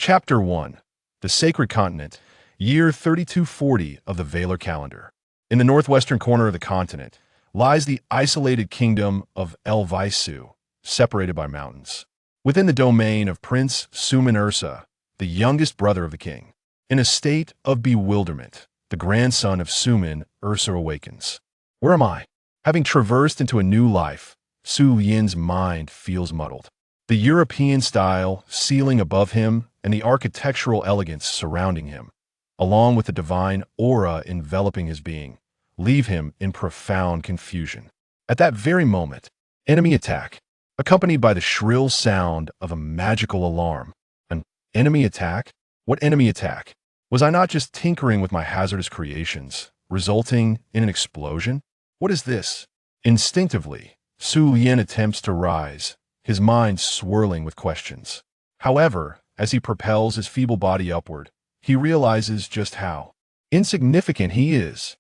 Chapter 1. The Sacred Continent, year 3240 of the Valar calendar. In the northwestern corner of the continent lies the isolated kingdom of Elvisu, separated by mountains. Within the domain of Prince Suman Ursa, the youngest brother of the king. In a state of bewilderment, the grandson of Suman Ursa awakens. Where am I? Having traversed into a new life, Su Yin's mind feels muddled. The European style ceiling above him and the architectural elegance surrounding him, along with the divine aura enveloping his being, leave him in profound confusion. At that very moment, enemy attack, accompanied by the shrill sound of a magical alarm. An enemy attack? What enemy attack? Was I not just tinkering with my hazardous creations, resulting in an explosion? What is this? Instinctively, Su Yin attempts to rise, his mind swirling with questions. However, as he propels his feeble body upward, he realizes just how insignificant he is.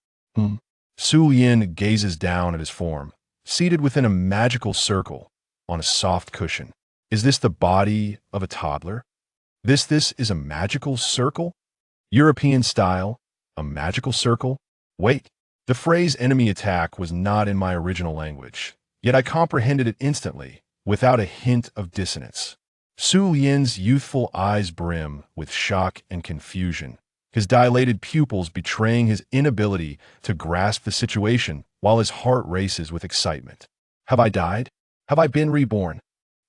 Su Yin gazes down at his form, seated within a magical circle on a soft cushion. Is this the body of a toddler? This is a magical circle? European style? A magical circle? Wait, the phrase enemy attack was not in my original language, yet I comprehended it instantly, without a hint of dissonance. Su Yin's youthful eyes brim with shock and confusion, his dilated pupils betraying his inability to grasp the situation while his heart races with excitement. Have I died? Have I been reborn?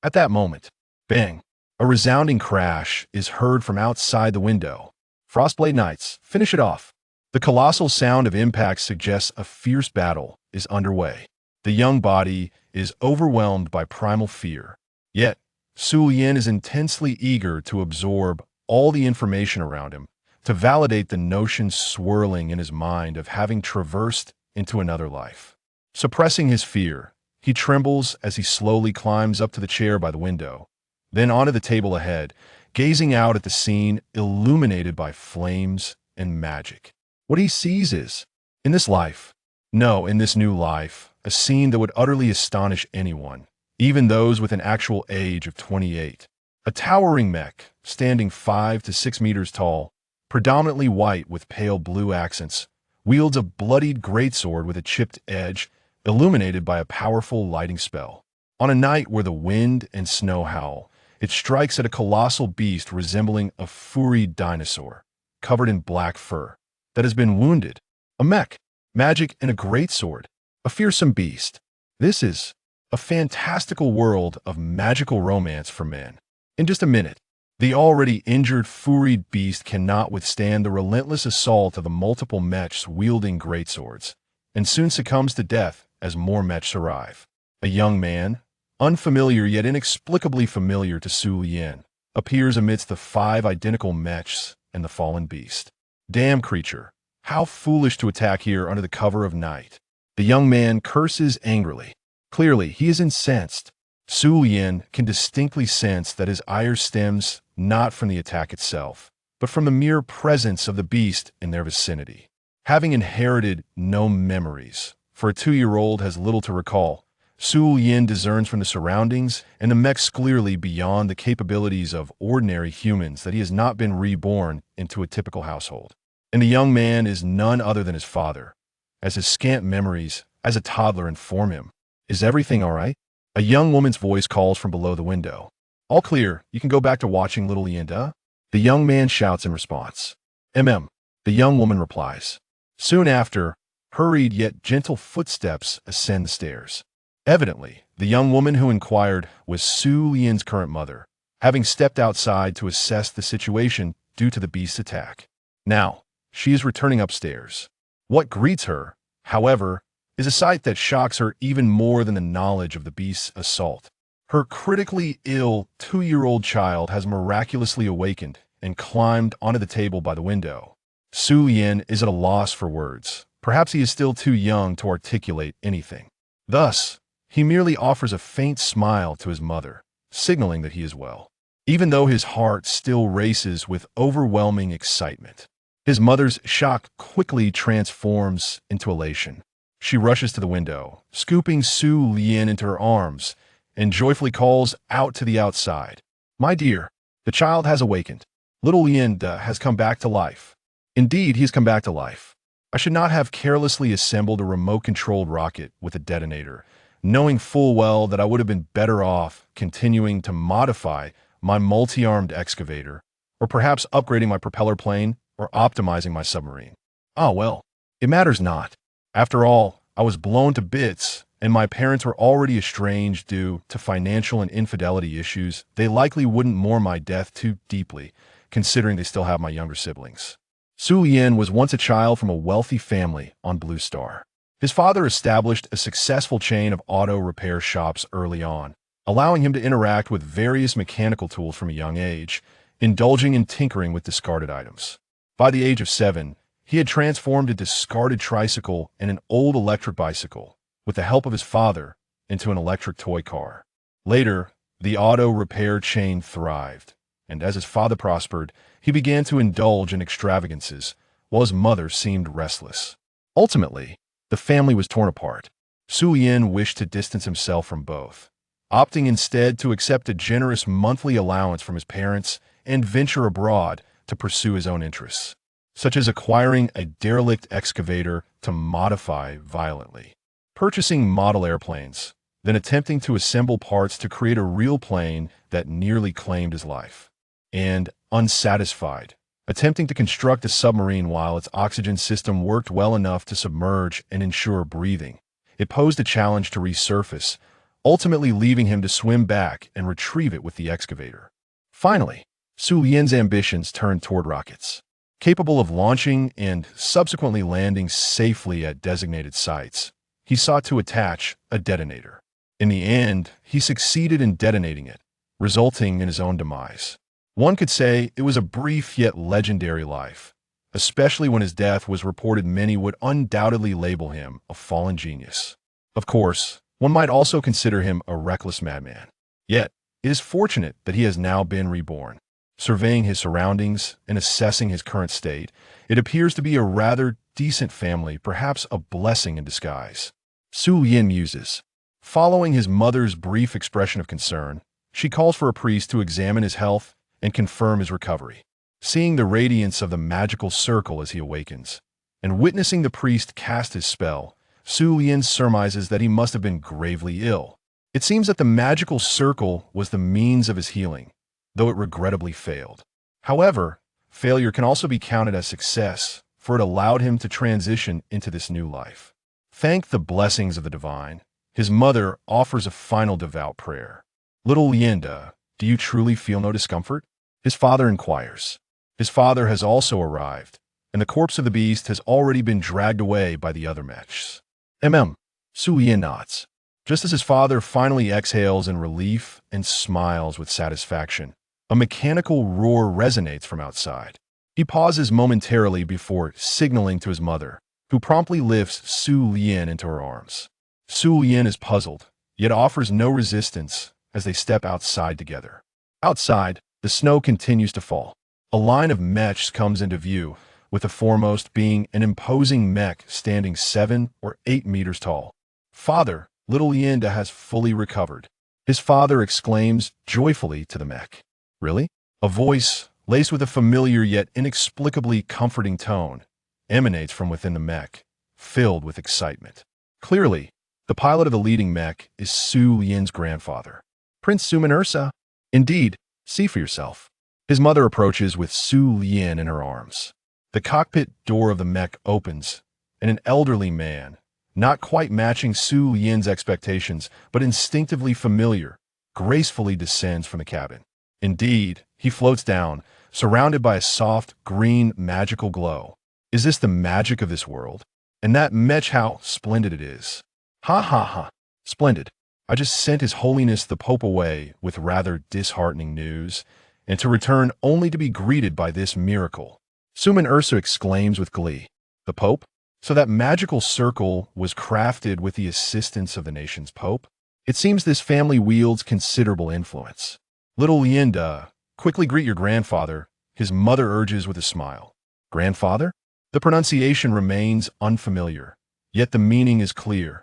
At that moment, bang, a resounding crash is heard from outside the window. Frostblade Knights, finish it off. The colossal sound of impact suggests a fierce battle is underway. The young body is overwhelmed by primal fear. Yet, Su Yin is intensely eager to absorb all the information around him, to validate the notion swirling in his mind of having traversed into another life. Suppressing his fear, he trembles as he slowly climbs up to the chair by the window, then onto the table ahead, gazing out at the scene illuminated by flames and magic. What he sees is, in this life, no, in this new life, a scene that would utterly astonish anyone, even those with an actual age of 28. A towering mech, standing 5 to 6 meters tall, predominantly white with pale blue accents, wields a bloodied greatsword with a chipped edge, illuminated by a powerful lighting spell. On a night where the wind and snow howl, it strikes at a colossal beast resembling a furry dinosaur, covered in black fur, that has been wounded. A mech, magic and a greatsword, a fearsome beast. This is a fantastical world of magical romance for man. In just a minute, the already injured furried beast cannot withstand the relentless assault of the multiple mechs wielding greatswords, and soon succumbs to death as more mechs arrive. A young man, unfamiliar yet inexplicably familiar to Su Yin, appears amidst the 5 identical mechs and the fallen beast. Damn creature, how foolish to attack here under the cover of night. The young man curses angrily. Clearly, he is incensed. Su Yin can distinctly sense that his ire stems not from the attack itself, but from the mere presence of the beast in their vicinity. Having inherited no memories, for a 2-year-old has little to recall, Su Yin discerns from the surroundings and the mechs clearly beyond the capabilities of ordinary humans that he has not been reborn into a typical household. And the young man is none other than his father, as his scant memories as a toddler inform him. Is everything all right? A young woman's voice calls from below the window. All clear, you can go back to watching Little Yinda. The young man shouts in response. The young woman replies. Soon after, hurried yet gentle footsteps ascend the stairs. Evidently, the young woman who inquired was Su Yin's current mother, having stepped outside to assess the situation due to the beast's attack. Now, she is returning upstairs. What greets her, however, is a sight that shocks her even more than the knowledge of the beast's assault. Her critically ill 2-year-old child has miraculously awakened and climbed onto the table by the window. Su Yin is at a loss for words. Perhaps he is still too young to articulate anything. Thus, he merely offers a faint smile to his mother, signaling that he is well, even though his heart still races with overwhelming excitement. His mother's shock quickly transforms into elation. She rushes to the window, scooping Su Yin into her arms, and joyfully calls out to the outside. My dear, the child has awakened. Little Lienda has come back to life. Indeed, he's come back to life. I should not have carelessly assembled a remote-controlled rocket with a detonator, knowing full well that I would have been better off continuing to modify my multi-armed excavator, or perhaps upgrading my propeller plane or optimizing my submarine. Ah, well, it matters not. After all, I was blown to bits, and my parents were already estranged due to financial and infidelity issues. They likely wouldn't mourn my death too deeply, considering they still have my younger siblings. Su Yin was once a child from a wealthy family on Blue Star. His father established a successful chain of auto repair shops early on, allowing him to interact with various mechanical tools from a young age, indulging in tinkering with discarded items. By the age of 7, he had transformed a discarded tricycle and an old electric bicycle, with the help of his father, into an electric toy car. Later, the auto repair chain thrived, and as his father prospered, he began to indulge in extravagances, while his mother seemed restless. Ultimately, the family was torn apart. Su Yin wished to distance himself from both, opting instead to accept a generous monthly allowance from his parents and venture abroad to pursue his own interests, such as acquiring a derelict excavator to modify violently, purchasing model airplanes, then attempting to assemble parts to create a real plane that nearly claimed his life, and, unsatisfied, attempting to construct a submarine while its oxygen system worked well enough to submerge and ensure breathing. It posed a challenge to resurface, ultimately leaving him to swim back and retrieve it with the excavator. Finally, Su Yin's ambitions turned toward rockets, capable of launching and subsequently landing safely at designated sites. He sought to attach a detonator. In the end, he succeeded in detonating it, resulting in his own demise. One could say it was a brief yet legendary life, especially when his death was reported. Many would undoubtedly label him a fallen genius. Of course, one might also consider him a reckless madman. Yet, it is fortunate that he has now been reborn. Surveying his surroundings and assessing his current state, it appears to be a rather decent family, perhaps a blessing in disguise. Su Yin muses. Following his mother's brief expression of concern, she calls for a priest to examine his health and confirm his recovery. Seeing the radiance of the magical circle as he awakens, and witnessing the priest cast his spell, Su Yin surmises that he must have been gravely ill. It seems that the magical circle was the means of his healing, though it regrettably failed. However, failure can also be counted as success, for it allowed him to transition into this new life. Thank the blessings of the divine, his mother offers a final devout prayer. Little Lienda, do you truly feel no discomfort? His father inquires. His father has also arrived, and the corpse of the beast has already been dragged away by the other mechs. Su Yin nods. Just as his father finally exhales in relief and smiles with satisfaction, a mechanical roar resonates from outside. He pauses momentarily before signaling to his mother, who promptly lifts Su Yin into her arms. Su Yin is puzzled, yet offers no resistance as they step outside together. Outside, the snow continues to fall. A line of mechs comes into view, with the foremost being an imposing mech standing 7 or 8 meters tall. Father, little Lienda has fully recovered. His father exclaims joyfully to the mech. Really? A voice, laced with a familiar yet inexplicably comforting tone, emanates from within the mech, filled with excitement. Clearly, the pilot of the leading mech is Su Yin's grandfather, Prince Suman Ursa. Indeed, see for yourself. His mother approaches with Su Yin in her arms. The cockpit door of the mech opens, and an elderly man, not quite matching Su Yin's expectations, but instinctively familiar, gracefully descends from the cabin. Indeed, he floats down, surrounded by a soft, green, magical glow. Is this the magic of this world? And that mech, how splendid it is. Ha ha ha. Splendid. I just sent His Holiness the Pope away with rather disheartening news, and to return only to be greeted by this miracle. Suman Ursa exclaims with glee. The Pope? So that magical circle was crafted with the assistance of the nation's Pope? It seems this family wields considerable influence. Little Lienda, quickly greet your grandfather, his mother urges with a smile. Grandfather? The pronunciation remains unfamiliar, yet the meaning is clear.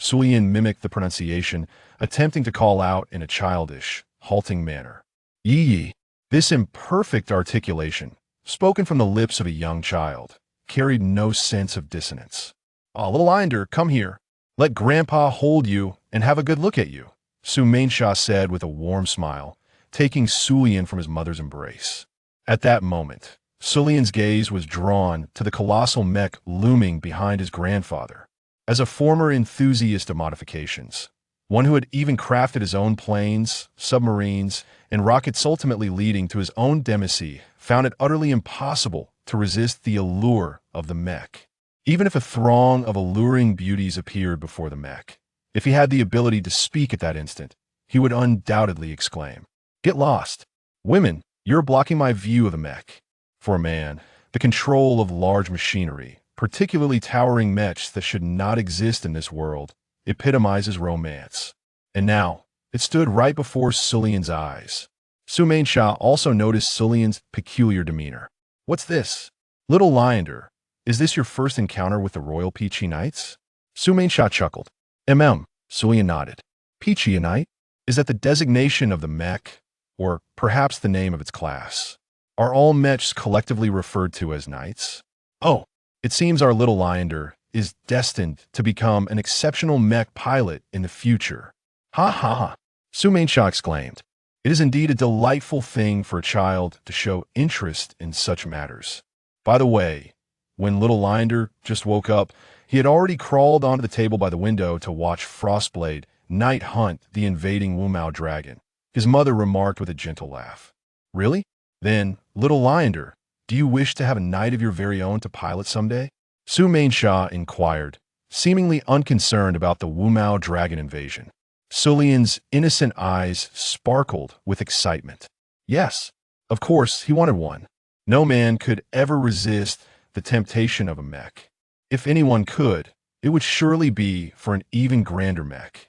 Su Yin mimicked the pronunciation, attempting to call out in a childish, halting manner. Yi. This imperfect articulation, spoken from the lips of a young child, carried no sense of dissonance. "Ah, little Islander, come here. Let Grandpa hold you and have a good look at you," Su Mainsha said with a warm smile, taking Sulian from his mother's embrace. At that moment, Sulian's gaze was drawn to the colossal mech looming behind his grandfather. As a former enthusiast of modifications, one who had even crafted his own planes, submarines, and rockets ultimately leading to his own demise, found it utterly impossible to resist the allure of the mech. Even if a throng of alluring beauties appeared before the mech, if he had the ability to speak at that instant, he would undoubtedly exclaim, "Get lost! Women, you're blocking my view of the mech." For a man, the control of large machinery, particularly towering mechs that should not exist in this world, epitomizes romance. And now, it stood right before Sulian's eyes. Su Mainsha also noticed Sulian's peculiar demeanor. "What's this? Little Islander, is this your first encounter with the Royal Peachy Knights?" Su Mainsha chuckled. Sulian nodded. "Peachy Knight? Is that the designation of the mech, or perhaps the name of its class? Are all mechs collectively referred to as knights?" "Oh, it seems our little Islander is destined to become an exceptional mech pilot in the future." "Ha ha ha!" Su Mainsha exclaimed. "It is indeed a delightful thing for a child to show interest in such matters." By the way, when little Islander just woke up, he had already crawled onto the table by the window to watch Frostblade night hunt the invading Wumao dragon. His mother remarked with a gentle laugh, "Really? Then, little Islander, do you wish to have a knight of your very own to pilot someday?" Su Mainsha inquired, seemingly unconcerned about the Wumao dragon invasion. Sulian's innocent eyes sparkled with excitement. Yes, of course, he wanted one. No man could ever resist the temptation of a mech. If anyone could, it would surely be for an even grander mech.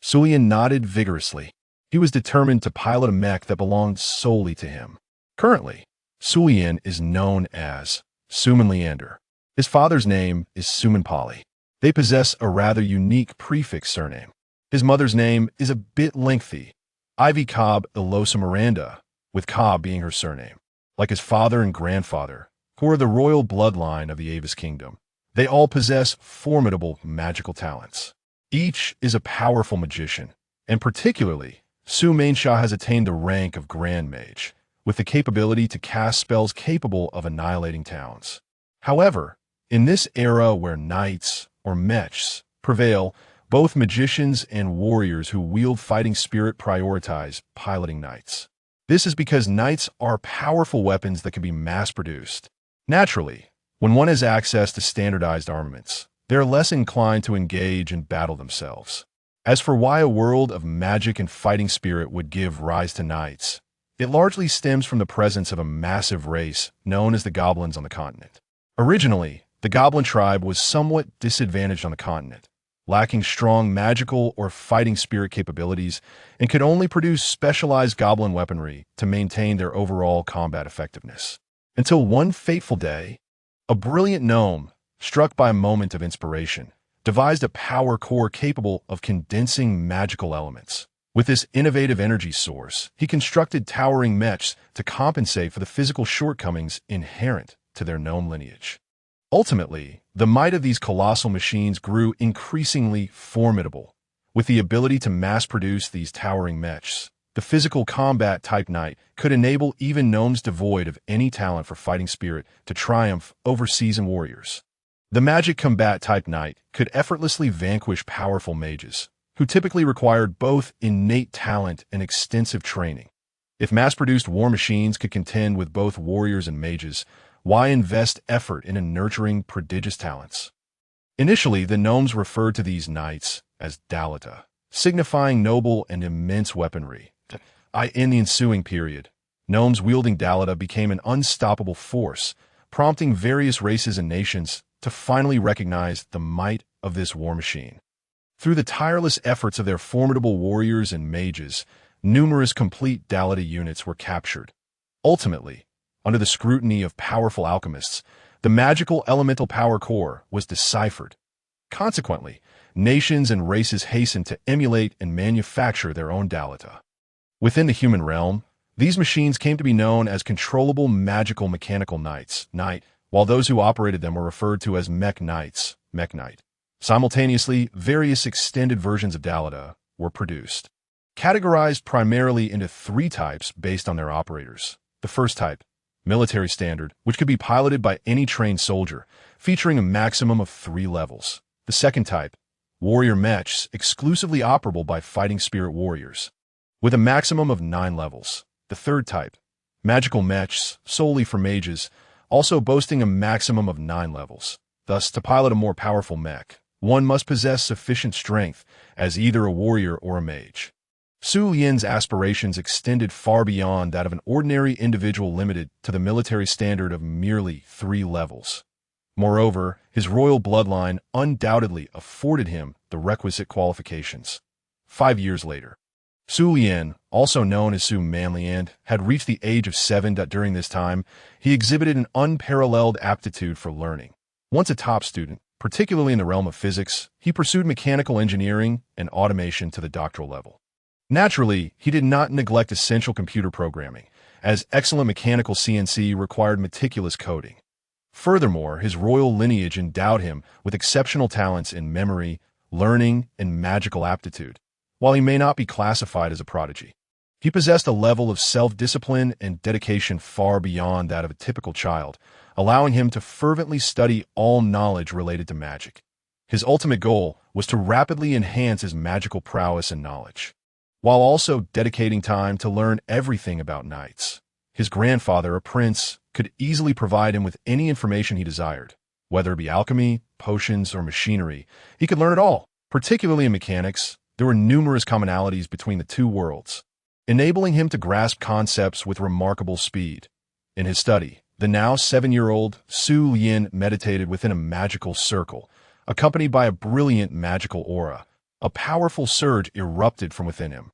Sulian nodded vigorously. He was determined to pilot a mech that belonged solely to him. Currently, Sulian is known as Suman Leander. His father's name is Suman Pali. They possess a rather unique prefix surname. His mother's name is a bit lengthy, Ivy Cobb Ilosa Miranda, with Cobb being her surname. Like his father and grandfather, who are the royal bloodline of the Avis Kingdom, they all possess formidable magical talents. Each is a powerful magician, and particularly, Su Mainsha has attained the rank of Grand Mage, with the capability to cast spells capable of annihilating towns. However, in this era where knights, or mechs, prevail, both magicians and warriors who wield fighting spirit prioritize piloting knights. This is because knights are powerful weapons that can be mass-produced. Naturally, when one has access to standardized armaments, they are less inclined to engage in battle themselves. As for why a world of magic and fighting spirit would give rise to knights, it largely stems from the presence of a massive race known as the goblins on the continent. Originally, the goblin tribe was somewhat disadvantaged on the continent, lacking strong magical or fighting spirit capabilities, and could only produce specialized goblin weaponry to maintain their overall combat effectiveness. Until one fateful day, a brilliant gnome, struck by a moment of inspiration, devised a power core capable of condensing magical elements. With this innovative energy source, he constructed towering mechs to compensate for the physical shortcomings inherent to their gnome lineage. Ultimately, the might of these colossal machines grew increasingly formidable. With the ability to mass-produce these towering mechs, the physical combat-type knight could enable even gnomes devoid of any talent for fighting spirit to triumph over seasoned warriors. The magic combat-type knight could effortlessly vanquish powerful mages, who typically required both innate talent and extensive training. If mass-produced war machines could contend with both warriors and mages, why invest effort in nurturing prodigious talents? Initially, the gnomes referred to these knights as Dalita, signifying noble and immense weaponry. In the ensuing period, gnomes wielding Dalita became an unstoppable force, prompting various races and nations to finally recognize the might of this war machine. Through the tireless efforts of their formidable warriors and mages, numerous complete Dalita units were captured. Ultimately, under the scrutiny of powerful alchemists, the magical elemental power core was deciphered. Consequently, nations and races hastened to emulate and manufacture their own Dalita. Within the human realm, These machines came to be known as controllable magical mechanical knights, while those who operated them were referred to as mech knights, mech knight. Simultaneously, various extended versions of Dalida were produced, categorized primarily into three types based on their operators. The first type, military standard, which could be piloted by any trained soldier, featuring a maximum of 3 levels. The second type, warrior mechs, exclusively operable by fighting spirit warriors, with a maximum of 9 levels. The third type, magical mechs, solely for mages, also boasting a maximum of 9 levels. Thus, to pilot a more powerful mech, one must possess sufficient strength as either a warrior or a mage. Su Lian's aspirations extended far beyond that of an ordinary individual limited to the military standard of merely 3 levels. Moreover, his royal bloodline undoubtedly afforded him the requisite qualifications. 5 years later, Su Lian, also known as Su Manlian, had reached the age of 7. During this time, he exhibited an unparalleled aptitude for learning. Once a top student, particularly in the realm of physics, he pursued mechanical engineering and automation to the doctoral level. Naturally, he did not neglect essential computer programming, as excellent mechanical CNC required meticulous coding. Furthermore, his royal lineage endowed him with exceptional talents in memory, learning, and magical aptitude. While he may not be classified as a prodigy, he possessed a level of self-discipline and dedication far beyond that of a typical child, allowing him to fervently study all knowledge related to magic. His ultimate goal was to rapidly enhance his magical prowess and knowledge, while also dedicating time to learn everything about knights. His grandfather, a prince, could easily provide him with any information he desired. Whether it be alchemy, potions, or machinery, he could learn it all. Particularly in mechanics, there were numerous commonalities between the two worlds, enabling him to grasp concepts with remarkable speed. In his study, the now 7-year-old Su Lian meditated within a magical circle, accompanied by a brilliant magical aura. A powerful surge erupted from within him.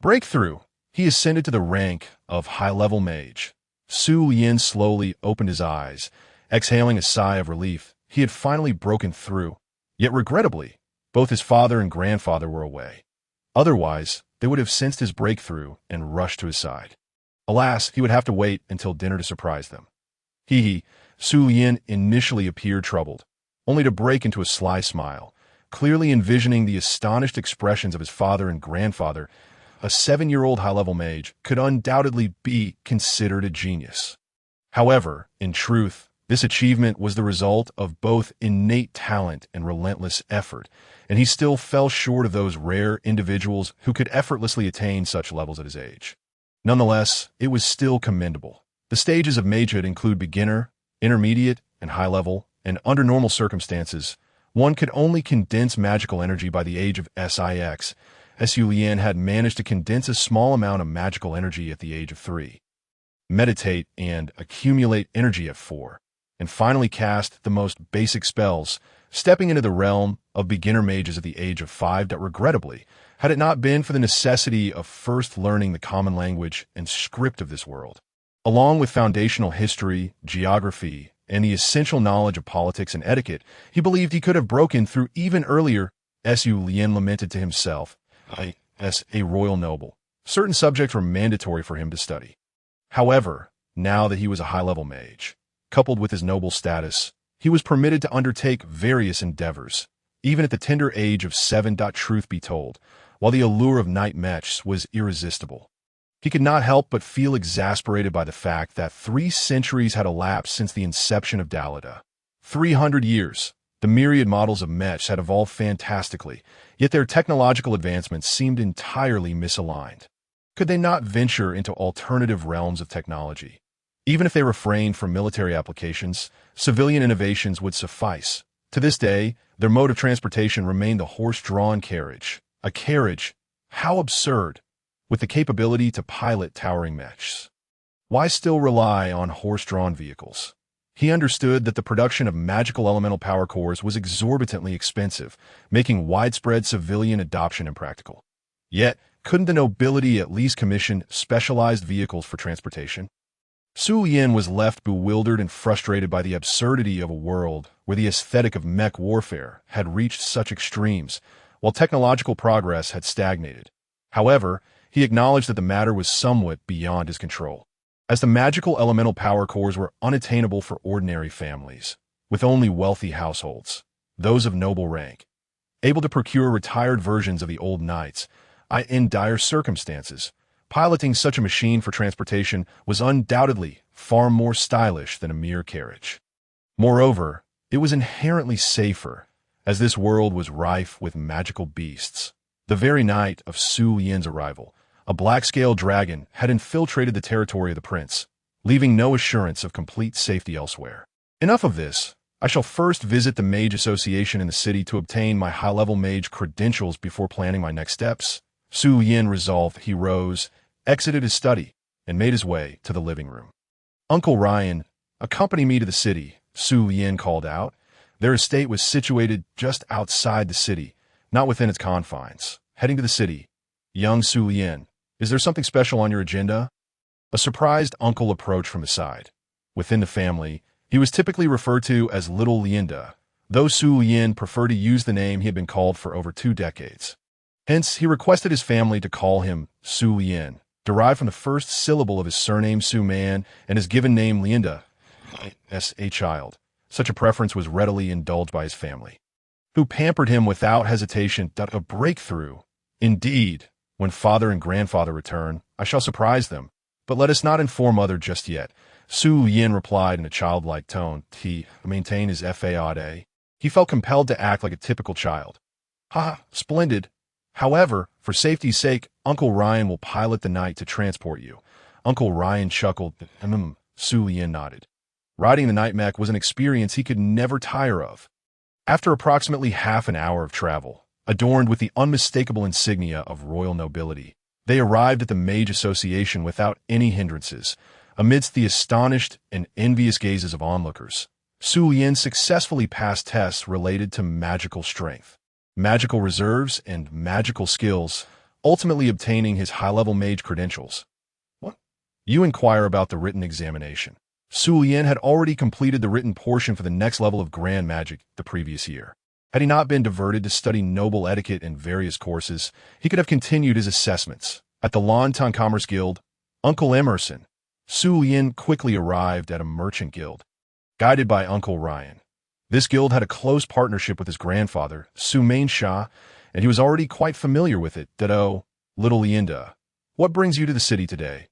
Breakthrough! He ascended to the rank of high-level mage. Su Lian slowly opened his eyes, exhaling a sigh of relief. He had finally broken through. Yet regrettably, both his father and grandfather were away. Otherwise, they would have sensed his breakthrough and rushed to his side. Alas, he would have to wait until dinner to surprise them. Su Lian initially appeared troubled, only to break into a sly smile, clearly envisioning the astonished expressions of his father and grandfather. A 7-year-old high-level mage could undoubtedly be considered a genius. However, in truth, this achievement was the result of both innate talent and relentless effort, and he still fell short of those rare individuals who could effortlessly attain such levels at his age. Nonetheless, it was still commendable. The stages of magehood include beginner, intermediate, and high level, and under normal circumstances, one could only condense magical energy by the age of Six. Su Lian had managed to condense a small amount of magical energy at the age of 3, meditate and accumulate energy at 4, and finally cast the most basic spells, stepping into the realm of beginner mages at the age of 5. Regrettably, had it not been for the necessity of first learning the common language and script of this world, along with foundational history, geography, and the essential knowledge of politics and etiquette, he believed he could have broken through even earlier. Su Lian lamented to himself, as a royal noble, certain subjects were mandatory for him to study. However, now that he was a high-level mage, coupled with his noble status, he was permitted to undertake various endeavors, even at the tender age of 7. Truth be told, while the allure of knight mechs was irresistible, he could not help but feel exasperated by the fact that 3 centuries had elapsed since the inception of Dalida. 300 years. The myriad models of mechs had evolved fantastically, yet their technological advancements seemed entirely misaligned. Could they not venture into alternative realms of technology? Even if they refrained from military applications, civilian innovations would suffice. To this day, their mode of transportation remained the horse-drawn carriage. A carriage, how absurd, with the capability to pilot towering mechs. Why still rely on horse-drawn vehicles? He understood that the production of magical elemental power cores was exorbitantly expensive, making widespread civilian adoption impractical. Yet, couldn't the nobility at least commission specialized vehicles for transportation? Su Lian was left bewildered and frustrated by the absurdity of a world where the aesthetic of mech warfare had reached such extremes, while technological progress had stagnated. However, he acknowledged that the matter was somewhat beyond his control, as the magical elemental power cores were unattainable for ordinary families, with only wealthy households, those of noble rank, able to procure retired versions of the old knights. In dire circumstances, piloting such a machine for transportation was undoubtedly far more stylish than a mere carriage. Moreover, it was inherently safer, as this world was rife with magical beasts. The very night of Su Yin's arrival, a black-scaled dragon had infiltrated the territory of the prince, leaving no assurance of complete safety elsewhere. Enough of this. I shall first visit the Mage Association in the city to obtain my high-level mage credentials before planning my next steps. Su Yin resolved. He rose, exited his study, and made his way to the living room. Uncle Ryan, accompany me to the city, Su Yin called out. Their estate was situated just outside the city, not within its confines. Heading to the city. Young Su Yin, is there something special on your agenda? A surprised uncle approached from the side. Within the family, he was typically referred to as Little Lienda, though Su Yin preferred to use the name he had been called for over 2 decades. Hence, he requested his family to call him Su Yin, derived from the first syllable of his surname Su Man and his given name Lienda, as a child. Such a preference was readily indulged by his family, who pampered him without hesitation. A breakthrough. Indeed, when father and grandfather return, I shall surprise them, but let us not inform mother just yet. Su Yin replied in a childlike tone. He maintained his faade. He felt compelled to act like a typical child. Splendid. However, for safety's sake, Uncle Ryan will pilot the knight to transport you. Uncle Ryan chuckled. Su Yin nodded. Riding the night mech was an experience he could never tire of. After approximately half an hour of travel, adorned with the unmistakable insignia of royal nobility, they arrived at the Mage Association without any hindrances. Amidst the astonished and envious gazes of onlookers, Su Yin successfully passed tests related to magical strength, magical reserves, and magical skills, ultimately obtaining his high-level mage credentials. What? You inquire about the written examination. Su Yin had already completed the written portion for the next level of grand magic the previous year. Had he not been diverted to study noble etiquette in various courses, he could have continued his assessments. At the Lantan Commerce Guild, Uncle Emerson, Su Yin quickly arrived at a merchant guild, guided by Uncle Ryan. This guild had a close partnership with his grandfather, Su Main Sha, and he was already quite familiar with it. Little Lienda, what brings you to the city today?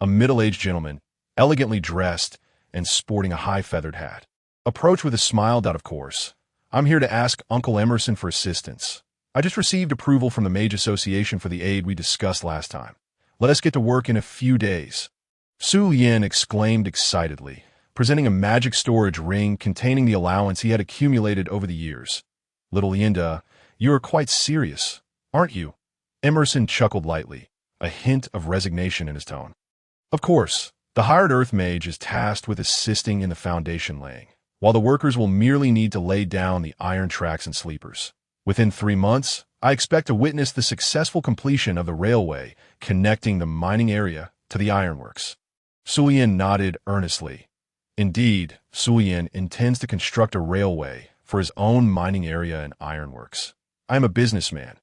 A middle-aged gentleman, elegantly dressed and sporting a high feathered hat, approached with a smile. Of course, I'm here to ask Uncle Emerson for assistance. I just received approval from the Mage Association for the aid we discussed last time. Let us get to work in a few days. Su Yin exclaimed excitedly, presenting a magic storage ring containing the allowance he had accumulated over the years. Little Lienda, you are quite serious, aren't you? Emerson chuckled lightly, a hint of resignation in his tone. Of course, the hired Earth Mage is tasked with assisting in the foundation laying, while the workers will merely need to lay down the iron tracks and sleepers. Within 3 months, I expect to witness the successful completion of the railway connecting the mining area to the ironworks. Su Yin nodded earnestly. Indeed, Su Yin intends to construct a railway for his own mining area and ironworks. I am a businessman.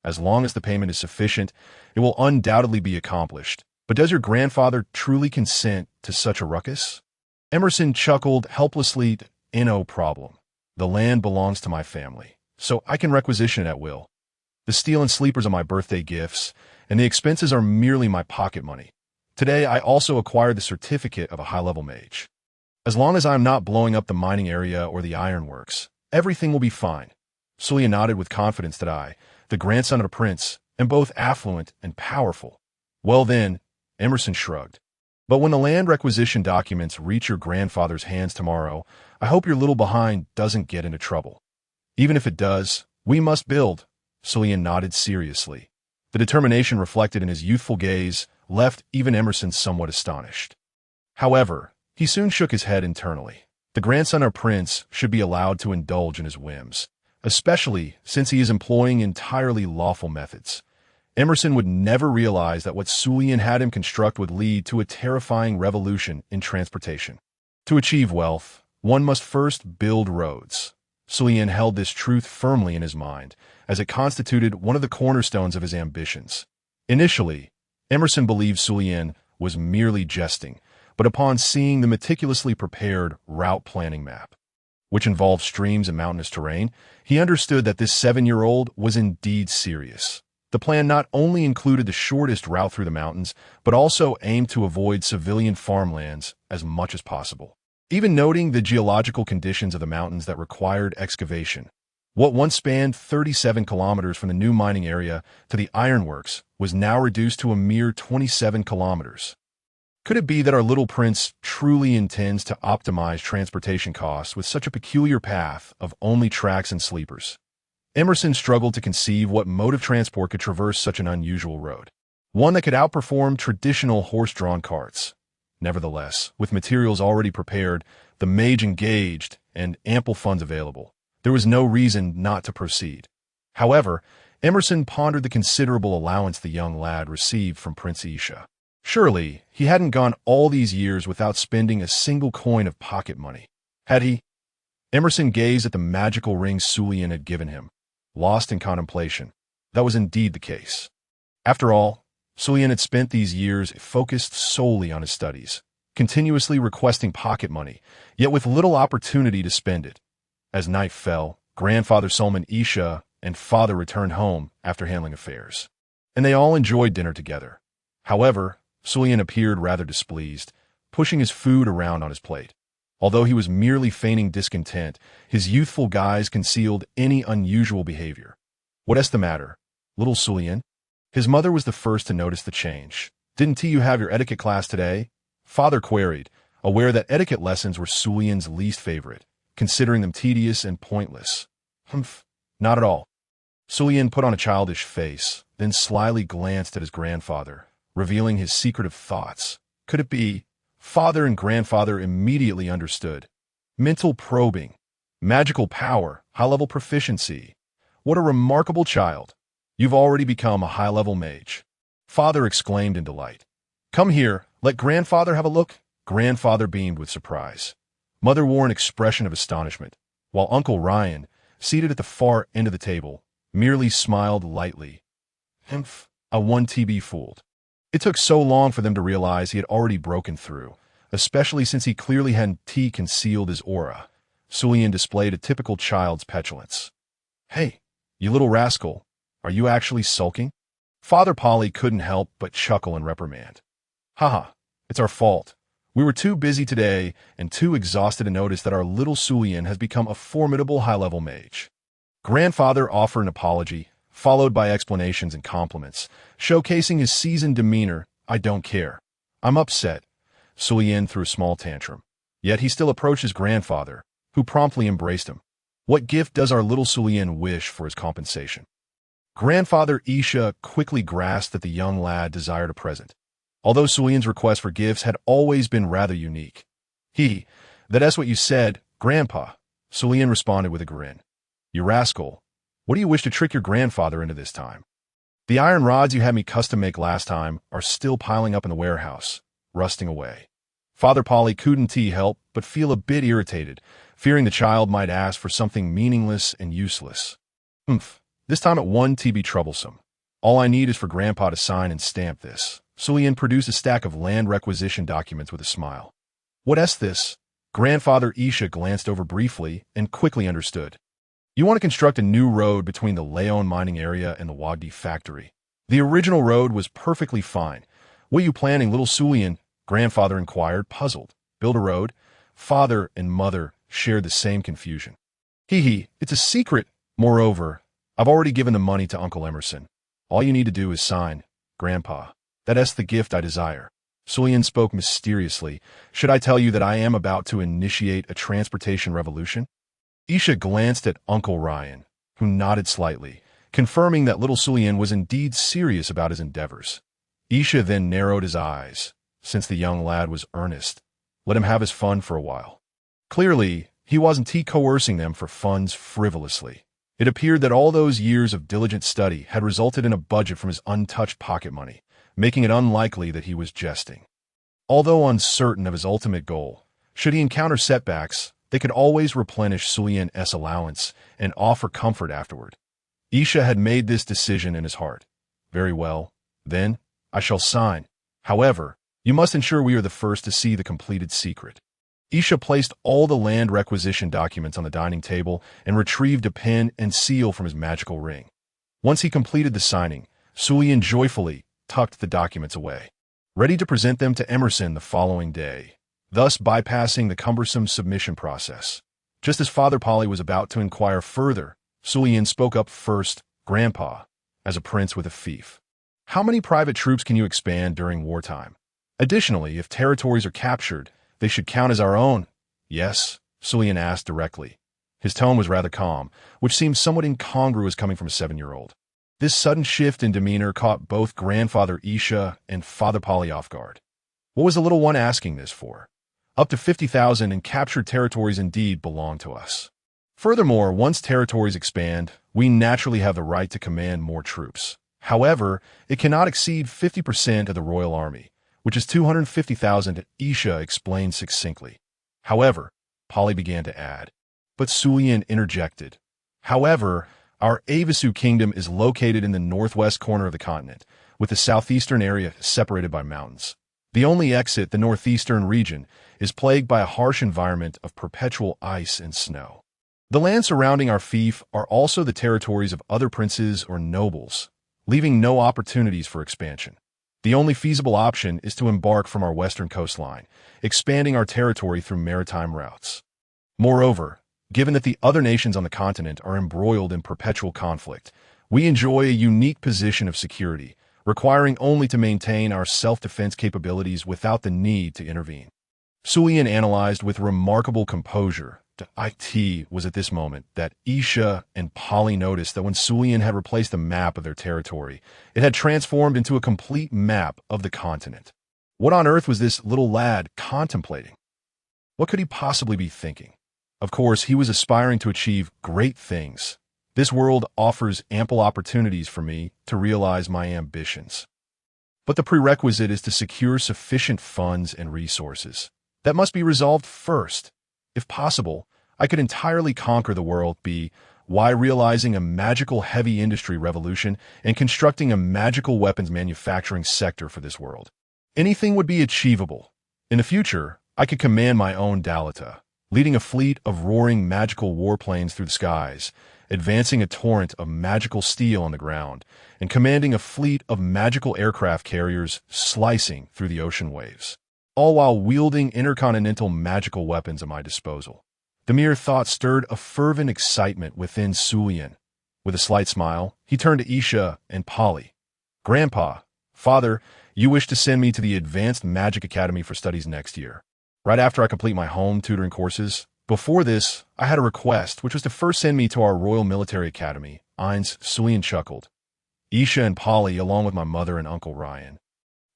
As long as the payment is sufficient, it will undoubtedly be accomplished. But does your grandfather truly consent to such a ruckus? Emerson chuckled helplessly. No problem. The land belongs to my family, so I can requisition it at will. The steel and sleepers are my birthday gifts, and the expenses are merely my pocket money. Today, I also acquired the certificate of a high-level mage. As long as I am not blowing up the mining area or the ironworks, everything will be fine. Sulia nodded with confidence. The grandson of a prince, am both affluent and powerful. Well then, Emerson shrugged. But when the land requisition documents reach your grandfather's hands tomorrow, I hope your little behind doesn't get into trouble. Even if it does, we must build. Sulia nodded seriously. The determination reflected in his youthful gaze left even Emerson somewhat astonished. However, he soon shook his head internally. The grandson or prince should be allowed to indulge in his whims, especially since he is employing entirely lawful methods. Emerson would never realize that what Sulian had him construct would lead to a terrifying revolution in transportation. To achieve wealth, one must first build roads. Sulian held this truth firmly in his mind, as it constituted one of the cornerstones of his ambitions. Initially, Emerson believed Sullian was merely jesting, but upon seeing the meticulously prepared route planning map, which involved streams and mountainous terrain, he understood that this 7-year-old was indeed serious. The plan not only included the shortest route through the mountains, but also aimed to avoid civilian farmlands as much as possible, even noting the geological conditions of the mountains that required excavation. What once spanned 37 kilometers from the new mining area to the ironworks was now reduced to a mere 27 kilometers. Could it be that our little prince truly intends to optimize transportation costs with such a peculiar path of only tracks and sleepers? Emerson struggled to conceive what mode of transport could traverse such an unusual road, one that could outperform traditional horse-drawn carts. Nevertheless, with materials already prepared, the mage engaged, and ample funds available, there was no reason not to proceed. However, Emerson pondered the considerable allowance the young lad received from Prince Isha. Surely, he hadn't gone all these years without spending a single coin of pocket money, had he? Emerson gazed at the magical ring Sullian had given him, lost in contemplation. That was indeed the case. After all, Sullian had spent these years focused solely on his studies, continuously requesting pocket money, yet with little opportunity to spend it. As night fell, grandfather Solomon Isha and father returned home after handling affairs, and they all enjoyed dinner together. However, Sullian appeared rather displeased, pushing his food around on his plate. Although he was merely feigning discontent, his youthful guise concealed any unusual behavior. "What's the matter, little Sullian?" His mother was the first to notice the change. "Didn't you have your etiquette class today?" Father queried, aware that etiquette lessons were Sullian's least favorite, considering them tedious and pointless. "Humph, not at all." Sullian put on a childish face, then slyly glanced at his grandfather, revealing his secretive thoughts. Could it be? Father and grandfather immediately understood. Mental probing, magical power, high-level proficiency. What a remarkable child. You've already become a high-level mage. Father exclaimed in delight. "Come here, let grandfather have a look." Grandfather beamed with surprise. Mother wore an expression of astonishment, while Uncle Ryan, seated at the far end of the table, merely smiled lightly. "Humph, I won to be fooled." It took so long for them to realize he had already broken through, especially since he clearly hadn't concealed his aura. Sullian displayed a typical child's petulance. "Hey, you little rascal, are you actually sulking?" Father Polly couldn't help but chuckle and reprimand. "Haha, it's our fault. We were too busy today and too exhausted to notice that our little Sullian has become a formidable high-level mage." Grandfather offered an apology, followed by explanations and compliments, showcasing his seasoned demeanor. "I don't care. I'm upset." Sullian threw a small tantrum. Yet he still approached his grandfather, who promptly embraced him. "What gift does our little Sullian wish for his compensation?" Grandfather Isha quickly grasped that the young lad desired a present. Although Sullian's request for gifts had always been rather unique. "That's what you said, Grandpa," Sullian responded with a grin. "You rascal. What do you wish to trick your grandfather into this time?" "The iron rods you had me custom make last time are still piling up in the warehouse, rusting away." Father Polly couldn't help but feel a bit irritated, fearing the child might ask for something meaningless and useless. "Humph, this time it won't be troublesome. All I need is for Grandpa to sign and stamp this." Sullian produced a stack of land requisition documents with a smile. "What's this?" Grandfather Isha glanced over briefly and quickly understood. "You want to construct a new road between the Leon mining area and the Wagdi factory. The original road was perfectly fine. What you planning, little Sullian?" Grandfather inquired, puzzled. "Build a road?" Father and mother shared the same confusion. It's a secret. Moreover, I've already given the money to Uncle Emerson. All you need to do is sign, Grandpa. That's the gift I desire." Sullian spoke mysteriously. "Should I tell you that I am about to initiate a transportation revolution?" Isha glanced at Uncle Ryan, who nodded slightly, confirming that little Sullian was indeed serious about his endeavors. Isha then narrowed his eyes. Since the young lad was earnest, let him have his fun for a while. Clearly, he wasn't coercing them for funds frivolously. It appeared that all those years of diligent study had resulted in a budget from his untouched pocket money, making it unlikely that he was jesting. Although uncertain of his ultimate goal, should he encounter setbacks, they could always replenish Sullian's allowance and offer comfort afterward. Isha had made this decision in his heart. Very well, then, I shall sign. However, you must ensure we are the first to see the completed secret. Isha placed all the land requisition documents on the dining table and retrieved a pen and seal from his magical ring. Once he completed the signing, Sulian joyfully tucked the documents away, ready to present them to Emerson the following day, thus bypassing the cumbersome submission process. Just as Father Polly was about to inquire further, Sulian spoke up first, Grandpa, as a prince with a fief. How many private troops can you expand during wartime? Additionally, if territories are captured, they should count as our own. Yes, Sulian asked directly. His tone was rather calm, which seemed somewhat incongruous coming from a 7-year-old. This sudden shift in demeanor caught both Grandfather Isha and Father Polly off guard. What was the little one asking this for? Up to 50,000 and captured territories indeed belong to us. Furthermore, once territories expand, we naturally have the right to command more troops. However, it cannot exceed 50% of the royal army, which is 250,000, Isha explained succinctly. However, Polly began to add. But Sulian interjected. However, our Avisu kingdom is located in the northwest corner of the continent, with the southeastern area separated by mountains. The only exit, the northeastern region, is plagued by a harsh environment of perpetual ice and snow. The land surrounding our fief are also the territories of other princes or nobles, leaving no opportunities for expansion. The only feasible option is to embark from our western coastline, expanding our territory through maritime routes. Moreover, given that the other nations on the continent are embroiled in perpetual conflict, we enjoy a unique position of security, requiring only to maintain our self-defense capabilities without the need to intervene. Sulian analyzed with remarkable composure. It was at this moment that Isha and Polly noticed that when Sulian had replaced the map of their territory, it had transformed into a complete map of the continent. What on earth was this little lad contemplating? What could he possibly be thinking? Of course, he was aspiring to achieve great things. This world offers ample opportunities for me to realize my ambitions. But the prerequisite is to secure sufficient funds and resources. That must be resolved first. If possible, I could entirely conquer the world by realizing a magical heavy industry revolution and constructing a magical weapons manufacturing sector for this world. Anything would be achievable. In the future, I could command my own Dalita, leading a fleet of roaring magical warplanes through the skies, advancing a torrent of magical steel on the ground, and commanding a fleet of magical aircraft carriers slicing through the ocean waves, all while wielding intercontinental magical weapons at my disposal. The mere thought stirred a fervent excitement within Sulian. With a slight smile, he turned to Isha and Polly. Grandpa, Father, you wish to send me to the Advanced Magic Academy for studies next year, right after I complete my home tutoring courses. Before this, I had a request, which was to first send me to our Royal Military Academy. Sulian chuckled. Isha and Polly, along with my mother and Uncle Ryan,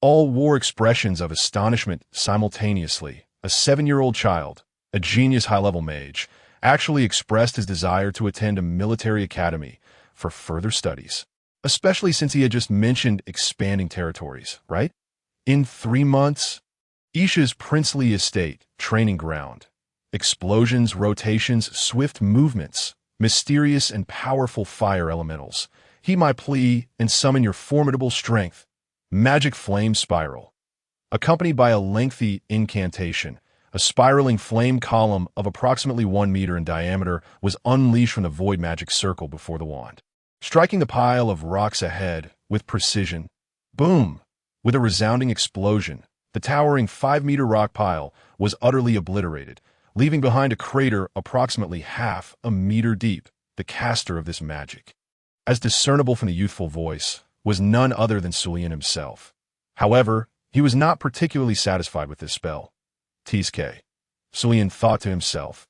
all wore expressions of astonishment simultaneously. A 7-year-old child, a genius high-level mage, actually expressed his desire to attend a military academy for further studies, especially since he had just mentioned expanding territories, right? In 3 months, Isha's princely estate, training ground, explosions, rotations, swift movements, mysterious and powerful fire elementals. Heed my plea and summon your formidable strength. Magic flame spiral. Accompanied by a lengthy incantation, a spiraling flame column of approximately 1 meter in diameter was unleashed from the void magic circle before the wand, striking the pile of rocks ahead with precision. Boom! With a resounding explosion, the towering 5-meter rock pile was utterly obliterated, leaving behind a crater approximately half a meter deep. The caster of this magic, as discernible from the youthful voice, was none other than Sulian himself. However, he was not particularly satisfied with this spell. Tsk. Sulian thought to himself.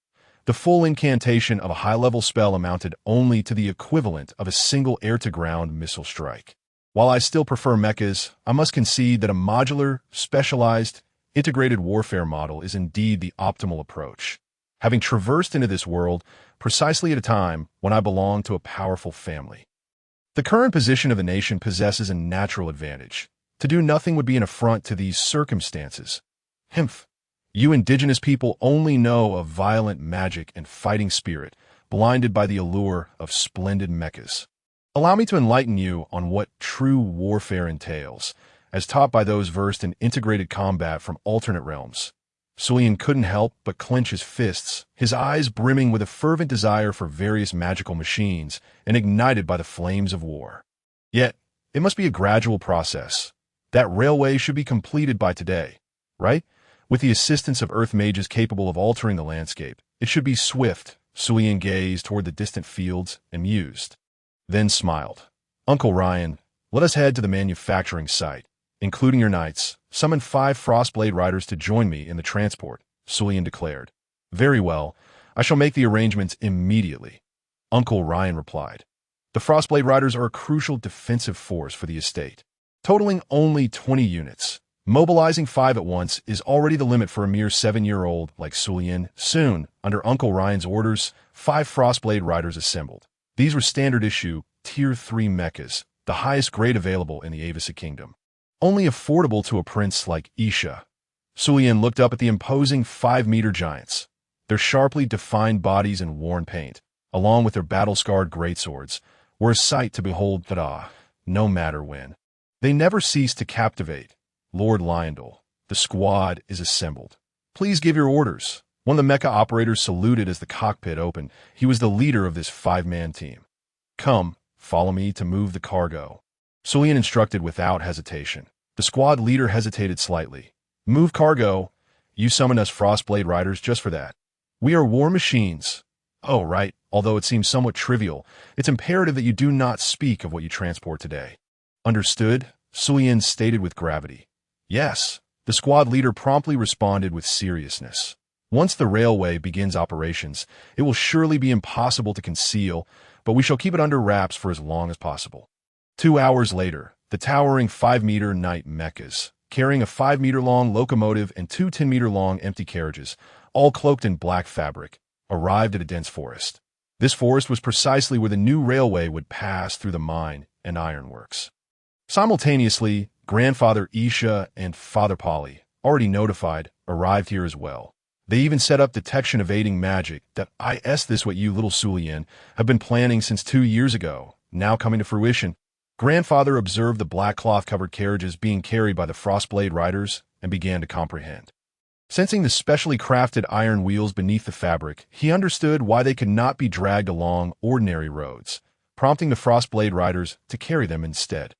The full incantation of a high-level spell amounted only to the equivalent of a single air-to-ground missile strike. While I still prefer mechas, I must concede that a modular, specialized, integrated warfare model is indeed the optimal approach, having traversed into this world precisely at a time when I belong to a powerful family. The current position of the nation possesses a natural advantage. To do nothing would be an affront to these circumstances. Himph. You indigenous people only know of violent magic and fighting spirit, blinded by the allure of splendid mechas. Allow me to enlighten you on what true warfare entails, as taught by those versed in integrated combat from alternate realms. Sulian couldn't help but clench his fists, his eyes brimming with a fervent desire for various magical machines and ignited by the flames of war. Yet, it must be a gradual process. That railway should be completed by today, right? With the assistance of earth mages capable of altering the landscape, it should be swift. Sulian gazed toward the distant fields and mused, then smiled. Uncle Ryan, let us head to the manufacturing site. Including your knights, summon 5 Frostblade riders to join me in the transport, Sulian declared. Very well, I shall make the arrangements immediately, Uncle Ryan replied. The Frostblade riders are a crucial defensive force for the estate, totaling only 20 units. Mobilizing 5 at once is already the limit for a mere 7-year-old like Sulian. Soon, under Uncle Ryan's orders, 5 Frostblade riders assembled. These were standard issue, Tier 3 mechas, the highest grade available in the Avisa Kingdom. Only affordable to a prince like Isha. Sulian looked up at the imposing 5-meter giants. Their sharply defined bodies and worn paint, along with their battle-scarred greatswords, were a sight to behold, no matter when. They never ceased to captivate. Lord Lionel, the squad is assembled. Please give your orders. One of the mecha operators saluted as the cockpit opened. He was the leader of this 5-man team. Come, follow me to move the cargo. Sulian instructed without hesitation. The squad leader hesitated slightly. Move cargo. You summoned us Frostblade riders just for that. We are war machines. Oh, right. Although it seems somewhat trivial, it's imperative that you do not speak of what you transport today. Understood? Sulian stated with gravity. Yes. The squad leader promptly responded with seriousness. Once the railway begins operations, it will surely be impossible to conceal, but we shall keep it under wraps for as long as possible. 2 hours later, the towering 5-meter knight mechas, carrying a 5-meter-long locomotive and 2 10-meter-long empty carriages, all cloaked in black fabric, arrived at a dense forest. This forest was precisely where the new railway would pass through the mine and ironworks. Simultaneously, Grandfather Isha and Father Polly, already notified, arrived here as well. They even set up detection evading magic that this what you little Sulian have been planning since 2 years ago, now coming to fruition. Grandfather observed the black cloth-covered carriages being carried by the Frostblade riders and began to comprehend. Sensing the specially crafted iron wheels beneath the fabric, he understood why they could not be dragged along ordinary roads, prompting the Frostblade riders to carry them instead.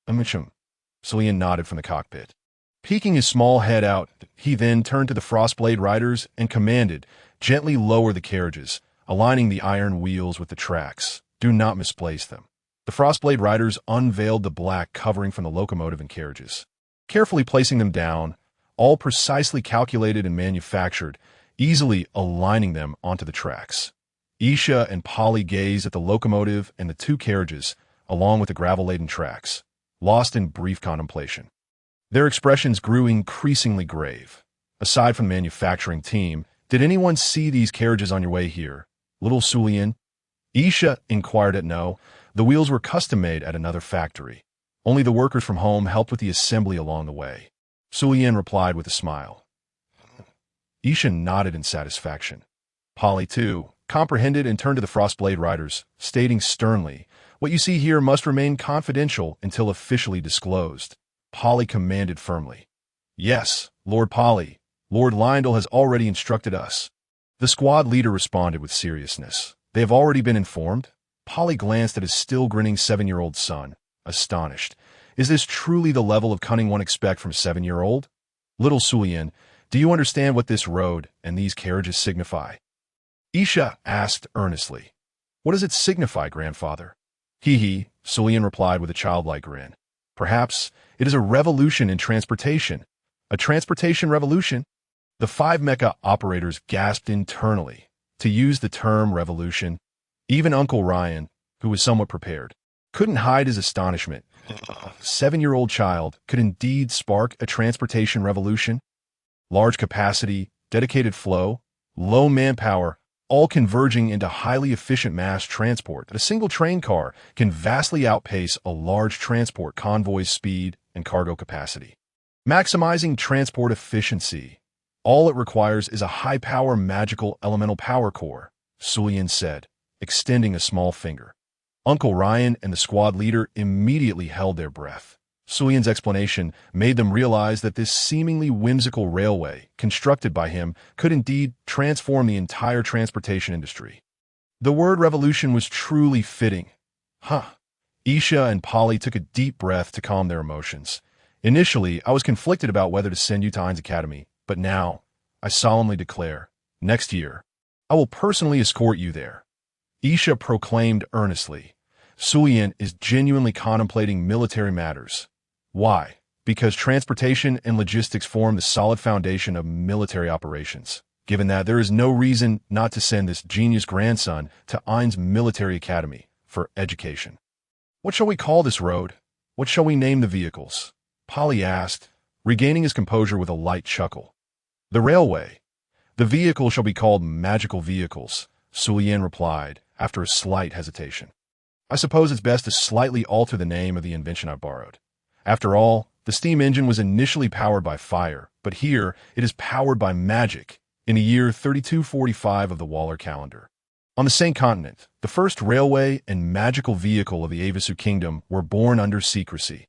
Sulian nodded from the cockpit. Peeking his small head out, he then turned to the Frostblade riders and commanded, gently lower the carriages, aligning the iron wheels with the tracks. Do not misplace them. The Frostblade riders unveiled the black covering from the locomotive and carriages, carefully placing them down, all precisely calculated and manufactured, easily aligning them onto the tracks. Isha and Polly gazed at the locomotive and the 2 carriages, along with the gravel-laden tracks, lost in brief contemplation. Their expressions grew increasingly grave. Aside from the manufacturing team, did anyone see these carriages on your way here? Little Sulian? Isha inquired at no. The wheels were custom-made at another factory. Only the workers from home helped with the assembly along the way. Sulian replied with a smile. Isha nodded in satisfaction. Polly, too, comprehended and turned to the Frostblade riders, stating sternly, what you see here must remain confidential until officially disclosed. Polly commanded firmly. Yes, Lord Polly. Lord Lionel has already instructed us. The squad leader responded with seriousness. They have already been informed. Polly glanced at his still grinning 7-year-old son, astonished. Is this truly the level of cunning one expects from a 7-year-old? Little Sulian, do you understand what this road and these carriages signify? Isha asked earnestly. What does it signify, grandfather? Hee, Sulian replied with a childlike grin. Perhaps it is a revolution in transportation. A transportation revolution? The 5 mecha operators gasped internally. To use the term revolution, even Uncle Ryan, who was somewhat prepared, couldn't hide his astonishment. A 7-year-old child could indeed spark a transportation revolution. Large capacity, dedicated flow, low manpower, all converging into highly efficient mass transport that a single train car can vastly outpace a large transport convoy's speed and cargo capacity. Maximizing transport efficiency. All it requires is a high-power magical elemental power core, Sulian said, extending a small finger. Uncle Ryan and the squad leader immediately held their breath. Sulian's explanation made them realize that this seemingly whimsical railway, constructed by him, could indeed transform the entire transportation industry. The word revolution was truly fitting. Isha and Polly took a deep breath to calm their emotions. Initially, I was conflicted about whether to send you to Heinz Academy, but now, I solemnly declare, next year, I will personally escort you there. Isha proclaimed earnestly. Sulian is genuinely contemplating military matters. Why? Because transportation and logistics form the solid foundation of military operations. Given that, there is no reason not to send this genius grandson to Ein's military academy for education. What shall we call this road? What shall we name the vehicles? Polly asked, regaining his composure with a light chuckle. The railway. The vehicle shall be called magical vehicles, Sulian replied, after a slight hesitation. I suppose it's best to slightly alter the name of the invention I borrowed. After all, the steam engine was initially powered by fire, but here it is powered by magic, in the year 3245 of the Waller calendar. On the same continent, the first railway and magical vehicle of the Avisu kingdom were born under secrecy.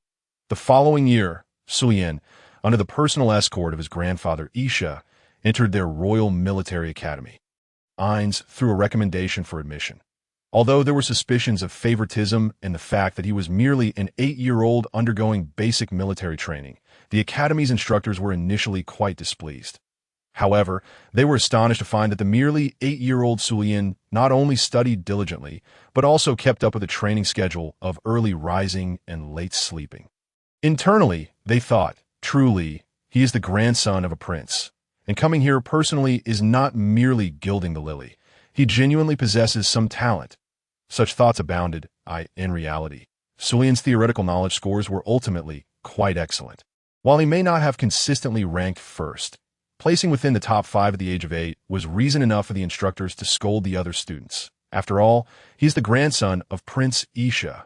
The following year, Sulian, under the personal escort of his grandfather Isha, entered their Royal Military Academy. Ein's through a recommendation for admission. Although there were suspicions of favoritism and the fact that he was merely an 8-year-old undergoing basic military training, the academy's instructors were initially quite displeased. However, they were astonished to find that the merely 8-year-old Sulian not only studied diligently, but also kept up with a training schedule of early rising and late sleeping. Internally, they thought, truly, he is the grandson of a prince, and coming here personally is not merely gilding the lily. He genuinely possesses some talent. Such thoughts abounded, in reality. Sulian's theoretical knowledge scores were ultimately quite excellent. While he may not have consistently ranked first, placing within the top 5 at the age of 8 was reason enough for the instructors to scold the other students. After all, he is the grandson of Prince Isha.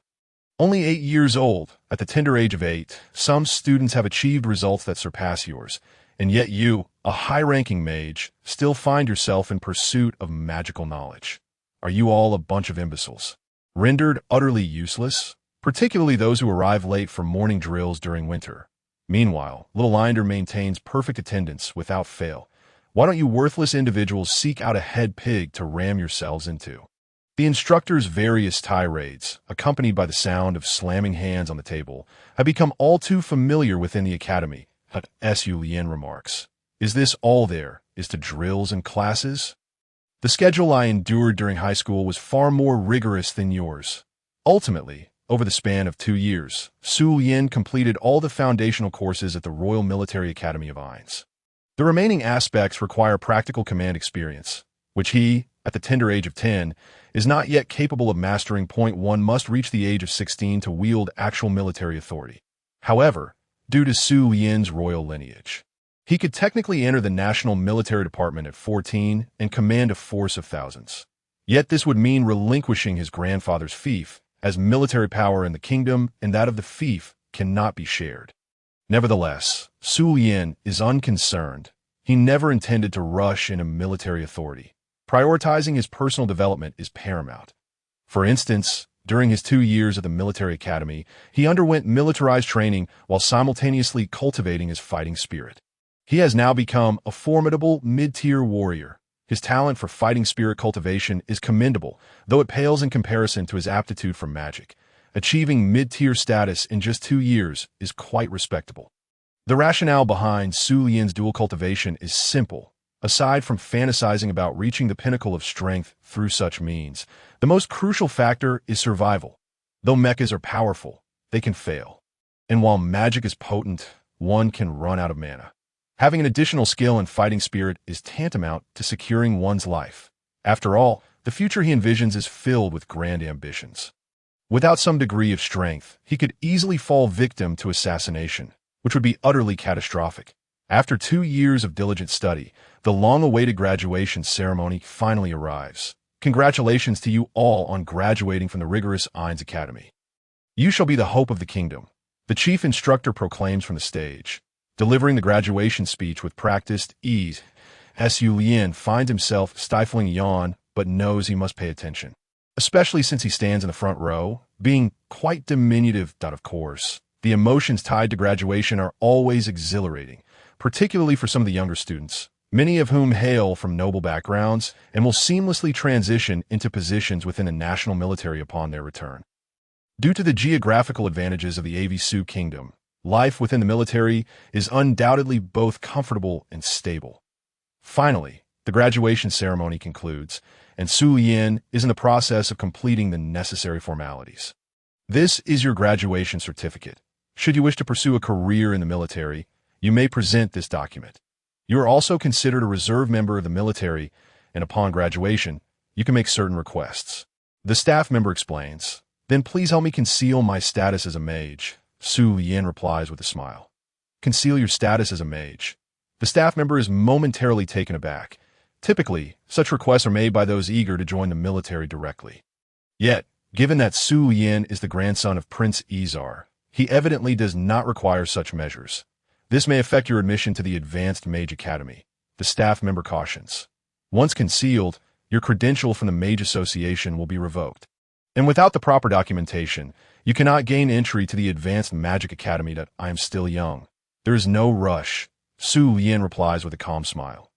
Only 8 years old, at the tender age of 8, some students have achieved results that surpass yours, and yet you, a high-ranking mage, still find yourself in pursuit of magical knowledge. Are you all a bunch of imbeciles? Rendered utterly useless? Particularly those who arrive late for morning drills during winter. Meanwhile, little Linder maintains perfect attendance without fail. Why don't you worthless individuals seek out a head pig to ram yourselves into? The instructor's various tirades, accompanied by the sound of slamming hands on the table, have become all too familiar within the academy. Sulian remarks. Is this all there is to drills and classes? The schedule I endured during high school was far more rigorous than yours. Ultimately, over the span of 2 years, Sulian completed all the foundational courses at the Royal Military Academy of Einz. The remaining aspects require practical command experience, which he, at the tender age of 10, is not yet capable of mastering. One must reach the age of 16 to wield actual military authority. However, due to Sulian's royal lineage, he could technically enter the National Military Department at 14 and command a force of thousands. Yet this would mean relinquishing his grandfather's fief, as military power in the kingdom and that of the fief cannot be shared. Nevertheless, Sulian is unconcerned. He never intended to rush into military authority. Prioritizing his personal development is paramount. For instance, during his 2 years at the military academy, he underwent militarized training while simultaneously cultivating his fighting spirit. He has now become a formidable mid-tier warrior. His talent for fighting spirit cultivation is commendable, though it pales in comparison to his aptitude for magic. Achieving mid-tier status in just 2 years is quite respectable. The rationale behind Sulian's dual cultivation is simple. Aside from fantasizing about reaching the pinnacle of strength through such means, the most crucial factor is survival. Though mechas are powerful, they can fail. And while magic is potent, one can run out of mana. Having an additional skill in fighting spirit is tantamount to securing one's life. After all, the future he envisions is filled with grand ambitions. Without some degree of strength, he could easily fall victim to assassination, which would be utterly catastrophic. After 2 years of diligent study, the long-awaited graduation ceremony finally arrives. Congratulations to you all on graduating from the rigorous Einz Academy. You shall be the hope of the kingdom, the chief instructor proclaims from the stage. Delivering the graduation speech with practiced ease, Sulian finds himself stifling a yawn, but knows he must pay attention. Especially since he stands in the front row, being quite diminutive. Of course, The emotions tied to graduation are always exhilarating, particularly for some of the younger students, many of whom hail from noble backgrounds and will seamlessly transition into positions within the national military upon their return. Due to the geographical advantages of the Avisu Kingdom, life within the military is undoubtedly both comfortable and stable. Finally, the graduation ceremony concludes, and Su Yin is in the process of completing the necessary formalities. This is your graduation certificate. Should you wish to pursue a career in the military, you may present this document. You are also considered a reserve member of the military, and upon graduation, you can make certain requests. The staff member explains, "Then please help me conceal my status as a mage." Su Yin replies with a smile. "Conceal your status as a mage." The staff member is momentarily taken aback. Typically, such requests are made by those eager to join the military directly. Yet, given that Su Yin is the grandson of Prince Izar, he evidently does not require such measures. This may affect your admission to the Advanced Mage Academy, the staff member cautions. Once concealed, your credential from the Mage Association will be revoked. And without the proper documentation, you cannot gain entry to the Advanced Magic Academy. That I am still young. There is no rush. Su Yin replies with a calm smile.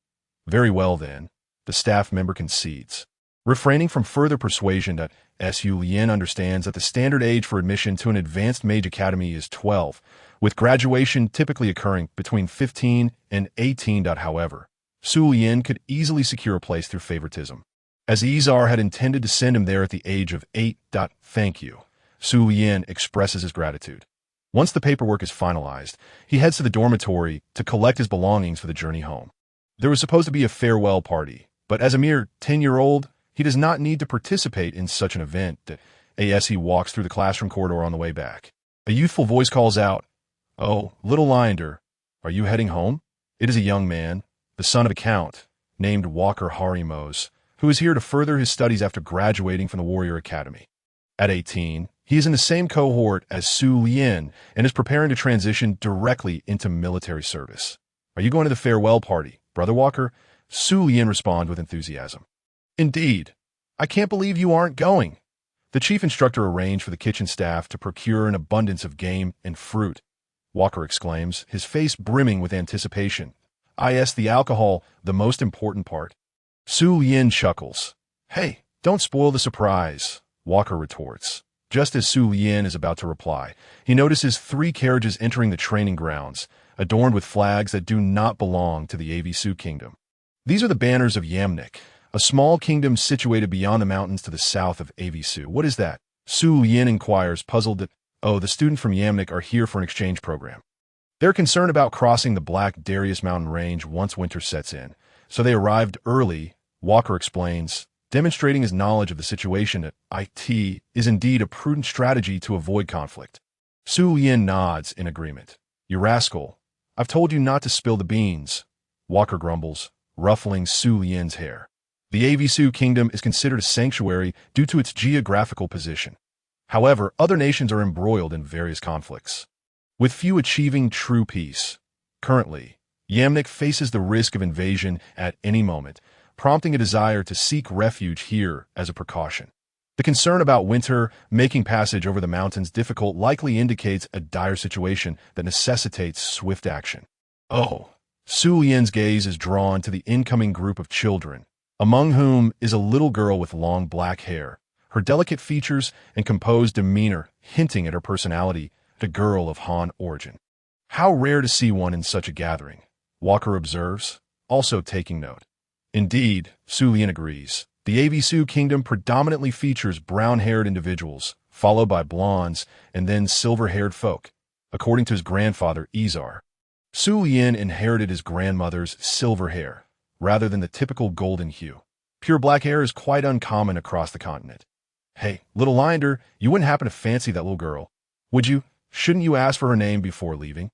Very well then, the staff member concedes. Refraining from further persuasion that Su Yin understands that the standard age for admission to an Advanced Mage Academy is 12, with graduation typically occurring between 15 and 18. However, Su Yin could easily secure a place through favoritism, as Izar had intended to send him there at the age of 8. Thank you. Su Yin expresses his gratitude. Once the paperwork is finalized, he heads to the dormitory to collect his belongings for the journey home. There was supposed to be a farewell party, but as a mere 10-year-old, he does not need to participate in such an event. As he walks through the classroom corridor on the way back, a youthful voice calls out, "Oh, little Linder, are you heading home?" It is a young man, the son of a count, named Walker Harimos, who is here to further his studies after graduating from the Warrior Academy. At 18, he is in the same cohort as Su Yin and is preparing to transition directly into military service. "Are you going to the farewell party, Brother Walker?" Su Yin responds with enthusiasm. "Indeed. I can't believe you aren't going." The chief instructor arranged for the kitchen staff to procure an abundance of game and fruit. Walker exclaims, his face brimming with anticipation. The alcohol, the most important part." Su Yin chuckles. "Hey, don't spoil the surprise," Walker retorts. Just as Su Yin is about to reply, he notices 3 carriages entering the training grounds, adorned with flags that do not belong to the Avisu Kingdom. These are the banners of Yamnik, a small kingdom situated beyond the mountains to the south of Avisu. "What is that?" Su Yin inquires, puzzled that, "Oh, the students from Yamnik are here for an exchange program. They're concerned about crossing the Black Darius mountain range once winter sets in, so they arrived early," Walker explains, demonstrating his knowledge of the situation that it is indeed a prudent strategy to avoid conflict. Su Yin nods in agreement. "You rascal, I've told you not to spill the beans," Walker grumbles, ruffling Su Yin's hair. The Avisu Kingdom is considered a sanctuary due to its geographical position. However, other nations are embroiled in various conflicts, with few achieving true peace. Currently, Yamnik faces the risk of invasion at any moment, prompting a desire to seek refuge here as a precaution. The concern about winter making passage over the mountains difficult likely indicates a dire situation that necessitates swift action. Oh, Su Yin's gaze is drawn to the incoming group of children, among whom is a little girl with long black hair, her delicate features and composed demeanor hinting at her personality, the girl of Han origin. "How rare to see one in such a gathering," Walker observes, also taking note. Indeed, Su Yin agrees. The Avisu Kingdom predominantly features brown-haired individuals, followed by blondes, and then silver-haired folk, according to his grandfather Izar. Su Yin inherited his grandmother's silver hair, rather than the typical golden hue. Pure black hair is quite uncommon across the continent. "Hey, little Linder, you wouldn't happen to fancy that little girl, would you? Shouldn't you ask for her name before leaving?"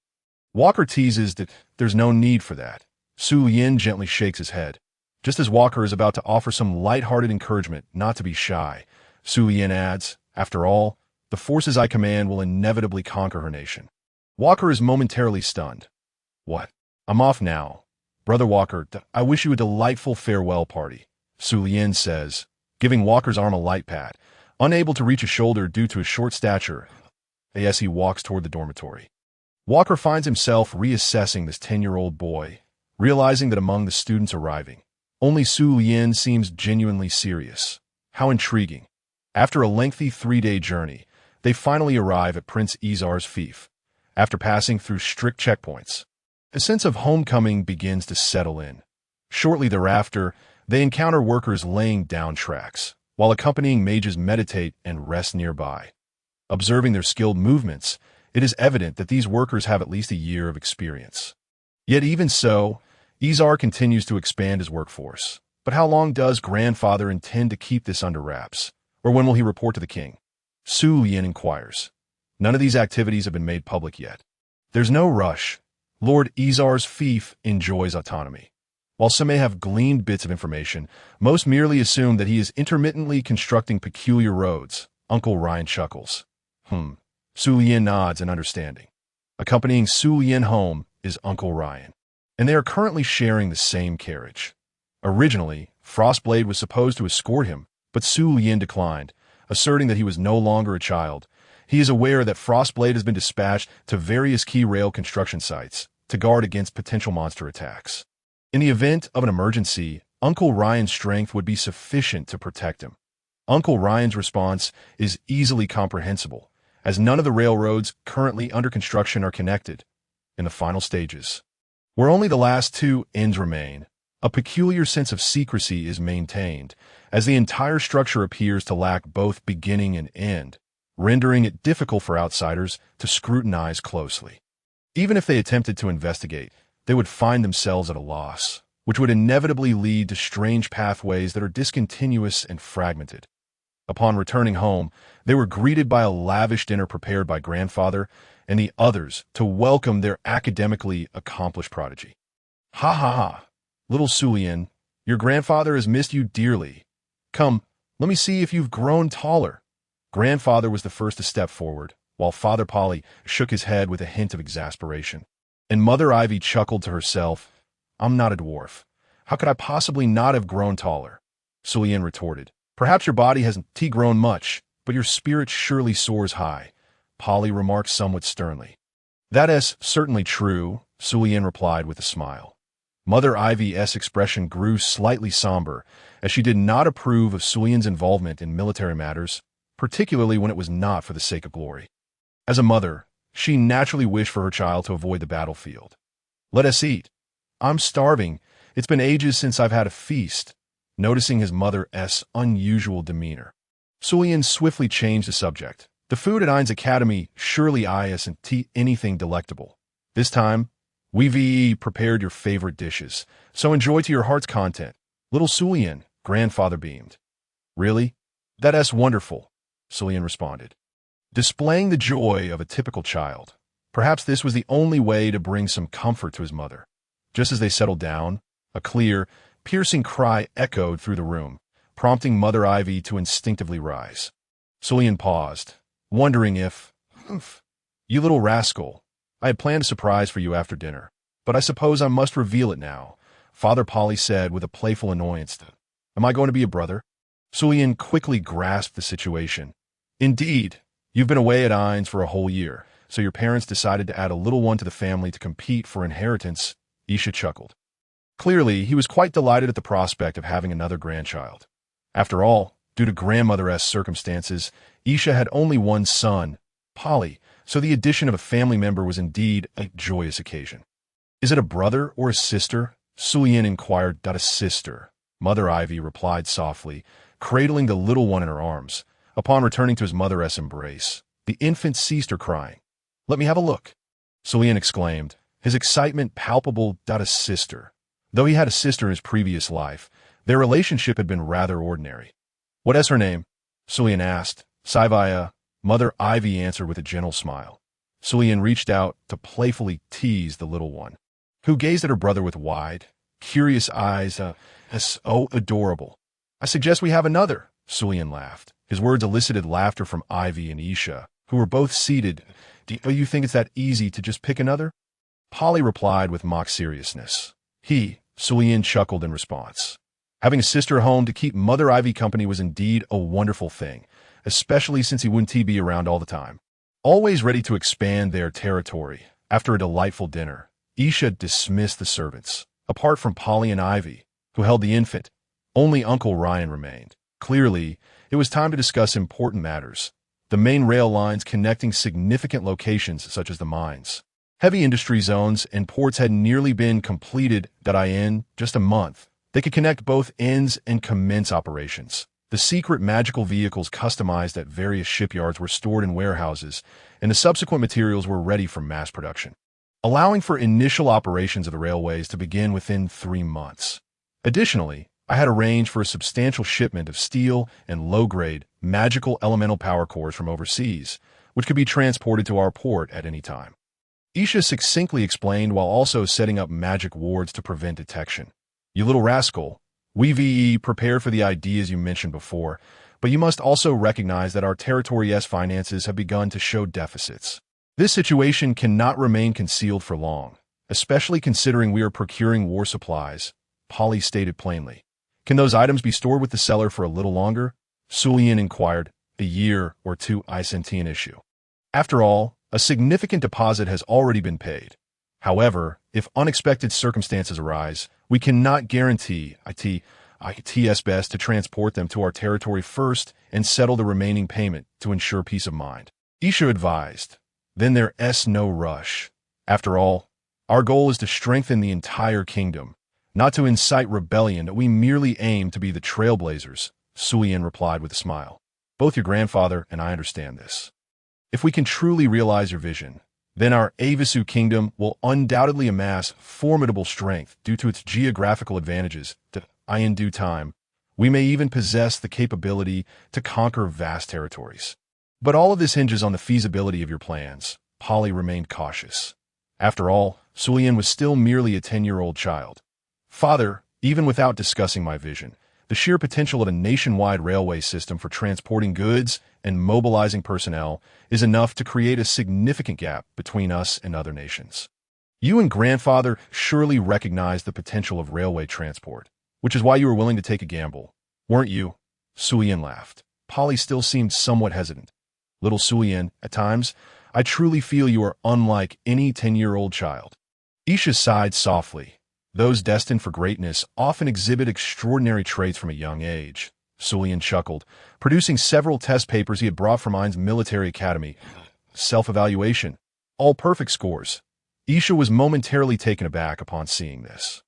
Walker teases that there's no need for that. Su Yin gently shakes his head. Just as Walker is about to offer some light-hearted encouragement not to be shy, Su Yin adds, "After all, the forces I command will inevitably conquer her nation." Walker is momentarily stunned. "What? I'm off now. Brother Walker, I wish you a delightful farewell party," Su Yin says, giving Walker's arm a light pat. Unable to reach his shoulder due to his short stature, as he walks toward the dormitory. Walker finds himself reassessing this 10-year-old boy, realizing that among the students arriving, only Su Yin seems genuinely serious. How intriguing. After a lengthy 3-day journey, they finally arrive at Prince Izar's fief, after passing through strict checkpoints. A sense of homecoming begins to settle in. Shortly thereafter, they encounter workers laying down tracks, while accompanying mages meditate and rest nearby. Observing their skilled movements, it is evident that these workers have at least a year of experience. Yet even so, Izar continues to expand his workforce. But how long does grandfather intend to keep this under wraps? Or when will he report to the king? Su Yin inquires. None of these activities have been made public yet. There's no rush. Lord Izar's fief enjoys autonomy. While some may have gleaned bits of information, most merely assume that he is intermittently constructing peculiar roads. Uncle Ryan chuckles. Su Yin nods in understanding. Accompanying Su Yin home is Uncle Ryan, and they are currently sharing the same carriage. Originally, Frostblade was supposed to escort him, but Su Yin declined, asserting that he was no longer a child. He is aware that Frostblade has been dispatched to various key rail construction sites to guard against potential monster attacks. In the event of an emergency, Uncle Ryan's strength would be sufficient to protect him. Uncle Ryan's response is easily comprehensible, as none of the railroads currently under construction are connected. In the final stages, where only the last two ends remain, a peculiar sense of secrecy is maintained, as the entire structure appears to lack both beginning and end, rendering it difficult for outsiders to scrutinize closely. Even if they attempted to investigate, they would find themselves at a loss, which would inevitably lead to strange pathways that are discontinuous and fragmented. Upon returning home, they were greeted by a lavish dinner prepared by grandfather and the others to welcome their academically accomplished prodigy. Ha ha ha, little Su Yin, your grandfather has missed you dearly. Come, let me see if you've grown taller. Grandfather was the first to step forward, while Father Polly shook his head with a hint of exasperation. And Mother Ivy chuckled to herself, I'm not a dwarf. How could I possibly not have grown taller? Su Yin retorted, perhaps your body hasn't grown much, but your spirit surely soars high. Polly remarked somewhat sternly. That is certainly true, Su Yin replied with a smile. Mother Ivy's expression grew slightly somber, as she did not approve of Su Yin's involvement in military matters, particularly when it was not for the sake of glory. As a mother, she naturally wished for her child to avoid the battlefield. Let us eat. I'm starving. It's been ages since I've had a feast. Noticing his mother's unusual demeanor, Su Yin swiftly changed the subject. The food at Ein's Academy surely isn't anything delectable. This time, we've prepared your favorite dishes, so enjoy to your heart's content. Little Su Yin, grandfather beamed. Really? That's wonderful, Su Yin responded, displaying the joy of a typical child. Perhaps this was the only way to bring some comfort to his mother. Just as they settled down, a clear, piercing cry echoed through the room, prompting Mother Ivy to instinctively rise. Su Yin paused, wondering if, you little rascal, I had planned a surprise for you after dinner, but I suppose I must reveal it now, Father Polly said with a playful annoyance. Am I going to be a brother? Su Yin quickly grasped the situation. Indeed, you've been away at Ein's for a whole year, so your parents decided to add a little one to the family to compete for inheritance, Isha chuckled. Clearly, he was quite delighted at the prospect of having another grandchild. After all, due to grandmother's circumstances, Isha had only one son, Polly, so the addition of a family member was indeed a joyous occasion. Is it a brother or a sister? Su Yin inquired. A sister, Mother Ivy replied softly, cradling the little one in her arms. Upon returning to his mother's embrace, the infant ceased her crying. Let me have a look, Su Yin exclaimed, his excitement palpable. A sister. Though he had a sister in his previous life, their relationship had been rather ordinary. What is her name? Su Yin asked. Sivaya, Mother Ivy answered with a gentle smile. Su Yin reached out to playfully tease the little one, who gazed at her brother with wide, curious eyes. So adorable. I suggest we have another, Su Yin laughed. His words elicited laughter from Ivy and Isha, who were both seated. Do you think it's that easy to just pick another? Polly replied with mock seriousness. Su Yin chuckled in response. Having a sister at home to keep Mother Ivy company was indeed a wonderful thing, especially since he wouldn't be around all the time. Always ready to expand their territory, after a delightful dinner, Isha dismissed the servants. Apart from Polly and Ivy, who held the infant, only Uncle Ryan remained. Clearly, it was time to discuss important matters. The main rail lines connecting significant locations such as the mines. Heavy industry zones and ports had nearly been completed in just a month. They could connect both ends and commence operations. The secret magical vehicles customized at various shipyards were stored in warehouses, and the subsequent materials were ready for mass production, allowing for initial operations of the railways to begin within 3 months. Additionally, I had arranged for a substantial shipment of steel and low-grade, magical elemental power cores from overseas, which could be transported to our port at any time. Isha succinctly explained while also setting up magic wards to prevent detection. You little rascal, we prepare for the ideas you mentioned before, but you must also recognize that our territory's finances have begun to show deficits. This situation cannot remain concealed for long, especially considering we are procuring war supplies, Polly stated plainly. Can those items be stored with the seller for a little longer? Sulian inquired. A year or two isn't an issue. After all, a significant deposit has already been paid. However, if unexpected circumstances arise, we cannot guarantee it's best to transport them to our territory first and settle the remaining payment to ensure peace of mind. Isha advised. Then there's no rush. After all, our goal is to strengthen the entire kingdom, not to incite rebellion. We merely aim to be the trailblazers, Sulian replied with a smile. Both your grandfather and I understand this. If we can truly realize your vision, then our Avisu kingdom will undoubtedly amass formidable strength due to its geographical advantages. In due time, we may even possess the capability to conquer vast territories. But all of this hinges on the feasibility of your plans. Polly remained cautious. After all, Sulian was still merely a 10-year-old child. Father, even without discussing my vision, the sheer potential of a nationwide railway system for transporting goods and mobilizing personnel is enough to create a significant gap between us and other nations. You and grandfather surely recognize the potential of railway transport, which is why you were willing to take a gamble, weren't you? Sulian laughed. Polly still seemed somewhat hesitant. Little Sulian, at times, I truly feel you are unlike any 10-year-old child. Isha sighed softly. Those destined for greatness often exhibit extraordinary traits from a young age. Sulian chuckled, producing several test papers he had brought from Ein's military academy. Self-evaluation. All perfect scores. Isha was momentarily taken aback upon seeing this.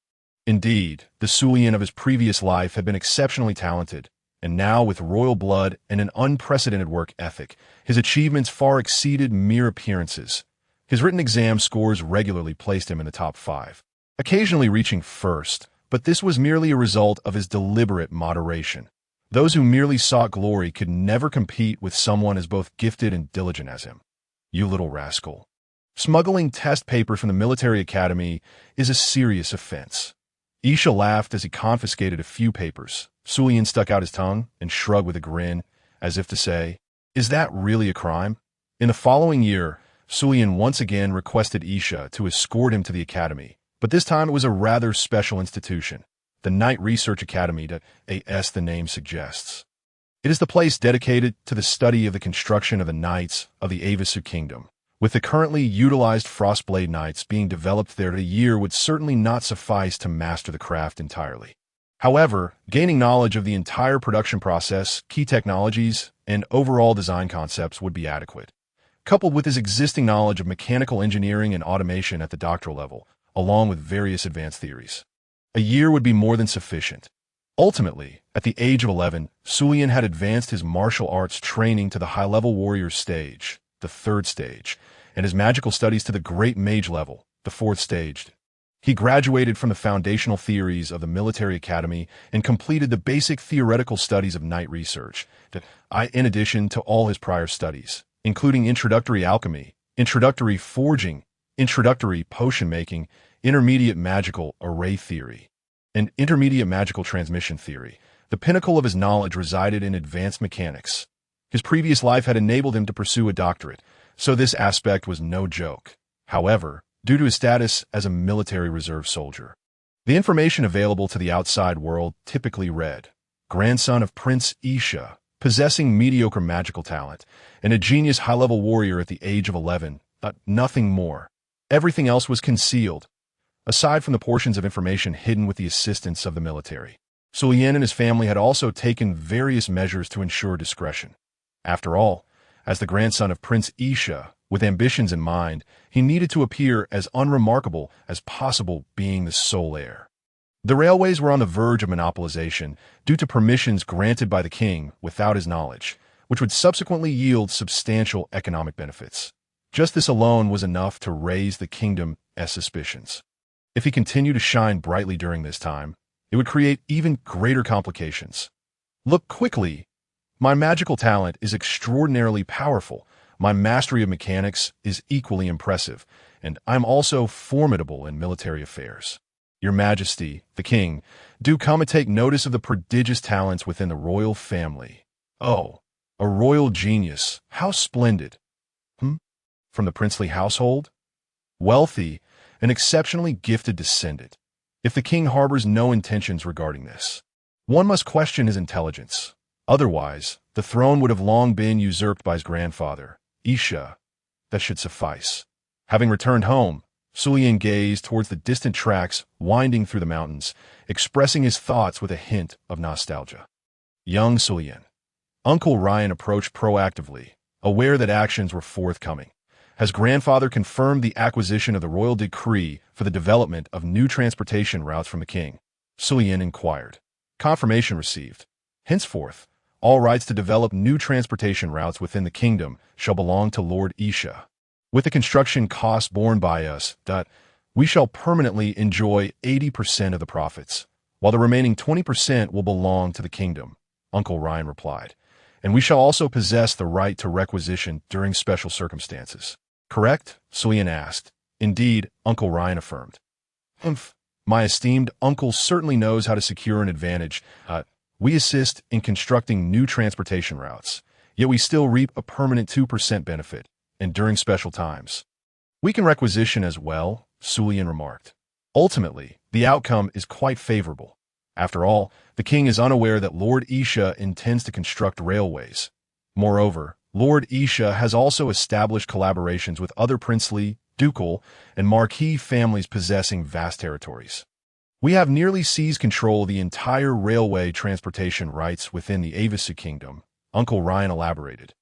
Indeed, the Sulian of his previous life had been exceptionally talented, and now with royal blood and an unprecedented work ethic, his achievements far exceeded mere appearances. His written exam scores regularly placed him in the top 5, occasionally reaching first, but this was merely a result of his deliberate moderation. Those who merely sought glory could never compete with someone as both gifted and diligent as him. You little rascal. Smuggling test papers from the military academy is a serious offense. Isha laughed as he confiscated a few papers. Sulian stuck out his tongue and shrugged with a grin, as if to say, "Is that really a crime?" In the following year, Sulian once again requested Isha to escort him to the academy, but this time it was a rather special institution, the Knight Research Academy, as the name suggests. It is the place dedicated to the study of the construction of the knights of the Avisu Kingdom. With the currently utilized Frostblade Knights being developed there, a year would certainly not suffice to master the craft entirely. However, gaining knowledge of the entire production process, key technologies, and overall design concepts would be adequate. Coupled with his existing knowledge of mechanical engineering and automation at the doctoral level, along with various advanced theories, a year would be more than sufficient. Ultimately, at the age of 11, Sulian had advanced his martial arts training to the high-level warrior stage, the 3rd stage, and his magical studies to the great mage level, the 4th stage. He graduated from the foundational theories of the military academy and completed the basic theoretical studies of knight research, in addition to all his prior studies, including introductory alchemy, introductory forging, introductory potion making, intermediate magical array theory, and intermediate magical transmission theory. The pinnacle of his knowledge resided in advanced mechanics. His previous life had enabled him to pursue a doctorate, so this aspect was no joke. However, due to his status as a military reserve soldier, the information available to the outside world typically read, grandson of Prince Isha, possessing mediocre magical talent, and a genius high-level warrior at the age of 11, nothing more. Everything else was concealed, aside from the portions of information hidden with the assistance of the military. Sulian and his family had also taken various measures to ensure discretion. After all, as the grandson of Prince Isha, with ambitions in mind, he needed to appear as unremarkable as possible, being the sole heir. The railways were on the verge of monopolization due to permissions granted by the king without his knowledge, which would subsequently yield substantial economic benefits. Just this alone was enough to raise the kingdom's suspicions. If he continued to shine brightly during this time, it would create even greater complications. Look quickly. My magical talent is extraordinarily powerful. My mastery of mechanics is equally impressive, and I'm also formidable in military affairs. Your Majesty, the king, do come and take notice of the prodigious talents within the royal family. Oh, a royal genius. How splendid. From the princely household? Wealthy, an exceptionally gifted descendant. If the king harbors no intentions regarding this, one must question his intelligence. Otherwise, the throne would have long been usurped by his grandfather, Isha. That should suffice. Having returned home, Sulian gazed towards the distant tracks winding through the mountains, expressing his thoughts with a hint of nostalgia. Young Sulian. Uncle Ryan approached proactively, aware that actions were forthcoming. Has grandfather confirmed the acquisition of the royal decree for the development of new transportation routes from the king? Sulian inquired. Confirmation received. Henceforth, all rights to develop new transportation routes within the kingdom shall belong to Lord Isha. With the construction costs borne by us, we shall permanently enjoy 80% of the profits, while the remaining 20% will belong to the kingdom, Uncle Ryan replied. And we shall also possess the right to requisition during special circumstances. Correct? Sulian asked. Indeed, Uncle Ryan affirmed. My esteemed uncle certainly knows how to secure an advantage. We assist in constructing new transportation routes, yet we still reap a permanent 2% benefit, and during special times. We can requisition as well, Sulian remarked. Ultimately, the outcome is quite favorable. After all, the king is unaware that Lord Isha intends to construct railways. Moreover, Lord Isha has also established collaborations with other princely, ducal, and marquis families possessing vast territories. We have nearly seized control of the entire railway transportation rights within the Avisu kingdom, Uncle Ryan elaborated.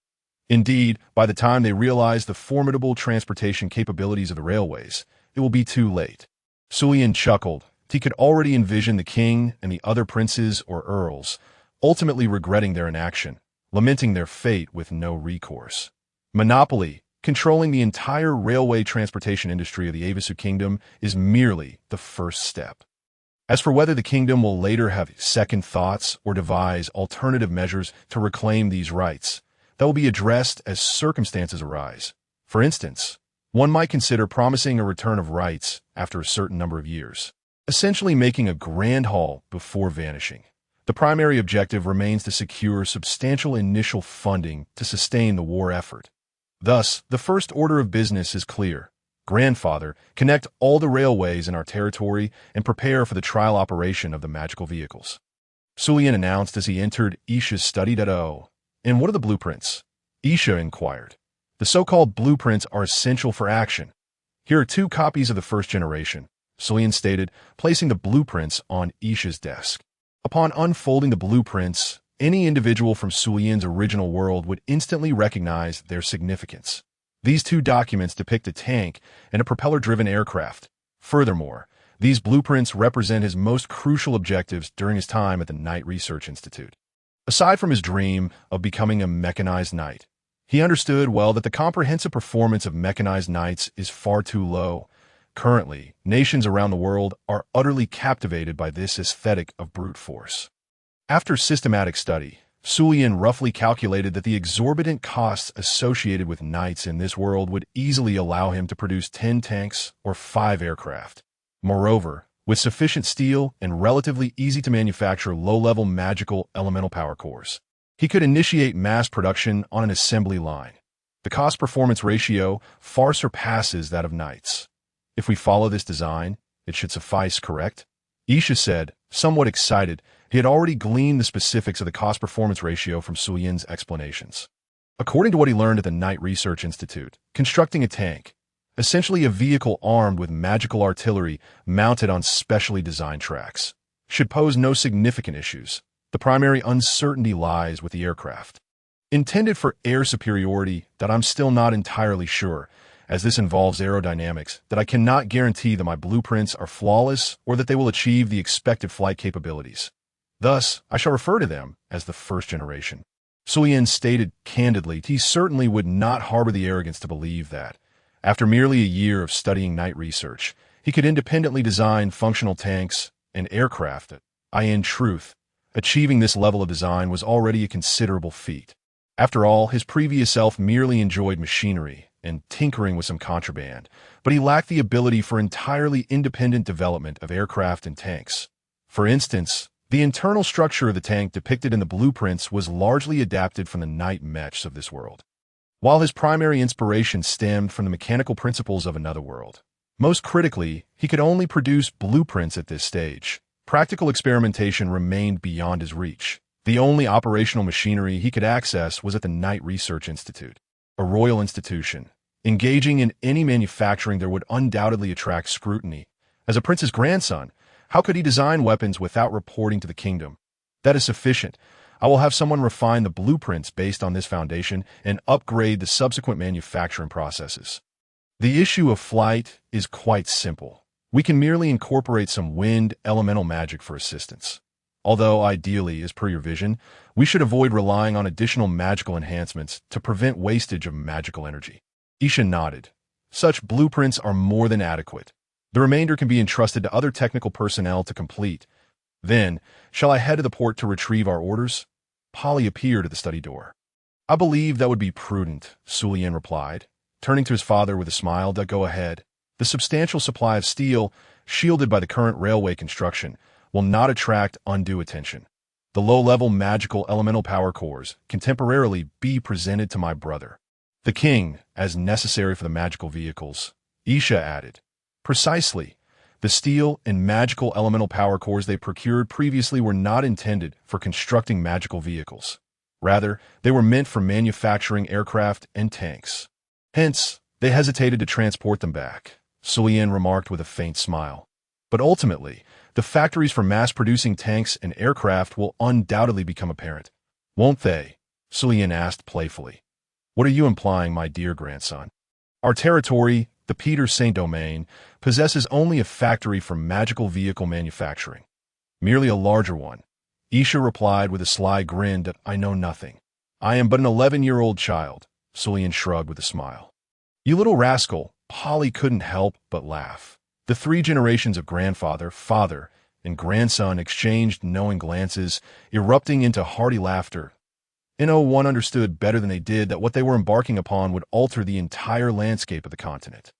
Indeed, by the time they realize the formidable transportation capabilities of the railways, it will be too late. Sulian chuckled. He could already envision the king and the other princes or earls ultimately regretting their inaction, lamenting their fate with no recourse. Monopoly, controlling the entire railway transportation industry of the Avisu kingdom, is merely the first step. As for whether the kingdom will later have second thoughts or devise alternative measures to reclaim these rights, that will be addressed as circumstances arise. For instance, one might consider promising a return of rights after a certain number of years, essentially making a grand haul before vanishing. The primary objective remains to secure substantial initial funding to sustain the war effort. Thus, the first order of business is clear. Grandfather, connect all the railways in our territory and prepare for the trial operation of the magical vehicles. Sulian announced as he entered Isha's study. And what are the blueprints? Isha inquired. The so-called blueprints are essential for action. Here are 2 copies of the first generation, Sulian stated, placing the blueprints on Isha's desk. Upon unfolding the blueprints, any individual from Sulian's original world would instantly recognize their significance. These 2 documents depict a tank and a propeller-driven aircraft. Furthermore, these blueprints represent his most crucial objectives during his time at the Knight Research Institute. Aside from his dream of becoming a mechanized knight, he understood well that the comprehensive performance of mechanized knights is far too low. Currently, nations around the world are utterly captivated by this aesthetic of brute force. After systematic study, Sulian roughly calculated that the exorbitant costs associated with knights in this world would easily allow him to produce 10 tanks or 5 aircraft. Moreover, with sufficient steel and relatively easy-to-manufacture low-level magical elemental power cores, he could initiate mass production on an assembly line. The cost-performance ratio far surpasses that of knights. If we follow this design, it should suffice, correct? Isha said, somewhat excited, He had already gleaned the specifics of the cost-performance ratio from Sulian's explanations. According to what he learned at the Knight Research Institute, constructing a tank, essentially a vehicle armed with magical artillery mounted on specially designed tracks, should pose no significant issues. The primary uncertainty lies with the aircraft. Intended for air superiority that I'm still not entirely sure, as this involves aerodynamics, that I cannot guarantee that my blueprints are flawless or that they will achieve the expected flight capabilities. Thus, I shall refer to them as the first generation. Sulian stated candidly he certainly would not harbor the arrogance to believe that, after merely a year of studying Knight research, he could independently design functional tanks and aircraft that, in truth, achieving this level of design was already a considerable feat. After all, his previous self merely enjoyed machinery and tinkering with some contraband, but he lacked the ability for entirely independent development of aircraft and tanks. For instance, the internal structure of the tank depicted in the blueprints was largely adapted from the Knight mechs of this world, while his primary inspiration stemmed from the mechanical principles of another world. Most critically, he could only produce blueprints at this stage. Practical experimentation remained beyond his reach. The only operational machinery he could access was at the Knight Research Institute, a royal institution. Engaging in any manufacturing there would undoubtedly attract scrutiny. As a prince's grandson, how could he design weapons without reporting to the kingdom? That is sufficient. I will have someone refine the blueprints based on this foundation and upgrade the subsequent manufacturing processes. The issue of flight is quite simple. We can merely incorporate some wind elemental magic for assistance. Although, ideally, as per your vision, we should avoid relying on additional magical enhancements to prevent wastage of magical energy. Isha nodded. Such blueprints are more than adequate. The remainder can be entrusted to other technical personnel to complete. Then, shall I head to the port to retrieve our orders? Polly appeared at the study door. I believe that would be prudent, Sulian replied, turning to his father with a smile. Go ahead. The substantial supply of steel, shielded by the current railway construction, will not attract undue attention. The low-level magical elemental power cores can temporarily be presented to my brother, the king, as necessary for the magical vehicles. Isha added. Precisely. The steel and magical elemental power cores they procured previously were not intended for constructing magical vehicles. Rather, they were meant for manufacturing aircraft and tanks. Hence, they hesitated to transport them back, Sulian remarked with a faint smile. But ultimately, the factories for mass-producing tanks and aircraft will undoubtedly become apparent. Won't they? Sulian asked playfully. What are you implying, my dear grandson? Our territory, the Peter Saint Domain, possesses only a factory for magical vehicle manufacturing. Merely a larger one. Isha replied with a sly grin that I know nothing. I am but an 11-year-old child, Sulian shrugged with a smile. You little rascal, Polly couldn't help but laugh. The 3 generations of grandfather, father, and grandson exchanged knowing glances, erupting into hearty laughter. One understood better than they did that what they were embarking upon would alter the entire landscape of the continent.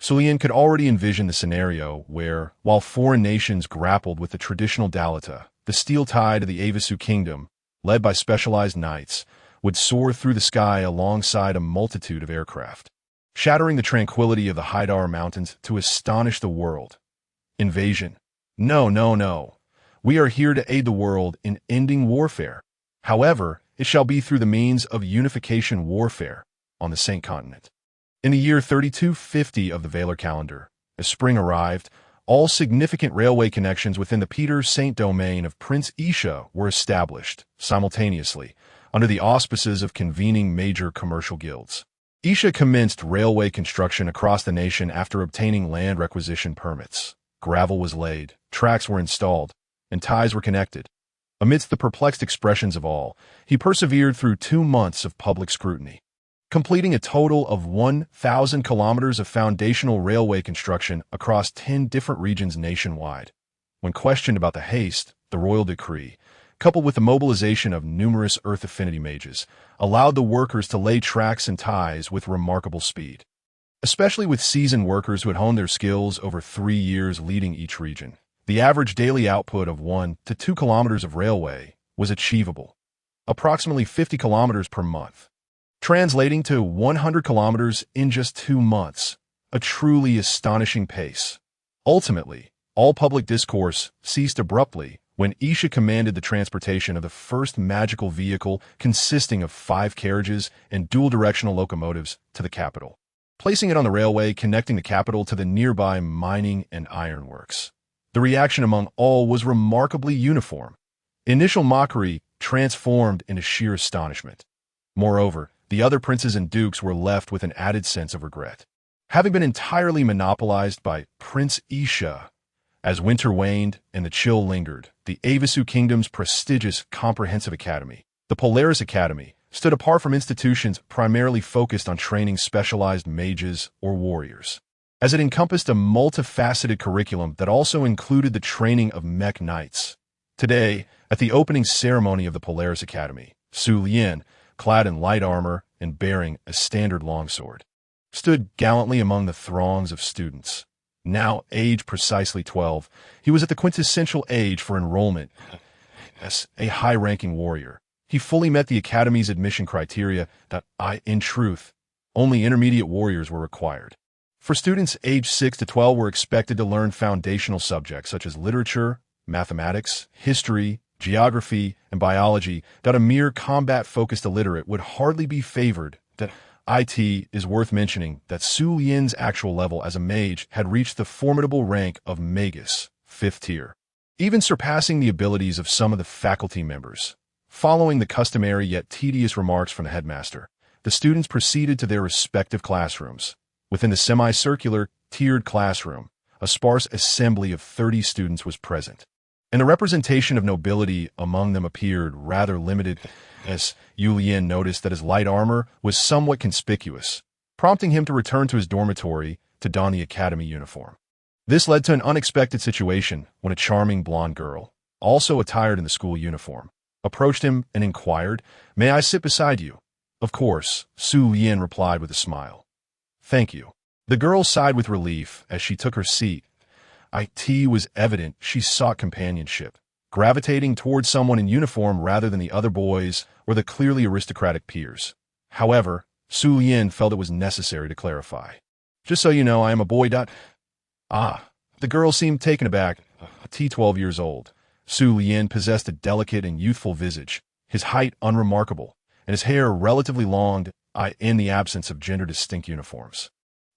Sulian could already envision the scenario where, while foreign nations grappled with the traditional Dalita, the steel tide of the Avisu kingdom, led by specialized knights, would soar through the sky alongside a multitude of aircraft, shattering the tranquility of the Haidar Mountains to astonish the world. Invasion. No, no, no. We are here to aid the world in ending warfare. However, it shall be through the means of unification warfare on the Saint Continent. In the year 3250 of the Valor calendar, as spring arrived, all significant railway connections within the Peter Saint Domain of Prince Isha were established, simultaneously, under the auspices of convening major commercial guilds. Isha commenced railway construction across the nation after obtaining land requisition permits. Gravel was laid, tracks were installed, and ties were connected. Amidst the perplexed expressions of all, he persevered through 2 months of public scrutiny, completing a total of 1,000 kilometers of foundational railway construction across 10 different regions nationwide. When questioned about the haste, the royal decree, coupled with the mobilization of numerous Earth Affinity mages, allowed the workers to lay tracks and ties with remarkable speed, especially with seasoned workers who had honed their skills over 3 years leading each region. The average daily output of 1 to 2 kilometers of railway was achievable, approximately 50 kilometers per month, translating to 100 kilometers in just 2 months, a truly astonishing pace. Ultimately, all public discourse ceased abruptly when Isha commanded the transportation of the first magical vehicle consisting of 5 carriages and dual-directional locomotives to the capital, placing it on the railway connecting the capital to the nearby mining and ironworks. The reaction among all was remarkably uniform. Initial mockery transformed into sheer astonishment. Moreover, the other princes and dukes were left with an added sense of regret. Having been entirely monopolized by Prince Isha, as winter waned and the chill lingered, the Avisu Kingdom's prestigious comprehensive academy, the Polaris Academy, stood apart from institutions primarily focused on training specialized mages or warriors, as it encompassed a multifaceted curriculum that also included the training of mech knights. Today, at the opening ceremony of the Polaris Academy, Su Lian, clad in light armor and bearing a standard longsword, stood gallantly among the throngs of students. Now aged precisely 12, he was at the quintessential age for enrollment as a high-ranking warrior. He fully met the Academy's admission criteria that, in truth, only intermediate warriors were required. For students aged 6 to 12 were expected to learn foundational subjects such as literature, mathematics, history, geography, and biology that a mere combat-focused illiterate would hardly be favored. That it is worth mentioning that Su Lian's actual level as a mage had reached the formidable rank of Magus, 5th tier, even surpassing the abilities of some of the faculty members. Following the customary yet tedious remarks from the headmaster, the students proceeded to their respective classrooms. Within the semicircular, tiered classroom, a sparse assembly of 30 students was present, and the representation of nobility among them appeared rather limited, as Yulian noticed that his light armor was somewhat conspicuous, prompting him to return to his dormitory to don the academy uniform. This led to an unexpected situation when a charming blonde girl, also attired in the school uniform, approached him and inquired, "May I sit beside you?" "Of course," Su Lian replied with a smile. "Thank you." The girl sighed with relief as she took her seat. It was evident she sought companionship, gravitating towards someone in uniform rather than the other boys or the clearly aristocratic peers. However, Su Lian felt it was necessary to clarify. "Just so you know, I am a boy. The girl seemed taken aback. 12 years old. Su Lian possessed a delicate and youthful visage, his height unremarkable, and his hair relatively long in the absence of gender-distinct uniforms.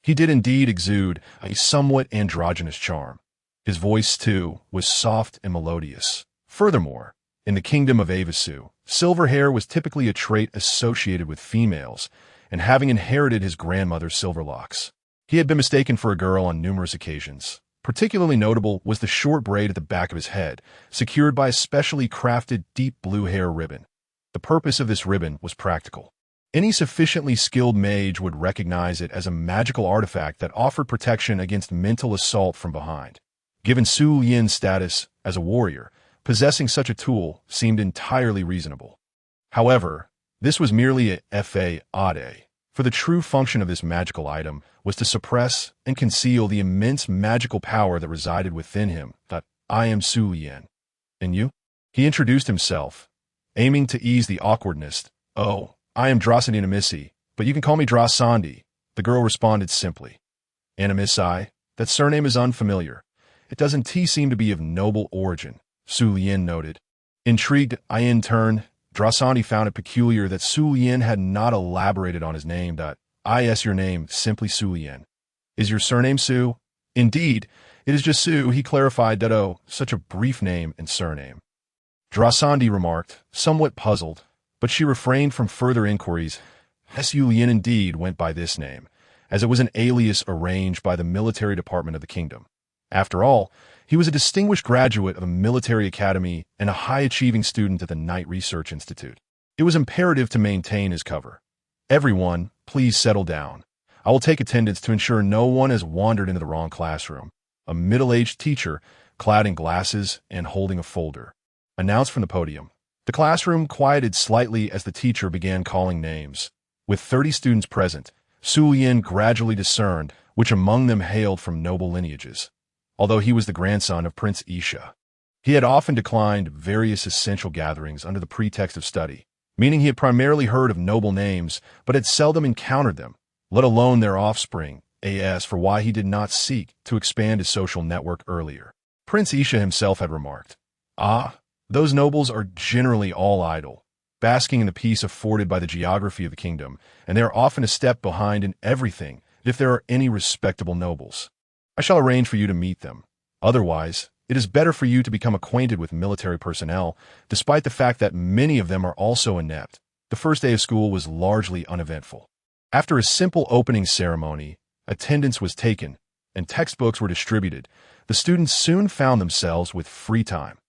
He did indeed exude a somewhat androgynous charm. His voice, too, was soft and melodious. Furthermore, in the kingdom of Avisu, silver hair was typically a trait associated with females, and having inherited his grandmother's silver locks, he had been mistaken for a girl on numerous occasions. Particularly notable was the short braid at the back of his head, secured by a specially crafted deep blue hair ribbon. The purpose of this ribbon was practical. Any sufficiently skilled mage would recognize it as a magical artifact that offered protection against mental assault from behind. Given Su Lian's status as a warrior, possessing such a tool seemed entirely reasonable. However, this was merely a fade, for the true function of this magical item was to suppress and conceal the immense magical power that resided within him. "I am Su Lian. And you?" He introduced himself, aiming to ease the awkwardness. "Oh, I am Drasandi Anamissi, but you can call me Drasandi," the girl responded simply. "Anamissi? That surname is unfamiliar. It doesn't seem to be of noble origin," Su Lian noted. Intrigued, in turn, Drasandi found it peculiar that Su Lian had not elaborated on his name. "Is your name simply Su Lian? Is your surname Su?" "Indeed, it is just Su," he clarified. Such a brief name and surname." Drasandi remarked, somewhat puzzled, but she refrained from further inquiries. Su Lian indeed went by this name, as it was an alias arranged by the military department of the kingdom. After all, he was a distinguished graduate of a military academy and a high-achieving student at the Knight Research Institute. It was imperative to maintain his cover. "Everyone, please settle down. I will take attendance to ensure no one has wandered into the wrong classroom." A middle-aged teacher, clad in glasses and holding a folder, announced from the podium. The classroom quieted slightly as the teacher began calling names. With 30 students present, Su Lian gradually discerned which among them hailed from noble lineages. Although he was the grandson of Prince Isha, he had often declined various essential gatherings under the pretext of study, meaning he had primarily heard of noble names but had seldom encountered them, let alone their offspring, for why he did not seek to expand his social network earlier. Prince Isha himself had remarked, Ah, those nobles are generally all idle, basking in the peace afforded by the geography of the kingdom, and they are often a step behind in everything if there are any respectable nobles. I shall arrange for you to meet them. Otherwise, it is better for you to become acquainted with military personnel, despite the fact that many of them are also inept. The first day of school was largely uneventful. After a simple opening ceremony, attendance was taken, and textbooks were distributed. The students soon found themselves with free time.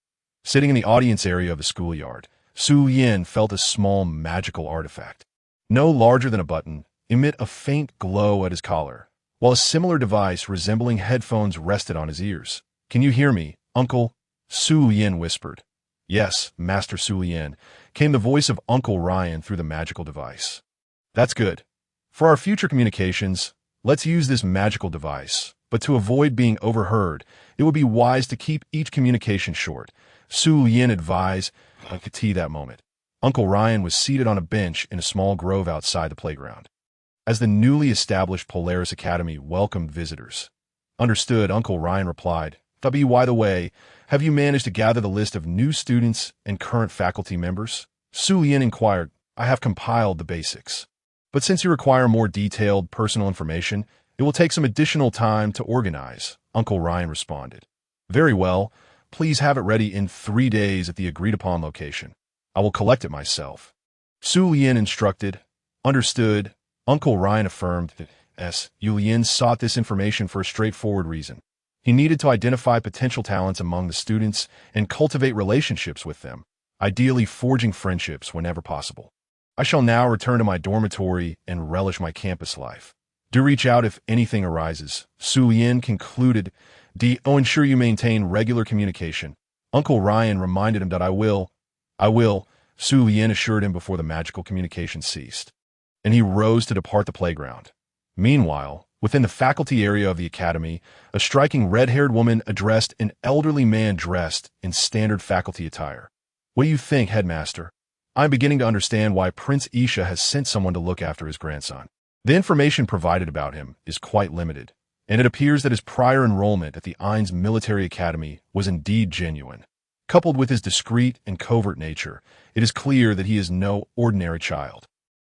Sitting in the audience area of the schoolyard, Su Yin felt a small magical artifact, no larger than a button, emit a faint glow at his collar, while a similar device resembling headphones rested on his ears. "Can you hear me, Uncle?" Su Yin whispered. "Yes, Master Su Yin," came the voice of Uncle Ryan through the magical device. "That's good. For our future communications, let's use this magical device, but to avoid being overheard, it would be wise to keep each communication short," Su Yin advised. I could see that moment. Uncle Ryan was seated on a bench in a small grove outside the playground. As the newly established Polaris Academy welcomed visitors. "Understood," Uncle Ryan replied. By the way, have you managed to gather the list of new students and current faculty members?" Su Yin inquired. "I have compiled the basics. But since you require more detailed personal information, it will take some additional time to organize," Uncle Ryan responded. "Very well. Please have it ready in 3 days at the agreed-upon location. I will collect it myself." Su Yin instructed. "Understood," Uncle Ryan affirmed. Yu Yin sought this information for a straightforward reason. He needed to identify potential talents among the students and cultivate relationships with them, ideally forging friendships whenever possible. "I shall now return to my dormitory and relish my campus life. Do reach out if anything arises," Su Yin concluded. Ensure you maintain regular communication." Uncle Ryan reminded him that I will, Su Yin assured him before the magical communication ceased. And he rose to depart the playground. Meanwhile, within the faculty area of the academy, a striking red-haired woman addressed an elderly man dressed in standard faculty attire. "What do you think, headmaster? I'm beginning to understand why Prince Isha has sent someone to look after his grandson. The information provided about him is quite limited, and it appears that his prior enrollment at the Ain's military academy was indeed genuine. Coupled with his discreet and covert nature, it is clear that he is no ordinary child.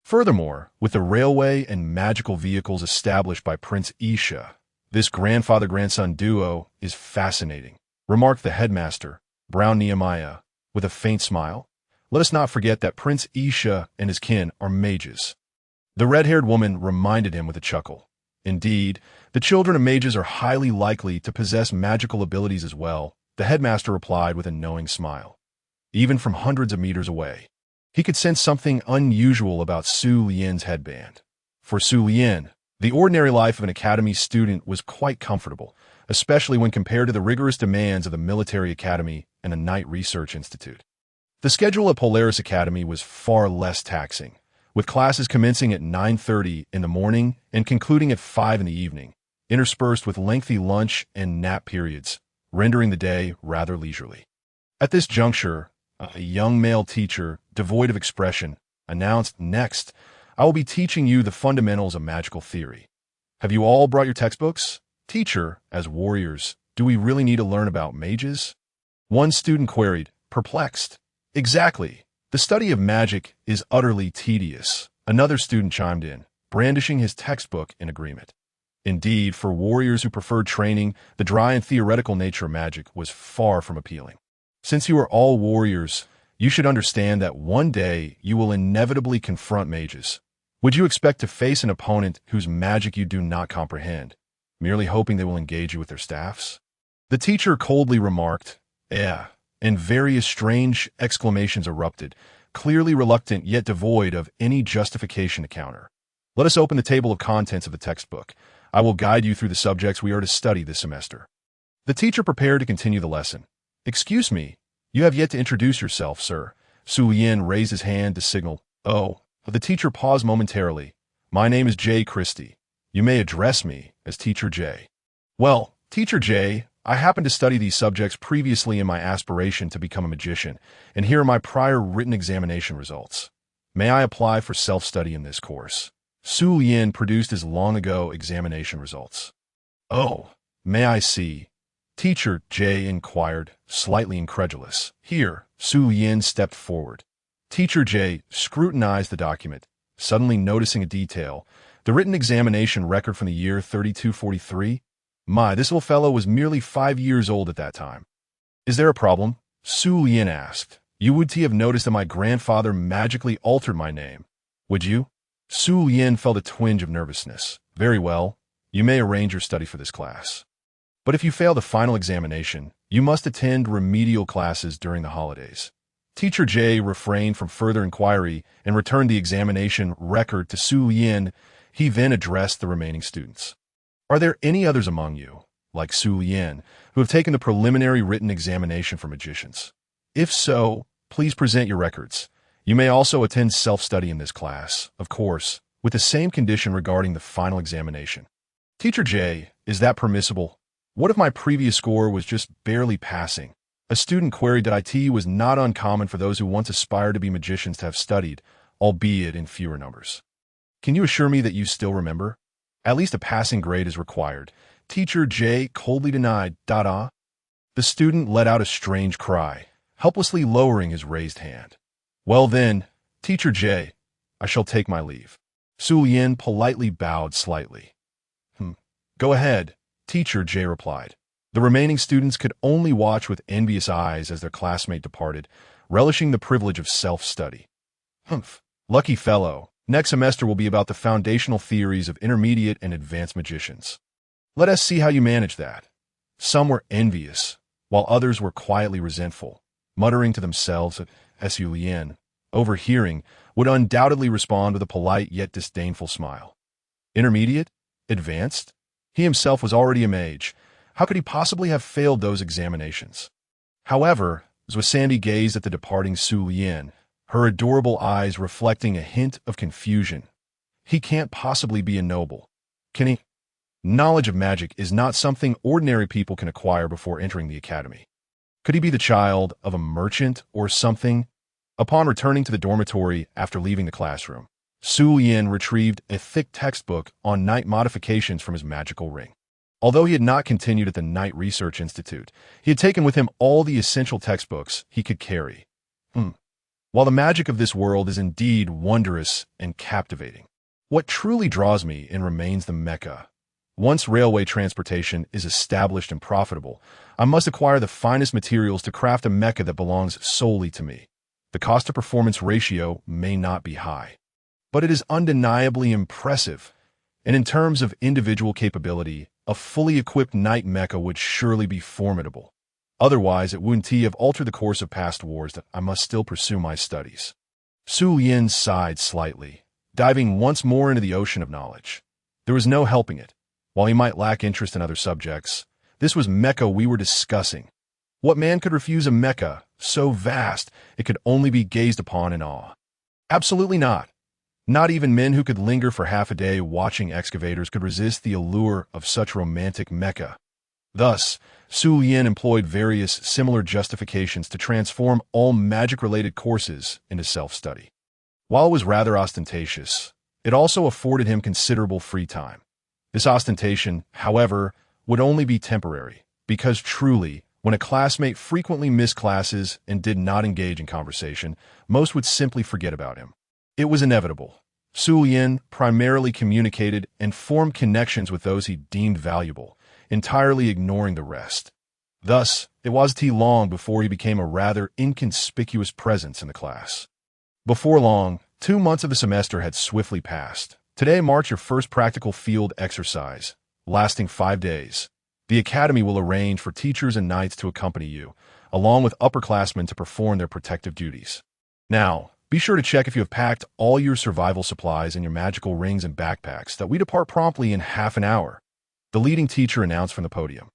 Furthermore, with the railway and magical vehicles established by Prince Isha, this grandfather-grandson duo is fascinating," remarked the headmaster, Brown Nehemiah, with a faint smile. "Let us not forget that Prince Isha and his kin are mages." The red-haired woman reminded him with a chuckle. "Indeed, the children of mages are highly likely to possess magical abilities as well," the headmaster replied with a knowing smile. Even from hundreds of meters away, he could sense something unusual about Su Yin's headband. For Su Yin, the ordinary life of an academy student was quite comfortable, especially when compared to the rigorous demands of the military academy and a night research institute. The schedule at Polaris Academy was far less taxing, with classes commencing at 9:30 in the morning and concluding at 5 in the evening, interspersed with lengthy lunch and nap periods, rendering the day rather leisurely. At this juncture, a young male teacher, devoid of expression, announced, "Next, I will be teaching you the fundamentals of magical theory. Have you all brought your textbooks? Teacher, as warriors, do we really need to learn about mages?" One student queried, perplexed. "Exactly. The study of magic is utterly tedious," another student chimed in, brandishing his textbook in agreement. Indeed, for warriors who preferred training, the dry and theoretical nature of magic was far from appealing. "Since you are all warriors, you should understand that one day you will inevitably confront mages. Would you expect to face an opponent whose magic you do not comprehend, merely hoping they will engage you with their staffs?" The teacher coldly remarked, and various strange exclamations erupted, clearly reluctant yet devoid of any justification to counter. "Let us open the table of contents of the textbook. I will guide you through the subjects we are to study this semester." The teacher prepared to continue the lesson. "Excuse me, you have yet to introduce yourself, sir." Su Yin raised his hand to signal. "Oh." The teacher paused momentarily. "My name is J. Christie. You may address me as Teacher J." "Well, Teacher J, I happened to study these subjects previously in my aspiration to become a magician, and here are my prior written examination results. May I apply for self-study in this course?" Su Yin produced his long-ago examination results. "Oh, may I see?" Teacher J inquired, slightly incredulous. Here, Su Yin stepped forward. Teacher J scrutinized the document, suddenly noticing a detail. The written examination record from the year 3243? My, this little fellow was merely 5 years old at that time. Is there a problem? Su Yin asked. You would have noticed that my grandfather magically altered my name. Would you? Su Yin felt a twinge of nervousness. Very well. You may arrange your study for this class. But if you fail the final examination, you must attend remedial classes during the holidays. Teacher J refrained from further inquiry and returned the examination record to Su Yin. He then addressed the remaining students. Are there any others among you, like Su Yin, who have taken the preliminary written examination for magicians? If so, please present your records. You may also attend self-study in this class, of course, with the same condition regarding the final examination. Teacher J, is that permissible? What if my previous score was just barely passing? A student queried that it was not uncommon for those who once aspired to be magicians to have studied, albeit in fewer numbers. Can you assure me that you still remember? At least a passing grade is required. Teacher J coldly denied. The student let out a strange cry, helplessly lowering his raised hand. Well then, Teacher J, I shall take my leave. Su Yin politely bowed slightly. Go ahead, Teacher J replied. The remaining students could only watch with envious eyes as their classmate departed, relishing the privilege of self-study. Lucky fellow. Next semester will be about the foundational theories of intermediate and advanced magicians. Let us see how you manage that. Some were envious, while others were quietly resentful, muttering to themselves that Su Yin, overhearing, would undoubtedly respond with a polite yet disdainful smile. Intermediate? Advanced? He himself was already a mage. How could he possibly have failed those examinations? However, as Sandy gazed at the departing Su Yin, her adorable eyes reflecting a hint of confusion. He can't possibly be a noble. Can he? Knowledge of magic is not something ordinary people can acquire before entering the academy. Could he be the child of a merchant or something? Upon returning to the dormitory after leaving the classroom, Su Yin retrieved a thick textbook on night modifications from his magical ring. Although he had not continued at the Night Research Institute, he had taken with him all the essential textbooks he could carry. While the magic of this world is indeed wondrous and captivating, what truly draws me in remains the Mecha. Once railway transportation is established and profitable, I must acquire the finest materials to craft a Mecha that belongs solely to me. The cost-to-performance ratio may not be high, but it is undeniably impressive, and in terms of individual capability, a fully equipped Knight Mecha would surely be formidable. Otherwise, it wouldn't have altered the course of past wars that I must still pursue my studies. Su Yin sighed slightly, diving once more into the ocean of knowledge. There was no helping it. While he might lack interest in other subjects, this was Mecha we were discussing. What man could refuse a Mecha so vast it could only be gazed upon in awe? Absolutely not. Not even men who could linger for half a day watching excavators could resist the allure of such romantic Mecha. Thus, Su Yin employed various similar justifications to transform all magic-related courses into self-study. While it was rather ostentatious, it also afforded him considerable free time. This ostentation, however, would only be temporary, because truly, when a classmate frequently missed classes and did not engage in conversation, most would simply forget about him. It was inevitable. Su Yin primarily communicated and formed connections with those he deemed valuable, entirely ignoring the rest. Thus, it wasn't long before he became a rather inconspicuous presence in the class. Before long, 2 months of the semester had swiftly passed. Today marks your first practical field exercise, lasting 5 days. The academy will arrange for teachers and knights to accompany you, along with upperclassmen to perform their protective duties. Now, be sure to check if you have packed all your survival supplies in your magical rings and backpacks that we depart promptly in half an hour, the leading teacher announced from the podium.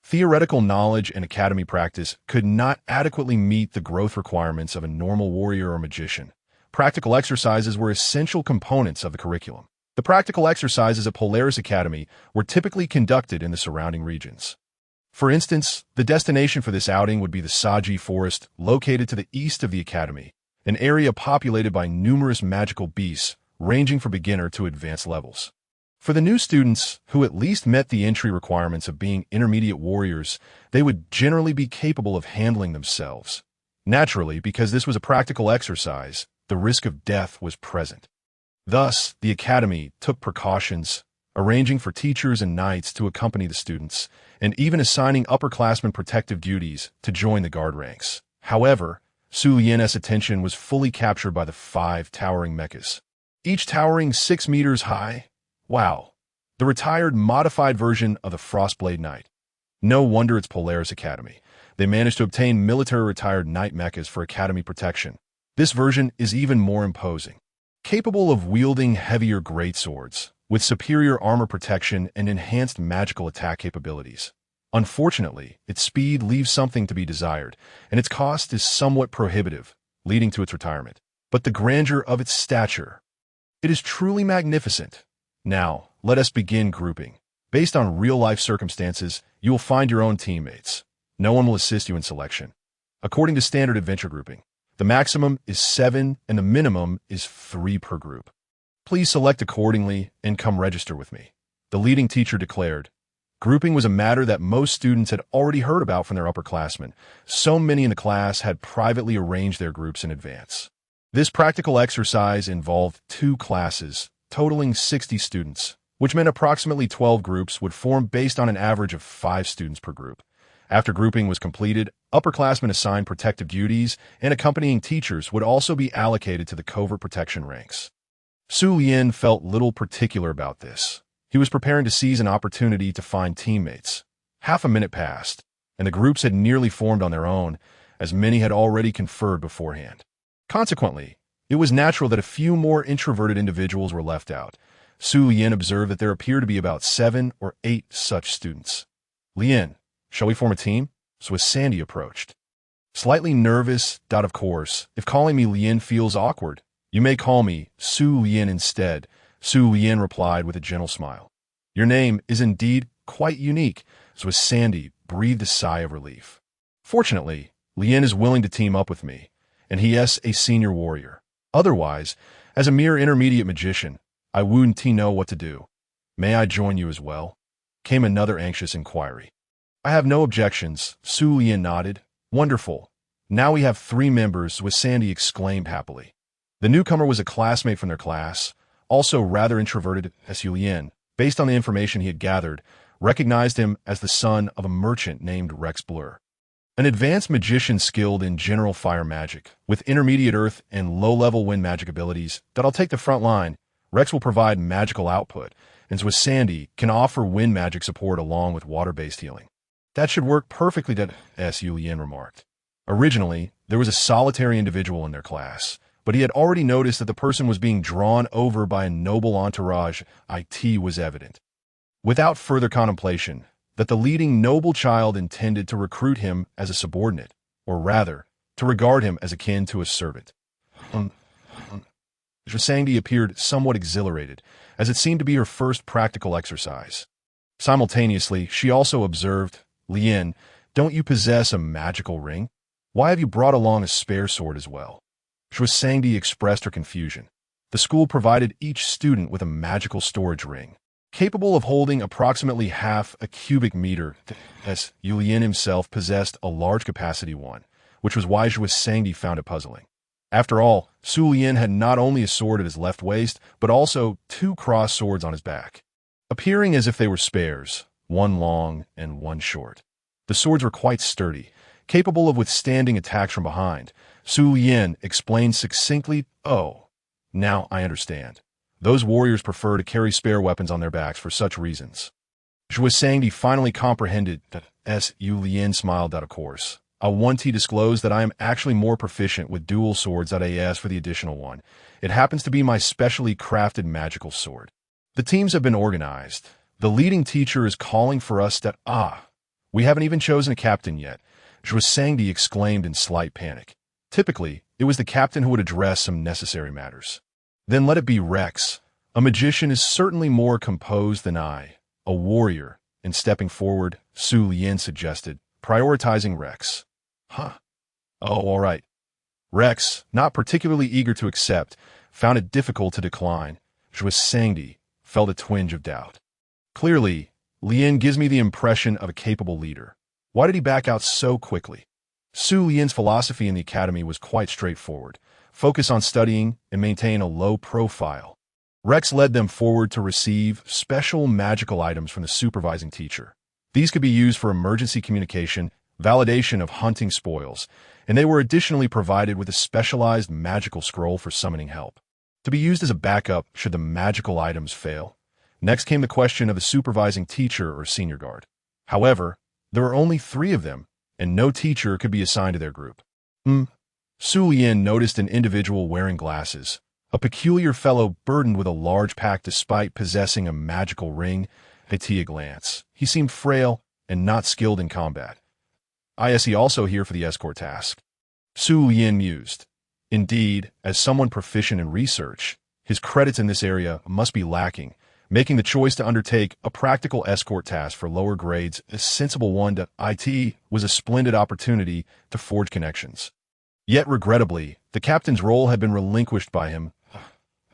Theoretical knowledge and academy practice could not adequately meet the growth requirements of a normal warrior or magician. Practical exercises were essential components of the curriculum. The practical exercises at Polaris Academy were typically conducted in the surrounding regions. For instance, the destination for this outing would be the Saji Forest, located to the east of the academy, an area populated by numerous magical beasts ranging from beginner to advanced levels. For the new students, who at least met the entry requirements of being intermediate warriors, they would generally be capable of handling themselves. Naturally, because this was a practical exercise, the risk of death was present. Thus, the academy took precautions, arranging for teachers and knights to accompany the students, and even assigning upperclassmen protective duties to join the guard ranks. However, Su Lian's attention was fully captured by the 5 towering mechs, each towering 6 meters high. Wow. The retired, modified version of the Frostblade Knight. No wonder it's Polaris Academy. They managed to obtain military retired knight mechas for academy protection. This version is even more imposing. Capable of wielding heavier greatswords, with superior armor protection and enhanced magical attack capabilities. Unfortunately, its speed leaves something to be desired, and its cost is somewhat prohibitive, leading to its retirement. But the grandeur of its stature. It is truly magnificent. Now, let us begin grouping. Based on real-life circumstances, you will find your own teammates. No one will assist you in selection. According to standard adventure grouping, the maximum is 7 and the minimum is 3 per group. Please select accordingly and come register with me. The leading teacher declared. Grouping was a matter that most students had already heard about from their upperclassmen. So many in the class had privately arranged their groups in advance. This practical exercise involved 2 classes, totaling 60 students, which meant approximately 12 groups would form based on an average of 5 students per group. After grouping was completed, upperclassmen assigned protective duties and accompanying teachers would also be allocated to the covert protection ranks. Su Lian felt little particular about this. He was preparing to seize an opportunity to find teammates. Half a minute passed, and the groups had nearly formed on their own, as many had already conferred beforehand. Consequently, it was natural that a few more introverted individuals were left out. Su Lian observed that there appeared to be about 7 or 8 such students. Lian, shall we form a team? Swiss Sandy approached. Slightly nervous, of course, if calling me Lian feels awkward, you may call me Su Lian instead, Su Lian replied with a gentle smile. Your name is indeed quite unique, Swiss Sandy breathed a sigh of relief. Fortunately, Lian is willing to team up with me, and he is a senior warrior. Otherwise, as a mere intermediate magician, I wouldn't know what to do. May I join you as well? Came another anxious inquiry. I have no objections, Su Lian nodded. Wonderful. Now we have 3 members, Swiss Sandy exclaimed happily. The newcomer was a classmate from their class, also rather introverted, Su Lian, based on the information he had gathered, recognized him as the son of a merchant named Rex Blur. An advanced magician skilled in general fire magic, with intermediate earth and low-level wind magic abilities, that'll take the front line. Rex will provide magical output, and Swiss Sandy can offer wind magic support along with water-based healing. That should work perfectly, Su Lian remarked. Originally, there was a solitary individual in their class, but he had already noticed that the person was being drawn over by a noble entourage. It was evident, without further contemplation, that the leading noble child intended to recruit him as a subordinate, or rather, to regard him as akin to a servant. Sangdi appeared somewhat exhilarated, as it seemed to be her first practical exercise. Simultaneously, she also observed, Lian, don't you possess a magical ring? Why have you brought along a spare sword as well? Sangdi expressed her confusion. The school provided each student with a magical storage ring, capable of holding approximately half a cubic meter, as Lian himself possessed a large capacity one, which was why Sangdi found it puzzling. After all, Su Lian had not only a sword at his left waist, but also 2 cross swords on his back, appearing as if they were spares, one long and one short. The swords were quite sturdy, capable of withstanding attacks from behind. Su Lian explained succinctly, Oh, now I understand. Those warriors prefer to carry spare weapons on their backs for such reasons. Sangdi finally comprehended that Su Lian smiled of course. I want to disclose that I am actually more proficient with dual swords than I asked for the additional one. It happens to be my specially crafted magical sword. The teams have been organized. The leading teacher is calling for us we haven't even chosen a captain yet, Sangdi exclaimed in slight panic. Typically, it was the captain who would address some necessary matters. Then let it be Rex. A magician is certainly more composed than I, a warrior, and stepping forward, Su Lian suggested, prioritizing Rex. Oh, all right. Rex, not particularly eager to accept, found it difficult to decline. Sangdi, felt a twinge of doubt. Clearly, Lien gives me the impression of a capable leader. Why did he back out so quickly? Su Lian's philosophy in the academy was quite straightforward. Focus on studying and maintain a low profile. Rex led them forward to receive special magical items from the supervising teacher. These could be used for emergency communication, validation of hunting spoils, and they were additionally provided with a specialized magical scroll for summoning help, to be used as a backup should the magical items fail. Next came the question of the supervising teacher or senior guard. However, there were only 3 of them, and no teacher could be assigned to their group. Su Lian noticed an individual wearing glasses, a peculiar fellow burdened with a large pack despite possessing a magical ring. At a glance, he seemed frail and not skilled in combat. Is he also here for the escort task? Su Lian mused. Indeed, as someone proficient in research, his credits in this area must be lacking, making the choice to undertake a practical escort task for lower grades a sensible one to IT was a splendid opportunity to forge connections. Yet regrettably, the captain's role had been relinquished by him.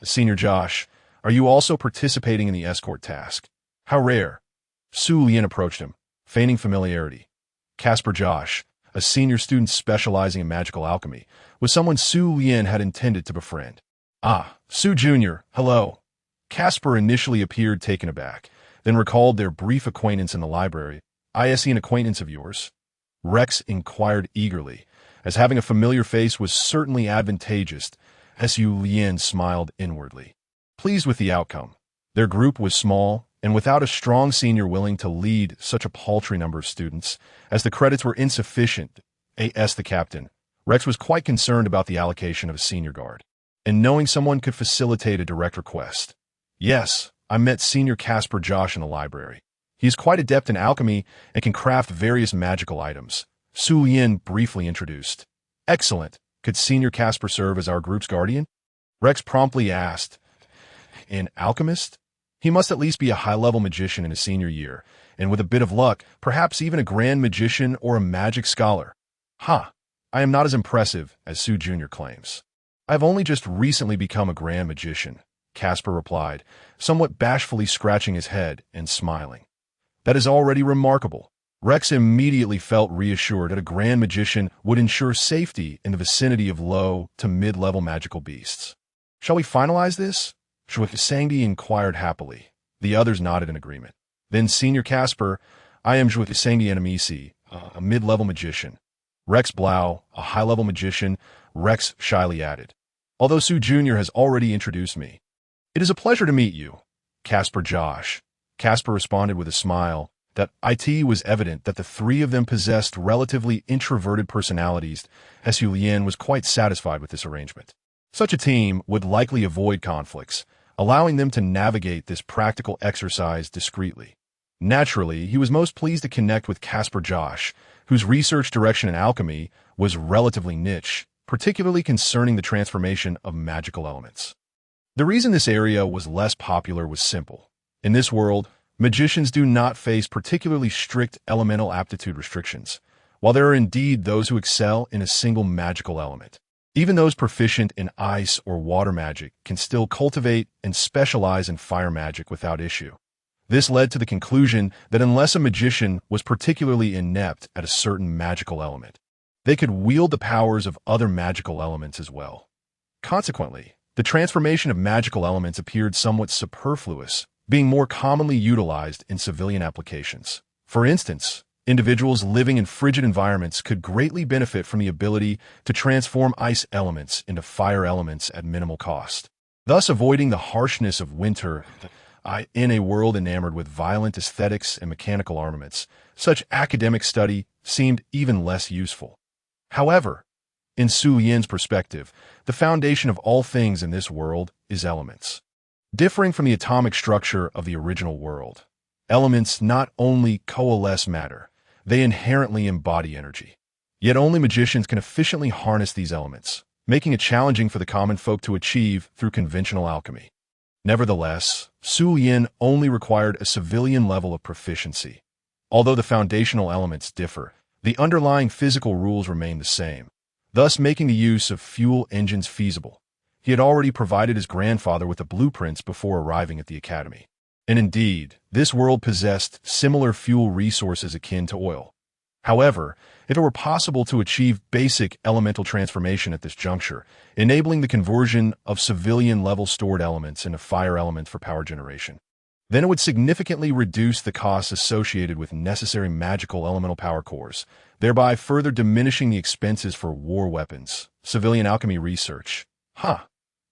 Senior Josh, are you also participating in the escort task? How rare. Su Lian approached him, feigning familiarity. Casper Josh, a senior student specializing in magical alchemy, was someone Su Lian had intended to befriend. Su Jr., hello. Casper initially appeared taken aback, then recalled their brief acquaintance in the library. Is he an acquaintance of yours? Rex inquired eagerly, as having a familiar face was certainly advantageous. Su Lian smiled inwardly, pleased with the outcome. Their group was small, and without a strong senior willing to lead such a paltry number of students, as the credits were insufficient, the captain, Rex was quite concerned about the allocation of a senior guard, and knowing someone could facilitate a direct request. Yes, I met Senior Casper Josh in the library. He is quite adept in alchemy and can craft various magical items. Su Lian briefly introduced. Excellent. Could Senior Casper serve as our group's guardian? Rex promptly asked. An alchemist? He must at least be a high-level magician in his senior year, and with a bit of luck, perhaps even a grand magician or a magic scholar. I am not as impressive as Su Jr. claims. I have only just recently become a grand magician, Casper replied, somewhat bashfully scratching his head and smiling. That is already remarkable. Rex immediately felt reassured that a grand magician would ensure safety in the vicinity of low to mid-level magical beasts. Shall we finalize this? Sangdi inquired happily. The others nodded in agreement. Then Senior Casper, I am Sangdi Enemisi, a mid-level magician. Rex Blau, a high-level magician, Rex shyly added. Although Su Jr. has already introduced me. It is a pleasure to meet you, Casper Josh. Casper responded with a smile. That it was evident that the 3 of them possessed relatively introverted personalities. Su Lian was quite satisfied with this arrangement. Such a team would likely avoid conflicts, allowing them to navigate this practical exercise discreetly. Naturally, he was most pleased to connect with Casper Josh, whose research direction in alchemy was relatively niche, particularly concerning the transformation of magical elements. The reason this area was less popular was simple. In this world, magicians do not face particularly strict elemental aptitude restrictions, while there are indeed those who excel in a single magical element. Even those proficient in ice or water magic can still cultivate and specialize in fire magic without issue. This led to the conclusion that unless a magician was particularly inept at a certain magical element, they could wield the powers of other magical elements as well. Consequently, the transformation of magical elements appeared somewhat superfluous, being more commonly utilized in civilian applications. For instance, individuals living in frigid environments could greatly benefit from the ability to transform ice elements into fire elements at minimal cost, thus avoiding the harshness of winter. In a world enamored with violent aesthetics and mechanical armaments, such academic study seemed even less useful. However, in Su Lian's perspective, the foundation of all things in this world is elements. Differing from the atomic structure of the original world, elements not only coalesce matter, they inherently embody energy. Yet only magicians can efficiently harness these elements, making it challenging for the common folk to achieve through conventional alchemy. Nevertheless, Su Lian only required a civilian level of proficiency. Although the foundational elements differ, the underlying physical rules remain the same, thus making the use of fuel engines feasible. He had already provided his grandfather with the blueprints before arriving at the academy. And indeed, this world possessed similar fuel resources akin to oil. However, if it were possible to achieve basic elemental transformation at this juncture, enabling the conversion of civilian-level stored elements into fire elements for power generation, then it would significantly reduce the costs associated with necessary magical elemental power cores, thereby further diminishing the expenses for war weapons, civilian alchemy research.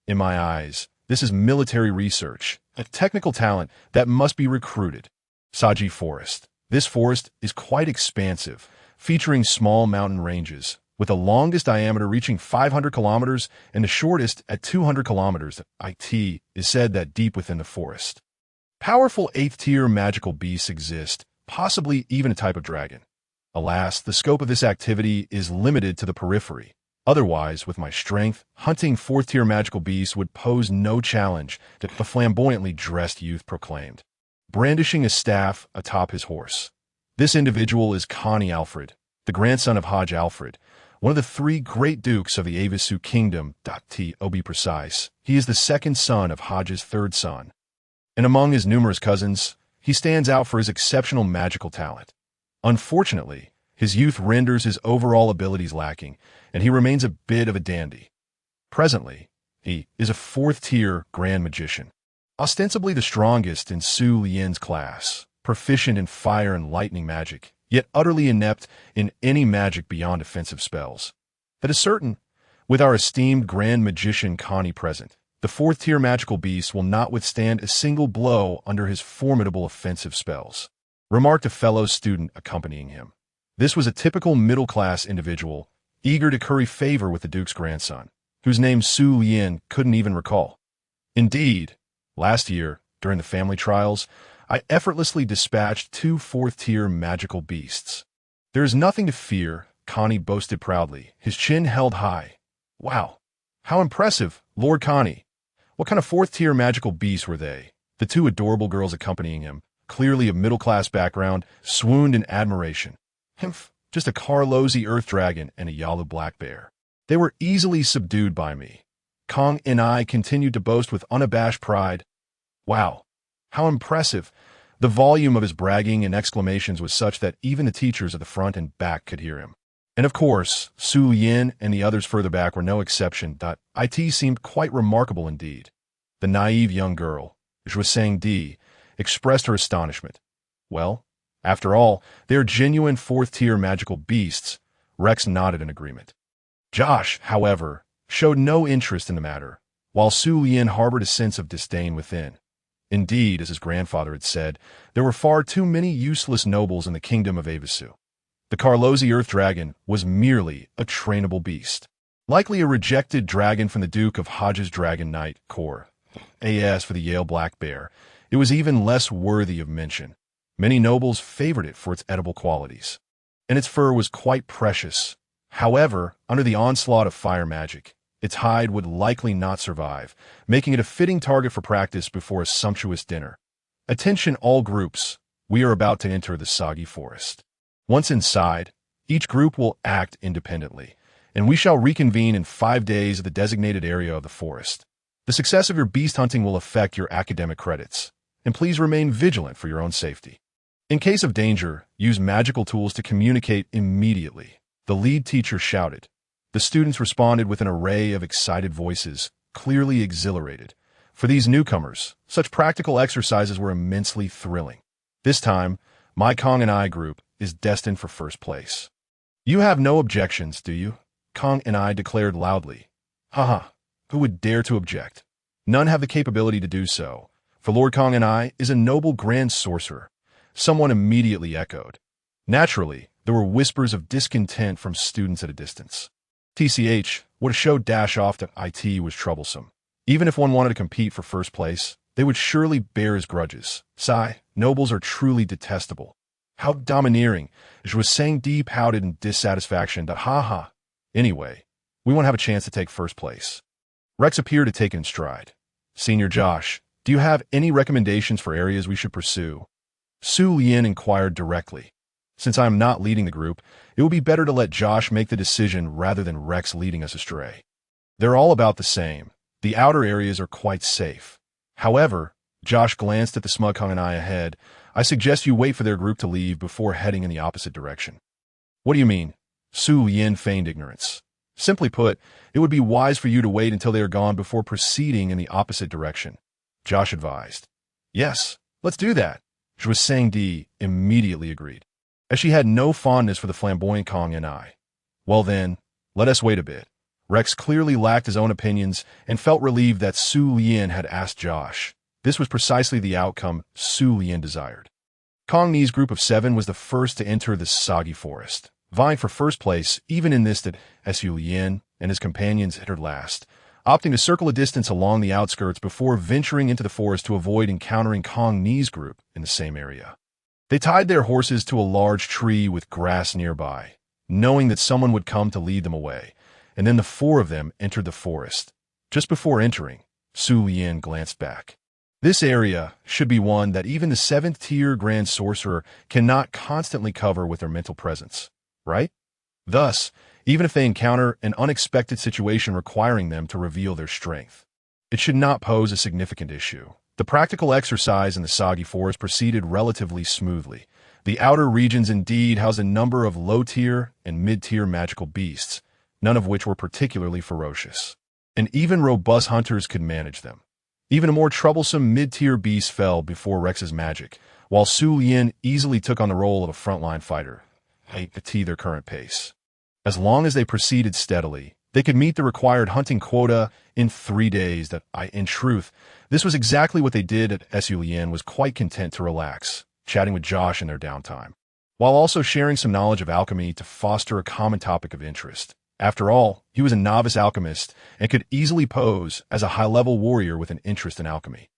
In my eyes, this is military research, a technical talent that must be recruited. Saji Forest. This forest is quite expansive, featuring small mountain ranges, with the longest diameter reaching 500 kilometers and the shortest at 200 kilometers. It is said that deep within the forest, powerful 8th-tier magical beasts exist, possibly even a type of dragon. Alas, the scope of this activity is limited to the periphery. Otherwise, with my strength, hunting 4th-tier magical beasts would pose no challenge, the flamboyantly dressed youth proclaimed, brandishing a staff atop his horse. This individual is Connie Alfred, the grandson of Hodge Alfred, one of the 3 great dukes of the Avisu kingdom. To be precise, he is the second son of Hodge's 3rd son. And among his numerous cousins, he stands out for his exceptional magical talent. Unfortunately, his youth renders his overall abilities lacking, and he remains a bit of a dandy. Presently, he is a 4th-tier Grand Magician, ostensibly the strongest in Su Lian's class, proficient in fire and lightning magic, yet utterly inept in any magic beyond offensive spells. That is certain. With our esteemed Grand Magician Connie present, the 4th-tier magical beast will not withstand a single blow under his formidable offensive spells, remarked a fellow student accompanying him. This was a typical middle-class individual, eager to curry favor with the Duke's grandson, whose name Su Lian couldn't even recall. Indeed, last year, during the family trials, I effortlessly dispatched 2 4th-tier magical beasts. There is nothing to fear, Connie boasted proudly, his chin held high. Wow, how impressive, Lord Connie. What kind of 4th-tier magical beasts were they? The 2 adorable girls accompanying him, clearly of middle-class background, swooned in admiration. Just a Carlosi earth dragon and a Yalu black bear. They were easily subdued by me. Kong and I continued to boast with unabashed pride. Wow, how impressive. The volume of his bragging and exclamations was such that even the teachers at the front and back could hear him. And of course, Su Yin and the others further back were no exception. It seemed quite remarkable indeed. The naive young girl, Zhuosang Di, expressed her astonishment. Well, after all, they are genuine 4th-tier magical beasts. Rex nodded in agreement. Josh, however, showed no interest in the matter, while Su Yin harbored a sense of disdain within. Indeed, as his grandfather had said, there were far too many useless nobles in the kingdom of Avisu. The Carlosi Earth Dragon was merely a trainable beast, likely a rejected dragon from the Duke of Hodge's Dragon Knight Corps. As for the Yale Black Bear, it was even less worthy of mention. Many nobles favored it for its edible qualities, and its fur was quite precious. However, under the onslaught of fire magic, its hide would likely not survive, making it a fitting target for practice before a sumptuous dinner. Attention all groups, we are about to enter the soggy forest. Once inside, each group will act independently, and we shall reconvene in 5 days at the designated area of the forest. The success of your beast hunting will affect your academic credits, and please remain vigilant for your own safety. In case of danger, use magical tools to communicate immediately, the lead teacher shouted. The students responded with an array of excited voices, clearly exhilarated. For these newcomers, such practical exercises were immensely thrilling. This time, my Kong and I group is destined for first place. You have no objections, do you? Kong and I declared loudly. Who would dare to object? None have the capability to do so, for Lord Kong and I is a noble grand sorcerer. Someone immediately echoed. Naturally, there were whispers of discontent from students at a distance. TCH, would a show dash off to IT was troublesome. Even if one wanted to compete for first place, they would surely bear his grudges. Sigh, nobles are truly detestable. How domineering. Zhuosang Di pouted in dissatisfaction. Anyway, we won't have a chance to take first place. Rex appeared to take it in stride. Senior Josh, do you have any recommendations for areas we should pursue? Su Lian inquired directly. Since I am not leading the group, it will be better to let Josh make the decision rather than Rex leading us astray. They're all about the same. The outer areas are quite safe. However, Josh glanced at the smug Hung and I ahead. I suggest you wait for their group to leave before heading in the opposite direction. What do you mean? Su Yin feigned ignorance. Simply put, it would be wise for you to wait until they are gone before proceeding in the opposite direction, Josh advised. Yes, let's do that. Zhuo Sangdi immediately agreed, as she had no fondness for the flamboyant Kong and I. Well then, let us wait a bit. Rex clearly lacked his own opinions and felt relieved that Su Lien had asked Josh. This was precisely the outcome Su Lien desired. Kong Ni's group of 7 was the first to enter the soggy forest, vying for first place even in this that Su Lien and his companions entered last, opting to circle a distance along the outskirts before venturing into the forest to avoid encountering Kong Ni's group in the same area. They tied their horses to a large tree with grass nearby, knowing that someone would come to lead them away, and then the 4 of them entered the forest. Just before entering, Su Lien glanced back. This area should be one that even the 7th-tier Grand Sorcerer cannot constantly cover with their mental presence, right? Thus, even if they encounter an unexpected situation requiring them to reveal their strength, it should not pose a significant issue. The practical exercise in the soggy forest proceeded relatively smoothly. The outer regions indeed housed a number of low-tier and mid-tier magical beasts, none of which were particularly ferocious. And even robust hunters could manage them. Even a more troublesome mid-tier beast fell before Rex's magic, while Su Lien easily took on the role of a frontline fighter, at their current pace. As long as they proceeded steadily, they could meet the required hunting quota in 3 days. In truth, this was exactly what they did at Su Lien was quite content to relax, chatting with Josh in their downtime, while also sharing some knowledge of alchemy to foster a common topic of interest. After all, he was a novice alchemist and could easily pose as a high-level warrior with an interest in alchemy.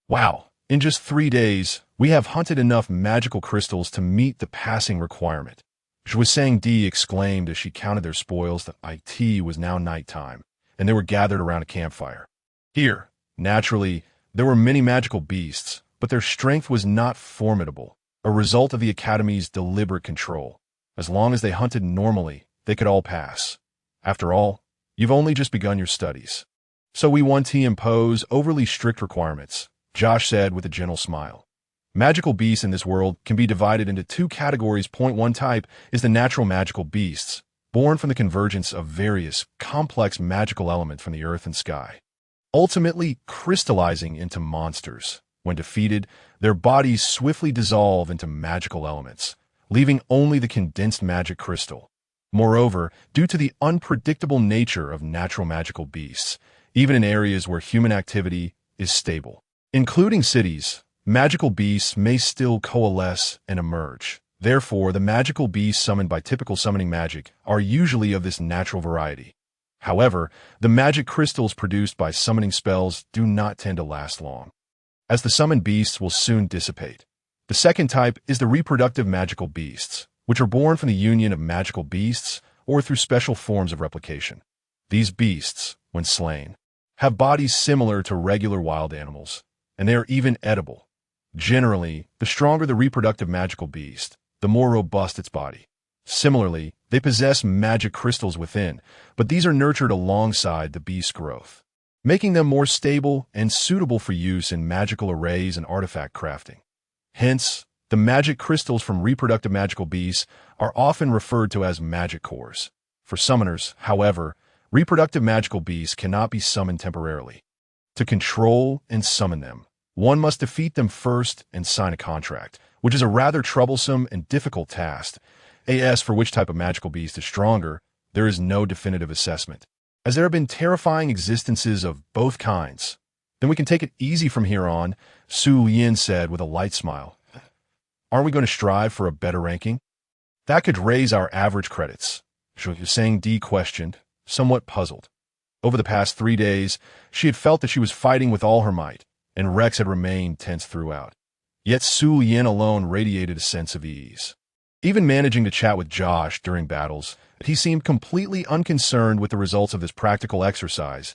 Wow, in just 3 days, we have hunted enough magical crystals to meet the passing requirement. Zhuo Sangdi exclaimed as she counted their spoils. It was now nighttime, and they were gathered around a campfire. Here, naturally, there were many magical beasts, but their strength was not formidable, a result of the Academy's deliberate control. As long as they hunted normally, they could all pass. After all, you've only just begun your studies. So we want to impose overly strict requirements, Josh said with a gentle smile. Magical beasts in this world can be divided into 2 categories. One type is the natural magical beasts, born from the convergence of various complex magical elements from the earth and sky, ultimately crystallizing into monsters. When defeated, their bodies swiftly dissolve into magical elements, leaving only the condensed magic crystal. Moreover, due to the unpredictable nature of natural magical beasts, even in areas where human activity is stable, including cities, magical beasts may still coalesce and emerge. Therefore, the magical beasts summoned by typical summoning magic are usually of this natural variety. However, the magic crystals produced by summoning spells do not tend to last long, as the summoned beasts will soon dissipate. The second type is the reproductive magical beasts, which are born from the union of magical beasts or through special forms of replication. These beasts, when slain, have bodies similar to regular wild animals, and they are even edible. Generally, the stronger the reproductive magical beast, the more robust its body. Similarly, they possess magic crystals within, but these are nurtured alongside the beast's growth, making them more stable and suitable for use in magical arrays and artifact crafting. Hence, the magic crystals from reproductive magical beasts are often referred to as magic cores. For summoners, however, reproductive magical beasts cannot be summoned temporarily. To control and summon them, one must defeat them first and sign a contract, which is a rather troublesome and difficult task. As for which type of magical beast is stronger, there is no definitive assessment, as there have been terrifying existences of both kinds. Then we can take it easy from here on, Su Yin said with a light smile. Aren't we going to strive for a better ranking? That could raise our average credits, Zhuo Sangdi questioned, somewhat puzzled. Over the past 3 days, she had felt that she was fighting with all her might, and Rex had remained tense throughout. Yet Su Yin alone radiated a sense of ease. Even managing to chat with Josh during battles, he seemed completely unconcerned with the results of this practical exercise.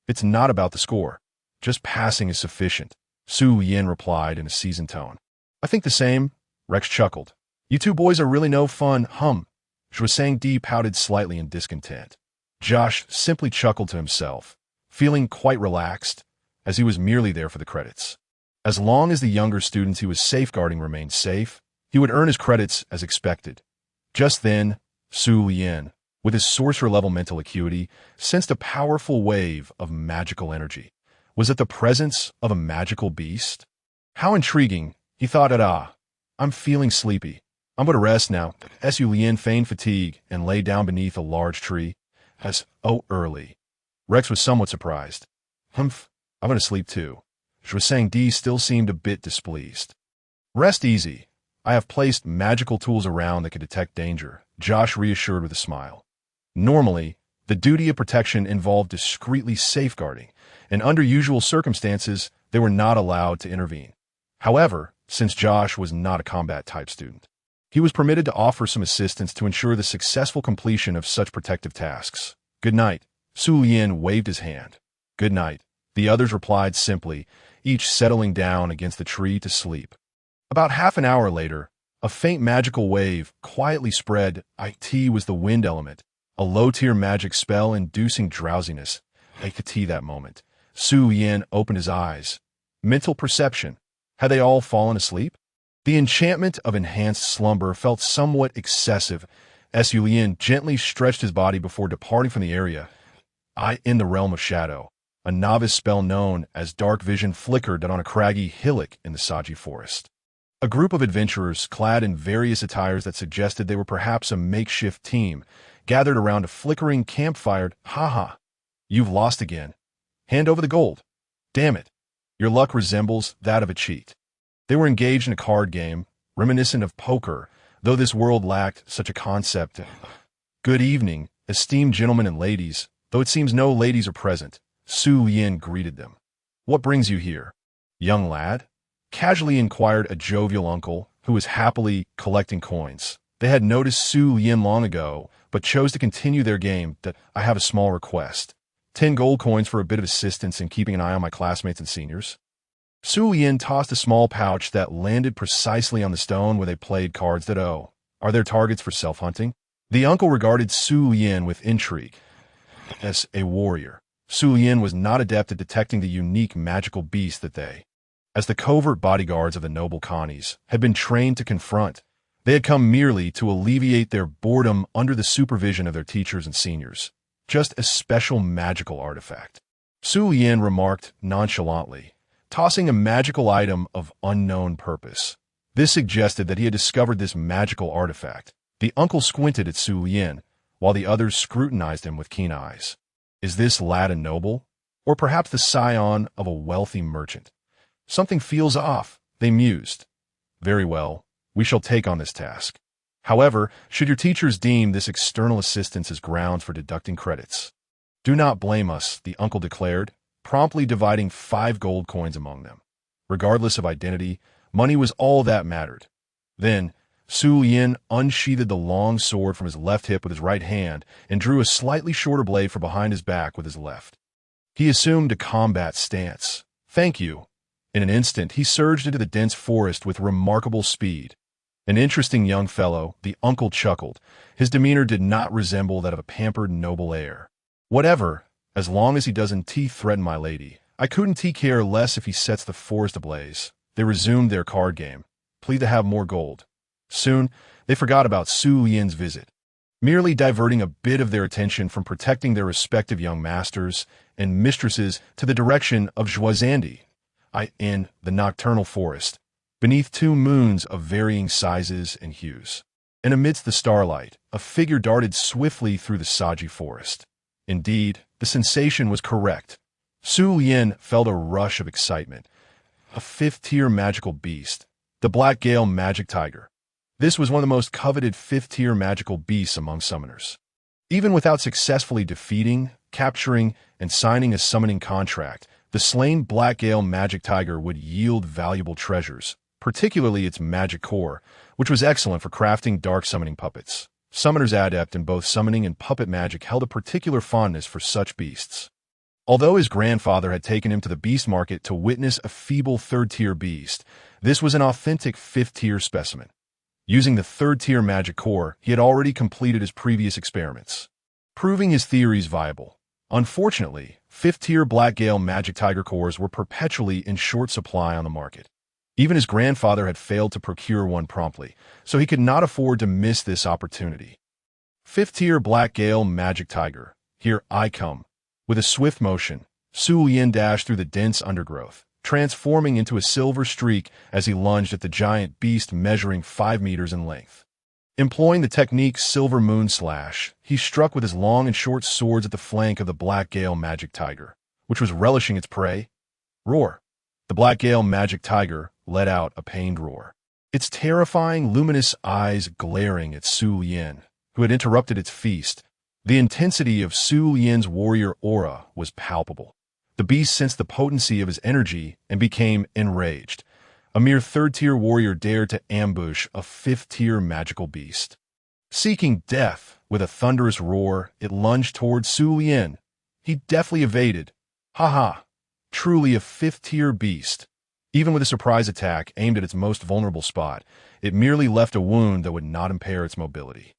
It's not about the score. Just passing is sufficient, Su Yin replied in a seasoned tone. I think the same, Rex chuckled. You 2 boys are really no fun, Zhuo Sangdi pouted slightly in discontent. Josh simply chuckled to himself, feeling quite relaxed, as he was merely there for the credits. As long as the younger students he was safeguarding remained safe, he would earn his credits as expected. Just then, Su Lian, with his sorcerer-level mental acuity, sensed a powerful wave of magical energy. Was it the presence of a magical beast? How intriguing, he thought I'm feeling sleepy. I'm going to rest now. Su Lian feigned fatigue and lay down beneath a large tree. Early. Rex was somewhat surprised. I'm going to sleep too. Zhuang Di still seemed a bit displeased. Rest easy. I have placed magical tools around that could detect danger, Josh reassured with a smile. Normally, the duty of protection involved discreetly safeguarding, and under usual circumstances, they were not allowed to intervene. However, since Josh was not a combat-type student, he was permitted to offer some assistance to ensure the successful completion of such protective tasks. Good night. Su Lian waved his hand. Good night. The others replied simply, each settling down against the tree to sleep. About half an hour later, a faint magical wave quietly spread. It was the wind element, a low-tier magic spell inducing drowsiness. That moment, Su Lian opened his eyes. Mental perception. Had they all fallen asleep? The enchantment of enhanced slumber felt somewhat excessive. Su Lian gently stretched his body before departing from the area. In the realm of shadow, a novice spell known as dark vision flickered on a craggy hillock in the Saji forest. A group of adventurers, clad in various attires that suggested they were perhaps a makeshift team, gathered around a flickering campfire. You've lost again. Hand over the gold. Damn it. Your luck resembles that of a cheat. They were engaged in a card game, reminiscent of poker, though this world lacked such a concept. Good evening, esteemed gentlemen and ladies, though it seems no ladies are present. Su Lian greeted them. What brings you here? Young lad? Casually inquired a jovial uncle, who was happily collecting coins. They had noticed Su Lian long ago, but chose to continue their game. I have a small request. 10 gold coins for a bit of assistance in keeping an eye on my classmates and seniors. Su Lian tossed a small pouch that landed precisely on the stone where they played cards. Are there targets for self-hunting? The uncle regarded Su Lian with intrigue. As a warrior, Su Lian was not adept at detecting the unique magical beast that they, as the covert bodyguards of the noble Connies, had been trained to confront. They had come merely to alleviate their boredom under the supervision of their teachers and seniors. Just a special magical artifact. Su Lian remarked nonchalantly, tossing a magical item of unknown purpose. This suggested that he had discovered this magical artifact. The uncle squinted at Su Lian, while the others scrutinized him with keen eyes. Is this lad a noble? Or perhaps the scion of a wealthy merchant? Something feels off, they mused. Very well, we shall take on this task. However, should your teachers deem this external assistance as grounds for deducting credits, do not blame us, the uncle declared, promptly dividing 5 gold coins among them. Regardless of identity, money was all that mattered. Then, Su Lian unsheathed the long sword from his left hip with his right hand and drew a slightly shorter blade from behind his back with his left. He assumed a combat stance. Thank you. In an instant, he surged into the dense forest with remarkable speed. An interesting young fellow, the uncle chuckled. His demeanor did not resemble that of a pampered noble heir. Whatever, as long as he doesn't threaten my lady. I couldn't care less if he sets the forest ablaze. They resumed their card game, plead to have more gold. Soon, they forgot about Su Lian's visit, merely diverting a bit of their attention from protecting their respective young masters and mistresses to the direction of Zhuang in the nocturnal forest, beneath 2 moons of varying sizes and hues. And amidst the starlight, a figure darted swiftly through the Saji forest. Indeed, the sensation was correct. Su Lian felt a rush of excitement. A 5th-tier magical beast, the Black Gale Magic Tiger. This was one of the most coveted 5th-tier magical beasts among summoners. Even without successfully defeating, capturing, and signing a summoning contract, the slain Black Gale Magic Tiger would yield valuable treasures, particularly its magic core, which was excellent for crafting dark summoning puppets. Summoners adept in both summoning and puppet magic held a particular fondness for such beasts. Although his grandfather had taken him to the beast market to witness a feeble 3rd-tier beast, this was an authentic 5th-tier specimen. Using the 3rd-tier magic core, he had already completed his previous experiments, proving his theories viable. Unfortunately, 5th-tier Black Gale Magic Tiger cores were perpetually in short supply on the market. Even his grandfather had failed to procure one promptly, so he could not afford to miss this opportunity. 5th-tier Black Gale Magic Tiger, here I come. With a swift motion, Su Lian dashed through the dense undergrowth, transforming into a silver streak as he lunged at the giant beast measuring 5 meters in length. Employing the technique Silver Moon Slash, he struck with his long and short swords at the flank of the Black Gale Magic Tiger, which was relishing its prey. Roar! The Black Gale Magic Tiger let out a pained roar, its terrifying, luminous eyes glaring at Su Lian, who had interrupted its feast. The intensity of Su Lian's warrior aura was palpable. The beast sensed the potency of his energy and became enraged. A mere 3rd-tier warrior dared to ambush a 5th-tier magical beast. Seeking death, with a thunderous roar, it lunged towards Su Lian. He deftly evaded. Ha! Truly a 5th-tier beast. Even with a surprise attack aimed at its most vulnerable spot, it merely left a wound that would not impair its mobility.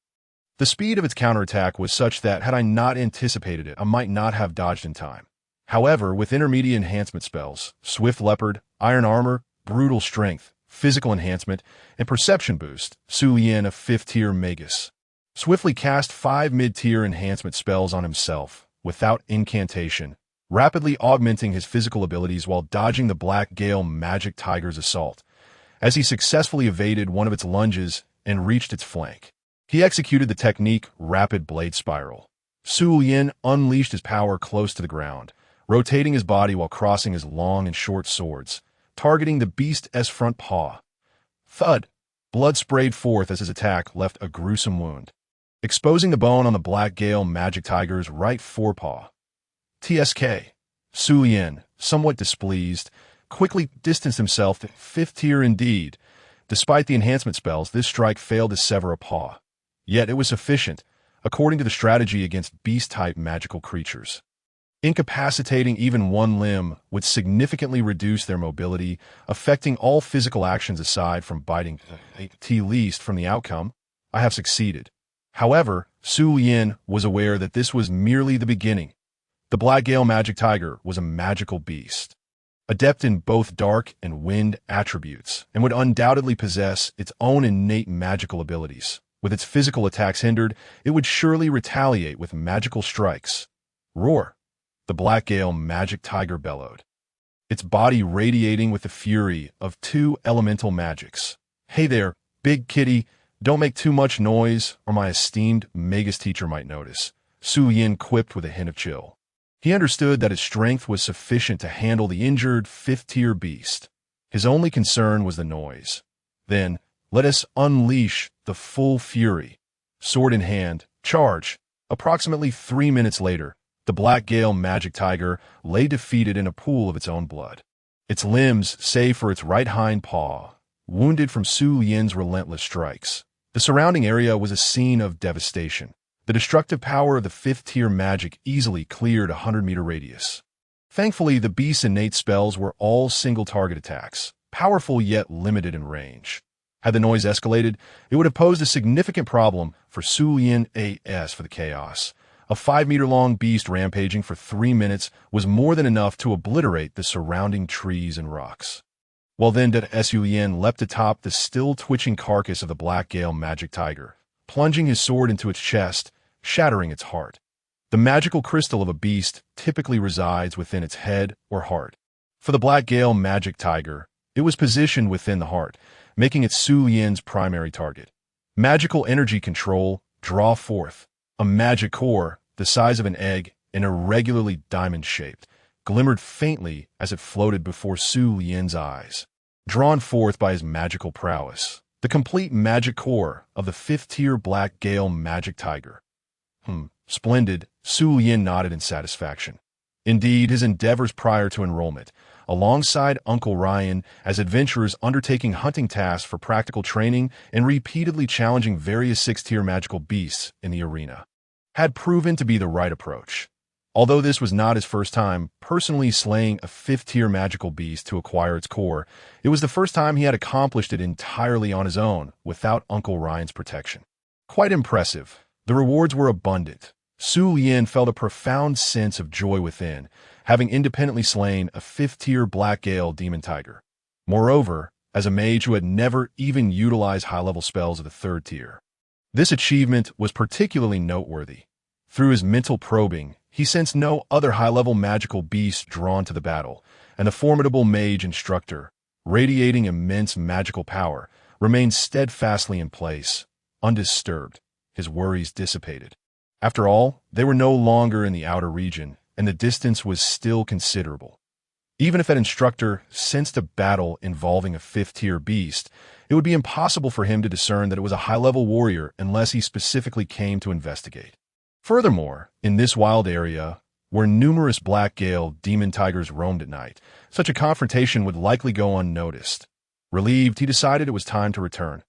The speed of its counterattack was such that, had I not anticipated it, I might not have dodged in time. However, with intermediate enhancement spells, Swift Leopard, Iron Armor, Brutal Strength, Physical Enhancement, and Perception Boost, Su Lian, a 5th-tier Magus, swiftly cast 5 mid-tier enhancement spells on himself, without incantation, rapidly augmenting his physical abilities while dodging the Black Gale Magic Tiger's assault. As he successfully evaded one of its lunges and reached its flank, he executed the technique Rapid Blade Spiral. Su Lian unleashed his power close to the ground, rotating his body while crossing his long and short swords, targeting the beast's front paw. Thud! Blood sprayed forth as his attack left a gruesome wound, exposing the bone on the Black Gale Magic Tiger's right forepaw. TSK. Su Lian, somewhat displeased, quickly distanced himself to 5th-tier indeed. Despite the enhancement spells, this strike failed to sever a paw. Yet it was sufficient, according to the strategy against beast-type magical creatures. Incapacitating even one limb would significantly reduce their mobility, affecting all physical actions aside from biting. Least from the outcome, I have succeeded. However, Su Lian was aware that this was merely the beginning. The Black Gale Magic Tiger was a magical beast, adept in both dark and wind attributes, and would undoubtedly possess its own innate magical abilities. With its physical attacks hindered, it would surely retaliate with magical strikes. Roar! The Black Gale Magic Tiger bellowed, its body radiating with the fury of 2 elemental magics. Hey there, big kitty, don't make too much noise, or my esteemed Magus teacher might notice, Su Lian quipped with a hint of chill. He understood that his strength was sufficient to handle the injured 5th-tier beast. His only concern was the noise. Then, let us unleash the full fury. Sword in hand, charge! Approximately 3 minutes later, the Black Gale Magic Tiger lay defeated in a pool of its own blood. Its limbs, save for its right hind paw, wounded from Su Lian's relentless strikes. The surrounding area was a scene of devastation. The destructive power of the 5th-tier magic easily cleared a 100-meter radius. Thankfully, the beast's innate spells were all single-target attacks, powerful yet limited in range. Had the noise escalated, it would have posed a significant problem for Su Lian as for the chaos. A 5-meter-long beast rampaging for 3 minutes was more than enough to obliterate the surrounding trees and rocks. Well then did Su Lian leapt atop the still-twitching carcass of the Black Gale Magic Tiger, plunging his sword into its chest, shattering its heart. The magical crystal of a beast typically resides within its head or heart. For the Black Gale Magic Tiger, it was positioned within the heart, making it Su Lian's primary target. Magical energy control, draw forth. A magic core, the size of an egg and irregularly diamond-shaped, glimmered faintly as it floated before Su Lian's eyes. Drawn forth by his magical prowess, the complete magic core of the 5th-tier Black Gale Magic Tiger. Splendid, Su Lian nodded in satisfaction. Indeed, his endeavors prior to enrollment, alongside Uncle Ryan as adventurers undertaking hunting tasks for practical training and repeatedly challenging various 6th-tier magical beasts in the arena, had proven to be the right approach. Although this was not his first time personally slaying a 5th-tier magical beast to acquire its core, it was the first time he had accomplished it entirely on his own, without Uncle Ryan's protection. Quite impressive. The rewards were abundant. Su Lian felt a profound sense of joy within, having independently slain a 5th-tier Black Gale demon tiger. Moreover, as a mage who had never even utilized high-level spells of the 3rd tier. This achievement was particularly noteworthy. Through his mental probing, he sensed no other high-level magical beast drawn to the battle, and the formidable mage instructor, radiating immense magical power, remained steadfastly in place, undisturbed, his worries dissipated. After all, they were no longer in the outer region, and the distance was still considerable. Even if that instructor sensed a battle involving a 5th-tier beast, it would be impossible for him to discern that it was a high-level warrior unless he specifically came to investigate. Furthermore, in this wild area, where numerous Black Gale demon tigers roamed at night, such a confrontation would likely go unnoticed. Relieved, he decided it was time to return.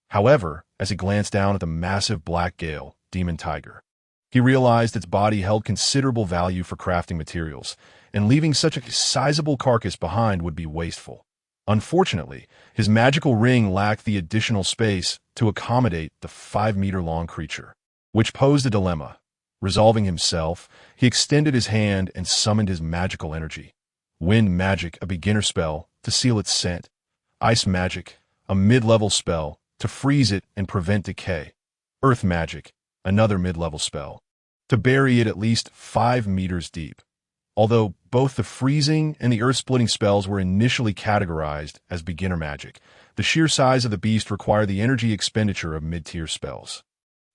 However, as he glanced down at the massive Black Gale demon tiger, he realized its body held considerable value for crafting materials, and leaving such a sizable carcass behind would be wasteful. Unfortunately, his magical ring lacked the additional space to accommodate the 5-meter-long creature, which posed a dilemma. Resolving himself, he extended his hand and summoned his magical energy. Wind Magic, a beginner spell, to seal its scent. Ice Magic, a mid-level spell, to freeze it and prevent decay. Earth Magic, another mid-level spell, to bury it at least 5 meters deep. Although both the freezing and the earth-splitting spells were initially categorized as beginner magic, the sheer size of the beast required the energy expenditure of mid-tier spells.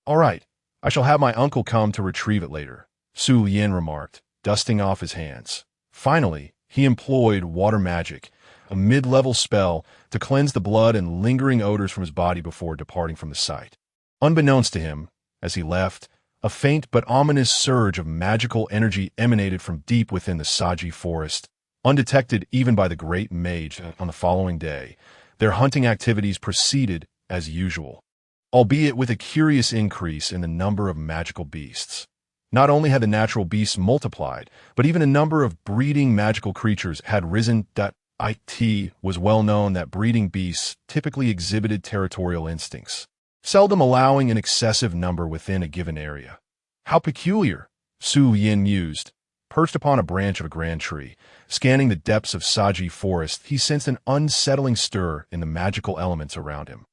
"All right, I shall have my uncle come to retrieve it later," Su Lian remarked, dusting off his hands. Finally, he employed Water Magic, a mid-level spell, to cleanse the blood and lingering odors from his body before departing from the site. Unbeknownst to him, as he left, a faint but ominous surge of magical energy emanated from deep within the Saji forest. Undetected even by the great mage on the following day, their hunting activities proceeded as usual, albeit with a curious increase in the number of magical beasts. Not only had the natural beasts multiplied, but even a number of breeding magical creatures had risen. It was well known that breeding beasts typically exhibited territorial instincts, seldom allowing an excessive number within a given area. "How peculiar," Su Yin mused. Perched upon a branch of a grand tree, scanning the depths of Saji forest, he sensed an unsettling stir in the magical elements around him.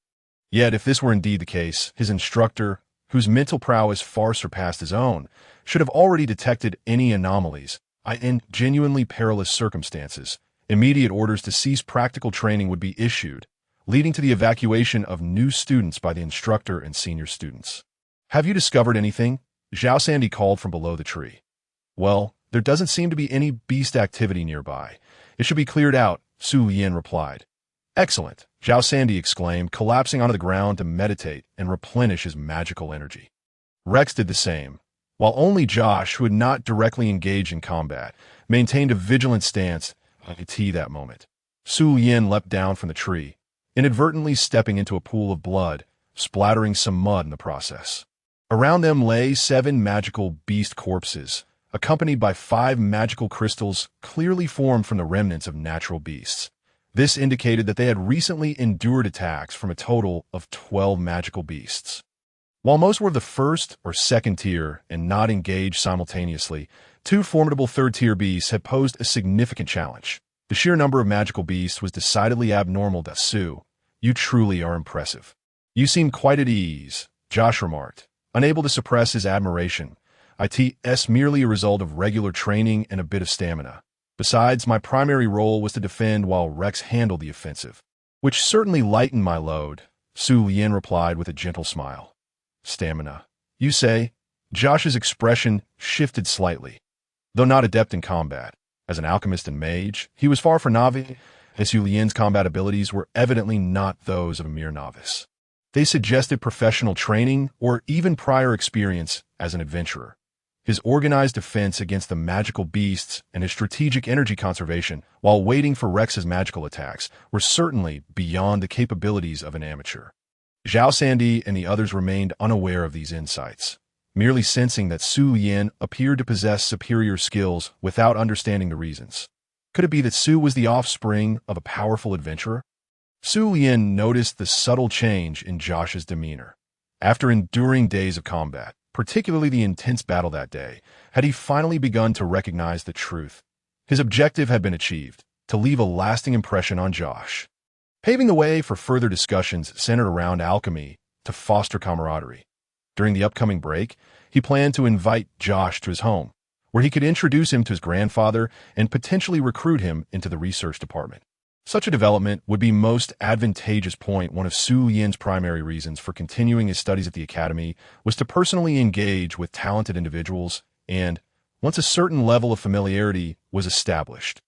Yet if this were indeed the case, his instructor, whose mental prowess far surpassed his own, should have already detected any anomalies. In genuinely perilous circumstances, immediate orders to cease practical training would be issued, leading to the evacuation of new students by the instructor and senior students. "Have you discovered anything?" Zhao Sandy called from below the tree. "Well, there doesn't seem to be any beast activity nearby. It should be cleared out," Su Yin replied. "Excellent," Zhao Sandy exclaimed, collapsing onto the ground to meditate and replenish his magical energy. Rex did the same, while only Josh, who had not directly engaged in combat, maintained a vigilant stance that moment. Su Yin leapt down from the tree, inadvertently stepping into a pool of blood, splattering some mud in the process. Around them lay 7 magical beast corpses, accompanied by 5 magical crystals clearly formed from the remnants of natural beasts. This indicated that they had recently endured attacks from a total of 12 magical beasts. While most were of the 1st or 2nd tier and not engaged simultaneously, 2 formidable 3rd-tier beasts had posed a significant challenge. The sheer number of magical beasts was decidedly abnormal. Su, you truly are impressive. "You seem quite at ease," Josh remarked, unable to suppress his admiration. "It's merely a result of regular training and a bit of stamina. Besides, my primary role was to defend while Rex handled the offensive." "Which certainly lightened my load," Su Yin replied with a gentle smile. "Stamina, you say?" Josh's expression shifted slightly. Though not adept in combat, as an alchemist and mage, he was far from novice, as Su Yin's combat abilities were evidently not those of a mere novice. They suggested professional training or even prior experience as an adventurer. His organized defense against the magical beasts and his strategic energy conservation while waiting for Rex's magical attacks were certainly beyond the capabilities of an amateur. Zhao Sandy and the others remained unaware of these insights, merely sensing that Su Yin appeared to possess superior skills without understanding the reasons. Could it be that Su was the offspring of a powerful adventurer? Su Yin noticed the subtle change in Josh's demeanor. After enduring days of combat, particularly the intense battle that day, had he finally begun to recognize the truth. His objective had been achieved, to leave a lasting impression on Josh, paving the way for further discussions centered around alchemy to foster camaraderie. During the upcoming break, he planned to invite Josh to his home, where he could introduce him to his grandfather and potentially recruit him into the research department. Such a development would be most advantageous. One of Su Yin's primary reasons for continuing his studies at the academy was to personally engage with talented individuals and, once a certain level of familiarity was established,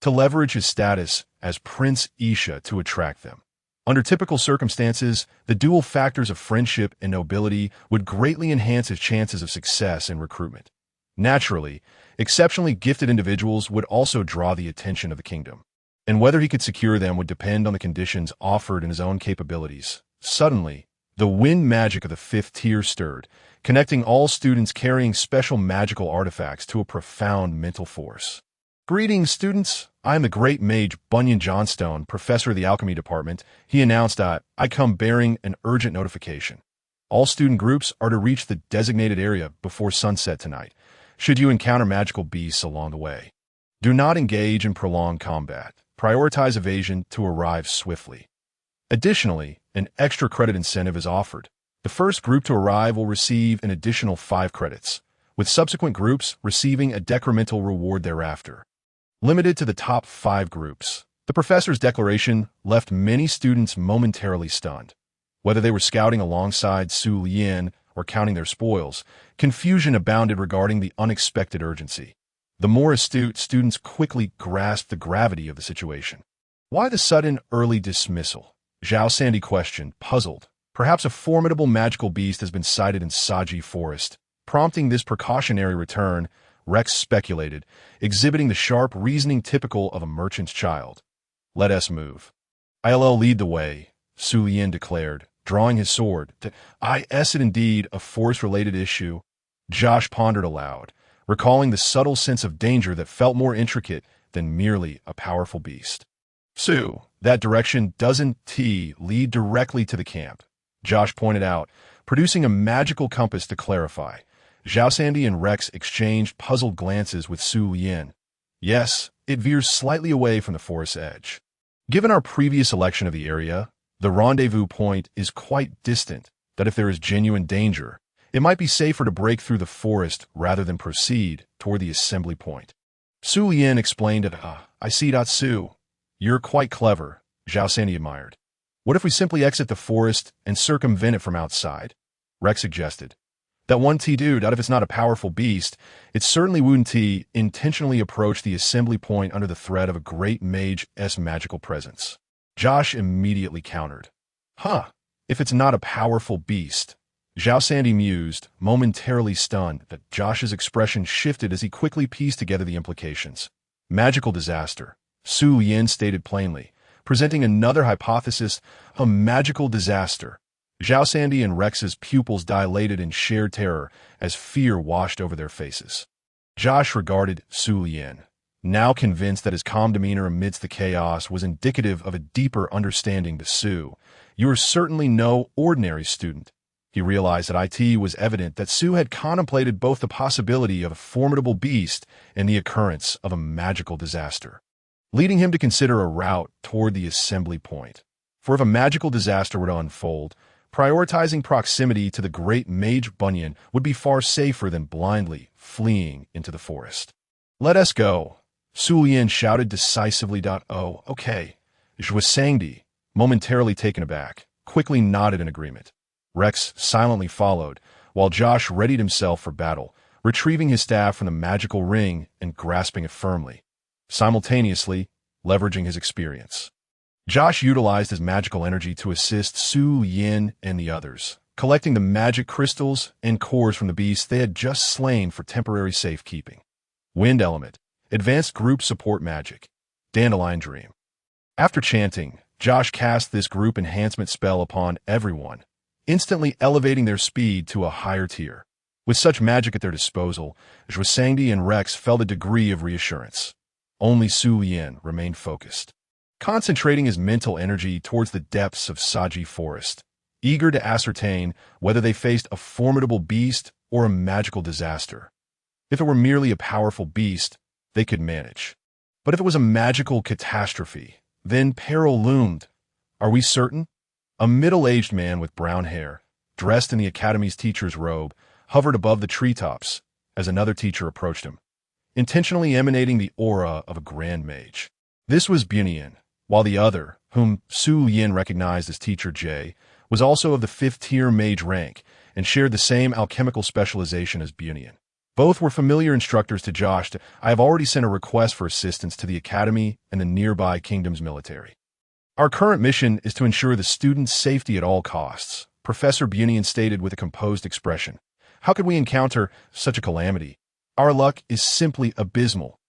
to leverage his status as Prince Isha to attract them. Under typical circumstances, the dual factors of friendship and nobility would greatly enhance his chances of success in recruitment. Naturally, exceptionally gifted individuals would also draw the attention of the kingdom, and whether he could secure them would depend on the conditions offered and his own capabilities. Suddenly, the wind magic of the 5th tier stirred, connecting all students carrying special magical artifacts to a profound mental force. Greetings, students. I am the great mage Bunyan Johnstone, professor of the alchemy department. He announced I come bearing an urgent notification. All student groups are to reach the designated area before sunset tonight, should you encounter magical beasts along the way. Do not engage in prolonged combat. Prioritize evasion to arrive swiftly. Additionally, an extra credit incentive is offered. The first group to arrive will receive an additional 5 credits, with subsequent groups receiving a decremental reward thereafter. Limited to the top 5 groups. The professor's declaration left many students momentarily stunned. Whether they were scouting alongside Su Yin or counting their spoils, confusion abounded regarding the unexpected urgency. The more astute students quickly grasped the gravity of the situation. Why the sudden early dismissal? Zhao Sandy questioned, puzzled. Perhaps a formidable magical beast has been sighted in Saji Forest, prompting this precautionary return, Rex speculated, exhibiting the sharp reasoning typical of a merchant's child. Let us move. I'll lead the way, Su Yin declared, drawing his sword. Is it indeed a forest-related issue? Josh pondered aloud, recalling the subtle sense of danger that felt more intricate than merely a powerful beast. Su, that direction doesn't lead directly to the camp, Josh pointed out, producing a magical compass to clarify. Zhao Sandy and Rex exchanged puzzled glances with Su Yin. Yes, it veers slightly away from the forest's edge. Given our previous selection of the area, the rendezvous point is quite distant, that if there is genuine danger, it might be safer to break through the forest rather than proceed toward the assembly point. Su Yin explained I see. Su. You're quite clever, Zhao Sandy admired. What if we simply exit the forest and circumvent it from outside? Rex suggested. That one dude, if it's not a powerful beast, it certainly wouldn't intentionally approach the assembly point under the threat of a great mage's magical presence. Josh immediately countered. If it's not a powerful beast. Zhao Sandy mused, momentarily stunned that Josh's expression shifted as he quickly pieced together the implications. Magical disaster, Su Yin stated plainly, presenting another hypothesis, a magical disaster. Zhao Sandy and Rex's pupils dilated in sheer terror as fear washed over their faces. Josh regarded Su Yin, now convinced that his calm demeanor amidst the chaos was indicative of a deeper understanding to Su. You are certainly no ordinary student. He realized that it was evident that Su had contemplated both the possibility of a formidable beast and the occurrence of a magical disaster, leading him to consider a route toward the assembly point. For if a magical disaster were to unfold, prioritizing proximity to the great mage Bunyan would be far safer than blindly fleeing into the forest. Let us go, Su Yin shouted decisively. Okay. Zhao Sandy, momentarily taken aback, quickly nodded in agreement. Rex silently followed, while Josh readied himself for battle, retrieving his staff from the magical ring and grasping it firmly, simultaneously leveraging his experience. Josh utilized his magical energy to assist Su Yin and the others, collecting the magic crystals and cores from the beasts they had just slain for temporary safekeeping. Wind element, advanced group support magic, dandelion dream. After chanting, Josh cast this group enhancement spell upon everyone, instantly elevating their speed to a higher tier. With such magic at their disposal, Zhao Sandy and Rex felt a degree of reassurance. Only Su Yin remained focused, concentrating his mental energy towards the depths of Saji Forest, eager to ascertain whether they faced a formidable beast or a magical disaster. If it were merely a powerful beast, they could manage. But if it was a magical catastrophe, then peril loomed. Are we certain? A middle-aged man with brown hair, dressed in the academy's teacher's robe, hovered above the treetops as another teacher approached him, intentionally emanating the aura of a grand mage. This was Bunyan, while the other, whom Su Yin recognized as Teacher J, was also of the 5th-tier mage rank and shared the same alchemical specialization as Bunyan. Both were familiar instructors to Josh. I have already sent a request for assistance to the academy and the nearby kingdom's military. Our current mission is to ensure the students' safety at all costs, Professor Bunyan stated with a composed expression. How could we encounter such a calamity? Our luck is simply abysmal.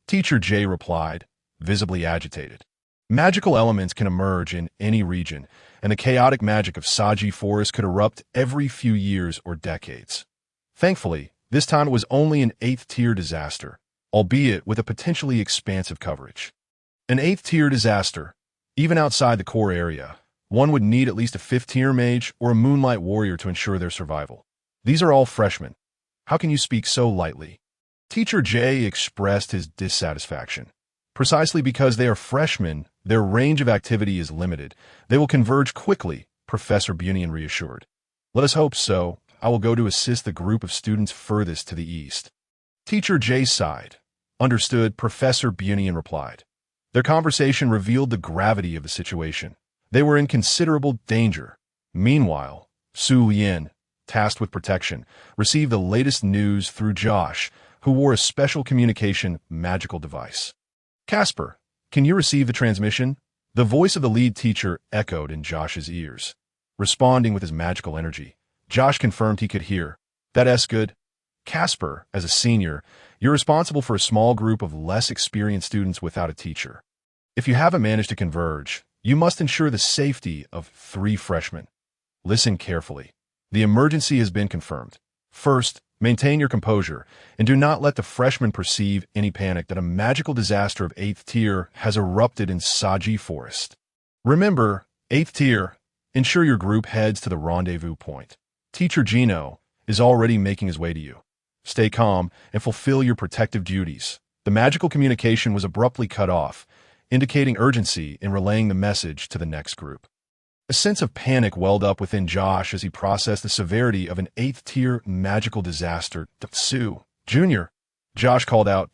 Teacher J replied, visibly agitated. Magical elements can emerge in any region, and the chaotic magic of Saji Forest could erupt every few years or decades. Thankfully, this time it was only an 8th-tier disaster, albeit with a potentially expansive coverage. An 8th-tier disaster, even outside the core area, one would need at least a 5th-tier mage or a moonlight warrior to ensure their survival. These are all freshmen. How can you speak so lightly? Teacher J expressed his dissatisfaction. Precisely because they are freshmen, their range of activity is limited. They will converge quickly, Professor Bunyan reassured. Let us hope so. I will go to assist the group of students furthest to the east. Teacher J sighed. Understood, Professor Bunyan replied. Their conversation revealed the gravity of the situation. They were in considerable danger. Meanwhile, Su Yin, tasked with protection, received the latest news through Josh, who wore a special communication magical device. Casper, can you receive the transmission? The voice of the lead teacher echoed in Josh's ears. Responding with his magical energy, Josh confirmed he could hear. That's good. Casper, as a senior, you're responsible for a small group of less experienced students without a teacher. If you haven't managed to converge, you must ensure the safety of 3 freshmen. Listen carefully. The emergency has been confirmed. First, maintain your composure, and do not let the freshmen perceive any panic that a magical disaster of 8th tier has erupted in Saji Forest. Remember, 8th tier, ensure your group heads to the rendezvous point. Teacher Gino is already making his way to you. Stay calm and fulfill your protective duties. The magical communication was abruptly cut off, indicating urgency in relaying the message to the next group. A sense of panic welled up within Josh as he processed the severity of an 8th-tier magical disaster. Su, Junior, Josh called out.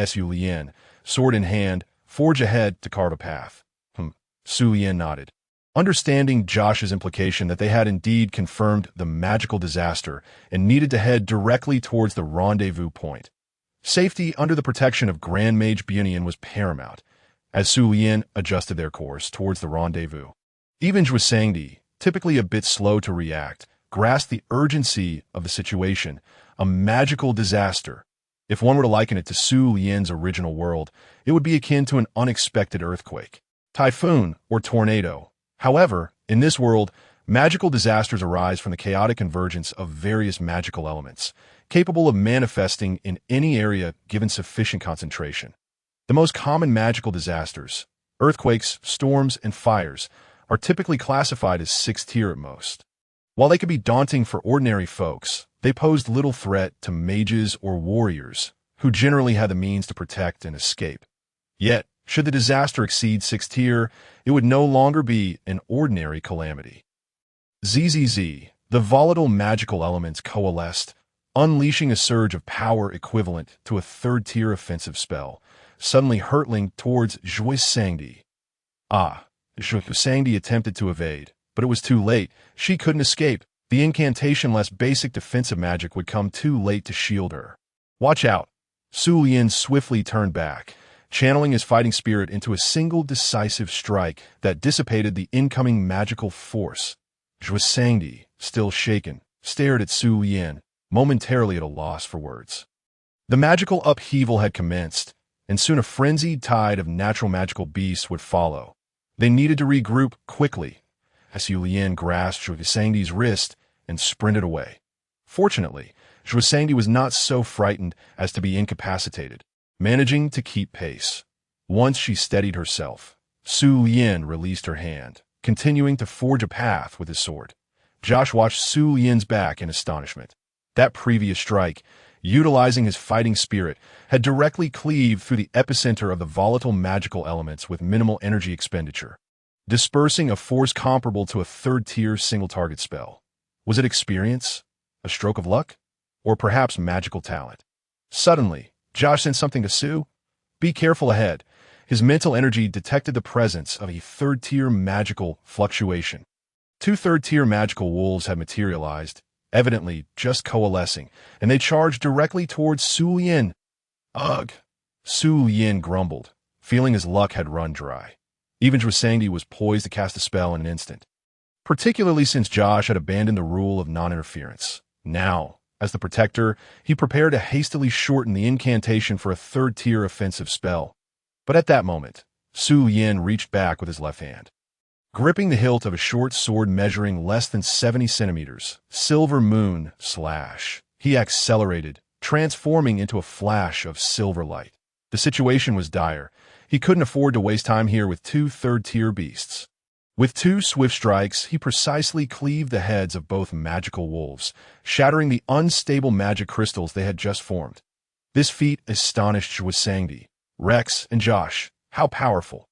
Su Lien, sword in hand, forge ahead to carve a path. Su Lien nodded. Understanding Josh's implication that they had indeed confirmed the magical disaster and needed to head directly towards the rendezvous point. Safety under the protection of Grand Mage Bunyan was paramount, as Su Lien adjusted their course towards the rendezvous. Even Zhuisangdi, typically a bit slow to react, grasped the urgency of the situation, a magical disaster. If one were to liken it to Su Lien's original world, it would be akin to an unexpected earthquake, typhoon, or tornado. However, in this world, magical disasters arise from the chaotic convergence of various magical elements, capable of manifesting in any area given sufficient concentration. The most common magical disasters, earthquakes, storms, and fires, are typically classified as 6th tier at most. While they could be daunting for ordinary folks, they posed little threat to mages or warriors, who generally had the means to protect and escape. Yet, should the disaster exceed 6th tier, it would no longer be an ordinary calamity. ZZZ, the volatile magical elements coalesced, unleashing a surge of power equivalent to a 3rd-tier offensive spell, suddenly hurtling towards Zhuisangdi. Zhuisangdi attempted to evade, but it was too late. She couldn't escape. The incantation-less basic defensive magic would come too late to shield her. Watch out! Su Lien swiftly turned back, channeling his fighting spirit into a single decisive strike that dissipated the incoming magical force. Zhuisangdi, still shaken, stared at Su Lien, momentarily at a loss for words. The magical upheaval had commenced, and soon a frenzied tide of natural magical beasts would follow. They needed to regroup quickly, as Su Lien grasped Zhuisangdi's wrist and sprinted away. Fortunately, Zhuisangdi was not so frightened as to be incapacitated, managing to keep pace. Once she steadied herself, Su Lien released her hand, continuing to forge a path with his sword. Josh watched Su Lien's back in astonishment. That previous strike, utilizing his fighting spirit, had directly cleaved through the epicenter of the volatile magical elements with minimal energy expenditure, dispersing a force comparable to a third-tier single-target spell. Was it experience, a stroke of luck, or perhaps magical talent? Suddenly, Josh sent something to Sue. Be careful ahead. His mental energy detected the presence of a third-tier magical fluctuation. Two third-tier magical wolves had materialized, evidently just coalescing, and they charged directly towards Su Yin. Ugh! Su Yin grumbled, feeling his luck had run dry. Even Jwasangdi was poised to cast a spell in an instant, particularly since Josh had abandoned the rule of non-interference. Now, as the protector, he prepared to hastily shorten the incantation for a third-tier offensive spell. But at that moment, Su Yin reached back with his left hand. Gripping the hilt of a short sword measuring less than 70 centimeters, silver moon slash, he accelerated, transforming into a flash of silver light. The situation was dire. He couldn't afford to waste time here with two third-tier beasts. With two swift strikes, he precisely cleaved the heads of both magical wolves, shattering the unstable magic crystals they had just formed. This feat astonished Jwasangdi, Rex, and Josh. How powerful!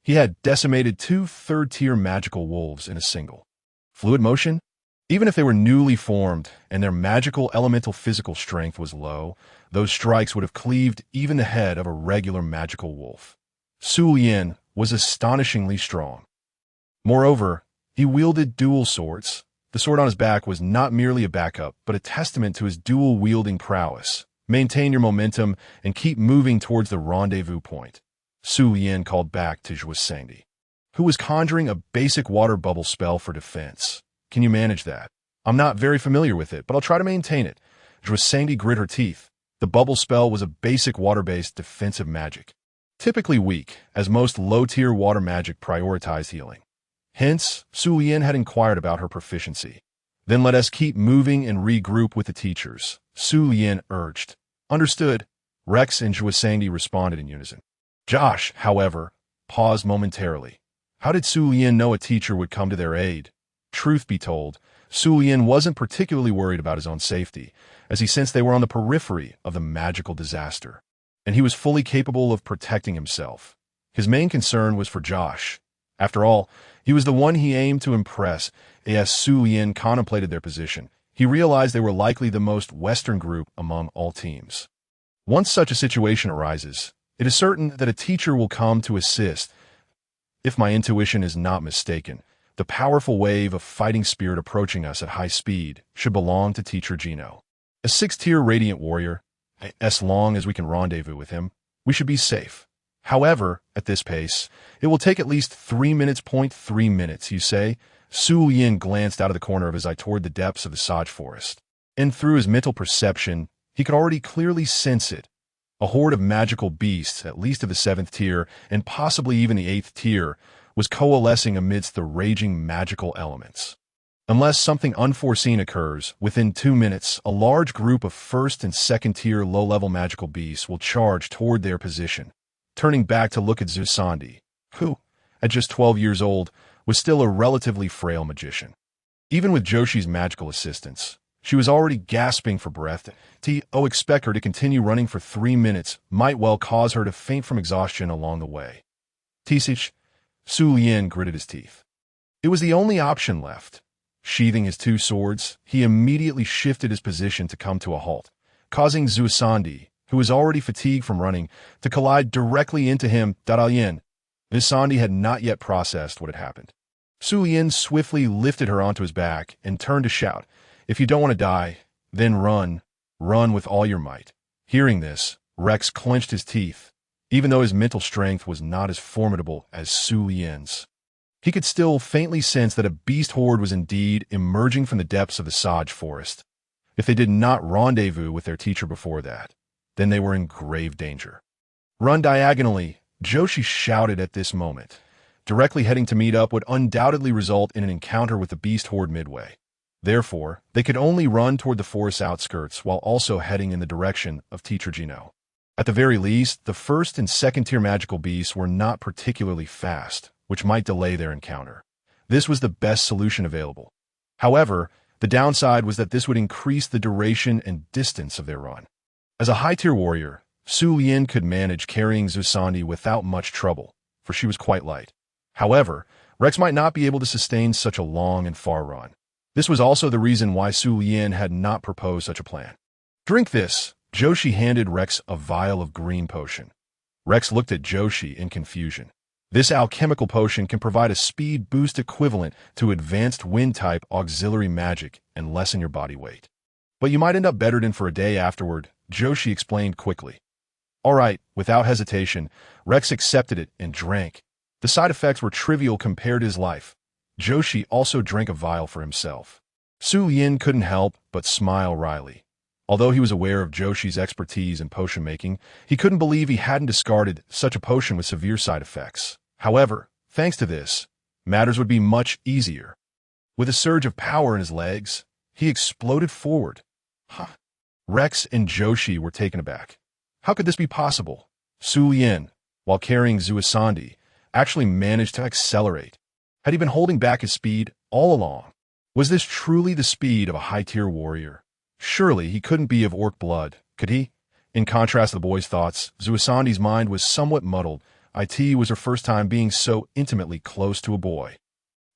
He had decimated two third-tier magical wolves in a single. Fluid motion? Even if they were newly formed and their magical elemental physical strength was low, those strikes would have cleaved even the head of a regular magical wolf. Su Yin was astonishingly strong. Moreover, he wielded dual swords. The sword on his back was not merely a backup, but a testament to his dual-wielding prowess. Maintain your momentum and keep moving towards the rendezvous point. Su Yin called back to Jwasangdi, who was conjuring a basic water bubble spell for defense. Can you manage that? I'm not very familiar with it, but I'll try to maintain it. Jwasangdi grit her teeth. The bubble spell was a basic water-based defensive magic, typically weak, as most low-tier water magic prioritized healing. Hence, Su Yin had inquired about her proficiency. Then let us keep moving and regroup with the teachers, Su Yin urged. Understood. Rex and Jwasangdi responded in unison. Josh, however, paused momentarily. How did Su Yin know a teacher would come to their aid? Truth be told, Su Yin wasn't particularly worried about his own safety, as he sensed they were on the periphery of the magical disaster, and he was fully capable of protecting himself. His main concern was for Josh. After all, he was the one he aimed to impress. As Su Yin contemplated their position, he realized they were likely the most Western group among all teams. Once such a situation arises, it is certain that a teacher will come to assist. If my intuition is not mistaken, the powerful wave of fighting spirit approaching us at high speed should belong to Teacher Gino. A 6-tier radiant warrior, as long as we can rendezvous with him, we should be safe. However, at this pace, it will take at least 3 minutes. 3 minutes, you say? Su Yin glanced out of the corner of his eye toward the depths of the Sage Forest, and through his mental perception, he could already clearly sense it. A horde of magical beasts, at least of the 7th tier, and possibly even the 8th tier, was coalescing amidst the raging magical elements. Unless something unforeseen occurs, within 2 minutes, a large group of 1st and 2nd tier low-level magical beasts will charge toward their position. Turning back to look at Jwasangdi, who, at just 12 years old, was still a relatively frail magician. Even with Joshi's magical assistance, she was already gasping for breath. Expect her to continue running for 3 minutes might well cause her to faint from exhaustion along the way. Tisich, Su Yin gritted his teeth. It was the only option left. Sheathing his two swords, he immediately shifted his position to come to a halt, causing Jwasangdi, who was already fatigued from running, to collide directly into him. Jwasangdi had not yet processed what had happened. Su Yin swiftly lifted her onto his back and turned to shout, "If you don't want to die, then run. Run with all your might." Hearing this, Rex clenched his teeth. Even though his mental strength was not as formidable as Su Yin's, he could still faintly sense that a beast horde was indeed emerging from the depths of the Sage Forest. If they did not rendezvous with their teacher before that, then they were in grave danger. Run diagonally, Joshi shouted at this moment. Directly heading to meet up would undoubtedly result in an encounter with the beast horde midway. Therefore, they could only run toward the forest outskirts while also heading in the direction of Teacher Gino. At the very least, the 1st and 2nd tier magical beasts were not particularly fast, which might delay their encounter. This was the best solution available. However, The downside was that this would increase the duration and distance of their run. As a high-tier warrior, Su Lian could manage carrying Zusandi without much trouble, for she was quite light. However, Rex might not be able to sustain such a long and far run. This was also the reason why Su Lian had not proposed such a plan. "Drink this." Joshi handed Rex a vial of green potion. Rex looked at Joshi in confusion. This alchemical potion can provide a speed boost equivalent to advanced wind-type auxiliary magic and lessen your body weight. "But you might end up bettered in for a day afterward," Joshi explained quickly. All right, without hesitation, Rex accepted it and drank. The side effects were trivial compared to his life. Joshi also drank a vial for himself. Su Lian couldn't help but smile wryly. Although he was aware of Joshi's expertise in potion making, he couldn't believe he hadn't discarded such a potion with severe side effects. However, thanks to this, matters would be much easier. With a surge of power in his legs, he exploded forward. Rex and Joshi were taken aback. How could this be possible? Su Lian, while carrying Zuisandi, actually managed to accelerate. Had he been holding back his speed all along? Was this truly the speed of a high-tier warrior? Surely he couldn't be of orc blood, could he? In contrast to the boy's thoughts, Zuisandi's mind was somewhat muddled. It was her first time being so intimately close to a boy.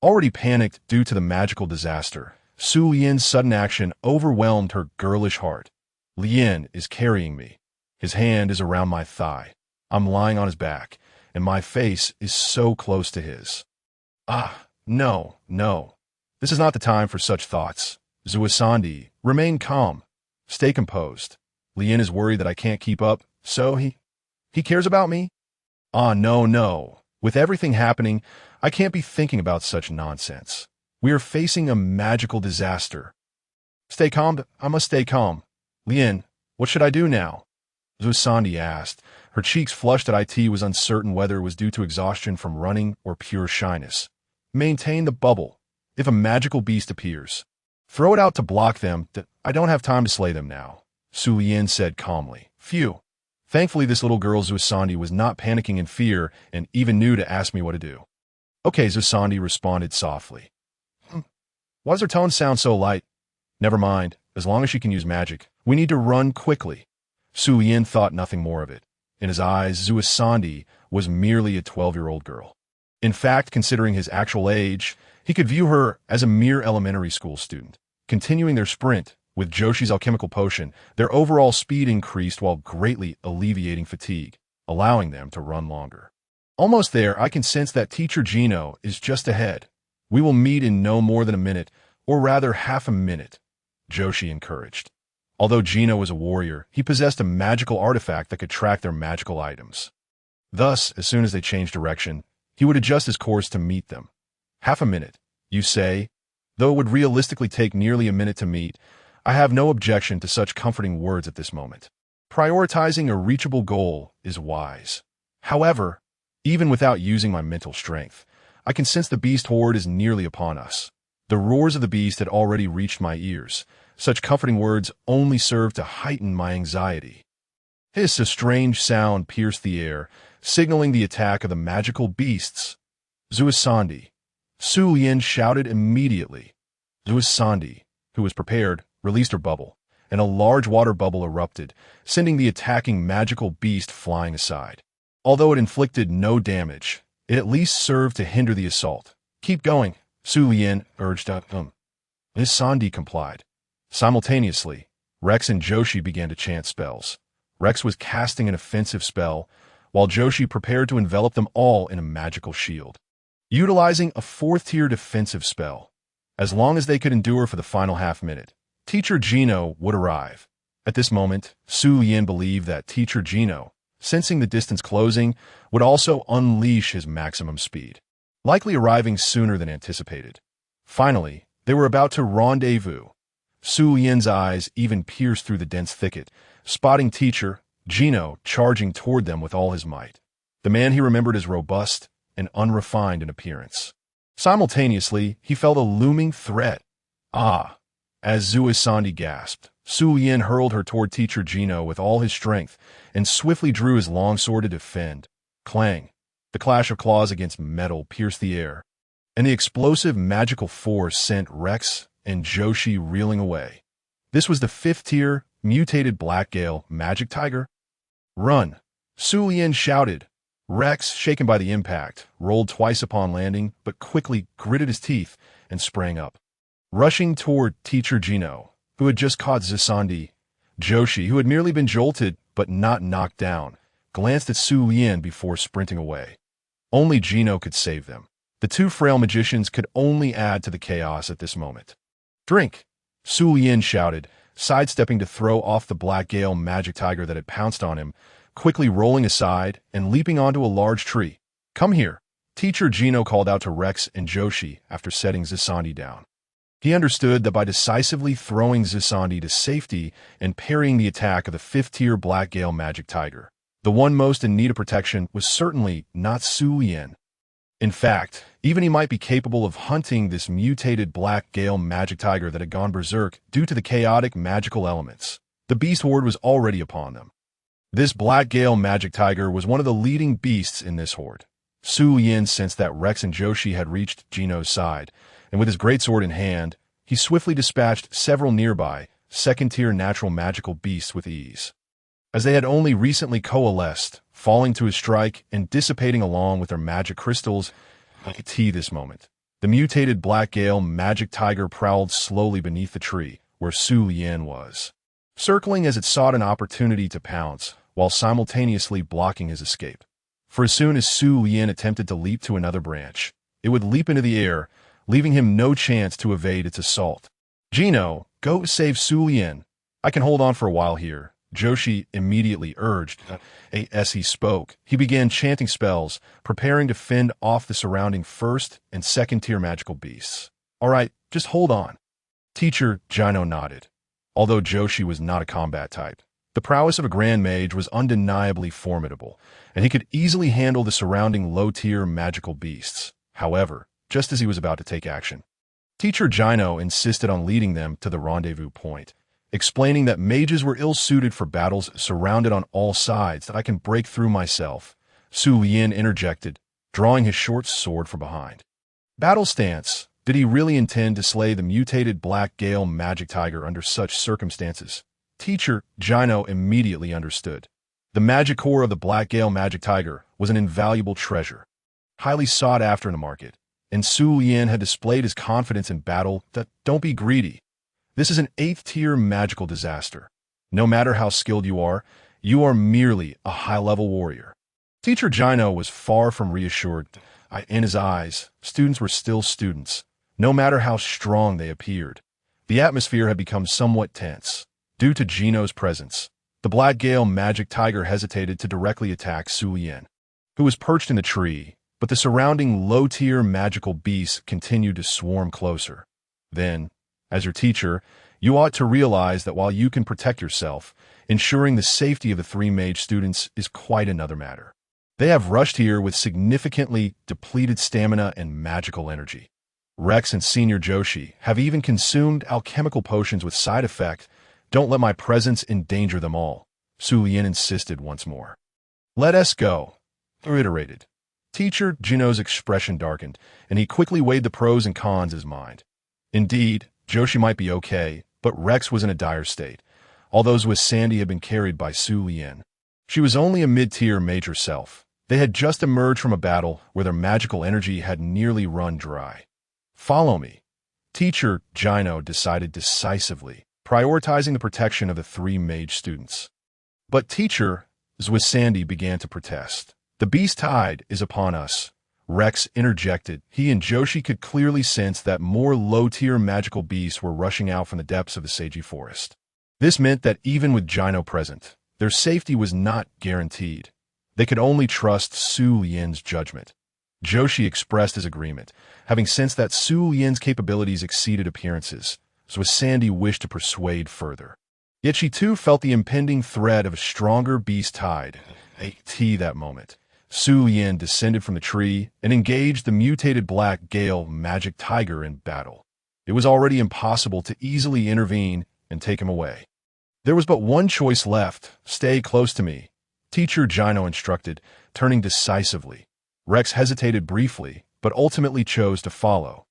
Already panicked due to the magical disaster, Su Lian's sudden action overwhelmed her girlish heart. Lian is carrying me. His hand is around my thigh. I'm lying on his back, and my face is so close to his. No. This is not the time for such thoughts. Zuisandi, remain calm. Stay composed. Lian is worried that I can't keep up, so he cares about me? No. With everything happening, I can't be thinking about such nonsense. We are facing a magical disaster. Stay calm. I must stay calm. Lian, what should I do now? Zuisandi asked. Her cheeks flushed at it was uncertain whether it was due to exhaustion from running or pure shyness. Maintain the bubble. If a magical beast appears, throw it out to block them. I don't have time to slay them now, Su Lian said calmly. Phew. Thankfully, this little girl Zuisandi was not panicking in fear and even knew to ask me what to do. Okay, Zuisandi responded softly. Why does her tone sound so light? Never mind, as long as she can use magic. We need to run quickly. Su Lian thought nothing more of it. In his eyes, Zuisandi was merely a 12-year-old girl. In fact, considering his actual age, he could view her as a mere elementary school student. Continuing their sprint, with Joshi's alchemical potion, their overall speed increased while greatly alleviating fatigue, allowing them to run longer. Almost there, I can sense that Teacher Gino is just ahead. We will meet in no more than a minute, or rather half a minute, Joshi encouraged. Although Gino was a warrior, he possessed a magical artifact that could track their magical items. Thus, as soon as they changed direction, he would adjust his course to meet them. Half a minute, you say? Though it would realistically take nearly a minute to meet, I have no objection to such comforting words at this moment. Prioritizing a reachable goal is wise. However, even without using my mental strength, I can sense the beast horde is nearly upon us. The roars of the beast had already reached my ears. Such comforting words only served to heighten my anxiety. A strange sound pierced the air, signaling the attack of the magical beasts. Zuisandi. Su Lian shouted immediately. Zuisandi, who was prepared, released her bubble, and a large water bubble erupted, sending the attacking magical beast flying aside. Although it inflicted no damage, it at least served to hinder the assault. Keep going, Su Lian urged. Zuisandi complied. Simultaneously, Rex and Joshi began to chant spells. Rex was casting an offensive spell, while Joshi prepared to envelop them all in a magical shield. Utilizing a fourth-tier defensive spell, as long as they could endure for the final half-minute, Teacher Gino would arrive. At this moment, Su Lian believed that Teacher Gino, sensing the distance closing, would also unleash his maximum speed, likely arriving sooner than anticipated. Finally, they were about to rendezvous. Su Lian's eyes even pierced through the dense thicket, spotting Teacher Gino charging toward them with all his might. The man he remembered as robust and unrefined in appearance. Simultaneously, he felt a looming threat. As Zuisandi gasped, Su Lian hurled her toward Teacher Gino with all his strength and swiftly drew his long sword to defend. Clang! The clash of claws against metal pierced the air, and the explosive magical force sent Rex and Joshi reeling away. This was the 5th-tier, mutated Black Gale Magic Tiger. "Run!" Su Lian shouted. Rex, shaken by the impact, rolled twice upon landing, but quickly gritted his teeth and sprang up. Rushing toward Teacher Gino, who had just caught Zisandi, Joshi, who had merely been jolted but not knocked down, glanced at Su Lian before sprinting away. Only Gino could save them. The two frail magicians could only add to the chaos at this moment. "Drink!" Su Lian shouted, sidestepping to throw off the Black Gale Magic Tiger that had pounced on him, quickly rolling aside and leaping onto a large tree. "Come here!" Teacher Gino called out to Rex and Joshi after setting Zisandi down. He understood that by decisively throwing Zisandi to safety and parrying the attack of the 5th-tier Black Gale Magic Tiger, the one most in need of protection was certainly not Su Lian. In fact, even he might be capable of hunting this mutated Black Gale Magic Tiger that had gone berserk due to the chaotic magical elements. The beast horde was already upon them. This Black Gale Magic Tiger was one of the leading beasts in this horde. Su Lian sensed that Rex and Joshi had reached Gino's side, and with his greatsword in hand, he swiftly dispatched several nearby, 2nd-tier natural magical beasts with ease. As they had only recently coalesced, falling to his strike and dissipating along with their magic crystals, this moment, the mutated Black Gale Magic Tiger prowled slowly beneath the tree where Su Lian was, circling as it sought an opportunity to pounce, while simultaneously blocking his escape. For as soon as Su Lian attempted to leap to another branch, it would leap into the air, leaving him no chance to evade its assault. "Gino, go save Su Lian. I can hold on for a while here," Joshi immediately urged. As he spoke, he began chanting spells, preparing to fend off the surrounding 1st and 2nd-tier magical beasts. "All right, just hold on." Teacher Gino nodded. Although Joshi was not a combat type, the prowess of a Grand Mage was undeniably formidable, and he could easily handle the surrounding low-tier magical beasts. However, just as he was about to take action, Teacher Gino insisted on leading them to the rendezvous point, explaining that mages were ill-suited for battles surrounded on all sides, that I can break through myself. Su Lian interjected, drawing his short sword from behind. Battle stance. Did he really intend to slay the mutated Black Gale Magic Tiger under such circumstances? Teacher Gino immediately understood. The magic core of the Black Gale Magic Tiger was an invaluable treasure, highly sought after in the market, and Su Lian had displayed his confidence in battle that don't be greedy. This is an 8th-tier magical disaster. No matter how skilled you are merely a high-level warrior. Teacher Gino was far from reassured. In his eyes, students were still students, no matter how strong they appeared. The atmosphere had become somewhat tense. Due to Gino's presence, the Black Gale Magic Tiger hesitated to directly attack Su Lian, who was perched in the tree, but the surrounding low-tier magical beasts continued to swarm closer. Then, as your teacher, you ought to realize that while you can protect yourself, ensuring the safety of the 3 mage students is quite another matter. They have rushed here with significantly depleted stamina and magical energy. Rex and Senior Joshi have even consumed alchemical potions with side effect. Don't let my presence endanger them all, Su Lian insisted once more. "Let us go," reiterated. Teacher Gino's expression darkened, and he quickly weighed the pros and cons in his mind. Indeed, Joshi might be okay, but Rex was in a dire state, although Sandy had been carried by Su Lian. She was only a mid-tier mage herself. They had just emerged from a battle where their magical energy had nearly run dry. "Follow me," Teacher Gino decided decisively, prioritizing the protection of the 3 mage students. But Teacher Sandy began to protest. "The beast tide is upon us," Rex interjected. He and Joshi could clearly sense that more low-tier magical beasts were rushing out from the depths of the Seiji forest. This meant that even with Gino present, their safety was not guaranteed. They could only trust Su Lian's judgment. Joshi expressed his agreement, having sensed that Su Lian's capabilities exceeded appearances, so Sandy wished to persuade further. Yet she too felt the impending threat of a stronger beast tide. That moment, Su Lian descended from the tree and engaged the mutated Black Gale Magic Tiger in battle. It was already impossible to easily intervene and take him away. There was but one choice left. "Stay close to me," Teacher Gino instructed, turning decisively. Rex hesitated briefly, but ultimately chose to follow.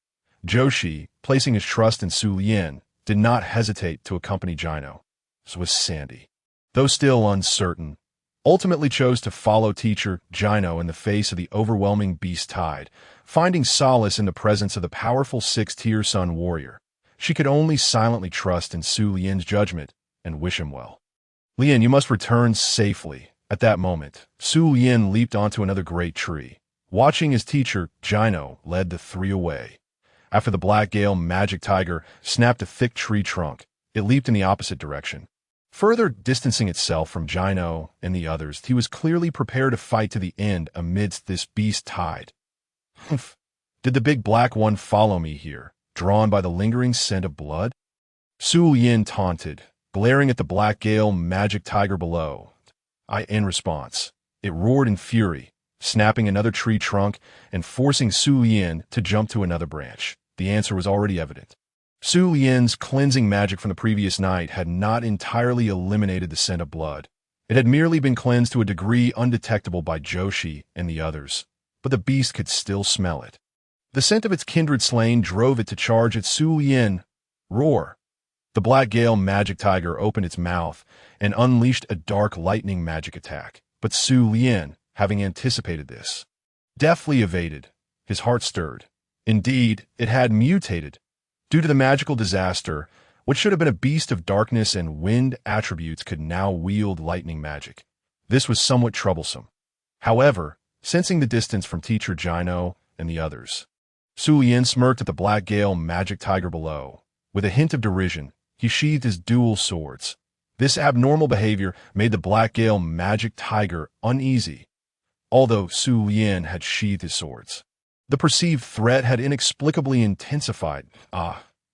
Joshi, placing his trust in Su Lien, did not hesitate to accompany Jino. So was Sandy. Though still uncertain, ultimately chose to follow teacher Jino in the face of the overwhelming beast tide, finding solace in the presence of the powerful six-tier sun warrior. She could only silently trust in Su Lien's judgment and wish him well. Lien, you must return safely. At that moment, Su Lien leaped onto another great tree. Watching his teacher, Jino, led the three away. After the Black Gale magic tiger snapped a thick tree trunk, it leaped in the opposite direction. Further distancing itself from Jino and the others, he was clearly prepared to fight to the end amidst this beast tide. Humph! Did the big black one follow me here, drawn by the lingering scent of blood? Su Lien taunted, glaring at the Black Gale magic tiger below. In response, it roared in fury, snapping another tree trunk and forcing Su Lien to jump to another branch. The answer was already evident. Su Lien's cleansing magic from the previous night had not entirely eliminated the scent of blood. It had merely been cleansed to a degree undetectable by Joshi and the others, but the beast could still smell it. The scent of its kindred slain drove it to charge at Su Lien. Roar! The Black Gale magic tiger opened its mouth and unleashed a dark lightning magic attack, but Su Lien, having anticipated this, deftly evaded. His heart stirred. Indeed, it had mutated. Due to the magical disaster, what should have been a beast of darkness and wind attributes could now wield lightning magic. This was somewhat troublesome. However, sensing the distance from teacher Jino and the others, Su Lien smirked at the Black Gale magic tiger below. With a hint of derision, he sheathed his dual swords. This abnormal behavior made the Black Gale magic tiger uneasy, although Su Lien had sheathed his swords. The perceived threat had inexplicably intensified.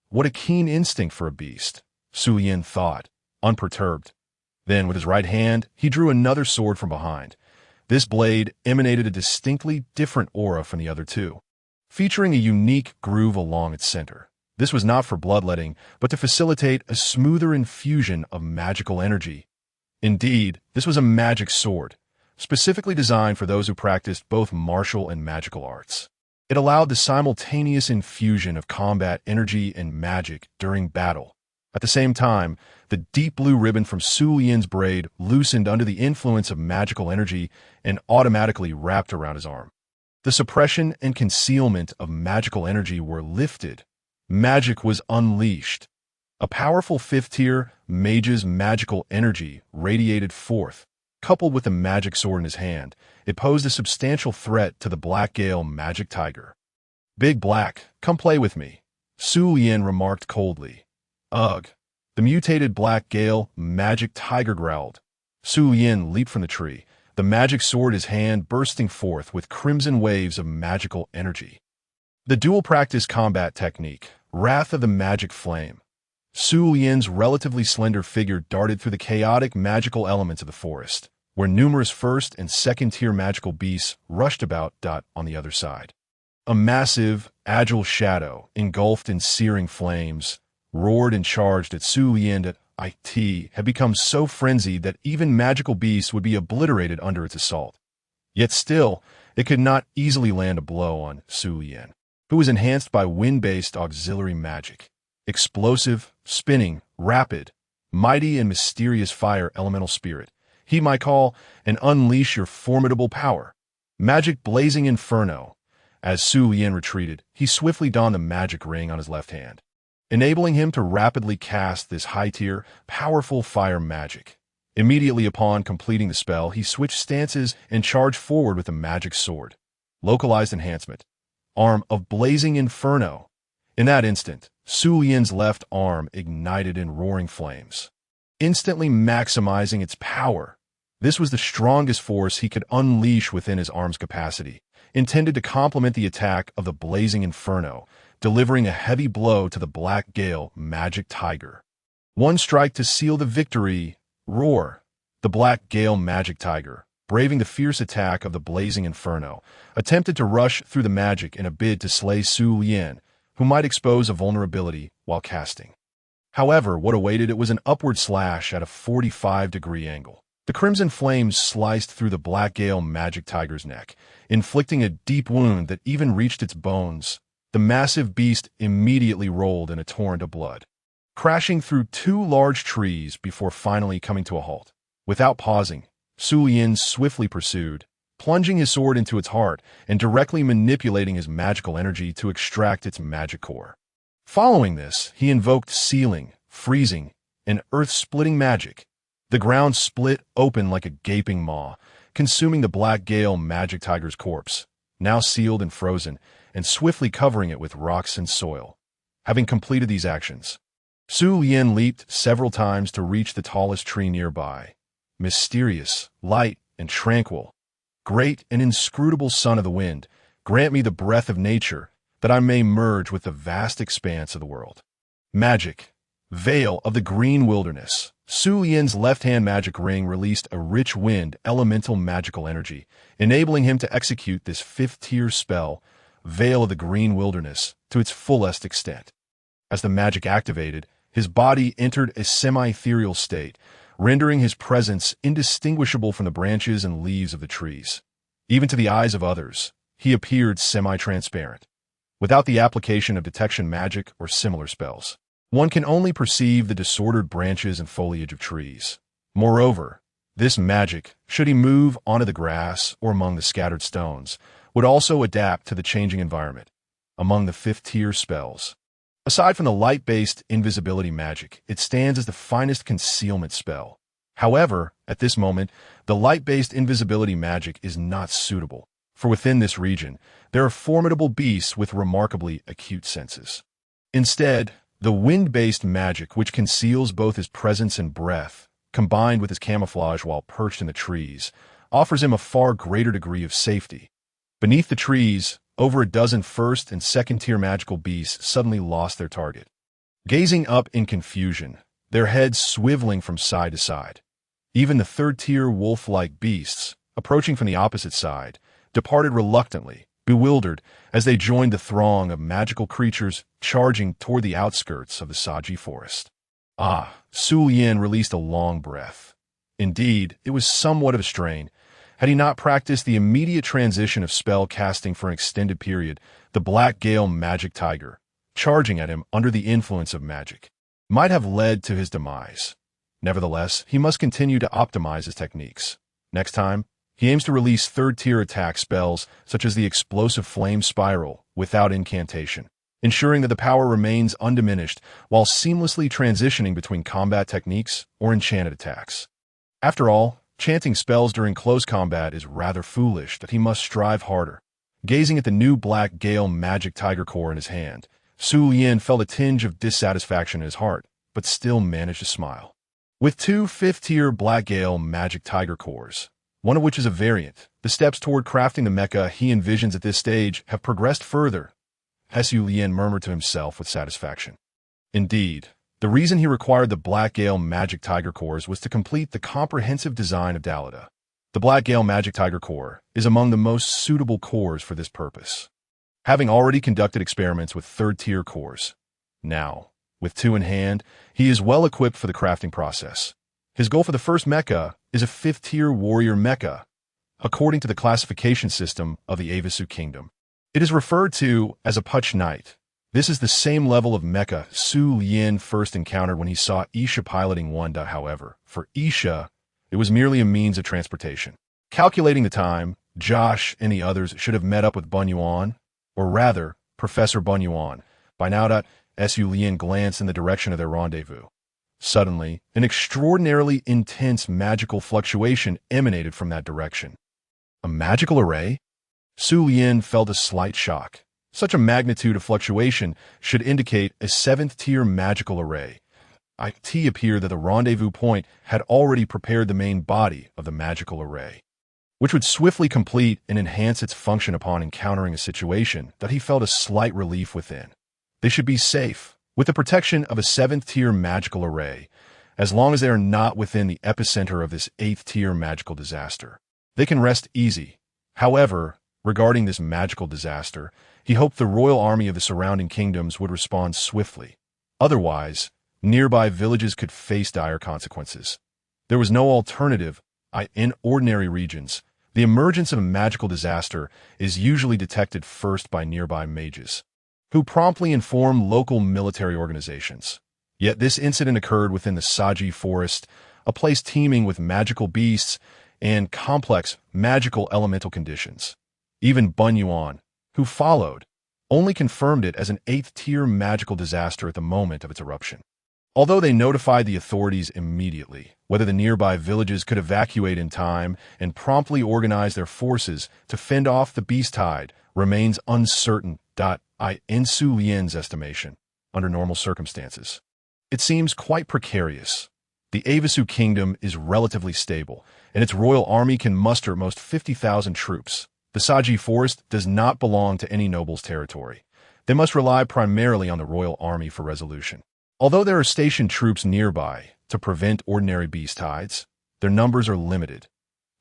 What a keen instinct for a beast, Su Lien thought, unperturbed. Then, with his right hand, he drew another sword from behind. This blade emanated a distinctly different aura from the other two, featuring a unique groove along its center. This was not for bloodletting, but to facilitate a smoother infusion of magical energy. Indeed, this was a magic sword, specifically designed for those who practiced both martial and magical arts. It allowed the simultaneous infusion of combat energy and magic during battle. At the same time, the deep blue ribbon from Su Lien's braid loosened under the influence of magical energy and automatically wrapped around his arm. The suppression and concealment of magical energy were lifted. Magic was unleashed. A powerful fifth-tier mage's magical energy radiated forth. Coupled with the magic sword in his hand, it posed a substantial threat to the Black Gale magic tiger. Big Black, come play with me, Su Lien remarked coldly. Ugh. The mutated Black Gale magic tiger growled. Su Lien leaped from the tree, the magic sword in his hand bursting forth with crimson waves of magical energy. The dual-practice combat technique, Wrath of the Magic Flame. Su Lien's relatively slender figure darted through the chaotic magical elements of the forest, where numerous first- and second-tier magical beasts rushed about on the other side. A massive, agile shadow, engulfed in searing flames, roared and charged at Su Lien that had become so frenzied that even magical beasts would be obliterated under its assault. Yet still, it could not easily land a blow on Su Lien, who was enhanced by wind-based auxiliary magic. Explosive, spinning, rapid, mighty and mysterious fire elemental spirit. He might call and unleash your formidable power. Magic blazing inferno. As Su Lien retreated, he swiftly donned the magic ring on his left hand, enabling him to rapidly cast this high-tier, powerful fire magic. Immediately upon completing the spell, he switched stances and charged forward with the magic sword. Localized enhancement. Arm of blazing inferno. In that instant, Su Lien's left arm ignited in roaring flames, instantly maximizing its power. This was the strongest force he could unleash within his arm's capacity, intended to complement the attack of the blazing inferno, delivering a heavy blow to the Black Gale magic tiger. One strike to seal the victory. Roar! The Black Gale magic tiger, braving the fierce attack of the blazing inferno, attempted to rush through the magic in a bid to slay Su Lien, who might expose a vulnerability while casting. However, what awaited it was an upward slash at a 45-degree angle. The crimson flames sliced through the Black Gale magic tiger's neck, inflicting a deep wound that even reached its bones. The massive beast immediately rolled in a torrent of blood, crashing through two large trees before finally coming to a halt. Without pausing, Su Lian swiftly pursued, plunging his sword into its heart and directly manipulating his magical energy to extract its magic core. Following this, he invoked sealing, freezing, and earth-splitting magic. The ground split open like a gaping maw, consuming the Black Gale magic tiger's corpse, now sealed and frozen, and swiftly covering it with rocks and soil. Having completed these actions, Su Lian leaped several times to reach the tallest tree nearby. Mysterious, light, and tranquil, great and inscrutable son of the wind, grant me the breath of nature, that I may merge with the vast expanse of the world. Magic. Veil of the green wilderness. Su Lian's left-hand magic ring released a rich wind elemental magical energy, enabling him to execute this fifth-tier spell, Veil of the Green Wilderness, to its fullest extent. As the magic activated, his body entered a semi-ethereal state, rendering his presence indistinguishable from the branches and leaves of the trees. Even to the eyes of others, he appeared semi-transparent. Without the application of detection magic or similar spells, one can only perceive the disordered branches and foliage of trees. Moreover, this magic, should he move onto the grass or among the scattered stones, would also adapt to the changing environment. Among the fifth-tier spells, aside from the light-based invisibility magic, it stands as the finest concealment spell. However, at this moment, the light-based invisibility magic is not suitable, for within this region, there are formidable beasts with remarkably acute senses. Instead, the wind-based magic, which conceals both his presence and breath, combined with his camouflage while perched in the trees, offers him a far greater degree of safety. Beneath the trees, over a dozen first- and second-tier magical beasts suddenly lost their target, gazing up in confusion, their heads swiveling from side to side. Even the third-tier wolf-like beasts, approaching from the opposite side, departed reluctantly, bewildered, as they joined the throng of magical creatures charging toward the outskirts of the Saji forest. Su Lian released a long breath. Indeed, it was somewhat of a strain. Had he not practiced the immediate transition of spell casting for an extended period, the Black Gale magic tiger, charging at him under the influence of magic, might have led to his demise. Nevertheless, he must continue to optimize his techniques. Next time, he aims to release third-tier attack spells such as the explosive flame spiral without incantation, ensuring that the power remains undiminished while seamlessly transitioning between combat techniques or enchanted attacks. After all, chanting spells during close combat is rather foolish that he must strive harder. Gazing at the new Black Gale magic tiger core in his hand, Su Lian felt a tinge of dissatisfaction in his heart, but still managed to smile. With two fifth-tier Black Gale magic tiger cores, one of which is a variant, the steps toward crafting the mecha he envisions at this stage have progressed further, Su Lian murmured to himself with satisfaction. Indeed, the reason he required the Black Gale magic tiger cores was to complete the comprehensive design of Dalida. The Black Gale magic tiger core is among the most suitable cores for this purpose. Having already conducted experiments with third-tier cores, now, with two in hand, he is well equipped for the crafting process. His goal for the first mecha is a fifth-tier warrior mecha, according to the classification system of the Avisu Kingdom. It is referred to as a Puch Knight. This is the same level of mecha Su Lian first encountered when he saw Isha piloting one. However, for Isha, it was merely a means of transportation. Calculating the time, Josh and the others should have met up with Bunyuan, or rather, Professor Bunyuan. By now, Su Lian glanced in the direction of their rendezvous. Suddenly, an extraordinarily intense magical fluctuation emanated from that direction. A magical array? Su Lian felt a slight shock. Such a magnitude of fluctuation should indicate a seventh-tier magical array. It appeared that the rendezvous point had already prepared the main body of the magical array, which would swiftly complete and enhance its function upon encountering a situation that he felt a slight relief within. They should be safe, with the protection of a seventh-tier magical array, as long as they are not within the epicenter of this eighth-tier magical disaster. They can rest easy. However, regarding this magical disaster, he hoped the royal army of the surrounding kingdoms would respond swiftly. Otherwise, nearby villages could face dire consequences. There was no alternative. In ordinary regions, the emergence of a magical disaster is usually detected first by nearby mages. who promptly informed local military organizations. Yet this incident occurred within the Saji Forest, a place teeming with magical beasts and complex magical elemental conditions. Even Bunyuan, who followed, only confirmed it as an 8th-tier magical disaster at the moment of its eruption. Although they notified the authorities immediately, whether the nearby villages could evacuate in time and promptly organize their forces to fend off the beast tide remains uncertain. In Su Lian's estimation, under normal circumstances, it seems quite precarious. The Avisu kingdom is relatively stable, and its royal army can muster at most 50,000 troops. The Saji Forest does not belong to any noble's territory. They must rely primarily on the royal army for resolution. Although there are stationed troops nearby to prevent ordinary beast tides, their numbers are limited.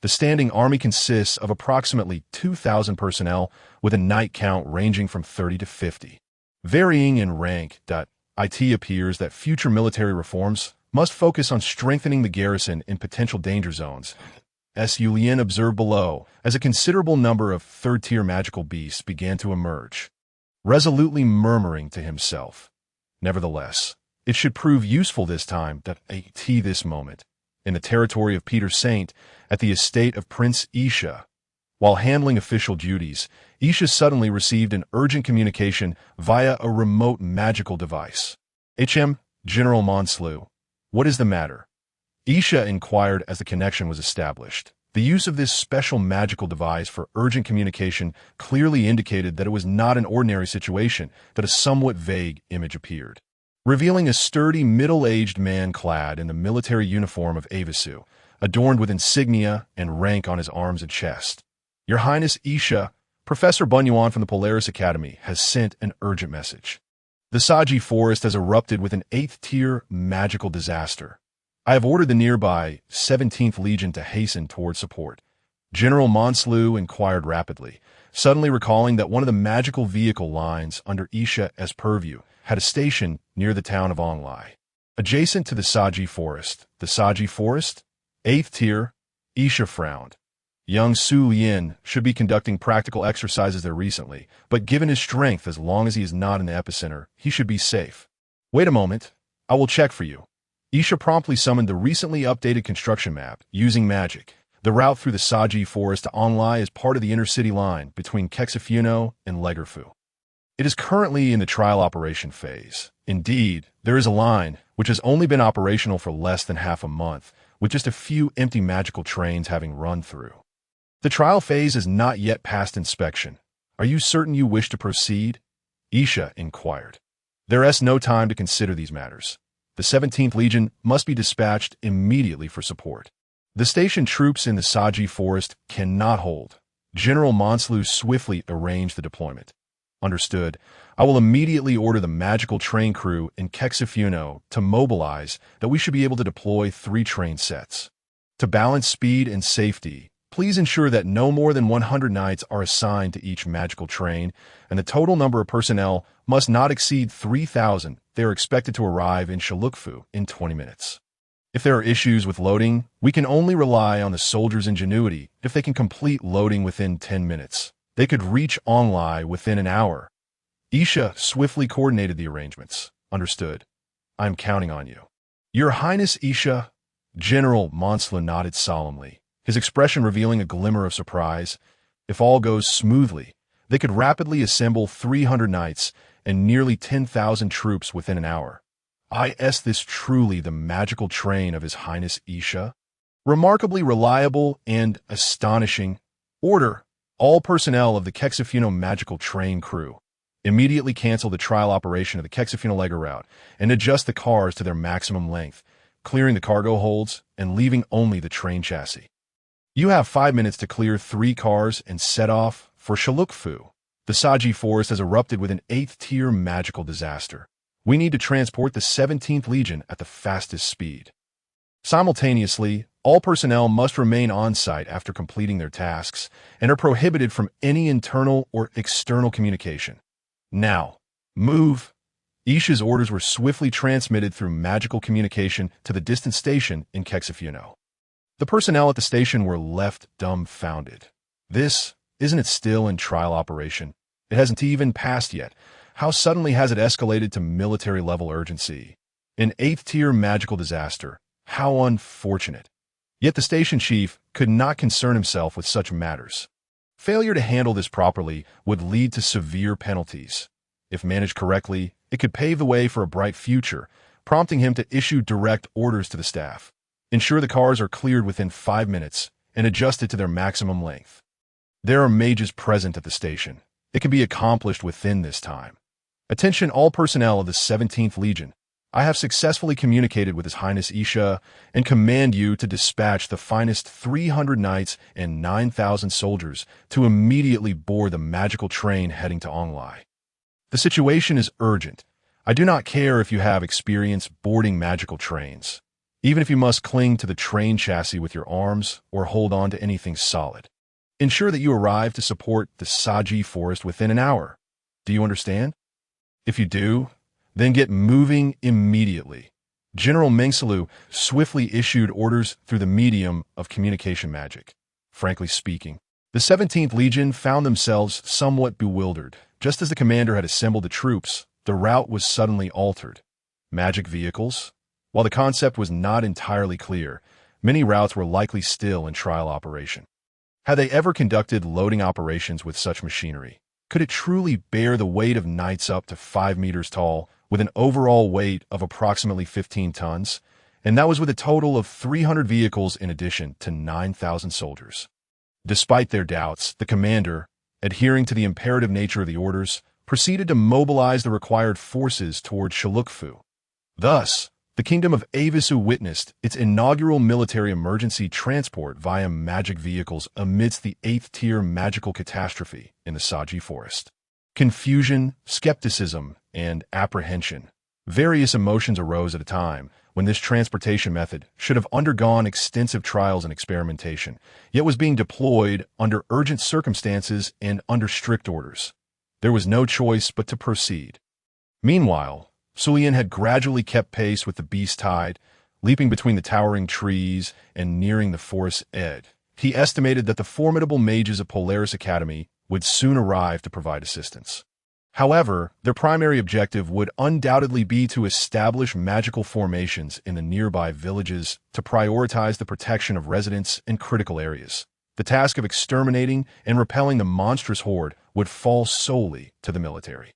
The standing army consists of approximately 2,000 personnel with a night count ranging from 30 to 50. Varying in rank, it appears that future military reforms must focus on strengthening the garrison in potential danger zones. As Yulian observed below, as a considerable number of third-tier magical beasts began to emerge, resolutely murmuring to himself. Nevertheless, it should prove useful this time this moment, in the territory of Peter Saint, at the estate of Prince Isha. While handling official duties, Isha suddenly received an urgent communication via a remote magical device. General Monslu, what is the matter? Isha inquired as the connection was established. The use of this special magical device for urgent communication clearly indicated that it was not an ordinary situation, that a somewhat vague image appeared, revealing a sturdy, middle-aged man clad in the military uniform of Avisu, adorned with insignia and rank on his arms and chest. Your Highness Isha, Professor Bunyuan from the Polaris Academy has sent an urgent message. The Saji Forest has erupted with an 8th-tier magical disaster. I have ordered the nearby 17th Legion to hasten toward support. General Monslu inquired rapidly, suddenly recalling that one of the magical vehicle lines under Isha's purview had a station near the town of Onglai, adjacent to the Saji Forest. The Saji Forest? 8th tier? Isha frowned. Young Su Lian should be conducting practical exercises there recently, but given his strength, as long as he is not in the epicenter, he should be safe. Wait a moment. I will check for you. Isha promptly summoned the recently updated construction map, using magic. The route through the Saji Forest to Onglai is part of the inner-city line between Kexifuno and Legerfu. It is currently in the trial operation phase. Indeed, there is a line which has only been operational for less than half a month, with just a few empty magical trains having run through. The trial phase has not yet passed inspection. Are you certain you wish to proceed? Isha inquired. There is no time to consider these matters. The 17th Legion must be dispatched immediately for support. The stationed troops in the Saji Forest cannot hold. General Monslu swiftly arranged the deployment. Understood. I will immediately order the magical train crew in Kexifuno to mobilize, that we should be able to deploy 3 train sets. To balance speed and safety, please ensure that no more than 100 knights are assigned to each magical train, and the total number of personnel must not exceed 3,000. They are expected to arrive in Shalukfu in 20 minutes. If there are issues with loading, we can only rely on the soldiers' ingenuity. If they can complete loading within 10 minutes, they could reach Onglai within an hour. Isha swiftly coordinated the arrangements. Understood. I am counting on you. Your Highness Isha. General Monslu nodded solemnly, his expression revealing a glimmer of surprise. If all goes smoothly, they could rapidly assemble 300 knights and nearly 10,000 troops within an hour. Is this truly the magical train of His Highness Isha? Remarkably reliable and astonishing. Order. All personnel of the Kexifuno magical train crew immediately cancel the trial operation of the Kexifuno Lega route and adjust the cars to their maximum length, clearing the cargo holds and leaving only the train chassis. You have 5 minutes to clear 3 cars and set off for Shalukfu. The Saji Forest has erupted with an 8th-tier magical disaster. We need to transport the 17th Legion at the fastest speed. Simultaneously, all personnel must remain on-site after completing their tasks and are prohibited from any internal or external communication. Now, move. Isha's orders were swiftly transmitted through magical communication to the distant station in Kexifuno. The personnel at the station were left dumbfounded. Isn't it still in trial operation? It hasn't even passed yet. How suddenly has it escalated to military-level urgency? An 8th-tier magical disaster. How unfortunate. Yet the station chief could not concern himself with such matters. Failure to handle this properly would lead to severe penalties. If managed correctly, it could pave the way for a bright future, prompting him to issue direct orders to the staff. Ensure the cars are cleared within 5 minutes and adjusted to their maximum length. There are mages present at the station. It can be accomplished within this time. Attention all personnel of the 17th Legion. I have successfully communicated with His Highness Isha and command you to dispatch the finest 300 knights and 9,000 soldiers to immediately board the magical train heading to Onglai. The situation is urgent. I do not care if you have experience boarding magical trains, even if you must cling to the train chassis with your arms or hold on to anything solid. Ensure that you arrive to support the Saji forest within an hour. Do you understand? If you do, then get moving immediately. General Mengsalu swiftly issued orders through the medium of communication magic. Frankly speaking, the 17th Legion found themselves somewhat bewildered. Just as the commander had assembled the troops, the route was suddenly altered. Magic vehicles? While the concept was not entirely clear, many routes were likely still in trial operation. Had they ever conducted loading operations with such machinery? Could it truly bear the weight of knights up to 5 meters tall, with an overall weight of approximately 15 tons? And that was with a total of 300 vehicles in addition to 9,000 soldiers. Despite their doubts, the commander, adhering to the imperative nature of the orders, proceeded to mobilize the required forces toward Shalukfu. Thus, the Kingdom of Avisu witnessed its inaugural military emergency transport via magic vehicles amidst the 8th-tier magical catastrophe in the Saji forest. Confusion, skepticism, and apprehension. Various emotions arose at a time when this transportation method should have undergone extensive trials and experimentation, yet was being deployed under urgent circumstances and under strict orders. There was no choice but to proceed. Meanwhile, Sulian had gradually kept pace with the beast tide, leaping between the towering trees and nearing the forest's edge. He estimated that the formidable mages of Polaris Academy would soon arrive to provide assistance. However, their primary objective would undoubtedly be to establish magical formations in the nearby villages to prioritize the protection of residents in critical areas. The task of exterminating and repelling the monstrous horde would fall solely to the military.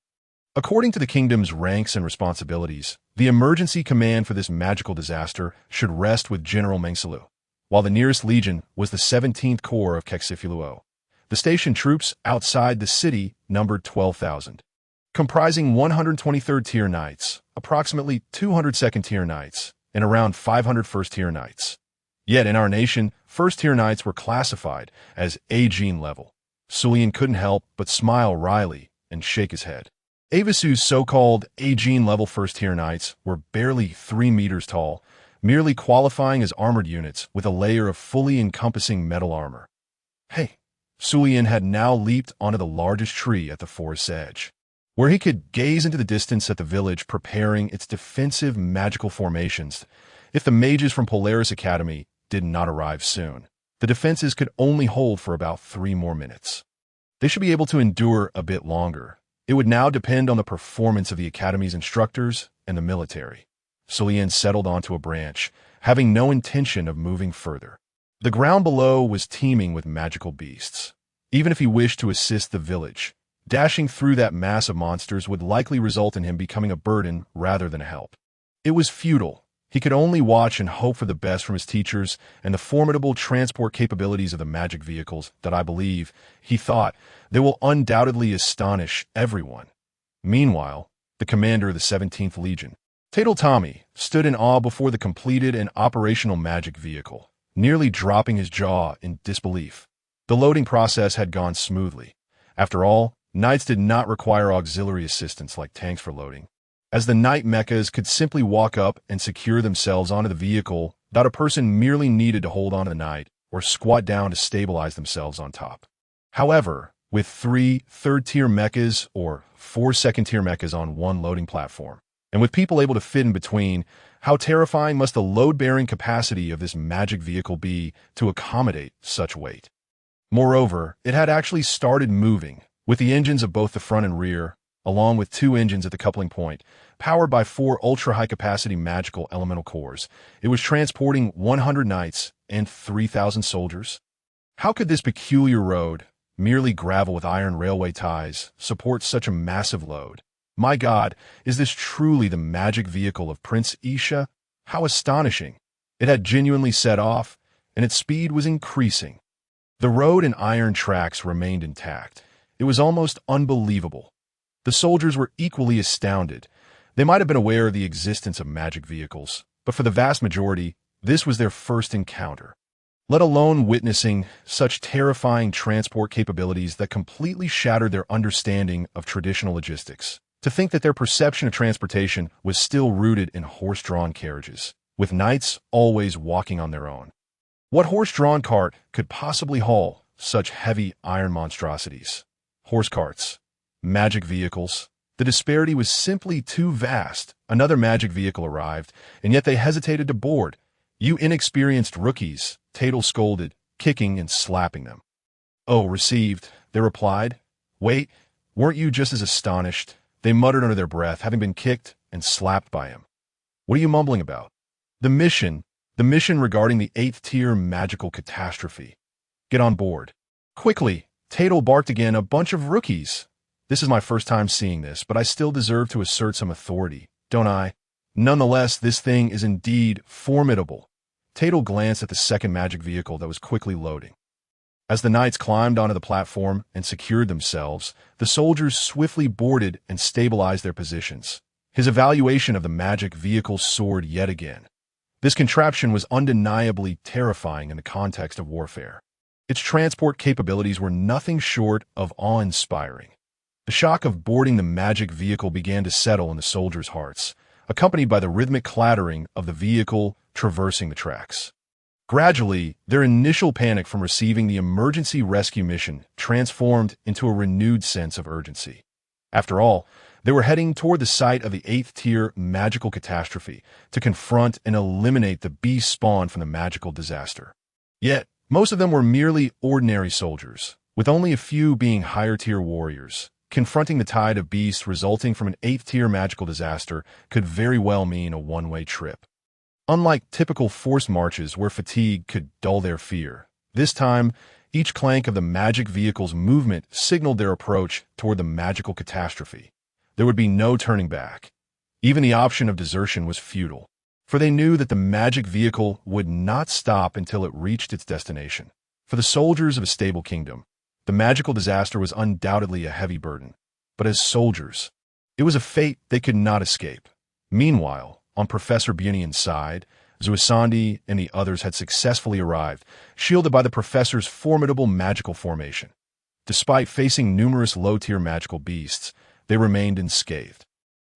According to the kingdom's ranks and responsibilities, the emergency command for this magical disaster should rest with General Mengsalu, while the nearest legion was the 17th Corps of Kexifiluo. The station troops outside the city numbered 12,000, comprising 123rd tier knights, approximately 200 second-tier knights, and around 500 first-tier knights. Yet in our nation, first-tier knights were classified as A-gene level. Sulian couldn't help but smile wryly and shake his head. Avisu's so-called A-gene level first-tier knights were barely 3 meters tall, merely qualifying as armored units with a layer of fully encompassing metal armor. Hey, Sulian had now leaped onto the largest tree at the forest's edge, where he could gaze into the distance at the village preparing its defensive magical formations. If the mages from Polaris Academy did not arrive soon, the defenses could only hold for about 3 more minutes. They should be able to endure a bit longer. It would now depend on the performance of the Academy's instructors and the military. Sulian settled onto a branch, having no intention of moving further. The ground below was teeming with magical beasts. Even if he wished to assist the village, dashing through that mass of monsters would likely result in him becoming a burden rather than a help. It was futile. He could only watch and hope for the best from his teachers and the formidable transport capabilities of the magic vehicles that I believe, he thought, they will undoubtedly astonish everyone. Meanwhile, the commander of the 17th Legion, Tatal Tommy, stood in awe before the completed and operational magic vehicle, nearly dropping his jaw in disbelief. The loading process had gone smoothly. After all, knights did not require auxiliary assistance like tanks for loading, as the knight mechas could simply walk up and secure themselves onto the vehicle without a person merely needed to hold onto the knight or squat down to stabilize themselves on top. However, with 3 third-tier mechas or 4 second-tier mechas on one loading platform, and with people able to fit in between, how terrifying must the load-bearing capacity of this magic vehicle be to accommodate such weight? Moreover, it had actually started moving, with the engines of both the front and rear along with 2 engines at the coupling point, powered by 4 ultra-high-capacity magical elemental cores. It was transporting 100 knights and 3,000 soldiers. How could this peculiar road, merely gravel with iron railway ties, support such a massive load? My God, is this truly the magic vehicle of Prince Isha? How astonishing! It had genuinely set off, and its speed was increasing. The road and iron tracks remained intact. It was almost unbelievable. The soldiers were equally astounded. They might have been aware of the existence of magic vehicles, but for the vast majority, this was their first encounter. Let alone witnessing such terrifying transport capabilities that completely shattered their understanding of traditional logistics. To think that their perception of transportation was still rooted in horse-drawn carriages, with knights always walking on their own. What horse-drawn cart could possibly haul such heavy iron monstrosities? Horse carts. Magic vehicles. The disparity was simply too vast. Another magic vehicle arrived, and yet they hesitated to board. "You inexperienced rookies," Tatel scolded, kicking and slapping them. "Oh, received," they replied. "Wait, weren't you just as astonished?" They muttered under their breath, having been kicked and slapped by him. "What are you mumbling about?" The mission regarding the 8th tier magical catastrophe. "Get on board." "Quickly," Tatel barked again, "a bunch of rookies." "This is my first time seeing this, but I still deserve to assert some authority, don't I? Nonetheless, this thing is indeed formidable." Tatel glanced at the second magic vehicle that was quickly loading. As the knights climbed onto the platform and secured themselves, the soldiers swiftly boarded and stabilized their positions. His evaluation of the magic vehicle soared yet again. This contraption was undeniably terrifying in the context of warfare. Its transport capabilities were nothing short of awe-inspiring. The shock of boarding the magic vehicle began to settle in the soldiers' hearts, accompanied by the rhythmic clattering of the vehicle traversing the tracks. Gradually, their initial panic from receiving the emergency rescue mission transformed into a renewed sense of urgency. After all, they were heading toward the site of the 8th tier magical catastrophe to confront and eliminate the beast spawn from the magical disaster. Yet, most of them were merely ordinary soldiers, with only a few being higher tier warriors. Confronting the tide of beasts resulting from an 8th tier magical disaster could very well mean a one-way trip. Unlike typical forced marches where fatigue could dull their fear, this time, each clank of the magic vehicle's movement signaled their approach toward the magical catastrophe. There would be no turning back. Even the option of desertion was futile, for they knew that the magic vehicle would not stop until it reached its destination. For the soldiers of a stable kingdom, the magical disaster was undoubtedly a heavy burden, but as soldiers, it was a fate they could not escape. Meanwhile, on Professor Bunian's side, Zuisandi and the others had successfully arrived, shielded by the professor's formidable magical formation. Despite facing numerous low-tier magical beasts, they remained unscathed.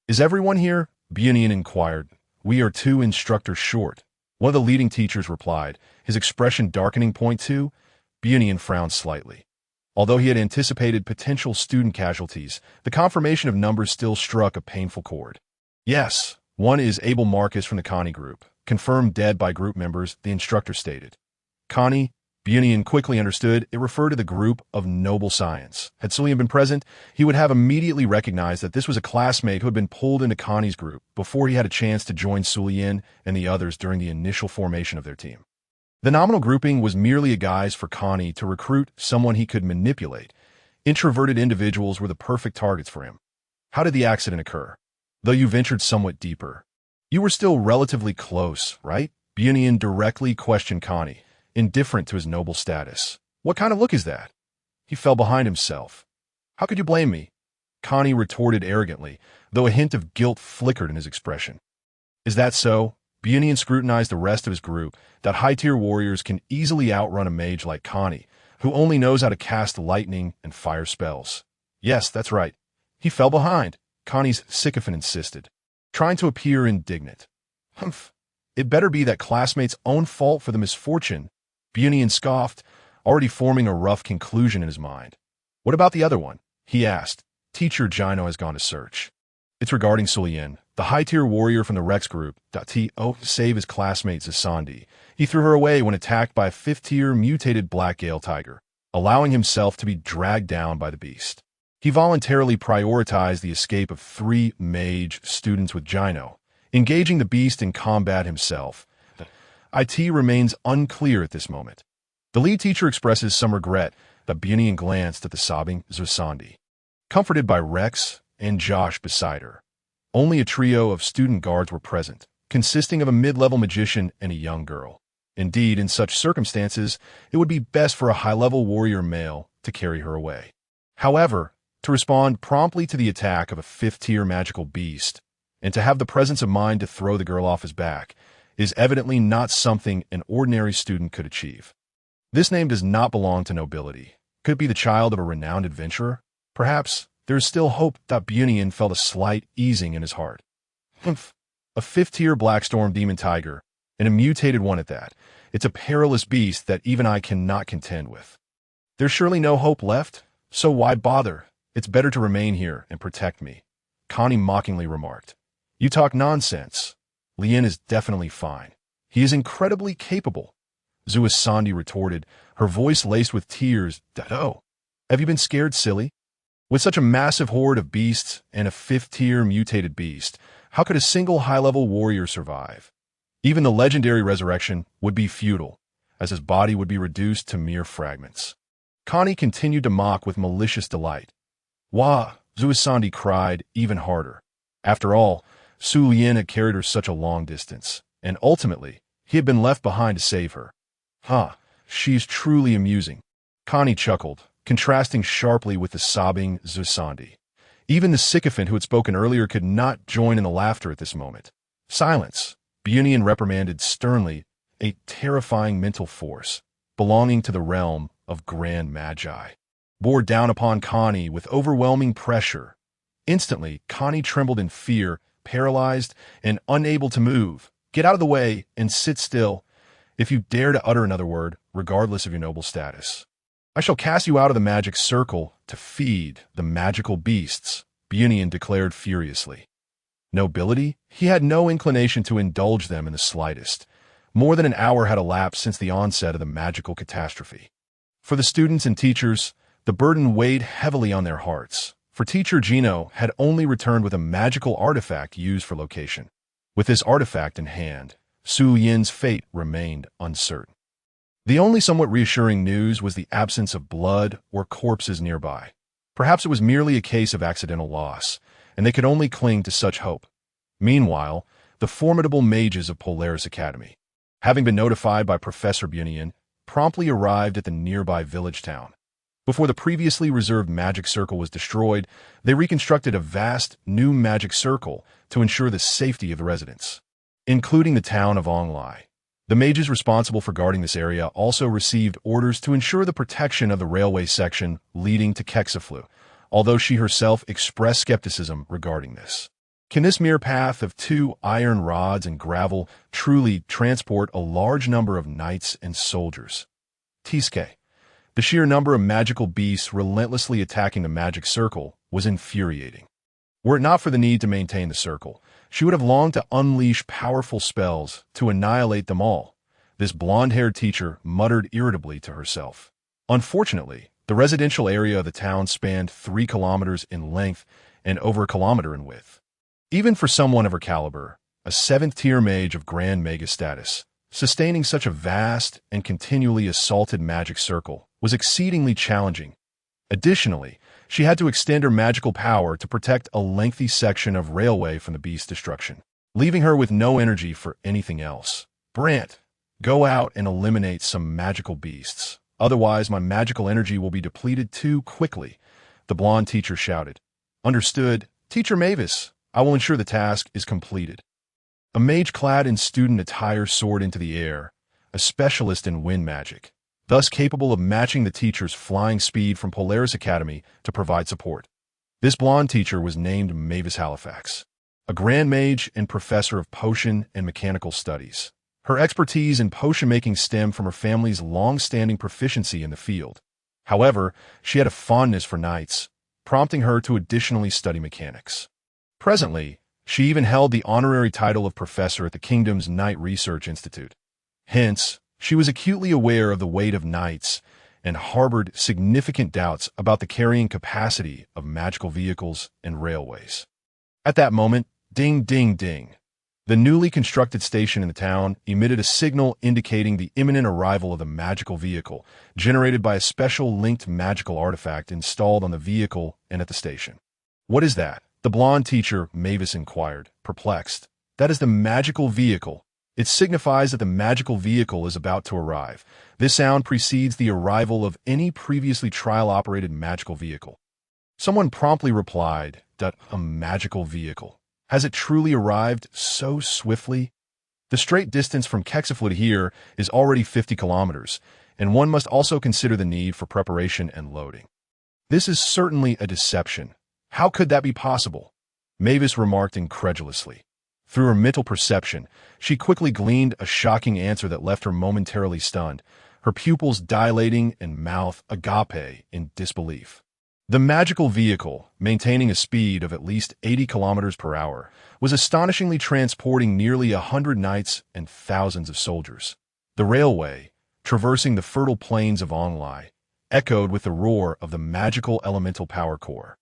"Is everyone here?" Bunian inquired. "We are 2 instructors short," one of the leading teachers replied, his expression darkening. Point 2. Bunian frowned slightly. Although he had anticipated potential student casualties, the confirmation of numbers still struck a painful chord. "Yes, one is Abel Marcus from the Connie group, confirmed dead by group members," the instructor stated. Connie, Bunian quickly understood it referred to the group of noble science. Had Sulian been present, he would have immediately recognized that this was a classmate who had been pulled into Connie's group before he had a chance to join Sulian and the others during the initial formation of their team. The nominal grouping was merely a guise for Connie to recruit someone he could manipulate. Introverted individuals were the perfect targets for him. "How did the accident occur? Though you ventured somewhat deeper. You were still relatively close, right?" Bunian directly questioned Connie, indifferent to his noble status. "What kind of look is that?" He fell behind himself. "How could you blame me?" Connie retorted arrogantly, though a hint of guilt flickered in his expression. "Is that so?" Bunian scrutinized the rest of his group. That high-tier warriors can easily outrun a mage like Connie, who only knows how to cast lightning and fire spells. "Yes, that's right. He fell behind," Connie's sycophant insisted, trying to appear indignant. "Humph. It better be that classmate's own fault for the misfortune," Bunian scoffed, already forming a rough conclusion in his mind. "What about the other one?" he asked. "Teacher Gino has gone to search." "It's regarding Sulian, the high-tier warrior from the Rex group. To save his classmate Zuisandi. He threw her away when attacked by a 5th-tier mutated black gale tiger, allowing himself to be dragged down by the beast." He voluntarily prioritized the escape of 3 mage students with Gyno, engaging the beast in combat himself. IT remains unclear at this moment. The lead teacher expresses some regret that Bionian glanced at the sobbing Zusandi. Comforted by Rex and Josh beside her, only a trio of student guards were present, consisting of a mid-level magician and a young girl. Indeed, in such circumstances, it would be best for a high-level warrior male to carry her away. However, to respond promptly to the attack of a 5th-tier magical beast, and to have the presence of mind to throw the girl off his back, is evidently not something an ordinary student could achieve. This name does not belong to nobility. Could it be the child of a renowned adventurer? Perhaps there is still hope that Bionian felt a slight easing in his heart. Humph. A 5th-tier Blackstorm Demon Tiger, and a mutated one at that. It's a perilous beast that even I cannot contend with. There's surely no hope left, so why bother? It's better to remain here and protect me, Connie mockingly remarked. You talk nonsense. Lien is definitely fine. He is incredibly capable, Zuasandi retorted, her voice laced with tears. Oh, have you been scared, silly? With such a massive horde of beasts and a 5th-tier mutated beast, how could a single high-level warrior survive? Even the legendary resurrection would be futile, as his body would be reduced to mere fragments. Connie continued to mock with malicious delight. Wah! Zuasandi cried even harder. After all, Su Lien had carried her such a long distance, and ultimately, he had been left behind to save her. She's truly amusing. Connie chuckled, contrasting sharply with the sobbing Zuasandi. Even the sycophant who had spoken earlier could not join in the laughter at this moment. Silence, Bionian reprimanded sternly, a terrifying mental force, belonging to the realm of grand magi, bore down upon Connie with overwhelming pressure. Instantly, Connie trembled in fear, paralyzed and unable to move. Get out of the way and sit still. If you dare to utter another word, regardless of your noble status, I shall cast you out of the magic circle to feed the magical beasts, Bionian declared furiously. Nobility? He had no inclination to indulge them in the slightest. More than an hour had elapsed since the onset of the magical catastrophe. For the students and teachers, the burden weighed heavily on their hearts, for teacher Gino had only returned with a magical artifact used for location. With this artifact in hand, Su Yin's fate remained uncertain. The only somewhat reassuring news was the absence of blood or corpses nearby. Perhaps it was merely a case of accidental loss, and they could only cling to such hope. Meanwhile, the formidable mages of Polaris Academy, having been notified by Professor Bionian, promptly arrived at the nearby village town. Before the previously reserved magic circle was destroyed, they reconstructed a vast, new magic circle to ensure the safety of the residents, including the town of Onglai. The mages responsible for guarding this area also received orders to ensure the protection of the railway section leading to Kexaflu, although she herself expressed skepticism regarding this. Can this mere path of 2 iron rods and gravel truly transport a large number of knights and soldiers? Tiske. The sheer number of magical beasts relentlessly attacking the magic circle was infuriating. Were it not for the need to maintain the circle, she would have longed to unleash powerful spells to annihilate them all, this blonde-haired teacher muttered irritably to herself. Unfortunately, the residential area of the town spanned 3 kilometers in length and over a kilometer in width. Even for someone of her caliber, a 7th-tier mage of grand mega status, sustaining such a vast and continually assaulted magic circle was exceedingly challenging. Additionally, she had to extend her magical power to protect a lengthy section of railway from the beast's destruction, leaving her with no energy for anything else. Brant, go out and eliminate some magical beasts. Otherwise, my magical energy will be depleted too quickly, the blonde teacher shouted. Understood, Teacher Mavis. I will ensure the task is completed. A mage clad in student attire soared into the air, a specialist in wind magic, thus capable of matching the teacher's flying speed from Polaris Academy to provide support. This blonde teacher was named Mavis Halifax, a grand mage and professor of potion and mechanical studies. Her expertise in potion-making stemmed from her family's long-standing proficiency in the field. However, she had a fondness for knights, prompting her to additionally study mechanics. Presently, she even held the honorary title of professor at the kingdom's Knight Research Institute. Hence, she was acutely aware of the weight of knights and harbored significant doubts about the carrying capacity of magical vehicles and railways. At that moment, ding, ding, ding. The newly constructed station in the town emitted a signal indicating the imminent arrival of the magical vehicle, generated by a special linked magical artifact installed on the vehicle and at the station. "What is that?" the blonde teacher, Mavis, inquired, perplexed. "That is the magical vehicle. It signifies that the magical vehicle is about to arrive. This sound precedes the arrival of any previously trial-operated magical vehicle." Someone promptly replied, "A magical vehicle. Has it truly arrived so swiftly?" The straight distance from Kexaflu here is already 50 kilometers, and one must also consider the need for preparation and loading. "This is certainly a deception. How could that be possible?" Mavis remarked incredulously. Through her mental perception, she quickly gleaned a shocking answer that left her momentarily stunned, her pupils dilating and mouth agape in disbelief. The magical vehicle, maintaining a speed of at least 80 kilometers per hour, was astonishingly transporting nearly 100 knights and thousands of soldiers. The railway, traversing the fertile plains of Onlai, echoed with the roar of the magical elemental power core.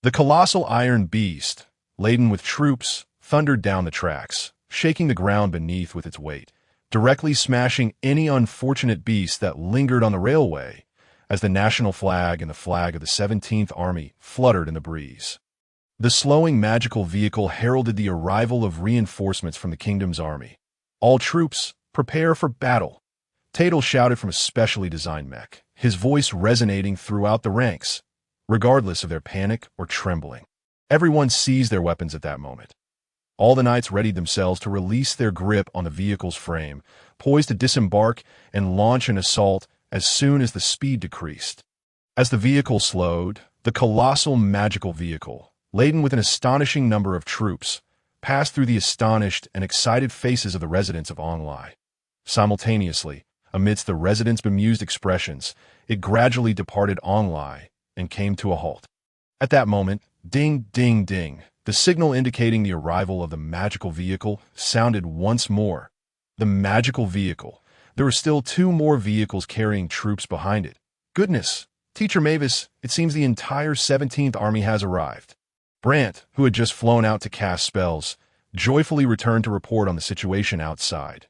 The colossal iron beast, laden with troops, thundered down the tracks, shaking the ground beneath with its weight, directly smashing any unfortunate beast that lingered on the railway, as the national flag and the flag of the 17th Army fluttered in the breeze. The slowing magical vehicle heralded the arrival of reinforcements from the kingdom's army. "All troops, prepare for battle," Tatel shouted from a specially designed mech, his voice resonating throughout the ranks, regardless of their panic or trembling. Everyone seized their weapons at that moment. All the knights readied themselves to release their grip on the vehicle's frame, poised to disembark and launch an assault as soon as the speed decreased. As the vehicle slowed, the colossal magical vehicle, laden with an astonishing number of troops, passed through the astonished and excited faces of the residents of Onlai. Simultaneously, amidst the residents' bemused expressions, it gradually departed Onlai and came to a halt. At that moment, ding, ding, ding, the signal indicating the arrival of the magical vehicle sounded once more. The magical vehicle. There were still 2 more vehicles carrying troops behind it. "Goodness, Teacher Mavis, it seems the entire 17th Army has arrived." Brant, who had just flown out to cast spells, joyfully returned to report on the situation outside.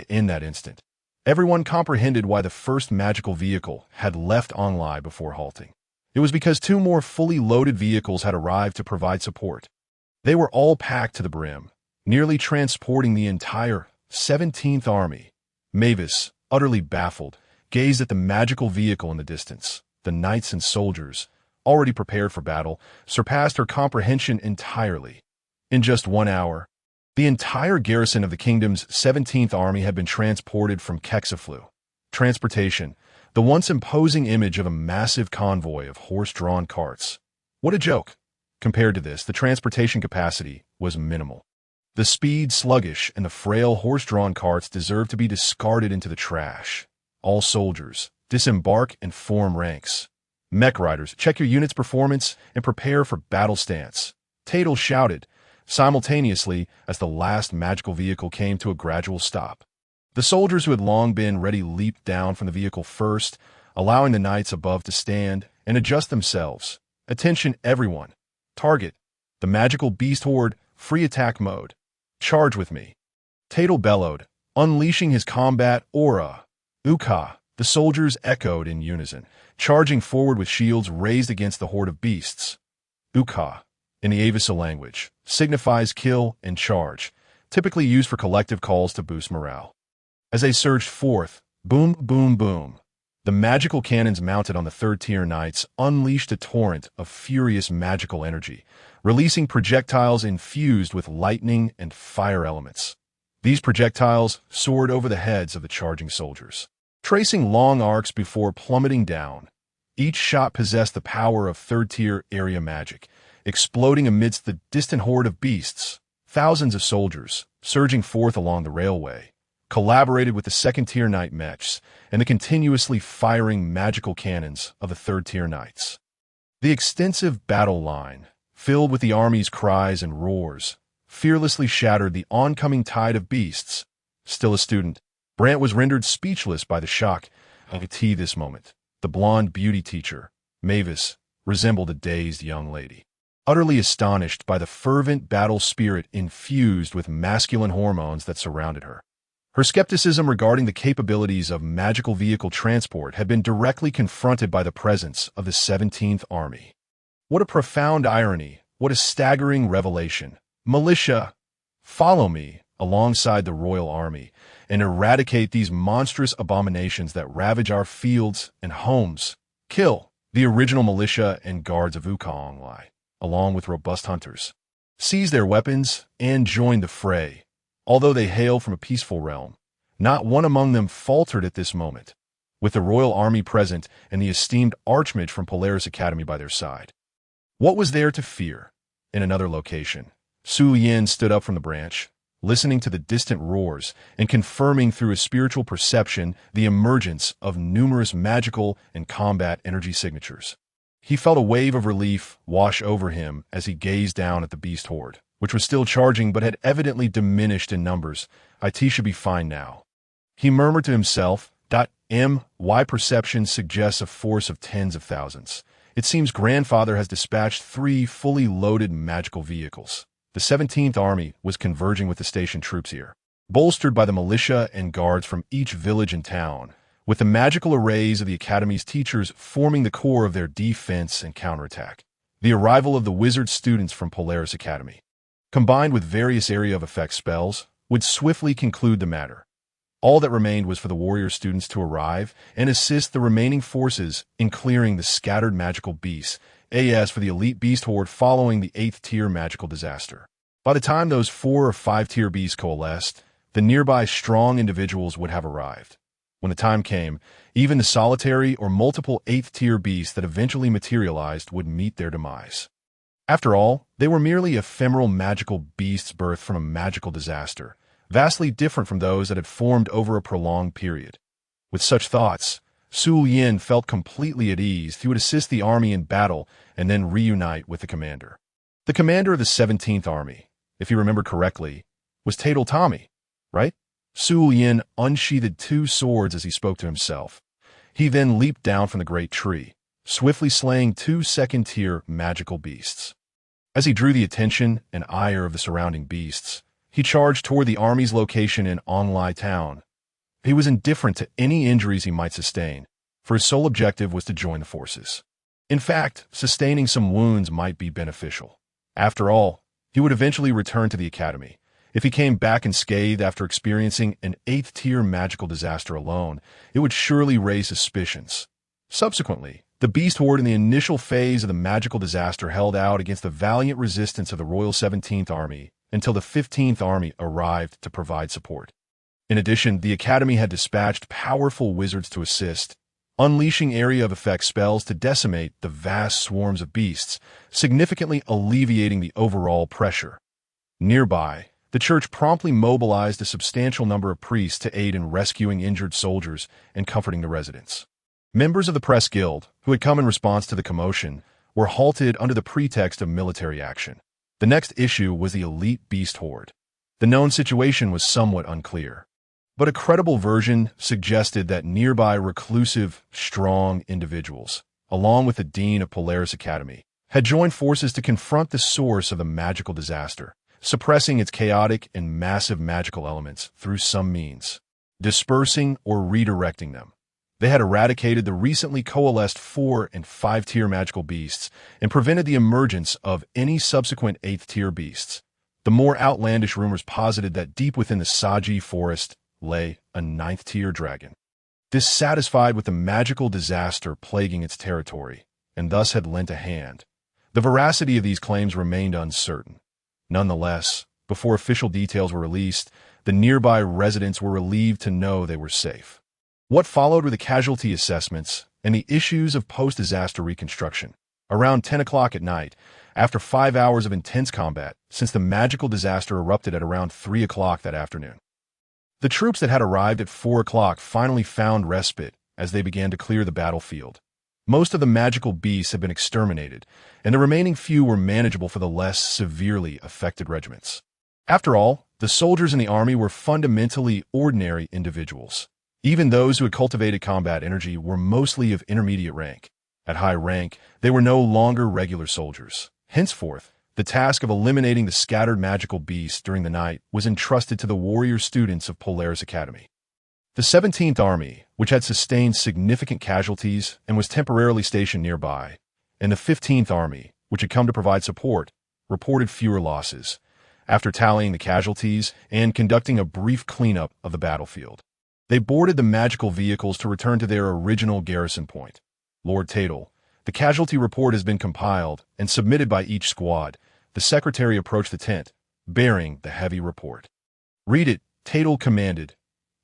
In that instant, everyone comprehended why the first magical vehicle had left Onlai before halting. It was because 2 more fully loaded vehicles had arrived to provide support. They were all packed to the brim, nearly transporting the entire 17th Army. Mavis, utterly baffled, gazed at the magical vehicle in the distance. The knights and soldiers, already prepared for battle, surpassed her comprehension entirely. In just 1 hour, the entire garrison of the kingdom's 17th Army had been transported from Kexaflu. Transportation, the once imposing image of a massive convoy of horse-drawn carts. What a joke! Compared to this, the transportation capacity was minimal. The speed sluggish and the frail horse-drawn carts deserved to be discarded into the trash. All soldiers, disembark and form ranks. Mech riders, check your unit's performance and prepare for battle stance. Tatel shouted, simultaneously as the last magical vehicle came to a gradual stop. The soldiers who had long been ready leaped down from the vehicle first, allowing the knights above to stand and adjust themselves. "Attention, everyone. Target. The magical beast horde, free attack mode. Charge with me." Tatel bellowed, unleashing his combat aura. "Uka." The soldiers echoed in unison, charging forward with shields raised against the horde of beasts. Uka, in the Avisa language, signifies kill and charge, typically used for collective calls to boost morale. As they surged forth, boom, boom, boom, the magical cannons mounted on the 3rd-tier knights unleashed a torrent of furious magical energy, releasing projectiles infused with lightning and fire elements. These projectiles soared over the heads of the charging soldiers, tracing long arcs before plummeting down. Each shot possessed the power of 3rd-tier area magic, exploding amidst the distant horde of beasts. Thousands of soldiers, surging forth along the railway, collaborated with the 2nd-tier knight mechs and the continuously firing magical cannons of the 3rd-tier knights. The extensive battle line, filled with the army's cries and roars, fearlessly shattered the oncoming tide of beasts. Still a student, Brant was rendered speechless by the shock of this moment. The blonde beauty teacher, Mavis, resembled a dazed young lady, utterly astonished by the fervent battle spirit infused with masculine hormones that surrounded her. Her skepticism regarding the capabilities of magical vehicle transport had been directly confronted by the presence of the 17th Army. What a profound irony, what a staggering revelation. Militia, follow me alongside the Royal Army and eradicate these monstrous abominations that ravage our fields and homes. Kill the original militia and guards of Wukong, along with robust hunters. Seize their weapons and join the fray. Although they hail from a peaceful realm, not one among them faltered at this moment, with the Royal Army present and the esteemed Archmage from Polaris Academy by their side. What was there to fear? In another location, Su Yin stood up from the branch, listening to the distant roars and confirming through his spiritual perception the emergence of numerous magical and combat energy signatures. He felt a wave of relief wash over him as he gazed down at the beast horde, which was still charging but had evidently diminished in numbers. "It should be fine now," he murmured to himself. My perception suggests a force of tens of thousands. It seems grandfather has dispatched 3 fully loaded magical vehicles. The 17th Army was converging with the station troops here, bolstered by the militia and guards from each village and town, with the magical arrays of the Academy's teachers forming the core of their defense and counterattack. The arrival of the wizard students from Polaris Academy, combined with various area of effect spells, would swiftly conclude the matter. All that remained was for the warrior students to arrive and assist the remaining forces in clearing the scattered magical beasts, as for the elite beast horde following the 8th tier magical disaster. By the time those 4 or 5 tier beasts coalesced, the nearby strong individuals would have arrived. When the time came, even the solitary or multiple 8th tier beasts that eventually materialized would meet their demise. After all, they were merely ephemeral magical beasts birthed from a magical disaster, vastly different from those that had formed over a prolonged period. With such thoughts, Su Yin felt completely at ease. He would assist the army in battle and then reunite with the commander. The commander of the 17th Army, if you remember correctly, was Tatal Tommy, right? Su Yin unsheathed 2 swords as he spoke to himself. He then leaped down from the great tree, swiftly slaying 2 second-tier magical beasts. As he drew the attention and ire of the surrounding beasts, he charged toward the army's location in Onglai Town. He was indifferent to any injuries he might sustain, for his sole objective was to join the forces. In fact, sustaining some wounds might be beneficial. After all, he would eventually return to the academy. If he came back unscathed after experiencing an 8th tier magical disaster alone, it would surely raise suspicions. Subsequently, the beast horde in the initial phase of the magical disaster held out against the valiant resistance of the Royal 17th Army until the 15th Army arrived to provide support. In addition, the Academy had dispatched powerful wizards to assist, unleashing area of effect spells to decimate the vast swarms of beasts, significantly alleviating the overall pressure. Nearby, the church promptly mobilized a substantial number of priests to aid in rescuing injured soldiers and comforting the residents. Members of the Press Guild, who had come in response to the commotion, were halted under the pretext of military action. The next issue was the elite beast horde. The known situation was somewhat unclear, but a credible version suggested that nearby reclusive, strong individuals, along with the dean of Polaris Academy, had joined forces to confront the source of the magical disaster, suppressing its chaotic and massive magical elements through some means, dispersing or redirecting them. They had eradicated the recently coalesced 4 and 5 tier magical beasts and prevented the emergence of any subsequent 8th tier beasts. The more outlandish rumors posited that deep within the Saji forest lay a 9th tier dragon, dissatisfied with the magical disaster plaguing its territory, and thus had lent a hand. The veracity of these claims remained uncertain. Nonetheless, before official details were released, the nearby residents were relieved to know they were safe. What followed were the casualty assessments and the issues of post-disaster reconstruction. Around 10 o'clock at night, after 5 hours of intense combat, since the magical disaster erupted at around 3 o'clock that afternoon, the troops that had arrived at 4 o'clock finally found respite as they began to clear the battlefield. Most of the magical beasts had been exterminated, and the remaining few were manageable for the less severely affected regiments. After all, the soldiers in the army were fundamentally ordinary individuals. Even those who had cultivated combat energy were mostly of intermediate rank. At high rank, they were no longer regular soldiers. Henceforth, the task of eliminating the scattered magical beasts during the night was entrusted to the warrior students of Polaris Academy. The 17th Army, which had sustained significant casualties and was temporarily stationed nearby, and the 15th Army, which had come to provide support, reported fewer losses, after tallying the casualties and conducting a brief cleanup of the battlefield. They boarded the magical vehicles to return to their original garrison point. Lord Tatel, the casualty report has been compiled and submitted by each squad. The secretary approached the tent, bearing the heavy report. Read it, Tatel commanded.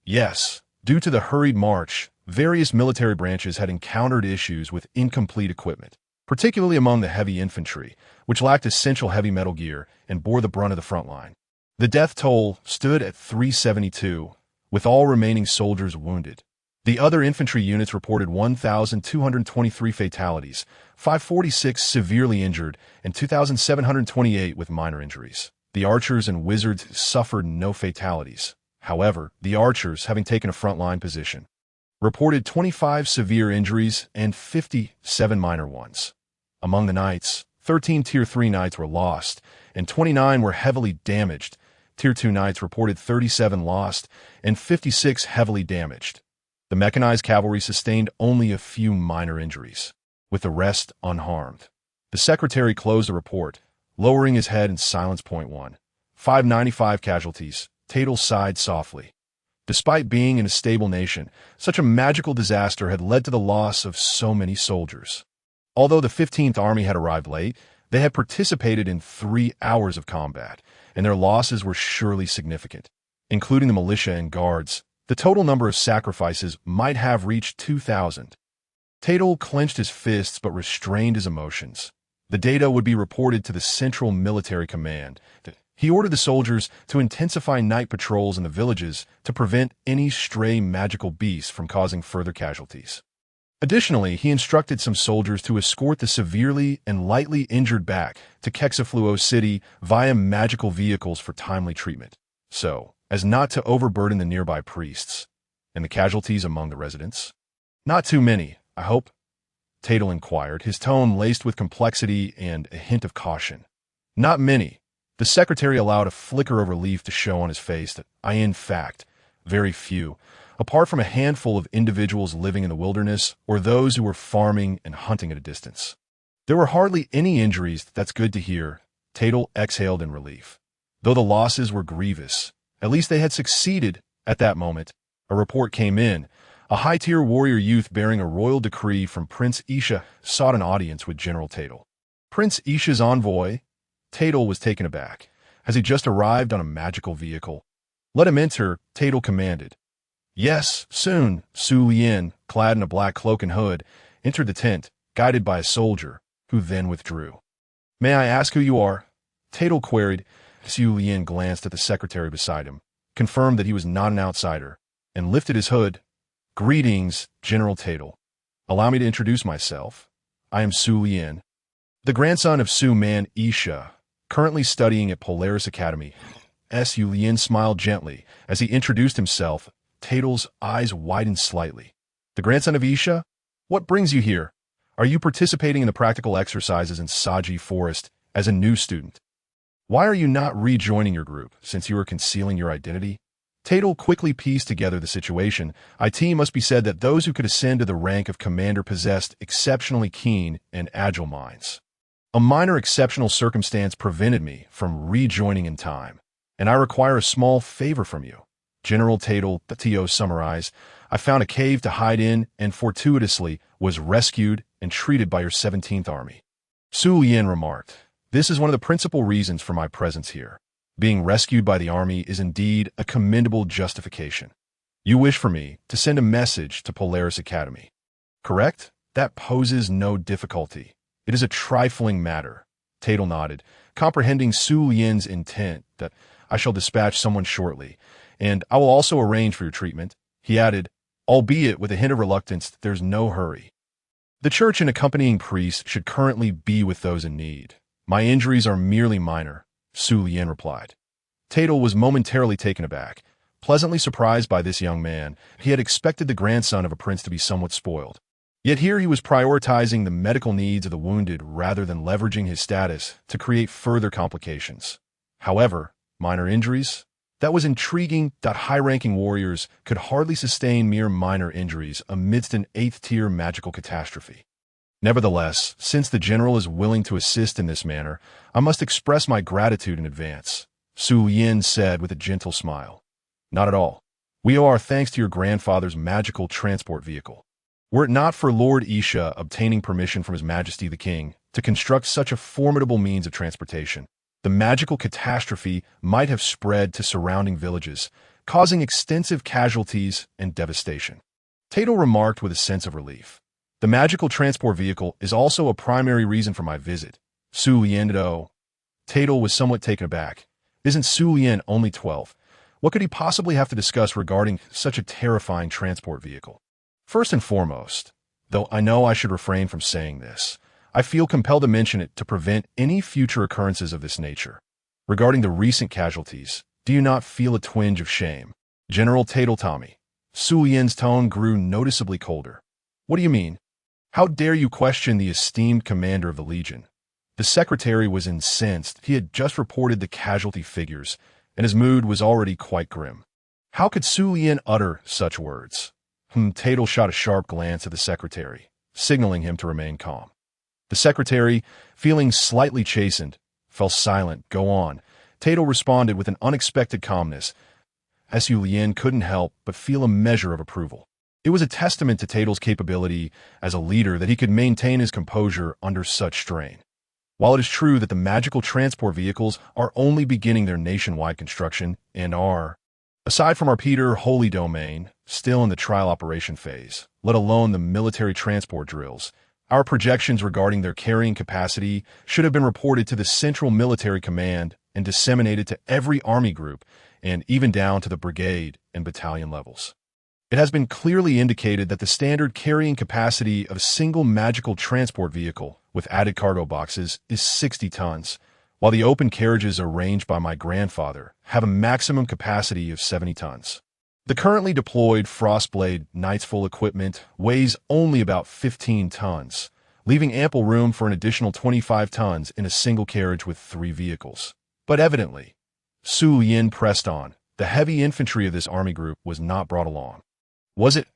Yes, due to the hurried march, various military branches had encountered issues with incomplete equipment, particularly among the heavy infantry, which lacked essential heavy metal gear and bore the brunt of the front line. The death toll stood at 372, with all remaining soldiers wounded. The other infantry units reported 1,223 fatalities, 546 severely injured, and 2,728 with minor injuries. The archers and wizards suffered no fatalities. However, the archers, having taken a front-line position, reported 25 severe injuries and 57 minor ones. Among the knights, 13 Tier 3 knights were lost, and 29 were heavily damaged. Tier 2 knights reported 37 lost and 56 heavily damaged. The mechanized cavalry sustained only a few minor injuries, with the rest unharmed. The secretary closed the report, lowering his head in silence. Point 1. 595 casualties. Tatel sighed softly. Despite being in a stable nation, such a magical disaster had led to the loss of so many soldiers. Although the 15th Army had arrived late, they had participated in 3 hours of combat, and their losses were surely significant. Including the militia and guards, the total number of sacrifices might have reached 2,000. Tatel clenched his fists but restrained his emotions. The data would be reported to the Central Military Command. He ordered the soldiers to intensify night patrols in the villages to prevent any stray magical beasts from causing further casualties. Additionally, he instructed some soldiers to escort the severely and lightly injured back to Kexafluo City via magical vehicles for timely treatment, so as not to overburden the nearby priests. And the casualties among the residents? Not too many, I hope? Tatel inquired, his tone laced with complexity and a hint of caution. Not many. The secretary allowed a flicker of relief to show on his face that in fact, very few, apart from a handful of individuals living in the wilderness or those who were farming and hunting at a distance. There were hardly any injuries. That's good to hear. Tatel exhaled in relief. Though the losses were grievous, at least they had succeeded. At that moment, a report came in. A high-tier warrior youth bearing a royal decree from Prince Isha sought an audience with General Tatel. Prince Isha's envoy? Tatel was taken aback. Has he just arrived on a magical vehicle? Let him enter, Tatel commanded. Yes, soon. Su Lian, clad in a black cloak and hood, entered the tent, guided by a soldier, who then withdrew. May I ask who you are? Tatel queried. Su Lian glanced at the secretary beside him, confirmed that he was not an outsider, and lifted his hood. Greetings, General Tatel. Allow me to introduce myself. I am Su Lian, the grandson of Su Man Isha, currently studying at Polaris Academy. Su Lian smiled gently as he introduced himself. Tatel's eyes widened slightly. The grandson of Isha? What brings you here? Are you participating in the practical exercises in Saji Forest as a new student? Why are you not rejoining your group, since you are concealing your identity? Tatel quickly pieced together the situation. It must be said that those who could ascend to the rank of commander possessed exceptionally keen and agile minds. A minor exceptional circumstance prevented me from rejoining in time, and I require a small favor from you. General Tatel, Tio summarized, I found a cave to hide in and fortuitously was rescued and treated by your 17th Army. Su Lian remarked, this is one of the principal reasons for my presence here. Being rescued by the army is indeed a commendable justification. You wish for me to send a message to Polaris Academy, correct? That poses no difficulty. It is a trifling matter. Tatel nodded, comprehending Su Lian's intent that I shall dispatch someone shortly, and I will also arrange for your treatment. He added, albeit with a hint of reluctance, there's no hurry. The church and accompanying priest should currently be with those in need. My injuries are merely minor, Su Lian replied. Tatel was momentarily taken aback. Pleasantly surprised by this young man, he had expected the grandson of a prince to be somewhat spoiled. Yet here he was prioritizing the medical needs of the wounded rather than leveraging his status to create further complications. However, minor injuries? That was intriguing that high-ranking warriors could hardly sustain mere minor injuries amidst an 8th-tier magical catastrophe. Nevertheless, since the general is willing to assist in this manner, I must express my gratitude in advance, Su Yin said with a gentle smile. Not at all. We owe our thanks to your grandfather's magical transport vehicle. Were it not for Lord Isha obtaining permission from His Majesty the King to construct such a formidable means of transportation, the magical catastrophe might have spread to surrounding villages, causing extensive casualties and devastation. Tato remarked with a sense of relief. The magical transport vehicle is also a primary reason for my visit. Su Yin, oh. Tato was somewhat taken aback. Isn't Su Yin only 12? What could he possibly have to discuss regarding such a terrifying transport vehicle? First and foremost, though I know I should refrain from saying this, I feel compelled to mention it to prevent any future occurrences of this nature. Regarding the recent casualties, do you not feel a twinge of shame? General Tadeltami. Su Yin's tone grew noticeably colder. What do you mean? How dare you question the esteemed commander of the Legion? The secretary was incensed. He had just reported the casualty figures, and his mood was already quite grim. How could Su Yin utter such words? Tadel shot a sharp glance at the secretary, signaling him to remain calm. The secretary, feeling slightly chastened, fell silent. Go on. Tadel responded with an unexpected calmness. Su Yin couldn't help but feel a measure of approval. It was a testament to Tadel's capability as a leader that he could maintain his composure under such strain. While it is true that the magical transport vehicles are only beginning their nationwide construction and are, aside from our Peter Holy Domain, still in the trial operation phase, let alone the military transport drills, our projections regarding their carrying capacity should have been reported to the Central Military Command and disseminated to every army group and even down to the brigade and battalion levels. It has been clearly indicated that the standard carrying capacity of a single magical transport vehicle with added cargo boxes is 60 tons, while the open carriages arranged by my grandfather have a maximum capacity of 70 tons. The currently deployed Frostblade Knight's full equipment weighs only about 15 tons, leaving ample room for an additional 25 tons in a single carriage with 3 vehicles. But evidently, Su Yin pressed on. The heavy infantry of this army group was not brought along. Was it?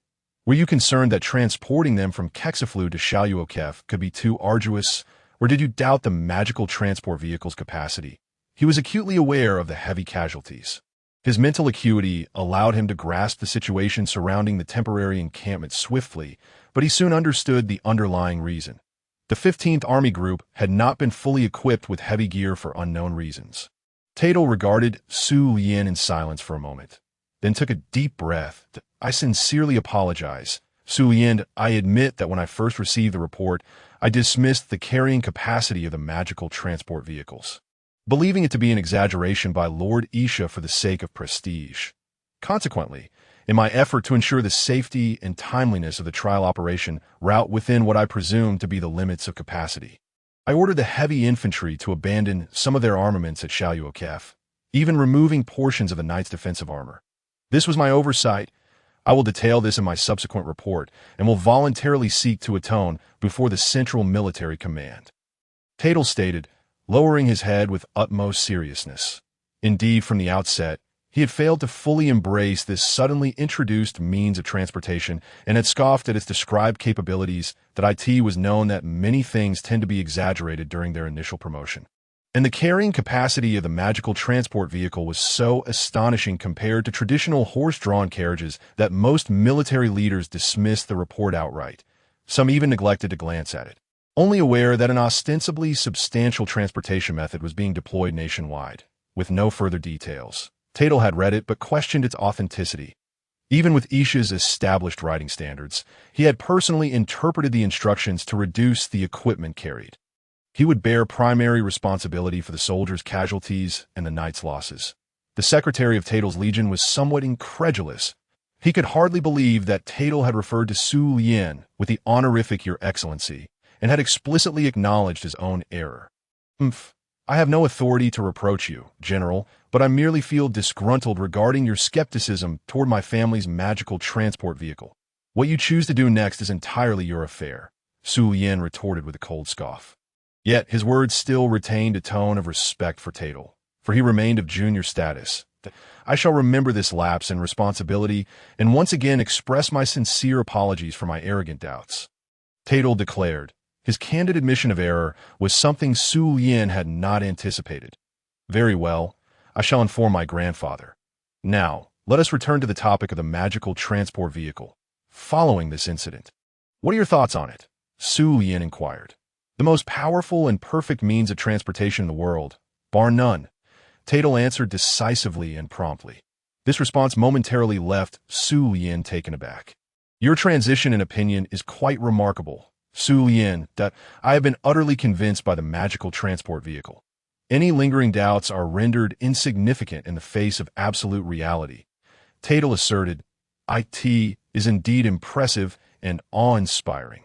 Were you concerned that transporting them from Kexaflu to Shaluokef could be too arduous, or did you doubt the magical transport vehicle's capacity? He was acutely aware of the heavy casualties. His mental acuity allowed him to grasp the situation surrounding the temporary encampment swiftly, but he soon understood the underlying reason. The 15th Army Group had not been fully equipped with heavy gear for unknown reasons. Tadel regarded Su Yin in silence for a moment, then took a deep breath. I sincerely apologize. Su Yin, I admit that when I first received the report, I dismissed the carrying capacity of the magical transport vehicles, believing it to be an exaggeration by Lord Isha for the sake of prestige. Consequently, in my effort to ensure the safety and timeliness of the trial operation route within what I presume to be the limits of capacity, I ordered the heavy infantry to abandon some of their armaments at Shaluokef, even removing portions of the knight's defensive armor. This was my oversight. I will detail this in my subsequent report and will voluntarily seek to atone before the Central Military Command. Tadel stated, lowering his head with utmost seriousness. Indeed, from the outset, he had failed to fully embrace this suddenly introduced means of transportation and had scoffed at its described capabilities. That it was known that many things tend to be exaggerated during their initial promotion. And the carrying capacity of the magical transport vehicle was so astonishing compared to traditional horse-drawn carriages that most military leaders dismissed the report outright. Some even neglected to glance at it, only aware that an ostensibly substantial transportation method was being deployed nationwide, with no further details. Tadel had read it but questioned its authenticity. Even with Isha's established writing standards, he had personally interpreted the instructions to reduce the equipment carried. He would bear primary responsibility for the soldiers' casualties and the knight's losses. The secretary of Tadel's Legion was somewhat incredulous. He could hardly believe that Tadel had referred to Su Yin with the honorific Your Excellency and had explicitly acknowledged his own error. I have no authority to reproach you, General, but I merely feel disgruntled regarding your skepticism toward my family's magical transport vehicle. What you choose to do next is entirely your affair, Su Yin retorted with a cold scoff. Yet his words still retained a tone of respect for Tatel, for he remained of junior status. I shall remember this lapse in responsibility and once again express my sincere apologies for my arrogant doubts. Tatel declared. His candid admission of error was something Su Yin had not anticipated. Very well, I shall inform my grandfather. Now, let us return to the topic of the magical transport vehicle. Following this incident, what are your thoughts on it? Su Yin inquired. The most powerful and perfect means of transportation in the world, bar none. Tatel answered decisively and promptly. This response momentarily left Su Yin taken aback. Your transition in opinion is quite remarkable, Su Yin, that I have been utterly convinced by the magical transport vehicle. Any lingering doubts are rendered insignificant in the face of absolute reality. Tatel asserted, "It is indeed impressive and awe-inspiring."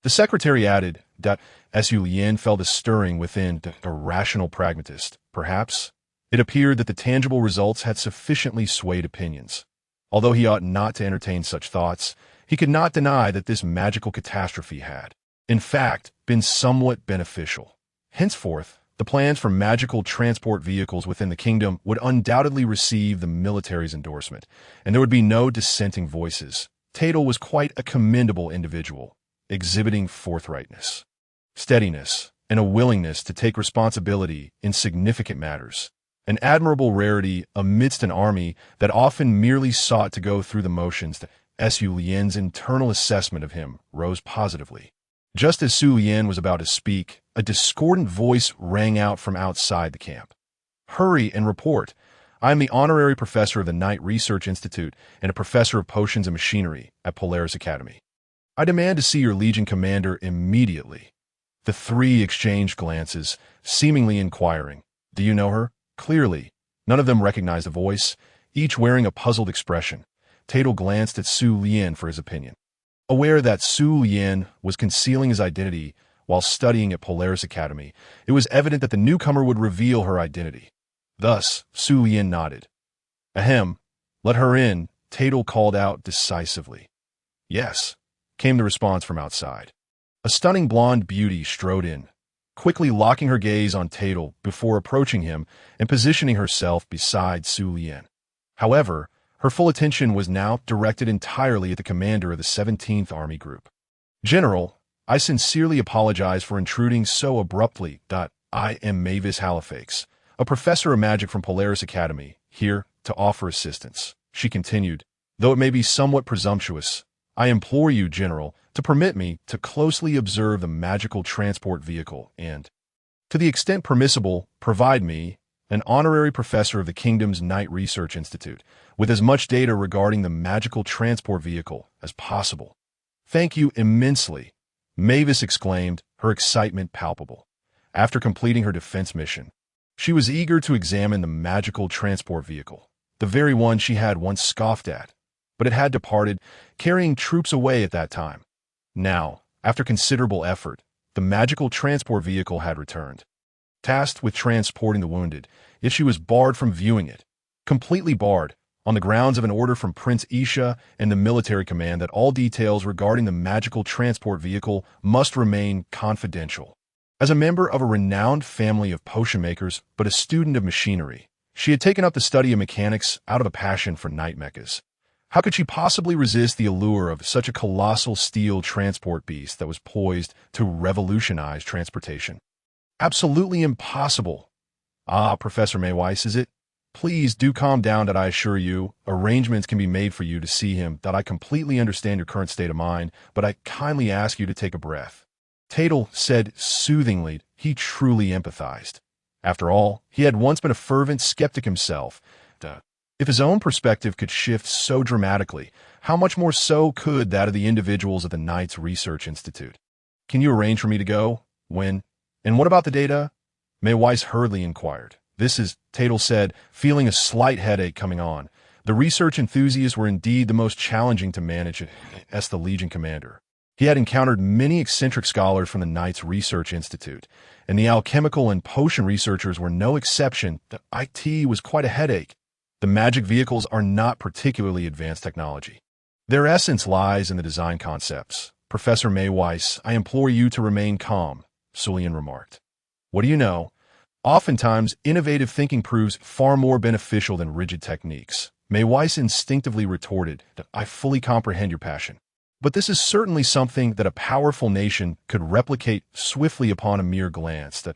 The secretary added that Su Yin felt a stirring within a rational pragmatist. Perhaps it appeared that the tangible results had sufficiently swayed opinions. Although he ought not to entertain such thoughts, he could not deny that this magical catastrophe had, in fact, been somewhat beneficial. Henceforth, the plans for magical transport vehicles within the kingdom would undoubtedly receive the military's endorsement, and there would be no dissenting voices. Tatel was quite a commendable individual, exhibiting forthrightness, steadiness, and a willingness to take responsibility in significant matters. An admirable rarity amidst an army that often merely sought to go through the motions. Su Yin's internal assessment of him rose positively. Just as Su Yin was about to speak, a discordant voice rang out from outside the camp. "Hurry and report. I am the honorary professor of the Knight Research Institute and a professor of potions and machinery at Polaris Academy. I demand to see your Legion commander immediately." The three exchanged glances, seemingly inquiring. "Do you know her?" Clearly, none of them recognized the voice, each wearing a puzzled expression. Tatel glanced at Su Yin for his opinion. Aware that Su Yin was concealing his identity while studying at Polaris Academy, it was evident that the newcomer would reveal her identity. Thus, Su Yin nodded. "Ahem, let her in," Tatel called out decisively. "Yes," came the response from outside. A stunning blonde beauty strode in, quickly locking her gaze on Tatel before approaching him and positioning herself beside Su Yin. However, her full attention was now directed entirely at the commander of the 17th Army Group. "General, I sincerely apologize for intruding so abruptly. I am Mavis Halifax, a professor of magic from Polaris Academy, here to offer assistance," she continued. "Though it may be somewhat presumptuous, I implore you, General, to permit me to closely observe the magical transport vehicle and, to the extent permissible, provide me, an honorary professor of the Kingdom's Knight Research Institute, with as much data regarding the magical transport vehicle as possible." "Thank you immensely," Mavis exclaimed, her excitement palpable. After completing her defense mission, she was eager to examine the magical transport vehicle, the very one she had once scoffed at, but it had departed, carrying troops away at that time. Now, after considerable effort, the magical transport vehicle had returned. Tasked with transporting the wounded, yet she was barred from viewing it. Completely barred, on the grounds of an order from Prince Isha and the military command that all details regarding the magical transport vehicle must remain confidential. As a member of a renowned family of potion makers, but a student of machinery, she had taken up the study of mechanics out of a passion for night mechas. How could she possibly resist the allure of such a colossal steel transport beast that was poised to revolutionize transportation? Absolutely impossible. "Ah, Professor Mayweiss, is it? Please do calm down. That I assure you, arrangements can be made for you to see him. That I completely understand your current state of mind, but I kindly ask you to take a breath." Tatel said soothingly. He truly empathized. After all, he had once been a fervent skeptic himself. If his own perspective could shift so dramatically, how much more so could that of the individuals at the Knights Research Institute? "Can you arrange for me to go? When? And what about the data?" Mayweiss hurriedly inquired. "This is," Tatel said, feeling a slight headache coming on. The research enthusiasts were indeed the most challenging to manage as the Legion commander. He had encountered many eccentric scholars from the Knight's Research Institute, and the alchemical and potion researchers were no exception. The IT was quite a headache. The magic vehicles are not particularly advanced technology. Their essence lies in the design concepts. Professor Mayweiss, I implore you to remain calm, Sulian remarked. What do you know? Oftentimes, innovative thinking proves far more beneficial than rigid techniques. Mayweiss instinctively retorted that I fully comprehend your passion. But this is certainly something that a powerful nation could replicate swiftly upon a mere glance,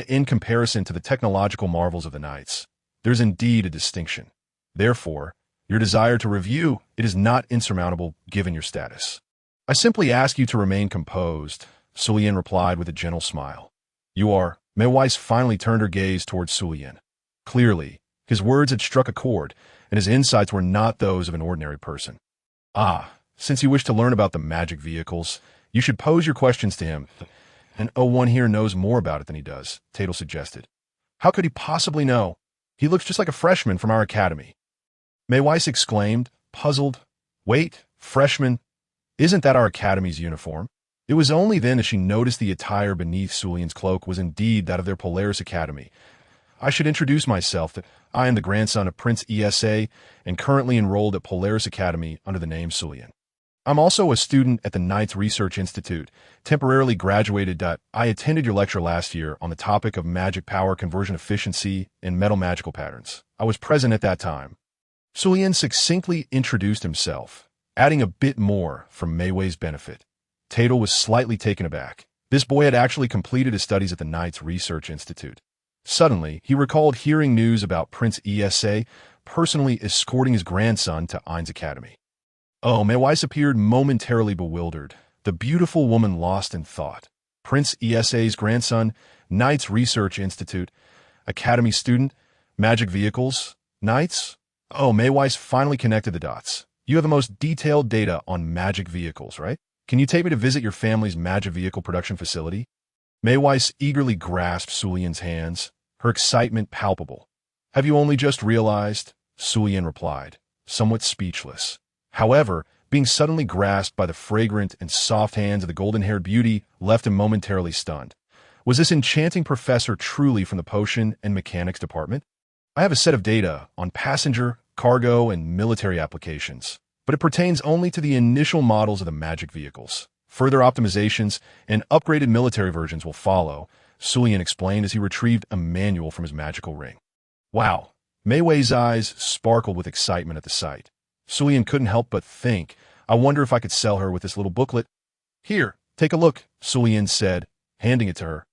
in comparison to the technological marvels of the Knights. There's indeed a distinction. Therefore, your desire to review, it is not insurmountable given your status. I simply ask you to remain composed, Sulian replied with a gentle smile. You are. Mayweiss finally turned her gaze towards Sulian. Clearly, his words had struck a chord, and his insights were not those of an ordinary person. Since you wish to learn about the magic vehicles, you should pose your questions to him. And one here knows more about it than he does, Tatel suggested. How could he possibly know? He looks just like a freshman from our academy. Mayweiss exclaimed, puzzled. Wait, freshman? Isn't that our academy's uniform? It was only then as she noticed the attire beneath Sulian's cloak was indeed that of their Polaris Academy. I should introduce myself that I am the grandson of Prince ESA and currently enrolled at Polaris Academy under the name Sulian. I'm also a student at the Knight's Research Institute, temporarily graduated. I attended your lecture last year on the topic of magic power conversion efficiency and metal magical patterns. I was present at that time. Sulian succinctly introduced himself, adding a bit more for Maywei's benefit. Tatel was slightly taken aback. This boy had actually completed his studies at the Knight's Research Institute. Suddenly, he recalled hearing news about Prince ESA personally escorting his grandson to Ein's Academy. Mayweiss appeared momentarily bewildered, the beautiful woman lost in thought. Prince ESA's grandson, Knight's Research Institute, Academy student, magic vehicles, Knights? Mayweiss finally connected the dots. You have the most detailed data on magic vehicles, right? Can you take me to visit your family's magic vehicle production facility? Mayweiss eagerly grasped Sulian's hands, her excitement palpable. Have you only just realized? Sulian replied, somewhat speechless. However, being suddenly grasped by the fragrant and soft hands of the golden-haired beauty left him momentarily stunned. Was this enchanting professor truly from the potion and mechanics department? I have a set of data on passenger, cargo, and military applications, but it pertains only to the initial models of the magic vehicles. Further optimizations and upgraded military versions will follow, Sulian explained as he retrieved a manual from his magical ring. Wow! Maywei's eyes sparkled with excitement at the sight. Sulian couldn't help but think, I wonder if I could sell her with this little booklet. Here, take a look, Sulian said, handing it to her.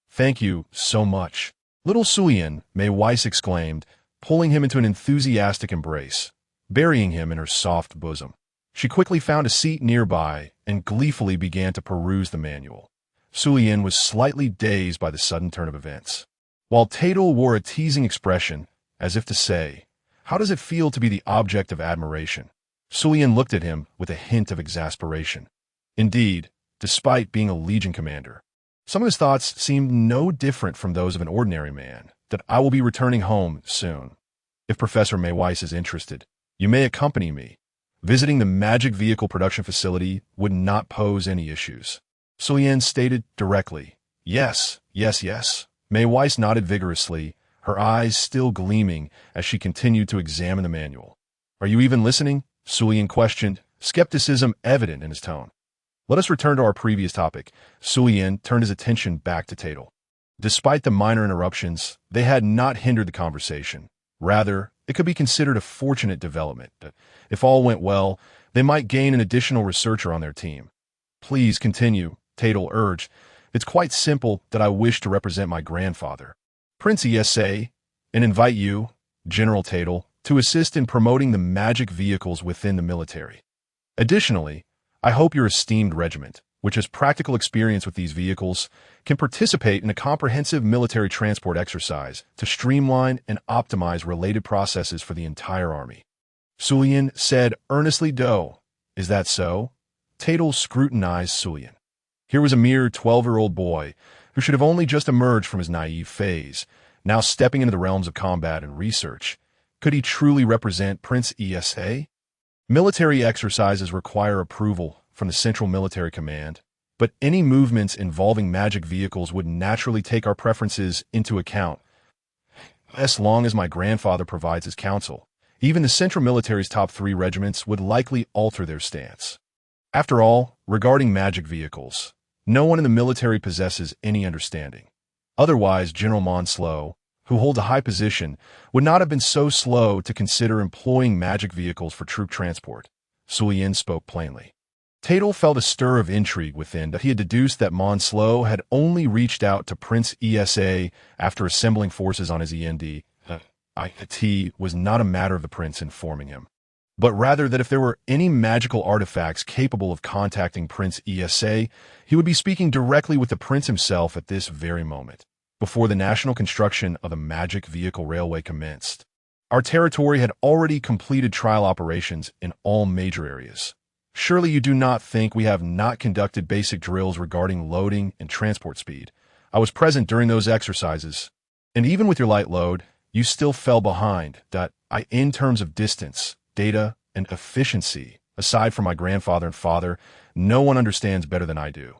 Thank you so much. Little Sulian, Mayweiss exclaimed, pulling him into an enthusiastic embrace, burying him in her soft bosom. She quickly found a seat nearby and gleefully began to peruse the manual. Sulian was slightly dazed by the sudden turn of events, while Tatel wore a teasing expression, as if to say, how does it feel to be the object of admiration? Sulian looked at him with a hint of exasperation. Indeed, despite being a legion commander, some of his thoughts seemed no different from those of an ordinary man, that I will be returning home soon. If Professor Mayweiss is interested, you may accompany me. Visiting the magic vehicle production facility would not pose any issues. Sulian stated directly, Yes. Mayweiss nodded vigorously, her eyes still gleaming as she continued to examine the manual. Are you even listening? Sulian questioned, skepticism evident in his tone. Let us return to our previous topic. Sulian turned his attention back to Tatel. Despite the minor interruptions, they had not hindered the conversation. Rather, it could be considered a fortunate development. If all went well, they might gain an additional researcher on their team. Please continue, Tatel urged. It's quite simple that I wish to represent my grandfather, Prince ESA, and invite you, General Tatel, to assist in promoting the magic vehicles within the military. Additionally, I hope your esteemed regiment, which has practical experience with these vehicles, can participate in a comprehensive military transport exercise to streamline and optimize related processes for the entire army. Sulian said earnestly, Is that so? Tatel scrutinized Sulian. Here was a mere 12-year-old boy who should have only just emerged from his naive phase, now stepping into the realms of combat and research. Could he truly represent Prince ESA? Military exercises require approval from the Central Military Command, but any movements involving magic vehicles would naturally take our preferences into account, as long as my grandfather provides his counsel. Even the Central Military's top 3 regiments would likely alter their stance. After all, regarding magic vehicles, no one in the military possesses any understanding. Otherwise, General Monslow, who holds a high position, would not have been so slow to consider employing magic vehicles for troop transport. Suyin spoke plainly. Tatel felt a stir of intrigue within that he had deduced that Monslow had only reached out to Prince ESA after assembling forces on his END. It was not a matter of the prince informing him, but rather that if there were any magical artifacts capable of contacting Prince ESA, he would be speaking directly with the prince himself at this very moment, before the national construction of the magic vehicle railway commenced. Our territory had already completed trial operations in all major areas. Surely you do not think we have not conducted basic drills regarding loading and transport speed. I was present during those exercises, and even with your light load, you still fell behind. In terms of distance, data, and efficiency, aside from my grandfather and father, no one understands better than I do,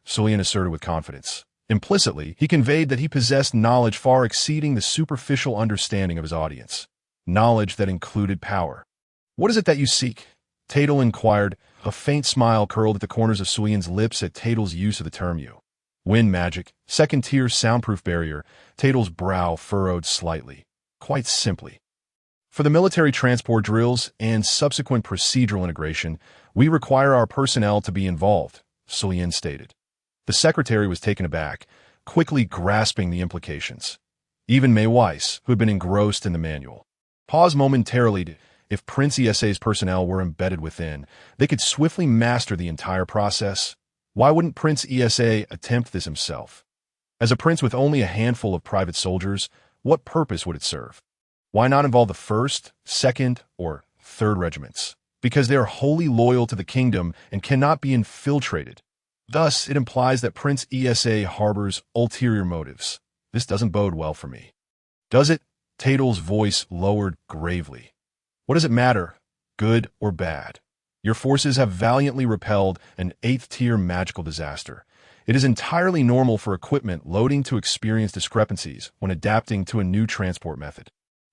Suyin asserted with confidence. Implicitly, he conveyed that he possessed knowledge far exceeding the superficial understanding of his audience, knowledge that included power. What is it that you seek? Tatel inquired. A faint smile curled at the corners of Suyin's lips at Tatel's use of the term you. Wind magic, second-tier soundproof barrier. Tatel's brow furrowed slightly. Quite simply, for the military transport drills and subsequent procedural integration, we require our personnel to be involved, Suyin stated. The secretary was taken aback, quickly grasping the implications. Even May Weiss, who had been engrossed in the manual, paused momentarily. If Prince ESA's personnel were embedded within, they could swiftly master the entire process. Why wouldn't Prince ESA attempt this himself? As a prince with only a handful of private soldiers, what purpose would it serve? Why not involve the 1st, 2nd, or 3rd regiments? Because they are wholly loyal to the kingdom and cannot be infiltrated. Thus, it implies that Prince ESA harbors ulterior motives. This doesn't bode well for me. Does it? Tatel's voice lowered gravely. What does it matter, good or bad? Your forces have valiantly repelled an 8th-tier magical disaster. It is entirely normal for equipment loading to experience discrepancies when adapting to a new transport method.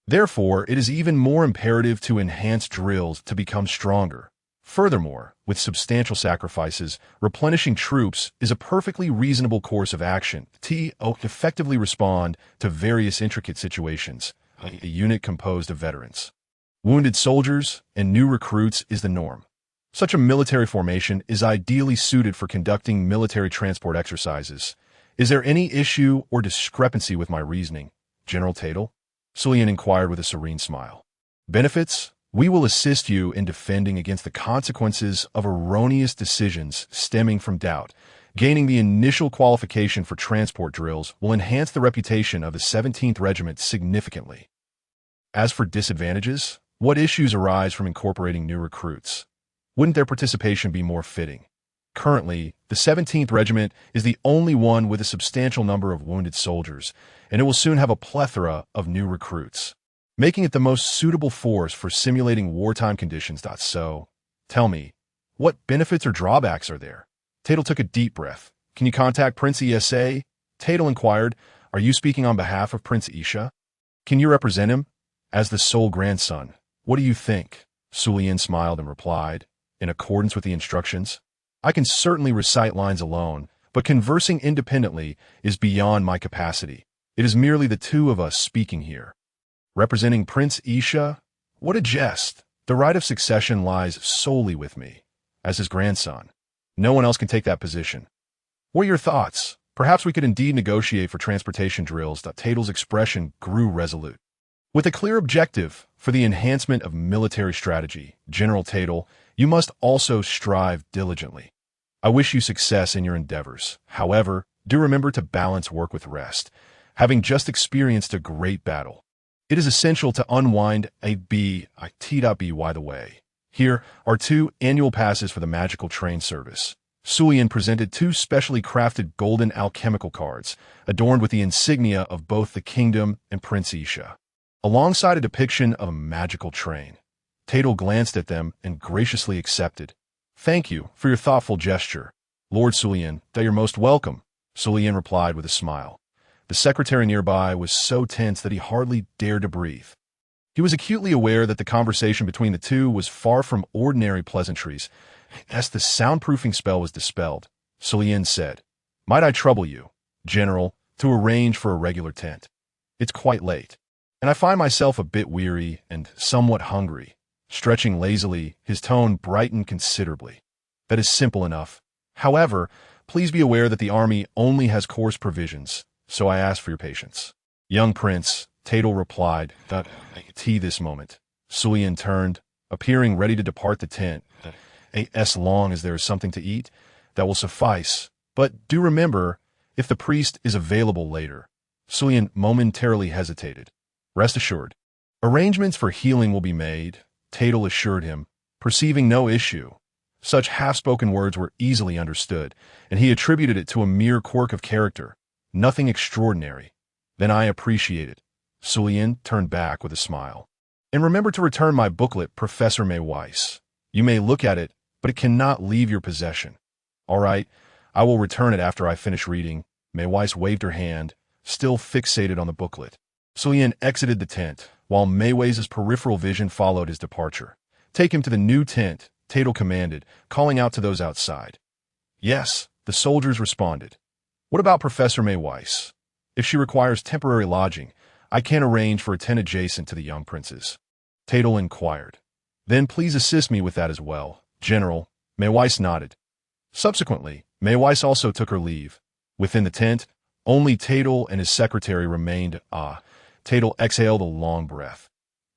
Therefore, it is even more imperative to enhance drills to become stronger. Furthermore, with substantial sacrifices, replenishing troops is a perfectly reasonable course of action to effectively respond to various intricate situations. A unit composed of veterans, wounded soldiers, and new recruits is the norm. Such a military formation is ideally suited for conducting military transport exercises. Is there any issue or discrepancy with my reasoning, General Tatel? Suyin inquired with a serene smile. Benefits? We will assist you in defending against the consequences of erroneous decisions stemming from doubt. Gaining the initial qualification for transport drills will enhance the reputation of the 17th Regiment significantly. As for disadvantages, what issues arise from incorporating new recruits? Wouldn't their participation be more fitting? Currently, the 17th Regiment is the only one with a substantial number of wounded soldiers, and it will soon have a plethora of new recruits, making it the most suitable force for simulating wartime conditions. So, tell me, what benefits or drawbacks are there? Tatel took a deep breath. Can you contact Prince ESA? Tatel inquired. Are you speaking on behalf of Prince Isha? Can you represent him? As the sole grandson, what do you think? Suyin smiled and replied, in accordance with the instructions. I can certainly recite lines alone, but conversing independently is beyond my capacity. It is merely the two of us speaking here. Representing Prince Isha? What a jest! The right of succession lies solely with me, as his grandson. No one else can take that position. What are your thoughts? Perhaps we could indeed negotiate for transportation drills. Tatel's expression grew resolute. With a clear objective for the enhancement of military strategy, General Tatel, you must also strive diligently. I wish you success in your endeavors. However, do remember to balance work with rest. Having just experienced a great battle, it is essential to unwind a by the way. Here are 2 annual passes for the magical train service. Suyin presented 2 specially crafted golden alchemical cards, adorned with the insignia of both the kingdom and Prince Isha, alongside a depiction of a magical train. Tatel glanced at them and graciously accepted. Thank you for your thoughtful gesture, Lord Sullian, that you're most welcome, Sullian replied with a smile. The secretary nearby was so tense that he hardly dared to breathe. He was acutely aware that the conversation between the two was far from ordinary pleasantries. As the soundproofing spell was dispelled, Sullian said, "Might I trouble you, General, to arrange for a regular tent? It's quite late, and I find myself a bit weary and somewhat hungry." Stretching lazily, his tone brightened considerably. "That is simple enough. However, please be aware that the army only has coarse provisions, so I ask for your patience." "Young prince," Tatel replied, "that tea this moment." Sullian turned, appearing ready to depart the tent. "As long as there is something to eat, that will suffice. But do remember, if the priest is available later." Sullian momentarily hesitated. "Rest assured, arrangements for healing will be made," Tatel assured him, perceiving no issue. Such half-spoken words were easily understood, and he attributed it to a mere quirk of character, nothing extraordinary. "Then I appreciate it." Sullian turned back with a smile. "And remember to return my booklet, Professor Weiss. You may look at it, but it cannot leave your possession." "All right, I will return it after I finish reading." Weiss waved her hand, still fixated on the booklet. Sullian exited the tent, while Weiss's peripheral vision followed his departure. "Take him to the new tent," Tatel commanded, calling out to those outside. "Yes," the soldiers responded. "What about Professor Weiss? If she requires temporary lodging, I can arrange for a tent adjacent to the young prince's." Tatel inquired. "Then please assist me with that as well, General." Weiss nodded. Subsequently, Weiss also took her leave. Within the tent, only Tatel and his secretary remained. Tatel exhaled a long breath.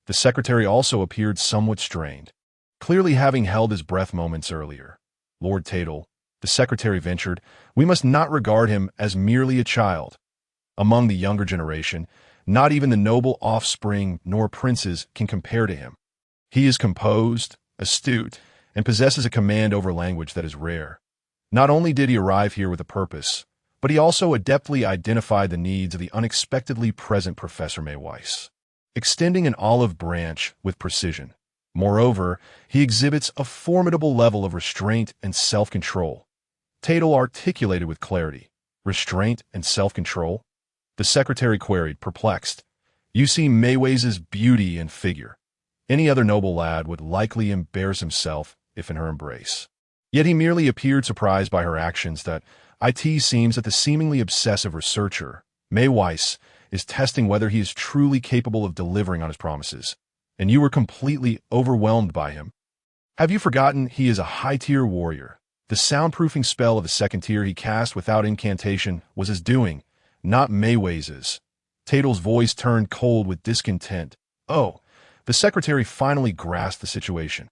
The secretary also appeared somewhat strained, clearly having held his breath moments earlier. "Lord Tatel," the secretary ventured, "we must not regard him as merely a child. Among the younger generation, not even the noble offspring nor princes can compare to him. He is composed, astute, and possesses a command over language that is rare. Not only did he arrive here with a purpose, but he also adeptly identified the needs of the unexpectedly present Professor Weiss, extending an olive branch with precision. Moreover, he exhibits a formidable level of restraint and self-control." Tatel articulated with clarity. "Restraint and self-control?" The secretary queried, perplexed. "You see Weiss's beauty and figure. Any other noble lad would likely embarrass himself if in her embrace. Yet he merely appeared surprised by her actions. That it seems that the seemingly obsessive researcher, Weiss, is testing whether he is truly capable of delivering on his promises, and you were completely overwhelmed by him. Have you forgotten he is a high-tier warrior? The soundproofing spell of the second tier he cast without incantation was his doing, not Weiss's." Tatel's voice turned cold with discontent. "Oh," the secretary finally grasped the situation.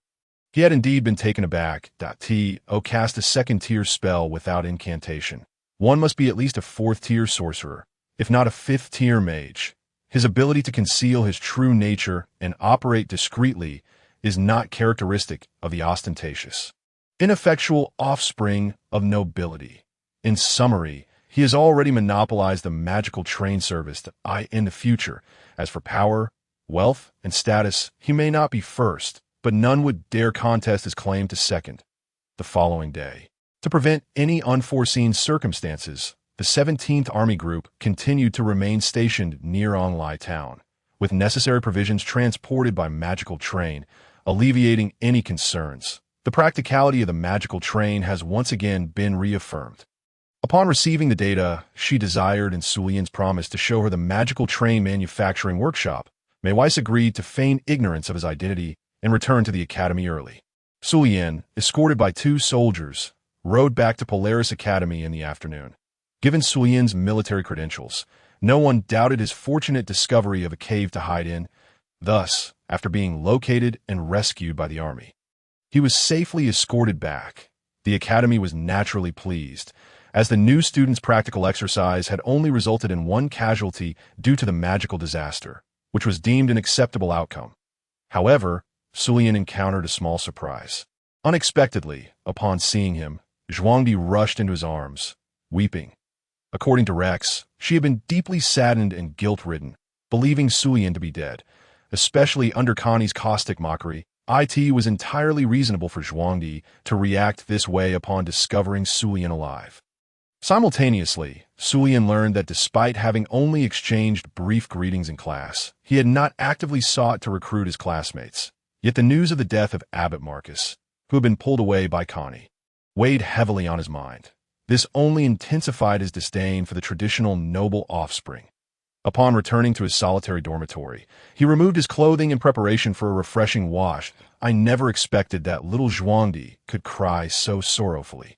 He had indeed been taken aback. Cast a second-tier spell without incantation. One must be at least a fourth-tier sorcerer, if not a fifth-tier mage. His ability to conceal his true nature and operate discreetly is not characteristic of the ostentatious, ineffectual offspring of nobility. In summary, he has already monopolized the magical train service in the future. As for power, wealth, and status, he may not be first, but none would dare contest his claim to second." The following day, to prevent any unforeseen circumstances, the 17th Army Group continued to remain stationed near Onlai town, with necessary provisions transported by magical train, alleviating any concerns. The practicality of the magical train has once again been reaffirmed. Upon receiving the data she desired and Sullian's promise to show her the magical train manufacturing workshop, Weiss agreed to feign ignorance of his identity and return to the academy early. Sullian, escorted by 2 soldiers, rode back to Polaris Academy in the afternoon. Given Sullian's military credentials, no one doubted his fortunate discovery of a cave to hide in. Thus, after being located and rescued by the army, he was safely escorted back. The academy was naturally pleased, as the new student's practical exercise had only resulted in 1 casualty due to the magical disaster, which was deemed an acceptable outcome. However, Sullian encountered a small surprise. Unexpectedly, upon seeing him, Zhuangdi rushed into his arms, weeping. According to Rex, she had been deeply saddened and guilt-ridden, believing Sullian to be dead, especially under Connie's caustic mockery. It was entirely reasonable for Zhuangdi to react this way upon discovering Sulian alive. Simultaneously, Sulian learned that despite having only exchanged brief greetings in class, he had not actively sought to recruit his classmates. Yet the news of the death of Abbot Marcus, who had been pulled away by Connie, weighed heavily on his mind. This only intensified his disdain for the traditional noble offspring. Upon returning to his solitary dormitory, he removed his clothing in preparation for a refreshing wash. I never expected that little Zhuangdi could cry so sorrowfully.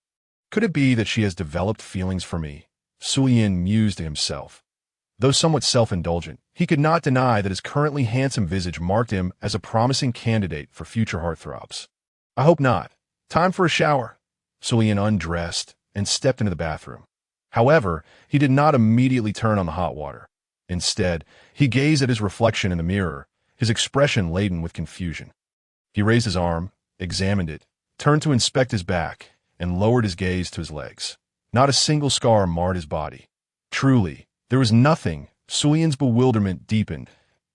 Could it be that she has developed feelings for me? Sulian mused to himself. Though somewhat self-indulgent, he could not deny that his currently handsome visage marked him as a promising candidate for future heartthrobs. I hope not. Time for a shower. Sulian undressed and stepped into the bathroom. However, he did not immediately turn on the hot water. Instead, he gazed at his reflection in the mirror, his expression laden with confusion. He raised his arm, examined it, turned to inspect his back, and lowered his gaze to his legs. Not a single scar marred his body. Truly, there was nothing. Sulian's bewilderment deepened.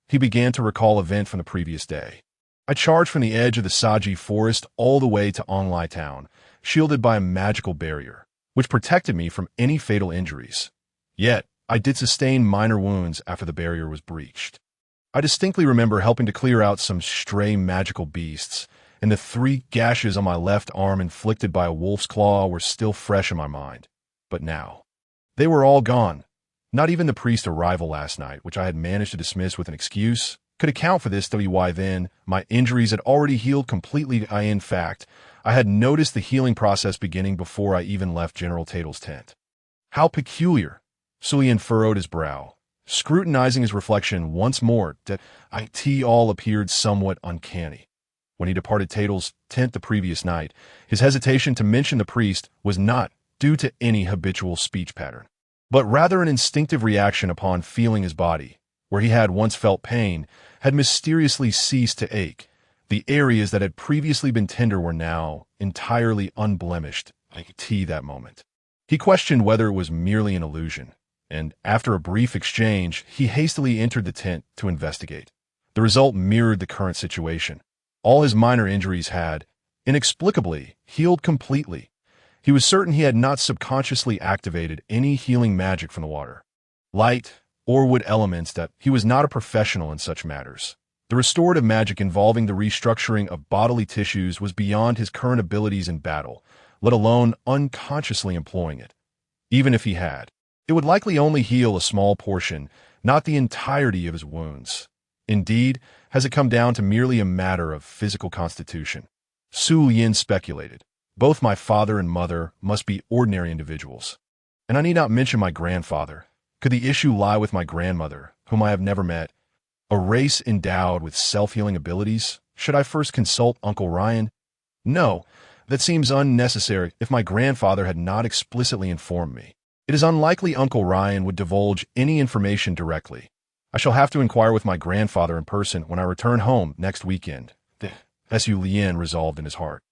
He began to recall events from the previous day. I charged from the edge of the Saji forest all the way to Onglai town, shielded by a magical barrier, which protected me from any fatal injuries. Yet, I did sustain minor wounds after the barrier was breached. I distinctly remember helping to clear out some stray magical beasts, and the 3 gashes on my left arm inflicted by a wolf's claw were still fresh in my mind. But now, they were all gone. Not even the priest's arrival last night, which I had managed to dismiss with an excuse, could account for this. Why then, my injuries had already healed completely. In fact, I had noticed the healing process beginning before I even left General Tatel's tent. How peculiar! Sulian furrowed his brow, scrutinizing his reflection once more. That it all appeared somewhat uncanny. When he departed Tatel's tent the previous night, his hesitation to mention the priest was not due to any habitual speech pattern, but rather an instinctive reaction upon feeling his body, where he had once felt pain, had mysteriously ceased to ache. The areas that had previously been tender were now entirely unblemished. That moment. He questioned whether it was merely an illusion, and after a brief exchange, he hastily entered the tent to investigate. The result mirrored the current situation. All his minor injuries had, inexplicably, healed completely. He was certain he had not subconsciously activated any healing magic from the water, light, or wood elements. That he was not a professional in such matters. The restorative magic involving the restructuring of bodily tissues was beyond his current abilities in battle, let alone unconsciously employing it. Even if he had, it would likely only heal a small portion, not the entirety of his wounds. Indeed, has it come down to merely a matter of physical constitution? Sulian speculated. Both my father and mother must be ordinary individuals. And I need not mention my grandfather. Could the issue lie with my grandmother, whom I have never met? A race endowed with self-healing abilities? Should I first consult Uncle Ryan? No, that seems unnecessary if my grandfather had not explicitly informed me. It is unlikely Uncle Ryan would divulge any information directly. I shall have to inquire with my grandfather in person when I return home next weekend, Sulian resolved in his heart.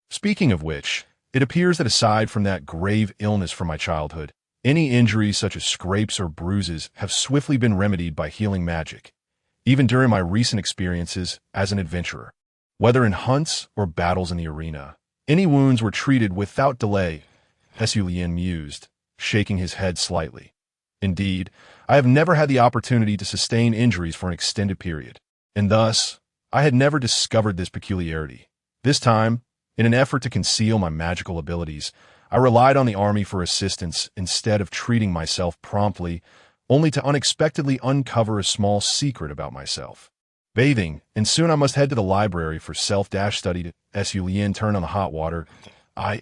Speaking of which, it appears that aside from that grave illness from my childhood, any injuries such as scrapes or bruises have swiftly been remedied by healing magic, even during my recent experiences as an adventurer. Whether in hunts or battles in the arena, any wounds were treated without delay, Sulian mused, shaking his head slightly. Indeed, I have never had the opportunity to sustain injuries for an extended period, and thus, I had never discovered this peculiarity. This time, in an effort to conceal my magical abilities, I relied on the army for assistance instead of treating myself promptly, only to unexpectedly uncover a small secret about myself. Bathing, and soon I must head to the library for self-study. Sulian turned on the hot water.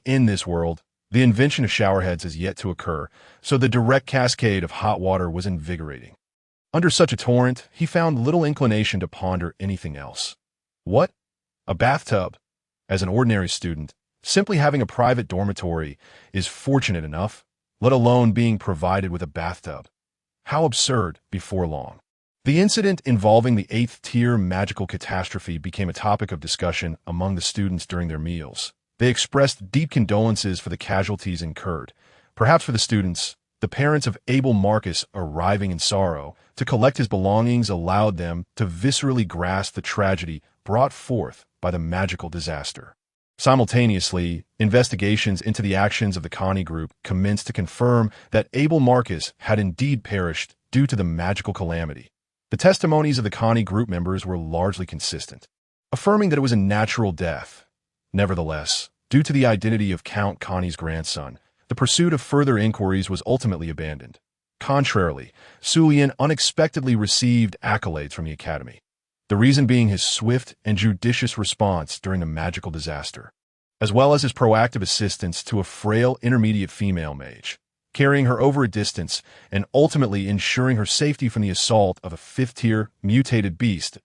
In this world, the invention of showerheads has yet to occur, so the direct cascade of hot water was invigorating. Under such a torrent, he found little inclination to ponder anything else. What? A bathtub? As an ordinary student, simply having a private dormitory is fortunate enough, let alone being provided with a bathtub. How absurd, before long. The incident involving the 8th-tier magical catastrophe became a topic of discussion among the students during their meals. They expressed deep condolences for the casualties incurred. Perhaps for the students, the parents of Abel Marcus arriving in sorrow to collect his belongings allowed them to viscerally grasp the tragedy brought forth by the magical disaster. Simultaneously, investigations into the actions of the Connie group commenced to confirm that Abel Marcus had indeed perished due to the magical calamity. The testimonies of the Connie group members were largely consistent, affirming that it was a natural death. Nevertheless, due to the identity of Count Connie's grandson, the pursuit of further inquiries was ultimately abandoned. Contrarily, Sullian unexpectedly received accolades from the Academy, the reason being his swift and judicious response during the magical disaster, as well as his proactive assistance to a frail intermediate female mage, carrying her over a distance and ultimately ensuring her safety from the assault of a fifth-tier mutated beast.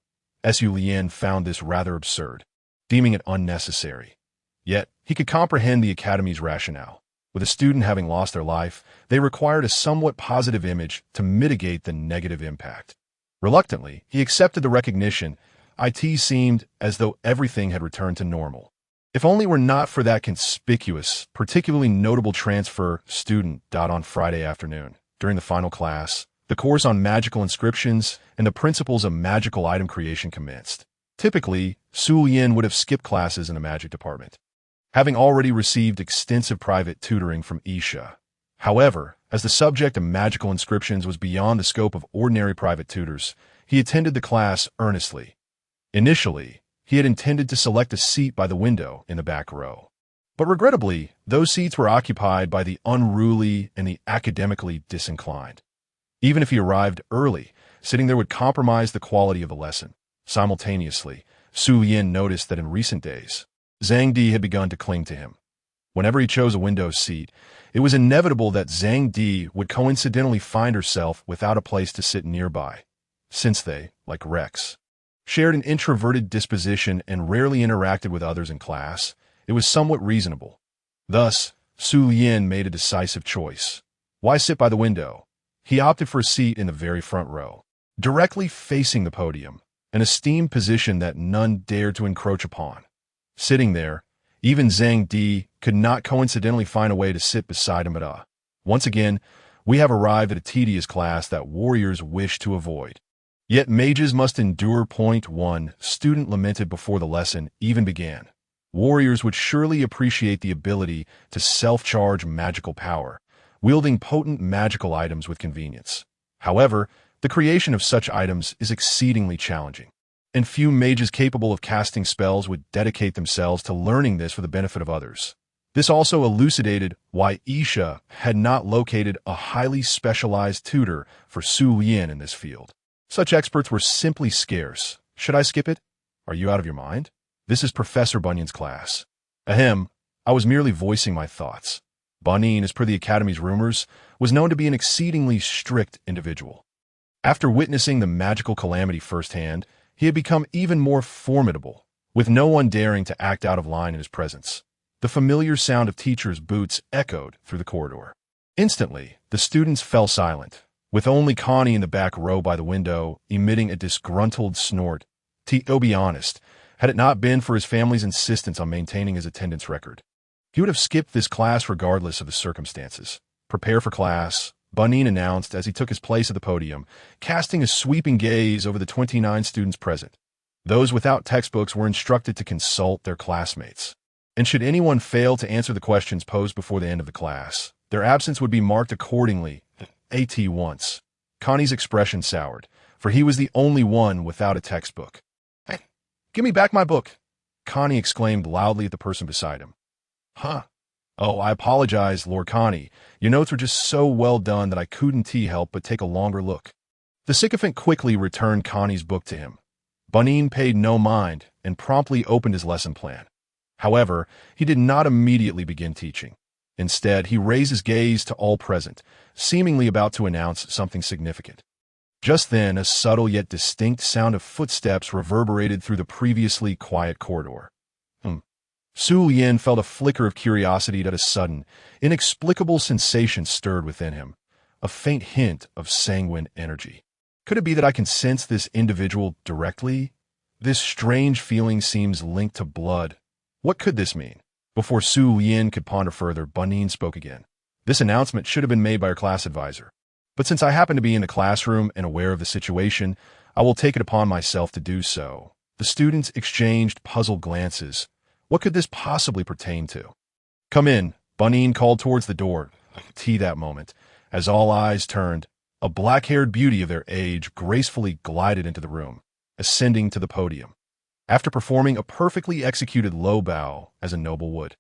Sullian found this rather absurd, deeming it unnecessary. Yet, he could comprehend the Academy's rationale. With a student having lost their life, they required a somewhat positive image to mitigate the negative impact. Reluctantly, he accepted the recognition. It seemed as though everything had returned to normal. If only were not for that conspicuous, particularly notable transfer student. On Friday afternoon, during the final class, the course on magical inscriptions and the principles of magical item creation commenced. Typically, Sullian would have skipped classes in the magic department, having already received extensive private tutoring from Isha. However, as the subject of magical inscriptions was beyond the scope of ordinary private tutors, he attended the class earnestly. Initially, he had intended to select a seat by the window in the back row. But regrettably, those seats were occupied by the unruly and the academically disinclined. Even if he arrived early, sitting there would compromise the quality of the lesson. Simultaneously, Sullian noticed that in recent days, Zhang Di had begun to cling to him. Whenever he chose a window seat, it was inevitable that Zhang Di would coincidentally find herself without a place to sit nearby, since they, like Rex, shared an introverted disposition and rarely interacted with others in class. It was somewhat reasonable. Thus, Sullian made a decisive choice. Why sit by the window? He opted for a seat in the very front row, directly facing the podium, an esteemed position that none dared to encroach upon. Sitting there, even Zhang Di could not coincidentally find a way to sit beside him. Once again, we have arrived at a tedious class that warriors wish to avoid. Yet mages must endure. Point 1. Student lamented before the lesson even began. Warriors would surely appreciate the ability to self-charge magical power, wielding potent magical items with convenience. However, the creation of such items is exceedingly challenging, and few mages capable of casting spells would dedicate themselves to learning this for the benefit of others. This also elucidated why Isha had not located a highly specialized tutor for Sullian in this field. Such experts were simply scarce. Should I skip it? Are you out of your mind? This is Professor Bunyan's class. Ahem, I was merely voicing my thoughts. Bunyan, as per the Academy's rumors, was known to be an exceedingly strict individual. After witnessing the magical calamity firsthand, he had become even more formidable, with no one daring to act out of line in his presence. The familiar sound of teachers' boots echoed through the corridor. Instantly, the students fell silent, with only Connie in the back row by the window emitting a disgruntled snort. To be honest, had it not been for his family's insistence on maintaining his attendance record, he would have skipped this class regardless of the circumstances. Prepare for class, Bunyan announced as he took his place at the podium, casting a sweeping gaze over the 29 students present. Those without textbooks were instructed to consult their classmates, and should anyone fail to answer the questions posed before the end of the class, their absence would be marked accordingly. At once, Connie's expression soured, for he was the only one without a textbook. "Hey, give me back my book," Connie exclaimed loudly at the person beside him. "Huh? Oh, I apologize, Lord Connie. Your notes were just so well done that I couldn't help but take a longer look." The sycophant quickly returned Connie's book to him. Bunyan paid no mind and promptly opened his lesson plan. However, he did not immediately begin teaching. Instead, he raised his gaze to all present, seemingly about to announce something significant. Just then, a subtle yet distinct sound of footsteps reverberated through the previously quiet corridor. Sullian felt a flicker of curiosity that a sudden, inexplicable sensation stirred within him, a faint hint of sanguine energy. Could it be that I can sense this individual directly? This strange feeling seems linked to blood. What could this mean? Before Sullian could ponder further, Bunyan spoke again. This announcement should have been made by our class advisor, but since I happen to be in the classroom and aware of the situation, I will take it upon myself to do so. The students exchanged puzzled glances. What could this possibly pertain to? "Come in," Bunny called towards the door. That moment, as all eyes turned, a black-haired beauty of their age gracefully glided into the room, ascending to the podium. After performing a perfectly executed low bow as a noble would,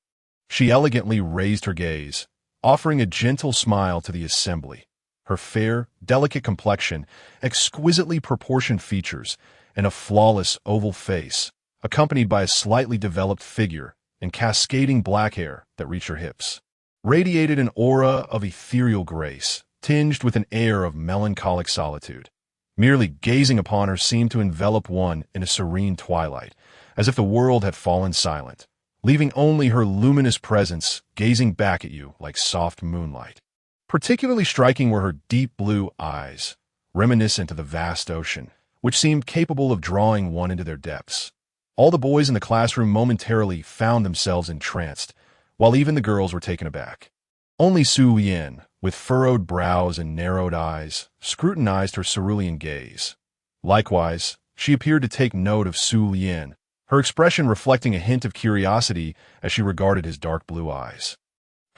she elegantly raised her gaze, offering a gentle smile to the assembly. Her fair, delicate complexion, exquisitely proportioned features, and a flawless oval face, accompanied by a slightly developed figure and cascading black hair that reached her hips, radiated an aura of ethereal grace, tinged with an air of melancholic solitude. Merely gazing upon her seemed to envelop one in a serene twilight, as if the world had fallen silent, leaving only her luminous presence gazing back at you like soft moonlight. Particularly striking were her deep blue eyes, reminiscent of the vast ocean, which seemed capable of drawing one into their depths. All the boys in the classroom momentarily found themselves entranced, while even the girls were taken aback. Only Su Yin, with furrowed brows and narrowed eyes, scrutinized her cerulean gaze. Likewise, she appeared to take note of Su Yin, her expression reflecting a hint of curiosity as she regarded his dark blue eyes.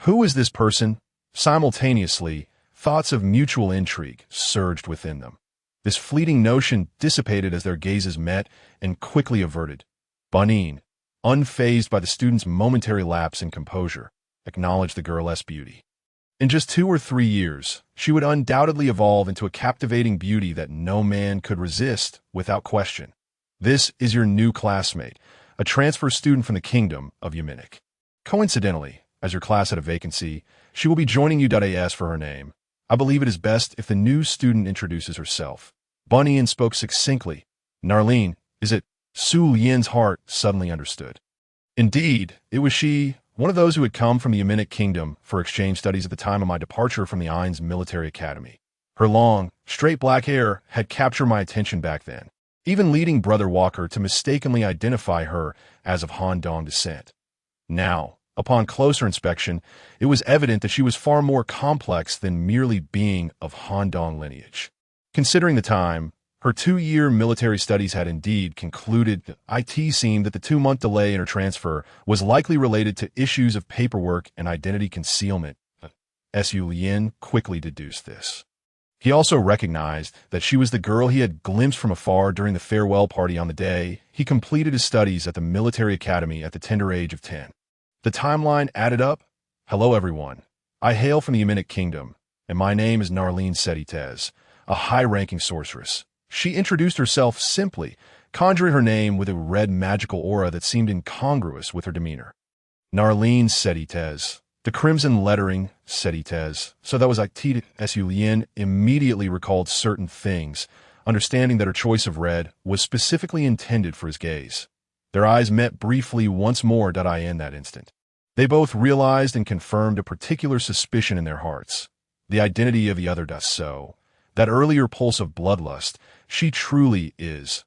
Who is this person? Simultaneously, thoughts of mutual intrigue surged within them. This fleeting notion dissipated as their gazes met and quickly averted. Bunny, unfazed by the student's momentary lapse in composure, acknowledged the girl's beauty. In just 2 or 3 years, she would undoubtedly evolve into a captivating beauty that no man could resist without question. This is your new classmate, a transfer student from the kingdom of Yaminik. Coincidentally, as your class had a vacancy, she will be joining you.as for her name. I believe it is best if the new student introduces herself. Bunny spoke succinctly. Narlene, is it? Su Yin's heart suddenly understood. Indeed, it was she, one of those who had come from the Yaminik kingdom for exchange studies at the time of my departure from the Ain's military academy. Her long, straight black hair had captured my attention back then, even leading Brother Walker to mistakenly identify her as of Han Dong descent. Now, upon closer inspection, it was evident that she was far more complex than merely being of Han Dong lineage. Considering the time, her 2-year military studies had indeed concluded. It seemed that the 2-month delay in her transfer was likely related to issues of paperwork and identity concealment. Su Yin quickly deduced this. He also recognized that she was the girl he had glimpsed from afar during the farewell party on the day he completed his studies at the military academy at the tender age of 10. The timeline added up. Hello, everyone. I hail from the Yaminik kingdom, and my name is Narlene Setitez, a high-ranking sorceress. She introduced herself simply, conjuring her name with a red magical aura that seemed incongruous with her demeanor. Narlene Setitez. The crimson lettering, Setitez. So that was Su Yin immediately recalled certain things, understanding that her choice of red was specifically intended for his gaze. Their eyes met briefly once more in that instant. They both realized and confirmed a particular suspicion in their hearts. The identity of the other. So, that earlier pulse of bloodlust, she truly is.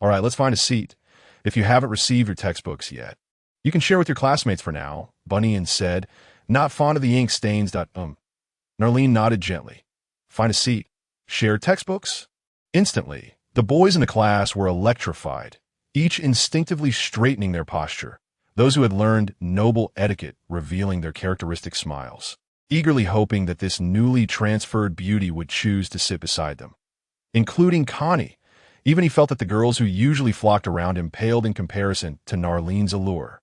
All right, let's find a seat. If you haven't received your textbooks yet, you can share with your classmates for now, Bunny said, not fond of the ink stains. Narlene nodded gently. Find a seat. Share textbooks? Instantly, the boys in the class were electrified, each instinctively straightening their posture, those who had learned noble etiquette revealing their characteristic smiles, eagerly hoping that this newly transferred beauty would choose to sit beside them. Including Connie. Even he felt that the girls who usually flocked around him paled in comparison to Narlene's allure.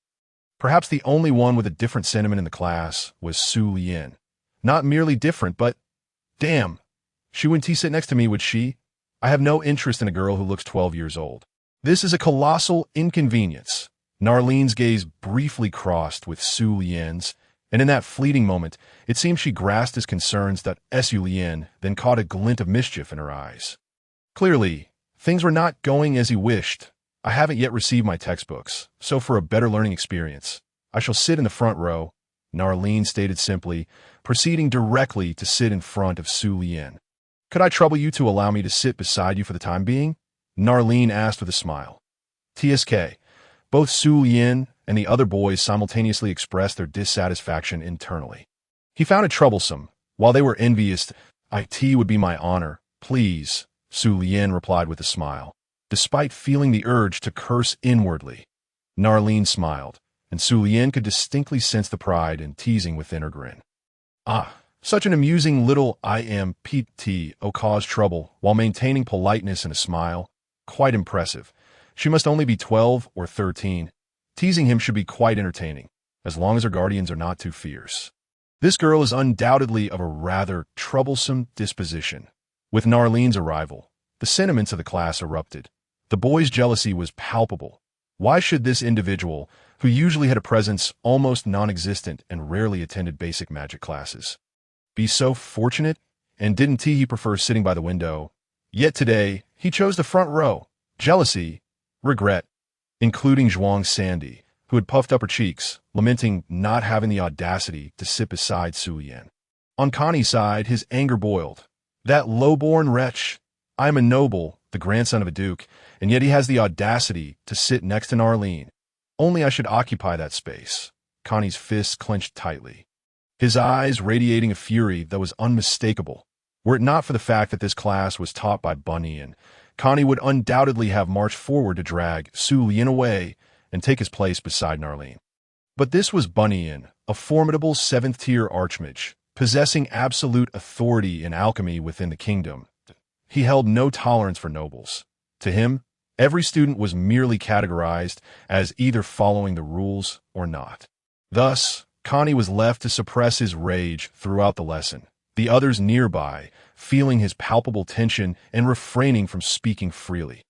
Perhaps the only one with a different sentiment in the class was Su Yin. Not merely different, but, damn, she wouldn't sit next to me, would she? I have no interest in a girl who looks 12 years old. This is a colossal inconvenience. Narlene's gaze briefly crossed with Su Yin's, and in that fleeting moment, it seemed she grasped his concerns. Su Yin then caught a glint of mischief in her eyes. Clearly, things were not going as he wished. I haven't yet received my textbooks, so for a better learning experience, I shall sit in the front row, Narlene stated simply, proceeding directly to sit in front of Su Yin. Could I trouble you to allow me to sit beside you for the time being? Narlene asked with a smile. TSK. Both Su Yin and the other boys simultaneously expressed their dissatisfaction internally. He found it troublesome. While they were envious, it would be my honor. Please, Su Yin replied with a smile. despite feeling the urge to curse inwardly. Narlene smiled, and Su Lian could distinctly sense the pride and teasing within her grin. Ah, such an amusing little impto cause trouble while maintaining politeness and a smile. Quite impressive. She must only be 12 or 13. Teasing him should be quite entertaining, as long as her guardians are not too fierce. This girl is undoubtedly of a rather troublesome disposition. With Narlene's arrival, the sentiments of the class erupted. The boys' jealousy was palpable. Why should this individual, who usually had a presence almost non-existent and rarely attended basic magic classes, be so fortunate? And didn't he prefer sitting by the window? Yet today, he chose the front row. Jealousy, regret, including Zhuang Sandy, who had puffed up her cheeks, lamenting not having the audacity to sit beside Su Lian. On Connie's side, his anger boiled. That low-born wretch! I am a noble, the grandson of a duke, and yet he has the audacity to sit next to Narlene. Only I should occupy that space. Connie's fists clenched tightly, his eyes radiating a fury that was unmistakable. Were it not for the fact that this class was taught by Bunyan, Connie would undoubtedly have marched forward to drag Su Lian away and take his place beside Narlene. But this was Bunyan, a formidable seventh-tier archmage, possessing absolute authority in alchemy within the kingdom. He held no tolerance for nobles. To him, every student was merely categorized as either following the rules or not. Thus, Connie was left to suppress his rage throughout the lesson, the others nearby feeling his palpable tension and refraining from speaking freely.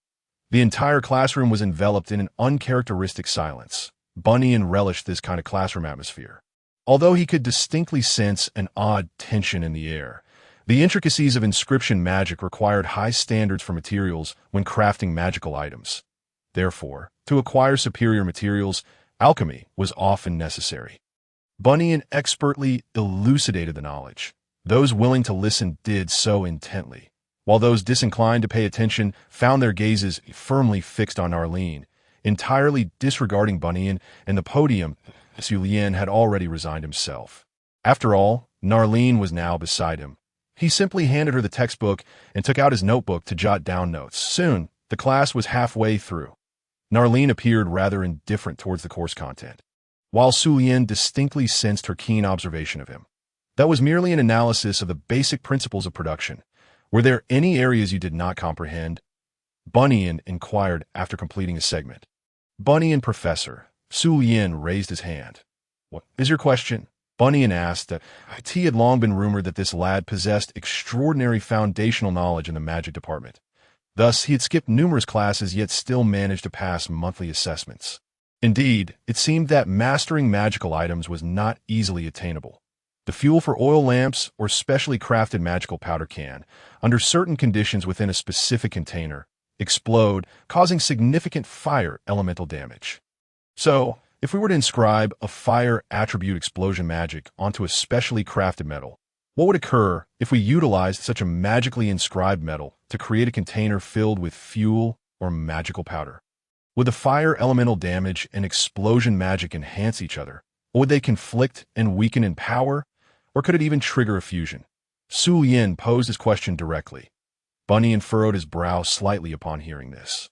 The entire classroom was enveloped in an uncharacteristic silence. Bunyan relished this kind of classroom atmosphere. Although he could distinctly sense an odd tension in the air, the intricacies of inscription magic required high standards for materials when crafting magical items. Therefore, to acquire superior materials, alchemy was often necessary. Bunyan expertly elucidated the knowledge. Those willing to listen did so intently, while those disinclined to pay attention found their gazes firmly fixed on Narlene, entirely disregarding Bunyan and the podium. Su Lian had already resigned himself. After all, Narlene was now beside him. He simply handed her the textbook and took out his notebook to jot down notes. Soon, the class was halfway through. Narlene appeared rather indifferent towards the course content, while Su Lian distinctly sensed her keen observation of him. That was merely an analysis of the basic principles of production. Were there any areas you did not comprehend? Bunyan inquired after completing a segment. Bunyan, professor. Su Lian raised his hand. What is your question? Bunyan asked. It had long been rumored that this lad possessed extraordinary foundational knowledge in the magic department. Thus, he had skipped numerous classes yet still managed to pass monthly assessments. Indeed, it seemed that mastering magical items was not easily attainable. The fuel for oil lamps or specially crafted magical powder can, under certain conditions within a specific container, explode, causing significant fire elemental damage. So, if we were to inscribe a fire attribute explosion magic onto a specially crafted metal, what would occur if we utilized such a magically inscribed metal to create a container filled with fuel or magical powder? Would the fire elemental damage and explosion magic enhance each other, or would they conflict and weaken in power? Or could it even trigger a fusion? Su Lian posed his question directly. Bunyan furrowed his brow slightly upon hearing this.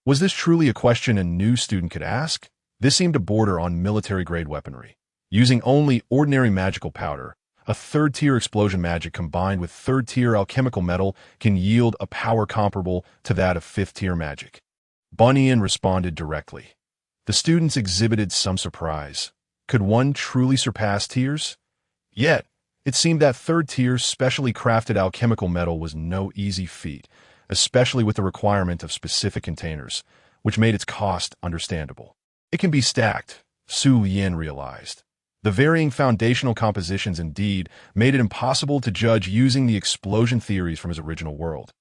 Was this truly a question a new student could ask? This seemed to border on military-grade weaponry. Using only ordinary magical powder, a third-tier explosion magic combined with third-tier alchemical metal can yield a power comparable to that of fifth-tier magic. Bunyan responded directly. The students exhibited some surprise. Could one truly surpass tiers? Yet, it seemed that third-tier specially crafted alchemical metal was no easy feat, especially with the requirement of specific containers, which made its cost understandable. It can be stacked, Su Lian realized. The varying foundational compositions indeed made it impossible to judge using the explosion theories from his original world.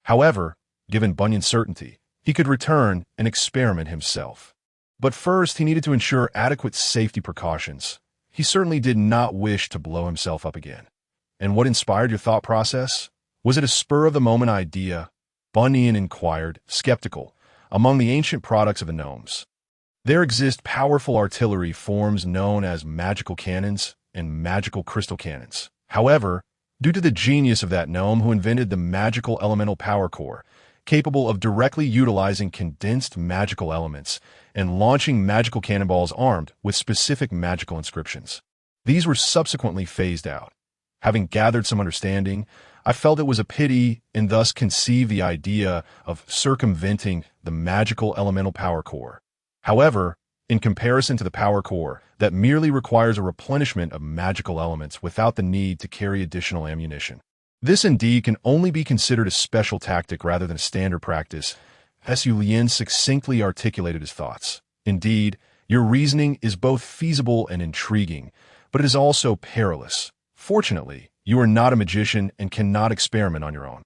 However, given Bunyan's certainty, he could return and experiment himself. But first, he needed to ensure adequate safety precautions. He certainly did not wish to blow himself up again. And what inspired your thought process? Was it a spur-of-the-moment idea? Bunyan inquired, skeptical, among the ancient products of the gnomes. There exist powerful artillery forms known as magical cannons and magical crystal cannons. However, due to the genius of that gnome who invented the magical elemental power core, capable of directly utilizing condensed magical elements and launching magical cannonballs armed with specific magical inscriptions. These were subsequently phased out. Having gathered some understanding, I felt it was a pity and thus conceived the idea of circumventing the magical elemental power core. However, in comparison to the power core that merely requires a replenishment of magical elements without the need to carry additional ammunition, this indeed can only be considered a special tactic rather than a standard practice. Su Lien succinctly articulated his thoughts. Indeed, your reasoning is both feasible and intriguing, but it is also perilous. Fortunately, you are not a magician and cannot experiment on your own.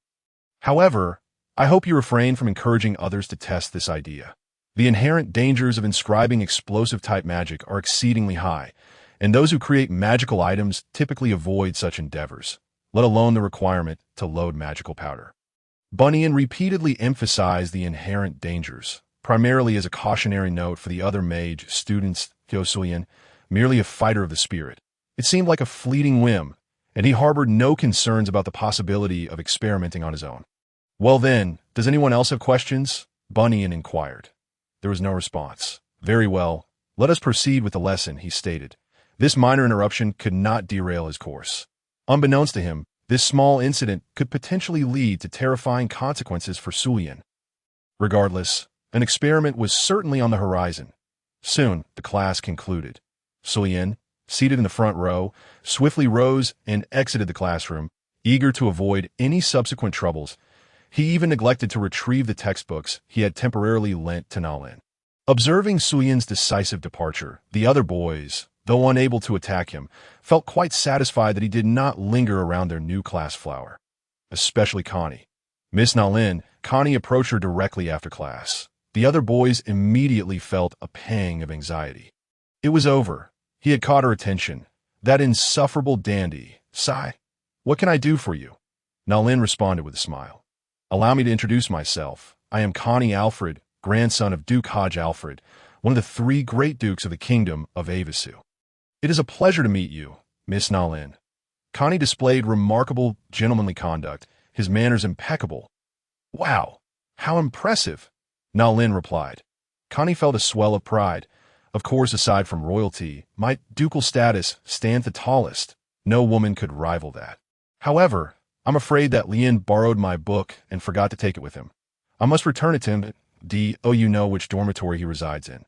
However, I hope you refrain from encouraging others to test this idea. The inherent dangers of inscribing explosive-type magic are exceedingly high, and those who create magical items typically avoid such endeavors, let alone the requirement to load magical powder. Bunyan repeatedly emphasized the inherent dangers, primarily as a cautionary note for the other mage students, Theosulian, merely a fighter of the spirit. It seemed like a fleeting whim, and he harbored no concerns about the possibility of experimenting on his own. Well then, does anyone else have questions? Bunyan inquired. There was no response. Very well, let us proceed with the lesson, he stated. This minor interruption could not derail his course. Unbeknownst to him, this small incident could potentially lead to terrifying consequences for Sulian. Regardless, an experiment was certainly on the horizon. Soon, the class concluded. Sulian, seated in the front row, swiftly rose and exited the classroom, eager to avoid any subsequent troubles. He even neglected to retrieve the textbooks he had temporarily lent to Nalin. Observing Sulian's decisive departure, the other boys, though unable to attack him, felt quite satisfied that he did not linger around their new class flower. Especially Connie. Miss Nalin, Connie approached her directly after class. The other boys immediately felt a pang of anxiety. It was over. He had caught her attention. That insufferable dandy. Sigh. What can I do for you? Nalin responded with a smile. Allow me to introduce myself. I am Connie Alfred, grandson of Duke Hodge Alfred, one of the 3 great dukes of the kingdom of Avasu. It is a pleasure to meet you, Miss Nalin. Connie displayed remarkable gentlemanly conduct, his manners impeccable. Wow, how impressive, Nalin replied. Connie felt a swell of pride. Of course, aside from royalty, my ducal status stands the tallest. No woman could rival that. However, I'm afraid that Lien borrowed my book and forgot to take it with him. I must return it to him. Do you know which dormitory he resides in?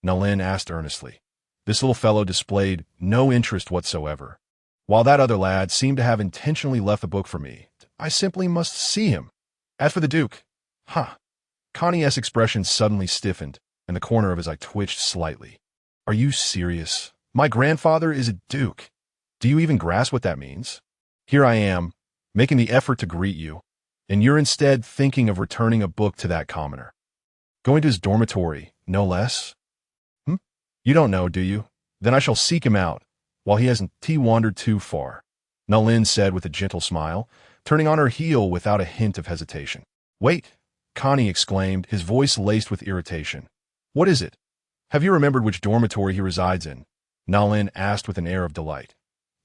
Nalin asked earnestly. This little fellow displayed no interest whatsoever. While that other lad seemed to have intentionally left the book for me, I simply must see him. As for the Duke, Connie's expression suddenly stiffened, and the corner of his eye twitched slightly. Are you serious? My grandfather is a Duke. Do you even grasp what that means? Here I am, making the effort to greet you, and you're instead thinking of returning a book to that commoner. Going to his dormitory, no less? You don't know, do you? Then I shall seek him out, while he hasn't wandered too far, Nalin said with a gentle smile, turning on her heel without a hint of hesitation. Wait, Connie exclaimed, his voice laced with irritation. What is it? Have you remembered which dormitory he resides in? Nalin asked with an air of delight.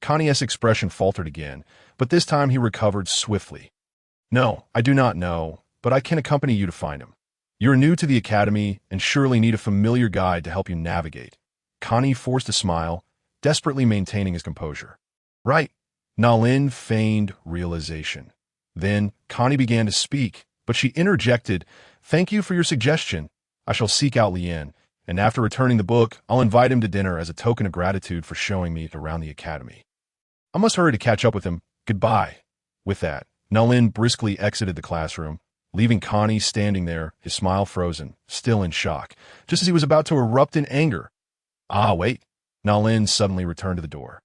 Connie's expression faltered again, but this time he recovered swiftly. No, I do not know, but I can accompany you to find him. You're new to the academy and surely need a familiar guide to help you navigate. Connie forced a smile, desperately maintaining his composure. Right. Nalin feigned realization. Then Connie began to speak, but she interjected, Thank you for your suggestion. I shall seek out Lien, and after returning the book, I'll invite him to dinner as a token of gratitude for showing me around the academy. I must hurry to catch up with him. Goodbye. With that, Nalin briskly exited the classroom, leaving Connie standing there, his smile frozen, still in shock, just as he was about to erupt in anger. Wait. Nalin suddenly returned to the door.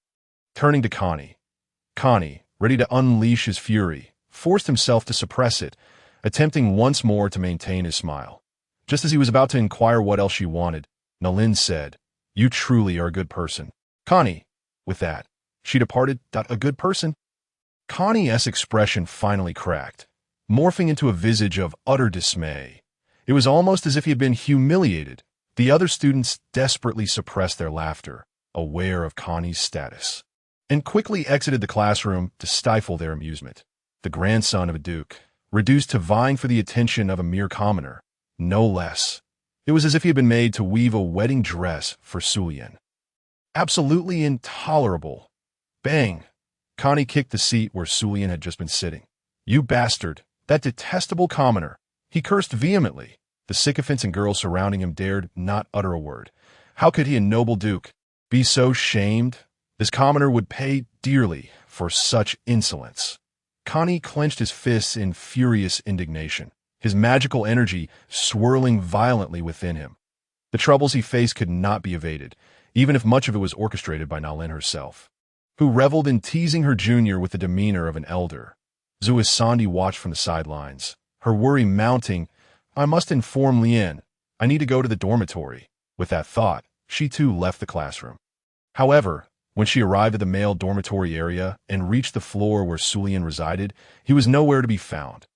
Turning to Connie, ready to unleash his fury, forced himself to suppress it, attempting once more to maintain his smile. Just as he was about to inquire what else she wanted, Nalin said, You truly are a good person. Connie. With that, she departed. A good person? Connie's expression finally cracked, morphing into a visage of utter dismay. It was almost as if he had been humiliated. The other students desperately suppressed their laughter, aware of Connie's status, and quickly exited the classroom to stifle their amusement. The grandson of a duke. reduced to vying for the attention of a mere commoner, no less. It was as if he had been made to weave a wedding dress for Sulian. Absolutely intolerable. Bang! Connie kicked the seat where Sulian had just been sitting. You bastard! That detestable commoner! He cursed vehemently. The sycophants and girls surrounding him dared not utter a word. How could he, a noble duke, be so shamed? This commoner would pay dearly for such insolence. Connie clenched his fists in furious indignation, his magical energy swirling violently within him. The troubles he faced could not be evaded, even if much of it was orchestrated by Nalin herself, who reveled in teasing her junior with the demeanor of an elder. Zuisandi watched from the sidelines, her worry mounting. I must inform Lien. I need to go to the dormitory. With that thought, she too left the classroom. However, when she arrived at the male dormitory area and reached the floor where Sulian resided, he was nowhere to be found.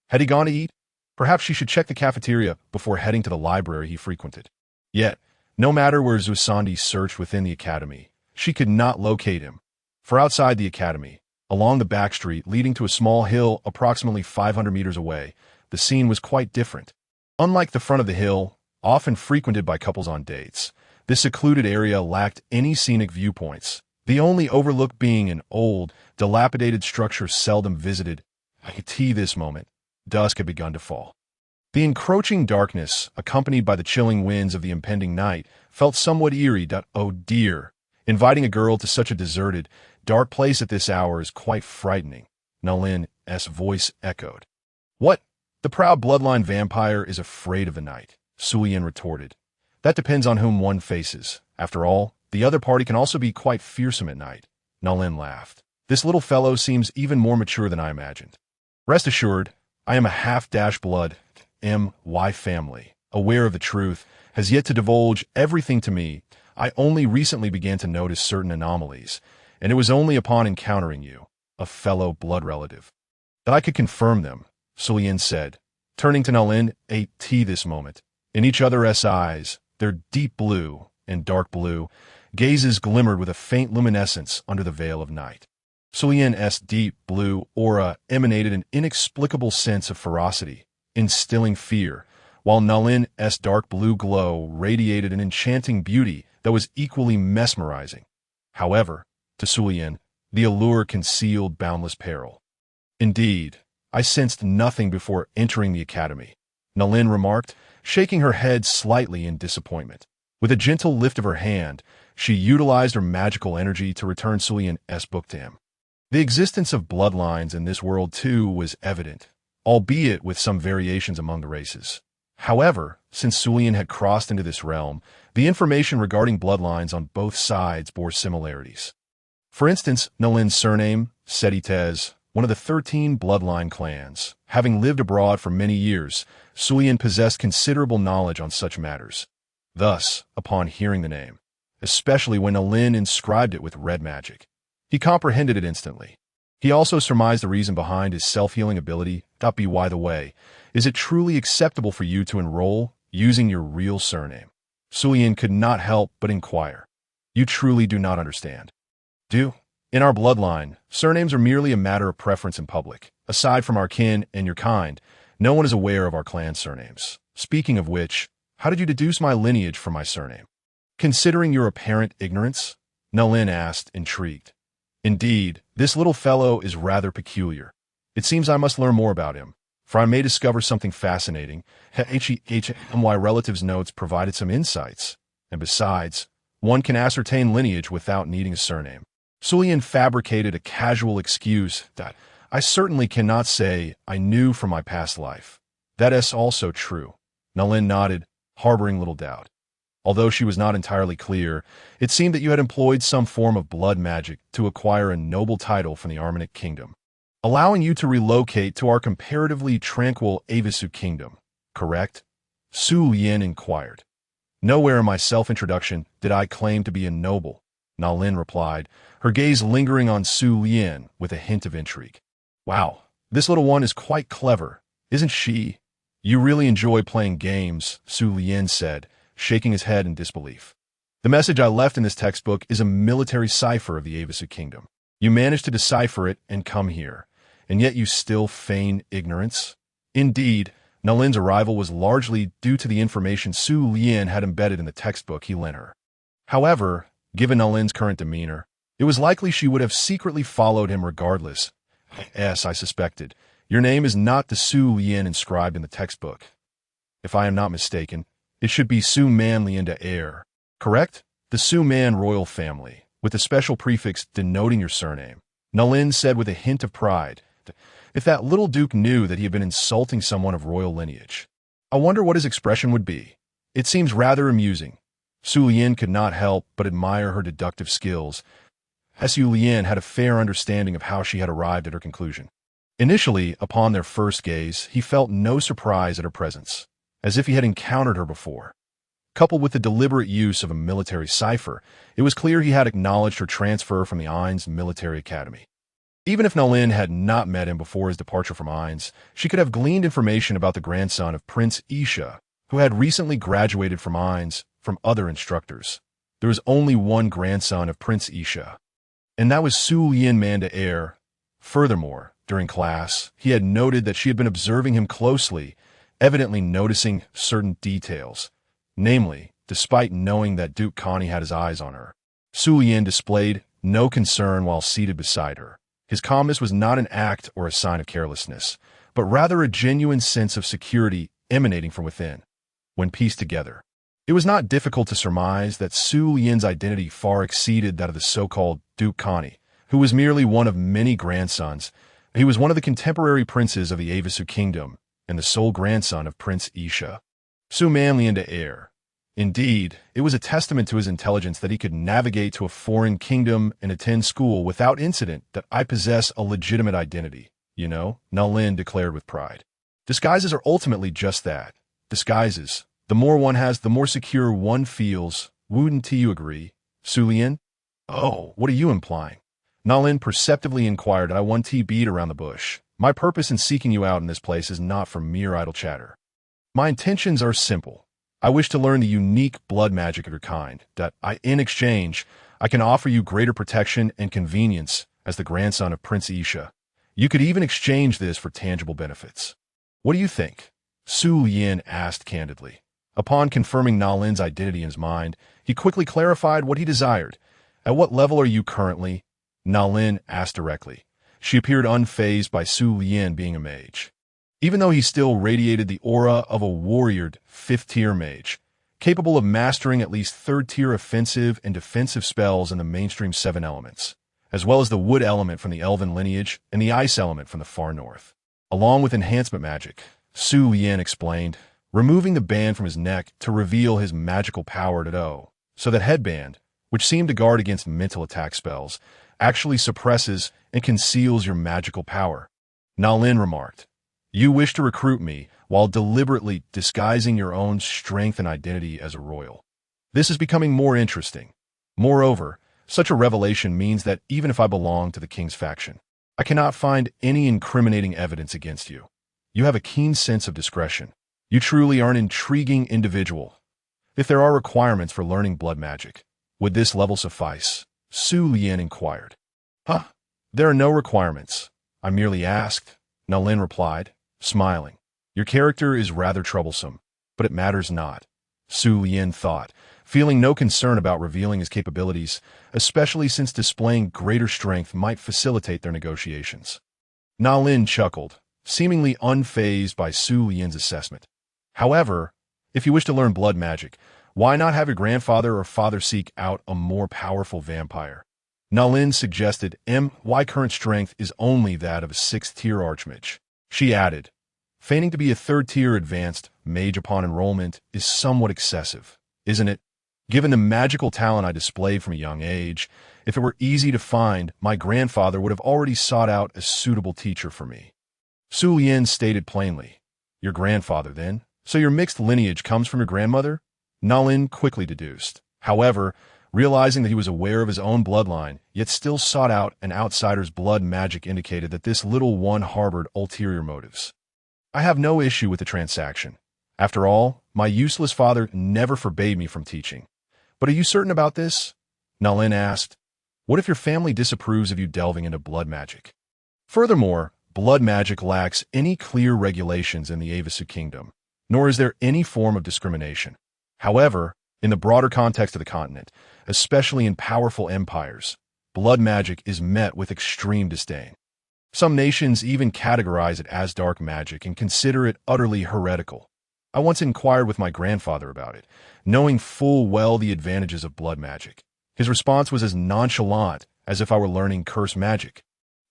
Had he gone to eat? Perhaps she should check the cafeteria before heading to the library he frequented. Yet, no matter where Zuisandi searched within the academy, she could not locate him. For outside the academy, along the back street leading to a small hill approximately 500 meters away, the scene was quite different. Unlike the front of the hill, often frequented by couples on dates, this secluded area lacked any scenic viewpoints, the only overlook being an old, dilapidated structure seldom visited. I could see this moment. Dusk had begun to fall. The encroaching darkness, accompanied by the chilling winds of the impending night, felt somewhat eerie. Oh dear, inviting a girl to such a deserted, dark place at this hour is quite frightening, Nalin's voice echoed. What? The proud bloodline vampire is afraid of the night, Sulian retorted. That depends on whom one faces. After all, the other party can also be quite fearsome at night. Nalin laughed. This little fellow seems even more mature than I imagined. Rest assured, I am a half-blood M.Y. family, aware of the truth, has yet to divulge everything to me. I only recently began to notice certain anomalies, and it was only upon encountering you, a fellow blood relative, that I could confirm them, Sulian said, turning to Nalin at this moment. In each other's eyes, their deep blue and dark blue gazes glimmered with a faint luminescence under the veil of night. Sulian's deep blue aura emanated an inexplicable sense of ferocity, instilling fear, while Nalin's dark blue glow radiated an enchanting beauty that was equally mesmerizing. However, to Sulian, the allure concealed boundless peril. Indeed, I sensed nothing before entering the academy, Nalin remarked, shaking her head slightly in disappointment. With a gentle lift of her hand, she utilized her magical energy to return Sulian's book to him. The existence of bloodlines in this world, too, was evident, albeit with some variations among the races. However, since Sulian had crossed into this realm, the information regarding bloodlines on both sides bore similarities. For instance, Nalin's surname, Sedites, one of the 13 bloodline clans. Having lived abroad for many years, Sulian possessed considerable knowledge on such matters. Thus, upon hearing the name, especially when Nalin inscribed it with red magic, he comprehended it instantly. He also surmised the reason behind his self-healing ability. By the way, is it truly acceptable for you to enroll using your real surname? Sulian could not help but inquire. You truly do not understand. In our bloodline, surnames are merely a matter of preference in public. Aside from our kin and your kind, no one is aware of our clan surnames. Speaking of which, how did you deduce my lineage from my surname? Considering your apparent ignorance? Nalin asked, intrigued. Indeed, this little fellow is rather peculiar. It seems I must learn more about him, for I may discover something fascinating. My relative's notes provided some insights, and besides, one can ascertain lineage without needing a surname. Sulian fabricated a casual excuse that I certainly cannot say I knew from my past life. That is also true. Nalin nodded, harboring little doubt. Although she was not entirely clear, it seemed that you had employed some form of blood magic to acquire a noble title from the Armenic kingdom, allowing you to relocate to our comparatively tranquil Avisu kingdom, correct? Sulian inquired. Nowhere in my self-introduction did I claim to be a noble, Nalin replied, her gaze lingering on Sulian with a hint of intrigue. Wow, this little one is quite clever, isn't she? You really enjoy playing games, Sulian said, shaking his head in disbelief. The message I left in this textbook is a military cipher of the Avisu kingdom. You managed to decipher it and come here. and yet you still feign ignorance? Indeed, Nalin's arrival was largely due to the information Su Lian had embedded in the textbook he lent her. However, given Nalin's current demeanor, it was likely she would have secretly followed him regardless. Yes, I suspected. Your name is not the Su Lian inscribed in the textbook. If I am not mistaken, it should be Su Man Lian de Heir, correct? The Su Man royal family, with the special prefix denoting your surname. Nalin said with a hint of pride. If that little duke knew that he had been insulting someone of royal lineage, I wonder what his expression would be. It seems rather amusing. Su Lian could not help but admire her deductive skills. Su Lian had a fair understanding of how she had arrived at her conclusion. Initially, upon their first gaze, he felt no surprise at her presence, as if he had encountered her before. Coupled with the deliberate use of a military cipher, it was clear he had acknowledged her transfer from the Ain's military academy. Even if Nalin had not met him before his departure from Ain's, she could have gleaned information about the grandson of Prince Isha, who had recently graduated from Ain's from other instructors. There was only one grandson of Prince Isha, and that was Su Lian Man de Heir. Furthermore, during class, he had noted that she had been observing him closely, evidently noticing certain details. Namely, despite knowing that Duke Connie had his eyes on her, Su Lian displayed no concern while seated beside her. His calmness was not an act or a sign of carelessness, but rather a genuine sense of security emanating from within. When pieced together, it was not difficult to surmise that Su Lian's identity far exceeded that of the so-called Duke Connie, who was merely one of many grandsons. He was one of the contemporary princes of the Avisu kingdom and the sole grandson of Prince Isha. Su Man Lian de Heir. Indeed, it was a testament to his intelligence that he could navigate to a foreign kingdom and attend school without incident. That I possess a legitimate identity, you know, Nalin declared with pride. Disguises are ultimately just that. Disguises. The more one has, the more secure one feels. Wouldn't you agree, Su Lian? Oh, what are you implying? Nalin perceptively inquired. I want to beat around the bush. My purpose in seeking you out in this place is not for mere idle chatter. My intentions are simple. I wish to learn the unique blood magic of your kind, that in exchange, I can offer you greater protection and convenience as the grandson of Prince Isha. You could even exchange this for tangible benefits. What do you think? Su Lian asked candidly. Upon confirming Nalin's identity in his mind, he quickly clarified what he desired. At what level are you currently? Nalin asked directly. She appeared unfazed by Su Lian being a mage, even though he still radiated the aura of a warriored 5th-tier mage, capable of mastering at least 3rd-tier offensive and defensive spells in the mainstream 7 elements, as well as the wood element from the elven lineage and the ice element from the far north. Along with enhancement magic, Su Lian explained, removing the band from his neck to reveal his magical power to O, so that headband, which seemed to guard against mental attack spells, actually suppresses and conceals your magical power. Nalin remarked, you wish to recruit me while deliberately disguising your own strength and identity as a royal. This is becoming more interesting. Moreover, such a revelation means that even if I belong to the king's faction, I cannot find any incriminating evidence against you. You have a keen sense of discretion. You truly are an intriguing individual. If there are requirements for learning blood magic, would this level suffice? Su Lian inquired. There are no requirements. I merely asked, Nalin replied, smiling. Your character is rather troublesome, but it matters not, Su Lian thought, feeling no concern about revealing his capabilities, especially since displaying greater strength might facilitate their negotiations. Nalin chuckled, seemingly unfazed by Su Lian's assessment. However, if you wish to learn blood magic, why not have your grandfather or father seek out a more powerful vampire? Nalin suggested my current strength is only that of a 6th-tier archmage. She added, feigning to be a 3rd-tier advanced mage upon enrollment is somewhat excessive, isn't it? Given the magical talent I displayed from a young age, if it were easy to find, my grandfather would have already sought out a suitable teacher for me. Su Lian stated plainly, your grandfather, then? So your mixed lineage comes from your grandmother? Nalin quickly deduced. However, realizing that he was aware of his own bloodline, yet still sought out an outsider's blood magic indicated that this little one harbored ulterior motives. I have no issue with the transaction. After all, my useless father never forbade me from teaching. But are you certain about this? Nalin asked. What if your family disapproves of you delving into blood magic? Furthermore, blood magic lacks any clear regulations in the Avisu kingdom, nor is there any form of discrimination. However, in the broader context of the continent, especially in powerful empires, blood magic is met with extreme disdain. Some nations even categorize it as dark magic and consider it utterly heretical. I once inquired with my grandfather about it, knowing full well the advantages of blood magic. His response was as nonchalant as if I were learning curse magic.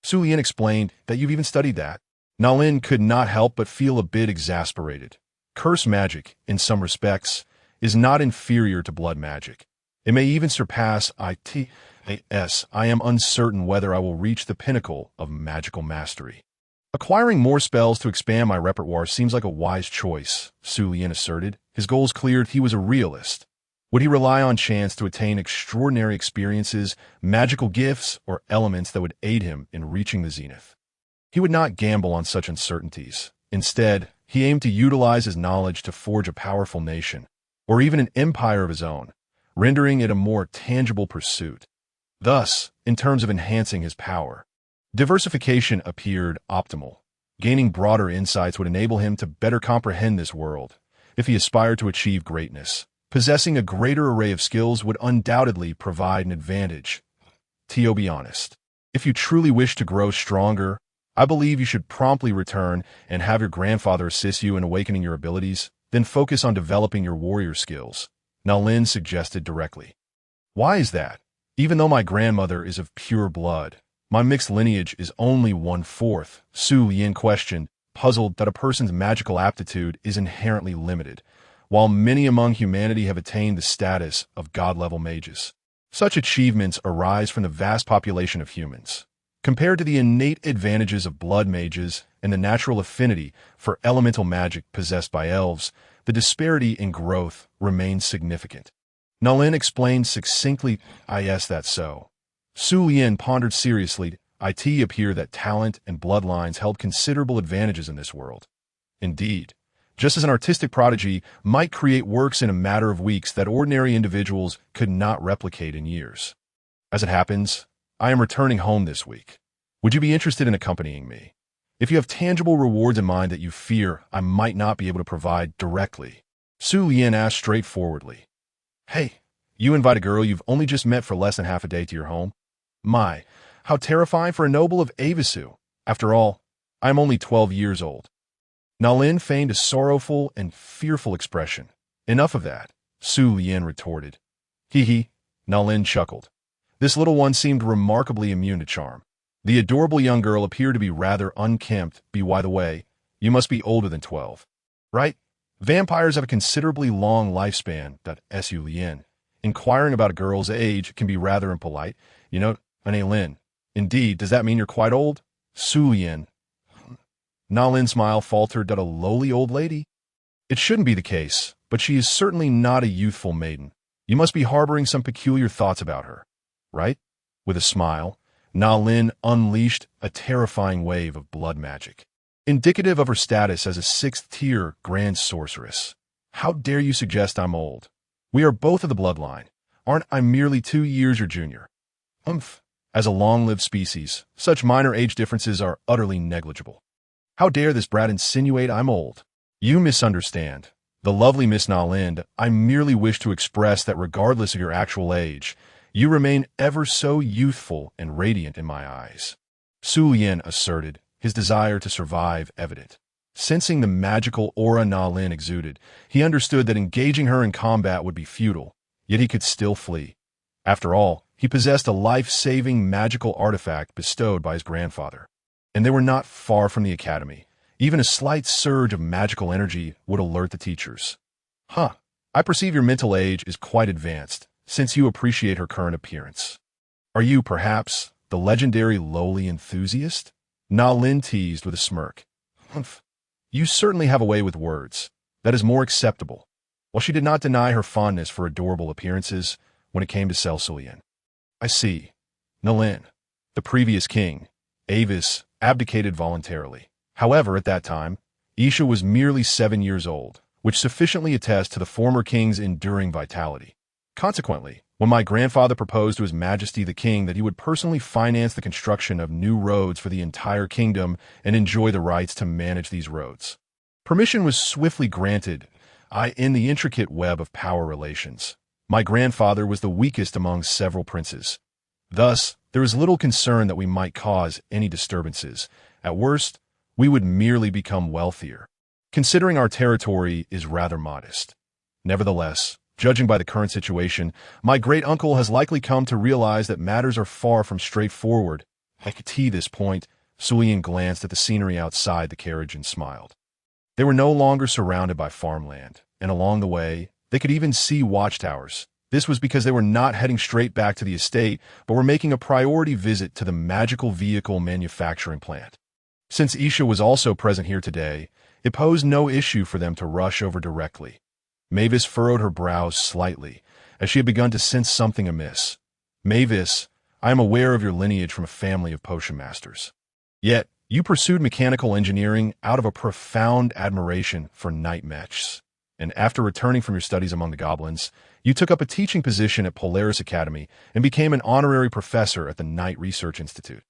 Su Lian explained that you've even studied that. Na Lin could not help but feel a bit exasperated. Curse magic, in some respects, is not inferior to blood magic. It may even surpass it. I am uncertain whether I will reach the pinnacle of magical mastery. Acquiring more spells to expand my repertoire seems like a wise choice, Su Lian asserted. His goals cleared, he was a realist. Would he rely on chance to attain extraordinary experiences, magical gifts, or elements that would aid him in reaching the zenith? He would not gamble on such uncertainties. Instead, he aimed to utilize his knowledge to forge a powerful nation, or even an empire of his own, rendering it a more tangible pursuit. Thus, in terms of enhancing his power, diversification appeared optimal. Gaining broader insights would enable him to better comprehend this world. If he aspired to achieve greatness, possessing a greater array of skills would undoubtedly provide an advantage. To be honest, if you truly wish to grow stronger, I believe you should promptly return and have your grandfather assist you in awakening your abilities, then focus on developing your warrior skills, Na Lin suggested directly. Why is that? Even though my grandmother is of pure blood, my mixed lineage is only 1/4, Su Lian questioned, puzzled that a person's magical aptitude is inherently limited, while many among humanity have attained the status of god-level mages. Such achievements arise from the vast population of humans. Compared to the innate advantages of blood mages and the natural affinity for elemental magic possessed by elves, the disparity in growth remains significant. Na Lin explained succinctly, yes, that's so. Su Lian pondered seriously. It appeared that talent and bloodlines held considerable advantages in this world. Indeed, just as an artistic prodigy might create works in a matter of weeks that ordinary individuals could not replicate in years. As it happens, I am returning home this week. Would you be interested in accompanying me? If you have tangible rewards in mind that you fear I might not be able to provide directly, Su Lian asked straightforwardly. Hey, you invite a girl you've only just met for less than half a day to your home? My, how terrifying for a noble of Avisu. After all, I am only 12 years old. Na Lin feigned a sorrowful and fearful expression. Enough of that, Su Lian retorted. Hee. Na Lin chuckled. This little one seemed remarkably immune to charm. The adorable young girl appeared to be rather unkempt. By the way, you must be older than 12, right? Vampires have a considerably long lifespan, Su Lian. Inquiring about a girl's age can be rather impolite. You know, Na Lin. Indeed, does that mean you're quite old? Su Lian. Na Lin's smile faltered. A lowly old lady? It shouldn't be the case, but she is certainly not a youthful maiden. You must be harboring some peculiar thoughts about her, right? With a smile, Na Lin unleashed a terrifying wave of blood magic, indicative of her status as a 6th-tier grand sorceress. How dare you suggest I'm old? We are both of the bloodline. Aren't I merely 2 years your junior? As a long-lived species, such minor age differences are utterly negligible. How dare this brat insinuate I'm old? You misunderstand. The lovely Miss Na Lin, I merely wish to express that regardless of your actual age, you remain ever so youthful and radiant in my eyes. Su Lian asserted, his desire to survive evident. Sensing the magical aura Na Lin exuded, he understood that engaging her in combat would be futile, yet he could still flee. After all, he possessed a life-saving magical artifact bestowed by his grandfather. And they were not far from the academy. Even a slight surge of magical energy would alert the teachers. I perceive your mental age is quite advanced, since you appreciate her current appearance. Are you, perhaps, the legendary lowly enthusiast? Na Lin teased with a smirk. You certainly have a way with words. That is more acceptable. While she did not deny her fondness for adorable appearances when it came to Su Lian. I see. Na Lin, the previous king, Avis, abdicated voluntarily. However, at that time, Isha was merely 7 years old, which sufficiently attests to the former king's enduring vitality. Consequently, When my grandfather proposed to His Majesty the King that he would personally finance the construction of new roads for the entire kingdom and enjoy the rights to manage these roads. Permission was swiftly granted, in the intricate web of power relations. My grandfather was the weakest among several princes. Thus, there is little concern that we might cause any disturbances. At worst, we would merely become wealthier, considering our territory is rather modest. Nevertheless, judging by the current situation, my great-uncle has likely come to realize that matters are far from straightforward. At this point, Sulian glanced at the scenery outside the carriage and smiled. They were no longer surrounded by farmland, and along the way, they could even see watchtowers. This was because they were not heading straight back to the estate, but were making a priority visit to the magical vehicle manufacturing plant. Since Isha was also present here today, it posed no issue for them to rush over directly. Mavis furrowed her brows slightly, as she had begun to sense something amiss. Mavis, I am aware of your lineage from a family of potion masters. Yet, you pursued mechanical engineering out of a profound admiration for knight mechs, and after returning from your studies among the goblins, you took up a teaching position at Polaris Academy and became an honorary professor at the Knight Research Institute.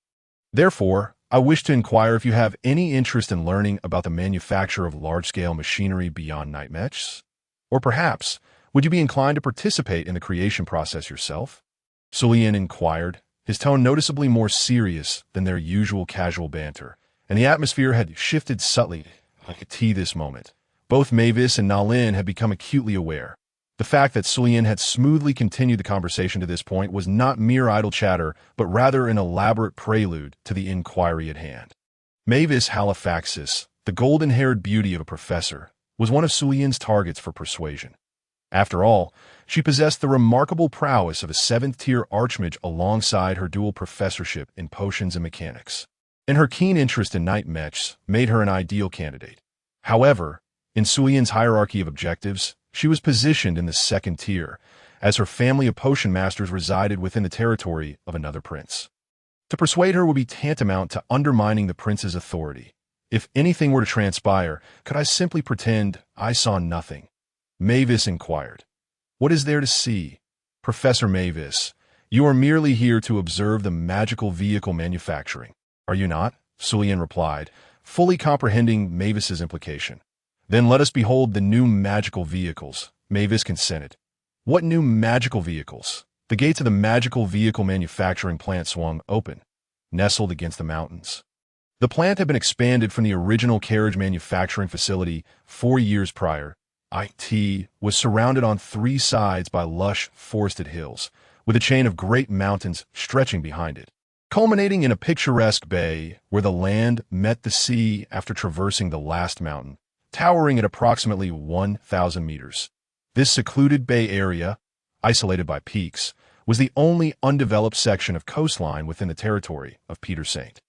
Therefore, I wish to inquire if you have any interest in learning about the manufacture of large-scale machinery beyond knight mechs? Or perhaps, would you be inclined to participate in the creation process yourself? Sulian inquired, his tone noticeably more serious than their usual casual banter, and the atmosphere had shifted subtly. I could see this moment. Both Mavis and Nalin had become acutely aware. The fact that Sulian had smoothly continued the conversation to this point was not mere idle chatter, but rather an elaborate prelude to the inquiry at hand. Mavis Halifaxis, the golden-haired beauty of a professor, was one of Sulian's targets for persuasion. After all, she possessed the remarkable prowess of a seventh-tier archmage alongside her dual professorship in potions and mechanics, and her keen interest in knight mechs made her an ideal candidate. However, in Sulian's hierarchy of objectives, she was positioned in the second tier, as her family of potion masters resided within the territory of another prince. To persuade her would be tantamount to undermining the prince's authority. If anything were to transpire, could I simply pretend I saw nothing? Mavis inquired. What is there to see? Professor Mavis, you are merely here to observe the magical vehicle manufacturing, are you not? Sulian replied, fully comprehending Mavis's implication. Then let us behold the new magical vehicles, Mavis consented. What new magical vehicles? The gates of the magical vehicle manufacturing plant swung open, nestled against the mountains. The plant had been expanded from the original carriage manufacturing facility 4 years prior. It was surrounded on 3 sides by lush, forested hills, with a chain of great mountains stretching behind it, culminating in a picturesque bay where the land met the sea after traversing the last mountain, towering at approximately 1,000 meters. This secluded bay area, isolated by peaks, was the only undeveloped section of coastline within the territory of Peter Saint.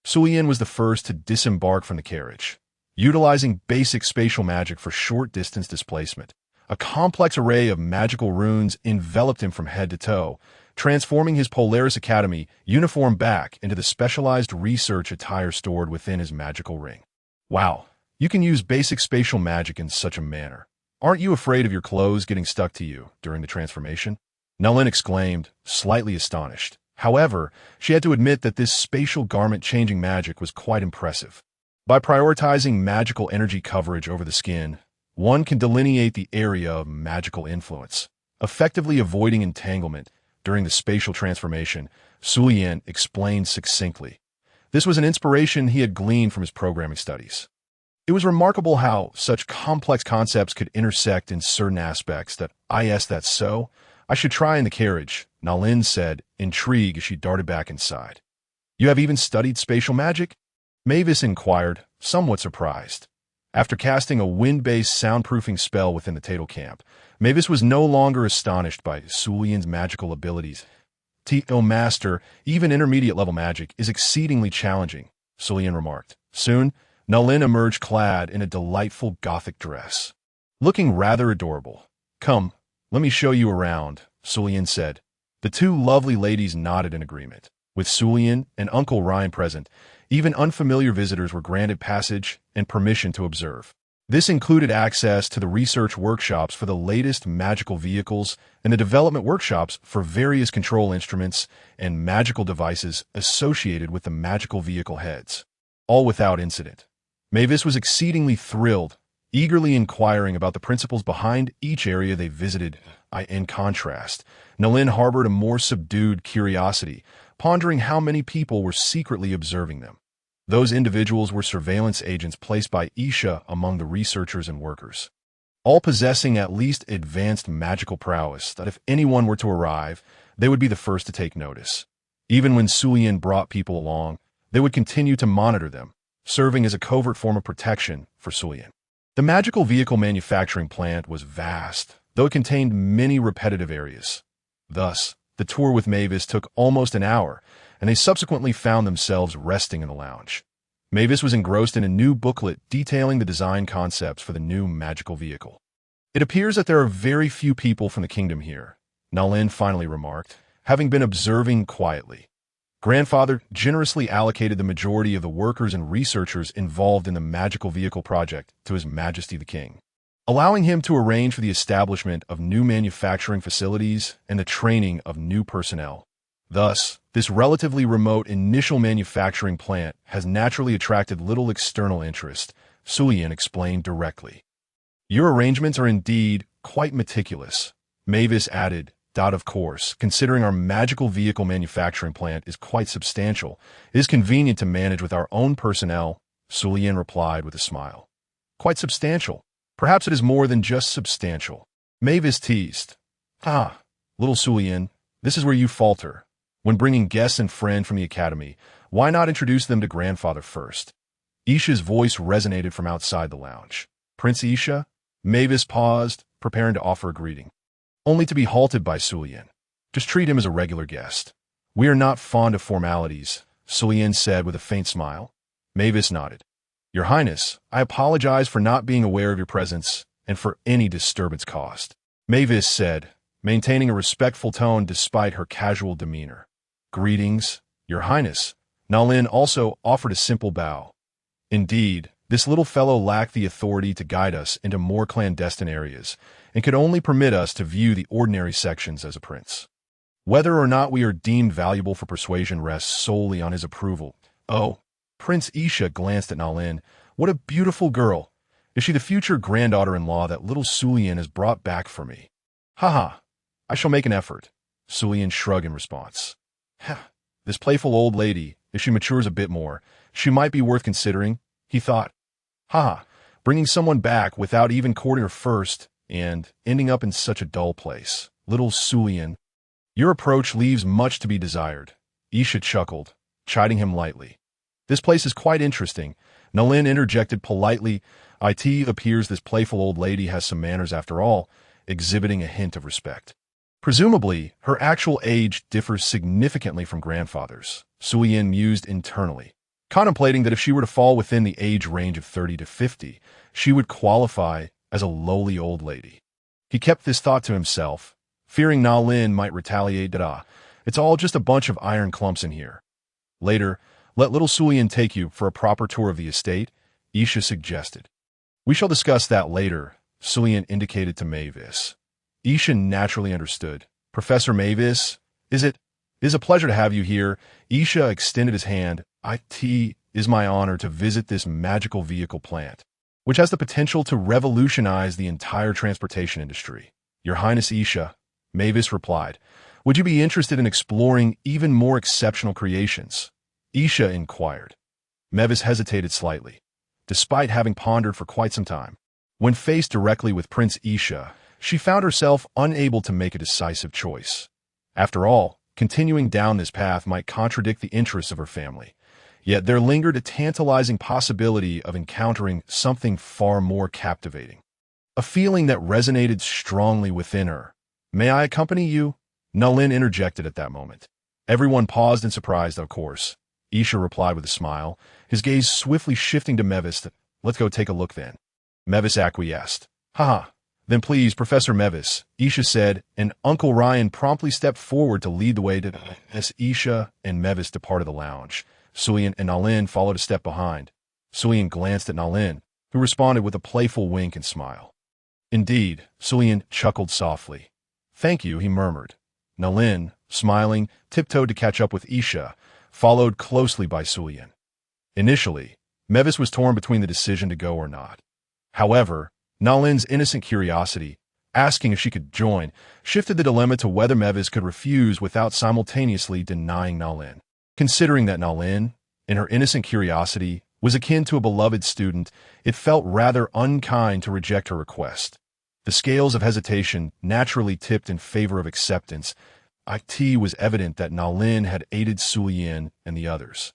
Sulian was the first to disembark from the carriage, utilizing basic spatial magic for short-distance displacement. A complex array of magical runes enveloped him from head to toe, transforming his Polaris Academy uniform back into the specialized research attire stored within his magical ring. Wow, you can use basic spatial magic in such a manner. Aren't you afraid of your clothes getting stuck to you during the transformation? Nalin exclaimed, slightly astonished. However, she had to admit that this spatial garment-changing magic was quite impressive. By prioritizing magical energy coverage over the skin, one can delineate the area of magical influence, effectively avoiding entanglement. During the spatial transformation, Sulian explained succinctly. This was an inspiration he had gleaned from his programming studies. It was remarkable how such complex concepts could intersect in certain aspects that's so. I should try in the carriage, Nalin said, intrigued as she darted back inside. You have even studied spatial magic? Mavis inquired, somewhat surprised. After casting a wind-based soundproofing spell within the Tatel camp, Mavis was no longer astonished by Sulian's magical abilities. Master, even intermediate-level magic is exceedingly challenging, Sulian remarked. Soon, Nalin emerged clad in a delightful Gothic dress, looking rather adorable. Come, let me show you around, Sulian said. The 2 lovely ladies nodded in agreement. With Sulian and Uncle Ryan present, even unfamiliar visitors were granted passage and permission to observe. This included access to the research workshops for the latest magical vehicles and the development workshops for various control instruments and magical devices associated with the magical vehicle heads, all without incident. Mavis was exceedingly thrilled, eagerly inquiring about the principles behind each area they visited. In contrast, Nalin harbored a more subdued curiosity, pondering how many people were secretly observing them. Those individuals were surveillance agents placed by Isha among the researchers and workers, all possessing at least advanced magical prowess that if anyone were to arrive, they would be the first to take notice. Even when Sulian brought people along, they would continue to monitor them, serving as a covert form of protection for Sulian. The magical vehicle manufacturing plant was vast, though it contained many repetitive areas. Thus, the tour with Mavis took almost an hour, and they subsequently found themselves resting in the lounge. Mavis was engrossed in a new booklet detailing the design concepts for the new magical vehicle. It appears that there are very few people from the kingdom here, Nalin finally remarked, having been observing quietly. Grandfather generously allocated the majority of the workers and researchers involved in the magical vehicle project to His Majesty the King, allowing him to arrange for the establishment of new manufacturing facilities and the training of new personnel. Thus, this relatively remote initial manufacturing plant has naturally attracted little external interest, Sulian explained directly. Your arrangements are indeed quite meticulous, Mavis added. Of course, considering our magical vehicle manufacturing plant is quite substantial, it is convenient to manage with our own personnel, Sulian replied with a smile. Quite substantial. Perhaps it is more than just substantial, Mavis teased. Little Sulian, this is where you falter. When bringing guests and friends from the academy, why not introduce them to grandfather first? Isha's voice resonated from outside the lounge. Prince Isha? Mavis paused, preparing to offer a greeting, only to be halted by Sulian. Just treat him as a regular guest. We are not fond of formalities, Sulian said with a faint smile. Mavis nodded. Your Highness, I apologize for not being aware of your presence and for any disturbance caused, Mavis said, maintaining a respectful tone despite her casual demeanor. Greetings, Your Highness. Nalin also offered a simple bow. Indeed, this little fellow lacked the authority to guide us into more clandestine areas and could only permit us to view the ordinary sections as a prince. Whether or not we are deemed valuable for persuasion rests solely on his approval. Oh, Prince Isha glanced at Nalin. What a beautiful girl. Is she the future granddaughter-in-law that little Sulian has brought back for me? Haha, I shall make an effort. Sulian shrugged in response. This playful old lady, if she matures a bit more, she might be worth considering, he thought. Bringing someone back without even courting her first and ending up in such a dull place. Little Sulian. Your approach leaves much to be desired. Isha chuckled, chiding him lightly. This place is quite interesting. Nalin interjected politely. It appears this playful old lady has some manners after all, exhibiting a hint of respect. Presumably, her actual age differs significantly from grandfather's, Sulian mused internally, contemplating that if she were to fall within the age range of 30 to 50, she would qualify as a lowly old lady. He kept this thought to himself, fearing Nalin might retaliate. It's all just a bunch of iron clumps in here. Later, let little Sulian take you for a proper tour of the estate, Isha suggested. We shall discuss that later, Sulian indicated to Mavis. Isha naturally understood. Professor Mavis, it is a pleasure to have you here. Isha extended his hand. It is my honor to visit this magical vehicle plant, which has the potential to revolutionize the entire transportation industry. Your Highness Isha, Mavis replied. Would you be interested in exploring even more exceptional creations? Isha inquired. Mavis hesitated slightly, despite having pondered for quite some time. When faced directly with Prince Isha, she found herself unable to make a decisive choice. After all, continuing down this path might contradict the interests of her family. Yet there lingered a tantalizing possibility of encountering something far more captivating. A feeling that resonated strongly within her. May I accompany you? Nalin interjected at that moment. Everyone paused in surprise, of course. Isha replied with a smile, his gaze swiftly shifting to Mavis. Let's go take a look then. Mavis acquiesced. Then please, Professor Mavis, Isha said, and Uncle Ryan promptly stepped forward to lead the way as Isha and Mavis departed the lounge. Sulian and Nalin followed a step behind. Sulian glanced at Nalin. who responded with a playful wink and smile. Indeed, Sulian chuckled softly. Thank you, he murmured. Nalin, smiling, tiptoed to catch up with Isha, followed closely by Sulian. Initially, Mevis was torn between the decision to go or not. However, Nalin's innocent curiosity, asking if she could join, shifted the dilemma to whether Mevis could refuse without simultaneously denying Nalin. Considering that Nalin, in her innocent curiosity, was akin to a beloved student, it felt rather unkind to reject her request. The scales of hesitation naturally tipped in favor of acceptance. It was evident that Nalin had aided Sulian and the others,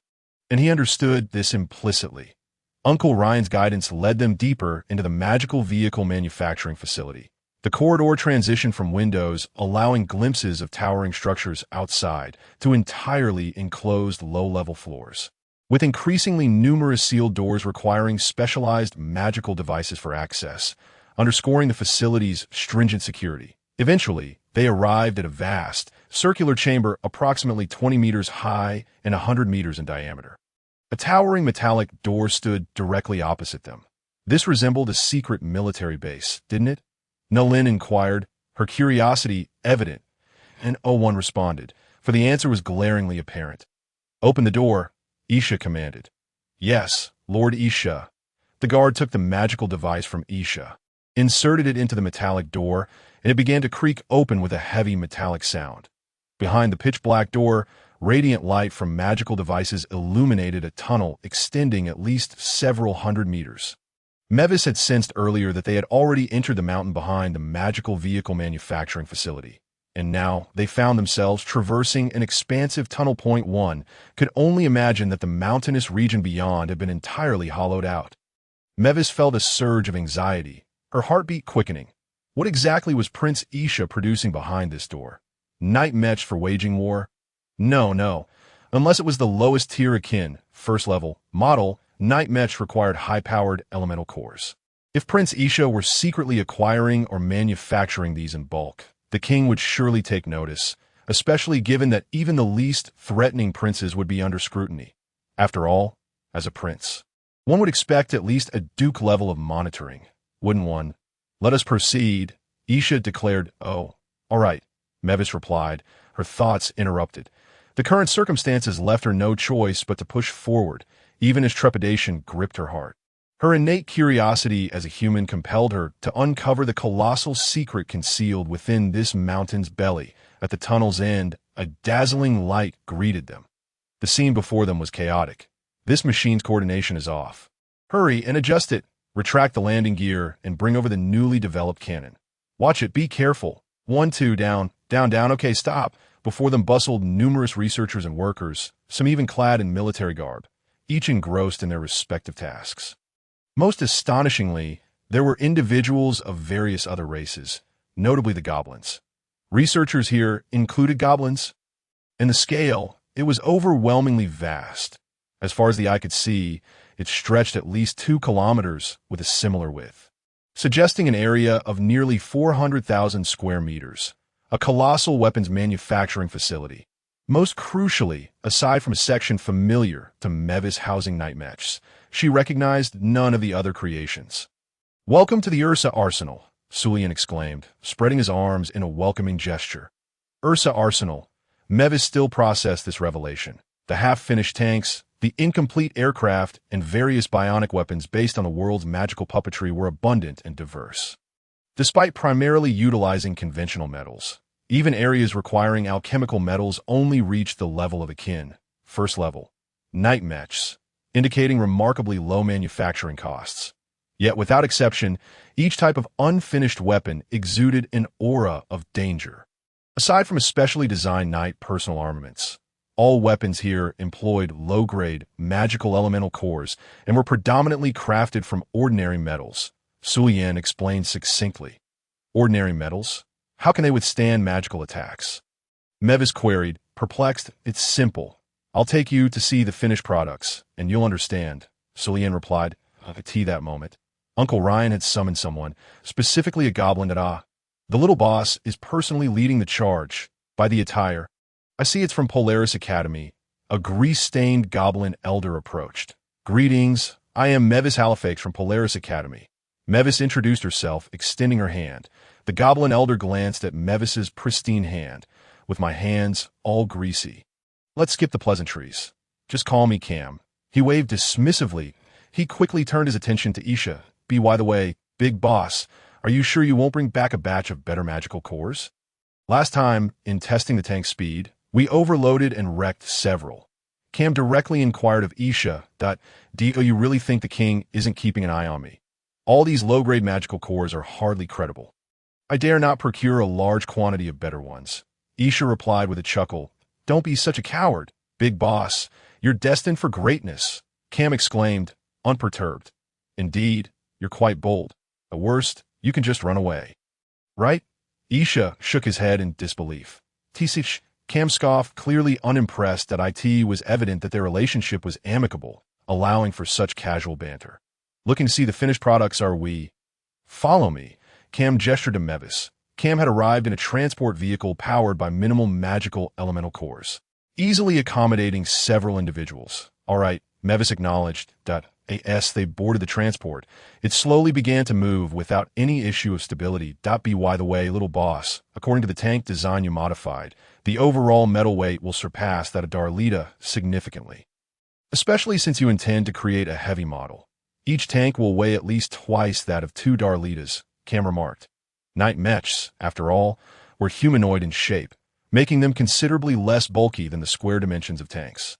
and he understood this implicitly. Uncle Ryan's guidance led them deeper into the magical vehicle manufacturing facility. The corridor transitioned from windows, allowing glimpses of towering structures outside, to entirely enclosed low-level floors, with increasingly numerous sealed doors requiring specialized magical devices for access, underscoring the facility's stringent security. Eventually, they arrived at a vast, circular chamber approximately 20 meters high and 100 meters in diameter. A towering metallic door stood directly opposite them. This resembled a secret military base, didn't it? Nalin inquired, her curiosity evident, and one responded, for the answer was glaringly apparent. Open the door, Isha commanded. Yes, Lord Isha. The guard took the magical device from Isha, inserted it into the metallic door, and it began to creak open with a heavy metallic sound. Behind the pitch-black door, radiant light from magical devices illuminated a tunnel extending at least several hundred meters. Mevis had sensed earlier that they had already entered the mountain behind the magical vehicle manufacturing facility, and now they found themselves traversing an expansive tunnel. One could only imagine that the mountainous region beyond had been entirely hollowed out. Mevis felt a surge of anxiety, her heartbeat quickening. What exactly was Prince Isha producing behind this door? Night mechs for waging war? No. Unless it was the lowest tier akin, first level, model, night mechs required high-powered elemental cores. If Prince Isha were secretly acquiring or manufacturing these in bulk, the king would surely take notice, especially given that even the least threatening princes would be under scrutiny. After all, as a prince, one would expect at least a duke level of monitoring, wouldn't one? Let us proceed, Isha declared. Oh, all right, Mevis replied, her thoughts interrupted. The current circumstances left her no choice but to push forward, even as trepidation gripped her heart. Her innate curiosity as a human compelled her to uncover the colossal secret concealed within this mountain's belly. At the tunnel's end, a dazzling light greeted them. The scene before them was chaotic. This machine's coordination is off. Hurry and adjust it. Retract the landing gear and bring over the newly developed cannon. Watch it, be careful. 1, 2, down, okay, stop. Before them bustled numerous researchers and workers, some even clad in military garb, each engrossed in their respective tasks. Most astonishingly, there were individuals of various other races, notably the goblins. Researchers here included goblins. In the scale, it was overwhelmingly vast. As far as the eye could see, it stretched at least 2 kilometers with a similar width, suggesting an area of nearly 400,000 square meters, a colossal weapons manufacturing facility. Most crucially, aside from a section familiar to Mevis housing night mechs, she recognized none of the other creations. Welcome to the Ursa Arsenal, Sulian exclaimed, spreading his arms in a welcoming gesture. Ursa Arsenal. Mevis still processed this revelation. The half-finished tanks, the incomplete aircraft, and various bionic weapons based on the world's magical puppetry were abundant and diverse. Despite primarily utilizing conventional metals, even areas requiring alchemical metals only reached the level of akin, first level, night mechs, indicating remarkably low manufacturing costs. Yet without exception, each type of unfinished weapon exuded an aura of danger. Aside from especially designed night personal armaments, all weapons here employed low-grade, magical elemental cores and were predominantly crafted from ordinary metals, Sulian explained succinctly. Ordinary metals? How can they withstand magical attacks? Mevis queried, perplexed. It's simple. I'll take you to see the finished products, and you'll understand, Sulian replied. At that moment, Uncle Ryan had summoned someone, specifically a goblin that the little boss is personally leading the charge. By the attire, I see it's from Polaris Academy. A grease-stained goblin elder approached. Greetings, I am Mevis Halifax from Polaris Academy. Mevis introduced herself, extending her hand. The goblin elder glanced at Mevis's pristine hand, with my hands all greasy. Let's skip the pleasantries. Just call me Cam. He waved dismissively. He quickly turned his attention to Isha. By the way, big boss, are you sure you won't bring back a batch of better magical cores? Last time, in testing the tank's speed, we overloaded and wrecked several. Cam directly inquired of Isha, Do you really think the king isn't keeping an eye on me? All these low-grade magical cores are hardly credible. I dare not procure a large quantity of better ones. Isha replied with a chuckle. Don't be such a coward, big boss. You're destined for greatness. Cam exclaimed, unperturbed. Indeed, you're quite bold. At worst, you can just run away. Right? Isha shook his head in disbelief. Tisich, Cam scoffed, clearly unimpressed that it was evident that their relationship was amicable, allowing for such casual banter. Looking to see the finished products, are we? Follow me. Cam gestured to Mevis. Cam had arrived in a transport vehicle powered by minimal magical elemental cores, easily accommodating several individuals. All right, Mevis acknowledged. As they boarded the transport, it slowly began to move without any issue of stability. By the way, little boss, according to the tank design you modified, the overall metal weight will surpass that of Darlita significantly. Especially since you intend to create a heavy model. Each tank will weigh at least twice that of 2 Darlitas, Cam remarked. Night mechs, after all, were humanoid in shape, making them considerably less bulky than the square dimensions of tanks.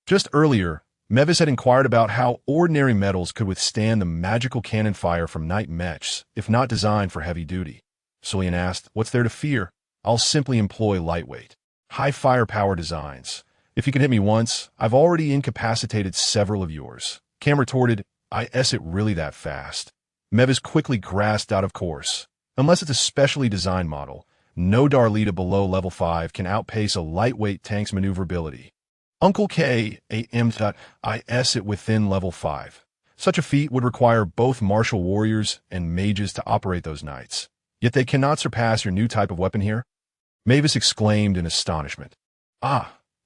Just earlier, Mevis had inquired about how ordinary metals could withstand the magical cannon fire from night mechs, if not designed for heavy duty. Cillian asked, what's there to fear? I'll simply employ lightweight, high firepower designs. If you can hit me once, I've already incapacitated several of yours. Cam retorted, Is it really that fast? Mevis quickly grasped out of course. Unless it's a specially designed model, no Darlita below level 5 can outpace a lightweight tank's maneuverability. Uncle K is it within level 5. Such a feat would require both martial warriors and mages to operate those knights. Yet they cannot surpass your new type of weapon here? Mavis exclaimed in astonishment.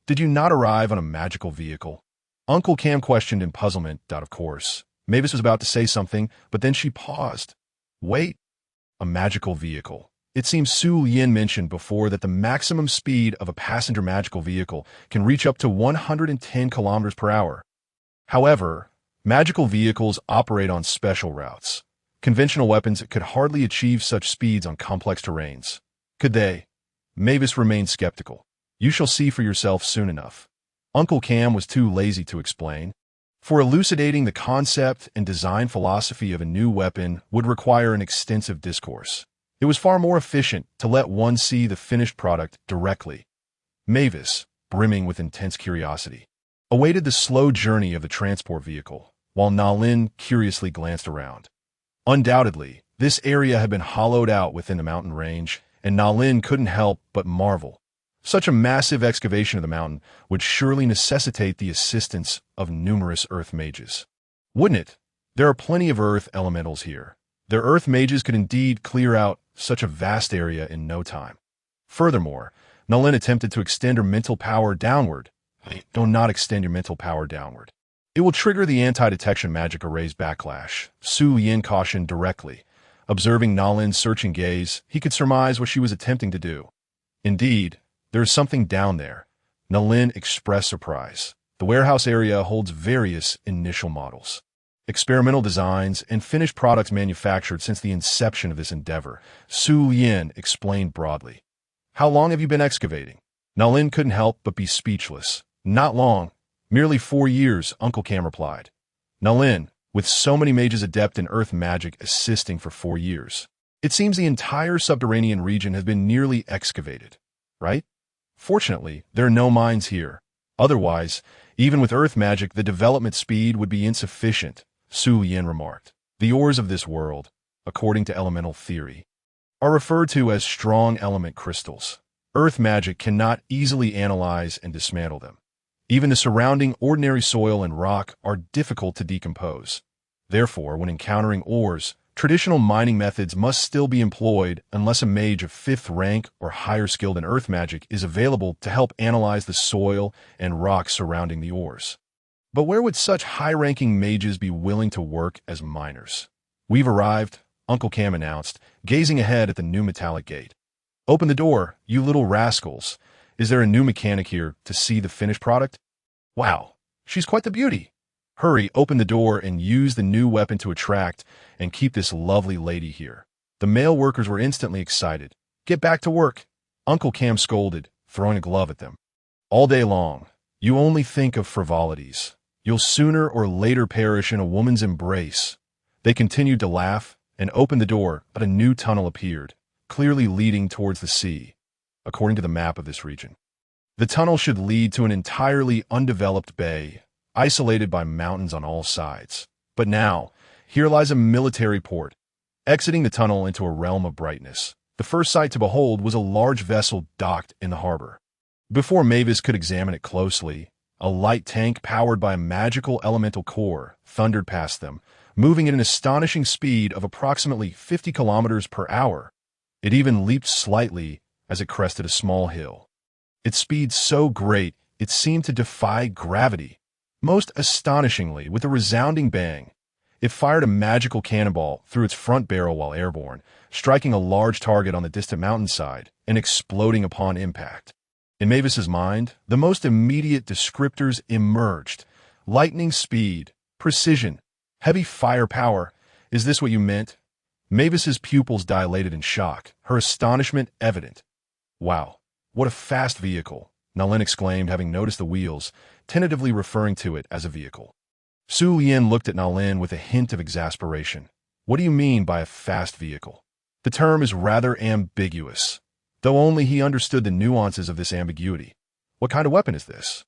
Did you not arrive on a magical vehicle? Uncle Cam questioned in puzzlement. Of course. Mavis was about to say something, but then she paused. Wait. A magical vehicle. It seems Su Yin mentioned before that the maximum speed of a passenger magical vehicle can reach up to 110 kilometers per hour. However, magical vehicles operate on special routes. Conventional weapons could hardly achieve such speeds on complex terrains. Could they? Mavis remained skeptical. You shall see for yourself soon enough. Uncle Cam was too lazy to explain. For elucidating the concept and design philosophy of a new weapon would require an extensive discourse. It was far more efficient to let one see the finished product directly. Mavis, brimming with intense curiosity, awaited the slow journey of the transport vehicle, while Nalin curiously glanced around. Undoubtedly, this area had been hollowed out within the mountain range, and Nalin couldn't help but marvel. Such a massive excavation of the mountain would surely necessitate the assistance of numerous earth mages. Wouldn't it? There are plenty of earth elementals here. Their earth mages could indeed clear out such a vast area in no time. Furthermore, Nalin attempted to extend her mental power downward. Do not extend your mental power downward. It will trigger the anti-detection magic array's backlash, Su Yin cautioned directly. Observing Nalin's searching gaze, he could surmise what she was attempting to do. Indeed, there is something down there. Nalin expressed surprise. The warehouse area holds various initial models, experimental designs, and finished products manufactured since the inception of this endeavor, Su Yin explained broadly. How long have you been excavating? Nalin couldn't help but be speechless. Not long. Merely 4 years, Uncle Cam replied. Nalin, with so many mages adept in earth magic assisting for 4 years. It seems the entire subterranean region has been nearly excavated, right? Fortunately, there are no mines here. Otherwise, even with earth magic, the development speed would be insufficient, Su Yin remarked. The ores of this world, according to elemental theory, are referred to as strong element crystals. Earth magic cannot easily analyze and dismantle them. Even the surrounding ordinary soil and rock are difficult to decompose. Therefore, when encountering ores, traditional mining methods must still be employed unless a mage of 5th rank or higher skilled in earth magic is available to help analyze the soil and rock surrounding the ores. But where would such high-ranking mages be willing to work as miners? "We've arrived," Uncle Cam announced, gazing ahead at the new metallic gate. "Open the door, you little rascals. Is there a new mechanic here to see the finished product?" "Wow, she's quite the beauty. Hurry, open the door and use the new weapon to attract and keep this lovely lady here." The male workers were instantly excited. "Get back to work," Uncle Cam scolded, throwing a glove at them. "All day long, you only think of frivolities. You'll sooner or later perish in a woman's embrace." They continued to laugh and opened the door, but a new tunnel appeared, clearly leading towards the sea, according to the map of this region. The tunnel should lead to an entirely undeveloped bay, isolated by mountains on all sides. But now, here lies a military port. Exiting the tunnel into a realm of brightness, the first sight to behold was a large vessel docked in the harbor. Before Mavis could examine it closely, a light tank powered by a magical elemental core thundered past them, moving at an astonishing speed of approximately 50 kilometers per hour. It even leaped slightly as it crested a small hill. Its speed so great it seemed to defy gravity. Most astonishingly, with a resounding bang, it fired a magical cannonball through its front barrel while airborne, striking a large target on the distant mountainside and exploding upon impact. In Mavis's mind, the most immediate descriptors emerged: lightning speed, precision, heavy firepower. "Is this what you meant?" Mavis's pupils dilated in shock, her astonishment evident. "Wow, what a fast vehicle," Nalin exclaimed, having noticed the wheels, tentatively referring to it as a vehicle. Su Yin looked at Nalin with a hint of exasperation. "What do you mean by a fast vehicle?" The term is rather ambiguous, though only he understood the nuances of this ambiguity. "What kind of weapon is this?"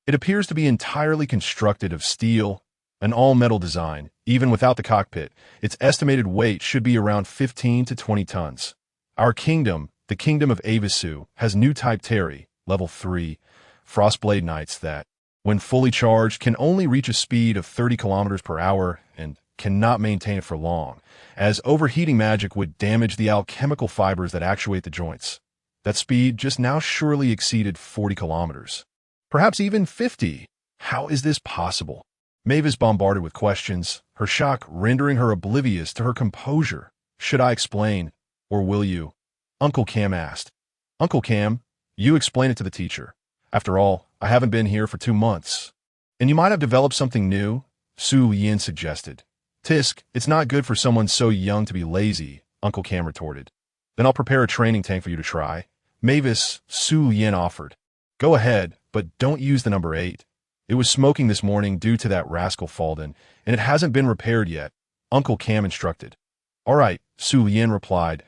"It appears to be entirely constructed of steel, an all-metal design. Even without the cockpit, its estimated weight should be around 15 to 20 tons. Our kingdom, the Kingdom of Avisu, has new type Terry, level 3, Frostblade Knights that, when fully charged, can only reach a speed of 30 kilometers per hour and cannot maintain it for long, as overheating magic would damage the alchemical fibers that actuate the joints. That speed just now surely exceeded 40 kilometers. Perhaps even 50. How is this possible?" Mavis bombarded with questions, her shock rendering her oblivious to her composure. "Should I explain, or will you?" Uncle Cam asked. "Uncle Cam, you explain it to the teacher. After all, I haven't been here for 2 months. And you might have developed something new," Su Yin suggested. "Tisk, it's not good for someone so young to be lazy," Uncle Cam retorted. "Then I'll prepare a training tank for you to try." "Mavis," Su Yin offered. "Go ahead, but don't use the number 8. It was smoking this morning due to that rascal Falden, and it hasn't been repaired yet," Uncle Cam instructed. "All right," Su Yin replied.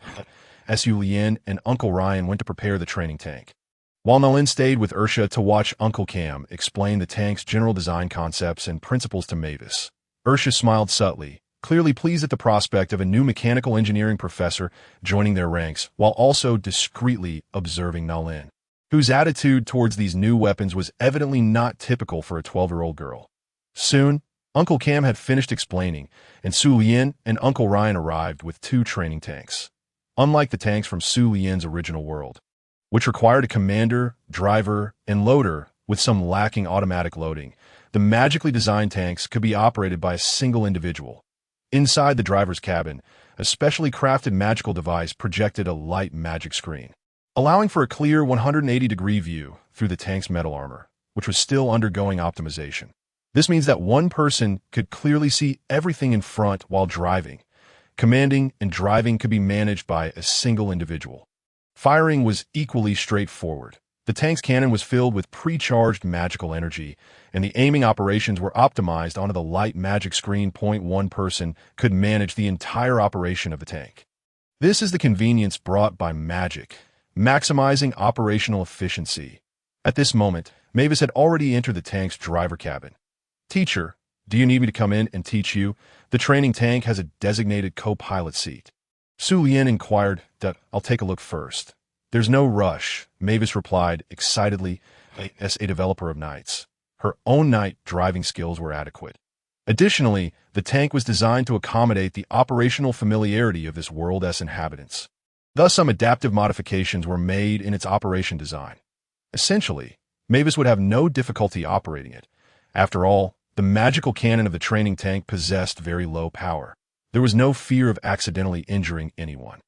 Su Yin and Uncle Ryan went to prepare the training tank, while Nalin stayed with Ursha to watch Uncle Cam explain the tank's general design concepts and principles to Mavis. Ursha smiled subtly, clearly pleased at the prospect of a new mechanical engineering professor joining their ranks, while also discreetly observing Nalin, whose attitude towards these new weapons was evidently not typical for a 12-year-old girl. Soon, Uncle Cam had finished explaining, and Su Yin and Uncle Ryan arrived with 2 training tanks. Unlike the tanks from Su Yin's original world, which required a commander, driver, and loader with some lacking automatic loading, the magically designed tanks could be operated by a single individual. Inside the driver's cabin, a specially crafted magical device projected a light magic screen, allowing for a clear 180-degree view through the tank's metal armor, which was still undergoing optimization. This means that one person could clearly see everything in front while driving. Commanding and driving could be managed by a single individual. Firing was equally straightforward. The tank's cannon was filled with pre-charged magical energy, and the aiming operations were optimized onto the light magic screen. One person could manage the entire operation of the tank. This is the convenience brought by magic, maximizing operational efficiency. At this moment, Mavis had already entered the tank's driver cabin. "Teacher, do you need me to come in and teach you? The training tank has a designated co-pilot seat." Su Yin inquired. "I'll take a look first." "There's no rush," Mavis replied excitedly, as a developer of knights. Her own knight driving skills were adequate. Additionally, the tank was designed to accommodate the operational familiarity of this world's inhabitants. Thus, some adaptive modifications were made in its operation design. Essentially, Mavis would have no difficulty operating it. After all, The magical cannon of the training tank possessed very low power. There was no fear of accidentally injuring anyone.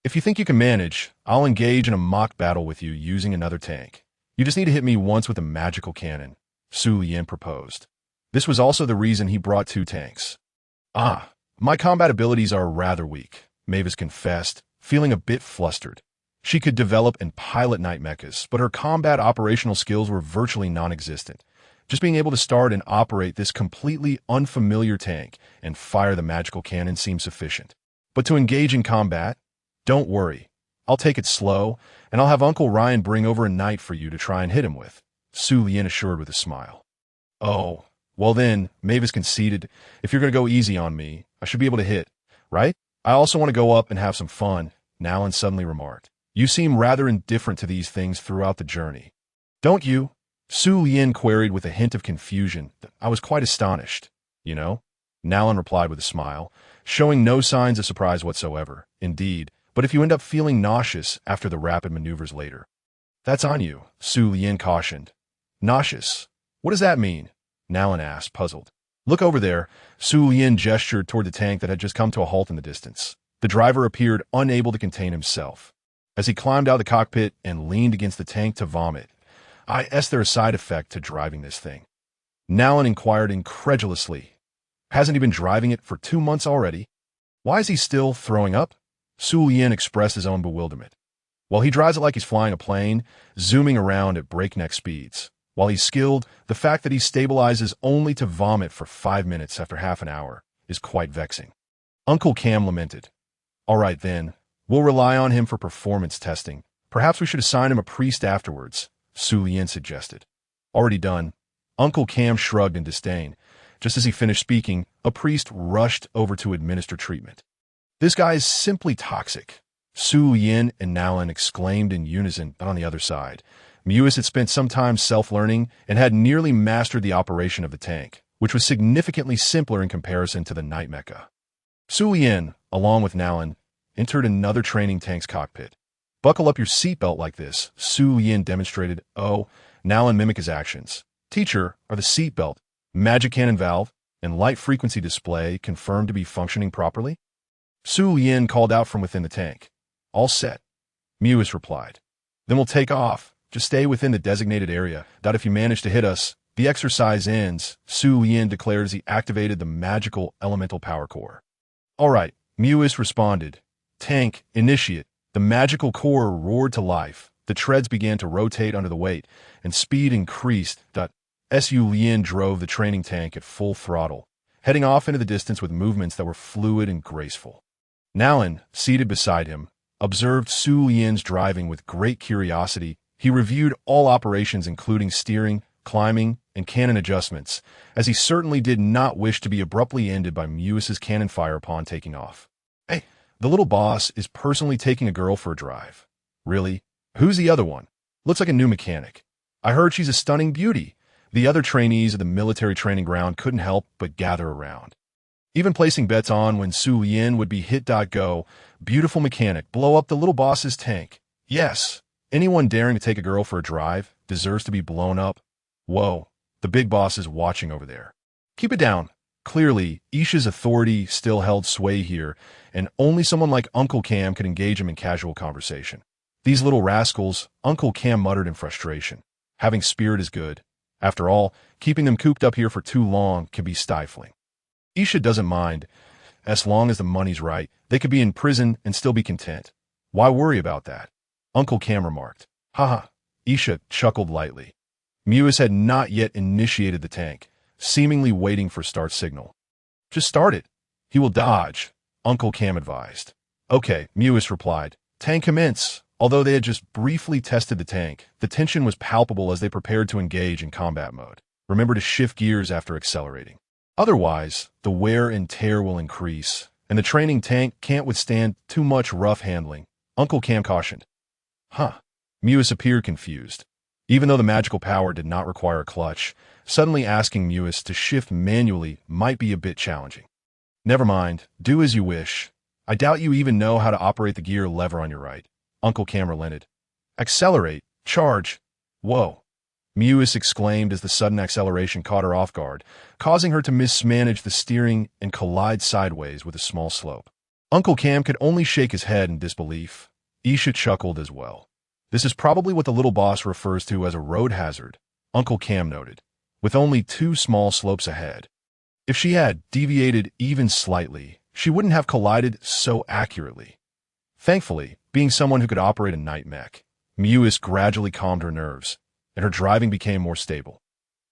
If you think you can manage, I'll engage in a mock battle with you using another tank. You just need to hit me once with a magical cannon, Su Lian proposed. This was also the reason he brought 2 tanks. My combat abilities are rather weak, Mavis confessed, feeling a bit flustered. She could develop and pilot night mechas, but her combat operational skills were virtually non-existent. Just being able to start and operate this completely unfamiliar tank and fire the magical cannon seemed sufficient. But to engage in combat? Don't worry. I'll take it slow, and I'll have Uncle Ryan bring over a knight for you to try and hit him with, Su Lian assured with a smile. Oh, well then, Mavis conceded, if you're going to go easy on me, I should be able to hit, right? I also want to go up and have some fun, Nowlin suddenly remarked. You seem rather indifferent to these things throughout the journey. Don't you? Su Lian queried with a hint of confusion. I was quite astonished. You know? Nowlin replied with a smile, showing no signs of surprise whatsoever. Indeed, but if you end up feeling nauseous after the rapid maneuvers later. That's on you, Su Lian cautioned. Nauseous? What does that mean? Nowlin asked, puzzled. Look over there. Su Lian gestured toward the tank that had just come to a halt in the distance. The driver appeared unable to contain himself. As he climbed out of the cockpit and leaned against the tank to vomit, is there a side effect to driving this thing? Nowlin inquired incredulously. Hasn't he been driving it for 2 months already? Why is he still throwing up? Su Lian expressed his own bewilderment. Well, he drives it like he's flying a plane, zooming around at breakneck speeds. While he's skilled, the fact that he stabilizes only to vomit for 5 minutes after half an hour is quite vexing. Uncle Cam lamented. All right then, we'll rely on him for performance testing. Perhaps we should assign him a priest afterwards, Su Lian suggested. Already done. Uncle Cam shrugged in disdain. Just as he finished speaking, a priest rushed over to administer treatment. This guy is simply toxic, Su Lian and Nowlin exclaimed in unison on the other side. Mewis had spent some time self-learning and had nearly mastered the operation of the tank, which was significantly simpler in comparison to the night mecha. Su Lian, along with Nowlin, entered another training tank's cockpit. Buckle up your seatbelt like this, Su Lian demonstrated. Oh, Nowlin mimicked his actions. Teacher, are the seatbelt, magic cannon valve, and light frequency display confirmed to be functioning properly? Su Lian called out from within the tank. All set, Mewis replied. Then we'll take off. Just stay within the designated area. If you manage to hit us, the exercise ends, Su Lian declared as he activated the magical elemental power core. All right, Mewis responded. Tank, initiate. The magical core roared to life. The treads began to rotate under the weight, and speed increased. Su Lian drove the training tank at full throttle, heading off into the distance with movements that were fluid and graceful. Nowlin, seated beside him, observed Su Lian's driving with great curiosity. He reviewed all operations including steering, climbing, and cannon adjustments, as he certainly did not wish to be abruptly ended by Mewis's cannon fire upon taking off. Hey, the little boss is personally taking a girl for a drive. Really? Who's the other one? Looks like a new mechanic. I heard she's a stunning beauty. The other trainees at the military training ground couldn't help but gather around. Even placing bets on when Su Lian would be hit. Go, beautiful mechanic, blow up the little boss's tank. Yes. Anyone daring to take a girl for a drive deserves to be blown up. Whoa, the big boss is watching over there. Keep it down. Clearly, Isha's authority still held sway here, and only someone like Uncle Cam could engage him in casual conversation. These little rascals, Uncle Cam muttered in frustration. Having spirit is good. After all, keeping them cooped up here for too long can be stifling. Isha doesn't mind. As long as the money's right, they could be in prison and still be content. Why worry about that? Uncle Cam remarked. Haha, Isha chuckled lightly. Mewis had not yet initiated the tank, seemingly waiting for start signal. Just start it. He will dodge, Uncle Cam advised. Okay, Mewis replied. Tank commence. Although they had just briefly tested the tank, the tension was palpable as they prepared to engage in combat mode. Remember to shift gears after accelerating. Otherwise, the wear and tear will increase, and the training tank can't withstand too much rough handling, Uncle Cam cautioned. Mewis appeared confused. Even though the magical power did not require a clutch, suddenly asking Mewis to shift manually might be a bit challenging. Never mind, do as you wish. I doubt you even know how to operate the gear lever on your right, Uncle Cam relented. Accelerate, charge. Whoa. Mewis exclaimed as the sudden acceleration caught her off guard, causing her to mismanage the steering and collide sideways with a small slope. Uncle Cam could only shake his head in disbelief. Isha chuckled as well. This is probably what the little boss refers to as a road hazard, Uncle Cam noted, with only 2 small slopes ahead. If she had deviated even slightly, she wouldn't have collided so accurately. Thankfully, being someone who could operate a night mech, Mewis gradually calmed her nerves, and her driving became more stable.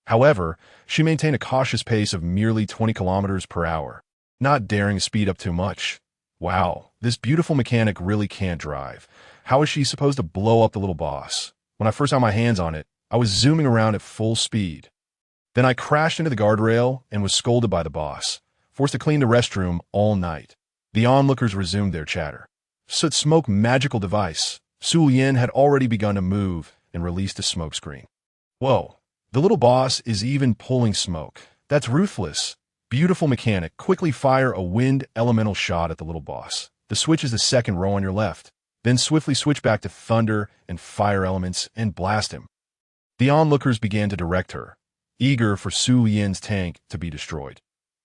However, she maintained a cautious pace of merely 20 kilometers per hour, not daring to speed up too much. Wow, this beautiful mechanic really can't drive. How is she supposed to blow up the little boss? When I first got my hands on it, I was zooming around at full speed. Then I crashed into the guardrail and was scolded by the boss, forced to clean the restroom all night. The onlookers resumed their chatter. Soot smoke magical device. Su Yin had already begun to move and released a smoke screen. Whoa, the little boss is even pulling smoke. That's ruthless. Beautiful mechanic, quickly fire a wind elemental shot at the little boss. The switch is the second row on your left. Then swiftly switch back to thunder and fire elements and blast him. The onlookers began to direct her, eager for Su Yin's tank to be destroyed.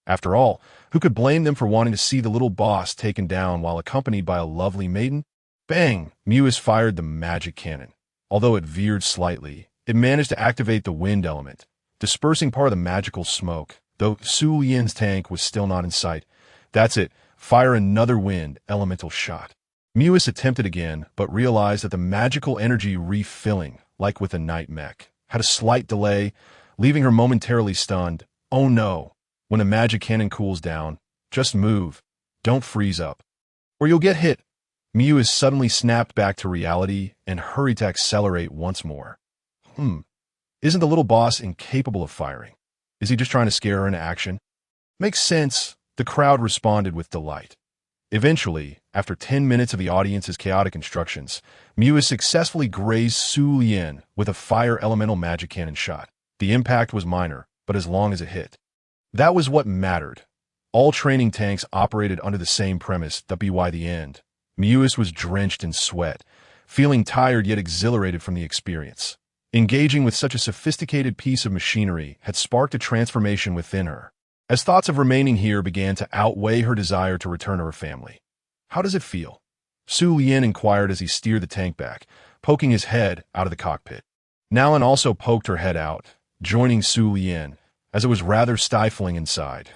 After all, who could blame them for wanting to see the little boss taken down while accompanied by a lovely maiden? Bang! Mewis fired the magic cannon. Although it veered slightly, it managed to activate the wind element, dispersing part of the magical smoke, though Su Yin's tank was still not in sight. That's it. Fire another wind elemental shot. Mewis attempted again, but realized that the magical energy refilling, like with a night mech, had a slight delay, leaving her momentarily stunned. Oh no! When a magic cannon cools down, just move. Don't freeze up, or you'll get hit. Mewis suddenly snapped back to reality and hurried to accelerate once more. Isn't the little boss incapable of firing? Is he just trying to scare her into action? Makes sense. The crowd responded with delight. Eventually, after 10 minutes of the audience's chaotic instructions, Mewis successfully grazed Su Yin with a fire elemental magic cannon shot. The impact was minor, but as long as it hit. That was what mattered. All training tanks operated under the same premise, by the end. Mewis was drenched in sweat, feeling tired yet exhilarated from the experience. Engaging with such a sophisticated piece of machinery had sparked a transformation within her, as thoughts of remaining here began to outweigh her desire to return to her family. How does it feel? Su Yin inquired as he steered the tank back, poking his head out of the cockpit. Nalan also poked her head out, joining Su Yin, as it was rather stifling inside.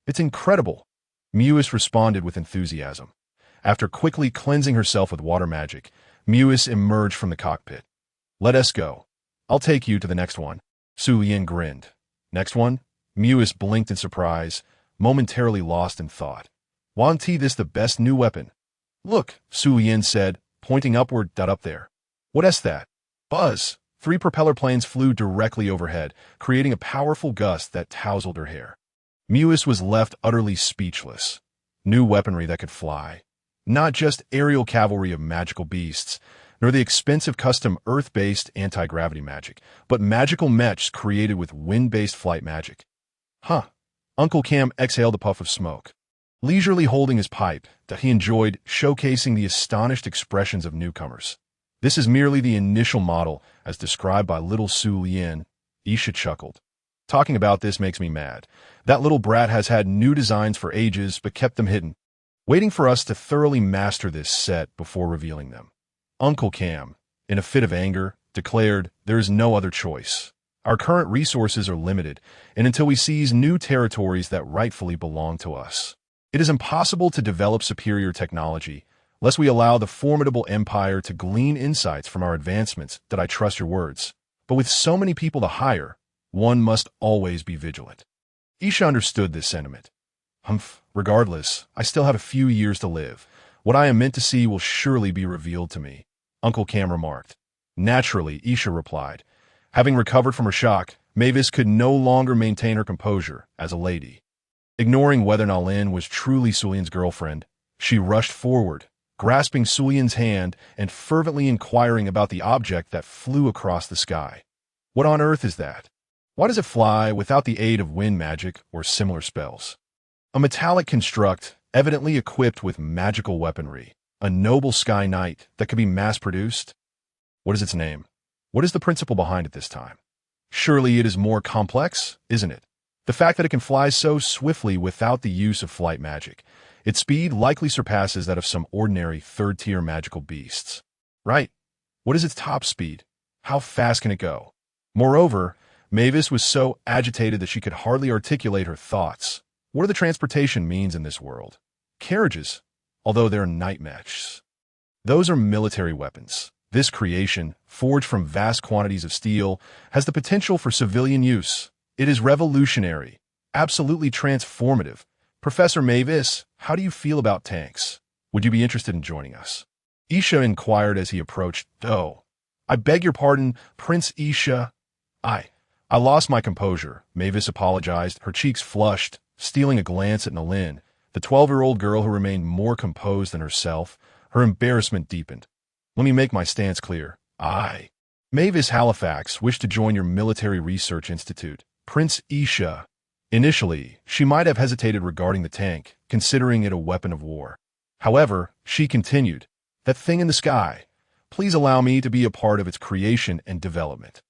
It's incredible, Mewis responded with enthusiasm. After quickly cleansing herself with water magic, Mewis emerged from the cockpit. Let us go. I'll take you to the next one. Su Yin grinned. Next one? Mewis blinked in surprise, momentarily lost in thought. Wasn't this the best new weapon? Look, Su Yin said, pointing upward, up there. What's that? Buzz! 3 propeller planes flew directly overhead, creating a powerful gust that tousled her hair. Mewis was left utterly speechless. New weaponry that could fly. Not just aerial cavalry of magical beasts, nor the expensive custom Earth-based anti-gravity magic, but magical mechs created with wind-based flight magic. Huh. Uncle Cam exhaled a puff of smoke, leisurely holding his pipe that he enjoyed, showcasing the astonished expressions of newcomers. This is merely the initial model, as described by little Su Yin. Isha chuckled. Talking about this makes me mad. That little brat has had new designs for ages, but kept them hidden, waiting for us to thoroughly master this set before revealing them. Uncle Cam, in a fit of anger, declared, there is no other choice. Our current resources are limited, and until we seize new territories that rightfully belong to us, it is impossible to develop superior technology, lest we allow the formidable empire to glean insights from our advancements. That I trust your words. But with so many people to hire, one must always be vigilant. Isha understood this sentiment. Regardless, I still have a few years to live. What I am meant to see will surely be revealed to me, Uncle Cam remarked. Naturally, Isha replied. Having recovered from her shock, Mavis could no longer maintain her composure as a lady. Ignoring whether Nalin was truly Sulian's girlfriend, she rushed forward, grasping Sulian's hand and fervently inquiring about the object that flew across the sky. What on earth is that? Why does it fly without the aid of wind magic or similar spells? A metallic construct, evidently equipped with magical weaponry, a noble sky knight that could be mass-produced? What is its name? What is the principle behind it this time? Surely it is more complex, isn't it? The fact that it can fly so swiftly without the use of flight magic, its speed likely surpasses that of some ordinary third-tier magical beasts. Right? What is its top speed? How fast can it go? Moreover, Mavis was so agitated that she could hardly articulate her thoughts. What are the transportation means in this world? Carriages, although they're night mechs. Those are military weapons. This creation, forged from vast quantities of steel, has the potential for civilian use. It is revolutionary, absolutely transformative. Professor Mavis, how do you feel about tanks? Would you be interested in joining us? Isha inquired as he approached. Oh, I beg your pardon, Prince Isha. I lost my composure, Mavis apologized, her cheeks flushed, stealing a glance at Nalin, the 12-year-old girl who remained more composed than herself. Her embarrassment deepened. Let me make my stance clear. Mavis Halifax wished to join your military research institute. Prince Isha. Initially, she might have hesitated regarding the tank, considering it a weapon of war. However, she continued, that thing in the sky. Please allow me to be a part of its creation and development.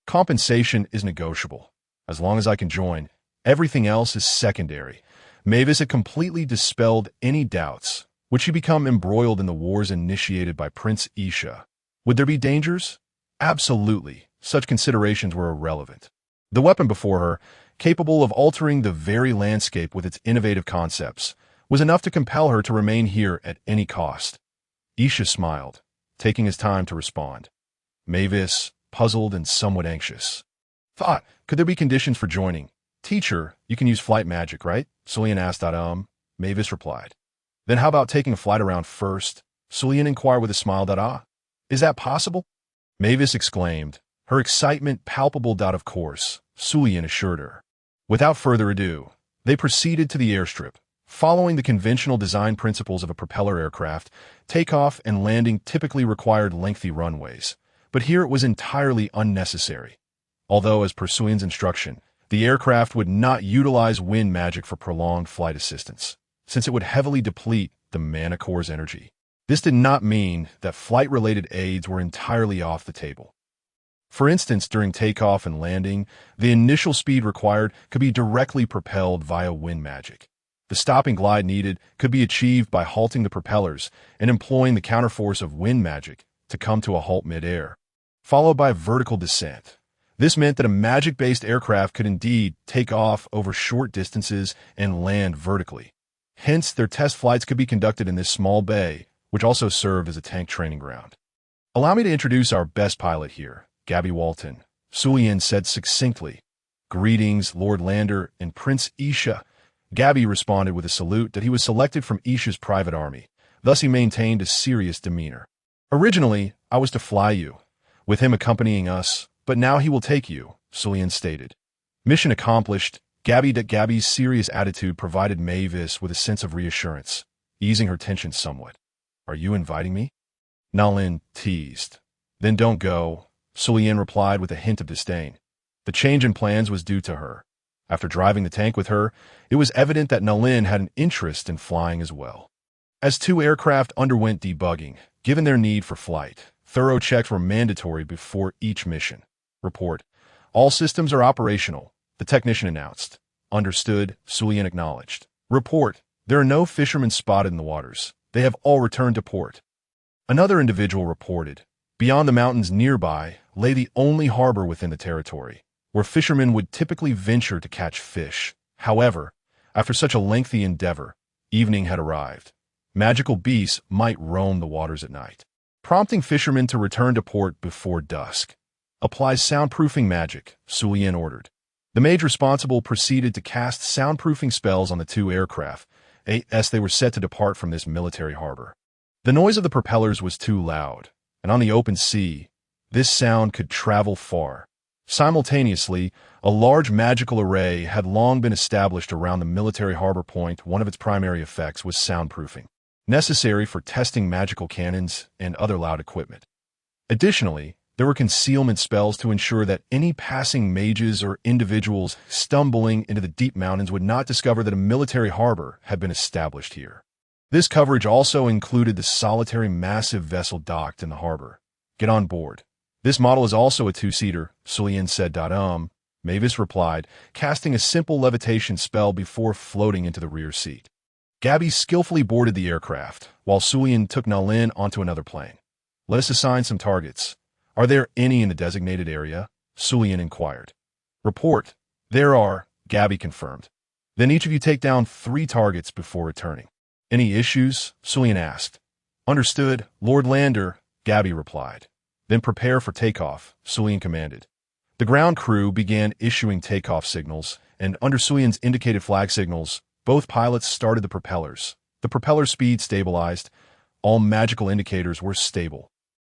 Compensation is negotiable. As long as I can join, everything else is secondary. Mavis had completely dispelled any doubts. Would she become embroiled in the wars initiated by Prince Isha? Would there be dangers? Absolutely. Such considerations were irrelevant. The weapon before her, capable of altering the very landscape with its innovative concepts, was enough to compel her to remain here at any cost. Isha smiled, taking his time to respond. Mavis, puzzled and somewhat anxious. Could there be conditions for joining? Teacher, you can use flight magic, right? Sulian asked. Mavis replied. Then how about taking a flight around first? Sulian inquired with a smile. Is that possible? Mavis exclaimed, her excitement palpable. Of course, Sulian assured her. Without further ado, they proceeded to the airstrip. Following the conventional design principles of a propeller aircraft, takeoff and landing typically required lengthy runways. But here it was entirely unnecessary. Although, as per Sulian's instruction, the aircraft would not utilize wind magic for prolonged flight assistance, since it would heavily deplete the mana core's energy. This did not mean that flight-related aids were entirely off the table. For instance, during takeoff and landing, the initial speed required could be directly propelled via wind magic. The stopping glide needed could be achieved by halting the propellers and employing the counterforce of wind magic to come to a halt mid-air, followed by vertical descent. This meant that a magic-based aircraft could indeed take off over short distances and land vertically. Hence, their test flights could be conducted in this small bay, which also served as a tank training ground. Allow me to introduce our best pilot here, Gabby Walton, Sulian said succinctly. Greetings, Lord Lander and Prince Isha. Gabby responded with a salute that he was selected from Isha's private army. Thus he maintained a serious demeanor. Originally, I was to fly you, with him accompanying us, but now he will take you, Sulian stated. Mission accomplished. Gabby's serious attitude provided Mavis with a sense of reassurance, easing her tension somewhat. Are you inviting me? Nalin teased. Then don't go, Sulian replied with a hint of disdain. The change in plans was due to her. After driving the tank with her, it was evident that Nalin had an interest in flying as well. As two aircraft underwent debugging, given their need for flight, thorough checks were mandatory before each mission. Report. All systems are operational, the technician announced. Understood, Sulian acknowledged. Report. There are no fishermen spotted in the waters. They have all returned to port. Another individual reported. Beyond the mountains nearby lay the only harbor within the territory, where fishermen would typically venture to catch fish. However, after such a lengthy endeavor, evening had arrived. Magical beasts might roam the waters at night, prompting fishermen to return to port before dusk. Apply soundproofing magic, Sulian ordered. The mage responsible proceeded to cast soundproofing spells on the two aircraft, as they were set to depart from this military harbor. The noise of the propellers was too loud, and on the open sea, this sound could travel far. Simultaneously, a large magical array had long been established around the military harbor point. One of its primary effects was soundproofing, necessary for testing magical cannons and other loud equipment. Additionally, there were concealment spells to ensure that any passing mages or individuals stumbling into the deep mountains would not discover that a military harbor had been established here. This coverage also included the solitary massive vessel docked in the harbor. Get on board. This model is also a two-seater, Sullian said. Mavis replied, casting a simple levitation spell before floating into the rear seat. Gabby skillfully boarded the aircraft, while Sullian took Nalin onto another plane. Let us assign some targets. Are there any in the designated area? Sullian inquired. Report. There are, Gabby confirmed. Then each of you take down 3 targets before returning. Any issues? Sullian asked. Understood, Lord Lander, Gabby replied. Then prepare for takeoff, Sullian commanded. The ground crew began issuing takeoff signals, and under Sullian's indicated flag signals, both pilots started the propellers. The propeller speed stabilized. All magical indicators were stable.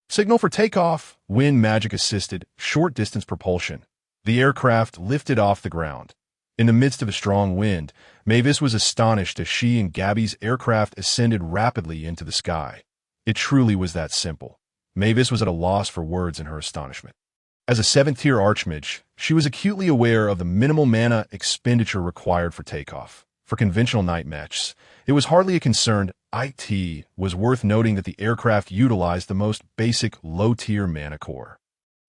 Signal for takeoff, wind magic assisted, short-distance propulsion. The aircraft lifted off the ground. In the midst of a strong wind, Mavis was astonished as she and Gabby's aircraft ascended rapidly into the sky. It truly was that simple. Mavis was at a loss for words in her astonishment. As a 7th-tier archmage, she was acutely aware of the minimal mana expenditure required for takeoff. For conventional night mechs, it was hardly a concern. It was worth noting that the aircraft utilized the most basic low-tier mana core.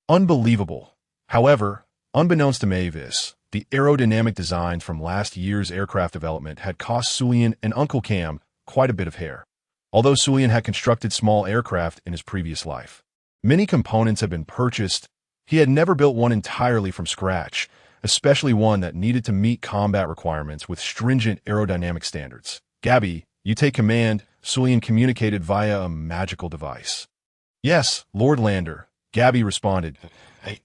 Unbelievable. However, unbeknownst to Mavis, the aerodynamic designs from last year's aircraft development had cost Sullian and Uncle Cam quite a bit of hair. Although Sullian had constructed small aircraft in his previous life, many components had been purchased. He had never built one entirely from scratch, especially one that needed to meet combat requirements with stringent aerodynamic standards. Gabby, you take command, Sullian communicated via a magical device. Yes, Lord Lander, Gabby responded.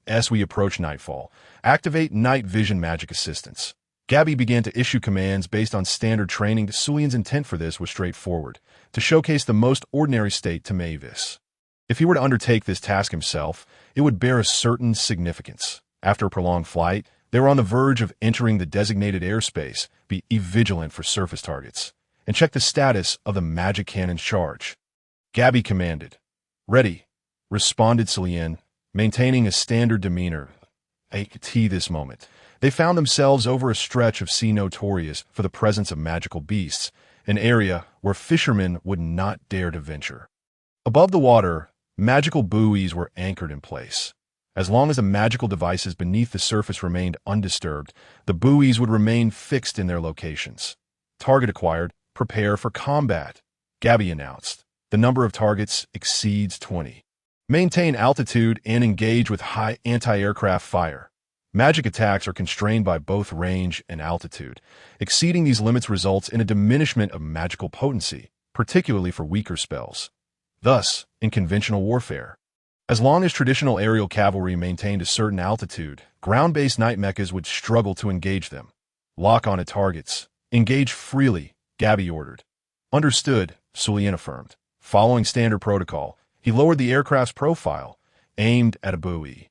As we approach nightfall, activate night vision magic assistance. Gabby began to issue commands based on standard training. Sullian's intent for this was straightforward, to showcase the most ordinary state to Mavis. If he were to undertake this task himself, it would bear a certain significance. After a prolonged flight, they were on the verge of entering the designated airspace. Be vigilant for surface targets, and check the status of the magic cannon's charge. Gabby commanded. Ready, responded Sullian, maintaining a standard demeanor. This moment, they found themselves over a stretch of sea notorious for the presence of magical beasts, an area where fishermen would not dare to venture. Above the water, magical buoys were anchored in place. As long as the magical devices beneath the surface remained undisturbed, the buoys would remain fixed in their locations. Target acquired. Prepare for combat, Gabby announced. The number of targets exceeds 20. Maintain altitude and engage with high anti-aircraft fire. Magic attacks are constrained by both range and altitude. Exceeding these limits results in a diminishment of magical potency, particularly for weaker spells. Thus, in conventional warfare, as long as traditional aerial cavalry maintained a certain altitude, ground-based night mechas would struggle to engage them. Lock on at targets. Engage freely, Gabby ordered. Understood, Sullian affirmed. Following standard protocol, he lowered the aircraft's profile, aimed at a buoy,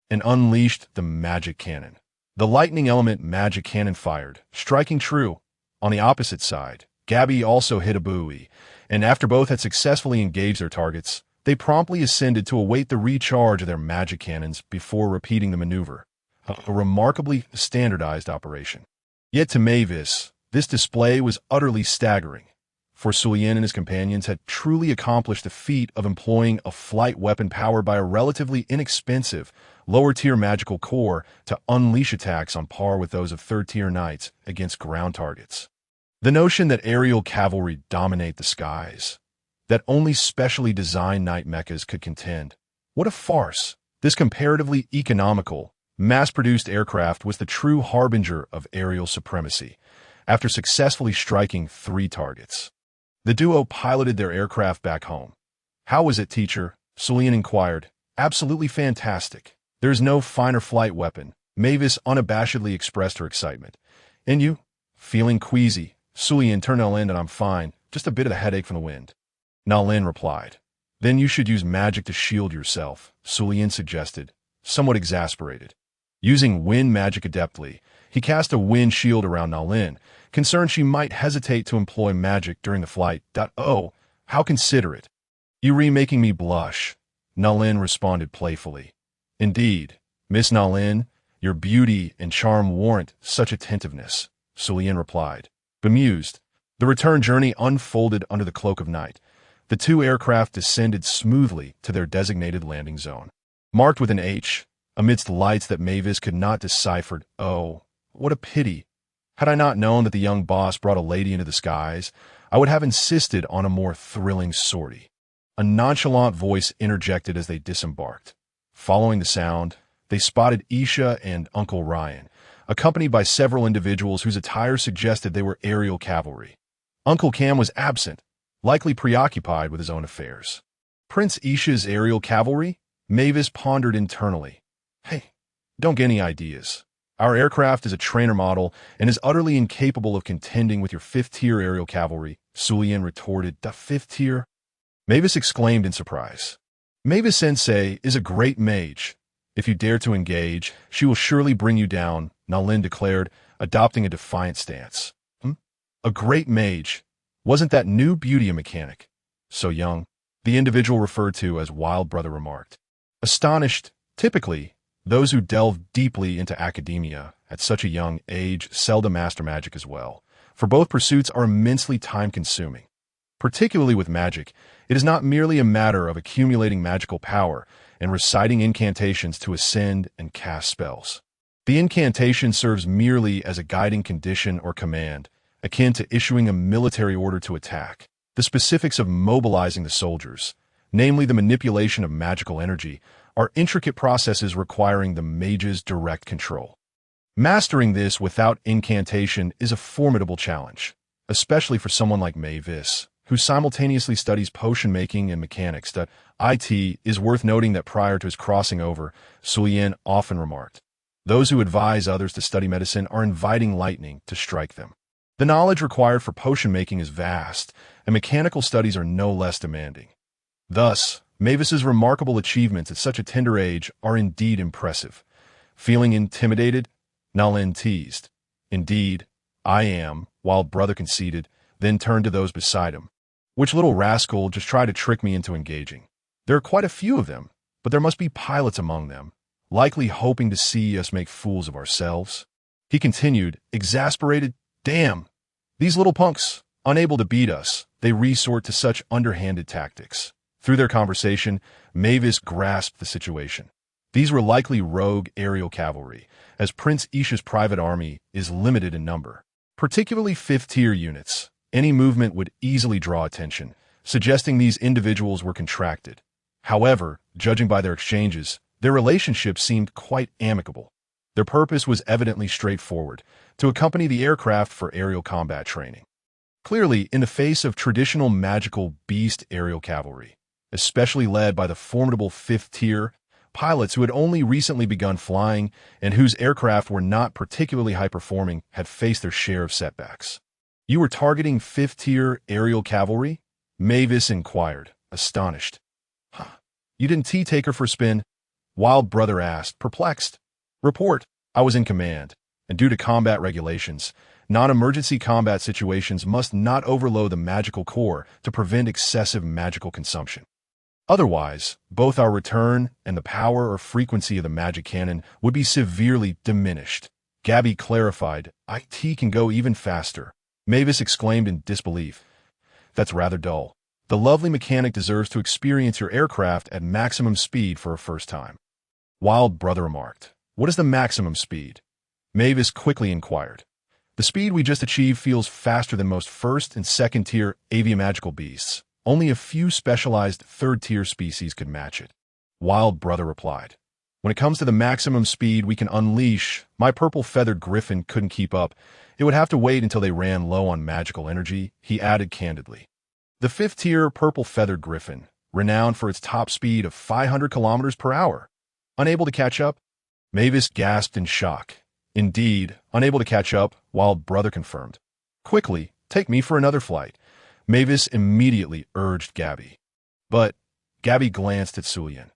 and unleashed the magic cannon. The lightning element magic cannon fired, striking true. On the opposite side, Gabby also hit a buoy, and after both had successfully engaged their targets, they promptly ascended to await the recharge of their magic cannons before repeating the maneuver. A remarkably standardized operation. Yet to Mavis, this display was utterly staggering, for Sullian and his companions had truly accomplished the feat of employing a flight weapon powered by a relatively inexpensive, lower-tier magical core to unleash attacks on par with those of 3rd-tier knights against ground targets. The notion that aerial cavalry dominate the skies, that only specially designed night mechas could contend. What a farce! This comparatively economical, mass-produced aircraft was the true harbinger of aerial supremacy, after successfully striking 3 targets. The duo piloted their aircraft back home. How was it, teacher? Sullian inquired. Absolutely fantastic. There's no finer flight weapon. Mavis unabashedly expressed her excitement. And you? Feeling queasy. Sullian turned Nalin and I'm fine. Just a bit of a headache from the wind. Nalin replied. Then you should use magic to shield yourself, Sullian suggested, somewhat exasperated. Using wind magic adeptly, he cast a wind shield around Nalin, concerned she might hesitate to employ magic during the flight. Oh, how considerate. You're making me blush, Nalin responded playfully. Indeed, Miss Nalin, your beauty and charm warrant such attentiveness, Sullian replied. Bemused, the return journey unfolded under the cloak of night. The 2 aircraft descended smoothly to their designated landing zone. marked with an H, amidst lights that Mavis could not decipher. Oh, what a pity. Had I not known that the young boss brought a lady into the skies, I would have insisted on a more thrilling sortie. A nonchalant voice interjected as they disembarked. Following the sound, they spotted Isha and Uncle Ryan, accompanied by several individuals whose attire suggested they were aerial cavalry. Uncle Cam was absent, likely preoccupied with his own affairs. Prince Isha's aerial cavalry? Mavis pondered internally. Hey, don't get any ideas. Our aircraft is a trainer model and is utterly incapable of contending with your fifth-tier aerial cavalry, Sulian retorted. The fifth tier? Mavis exclaimed in surprise. Mavis-sensei is a great mage. If you dare to engage, she will surely bring you down, Nalin declared, adopting a defiant stance. A great mage. Wasn't that new beauty a mechanic? So young, the individual referred to as Wild Brother remarked. Astonished, typically, those who delve deeply into academia at such a young age seldom master magic as well, for both pursuits are immensely time-consuming. Particularly with magic, it is not merely a matter of accumulating magical power and reciting incantations to ascend and cast spells. The incantation serves merely as a guiding condition or command, akin to issuing a military order to attack. The specifics of mobilizing the soldiers, namely the manipulation of magical energy, are intricate processes requiring the mage's direct control. Mastering this without incantation is a formidable challenge, especially for someone like Mavis, who simultaneously studies potion making and mechanics. It is worth noting that prior to his crossing over, Sulian often remarked, those who advise others to study medicine are inviting lightning to strike them. The knowledge required for potion making is vast, and mechanical studies are no less demanding. Thus, Mavis's remarkable achievements at such a tender age are indeed impressive. Feeling intimidated? Nalin teased. Indeed, I am, Wild Brother conceded, then turned to those beside him. Which little rascal just tried to trick me into engaging? There are quite a few of them, but there must be pilots among them, likely hoping to see us make fools of ourselves. He continued, exasperated. Damn! These little punks, unable to beat us, they resort to such underhanded tactics. Through their conversation, Mavis grasped the situation. These were likely rogue aerial cavalry, as Prince Isha's private army is limited in number. Particularly fifth-tier units, any movement would easily draw attention, suggesting these individuals were contracted. However, judging by their exchanges, their relationship seemed quite amicable. Their purpose was evidently straightforward, to accompany the aircraft for aerial combat training. Clearly, in the face of traditional magical beast aerial cavalry, especially led by the formidable fifth-tier pilots who had only recently begun flying and whose aircraft were not particularly high-performing, had faced their share of setbacks. You were targeting fifth-tier aerial cavalry? Mavis inquired, astonished. You didn't take her for a spin? Wild Brother asked, perplexed. Report, I was in command, and due to combat regulations, non-emergency combat situations must not overload the magical core to prevent excessive magical consumption. Otherwise, both our return and the power or frequency of the magic cannon would be severely diminished. Gabby clarified, IT can go even faster. Mavis exclaimed in disbelief. That's rather dull. The lovely mechanic deserves to experience your aircraft at maximum speed for her first time. Wild Brother remarked. What is the maximum speed? Mavis quickly inquired. The speed we just achieved feels faster than most first and second tier aviamagical beasts. Only a few specialized third-tier species could match it. Wild Brother replied. When it comes to the maximum speed we can unleash, my purple-feathered griffin couldn't keep up. It would have to wait until they ran low on magical energy, he added candidly. The fifth-tier purple-feathered griffin, renowned for its top speed of 500 kilometers per hour. Unable to catch up? Mavis gasped in shock. Indeed, unable to catch up, Wild Brother confirmed. Quickly, take me for another flight. Mavis immediately urged Gabby. But, Gabby glanced at Sulian.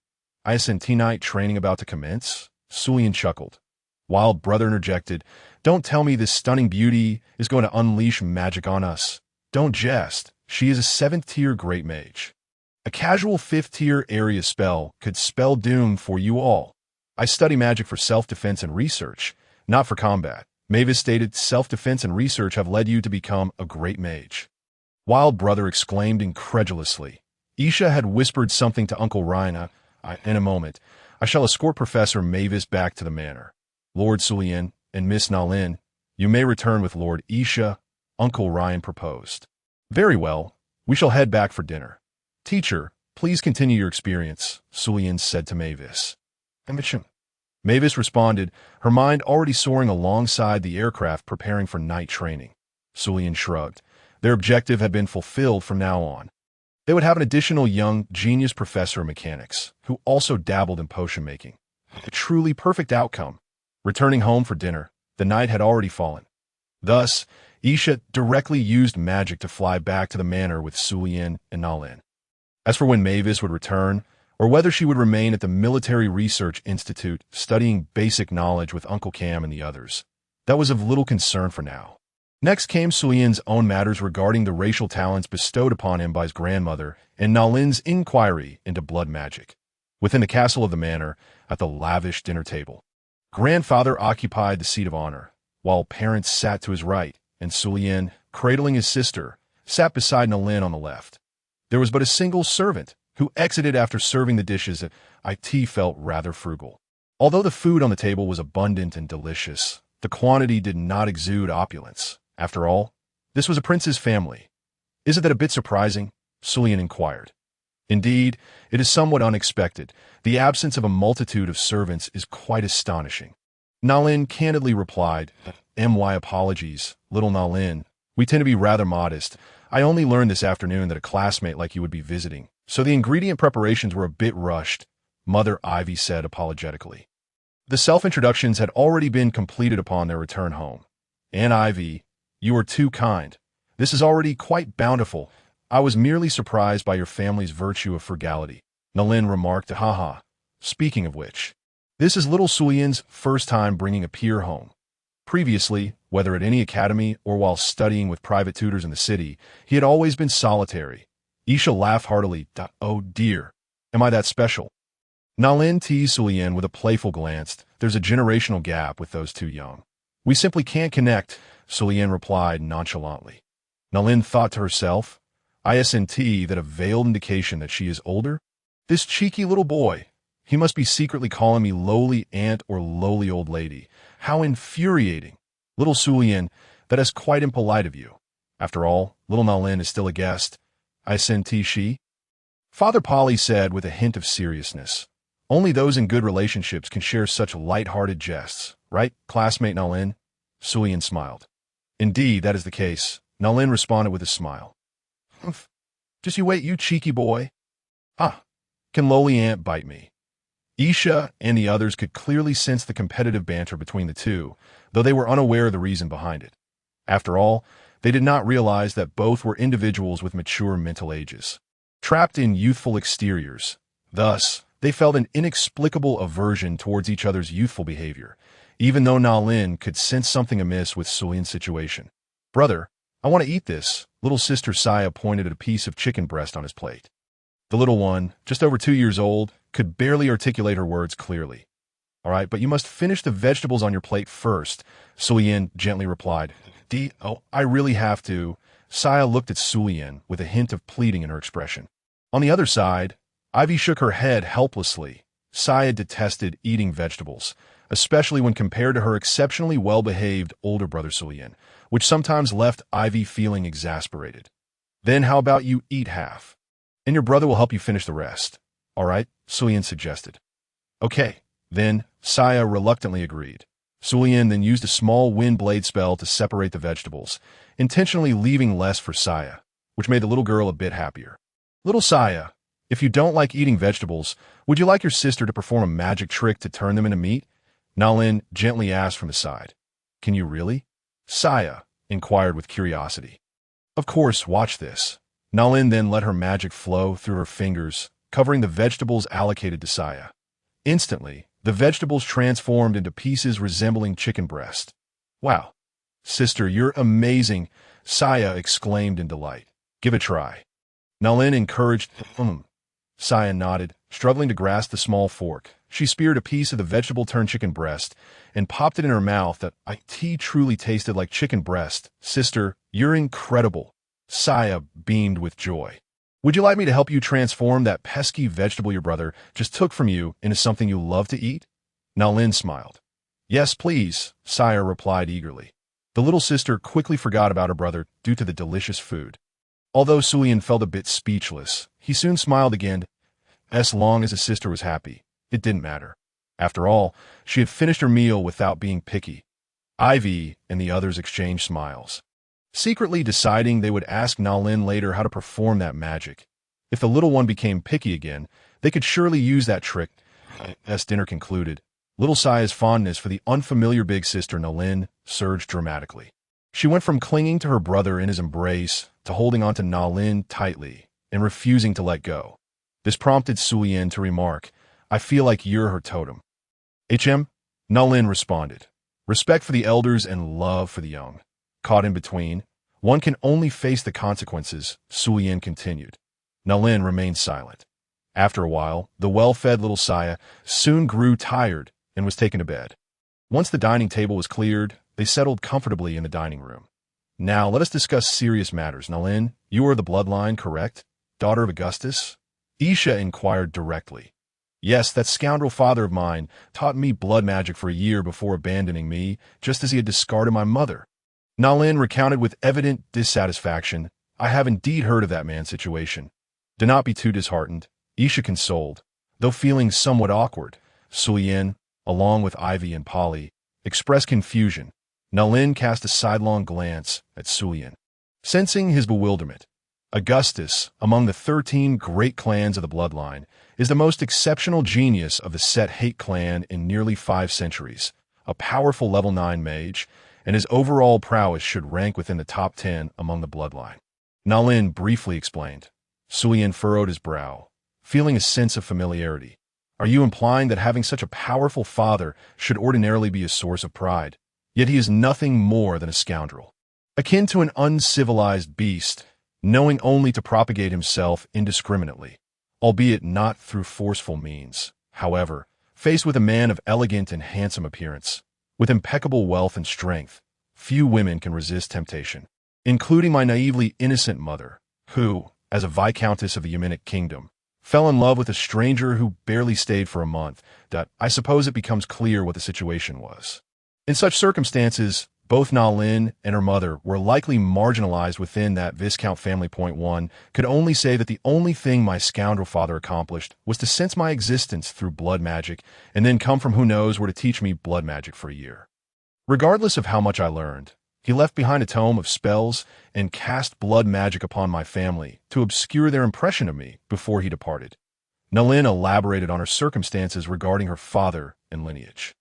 Isentinite training about to commence? Sulian chuckled. Wild Brother interjected, don't tell me this stunning beauty is going to unleash magic on us. Don't jest. She is a 7th-tier great mage. A casual 5th-tier area spell could spell doom for you all. I study magic for self-defense and research, not for combat. Mavis stated self-defense and research have led you to become a great mage. Wild Brother exclaimed incredulously. Isha had whispered something to Uncle Ryan. In a moment, I shall escort Professor Mavis back to the manor. Lord Sullian and Miss Nalin, you may return with Lord Isha, Uncle Ryan proposed. Very well, we shall head back for dinner. Teacher, please continue your experience, Sullian said to Mavis. Mavis responded, her mind already soaring alongside the aircraft preparing for night training. Sullian shrugged. Their objective had been fulfilled from now on. They would have an additional young, genius professor of mechanics, who also dabbled in potion making. A truly perfect outcome. Returning home for dinner, the night had already fallen. Thus, Isha directly used magic to fly back to the manor with Sullian and Nalin. As for when Mavis would return, or whether she would remain at the Military Research Institute studying basic knowledge with Uncle Cam and the others, that was of little concern for now. Next came Sullian's own matters regarding the racial talents bestowed upon him by his grandmother and Nalin's inquiry into blood magic. Within the castle of the manor, at the lavish dinner table, grandfather occupied the seat of honor, while parents sat to his right, and Sullian, cradling his sister, sat beside Nalin on the left. There was but a single servant, who exited after serving the dishes at IT felt rather frugal. Although the food on the table was abundant and delicious, the quantity did not exude opulence. After all, this was a prince's family. Isn't that a bit surprising? Sullian inquired. Indeed, it is somewhat unexpected. The absence of a multitude of servants is quite astonishing. Nalin candidly replied, My apologies, little Nalin. We tend to be rather modest. I only learned this afternoon that a classmate like you would be visiting, so the ingredient preparations were a bit rushed, Mother Ivy said apologetically. The self-introductions had already been completed upon their return home. Aunt Ivy, you are too kind. This is already quite bountiful. I was merely surprised by your family's virtue of frugality, Nalin remarked, haha. Speaking of which, this is little Sullian's first time bringing a peer home. Previously, whether at any academy or while studying with private tutors in the city, he had always been solitary. Isha laughed heartily. Oh dear, am I that special? Nalin teased Sullian with a playful glance. There's a generational gap with those two young. We simply can't connect, Sullian replied nonchalantly. Nalin thought to herself, isn't that a veiled indication that she is older? This cheeky little boy. He must be secretly calling me lowly aunt or lowly old lady. How infuriating. Little Sullian, that is quite impolite of you. After all, little Nalin is still a guest. Isn't she? Father Polly said with a hint of seriousness. Only those in good relationships can share such light-hearted jests, right, classmate Nalin? Sullian smiled. Indeed, that is the case, Nalin responded with a smile. Humph. Just you wait, you cheeky boy. Can lowly aunt bite me? Isha and the others could clearly sense the competitive banter between the two, though they were unaware of the reason behind it. After all, they did not realize that both were individuals with mature mental ages, trapped in youthful exteriors. Thus, they felt an inexplicable aversion towards each other's youthful behavior, even though Nalin could sense something amiss with Sullian's situation. Brother, I want to eat this, little sister Saya pointed at a piece of chicken breast on his plate. The little one, just over 2 years old, could barely articulate her words clearly. All right, but you must finish the vegetables on your plate first, Sullian gently replied. I really have to. Saya looked at Sullian with a hint of pleading in her expression. On the other side, Ivy shook her head helplessly. Saya detested eating vegetables, especially when compared to her exceptionally well-behaved older brother Sullian, which sometimes left Ivy feeling exasperated. Then how about you eat half? And your brother will help you finish the rest. All right, Sullian suggested. Okay, then, Saya reluctantly agreed. Sullian then used a small wind blade spell to separate the vegetables, intentionally leaving less for Saya, which made the little girl a bit happier. Little Saya, if you don't like eating vegetables, would you like your sister to perform a magic trick to turn them into meat? Nalin gently asked from his side. Can you really? Saya inquired with curiosity. Of course, watch this. Nalin then let her magic flow through her fingers, covering the vegetables allocated to Saya. Instantly, the vegetables transformed into pieces resembling chicken breast. Wow. Sister, you're amazing, Saya exclaimed in delight. Give it a try. Nalin encouraged. Saya nodded, struggling to grasp the small fork. She speared a piece of the vegetable-turned chicken breast and popped it in her mouth. That IT truly tasted like chicken breast. Sister, you're incredible. Saya beamed with joy. Would you like me to help you transform that pesky vegetable your brother just took from you into something you love to eat? Nalin smiled. Yes, please, Sire replied eagerly. The little sister quickly forgot about her brother due to the delicious food. Although Sulian felt a bit speechless, he soon smiled again. As long as his sister was happy, it didn't matter. After all, she had finished her meal without being picky. Ivy and the others exchanged smiles, secretly deciding they would ask Nalin later how to perform that magic. If the little one became picky again, they could surely use that trick. As dinner concluded, little Saya's fondness for the unfamiliar big sister Nalin surged dramatically. She went from clinging to her brother in his embrace to holding onto Nalin tightly and refusing to let go. This prompted Sulian to remark, I feel like you're her totem. Nalin responded, respect for the elders and love for the young. Caught in between, one can only face the consequences, Sulian continued. Nalin remained silent. After a while, the well-fed little Saya soon grew tired and was taken to bed. Once the dining table was cleared, they settled comfortably in the dining room. Now let us discuss serious matters. Nalin, you are the bloodline, correct? Daughter of Augustus? Isha inquired directly. Yes, that scoundrel father of mine taught me blood magic for a year before abandoning me, just as he had discarded my mother. Nalin recounted with evident dissatisfaction. I have indeed heard of that man's situation. Do not be too disheartened, Isha consoled, though feeling somewhat awkward. Sulian, along with Ivy and Polly, expressed confusion. Nalin cast a sidelong glance at Sulian, sensing his bewilderment. Augustus, among the 13 great clans of the bloodline, is the most exceptional genius of the Set-Hate clan in nearly 5 centuries, a powerful level 9 mage, and his overall prowess should rank within the top 10 among the bloodline. Nalin briefly explained. Sulian furrowed his brow, feeling a sense of familiarity. Are you implying that having such a powerful father should ordinarily be a source of pride? Yet he is nothing more than a scoundrel, akin to an uncivilized beast, knowing only to propagate himself indiscriminately, albeit not through forceful means. However, faced with a man of elegant and handsome appearance, with impeccable wealth and strength, few women can resist temptation, including my naively innocent mother, who, as a viscountess of the Yemenic kingdom, fell in love with a stranger who barely stayed for a month. I suppose it becomes clear what the situation was. In such circumstances, both Nalin and her mother were likely marginalized within that Viscount family. One could only say that the only thing my scoundrel father accomplished was to sense my existence through blood magic and then come from who knows where to teach me blood magic for a year. Regardless of how much I learned, he left behind a tome of spells and cast blood magic upon my family to obscure their impression of me before he departed. Nalin elaborated on her circumstances regarding her father and lineage.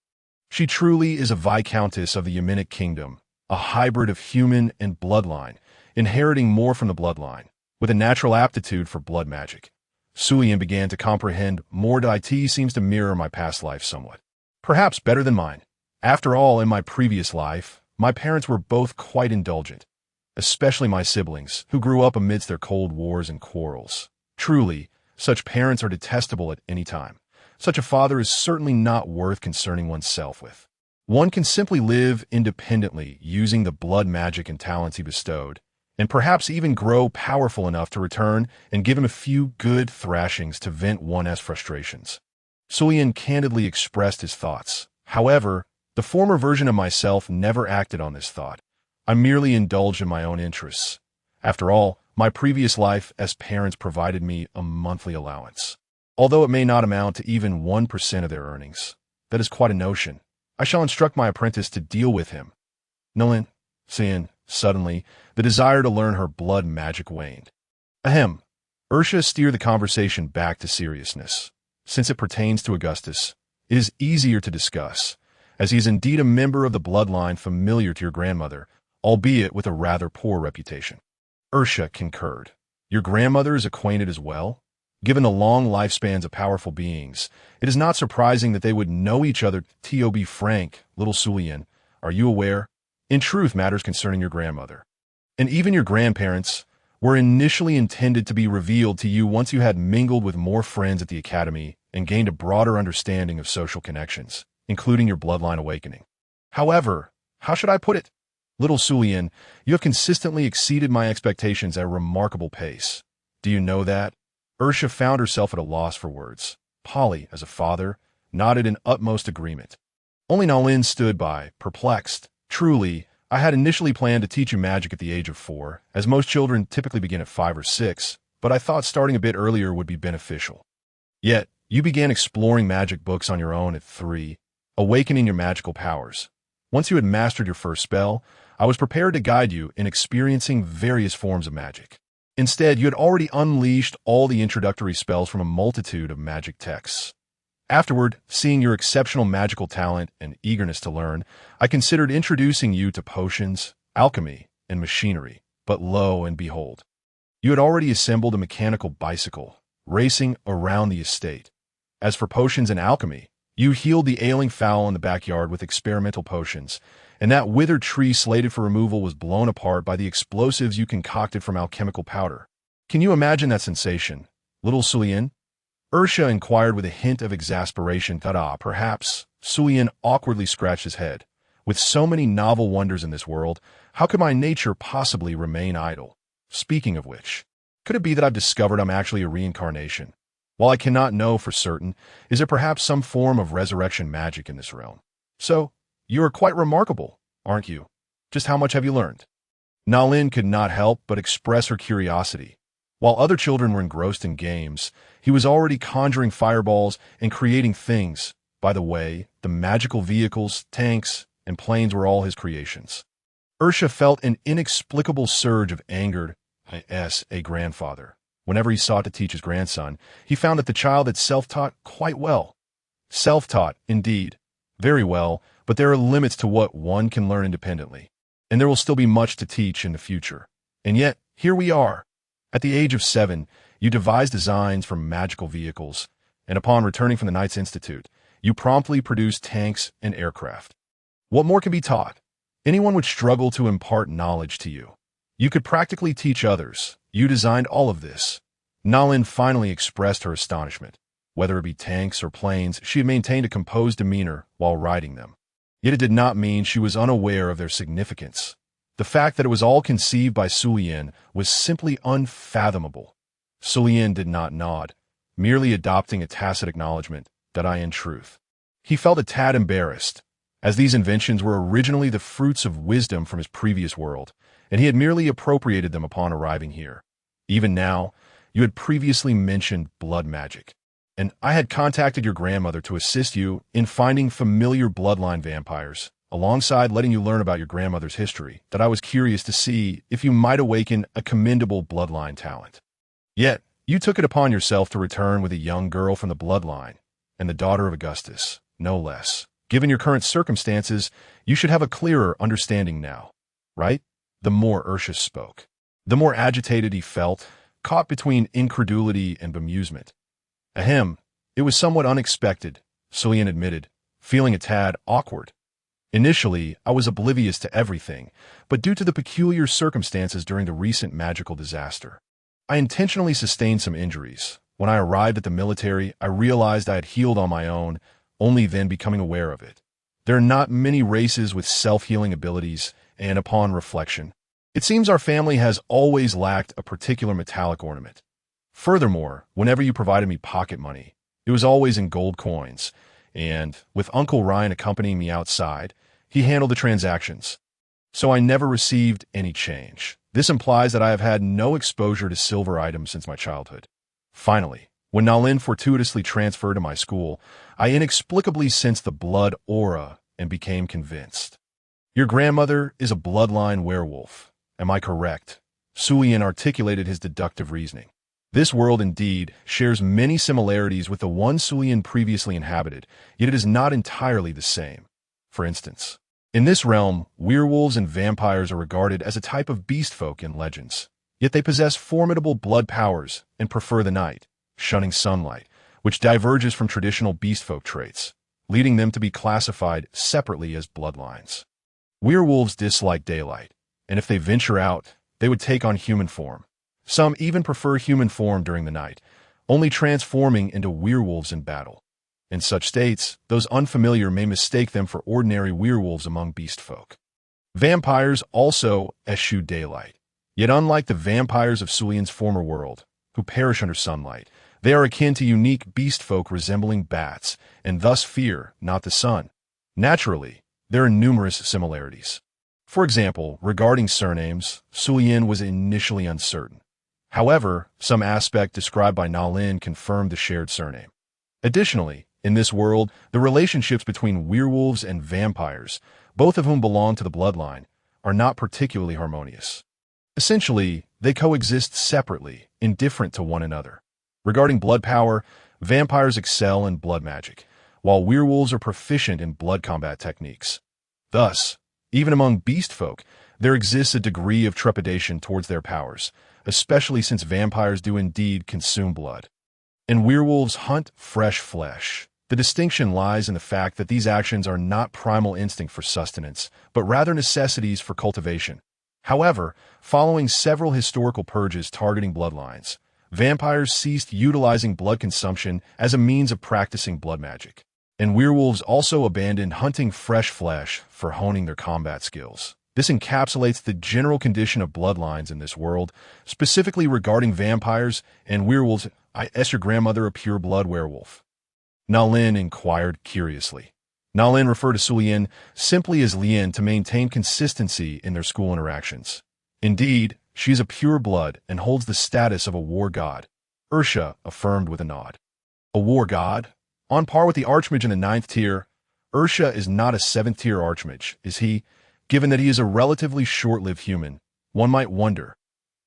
She truly is a viscountess of the Yemenic kingdom, a hybrid of human and bloodline, inheriting more from the bloodline, with a natural aptitude for blood magic. Sulian began to comprehend more. It seems to mirror my past life somewhat. Perhaps better than mine. After all, in my previous life, my parents were both quite indulgent, especially my siblings, who grew up amidst their cold wars and quarrels. Truly, such parents are detestable at any time. Such a father is certainly not worth concerning oneself with. One can simply live independently using the blood magic and talents he bestowed, and perhaps even grow powerful enough to return and give him a few good thrashings to vent one's frustrations. Sulian candidly expressed his thoughts. However, the former version of myself never acted on this thought. I merely indulged in my own interests. After all, my previous life as parents provided me a monthly allowance. Although it may not amount to even 1% of their earnings. That is quite a notion. I shall instruct my apprentice to deal with him. Nalin, seeing, suddenly, the desire to learn her blood magic waned. Ursha steered the conversation back to seriousness. Since it pertains to Augustus, it is easier to discuss, as he is indeed a member of the bloodline familiar to your grandmother, albeit with a rather poor reputation. Ursha concurred. Your grandmother is acquainted as well? Given the long lifespans of powerful beings, it is not surprising that they would know each other. To be frank, little Sulian, are you aware? In truth, matters concerning your grandmother, and even your grandparents, were initially intended to be revealed to you once you had mingled with more friends at the academy and gained a broader understanding of social connections, including your bloodline awakening. However, how should I put it? Little Sulian, you have consistently exceeded my expectations at a remarkable pace. Do you know that? Ursha found herself at a loss for words. Polly, as a father, nodded in utmost agreement. Only Nalin stood by, perplexed. Truly, I had initially planned to teach you magic at the age of 4, as most children typically begin at 5 or 6, but I thought starting a bit earlier would be beneficial. Yet, you began exploring magic books on your own at 3, awakening your magical powers. Once you had mastered your first spell, I was prepared to guide you in experiencing various forms of magic. Instead, you had already unleashed all the introductory spells from a multitude of magic texts. Afterward, seeing your exceptional magical talent and eagerness to learn, I considered introducing you to potions, alchemy, and machinery. But lo and behold, you had already assembled a mechanical bicycle, racing around the estate. As for potions and alchemy, you healed the ailing fowl in the backyard with experimental potions, and that withered tree slated for removal was blown apart by the explosives you concocted from alchemical powder. Can you imagine that sensation, little Sulien? Ursha inquired with a hint of exasperation. Ta-da, perhaps. Sulien awkwardly scratched his head. With so many novel wonders in this world, how could my nature possibly remain idle? Speaking of which, could it be that I've discovered I'm actually a reincarnation? While I cannot know for certain, is there perhaps some form of resurrection magic in this realm? So, you are quite remarkable, aren't you? Just how much have you learned? Nalin could not help but express her curiosity. While other children were engrossed in games, he was already conjuring fireballs and creating things. By the way, the magical vehicles, tanks, and planes were all his creations. Ursha felt an inexplicable surge of anger as a grandfather. Whenever he sought to teach his grandson, he found that the child had self-taught quite well. Self-taught, indeed. Very well, but there are limits to what one can learn independently. And there will still be much to teach in the future. And yet, here we are. At the age of 7, you devised designs for magical vehicles, and upon returning from the Knights Institute, you promptly produced tanks and aircraft. What more can be taught? Anyone would struggle to impart knowledge to you. You could practically teach others. You designed all of this. Nalin finally expressed her astonishment. Whether it be tanks or planes, she had maintained a composed demeanor while riding them. Yet it did not mean she was unaware of their significance. The fact that it was all conceived by Sulien was simply unfathomable. Sulien did not nod, merely adopting a tacit acknowledgement that in truth. He felt a tad embarrassed, as these inventions were originally the fruits of wisdom from his previous world, and he had merely appropriated them upon arriving here. Even now, you had previously mentioned blood magic, and I had contacted your grandmother to assist you in finding familiar bloodline vampires, alongside letting you learn about your grandmother's history, that I was curious to see if you might awaken a commendable bloodline talent. Yet, you took it upon yourself to return with a young girl from the bloodline, and the daughter of Augustus, no less. Given your current circumstances, you should have a clearer understanding now, right? The more Ursha spoke, the more agitated he felt, caught between incredulity and bemusement. Ahem, it was somewhat unexpected, Sulien admitted, feeling a tad awkward. Initially, I was oblivious to everything, but due to the peculiar circumstances during the recent magical disaster, I intentionally sustained some injuries. When I arrived at the military, I realized I had healed on my own, only then becoming aware of it. There are not many races with self-healing abilities, and upon reflection, it seems our family has always lacked a particular metallic ornament. Furthermore, whenever you provided me pocket money, it was always in gold coins, and, with Uncle Ryan accompanying me outside, he handled the transactions. So I never received any change. This implies that I have had no exposure to silver items since my childhood. Finally, when Nalin fortuitously transferred to my school, I inexplicably sensed the blood aura and became convinced. Your grandmother is a bloodline werewolf. Am I correct? Sulien articulated his deductive reasoning. This world indeed shares many similarities with the one Sulien previously inhabited, yet it is not entirely the same. For instance, in this realm, werewolves and vampires are regarded as a type of beast folk in legends, yet they possess formidable blood powers and prefer the night, shunning sunlight, which diverges from traditional beast folk traits, leading them to be classified separately as bloodlines. Werewolves dislike daylight, and if they venture out, they would take on human form. Some even prefer human form during the night, only transforming into werewolves in battle. In such states, those unfamiliar may mistake them for ordinary werewolves among beast folk. Vampires also eschew daylight, yet unlike the vampires of Sulien's former world, who perish under sunlight. They are akin to unique beast folk resembling bats, and thus fear not the sun. Naturally, there are numerous similarities. For example, regarding surnames, Sulian was initially uncertain. However, some aspect described by Nalin confirmed the shared surname. Additionally, in this world, the relationships between werewolves and vampires, both of whom belong to the bloodline, are not particularly harmonious. Essentially, they coexist separately, indifferent to one another. Regarding blood power, vampires excel in blood magic, while werewolves are proficient in blood combat techniques. Thus, even among beast folk, there exists a degree of trepidation towards their powers, especially since vampires do indeed consume blood. And werewolves hunt fresh flesh. The distinction lies in the fact that these actions are not primal instinct for sustenance, but rather necessities for cultivation. However, following several historical purges targeting bloodlines, vampires ceased utilizing blood consumption as a means of practicing blood magic. And werewolves also abandoned hunting fresh flesh for honing their combat skills. This encapsulates the general condition of bloodlines in this world, specifically regarding vampires and werewolves. Is your grandmother a pure-blood werewolf? Nalin inquired curiously. Nalin referred to Sulian simply as Lien to maintain consistency in their school interactions. Indeed, she is a pure-blood and holds the status of a war god, Ursha affirmed with a nod. A war god? On par with the Archmage in the 9th tier, Ursha is not a 7th-tier Archmage, is he? Given that he is a relatively short-lived human, one might wonder.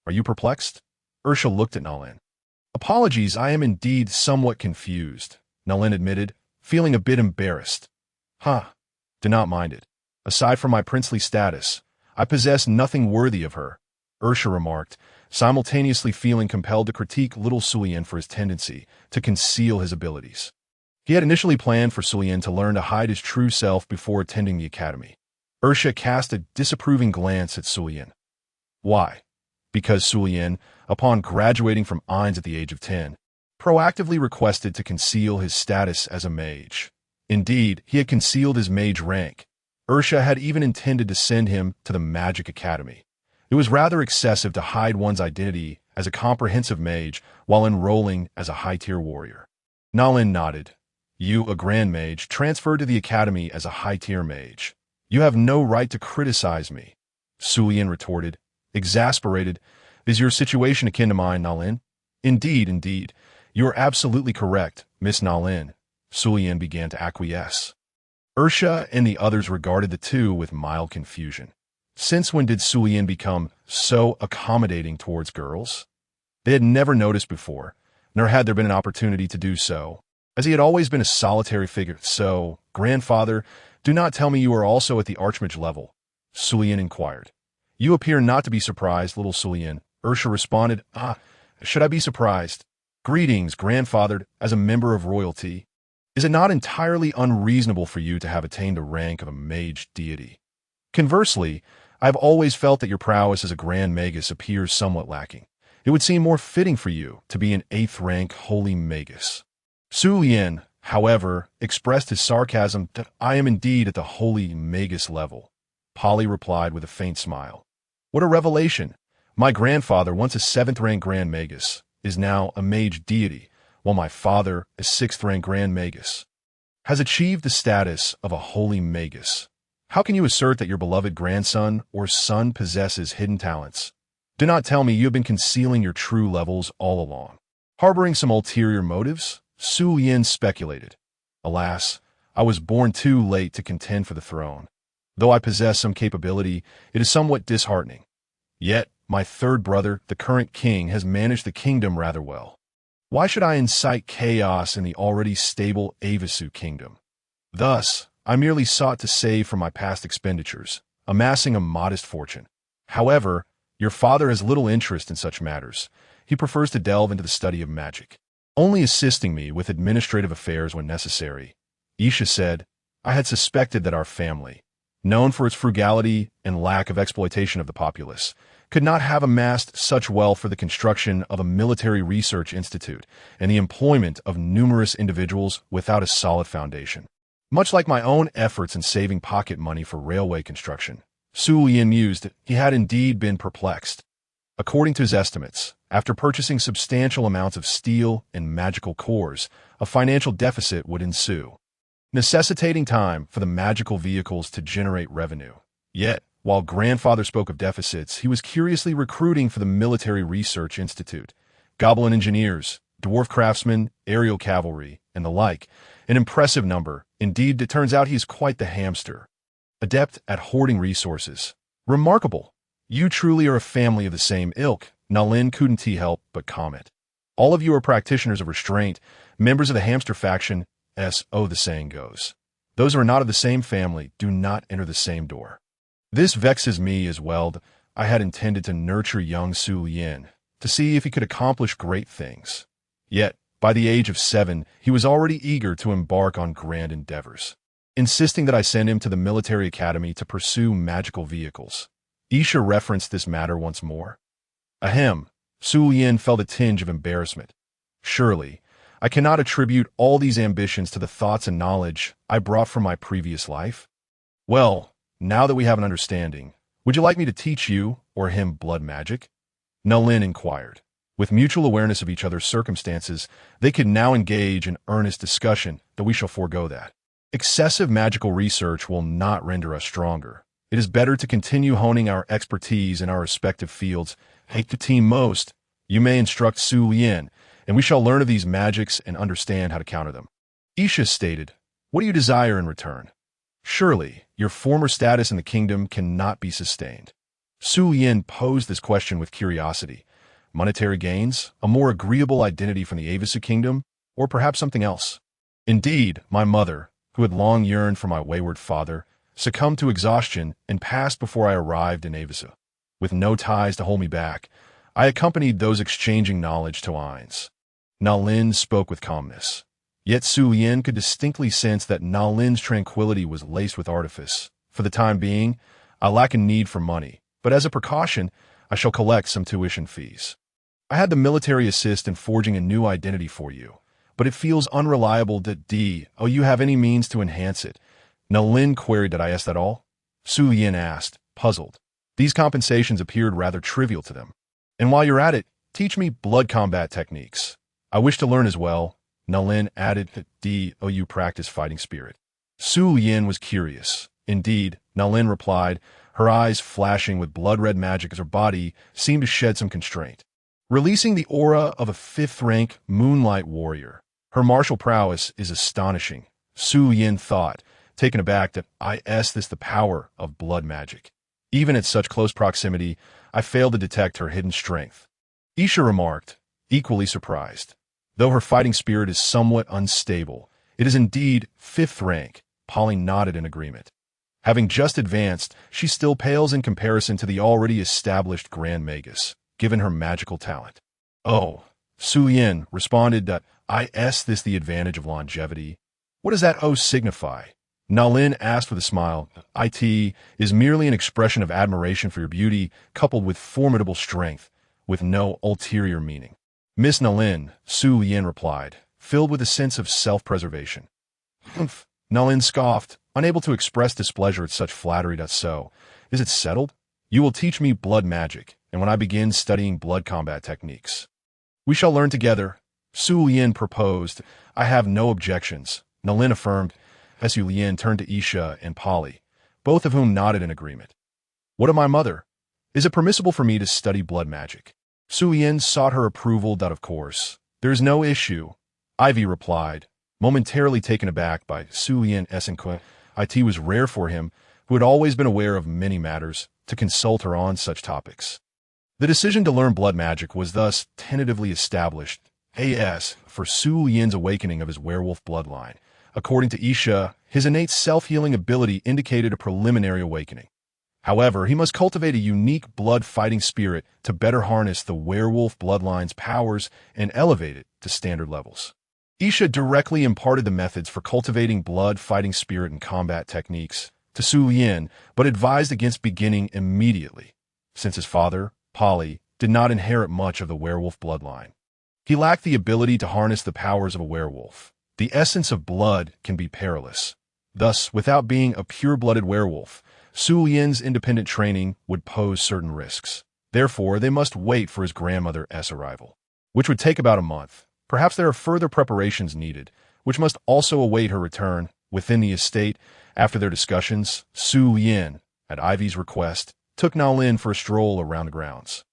Are you perplexed? Ursha looked at Nalin. Apologies, I am indeed somewhat confused, Nalin admitted, feeling a bit embarrassed. Do not mind it. Aside from my princely status, I possess nothing worthy of her, Ursha remarked, simultaneously feeling compelled to critique little Sulian for his tendency to conceal his abilities. He had initially planned for Sulian to learn to hide his true self before attending the academy. Ursha cast a disapproving glance at Sulian. Why? Because Sulian, upon graduating from Ainz at the age of 10, proactively requested to conceal his status as a mage. Indeed, he had concealed his mage rank. Ursha had even intended to send him to the Magic Academy. It was rather excessive to hide one's identity as a comprehensive mage while enrolling as a high-tier warrior. Nalin nodded. You, a grand mage, transferred to the academy as a high-tier mage. You have no right to criticize me, Sulian retorted, exasperated. Is your situation akin to mine, Nalin? Indeed. You are absolutely correct, Miss Nalin. Sulian began to acquiesce. Ursha and the others regarded the two with mild confusion. Since when did Sulian become so accommodating towards girls? They had never noticed before, nor had there been an opportunity to do so, as he had always been a solitary figure. So, grandfather, do not tell me you are also at the Archmage level, Sulian inquired. You appear not to be surprised, little Sulian, Ursha responded. Should I be surprised? Greetings, grandfather, as a member of royalty. Is it not entirely unreasonable for you to have attained the rank of a mage deity? Conversely, I have always felt that your prowess as a grand magus appears somewhat lacking. It would seem more fitting for you to be an 8th-rank holy magus. Sulian, however, expressed his sarcasm that I am indeed at the holy magus level. Polly replied with a faint smile. What a revelation! My grandfather, once a 7th-rank grand magus, is now a mage deity, while my father, a 6th-rank grand magus, has achieved the status of a holy magus. How can you assert that your beloved grandson or son possesses hidden talents? Do not tell me you have been concealing your true levels all along. Harboring some ulterior motives? Sulian speculated. Alas, I was born too late to contend for the throne. Though I possess some capability, it is somewhat disheartening. Yet, my 3rd brother, the current king, has managed the kingdom rather well. Why should I incite chaos in the already stable Avisu kingdom? Thus, I merely sought to save from my past expenditures, amassing a modest fortune. However, your father has little interest in such matters. He prefers to delve into the study of magic, only assisting me with administrative affairs when necessary. Isha said, I had suspected that our family, known for its frugality and lack of exploitation of the populace, could not have amassed such wealth for the construction of a military research institute and the employment of numerous individuals without a solid foundation. Much like my own efforts in saving pocket money for railway construction, Sulian mused. He had indeed been perplexed. According to his estimates, after purchasing substantial amounts of steel and magical cores, a financial deficit would ensue, necessitating time for the magical vehicles to generate revenue. Yet, while grandfather spoke of deficits, he was curiously recruiting for the Military Research Institute, goblin engineers, dwarf craftsmen, aerial cavalry, and the like, an impressive number. Indeed, it turns out he's quite the hamster, adept at hoarding resources. Remarkable. You truly are a family of the same ilk, Nalin couldn't help but comment. All of you are practitioners of restraint, members of the hamster faction, so the saying goes. Those who are not of the same family do not enter the same door. This vexes me as well. I had intended to nurture young Su Yin, to see if he could accomplish great things. Yet, by the age of 7, he was already eager to embark on grand endeavors, insisting that I send him to the military academy to pursue magical vehicles. Isha referenced this matter once more. Ahem, Su Yin felt a tinge of embarrassment. Surely, I cannot attribute all these ambitions to the thoughts and knowledge I brought from my previous life. Well, now that we have an understanding, would you like me to teach you or him blood magic? Nalin inquired. With mutual awareness of each other's circumstances, they could now engage in earnest discussion, though we shall forego that. Excessive magical research will not render us stronger. It is better to continue honing our expertise in our respective fields. Hate the team most. You may instruct Su Yin, and we shall learn of these magics and understand how to counter them. Isha stated, what do you desire in return? Surely, your former status in the kingdom cannot be sustained. Su Yin posed this question with curiosity. Monetary gains, a more agreeable identity from the Avisu kingdom, or perhaps something else? Indeed, my mother, who had long yearned for my wayward father, succumbed to exhaustion and passed before I arrived in Avisu. With no ties to hold me back, I accompanied those exchanging knowledge to Ainz. Nalin spoke with calmness. Yet Su Yin could distinctly sense that Nalin's tranquility was laced with artifice. For the time being, I lack a need for money, but as a precaution, I shall collect some tuition fees. I had the military assist in forging a new identity for you, but it feels unreliable that you have any means to enhance it. Nalin queried. Did I ask that all? Su Yin asked, puzzled. These compensations appeared rather trivial to them. And while you're at it, teach me blood combat techniques. I wish to learn as well. Nalin added that you practice fighting spirit. Su Yin was curious. Indeed, Nalin replied, her eyes flashing with blood-red magic as her body seemed to shed some constraint. Releasing the aura of a 5th-rank moonlight warrior, her martial prowess is astonishing. Su Yin thought, taken aback that this the power of blood magic. Even at such close proximity, I failed to detect her hidden strength. Isha remarked, equally surprised. Though her fighting spirit is somewhat unstable, it is indeed 5th rank. Polly nodded in agreement. Having just advanced, she still pales in comparison to the already established Grand Magus, given her magical talent. Oh, Su Yin responded that this the advantage of longevity. What does that signify? Nalin asked with a smile. It is merely an expression of admiration for your beauty, coupled with formidable strength, with no ulterior meaning. Miss Nalin, Su Yin replied, filled with a sense of self-preservation. Humph, Nalin scoffed, unable to express displeasure at such flattery. So, is it settled? You will teach me blood magic, and when I begin studying blood combat techniques, we shall learn together. Su Yin proposed. I have no objections, Nalin affirmed. Su Yin turned to Isha and Polly, both of whom nodded in agreement. What of my mother? Is it permissible for me to study blood magic? Su Yin sought her approval. Of course. There is no issue, Ivy replied, momentarily taken aback by Su Yin's inquiry. It was rare for him, who had always been aware of many matters, to consult her on such topics. The decision to learn blood magic was thus tentatively established, for Su Yin's awakening of his werewolf bloodline. According to Isha, his innate self-healing ability indicated a preliminary awakening. However, he must cultivate a unique blood-fighting spirit to better harness the werewolf bloodline's powers and elevate it to standard levels. Isha directly imparted the methods for cultivating blood-fighting spirit and combat techniques to Su Yin, but advised against beginning immediately, since his father, Polly, did not inherit much of the werewolf bloodline. He lacked the ability to harness the powers of a werewolf. The essence of blood can be perilous. Thus, without being a pure-blooded werewolf, Su Yin's independent training would pose certain risks. Therefore, they must wait for his grandmother's arrival, which would take about a month. Perhaps there are further preparations needed, which must also await her return. Within the estate, after their discussions, Su Yin, at Ivy's request, took Nalin for a stroll around the grounds.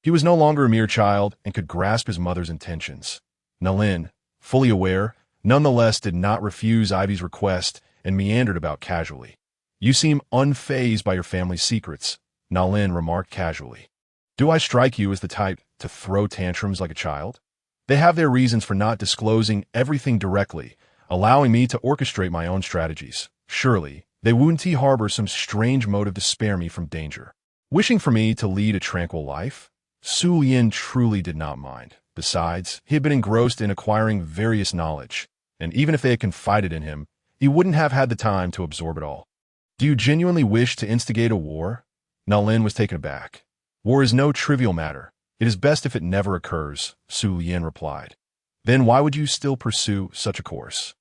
He was no longer a mere child and could grasp his mother's intentions. Nalin, fully aware, nonetheless did not refuse Ivy's request and meandered about casually. "You seem unfazed by your family's secrets," Nalin remarked casually. "Do I strike you as the type to throw tantrums like a child?" "They have their reasons for not disclosing everything directly, allowing me to orchestrate my own strategies. Surely, they wouldn't harbor some strange motive to spare me from danger, wishing for me to lead a tranquil life?" Su Yin truly did not mind. Besides, he had been engrossed in acquiring various knowledge, and even if they had confided in him, he wouldn't have had the time to absorb it all. "Do you genuinely wish to instigate a war?" Nalin was taken aback. "War is no trivial matter. It is best if it never occurs," Su Yin replied. "Then why would you still pursue such a course?"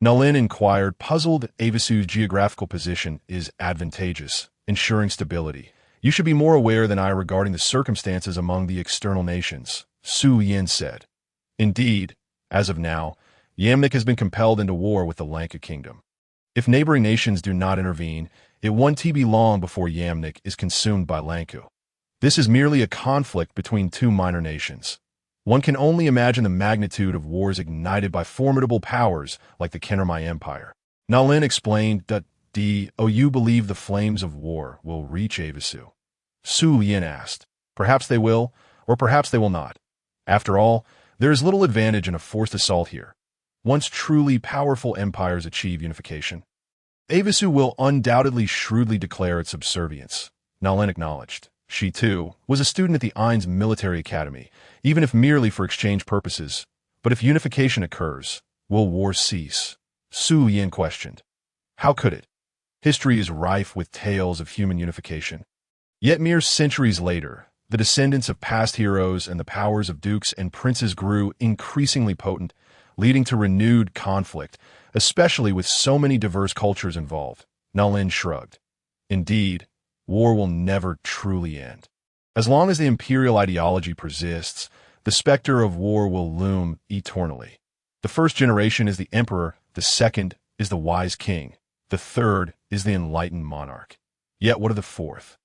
Nalin inquired, puzzled. "Avasu's geographical position is advantageous, ensuring stability. You should be more aware than I regarding the circumstances among the external nations," Su Yin said. "Indeed, as of now, Yamnik has been compelled into war with the Lanka kingdom. If neighboring nations do not intervene, it won't be long before Yamnik is consumed by Lanku. This is merely a conflict between two minor nations. One can only imagine the magnitude of wars ignited by formidable powers like the Kenramai Empire." Nalin explained that you believe the flames of war will reach Avasu? Su Yin asked. "Perhaps they will, or perhaps they will not. After all, there is little advantage in a forced assault here. Once truly powerful empires achieve unification, Avasu will undoubtedly shrewdly declare its subservience," Nalin acknowledged. She, too, was a student at the Ain's military academy, even if merely for exchange purposes. "But if unification occurs, will war cease?" Su Yin questioned. "How could it? History is rife with tales of human unification. Yet mere centuries later, the descendants of past heroes and the powers of dukes and princes grew increasingly potent, leading to renewed conflict, especially with so many diverse cultures involved." Nalin shrugged. "Indeed, war will never truly end. As long as the imperial ideology persists, the specter of war will loom eternally. The first generation is the emperor, the second is the wise king, the third is the enlightened monarch. Yet what of the fourth,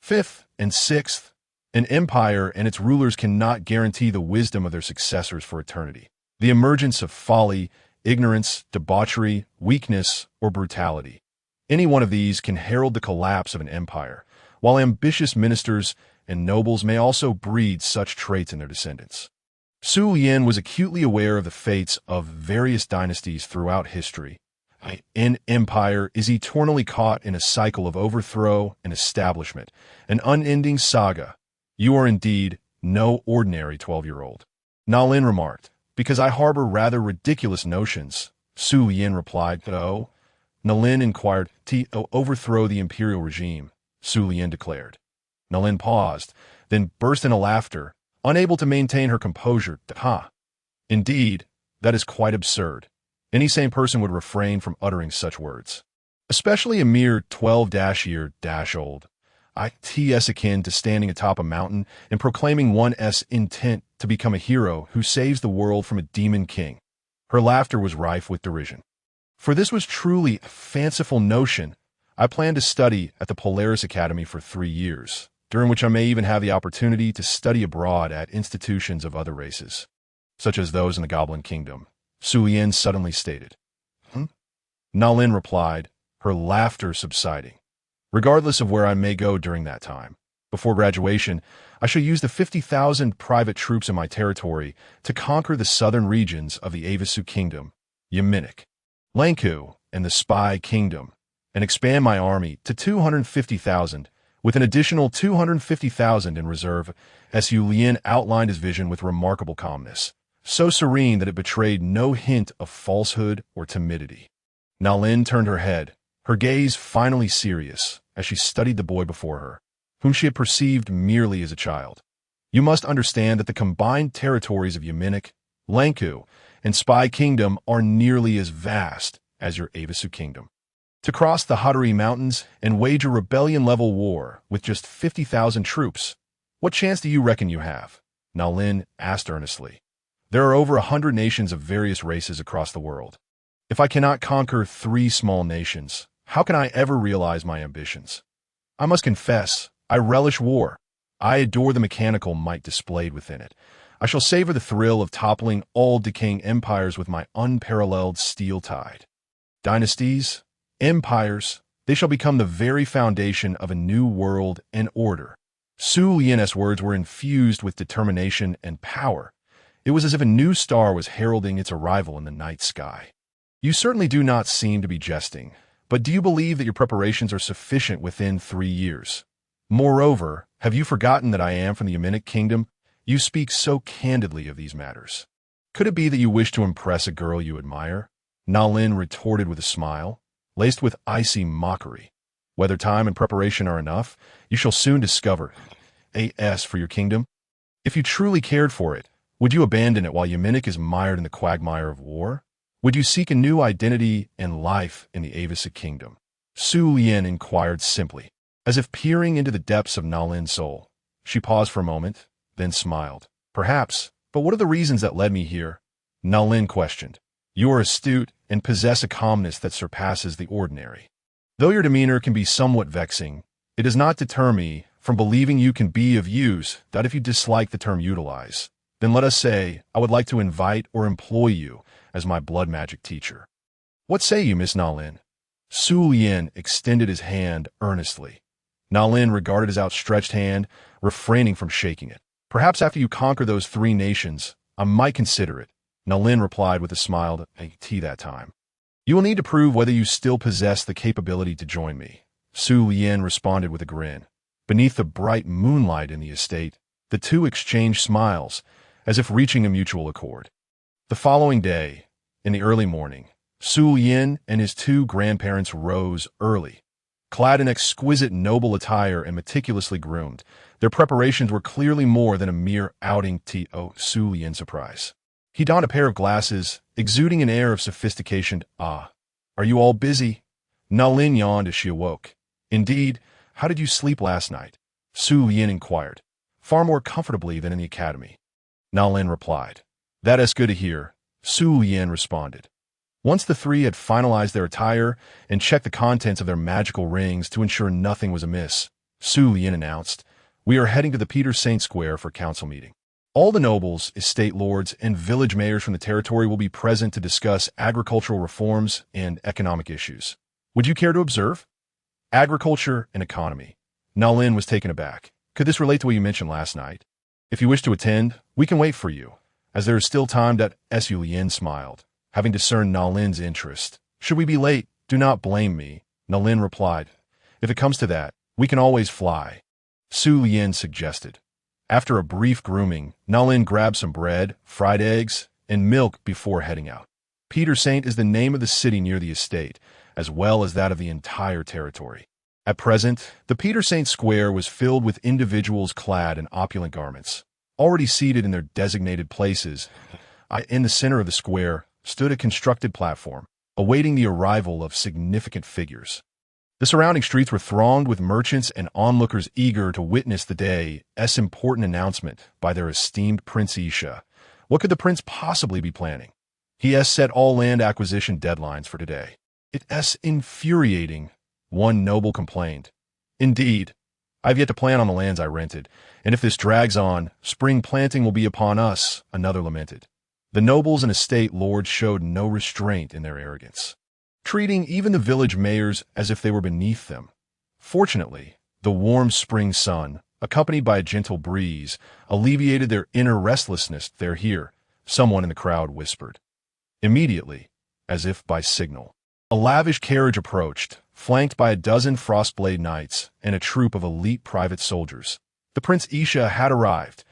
fifth, and sixth? An empire and its rulers cannot guarantee the wisdom of their successors for eternity. The emergence of folly, ignorance, debauchery, weakness, or brutality. Any one of these can herald the collapse of an empire, while ambitious ministers and nobles may also breed such traits in their descendants." Su Yin was acutely aware of the fates of various dynasties throughout history. An empire is eternally caught in a cycle of overthrow and establishment, an unending saga. "You are indeed no ordinary 12-year-old," Nalin remarked. "Because I harbor rather ridiculous notions," Su Yin replied. "Oh?" Nalin inquired. "Overthrow the imperial regime," Su Yin declared. Nalin paused, then burst into laughter, unable to maintain her composure. "Ha! Indeed, that is quite absurd. Any sane person would refrain from uttering such words. Especially a mere 12-year-old. It's akin to standing atop a mountain and proclaiming one's intent to become a hero who saves the world from a demon king." Her laughter was rife with derision. "For this was truly a fanciful notion. I plan to study at the Polaris Academy for 3 years, during which I may even have the opportunity to study abroad at institutions of other races, such as those in the Goblin Kingdom," Su Yin suddenly stated. Nalin replied, her laughter subsiding. "Regardless of where I may go during that time, before graduation, I shall use the 50,000 private troops in my territory to conquer the southern regions of the Avasu Kingdom, Yaminik, Lanku, and the Spy Kingdom, and expand my army to 250,000, with an additional 250,000 in reserve." Su Lien outlined his vision with remarkable calmness, so serene that it betrayed no hint of falsehood or timidity. Nalin turned her head, her gaze finally serious, as she studied the boy before her, whom she had perceived merely as a child. "You must understand that the combined territories of Yaminik, Lanku, and Spy Kingdom are nearly as vast as your Avasu Kingdom. To cross the Hadari Mountains and wage a rebellion-level war with just 50,000 troops What chance do you reckon you have? Nalin asked earnestly. There are over 100 nations of various races across the world. If I cannot conquer 3 small nations, how can I ever realize my ambitions? I must confess, I relish war. I adore the mechanical might displayed within it. I shall savor the thrill of toppling all decaying empires with my unparalleled steel tide. Dynasties, empires, they shall become the very foundation of a new world and order. Su Lian's words were infused with determination and power. It was as if a new star was heralding its arrival in the night sky. You certainly do not seem to be jesting, but do you believe that your preparations are sufficient within 3 years? Moreover, have you forgotten that I am from the Yemenic kingdom? You speak so candidly of these matters. Could it be that you wish to impress a girl you admire? Nalin retorted with a smile, laced with icy mockery. Whether time and preparation are enough, you shall soon discover. As for your kingdom, if you truly cared for it, would you abandon it while Yemenic is mired in the quagmire of war? Would you seek a new identity and life in the Avasic kingdom? Su Lian inquired simply, as if peering into the depths of Nalin's soul. She paused for a moment, then smiled. Perhaps, but what are the reasons that led me here? Nalin questioned. You are astute and possess a calmness that surpasses the ordinary. Though your demeanor can be somewhat vexing, it does not deter me from believing you can be of use, that if you dislike the term utilize, then let us say, I would like to invite or employ you as my blood magic teacher. What say you, Miss Nalin? Su Lian extended his hand earnestly. Nalin regarded his outstretched hand, refraining from shaking it. Perhaps after you conquer those 3 nations, I might consider it. Nalin replied with a smile at that time. You will need to prove whether you still possess the capability to join me. Su Lian responded with a grin. Beneath the bright moonlight in the estate, the two exchanged smiles, as if reaching a mutual accord. The following day, in the early morning, Su Lian and his 2 grandparents rose early. Clad in exquisite noble attire and meticulously groomed, their preparations were clearly more than a mere outing to Su Lian's surprise. He donned a pair of glasses, exuding an air of sophistication. Ah, are you all busy? Nalin yawned as she awoke. Indeed, how did you sleep last night? Su Lian inquired. Far more comfortably than in the academy. Nalin replied. That is good to hear, Su Lian responded. Once the 3 had finalized their attire and checked the contents of their magical rings to ensure nothing was amiss, Su Lian announced, We are heading to the Peter Saint Square for council meeting. All the nobles, estate lords, and village mayors from the territory will be present to discuss agricultural reforms and economic issues. Would you care to observe? Agriculture and economy. Nalin was taken aback. Could this relate to what you mentioned last night? If you wish to attend, we can wait for you, as there is still time. Su Lian smiled, having discerned Nalin's interest. Should we be late, do not blame me, Nalin replied. If it comes to that, we can always fly, Su Lian suggested. After a brief grooming, Nalin grabbed some bread, fried eggs, and milk before heading out. Peter Saint is the name of the city near the estate, as well as that of the entire territory. At present, the Peter Saint Square was filled with individuals clad in opulent garments. Already seated in their designated places, in the center of the square stood a constructed platform, awaiting the arrival of significant figures. The surrounding streets were thronged with merchants and onlookers eager to witness the day's important announcement by their esteemed Prince Isha. What could the prince possibly be planning? He has set all land acquisition deadlines for today. It's infuriating, one noble complained. Indeed, I've yet to plan on the lands I rented, and if this drags on, spring planting will be upon us, another lamented. The nobles and estate lords showed no restraint in their arrogance, treating even the village mayors as if they were beneath them. Fortunately, the warm spring sun, accompanied by a gentle breeze, alleviated their inner restlessness. They're here, someone in the crowd whispered. Immediately, as if by signal, a lavish carriage approached, flanked by a dozen Frostblade knights and a troop of elite private soldiers. The Prince Isha had arrived,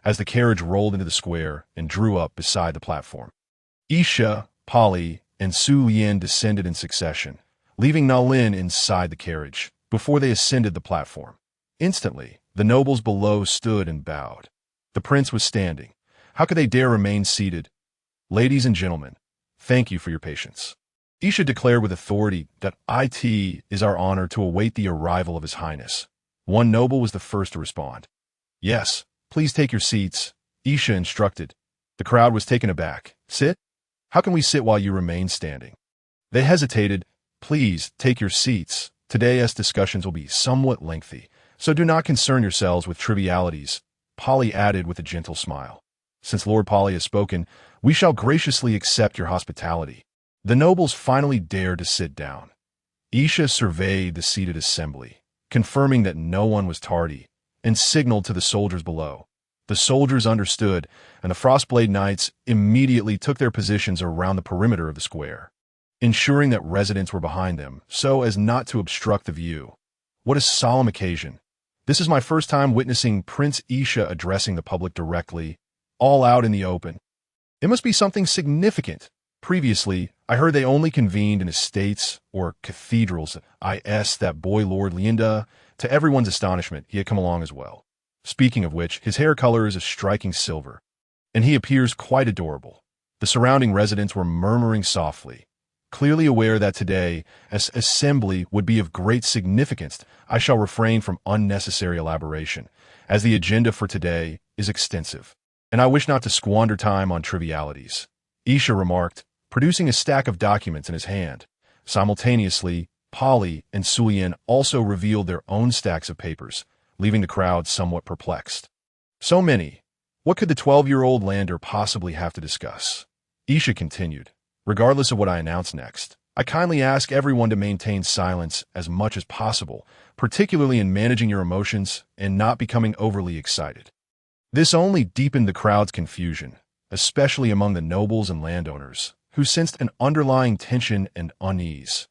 as the carriage rolled into the square and drew up beside the platform. Isha, Polly, and Su Lian descended in succession, leaving Nalin inside the carriage before they ascended the platform. Instantly, the nobles below stood and bowed. The prince was standing. How could they dare remain seated? Ladies and gentlemen, thank you for your patience. Isha declared with authority that it is our honor to await the arrival of His Highness. One noble was the first to respond. Yes, please take your seats, Isha instructed. The crowd was taken aback. Sit? How can we sit while you remain standing? They hesitated. Please take your seats. Today's discussions will be somewhat lengthy, so do not concern yourselves with trivialities, Polly added with a gentle smile. Since Lord Polly has spoken, we shall graciously accept your hospitality. The nobles finally dared to sit down. Isha surveyed the seated assembly, confirming that no one was tardy, and signaled to the soldiers below. The soldiers understood, and the Frostblade Knights immediately took their positions around the perimeter of the square, ensuring that residents were behind them so as not to obstruct the view. What a solemn occasion. This is my first time witnessing Prince Isha addressing the public directly, all out in the open. It must be something significant. Previously, I heard they only convened in estates or cathedrals. That boy Lord Lienda, to everyone's astonishment, he had come along as well. Speaking of which, his hair color is a striking silver, and he appears quite adorable. The surrounding residents were murmuring softly, clearly aware that today, as assembly would be of great significance. I shall refrain from unnecessary elaboration, as the agenda for today is extensive, and I wish not to squander time on trivialities, Isha remarked, producing a stack of documents in his hand. Simultaneously, Polly and Sulien also revealed their own stacks of papers, leaving the crowd somewhat perplexed. So many. What could the 12-year-old lander possibly have to discuss? Isha continued. Regardless of what I announce next, I kindly ask everyone to maintain silence as much as possible, particularly in managing your emotions and not becoming overly excited. This only deepened the crowd's confusion, especially among the nobles and landowners, who sensed an underlying tension and unease.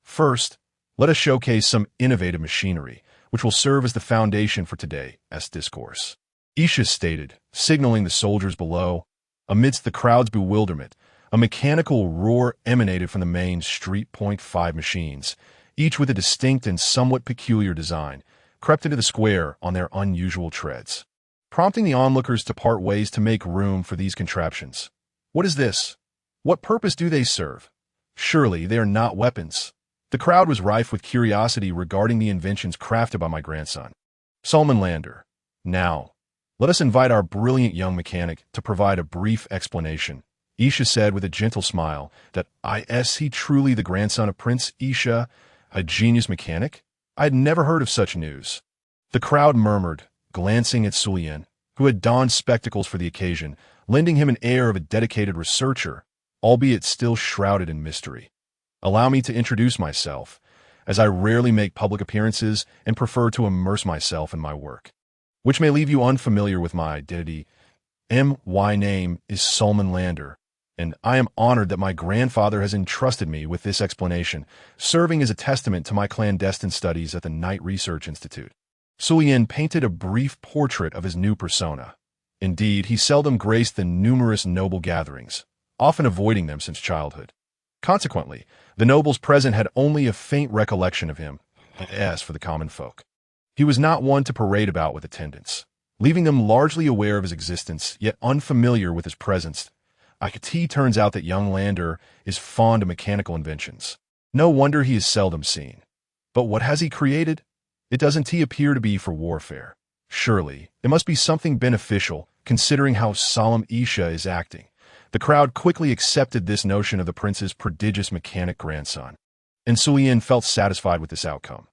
First, let us showcase some innovative machinery, which will serve as the foundation for today's discourse, Isha stated, signaling the soldiers below. Amidst the crowd's bewilderment, a mechanical roar emanated from the main Street Point 5 machines, each with a distinct and somewhat peculiar design, crept into the square on their unusual treads, prompting the onlookers to part ways to make room for these contraptions. What is this? What purpose do they serve? Surely they are not weapons. The crowd was rife with curiosity regarding the inventions crafted by my grandson, Solomon Lander. Now, let us invite our brilliant young mechanic to provide a brief explanation, Isha said with a gentle smile. That is he truly the grandson of Prince Isha, a genius mechanic? I had never heard of such news. The crowd murmured, glancing at Sulien, who had donned spectacles for the occasion, lending him an air of a dedicated researcher, albeit still shrouded in mystery. Allow me to introduce myself, as I rarely make public appearances and prefer to immerse myself in my work, which may leave you unfamiliar with my identity. My name is Solomon Lander, and I am honored that my grandfather has entrusted me with this explanation, serving as a testament to my clandestine studies at the Knight Research Institute. Sulien painted a brief portrait of his new persona. Indeed, he seldom graced the numerous noble gatherings, often avoiding them since childhood. Consequently, the nobles present had only a faint recollection of him. As for the common folk, he was not one to parade about with attendants, leaving them largely aware of his existence, yet unfamiliar with his presence. It turns out that young Lander is fond of mechanical inventions. No wonder he is seldom seen. But what has he created? It doesn't appear to be for warfare. Surely, it must be something beneficial, considering how solemn Isha is acting. The crowd quickly accepted this notion of the prince's prodigious mechanic grandson, and Sulien felt satisfied with this outcome.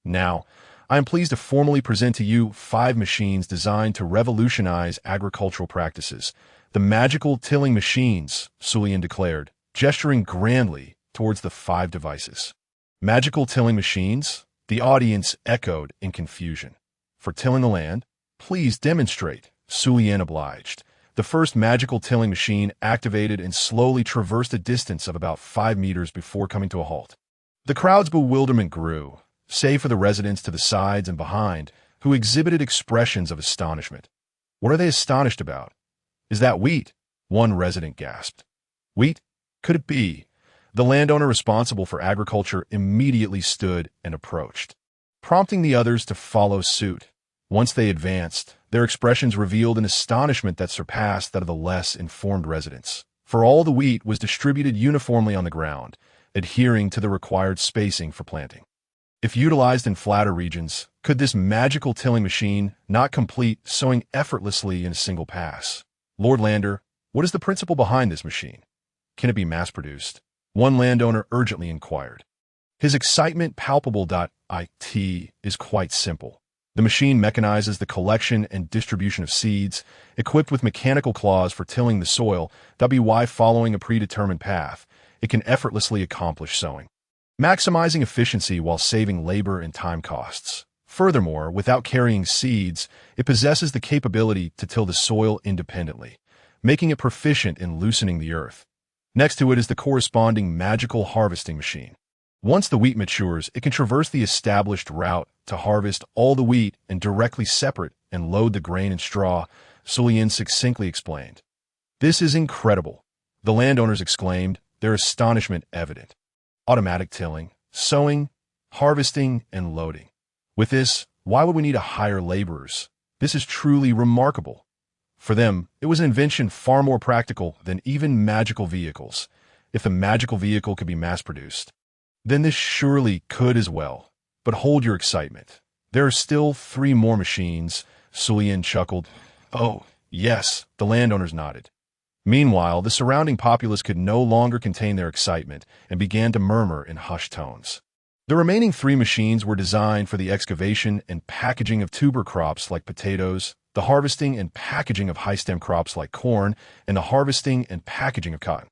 Now, I am pleased to formally present to you 5 machines designed to revolutionize agricultural practices. The magical tilling machines, Sulien declared, gesturing grandly towards the 5 devices. Magical tilling machines? The audience echoed in confusion. For tilling the land? Please demonstrate, Sulien obliged. The first magical tilling machine activated and slowly traversed a distance of about 5 meters before coming to a halt. The crowd's bewilderment grew, save for the residents to the sides and behind, who exhibited expressions of astonishment. What are they astonished about? Is that wheat? One resident gasped. Wheat? Could it be? The landowner responsible for agriculture immediately stood and approached, prompting the others to follow suit. Once they advanced, their expressions revealed an astonishment that surpassed that of the less informed residents, for all the wheat was distributed uniformly on the ground, adhering to the required spacing for planting. If utilized in flatter regions, could this magical tilling machine not complete sowing effortlessly in a single pass? Lord Lander, what is the principle behind this machine? Can it be mass-produced? One landowner urgently inquired. His excitement palpable. It is quite simple. The machine mechanizes the collection and distribution of seeds, equipped with mechanical claws for tilling the soil. Following a predetermined path, it can effortlessly accomplish sowing, maximizing efficiency while saving labor and time costs. Furthermore, without carrying seeds, it possesses the capability to till the soil independently, making it proficient in loosening the earth. Next to it is the corresponding magical harvesting machine. Once the wheat matures, it can traverse the established route to harvest all the wheat and directly separate and load the grain and straw, Sullivan succinctly explained. This is incredible, the landowners exclaimed, their astonishment evident. Automatic tilling, sowing, harvesting, and loading. With this, why would we need to hire laborers? This is truly remarkable. For them, it was an invention far more practical than even magical vehicles. If the magical vehicle could be mass-produced, then this surely could as well. But hold your excitement. There are still 3 more machines, Sullivan chuckled. Oh, yes, the landowners nodded. Meanwhile, the surrounding populace could no longer contain their excitement and began to murmur in hushed tones. The remaining 3 machines were designed for the excavation and packaging of tuber crops like potatoes, the harvesting and packaging of high-stem crops like corn, and the harvesting and packaging of cotton.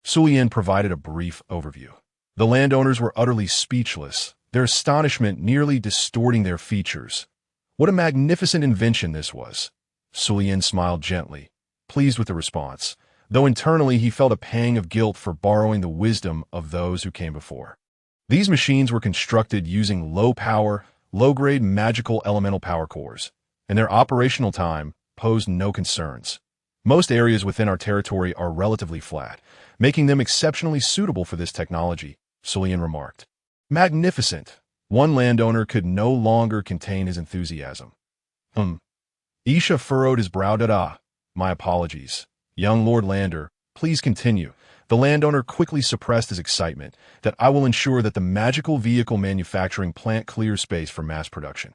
Sullivan provided a brief overview. The landowners were utterly speechless, their astonishment nearly distorting their features. What a magnificent invention this was! Sullivan smiled gently, pleased with the response, though internally he felt a pang of guilt for borrowing the wisdom of those who came before. These machines were constructed using low-power, low-grade magical elemental power cores, and their operational time posed no concerns. Most areas within our territory are relatively flat, making them exceptionally suitable for this technology, Sullivan remarked. Magnificent! One landowner could no longer contain his enthusiasm. Isha furrowed his brow. My apologies. Young Lord Lander, please continue. The landowner quickly suppressed his excitement, that I will ensure that the magical vehicle manufacturing plant clears space for mass production.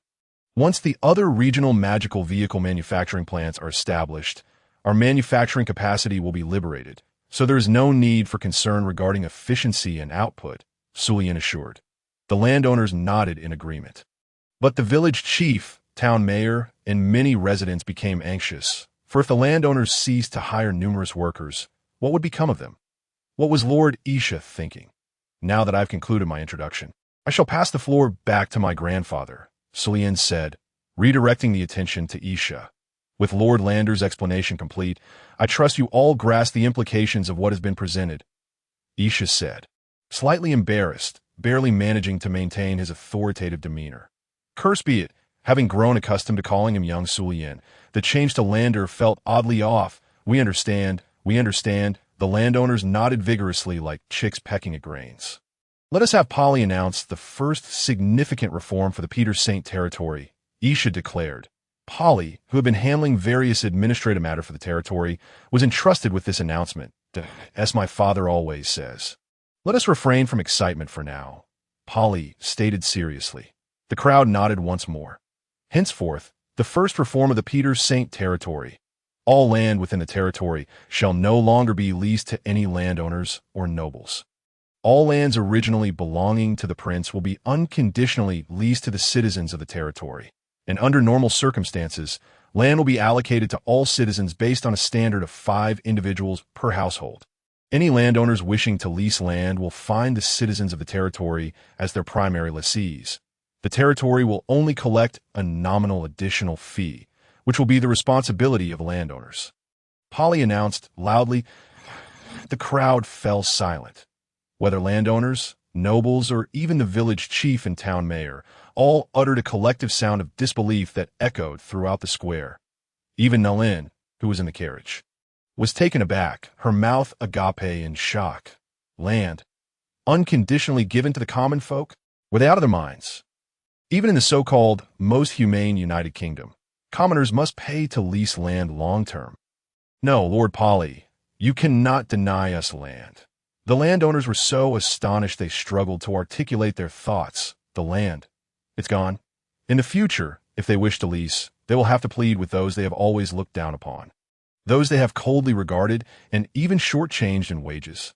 Once the other regional magical vehicle manufacturing plants are established, our manufacturing capacity will be liberated, so there is no need for concern regarding efficiency and output, Sullivan assured. The landowners nodded in agreement. But the village chief, town mayor, and many residents became anxious, for if the landowners ceased to hire numerous workers, what would become of them? What was Lord Isha thinking? Now that I've concluded my introduction, I shall pass the floor back to my grandfather, Sullivan said, redirecting the attention to Isha. With Lord Lander's explanation complete, I trust you all grasp the implications of what has been presented, Isha said, slightly embarrassed, barely managing to maintain his authoritative demeanor. Curse be it, having grown accustomed to calling him young Sullivan, the change to Lander felt oddly off. We understand, the landowners nodded vigorously like chicks pecking at grains. Let us have Polly announce the first significant reform for the Peter Saint territory, Isha declared. Polly, who had been handling various administrative matters for the territory, was entrusted with this announcement, as my father always says. Let us refrain from excitement for now, Polly stated seriously. The crowd nodded once more. Henceforth, the first reform of the Peter Saint territory. All land within the territory shall no longer be leased to any landowners or nobles. All lands originally belonging to the prince will be unconditionally leased to the citizens of the territory. And under normal circumstances, land will be allocated to all citizens based on a standard of 5 individuals per household. Any landowners wishing to lease land will find the citizens of the territory as their primary lessees. The territory will only collect a nominal additional fee, which will be the responsibility of landowners. Polly announced loudly. The crowd fell silent. Whether landowners, nobles, or even the village chief and town mayor, all uttered a collective sound of disbelief that echoed throughout the square. Even Nalin, who was in the carriage, was taken aback, her mouth agape in shock. Land, unconditionally given to the common folk? Were they out of their minds? Even in the so-called most humane United Kingdom, commoners must pay to lease land long-term. No, Lord Polly, you cannot deny us land. The landowners were so astonished they struggled to articulate their thoughts, The land. It's gone. In the future, if they wish to lease, they will have to plead with those they have always looked down upon, those they have coldly regarded and even shortchanged in wages.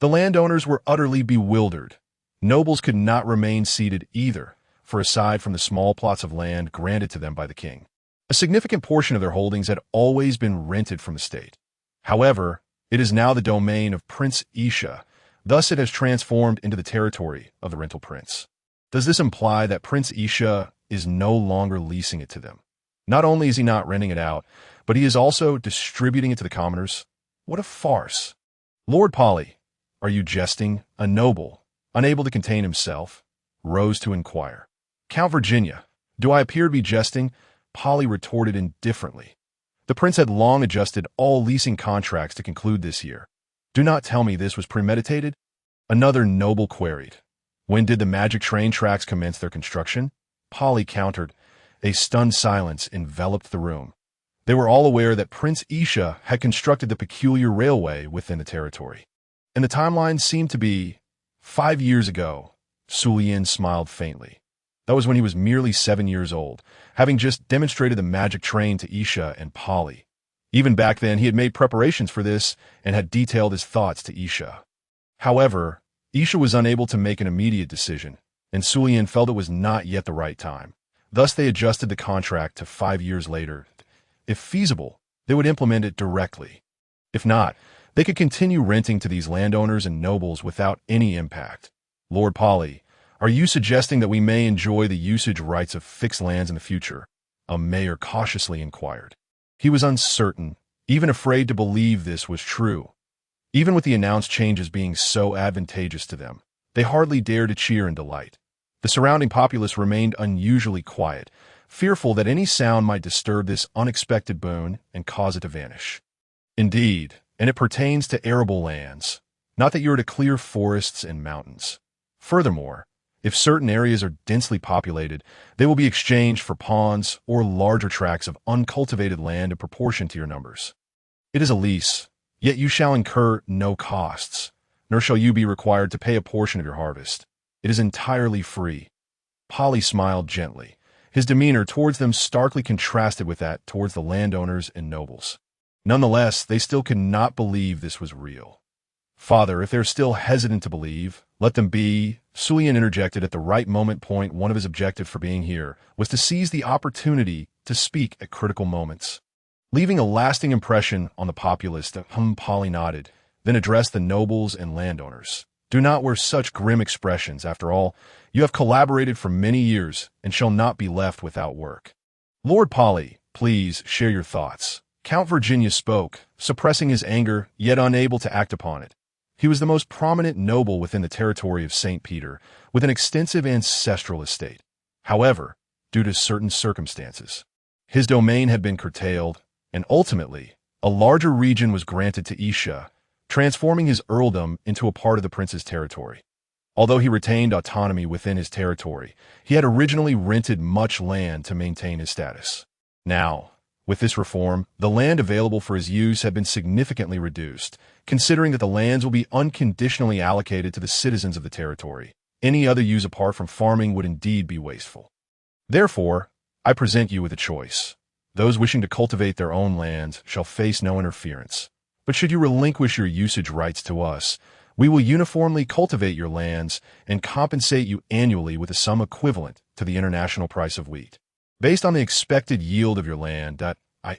The landowners were utterly bewildered. Nobles could not remain seated either, for aside from the small plots of land granted to them by the king, a significant portion of their holdings had always been rented from the state. However, it is now the domain of Prince Isha, thus it has transformed into the territory of the rental prince. Does this imply that Prince Isha is no longer leasing it to them? Not only is he not renting it out, but he is also distributing it to the commoners? What a farce! Lord Polly, are you jesting? A noble, unable to contain himself, rose to inquire. Count Virginia, do I appear to be jesting? Polly retorted indifferently. The prince had long adjusted all leasing contracts to conclude this year. Do not tell me this was premeditated? Another noble queried. When did the magic train tracks commence their construction? Polly countered. A stunned silence enveloped the room. They were all aware that Prince Isha had constructed the peculiar railway within the territory. And the timeline seemed to be 5 years ago. Sullian smiled faintly. That was when he was merely 7 years old, having just demonstrated the magic train to Isha and Polly. Even back then, he had made preparations for this and had detailed his thoughts to Isha. However, Isha was unable to make an immediate decision, and Sullian felt it was not yet the right time. Thus, they adjusted the contract to 5 years later. If feasible, they would implement it directly. If not, they could continue renting to these landowners and nobles without any impact. Lord Polly, are you suggesting that we may enjoy the usage rights of fixed lands in the future? A mayor cautiously inquired. He was uncertain, even afraid to believe this was true. Even with the announced changes being so advantageous to them, they hardly dared to cheer in delight. The surrounding populace remained unusually quiet, fearful that any sound might disturb this unexpected boon and cause it to vanish. Indeed, and it pertains to arable lands, not that you are to clear forests and mountains. Furthermore, if certain areas are densely populated, they will be exchanged for ponds or larger tracts of uncultivated land in proportion to your numbers. It is a lease, yet you shall incur no costs, nor shall you be required to pay a portion of your harvest. It is entirely free. Polly smiled gently. His demeanor towards them starkly contrasted with that towards the landowners and nobles. Nonetheless, they still could not believe this was real. Father, if they're still hesitant to believe, let them be. Sullian interjected at the right moment. One of his objectives for being here was to seize the opportunity to speak at critical moments. Leaving a lasting impression on the populace, Polly nodded, then addressed the nobles and landowners. Do not wear such grim expressions. After all, you have collaborated for many years and shall not be left without work. Lord Polly, please share your thoughts. Count Virginia spoke, suppressing his anger, yet unable to act upon it. He was the most prominent noble within the territory of St. Peter, with an extensive ancestral estate. However, due to certain circumstances, his domain had been curtailed, and ultimately, a larger region was granted to Isha, transforming his earldom into a part of the prince's territory. Although he retained autonomy within his territory, he had originally rented much land to maintain his status. Now, with this reform, the land available for his use had been significantly reduced, considering that the lands will be unconditionally allocated to the citizens of the territory. Any other use apart from farming would indeed be wasteful. Therefore, I present you with a choice. Those wishing to cultivate their own lands shall face no interference. But should you relinquish your usage rights to us, we will uniformly cultivate your lands and compensate you annually with a sum equivalent to the international price of wheat, based on the expected yield of your land.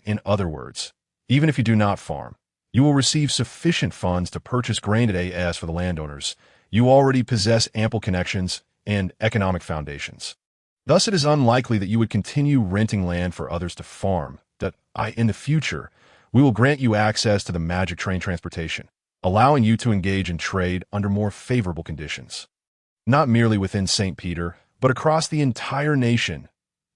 In other words, even if you do not farm, you will receive sufficient funds to purchase grain at AS for the landowners. You already possess ample connections and economic foundations. Thus, it is unlikely that you would continue renting land for others to farm. In the future, we will grant you access to the magic train transportation, allowing you to engage in trade under more favorable conditions. Not merely within St. Peter, but across the entire nation.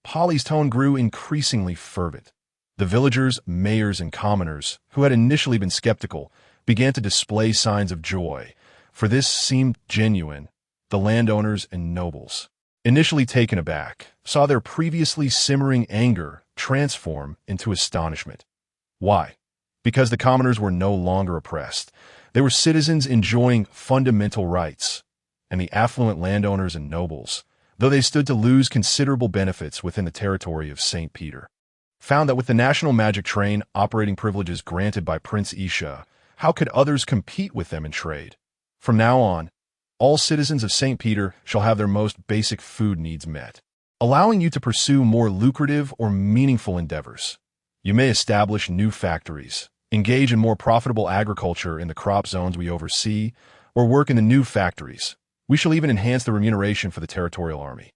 Polly's tone grew increasingly fervent. The villagers, mayors, and commoners, who had initially been skeptical, began to display signs of joy, for this seemed genuine. The landowners and nobles, initially taken aback, saw their previously simmering anger transform into astonishment. Why? Because the commoners were no longer oppressed. They were citizens enjoying fundamental rights, and the affluent landowners and nobles, though they stood to lose considerable benefits within the territory of St. Peter. Found that with the national magic train operating privileges granted by Prince Isha, how could others compete with them in trade? From now on, all citizens of St. Peter shall have their most basic food needs met, allowing you to pursue more lucrative or meaningful endeavors. You may establish new factories, engage in more profitable agriculture in the crop zones we oversee, or work in the new factories. We shall even enhance the remuneration for the territorial army.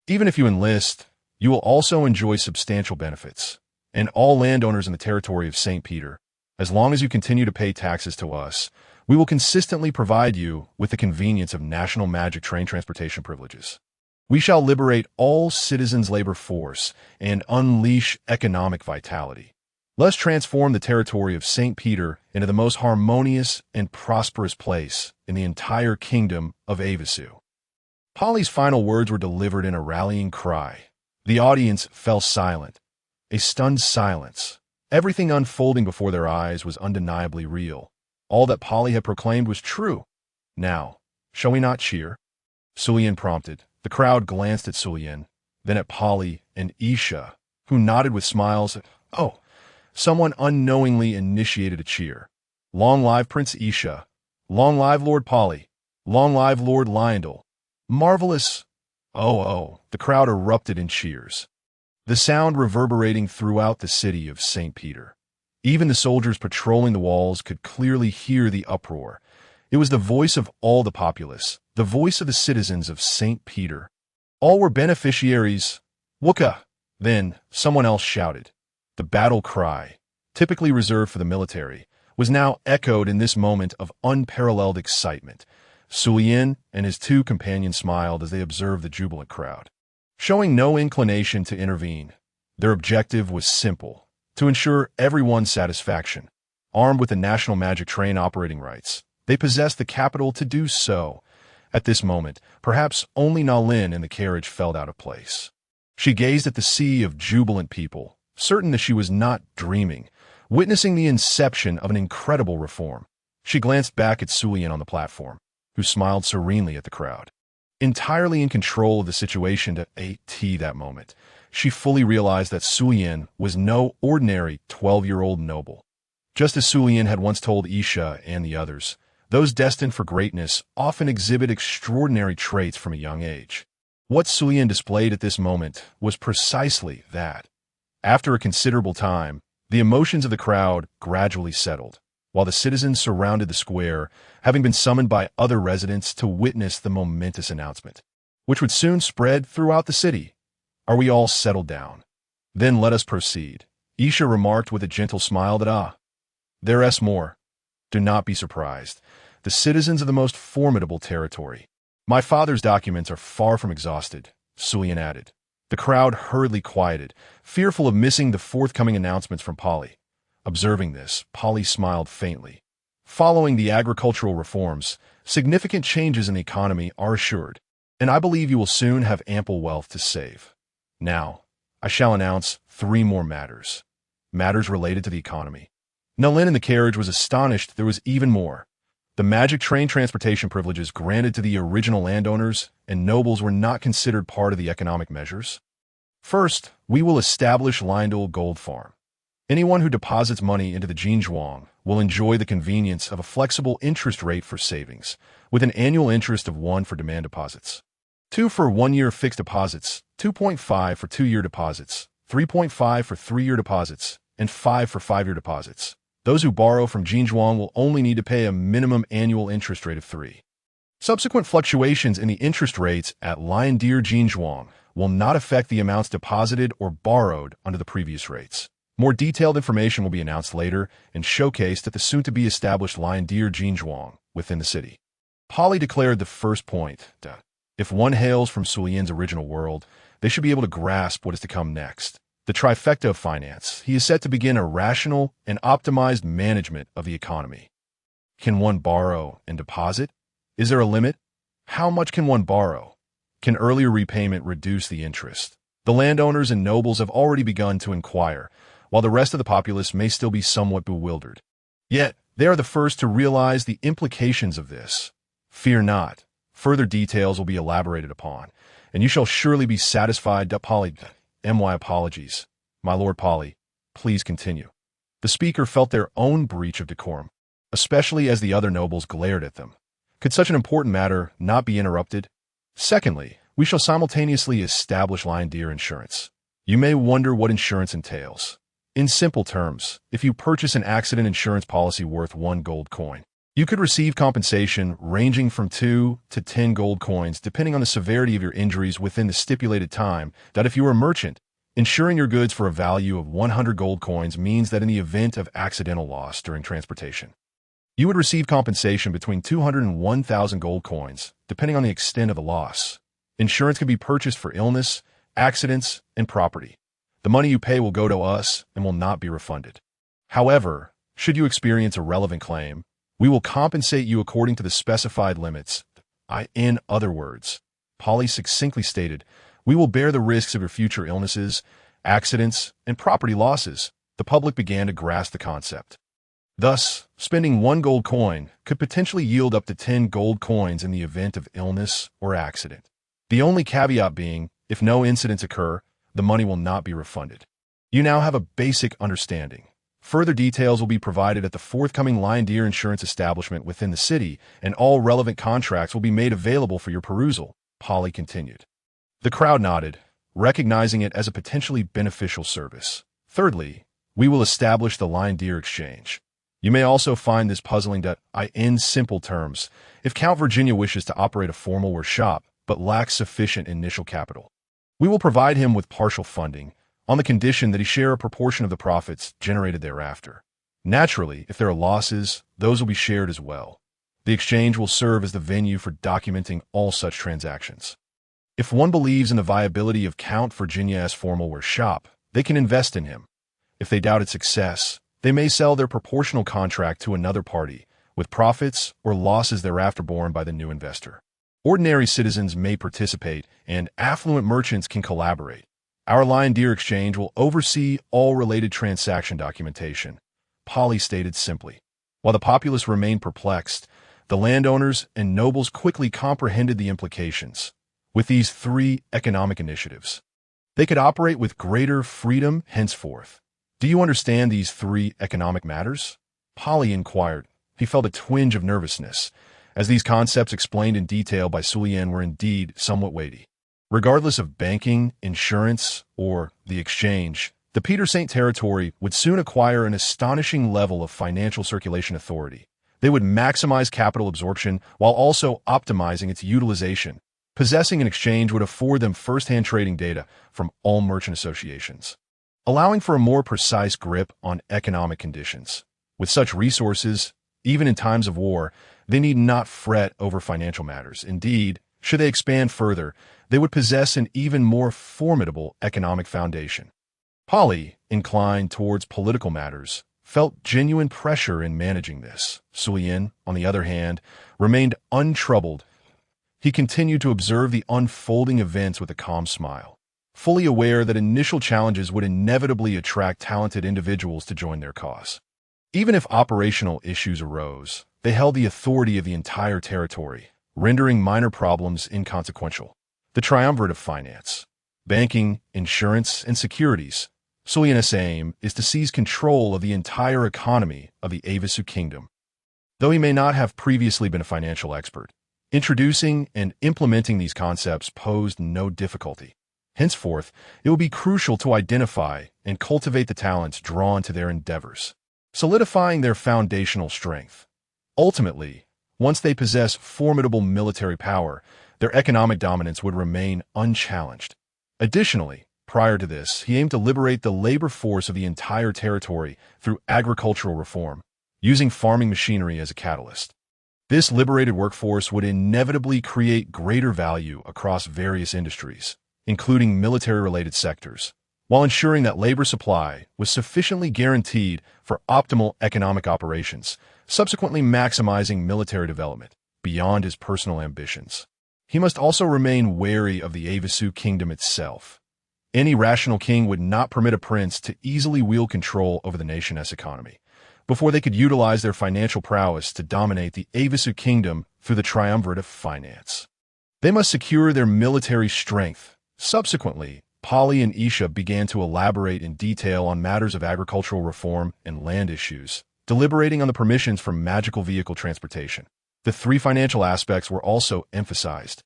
Even if you enlist, you will also enjoy substantial benefits, and all landowners in the territory of St. Peter, as long as you continue to pay taxes to us, we will consistently provide you with the convenience of national magic train transportation privileges. We shall liberate all citizens' labor force and unleash economic vitality. Let's transform the territory of St. Peter into the most harmonious and prosperous place in the entire kingdom of Avesu. Polly's final words were delivered in a rallying cry. The audience fell silent, a stunned silence. Everything unfolding before their eyes was undeniably real. All that Polly had proclaimed was true. Now, shall we not cheer? Sulian prompted. The crowd glanced at Sulian, then at Polly and Isha, who nodded with smiles. Oh, someone unknowingly initiated a cheer. Long live Prince Isha. Long live Lord Polly. Long live Lord Lionel. Marvelous. Oh, the crowd erupted in cheers, the sound reverberating throughout the city of St. Peter. Even the soldiers patrolling the walls could clearly hear the uproar. It was the voice of all the populace, the voice of the citizens of St. Peter. All were beneficiaries. Wooka! Then someone else shouted. The battle cry, typically reserved for the military, was now echoed in this moment of unparalleled excitement. Sulian and his two companions smiled as they observed the jubilant crowd. Showing no inclination to intervene, their objective was simple: to ensure everyone's satisfaction. Armed with the national magic train operating rights, they possessed the capital to do so. At this moment, perhaps only Nalin in the carriage felt out of place. She gazed at the sea of jubilant people, certain that she was not dreaming, witnessing the inception of an incredible reform. She glanced back at Sulian on the platform, who smiled serenely at the crowd. Entirely in control of the situation to AT that moment, she fully realized that Sulian was no ordinary 12-year-old noble. Just as Sulian had once told Isha and the others, those destined for greatness often exhibit extraordinary traits from a young age. What Sulian displayed at this moment was precisely that. After a considerable time, the emotions of the crowd gradually settled, while the citizens surrounded the square, having been summoned by other residents to witness the momentous announcement, which would soon spread throughout the city. Are we all settled down? Then let us proceed. Isha remarked with a gentle smile that there's more. Do not be surprised. The citizens of the most formidable territory. My father's documents are far from exhausted, Sulian added. The crowd hurriedly quieted, fearful of missing the forthcoming announcements from Polly. Observing this, Polly smiled faintly. Following the agricultural reforms, significant changes in the economy are assured, and I believe you will soon have ample wealth to save. Now, I shall announce 3 more matters. Matters related to the economy. Nalin in the carriage was astonished there was even more. The magic train transportation privileges granted to the original landowners and nobles were not considered part of the economic measures. First, we will establish Lindell Gold Farm. Anyone who deposits money into the Jinzhuang will enjoy the convenience of a flexible interest rate for savings, with an annual interest of 1 for demand deposits, 2 for 1-year fixed deposits, 2.5 for 2-year deposits, 3.5 for 3-year deposits, and 5 for 5-year deposits. Those who borrow from Jinzhuang will only need to pay a minimum annual interest rate of 3. Subsequent fluctuations in the interest rates at Lion Deer Jinzhuang will not affect the amounts deposited or borrowed under the previous rates. More detailed information will be announced later and showcased at the soon-to-be-established Lion Deer Jinzhuang within the city. Polly declared the first point that if one hails from Sulian's original world, they should be able to grasp what is to come next. The trifecta of finance. He is set to begin a rational and optimized management of the economy. Can one borrow and deposit? Is there a limit? How much can one borrow? Can earlier repayment reduce the interest? The landowners and nobles have already begun to inquire, while the rest of the populace may still be somewhat bewildered. Yet, they are the first to realize the implications of this. Fear not. Further details will be elaborated upon, and you shall surely be satisfied. Polly, my apologies. My lord Polly, please continue. The speaker felt their own breach of decorum, especially as the other nobles glared at them. Could such an important matter not be interrupted? Secondly, we shall simultaneously establish lion deer insurance. You may wonder what insurance entails. In simple terms, if you purchase an accident insurance policy worth 1 gold coin, you could receive compensation ranging from 2 to 10 gold coins depending on the severity of your injuries within the stipulated time. That if you are a merchant, insuring your goods for a value of 100 gold coins means that in the event of accidental loss during transportation, you would receive compensation between 200 and 1,000 gold coins, depending on the extent of the loss. Insurance can be purchased for illness, accidents, and property. The money you pay will go to us and will not be refunded. However, should you experience a relevant claim, we will compensate you according to the specified limits. In other words, Polly succinctly stated, we will bear the risks of your future illnesses, accidents, and property losses. The public began to grasp the concept. Thus, spending 1 gold coin could potentially yield up to 10 gold coins in the event of illness or accident. The only caveat being, if no incidents occur, the money will not be refunded. You now have a basic understanding. Further details will be provided at the forthcoming lion deer insurance establishment within the city, and all relevant contracts will be made available for your perusal, Polly continued. The crowd nodded, recognizing it as a potentially beneficial service. Thirdly, we will establish the lion deer exchange. You may also find this puzzling. In simple terms, if Count Virginia wishes to operate a formal wear shop but lacks sufficient initial capital, we will provide him with partial funding on the condition that he share a proportion of the profits generated thereafter. Naturally, if there are losses, those will be shared as well. The exchange will serve as the venue for documenting all such transactions. If one believes in the viability of Count Virginia's formal wear shop, they can invest in him. If they doubt its success, they may sell their proportional contract to another party, with profits or losses thereafter borne by the new investor. Ordinary citizens may participate, and affluent merchants can collaborate. Our lion deer exchange will oversee all related transaction documentation, Polly stated simply. While the populace remained perplexed, the landowners and nobles quickly comprehended the implications. With these 3 economic initiatives, they could operate with greater freedom henceforth. Do you understand these 3 economic matters? Polly inquired. He felt a twinge of nervousness, as these concepts explained in detail by Sullian were indeed somewhat weighty. Regardless of banking, insurance, or the exchange, the Peter Saint territory would soon acquire an astonishing level of financial circulation authority. They would maximize capital absorption while also optimizing its utilization. Possessing an exchange would afford them first-hand trading data from all merchant associations, allowing for a more precise grip on economic conditions. With such resources, even in times of war, they need not fret over financial matters. Indeed, should they expand further, they would possess an even more formidable economic foundation. Polly, inclined towards political matters, felt genuine pressure in managing this. Sullian, on the other hand, remained untroubled. He continued to observe the unfolding events with a calm smile, fully aware that initial challenges would inevitably attract talented individuals to join their cause. Even if operational issues arose, they held the authority of the entire territory, rendering minor problems inconsequential. The triumvirate of finance, banking, insurance, and securities. Sullian's aim is to seize control of the entire economy of the Avesu kingdom. Though he may not have previously been a financial expert, introducing and implementing these concepts posed no difficulty. Henceforth, it will be crucial to identify and cultivate the talents drawn to their endeavors, solidifying their foundational strength. Ultimately, once they possess formidable military power, their economic dominance would remain unchallenged. Additionally, prior to this, he aimed to liberate the labor force of the entire territory through agricultural reform, using farming machinery as a catalyst. This liberated workforce would inevitably create greater value across various industries, including military-related sectors, while ensuring that labor supply was sufficiently guaranteed for optimal economic operations, subsequently maximizing military development beyond his personal ambitions. He must also remain wary of the Avesu kingdom itself. Any rational king would not permit a prince to easily wield control over the nation's economy before they could utilize their financial prowess to dominate the Avesu kingdom through the triumvirate of finance. They must secure their military strength. Subsequently, Pali and Isha began to elaborate in detail on matters of agricultural reform and land issues, deliberating on the permissions for magical vehicle transportation. The three financial aspects were also emphasized,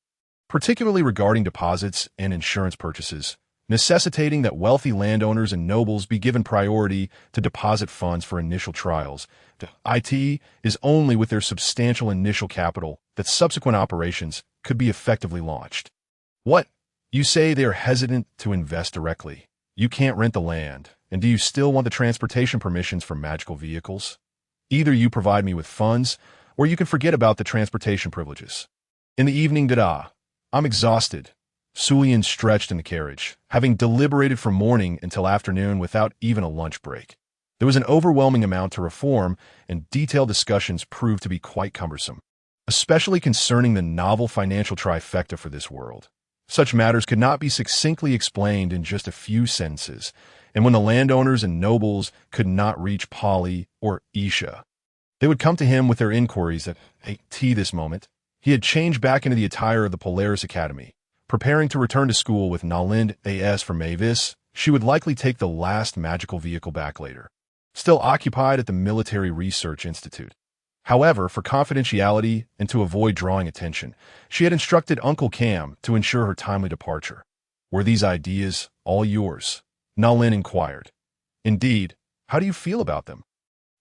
particularly regarding deposits and insurance purchases, necessitating that wealthy landowners and nobles be given priority to deposit funds for initial trials. It is only with their substantial initial capital that subsequent operations could be effectively launched. What? You say they are hesitant to invest directly. You can't rent the land, and do you still want the transportation permissions for magical vehicles? Either you provide me with funds, or you can forget about the transportation privileges. In the evening, I'm exhausted. Sulian stretched in the carriage, having deliberated from morning until afternoon without even a lunch break. There was an overwhelming amount to reform, and detailed discussions proved to be quite cumbersome, especially concerning the novel financial trifecta for this world. Such matters could not be succinctly explained in just a few sentences, and when the landowners and nobles could not reach Pali or Isha, they would come to him with their inquiries at this moment. He had changed back into the attire of the Polaris Academy, preparing to return to school with Nalind as for Mavis. She would likely take the last magical vehicle back later, still occupied at the Military Research Institute. However, for confidentiality and to avoid drawing attention, she had instructed Uncle Cam to ensure her timely departure. Were these ideas all yours? Nalin inquired. Indeed. How do you feel about them?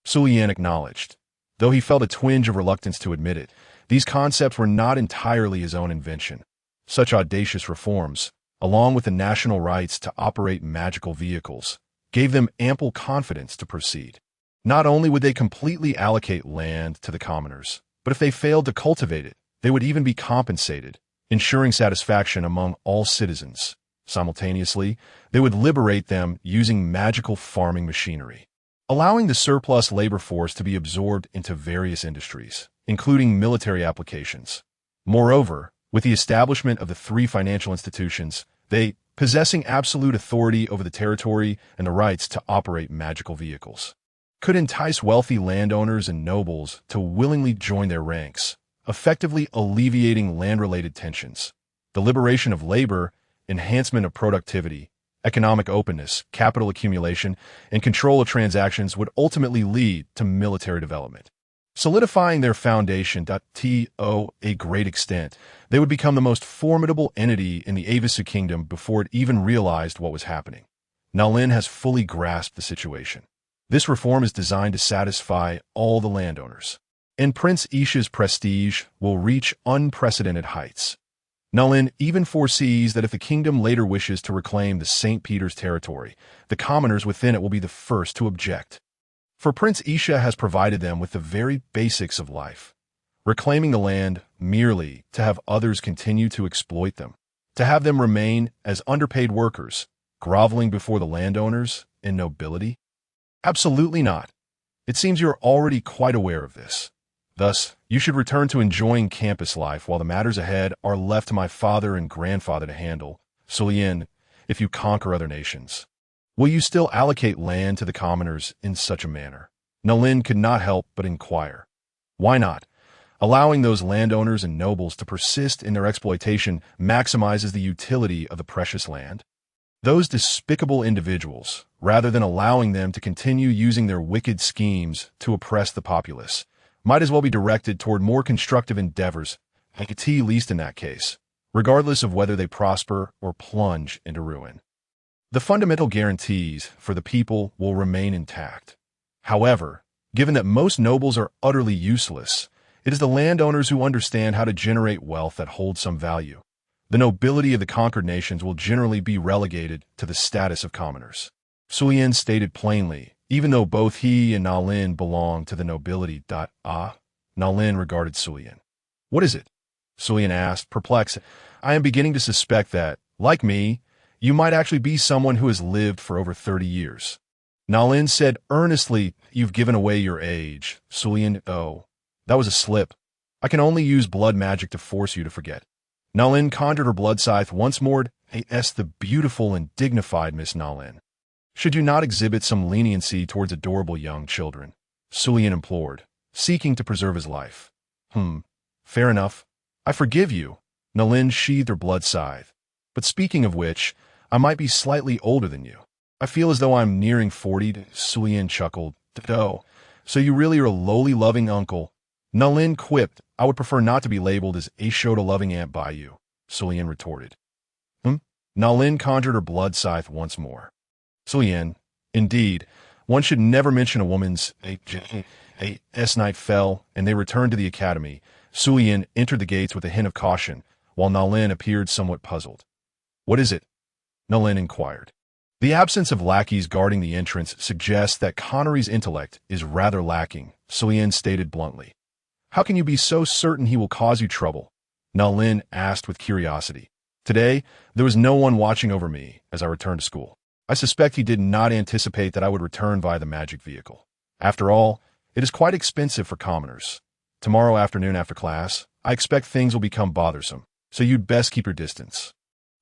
Sulian acknowledged. Though he felt a twinge of reluctance to admit it, these concepts were not entirely his own invention. Such audacious reforms, along with the national rights to operate magical vehicles, gave them ample confidence to proceed. Not only would they completely allocate land to the commoners, but if they failed to cultivate it, they would even be compensated, ensuring satisfaction among all citizens. Simultaneously, they would liberate them using magical farming machinery, allowing the surplus labor force to be absorbed into various industries, including military applications. Moreover, with the establishment of the three financial institutions, they, possessing absolute authority over the territory and the rights to operate magical vehicles, could entice wealthy landowners and nobles to willingly join their ranks, effectively alleviating land-related tensions. The liberation of labor, enhancement of productivity, economic openness, capital accumulation, and control of transactions would ultimately lead to military development. Solidifying their foundation to a great extent, they would become the most formidable entity in the Avisu kingdom before it even realized what was happening. Nalin has fully grasped the situation. This reform is designed to satisfy all the landowners, and Prince Isha's prestige will reach unprecedented heights. Nalin even foresees that if the kingdom later wishes to reclaim the St. Peter's territory, the commoners within it will be the first to object. For Prince Isha has provided them with the very basics of life, reclaiming the land merely to have others continue to exploit them, to have them remain as underpaid workers, groveling before the landowners and nobility? Absolutely not. It seems you are already quite aware of this. Thus, you should return to enjoying campus life while the matters ahead are left to my father and grandfather to handle. Sulian, if you conquer other nations, will you still allocate land to the commoners in such a manner? Nalin could not help but inquire. Why not? Allowing those landowners and nobles to persist in their exploitation maximizes the utility of the precious land. Those despicable individuals, rather than allowing them to continue using their wicked schemes to oppress the populace, might as well be directed toward more constructive endeavors, at least in that case, regardless of whether they prosper or plunge into ruin. The fundamental guarantees for the people will remain intact. However, given that most nobles are utterly useless, it is the landowners who understand how to generate wealth that hold some value. The nobility of the conquered nations will generally be relegated to the status of commoners. Sulian stated plainly, even though both he and Nalin belong to the nobility. Nalin regarded Sulian. What is it? Sulian asked, perplexed. I am beginning to suspect that, like me, you might actually be someone who has lived for over 30 years. Nalin said earnestly, you've given away your age. Sulian, oh, that was a slip. I can only use blood magic to force you to forget. Nalin conjured her blood scythe once more. The beautiful and dignified Miss Nalin. Should you not exhibit some leniency towards adorable young children? Sulian implored, seeking to preserve his life. Fair enough. I forgive you. Nalin sheathed her blood scythe. But speaking of which, I might be slightly older than you. I feel as though I'm nearing 40. Sulian chuckled. Oh, so you really are a lowly loving uncle. Nalin quipped. I would prefer not to be labeled as a showed a loving aunt by you, Sulian retorted. Nalin conjured her blood scythe once more. Sulian, indeed, one should never mention a woman's night fell, and they returned to the academy. Sulian entered the gates with a hint of caution, while Nalin appeared somewhat puzzled. What is it? Nalin inquired. The absence of lackeys guarding the entrance suggests that Connery's intellect is rather lacking, Sulian stated bluntly. How can you be so certain he will cause you trouble? Nalin asked with curiosity. Today, there was no one watching over me as I returned to school. I suspect he did not anticipate that I would return via the magic vehicle. After all, it is quite expensive for commoners. Tomorrow afternoon after class, I expect things will become bothersome, so you'd best keep your distance.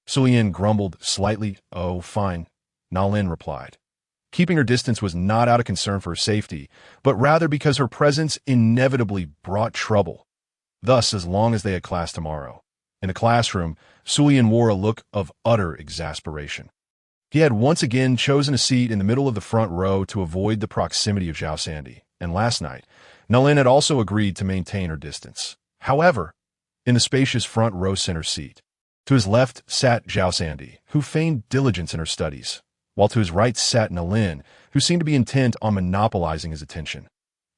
Sulian grumbled slightly. Oh, fine, Nalin replied. Keeping her distance was not out of concern for her safety, but rather because her presence inevitably brought trouble. Thus, as long as they had class tomorrow. In the classroom, Sulian wore a look of utter exasperation. He had once again chosen a seat in the middle of the front row to avoid the proximity of Zhao Sandy, and last night, Nalin had also agreed to maintain her distance. However, in the spacious front row center seat, to his left sat Zhao Sandy, who feigned diligence in her studies, while to his right sat Nalin, who seemed to be intent on monopolizing his attention.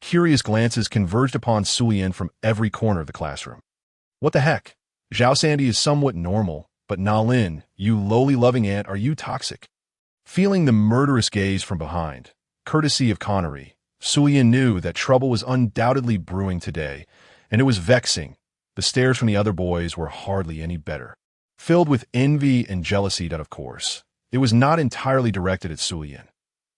Curious glances converged upon Sulian from every corner of the classroom. What the heck? Zhao Sandy is somewhat normal, but Nalin, you lowly loving aunt, are you toxic? Feeling the murderous gaze from behind, courtesy of Connery, Sulian knew that trouble was undoubtedly brewing today, and it was vexing. The stares from the other boys were hardly any better. Filled with envy and jealousy, that of course, it was not entirely directed at Sulian.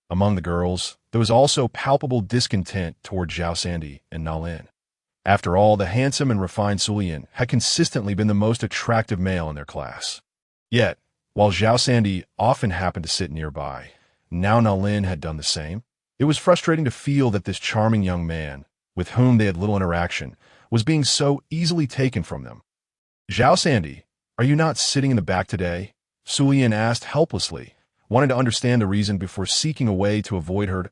Among the girls, there was also palpable discontent toward Zhao Sandy and Nalin. After all, the handsome and refined Sulian had consistently been the most attractive male in their class. Yet, while Zhao Sandy often happened to sit nearby, now Nalin had done the same. It was frustrating to feel that this charming young man, with whom they had little interaction, was being so easily taken from them. Zhao Sandy, are you not sitting in the back today? Sulian asked helplessly, wanting to understand the reason before seeking a way to avoid her.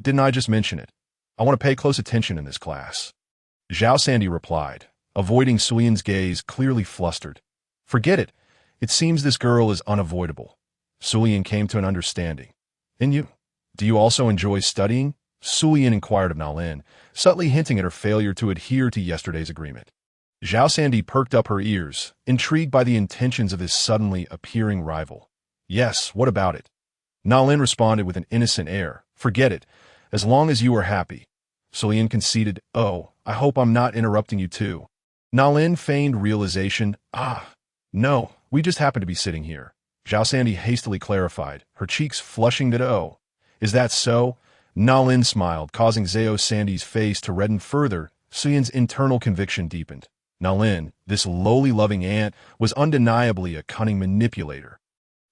Didn't I just mention it? I want to pay close attention in this class. Zhao Sandy replied, avoiding Sulian's gaze, clearly flustered. Forget it. It seems this girl is unavoidable. Sulian came to an understanding. And you? Do you also enjoy studying? Sulian inquired of Nalin, subtly hinting at her failure to adhere to yesterday's agreement. Zhao Sandy perked up her ears, intrigued by the intentions of this suddenly appearing rival. Yes, what about it? Nalin responded with an innocent air. Forget it, as long as you are happy. Sulian conceded, oh, I hope I'm not interrupting you too. Nalin feigned realization. No, we just happen to be sitting here. Zhao Sandy hastily clarified, her cheeks flushing that oh. Is that so? Nalin smiled, causing Zhao Sandy's face to redden further. Sulian's internal conviction deepened. Nalin, this lowly loving aunt, was undeniably a cunning manipulator.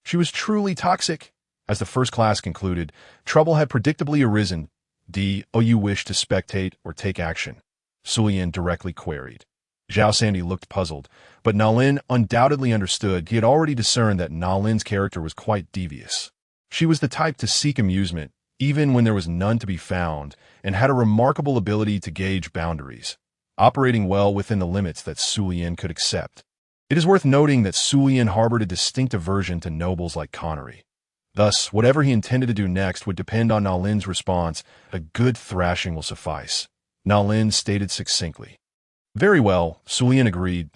She was truly toxic. As the first class concluded, trouble had predictably arisen. Do you wish to spectate or take action? Sulian directly queried. Zhao Sandy looked puzzled, but Nalin undoubtedly understood. He had already discerned that Nalin's character was quite devious. She was the type to seek amusement, even when there was none to be found, and had a remarkable ability to gauge boundaries, operating well within the limits that Sulian could accept. It is worth noting that Sulian harbored a distinct aversion to nobles like Connery. Thus, whatever he intended to do next would depend on Nalin's response. A good thrashing will suffice, Nalin stated succinctly. Very well, Sulian agreed.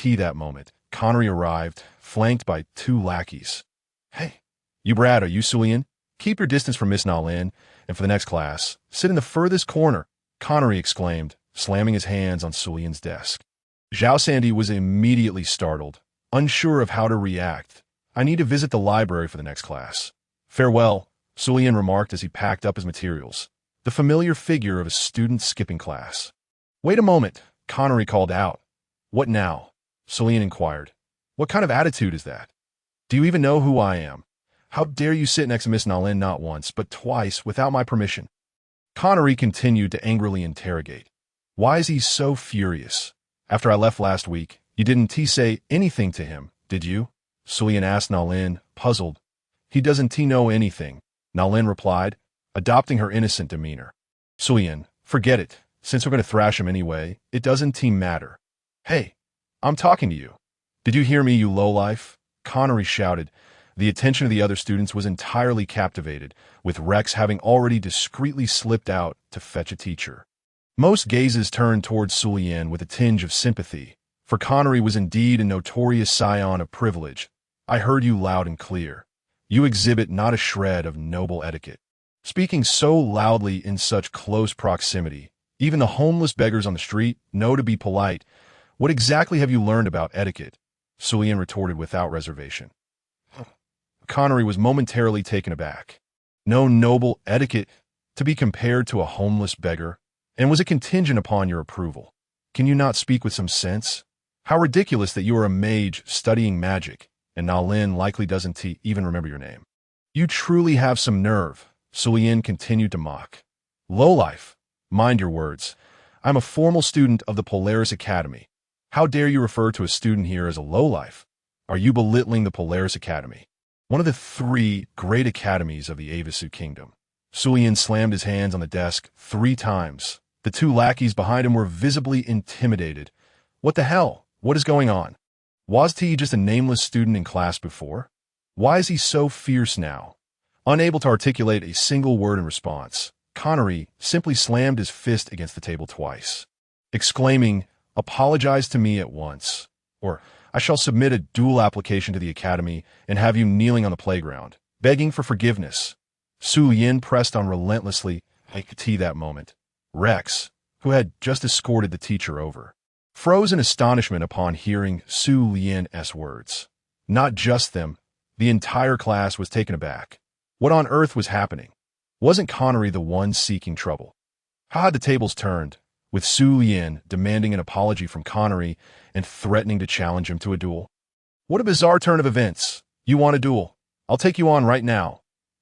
That moment, Connery arrived, flanked by 2 lackeys. Hey, you brat, are you Sulian? Keep your distance from Miss Nalin, and for the next class, sit in the furthest corner, Connery exclaimed, slamming his hands on Sulian's desk. Zhao Sandy was immediately startled, unsure of how to react. I need to visit the library for the next class. Farewell, Sulian remarked as he packed up his materials, the familiar figure of a student skipping class. Wait a moment, Connery called out. What now? Sulian inquired. What kind of attitude is that? Do you even know who I am? How dare you sit next to Miss Nalin not once, but twice without my permission? Connery continued to angrily interrogate. Why is he so furious? After I left last week, you didn't say anything to him, did you? Sulian asked Nalin, puzzled. He doesn't know anything, Nalin replied, adopting her innocent demeanor. Sulian, forget it. Since we're going to thrash him anyway, it doesn't matter. Hey, I'm talking to you. Did you hear me, you lowlife? Connery shouted. The attention of the other students was entirely captivated, with Rex having already discreetly slipped out to fetch a teacher. Most gazes turned towards Sulian with a tinge of sympathy, for Connery was indeed a notorious scion of privilege. I heard you loud and clear. You exhibit not a shred of noble etiquette. Speaking so loudly in such close proximity, even the homeless beggars on the street know to be polite. What exactly have you learned about etiquette? Sulian retorted without reservation. Connery was momentarily taken aback. No noble etiquette to be compared to a homeless beggar, and was it contingent upon your approval? Can you not speak with some sense? How ridiculous that you are a mage studying magic, and Nalin likely doesn't even remember your name. You truly have some nerve, Sulian continued to mock. Lowlife, mind your words. I'm a formal student of the Polaris Academy. How dare you refer to a student here as a lowlife? Are you belittling the Polaris Academy, one of the 3 great academies of the Avisu Kingdom? Sulian slammed his hands on the desk 3 times. The 2 lackeys behind him were visibly intimidated. What the hell? What is going on? Was he just a nameless student in class before? Why is he so fierce now? Unable to articulate a single word in response, Connery simply slammed his fist against the table twice, exclaiming, "Apologize to me at once, or I shall submit a duel application to the Academy and have you kneeling on the playground, begging for forgiveness." Sulian pressed on relentlessly. I could see that moment. Rex, who had just escorted the teacher over, froze in astonishment upon hearing Sulian's words. Not just them, the entire class was taken aback. What on earth was happening? Wasn't Connery the one seeking trouble? How had the tables turned, with Sulian demanding an apology from Connery and threatening to challenge him to a duel? What a bizarre turn of events. You want a duel? I'll take you on right now.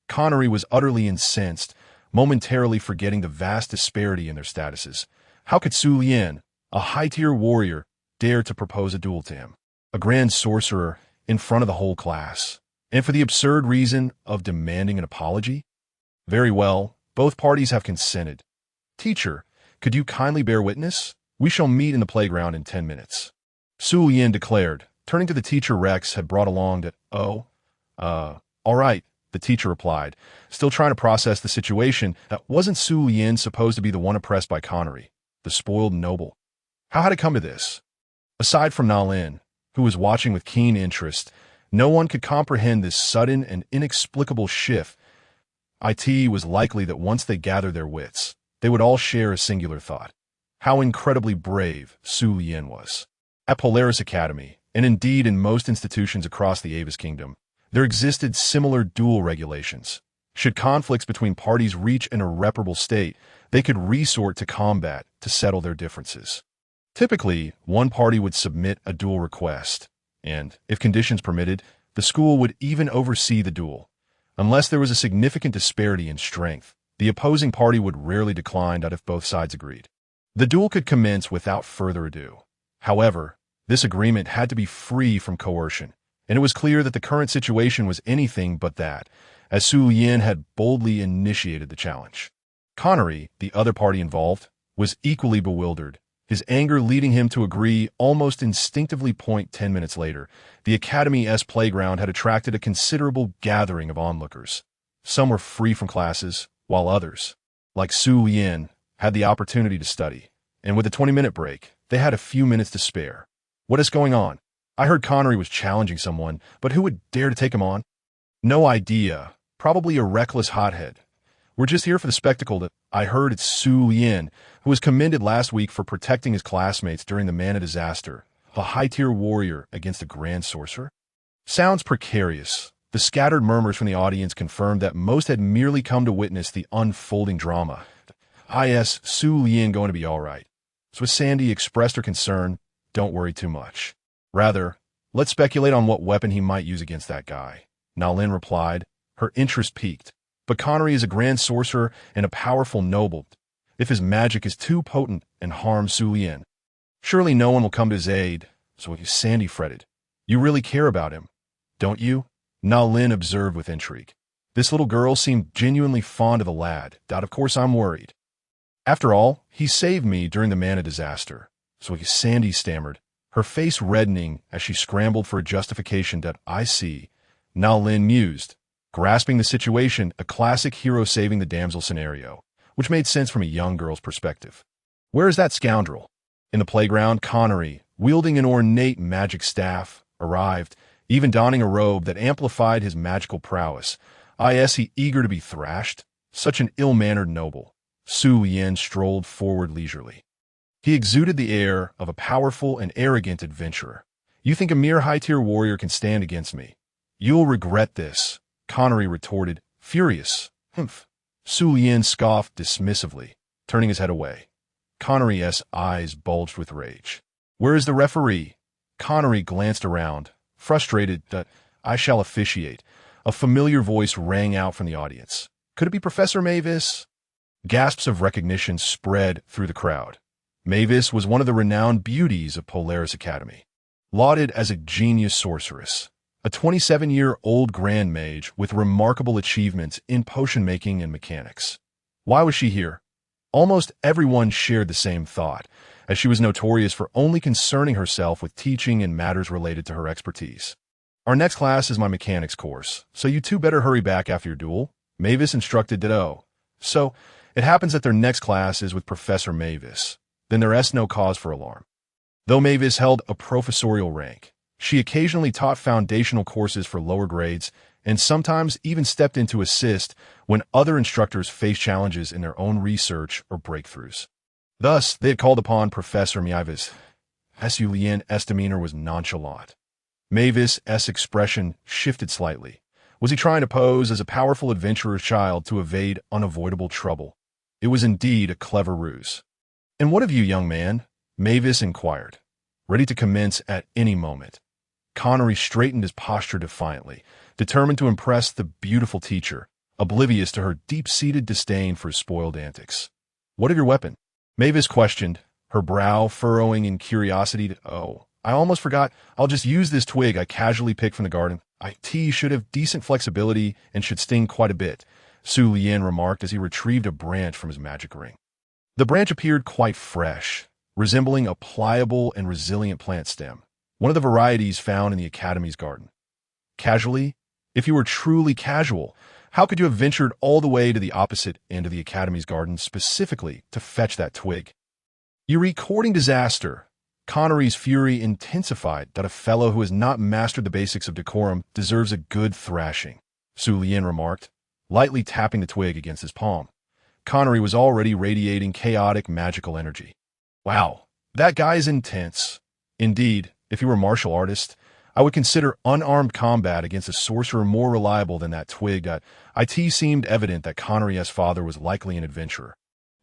Connery was utterly incensed, momentarily forgetting the vast disparity in their statuses. How could Sulian, a high-tier warrior, dare to propose a duel to him, a grand sorcerer, in front of the whole class, and for the absurd reason of demanding an apology? Very well, both parties have consented. Teacher, could you kindly bear witness? We shall meet in the playground in 10 minutes. Sulian declared, turning to the teacher Rex had brought along to, all right, the teacher replied, still trying to process the situation. That wasn't Sulian supposed to be the one oppressed by Connery, the spoiled noble? How had it come to this? Aside from Nalin, who was watching with keen interest, no one could comprehend this sudden and inexplicable shift. It was likely that once they gathered their wits, they would all share a singular thought. How incredibly brave Sulian was. At Polaris Academy, and indeed in most institutions across the Avis Kingdom, there existed similar duel regulations. Should conflicts between parties reach an irreparable state, they could resort to combat to settle their differences. Typically, one party would submit a duel request, and, if conditions permitted, the school would even oversee the duel. Unless there was a significant disparity in strength, the opposing party would rarely decline if both sides agreed. The duel could commence without further ado. However, this agreement had to be free from coercion, and it was clear that the current situation was anything but that, as Sulian had boldly initiated the challenge. Connery, the other party involved, was equally bewildered, his anger leading him to agree almost instinctively. 10 minutes later, the Academy's playground had attracted a considerable gathering of onlookers. Some were free from classes, while others, like Sulian, had the opportunity to study, and with a 20-minute break, they had a few minutes to spare. What is going on? I heard Connery was challenging someone, but who would dare to take him on? No idea. Probably a reckless hothead. We're just here for the spectacle. I heard it's Sulian, who was commended last week for protecting his classmates during the Mana disaster, a high-tier warrior against a grand sorcerer. Sounds precarious. The scattered murmurs from the audience confirmed that most had merely come to witness the unfolding drama. Sulian going to be all right. So as Sandy expressed her concern, don't worry too much. Rather, let's speculate on what weapon he might use against that guy. Nalin replied, her interest piqued. But Connery is a grand sorcerer and a powerful noble. If his magic is too potent and harms Sulian, Surely no one will come to his aid, so Sandy fretted. You really care about him, don't you? Na Lin observed with intrigue. This little girl seemed genuinely fond of the lad. Of course I'm worried. After all, he saved me during the Mana disaster. So Sandy stammered, her face reddening as she scrambled for a justification. I see. Na Lin mused, grasping the situation, a classic hero saving the damsel scenario, which made sense from a young girl's perspective. Where is that scoundrel? In the playground, Connery, wielding an ornate magic staff, arrived, even donning a robe that amplified his magical prowess. He eager to be thrashed? Such an ill-mannered noble. Su Yen strolled forward leisurely. He exuded the air of a powerful and arrogant adventurer. You think a mere high-tier warrior can stand against me? You'll regret this, Connery retorted, furious. Humph. Su Yen scoffed dismissively, turning his head away. Connery's eyes bulged with rage. Where is the referee? Connery glanced around, frustrated. I shall officiate. A familiar voice rang out from the audience. Could it be Professor Mavis? Gasps of recognition spread through the crowd. Mavis was one of the renowned beauties of Polaris Academy, lauded as a genius sorceress, a 27-year-old grand mage with remarkable achievements in potion-making and mechanics. Why was she here? Almost everyone shared the same thought, as she was notorious for only concerning herself with teaching and matters related to her expertise. Our next class is my mechanics course, so you two better hurry back after your duel, Mavis instructed Ditto. So, it happens that their next class is with Professor Mavis. Then there is no cause for alarm. Though Mavis held a professorial rank, she occasionally taught foundational courses for lower grades and sometimes even stepped in to assist when other instructors faced challenges in their own research or breakthroughs. Thus, they had called upon Professor Mavis. Su Lien's demeanor was nonchalant. Mavis' expression shifted slightly. Was he trying to pose as a powerful adventurer's child to evade unavoidable trouble? It was indeed a clever ruse. And what of you, young man? Mavis inquired, ready to commence at any moment. Connery straightened his posture defiantly, determined to impress the beautiful teacher, oblivious to her deep-seated disdain for his spoiled antics. What of your weapon? Mavis questioned, her brow furrowing in curiosity. Oh, I almost forgot. I'll just use this twig I casually picked from the garden. It should have decent flexibility and should sting quite a bit, Su Lien remarked as he retrieved a branch from his magic ring. The branch appeared quite fresh, resembling a pliable and resilient plant stem, one of the varieties found in the Academy's garden. Casually? If you were truly casual, how could you have ventured all the way to the opposite end of the Academy's garden specifically to fetch that twig? You recording disaster. Connery's fury intensified that a fellow who has not mastered the basics of decorum deserves a good thrashing, Su Lien remarked, lightly tapping the twig against his palm. Connery was already radiating chaotic magical energy. Wow, that guy is intense. Indeed, if he were a martial artist, I would consider unarmed combat against a sorcerer more reliable than that twig. It seemed evident that Connery's father was likely an adventurer.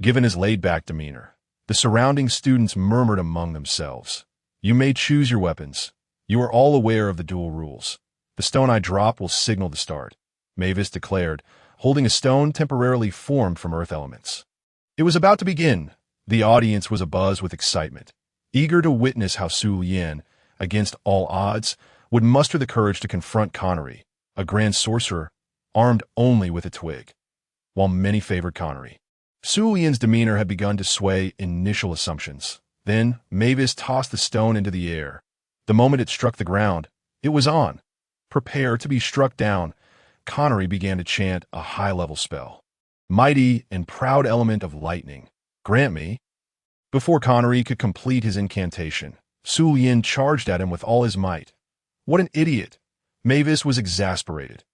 Given his laid-back demeanor, the surrounding students murmured among themselves. You may choose your weapons. You are all aware of the duel rules. The stone I drop will signal the start, Mavis declared, holding a stone temporarily formed from earth elements. It was about to begin. The audience was abuzz with excitement, eager to witness how Su Lien, against all odds, would muster the courage to confront Connery, a grand sorcerer, armed only with a twig. While many favored Connery, Su Lien's demeanor had begun to sway initial assumptions. Then, Mavis tossed the stone into the air. The moment it struck the ground, it was on. Prepare to be struck down. Connery began to chant a high-level spell. Mighty and proud element of lightning, grant me. Before Connery could complete his incantation, Su Lien charged at him with all his might. What an idiot! Mavis was exasperated,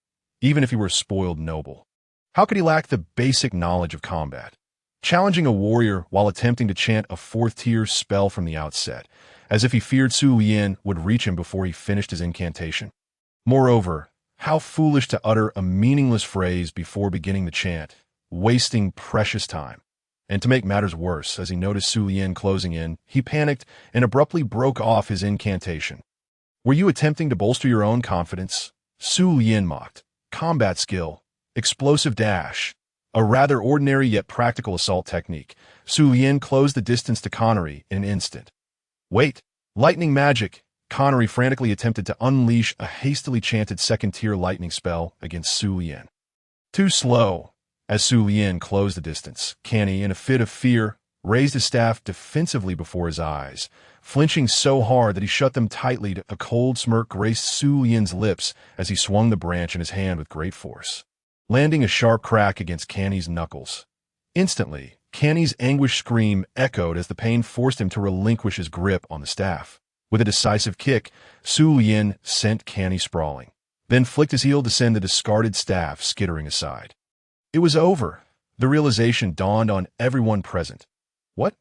even if he were a spoiled noble. How could he lack the basic knowledge of combat? Challenging a warrior while attempting to chant a fourth-tier spell from the outset, as if he feared Su Lien would reach him before he finished his incantation. Moreover, how foolish to utter a meaningless phrase before beginning the chant, wasting precious time. And to make matters worse, as he noticed Su Lien closing in, he panicked and abruptly broke off his incantation. Were you attempting to bolster your own confidence? Su Lien mocked. Combat skill. Explosive dash. A rather ordinary yet practical assault technique. Su Lien closed the distance to Connery in an instant. Wait! Lightning magic! Connery frantically attempted to unleash a hastily chanted second-tier lightning spell against Su Lien. Too slow. As Su Lien closed the distance, Canny, in a fit of fear, raised his staff defensively before his eyes, flinching so hard that he shut them tightly. A cold smirk graced Su Lien's lips as he swung the branch in his hand with great force, landing a sharp crack against Canny's knuckles. Instantly, Canny's anguished scream echoed as the pain forced him to relinquish his grip on the staff. With a decisive kick, Su Lien sent Canny sprawling, then flicked his heel to send the discarded staff skittering aside. It was over. The realization dawned on everyone present. What?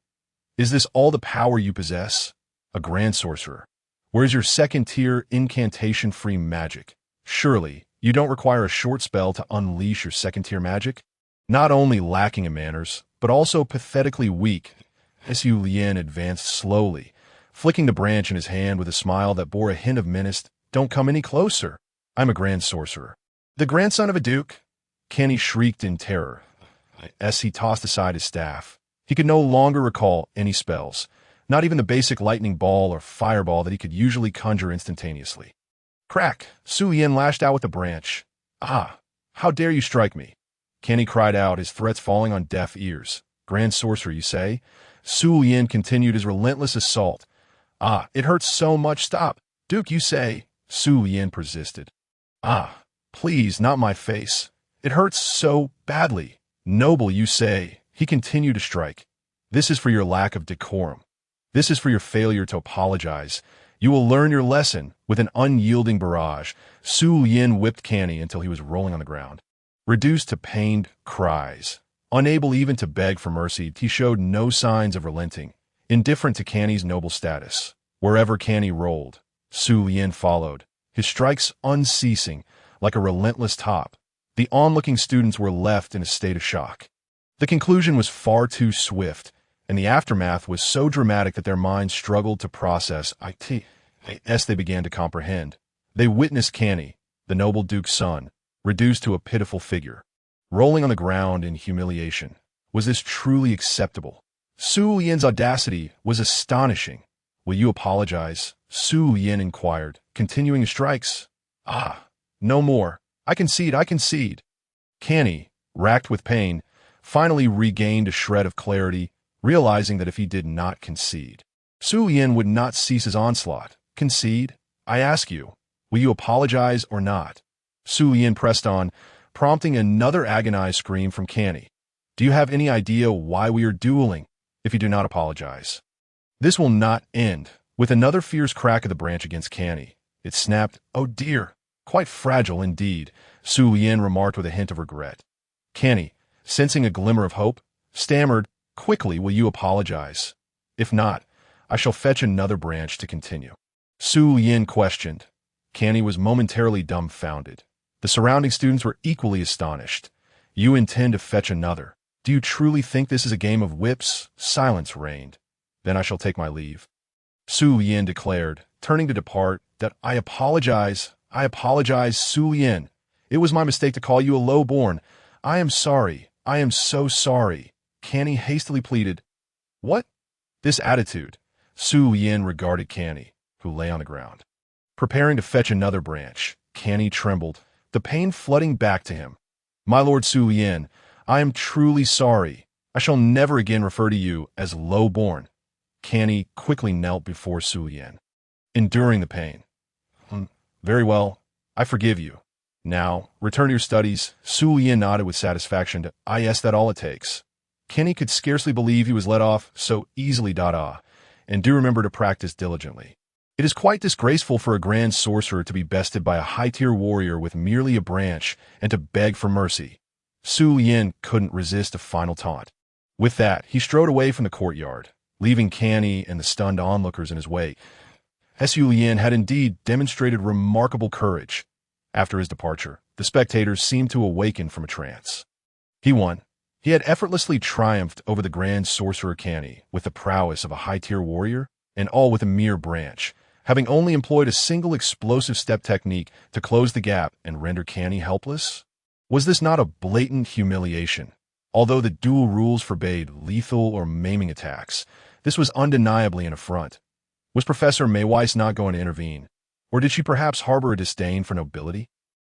Is this all the power you possess? A grand sorcerer. Where's your second-tier incantation-free magic? Surely, you don't require a short spell to unleash your second-tier magic? Not only lacking in manners, but also pathetically weak. Su Lien advanced slowly, flicking the branch in his hand with a smile that bore a hint of menace. Don't come any closer. I'm a grand sorcerer. The grandson of a duke? Canny shrieked in terror as he tossed aside his staff. He could no longer recall any spells, not even the basic lightning ball or fireball that he could usually conjure instantaneously. Crack! Su Lien lashed out with the branch. Ah! How dare you strike me? Canny cried out, his threats falling on deaf ears. Grand sorcerer, you say? Su Lien continued his relentless assault. Ah, it hurts so much. Stop. Duke, you say? Su Lien persisted. Ah, please, not my face. It hurts so badly. Noble, you say? He continued to strike. This is for your lack of decorum. This is for your failure to apologize. You will learn your lesson. With an unyielding barrage, Su Lien whipped Canny until he was rolling on the ground. Reduced to pained cries, unable even to beg for mercy, he showed no signs of relenting, indifferent to Canny's noble status. Wherever Canny rolled, Su Lien followed, his strikes unceasing, like a relentless top. The onlooking students were left in a state of shock. The conclusion was far too swift, and the aftermath was so dramatic that their minds struggled to process it. As they began to comprehend, they witnessed Canny, the noble duke's son, reduced to a pitiful figure, rolling on the ground in humiliation. Was this truly acceptable? Su Lien's audacity was astonishing. Will you apologize? Su Lien inquired, continuing his strikes. Ah, no more. I concede. Canny, racked with pain, finally regained a shred of clarity, realizing that if he did not concede, Su Lien would not cease his onslaught. Concede? I ask you, will you apologize or not? Su Lien pressed on, prompting another agonized scream from Canny. Do you have any idea why we are dueling if you do not apologize? This will not end. With another fierce crack of the branch against Canny, it snapped. Oh dear, quite fragile indeed, Su Lien remarked with a hint of regret. Canny, sensing a glimmer of hope, stammered, quickly, will you apologize? If not, I shall fetch another branch to continue. Su Lien questioned. Canny was momentarily dumbfounded. The surrounding students were equally astonished. You intend to fetch another. Do you truly think this is a game of whips? Silence reigned. Then I shall take my leave. Su Lien declared, turning to depart, that I apologize, Su Lien. It was my mistake to call you a low-born. I am sorry. I am so sorry. Canny hastily pleaded. What? This attitude. Su Lien regarded Canny, who lay on the ground, preparing to fetch another branch. Canny trembled, the pain flooding back to him. My lord Su Lien, I am truly sorry. I shall never again refer to you as low-born. Canny quickly knelt before Su Lien, enduring the pain. Very well, I forgive you. Now, return to your studies. Su Lien nodded with satisfaction. Yes, that all it takes. Canny could scarcely believe he was let off so easily. And do remember to practice diligently. It is quite disgraceful for a grand sorcerer to be bested by a high-tier warrior with merely a branch and to beg for mercy. Su Lien couldn't resist a final taunt. With that, he strode away from the courtyard, leaving Canny and the stunned onlookers in his wake. Su Lien had indeed demonstrated remarkable courage. After his departure, the spectators seemed to awaken from a trance. He won. He had effortlessly triumphed over the grand sorcerer Canny with the prowess of a high-tier warrior, and all with a mere branch, having only employed a single explosive step technique to close the gap and render Canny helpless? Was this not a blatant humiliation? Although the duel rules forbade lethal or maiming attacks, this was undeniably an affront. Was Professor Mayweiss not going to intervene? Or did she perhaps harbor a disdain for nobility?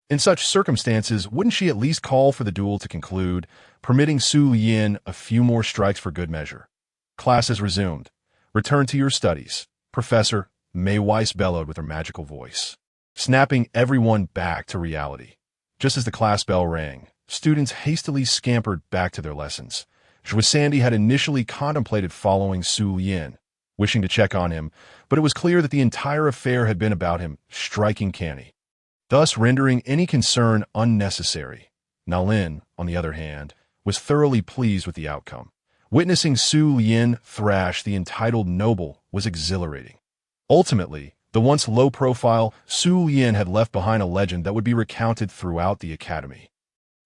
In such circumstances, wouldn't she at least call for the duel to conclude, permitting Su Yin a few more strikes for good measure? Class is resumed. Return to your studies, Professor, Mayweiss bellowed with her magical voice, snapping everyone back to reality. Just as the class bell rang, students hastily scampered back to their lessons. Sandy had initially contemplated following Su Yin, wishing to check on him, but it was clear that the entire affair had been about him striking Canny, thus rendering any concern unnecessary. Nalin, on the other hand, was thoroughly pleased with the outcome. Witnessing Su Yin thrash the entitled noble was exhilarating. Ultimately, the once low-profile Su Yin had left behind a legend that would be recounted throughout the academy.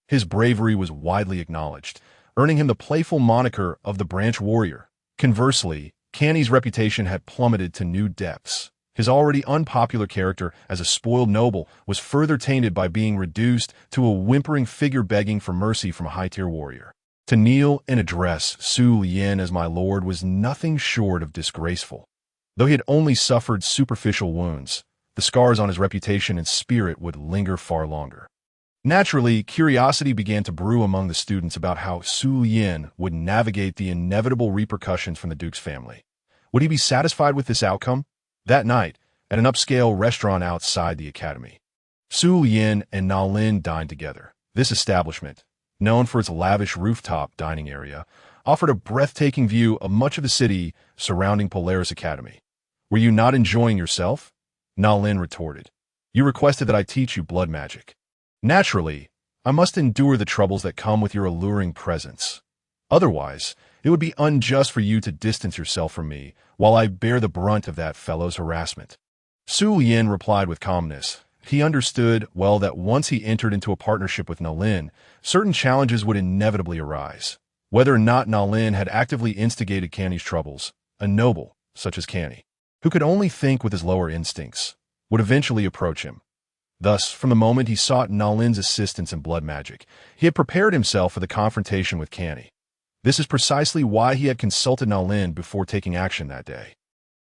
His bravery was widely acknowledged, earning him the playful moniker of the Branch Warrior. Conversely, Canny's reputation had plummeted to new depths. His already unpopular character as a spoiled noble was further tainted by being reduced to a whimpering figure begging for mercy from a high-tier warrior. To kneel and address Su Yin as my lord was nothing short of disgraceful. Though he had only suffered superficial wounds, the scars on his reputation and spirit would linger far longer. Naturally, curiosity began to brew among the students about how Su Yin would navigate the inevitable repercussions from the Duke's family. Would he be satisfied with this outcome? That night, at an upscale restaurant outside the academy, Su Yin and Nalin dined together. This establishment, known for its lavish rooftop dining area, offered a breathtaking view of much of the city surrounding Polaris Academy. Were you not enjoying yourself? Nalin retorted. You requested that I teach you blood magic. Naturally, I must endure the troubles that come with your alluring presence. Otherwise, it would be unjust for you to distance yourself from me while I bear the brunt of that fellow's harassment. Su Yin replied with calmness. He understood well that once he entered into a partnership with Nalin, certain challenges would inevitably arise. Whether or not Nalin had actively instigated Canny's troubles, a noble, such as Canny, who could only think with his lower instincts, would eventually approach him. Thus, from the moment he sought Nalin's assistance in blood magic, he had prepared himself for the confrontation with Canny. This is precisely why he had consulted Nalin before taking action that day.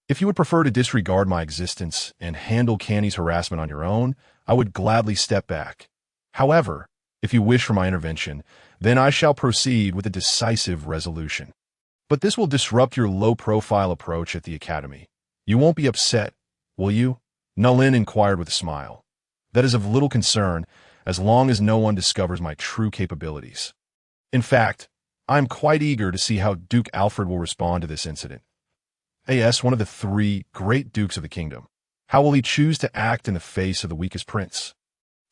If you would prefer to disregard my existence and handle Canny's harassment on your own, I would gladly step back. However, if you wish for my intervention, then I shall proceed with a decisive resolution. But this will disrupt your low-profile approach at the academy. You won't be upset, will you? Nalin inquired with a smile. That is of little concern, as long as no one discovers my true capabilities. In fact, I am quite eager to see how Duke Alfred will respond to this incident. As one of the three great dukes of the kingdom, how will he choose to act in the face of the weakest prince?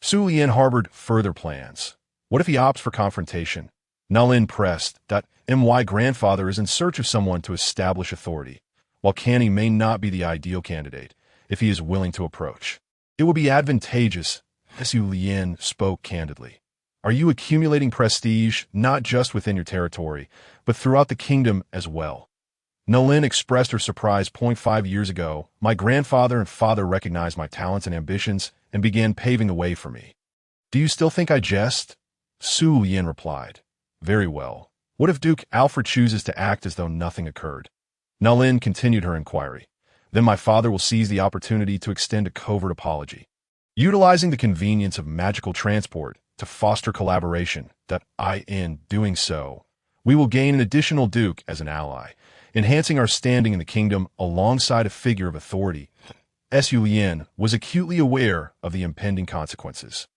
Su Yin harbored further plans. What if he opts for confrontation? Nalin pressed that my grandfather is in search of someone to establish authority, while Canny may not be the ideal candidate if he is willing to approach. It will be advantageous, Su Yin spoke candidly. Are you accumulating prestige not just within your territory, but throughout the kingdom as well? Nalin expressed her surprise. 5 years ago, my grandfather and father recognized my talents and ambitions and began paving the way for me. Do you still think I jest? Su Yin replied. Very well. What if Duke Alfred chooses to act as though nothing occurred? Nalin continued her inquiry. Then my father will seize the opportunity to extend a covert apology, utilizing the convenience of magical transport to foster collaboration. In doing so, we will gain an additional duke as an ally, enhancing our standing in the kingdom alongside a figure of authority. Su Yin was acutely aware of the impending consequences.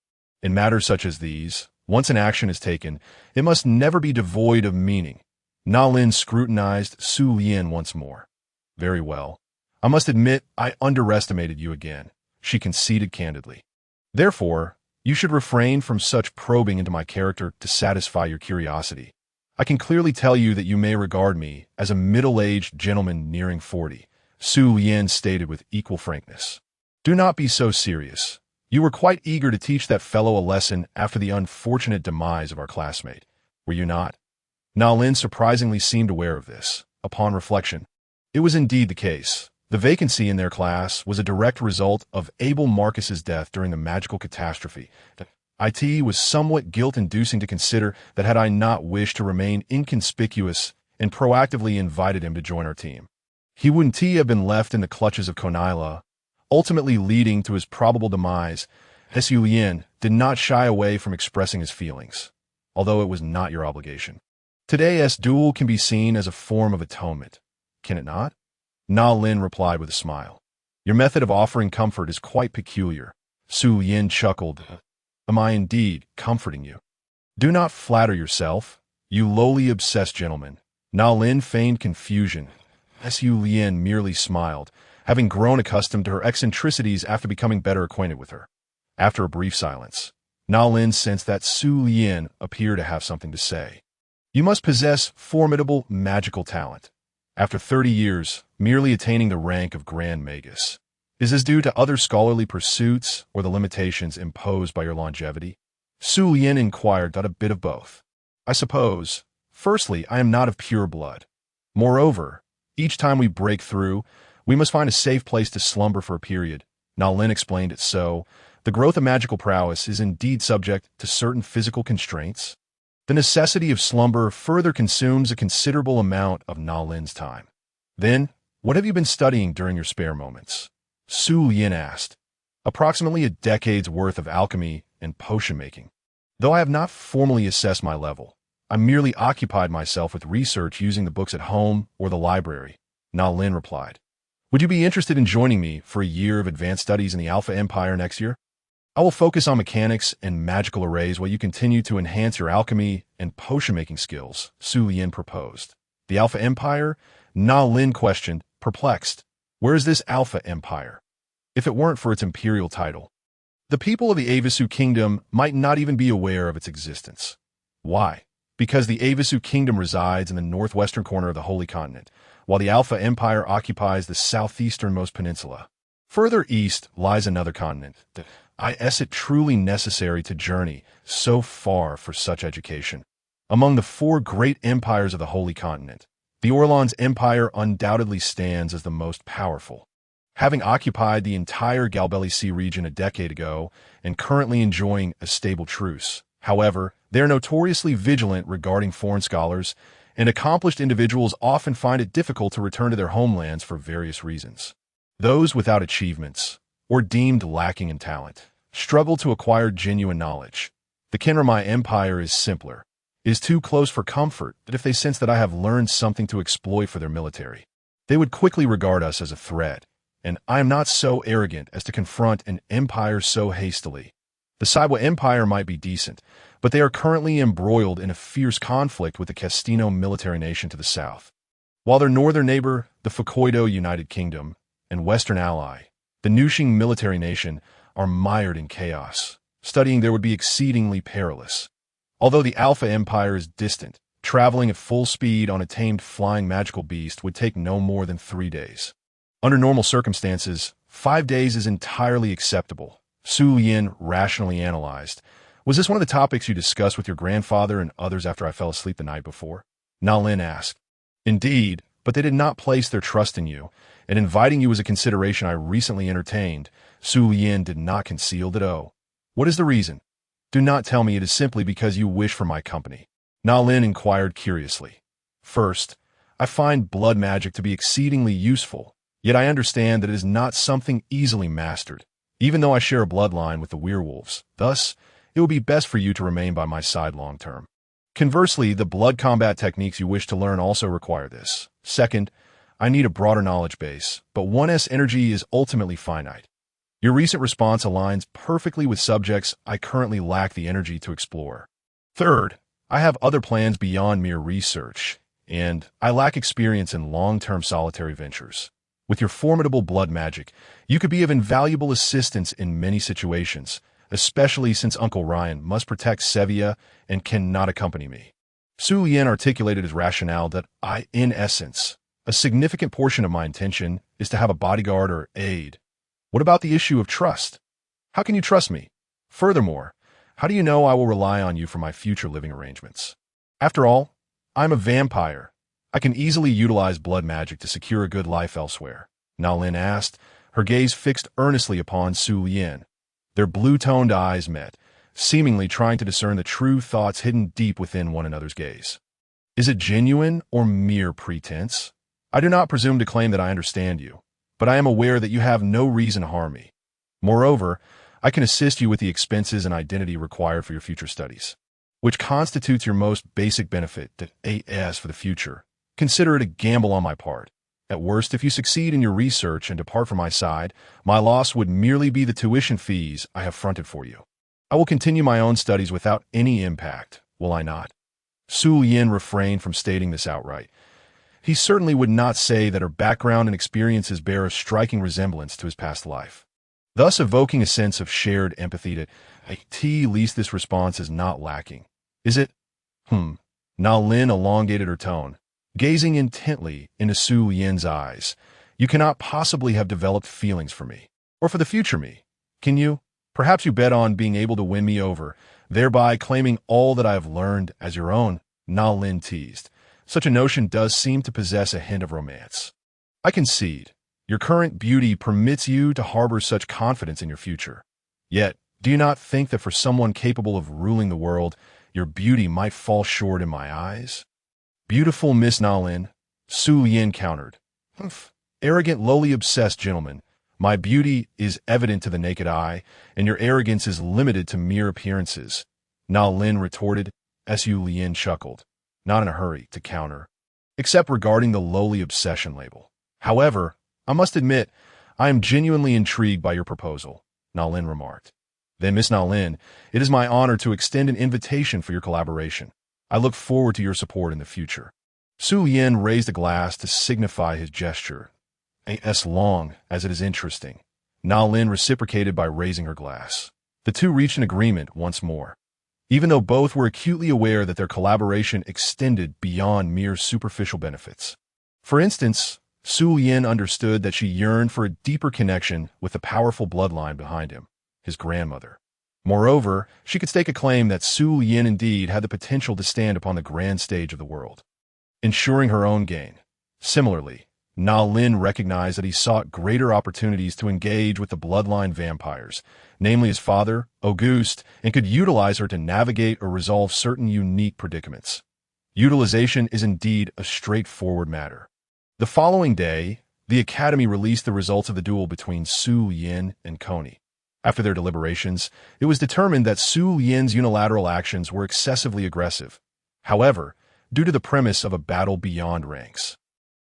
In matters such as these, once an action is taken, it must never be devoid of meaning. Nalin scrutinized Su Yin once more. Very well. I must admit I underestimated you again, she conceded candidly. Therefore, you should refrain from such probing into my character to satisfy your curiosity. I can clearly tell you that you may regard me as a middle-aged gentleman nearing 40, Su Yin stated with equal frankness. Do not be so serious. You were quite eager to teach that fellow a lesson after the unfortunate demise of our classmate, were you not? Nalin surprisingly seemed aware of this. Upon reflection, it was indeed the case. The vacancy in their class was a direct result of Abel Marcus's death during the magical catastrophe. It was somewhat guilt-inducing to consider that had I not wished to remain inconspicuous and proactively invited him to join our team. He wouldn't have been left in the clutches of Konila, ultimately leading to his probable demise. Su Lien did not shy away from expressing his feelings, although it was not your obligation. Today's duel can be seen as a form of atonement, can it not? Na Lin replied with a smile. Your method of offering comfort is quite peculiar. Su Lien chuckled. Am I indeed comforting you? Do not flatter yourself, you lowly obsessed gentleman. Na Lin feigned confusion. Su Lien merely smiled, having grown accustomed to her eccentricities after becoming better acquainted with her. After a brief silence, Na Lin sensed that Su Lien appeared to have something to say. You must possess formidable magical talent. After 30 years, merely attaining the rank of Grand Magus. Is this due to other scholarly pursuits or the limitations imposed by your longevity? Su Lien inquired. A bit of both. I suppose. Firstly, I am not of pure blood. Moreover, each time we break through, we must find a safe place to slumber for a period. Na Lin explained it so. The growth of magical prowess is indeed subject to certain physical constraints. The necessity of slumber further consumes a considerable amount of Na Lin's time. Then, what have you been studying during your spare moments? Su Lien asked. Approximately a decade's worth of alchemy and potion making. Though I have not formally assessed my level, I merely occupied myself with research using the books at home or the library, Na Lin replied. Would you be interested in joining me for a year of advanced studies in the Alpha Empire next year? I will focus on mechanics and magical arrays while you continue to enhance your alchemy and potion-making skills, Su Lien proposed. The Alpha Empire? Na Lin questioned, perplexed. Where is this Alpha Empire? If it weren't for its imperial title, the people of the Avisu Kingdom might not even be aware of its existence. Why? Because the Avisu Kingdom resides in the northwestern corner of the Holy Continent, while the Alpha Empire occupies the southeasternmost peninsula. Further east lies another continent. Is it truly necessary to journey so far for such education? Among the 4 great empires of the Holy Continent, the Orlon's empire undoubtedly stands as the most powerful. Having occupied the entire Galbeli Sea region a decade ago and currently enjoying a stable truce. However, they are notoriously vigilant regarding foreign scholars, and accomplished individuals often find it difficult to return to their homelands for various reasons. Those without achievements, or deemed lacking in talent, struggle to acquire genuine knowledge. The Kinramai Empire is simpler. It is too close for comfort that if they sense that I have learned something to exploit for their military, they would quickly regard us as a threat, and I am not so arrogant as to confront an empire so hastily. The Saiwa Empire might be decent, but they are currently embroiled in a fierce conflict with the Castino military nation to the south, while their northern neighbor, the Fukoido United Kingdom, and western ally, the Nuxing military nation, are mired in chaos. Studying there would be exceedingly perilous. Although the Alpha Empire is distant, traveling at full speed on a tamed flying magical beast would take no more than 3 days. Under normal circumstances, 5 days is entirely acceptable. Su Lien rationally analyzed. Was this one of the topics you discussed with your grandfather and others after I fell asleep the night before? Na Lin asked. Indeed, but they did not place their trust in you, and inviting you was a consideration I recently entertained. Su Lien did not conceal that. What is the reason? Do not tell me it is simply because you wish for my company. Na Lin inquired curiously. First, I find blood magic to be exceedingly useful, yet I understand that it is not something easily mastered, even though I share a bloodline with the werewolves. Thus, it will be best for you to remain by my side long term. Conversely, the blood combat techniques you wish to learn also require this. Second, I need a broader knowledge base, but one's energy is ultimately finite. Your recent response aligns perfectly with subjects I currently lack the energy to explore. Third, I have other plans beyond mere research, and I lack experience in long-term solitary ventures. With your formidable blood magic, you could be of invaluable assistance in many situations, especially since Uncle Ryan must protect Sevilla and cannot accompany me. Su Lien articulated his rationale that in essence, a significant portion of my intention is to have a bodyguard or aide. What about the issue of trust? How can you trust me? Furthermore, how do you know I will rely on you for my future living arrangements? After all, I'm a vampire. I can easily utilize blood magic to secure a good life elsewhere. Na Lin asked, her gaze fixed earnestly upon Su Lien. Their blue-toned eyes met, seemingly trying to discern the true thoughts hidden deep within one another's gaze. Is it genuine or mere pretense? I do not presume to claim that I understand you, but I am aware that you have no reason to harm me. Moreover, I can assist you with the expenses and identity required for your future studies, which constitutes your most basic benefit to AS for the future. Consider it a gamble on my part. At worst, if you succeed in your research and depart from my side, my loss would merely be the tuition fees I have fronted for you. I will continue my own studies without any impact, will I not? Su Yin refrained from stating this outright. He certainly would not say that her background and experiences bear a striking resemblance to his past life, thus evoking a sense of shared empathy that, at least this response is not lacking. Is it? Na Lin elongated her tone, gazing intently into Su Yin's eyes. You cannot possibly have developed feelings for me, or for the future me, can you? Perhaps you bet on being able to win me over, thereby claiming all that I have learned as your own, Na Lin teased. Such a notion does seem to possess a hint of romance. I concede. Your current beauty permits you to harbor such confidence in your future. Yet, do you not think that for someone capable of ruling the world, your beauty might fall short in my eyes? Beautiful Miss Na Lin, Su Yin countered. Arrogant, lowly obsessed gentleman, my beauty is evident to the naked eye, and your arrogance is limited to mere appearances. Na Lin retorted. Su Lien chuckled, not in a hurry to counter, except regarding the lowly obsession label. However, I must admit, I am genuinely intrigued by your proposal, Na Lin remarked. Then, Miss Na Lin, it is my honor to extend an invitation for your collaboration. I look forward to your support in the future. Su Yin raised a glass to signify his gesture. As long as it is interesting. Na Lin reciprocated by raising her glass. The two reached an agreement once more, even though both were acutely aware that their collaboration extended beyond mere superficial benefits. For instance, Su Yin understood that she yearned for a deeper connection with the powerful bloodline behind him, his grandmother. Moreover, she could stake a claim that Su Yin indeed had the potential to stand upon the grand stage of the world, ensuring her own gain. Similarly, Na Lin recognized that he sought greater opportunities to engage with the bloodline vampires, namely his father, Auguste, and could utilize her to navigate or resolve certain unique predicaments. Utilization is indeed a straightforward matter. The following day, the Academy released the results of the duel between Su Yin and Coney. After their deliberations, it was determined that Su Yin's unilateral actions were excessively aggressive. However, due to the premise of a battle beyond ranks,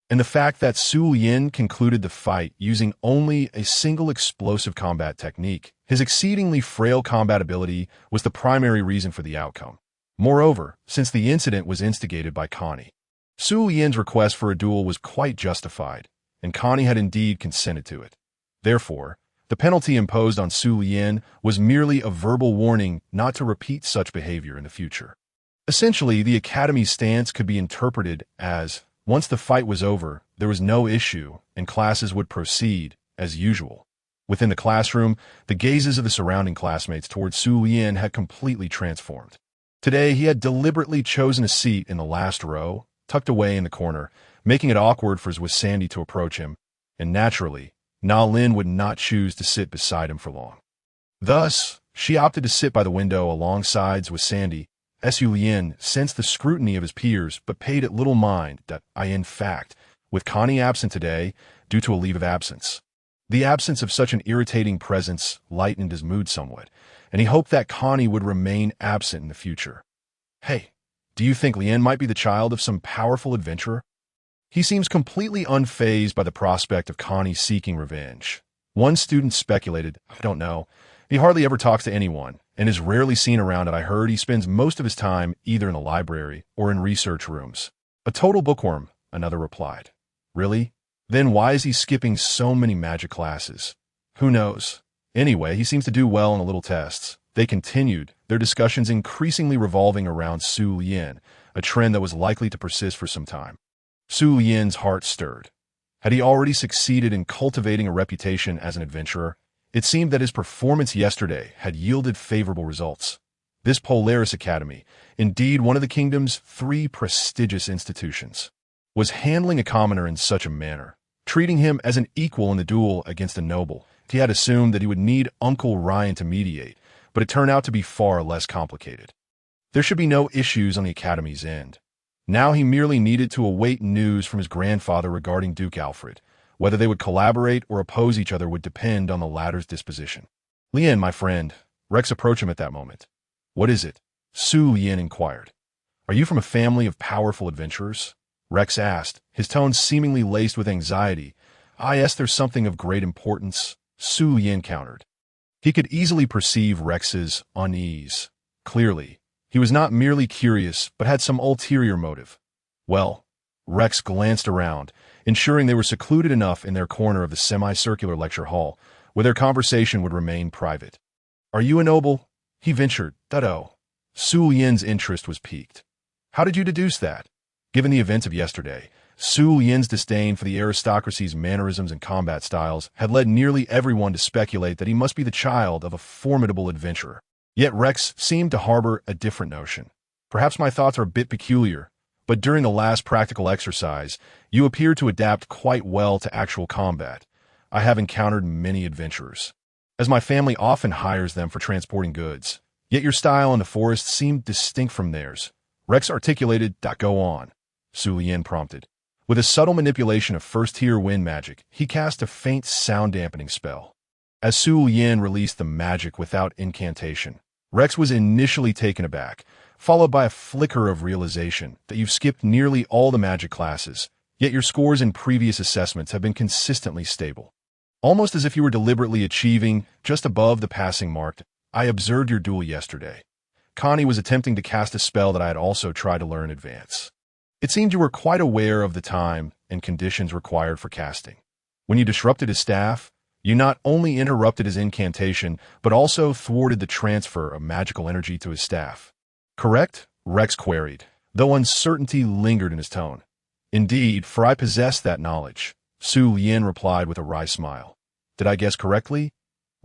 and the fact that Su Yin concluded the fight using only a single explosive combat technique, his exceedingly frail combat ability was the primary reason for the outcome. Moreover, since the incident was instigated by Connie, Su Yin's request for a duel was quite justified, and Connie had indeed consented to it. Therefore, the penalty imposed on Su Yin was merely a verbal warning not to repeat such behavior in the future. Essentially, the Academy's stance could be interpreted as, once the fight was over, there was no issue, and classes would proceed as usual. Within the classroom, the gazes of the surrounding classmates towards Su Yin had completely transformed. Today, he had deliberately chosen a seat in the last row, tucked away in the corner, making it awkward for his Sandy to approach him, and naturally, Na Lin would not choose to sit beside him for long. Thus, she opted to sit by the window alongside with Sandy. Su Lien sensed the scrutiny of his peers, but paid it little mind that in fact, with Connie absent today, due to a leave of absence. The absence of such an irritating presence lightened his mood somewhat, and he hoped that Connie would remain absent in the future. Hey, do you think Lien might be the child of some powerful adventurer? He seems completely unfazed by the prospect of Connie seeking revenge. One student speculated, I don't know, he hardly ever talks to anyone, and is rarely seen around, and I heard he spends most of his time either in the library or in research rooms. A total bookworm, another replied. Really? Then why is he skipping so many magic classes? Who knows? Anyway, he seems to do well in the little tests. They continued, their discussions increasingly revolving around Su Yin, a trend that was likely to persist for some time. Su Yin's heart stirred. Had he already succeeded in cultivating a reputation as an adventurer? It seemed that his performance yesterday had yielded favorable results. This Polaris Academy, indeed one of the kingdom's 3 prestigious institutions, was handling a commoner in such a manner, treating him as an equal in the duel against a noble. He had assumed that he would need Uncle Ryan to mediate, but it turned out to be far less complicated. There should be no issues on the Academy's end. Now he merely needed to await news from his grandfather regarding Duke Alfred. Whether they would collaborate or oppose each other would depend on the latter's disposition. Lien, my friend. Rex approached him at that moment. What is it? Su Lien inquired. Are you from a family of powerful adventurers? Rex asked, his tone seemingly laced with anxiety. Yes, there's something of great importance, Su Lien countered. He could easily perceive Rex's unease. Clearly, he was not merely curious, but had some ulterior motive. Well, Rex glanced around, ensuring they were secluded enough in their corner of the semicircular lecture hall, where their conversation would remain private. Are you a noble? He ventured. Duddo. Su Lien's interest was piqued. How did you deduce that? Given the events of yesterday, Su Lien's disdain for the aristocracy's mannerisms and combat styles had led nearly everyone to speculate that he must be the child of a formidable adventurer. Yet Rex seemed to harbor a different notion. Perhaps my thoughts are a bit peculiar, but during the last practical exercise, you appeared to adapt quite well to actual combat. I have encountered many adventurers, as my family often hires them for transporting goods. Yet your style in the forest seemed distinct from theirs. Rex articulated. Go on, Su Lien prompted. With a subtle manipulation of first-tier wind magic, he cast a faint sound-dampening spell. As Su Lien released the magic without incantation, Rex was initially taken aback, followed by a flicker of realization that you've skipped nearly all the magic classes, yet your scores in previous assessments have been consistently stable. Almost as if you were deliberately achieving just above the passing mark. I observed your duel yesterday. Connie was attempting to cast a spell that I had also tried to learn in advance. It seemed you were quite aware of the time and conditions required for casting. When you disrupted his staff, you not only interrupted his incantation, but also thwarted the transfer of magical energy to his staff. Correct? Rex queried, though uncertainty lingered in his tone. Indeed, for I possess that knowledge, Su Lien replied with a wry smile. Did I guess correctly?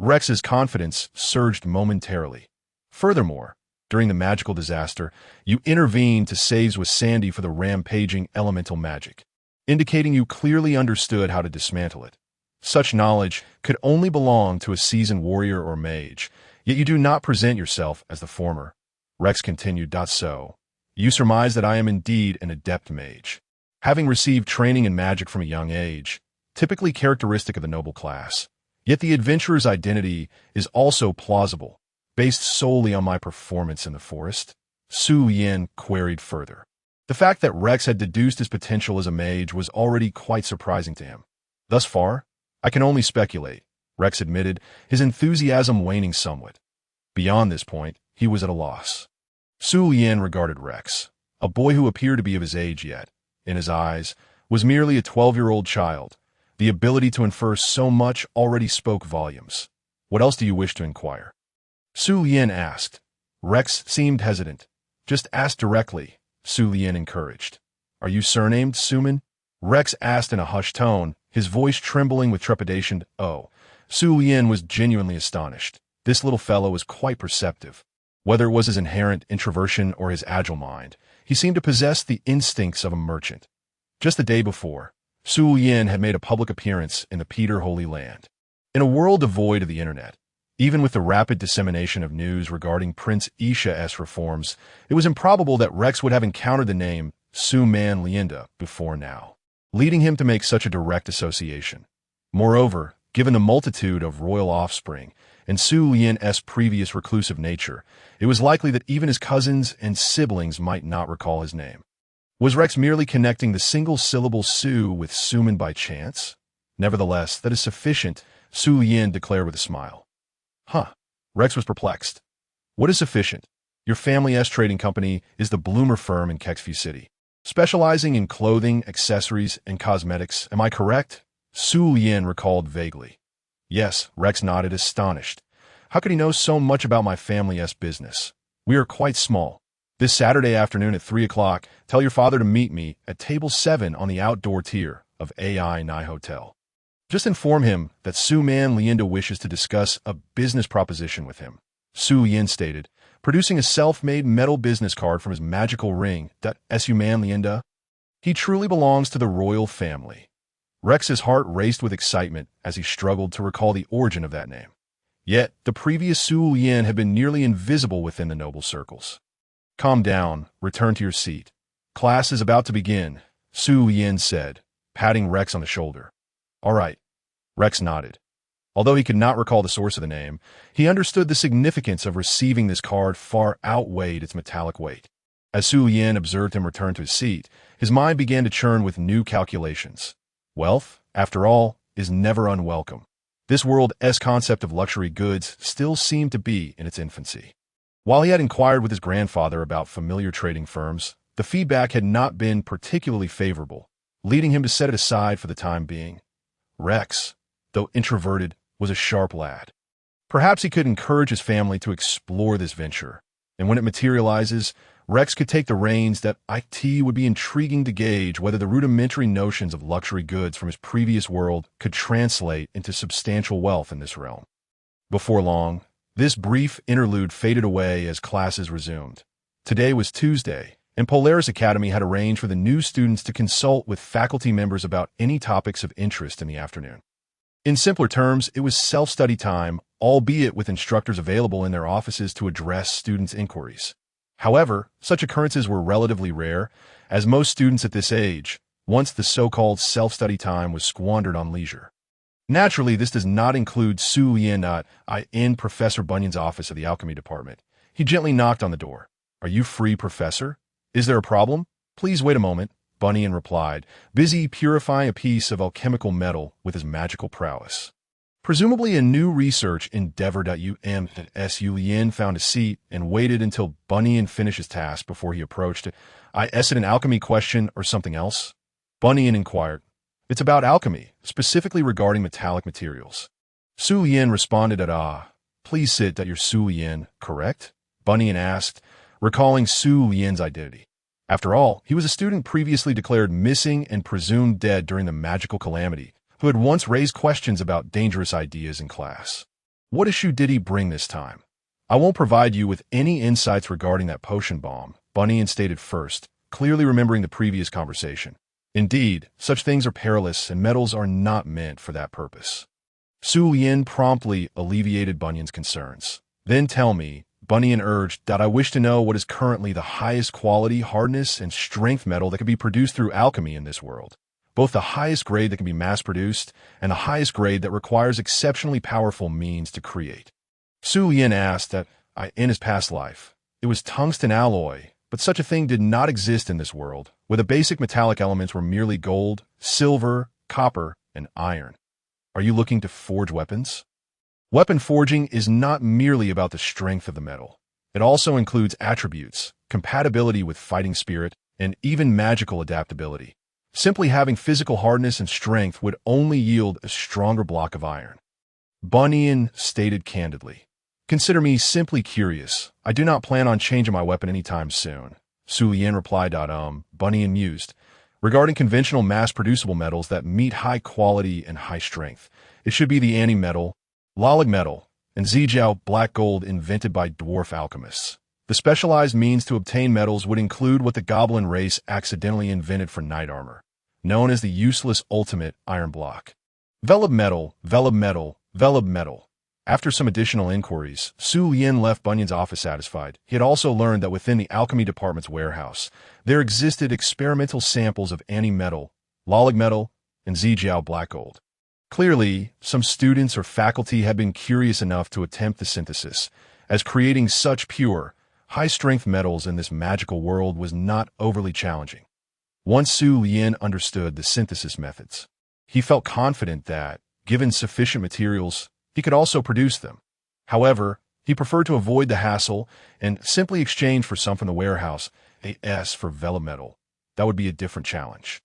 Rex's confidence surged momentarily. Furthermore, during the magical disaster, you intervened to save with Sandy for the rampaging elemental magic, indicating you clearly understood how to dismantle it. Such knowledge could only belong to a seasoned warrior or mage, yet you do not present yourself as the former. Rex continued. So, you surmise that I am indeed an adept mage, having received training in magic from a young age, typically characteristic of the noble class. Yet the adventurer's identity is also plausible, based solely on my performance in the forest. Su Lien queried further. The fact that Rex had deduced his potential as a mage was already quite surprising to him. Thus far, I can only speculate, Rex admitted, his enthusiasm waning somewhat. Beyond this point, he was at a loss. Su Lien regarded Rex, a boy who appeared to be of his age yet, in his eyes, was merely a 12-year-old child. The ability to infer so much already spoke volumes. What else do you wish to inquire? Su Lien asked. Rex seemed hesitant. Just ask directly, Su Lien encouraged. Are you surnamed Suman? Rex asked in a hushed tone, his voice trembling with trepidation. Oh, Su Lien was genuinely astonished. This little fellow was quite perceptive. Whether it was his inherent introversion or his agile mind, he seemed to possess the instincts of a merchant. Just the day before, Su Lien had made a public appearance in the Peter Holy Land. In a world devoid of the internet, even with the rapid dissemination of news regarding Prince Isha's reforms, it was improbable that Rex would have encountered the name Su Man Lienda before now, leading him to make such a direct association. Moreover, given the multitude of royal offspring and Su Lien's previous reclusive nature, it was likely that even his cousins and siblings might not recall his name. Was Rex merely connecting the single-syllable Su with Suman by chance? Nevertheless, that is sufficient, Su Lien declared with a smile. Rex was perplexed. What is sufficient? Your family's trading company is the Bloomer firm in Kexview City, specializing in clothing, accessories, and cosmetics. Am I correct? Su Lien recalled vaguely. Yes, Rex nodded, astonished. How could he know so much about my family's business? We are quite small. This Saturday afternoon at 3 o'clock, tell your father to meet me at table 7 on the outdoor tier of AI Nye Hotel. Just inform him that Su Man Lienda wishes to discuss a business proposition with him, Su Lien stated, producing a self-made metal business card from his magical ring. Su Man Lienda? He truly belongs to the royal family. Rex's heart raced with excitement as he struggled to recall the origin of that name. Yet, the previous Su Lien had been nearly invisible within the noble circles. Calm down, return to your seat. Class is about to begin, Su Yin said, patting Rex on the shoulder. All right. Rex nodded. Although he could not recall the source of the name, he understood the significance of receiving this card far outweighed its metallic weight. As Su Yin observed him return to his seat, his mind began to churn with new calculations. Wealth, after all, is never unwelcome. This world's concept of luxury goods still seemed to be in its infancy. While he had inquired with his grandfather about familiar trading firms, the feedback had not been particularly favorable, leading him to set it aside for the time being. Rex, though introverted, was a sharp lad. Perhaps he could encourage his family to explore this venture, and when it materializes, Rex could take the reins. That it would be intriguing to gauge whether the rudimentary notions of luxury goods from his previous world could translate into substantial wealth in this realm. Before long, this brief interlude faded away as classes resumed. Today was Tuesday, and Polaris Academy had arranged for the new students to consult with faculty members about any topics of interest in the afternoon. In simpler terms, it was self-study time, albeit with instructors available in their offices to address students' inquiries. However, such occurrences were relatively rare, as most students at this age, once the so-called self-study time was squandered on leisure. Naturally, this does not include Su Yin in Professor Bunyan's office of the alchemy department. He gently knocked on the door. Are you free, Professor? Is there a problem? Please wait a moment, Bunyan replied, busy purifying a piece of alchemical metal with his magical prowess. Presumably a new research endeavor. Su Yin found a seat and waited until Bunyan finished his task before he approached it. Is it an alchemy question or something else? Bunyan inquired. It's about alchemy, specifically regarding metallic materials. Su Yin responded please sit. You're Su Yin, correct? Bunyan asked, recalling Su Yin's identity. After all, he was a student previously declared missing and presumed dead during the magical calamity, who had once raised questions about dangerous ideas in class. What issue did he bring this time? I won't provide you with any insights regarding that potion bomb, Bunyan stated first, clearly remembering the previous conversation. Indeed, such things are perilous and metals are not meant for that purpose. Su Yin promptly alleviated Bunyan's concerns. Then tell me, Bunyan urged, that I wish to know what is currently the highest quality, hardness, and strength metal that can be produced through alchemy in this world. Both the highest grade that can be mass-produced and the highest grade that requires exceptionally powerful means to create. Su Yin asked that in his past life, it was tungsten alloy, but such a thing did not exist in this world, where the basic metallic elements were merely gold, silver, copper, and iron. Are you looking to forge weapons? Weapon forging is not merely about the strength of the metal. It also includes attributes, compatibility with fighting spirit, and even magical adaptability. Simply having physical hardness and strength would only yield a stronger block of iron. Bunyan stated candidly, consider me simply curious. I do not plan on changing my weapon anytime soon. Su Yin replied, Bunyan mused. Regarding conventional mass-producible metals that meet high quality and high strength, it should be the anti-metal, Lalig metal, and Zijiao black gold invented by dwarf alchemists. The specialized means to obtain metals would include what the goblin race accidentally invented for knight armor, known as the useless ultimate iron block. Velub metal, velub metal, velub metal. After some additional inquiries, Su Yin left Bunyan's office satisfied. He had also learned that within the alchemy department's warehouse, there existed experimental samples of anti-metal, Lalig metal, and Zijiao black gold. Clearly, some students or faculty had been curious enough to attempt the synthesis, as creating such pure, high-strength metals in this magical world was not overly challenging. Once Su Yin understood the synthesis methods, he felt confident that, given sufficient materials, he could also produce them. However, he preferred to avoid the hassle and simply exchange for some from the warehouse, for velub metal. That would be a different challenge.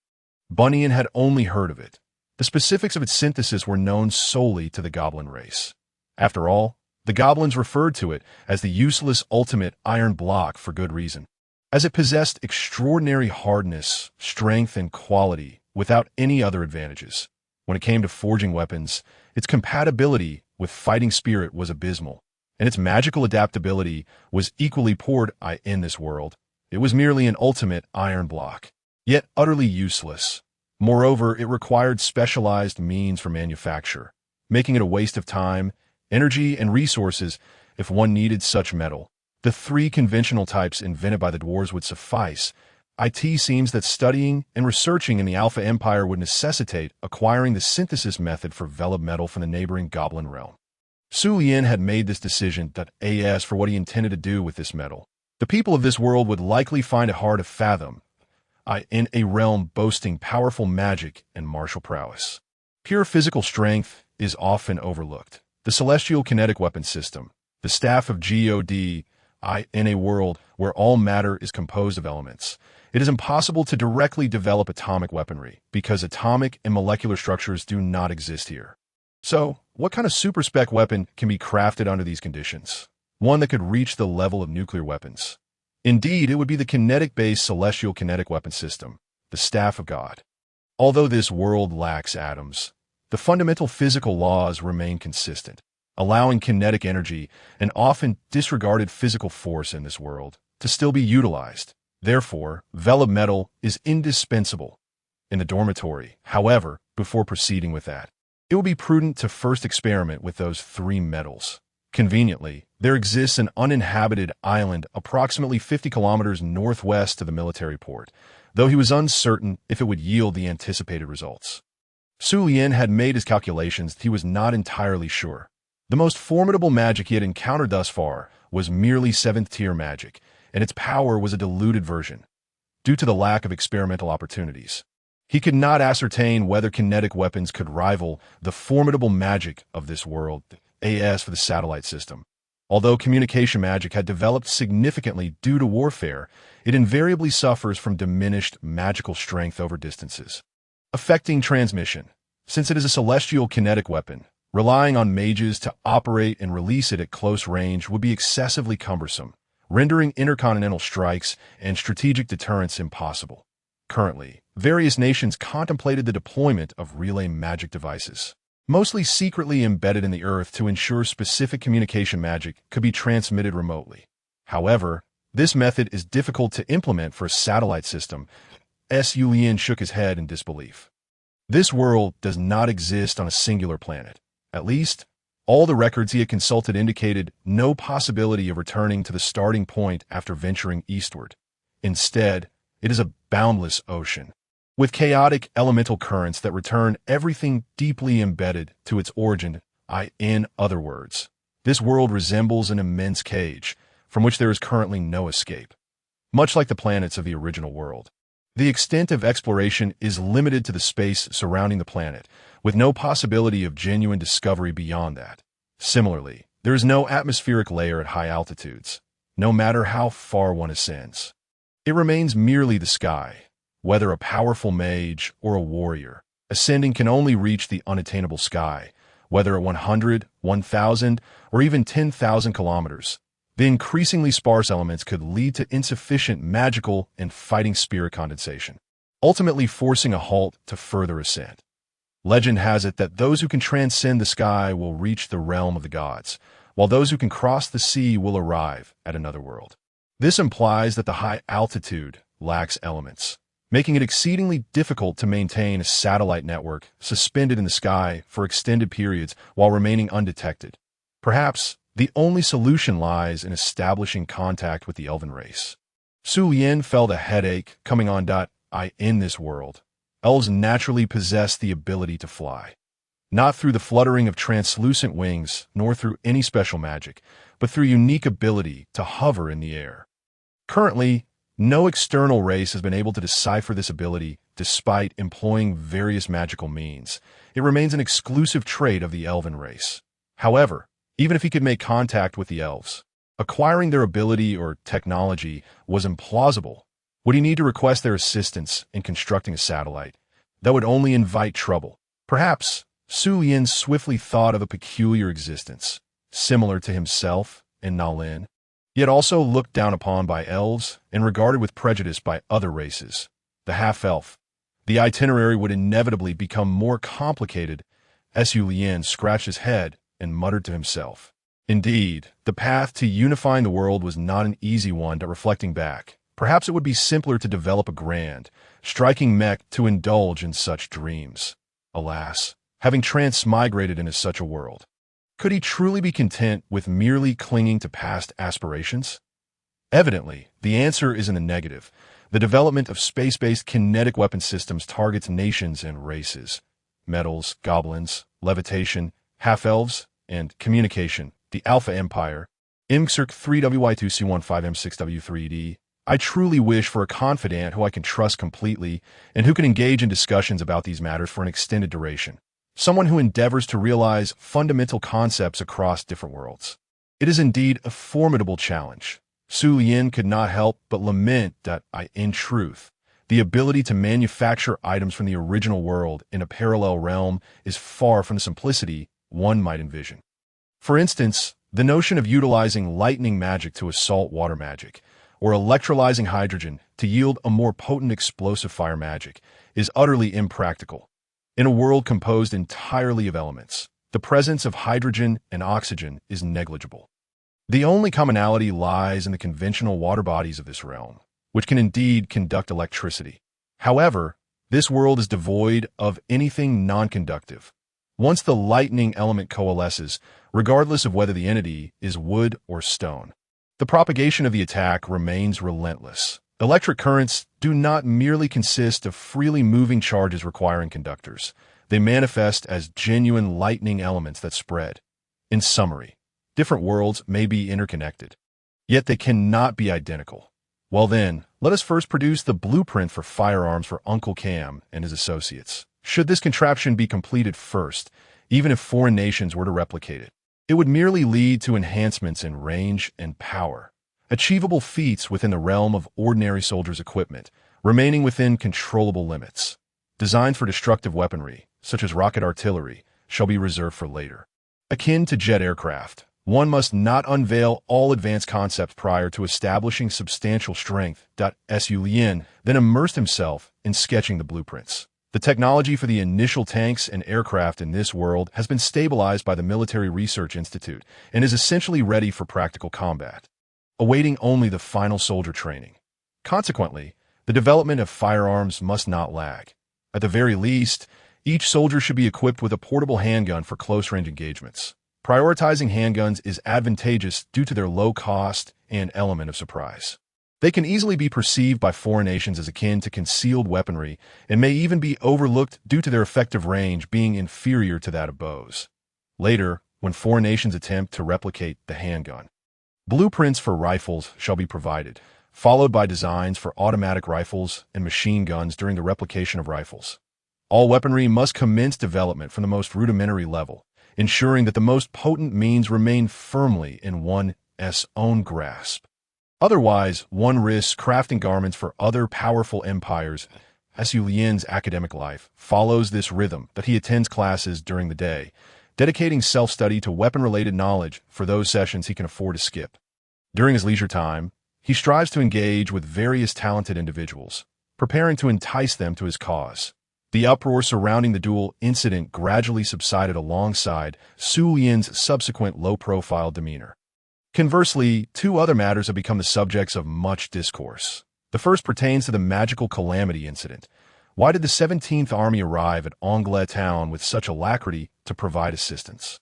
Bunyan had only heard of it. The specifics of its synthesis were known solely to the goblin race. After all, the goblins referred to it as the useless ultimate iron block for good reason, as it possessed extraordinary hardness, strength, and quality without any other advantages. When it came to forging weapons, its compatibility with fighting spirit was abysmal, and its magical adaptability was equally poor in this world. It was merely an ultimate iron block, yet utterly useless. Moreover, it required specialized means for manufacture, making it a waste of time, energy, and resources if one needed such metal. The three conventional types invented by the dwarves would suffice, It seems that studying and researching in the Alpha Empire would necessitate acquiring the synthesis method for veleb metal from the neighboring goblin realm. Su Lien had made this decision as for what he intended to do with this metal. The people of this world would likely find it hard to fathom, in a realm boasting powerful magic and martial prowess. Pure physical strength is often overlooked. The celestial kinetic weapon system, the staff of God, in a world where all matter is composed of elements, it is impossible to directly develop atomic weaponry because atomic and molecular structures do not exist here. So, what kind of super-spec weapon can be crafted under these conditions? One that could reach the level of nuclear weapons. Indeed, it would be the kinetic-based celestial kinetic weapon system, the Staff of God. Although this world lacks atoms, the fundamental physical laws remain consistent, allowing kinetic energy, an often disregarded physical force in this world, to still be utilized. Therefore, veleb metal is indispensable. In the dormitory, however, before proceeding with that, it will be prudent to first experiment with those three metals. Conveniently, there exists an uninhabited island approximately 50 kilometers northwest of the military port, though he was uncertain if it would yield the anticipated results. Su Lien had made his calculations, he was not entirely sure. The most formidable magic he had encountered thus far was merely 7th-tier magic, and its power was a diluted version, due to the lack of experimental opportunities. He could not ascertain whether kinetic weapons could rival the formidable magic of this world, as for the satellite system. Although communication magic had developed significantly due to warfare, it invariably suffers from diminished magical strength over distances. Affecting transmission. Since it is a celestial kinetic weapon, relying on mages to operate and release it at close range would be excessively cumbersome, rendering intercontinental strikes and strategic deterrence impossible. Currently, various nations contemplated the deployment of relay magic devices, mostly secretly embedded in the earth to ensure specific communication magic could be transmitted remotely. However, this method is difficult to implement for a satellite system. Su Lien shook his head in disbelief. This world does not exist on a singular planet. At least, all the records he had consulted indicated no possibility of returning to the starting point after venturing eastward. Instead, it is a boundless ocean, with chaotic elemental currents that return everything deeply embedded to its origin. In other words, this world resembles an immense cage, from which there is currently no escape. Much like the planets of the original world, the extent of exploration is limited to the space surrounding the planet, with no possibility of genuine discovery beyond that. Similarly, there is no atmospheric layer at high altitudes, no matter how far one ascends. It remains merely the sky. Whether a powerful mage or a warrior, ascending can only reach the unattainable sky, whether at 100, 1,000, or even 10,000 kilometers. The increasingly sparse elements could lead to insufficient magical and fighting spirit condensation, ultimately forcing a halt to further ascent. Legend has it that those who can transcend the sky will reach the realm of the gods, while those who can cross the sea will arrive at another world. This implies that the high altitude lacks elements, making it exceedingly difficult to maintain a satellite network suspended in the sky for extended periods while remaining undetected. Perhaps the only solution lies in establishing contact with the elven race. Su Lien felt a headache coming on. In this world, elves naturally possess the ability to fly. Not through the fluttering of translucent wings, nor through any special magic, but through unique ability to hover in the air. Currently, no external race has been able to decipher this ability despite employing various magical means. It remains an exclusive trait of the elven race. However, even if he could make contact with the elves, acquiring their ability or technology was implausible. Would he need to request their assistance in constructing a satellite? That would only invite trouble. Perhaps Su Lien swiftly thought of a peculiar existence, similar to himself and Nalin, yet also looked down upon by elves and regarded with prejudice by other races, the half-elf. The itinerary would inevitably become more complicated. Su Lien scratched his head and muttered to himself. Indeed, the path to unifying the world was not an easy one. Reflecting back, perhaps it would be simpler to develop a grand, striking mech to indulge in such dreams. Alas, having transmigrated into such a world, could he truly be content with merely clinging to past aspirations? Evidently, the answer is in the negative. The development of space-based kinetic weapon systems targets nations and races. Metals, goblins, levitation, half-elves, and communication. The Alpha Empire. Instruct 3WY2C15M6W3D. I truly wish for a confidant who I can trust completely and who can engage in discussions about these matters for an extended duration. Someone who endeavors to realize fundamental concepts across different worlds. It is indeed a formidable challenge. Su Yin could not help but lament that in truth, the ability to manufacture items from the original world in a parallel realm is far from the simplicity one might envision. For instance, the notion of utilizing lightning magic to assault water magic, or electrolyzing hydrogen to yield a more potent explosive fire magic, is utterly impractical. In a world composed entirely of elements, the presence of hydrogen and oxygen is negligible. The only commonality lies in the conventional water bodies of this realm, which can indeed conduct electricity. However, this world is devoid of anything non-conductive. Once the lightning element coalesces, regardless of whether the entity is wood or stone, the propagation of the attack remains relentless. Electric currents do not merely consist of freely moving charges requiring conductors. They manifest as genuine lightning elements that spread. In summary, different worlds may be interconnected, yet they cannot be identical. Well then, let us first produce the blueprint for firearms for Uncle Cam and his associates. Should this contraption be completed first, even if foreign nations were to replicate it, it would merely lead to enhancements in range and power, achievable feats within the realm of ordinary soldiers' equipment, remaining within controllable limits. Designs for destructive weaponry, such as rocket artillery, shall be reserved for later. Akin to jet aircraft, one must not unveil all advanced concepts prior to establishing substantial strength. Su Lien then immersed himself in sketching the blueprints. The technology for the initial tanks and aircraft in this world has been stabilized by the Military Research Institute and is essentially ready for practical combat, awaiting only the final soldier training. Consequently, the development of firearms must not lag. At the very least, each soldier should be equipped with a portable handgun for close-range engagements. Prioritizing handguns is advantageous due to their low cost and element of surprise. They can easily be perceived by foreign nations as akin to concealed weaponry and may even be overlooked due to their effective range being inferior to that of bows. Later, when foreign nations attempt to replicate the handgun, blueprints for rifles shall be provided, followed by designs for automatic rifles and machine guns during the replication of rifles. All weaponry must commence development from the most rudimentary level, ensuring that the most potent means remain firmly in one's own grasp. Otherwise, one risks crafting garments for other powerful empires. Su Lien's academic life follows this rhythm that he attends classes during the day, dedicating self-study to weapon-related knowledge for those sessions he can afford to skip. During his leisure time, he strives to engage with various talented individuals, preparing to entice them to his cause. The uproar surrounding the duel incident gradually subsided alongside Su Lien's subsequent low-profile demeanor. Conversely, two other matters have become the subjects of much discourse. The first pertains to the magical calamity incident. Why did the 17th Army arrive at Anglais town with such alacrity to provide assistance?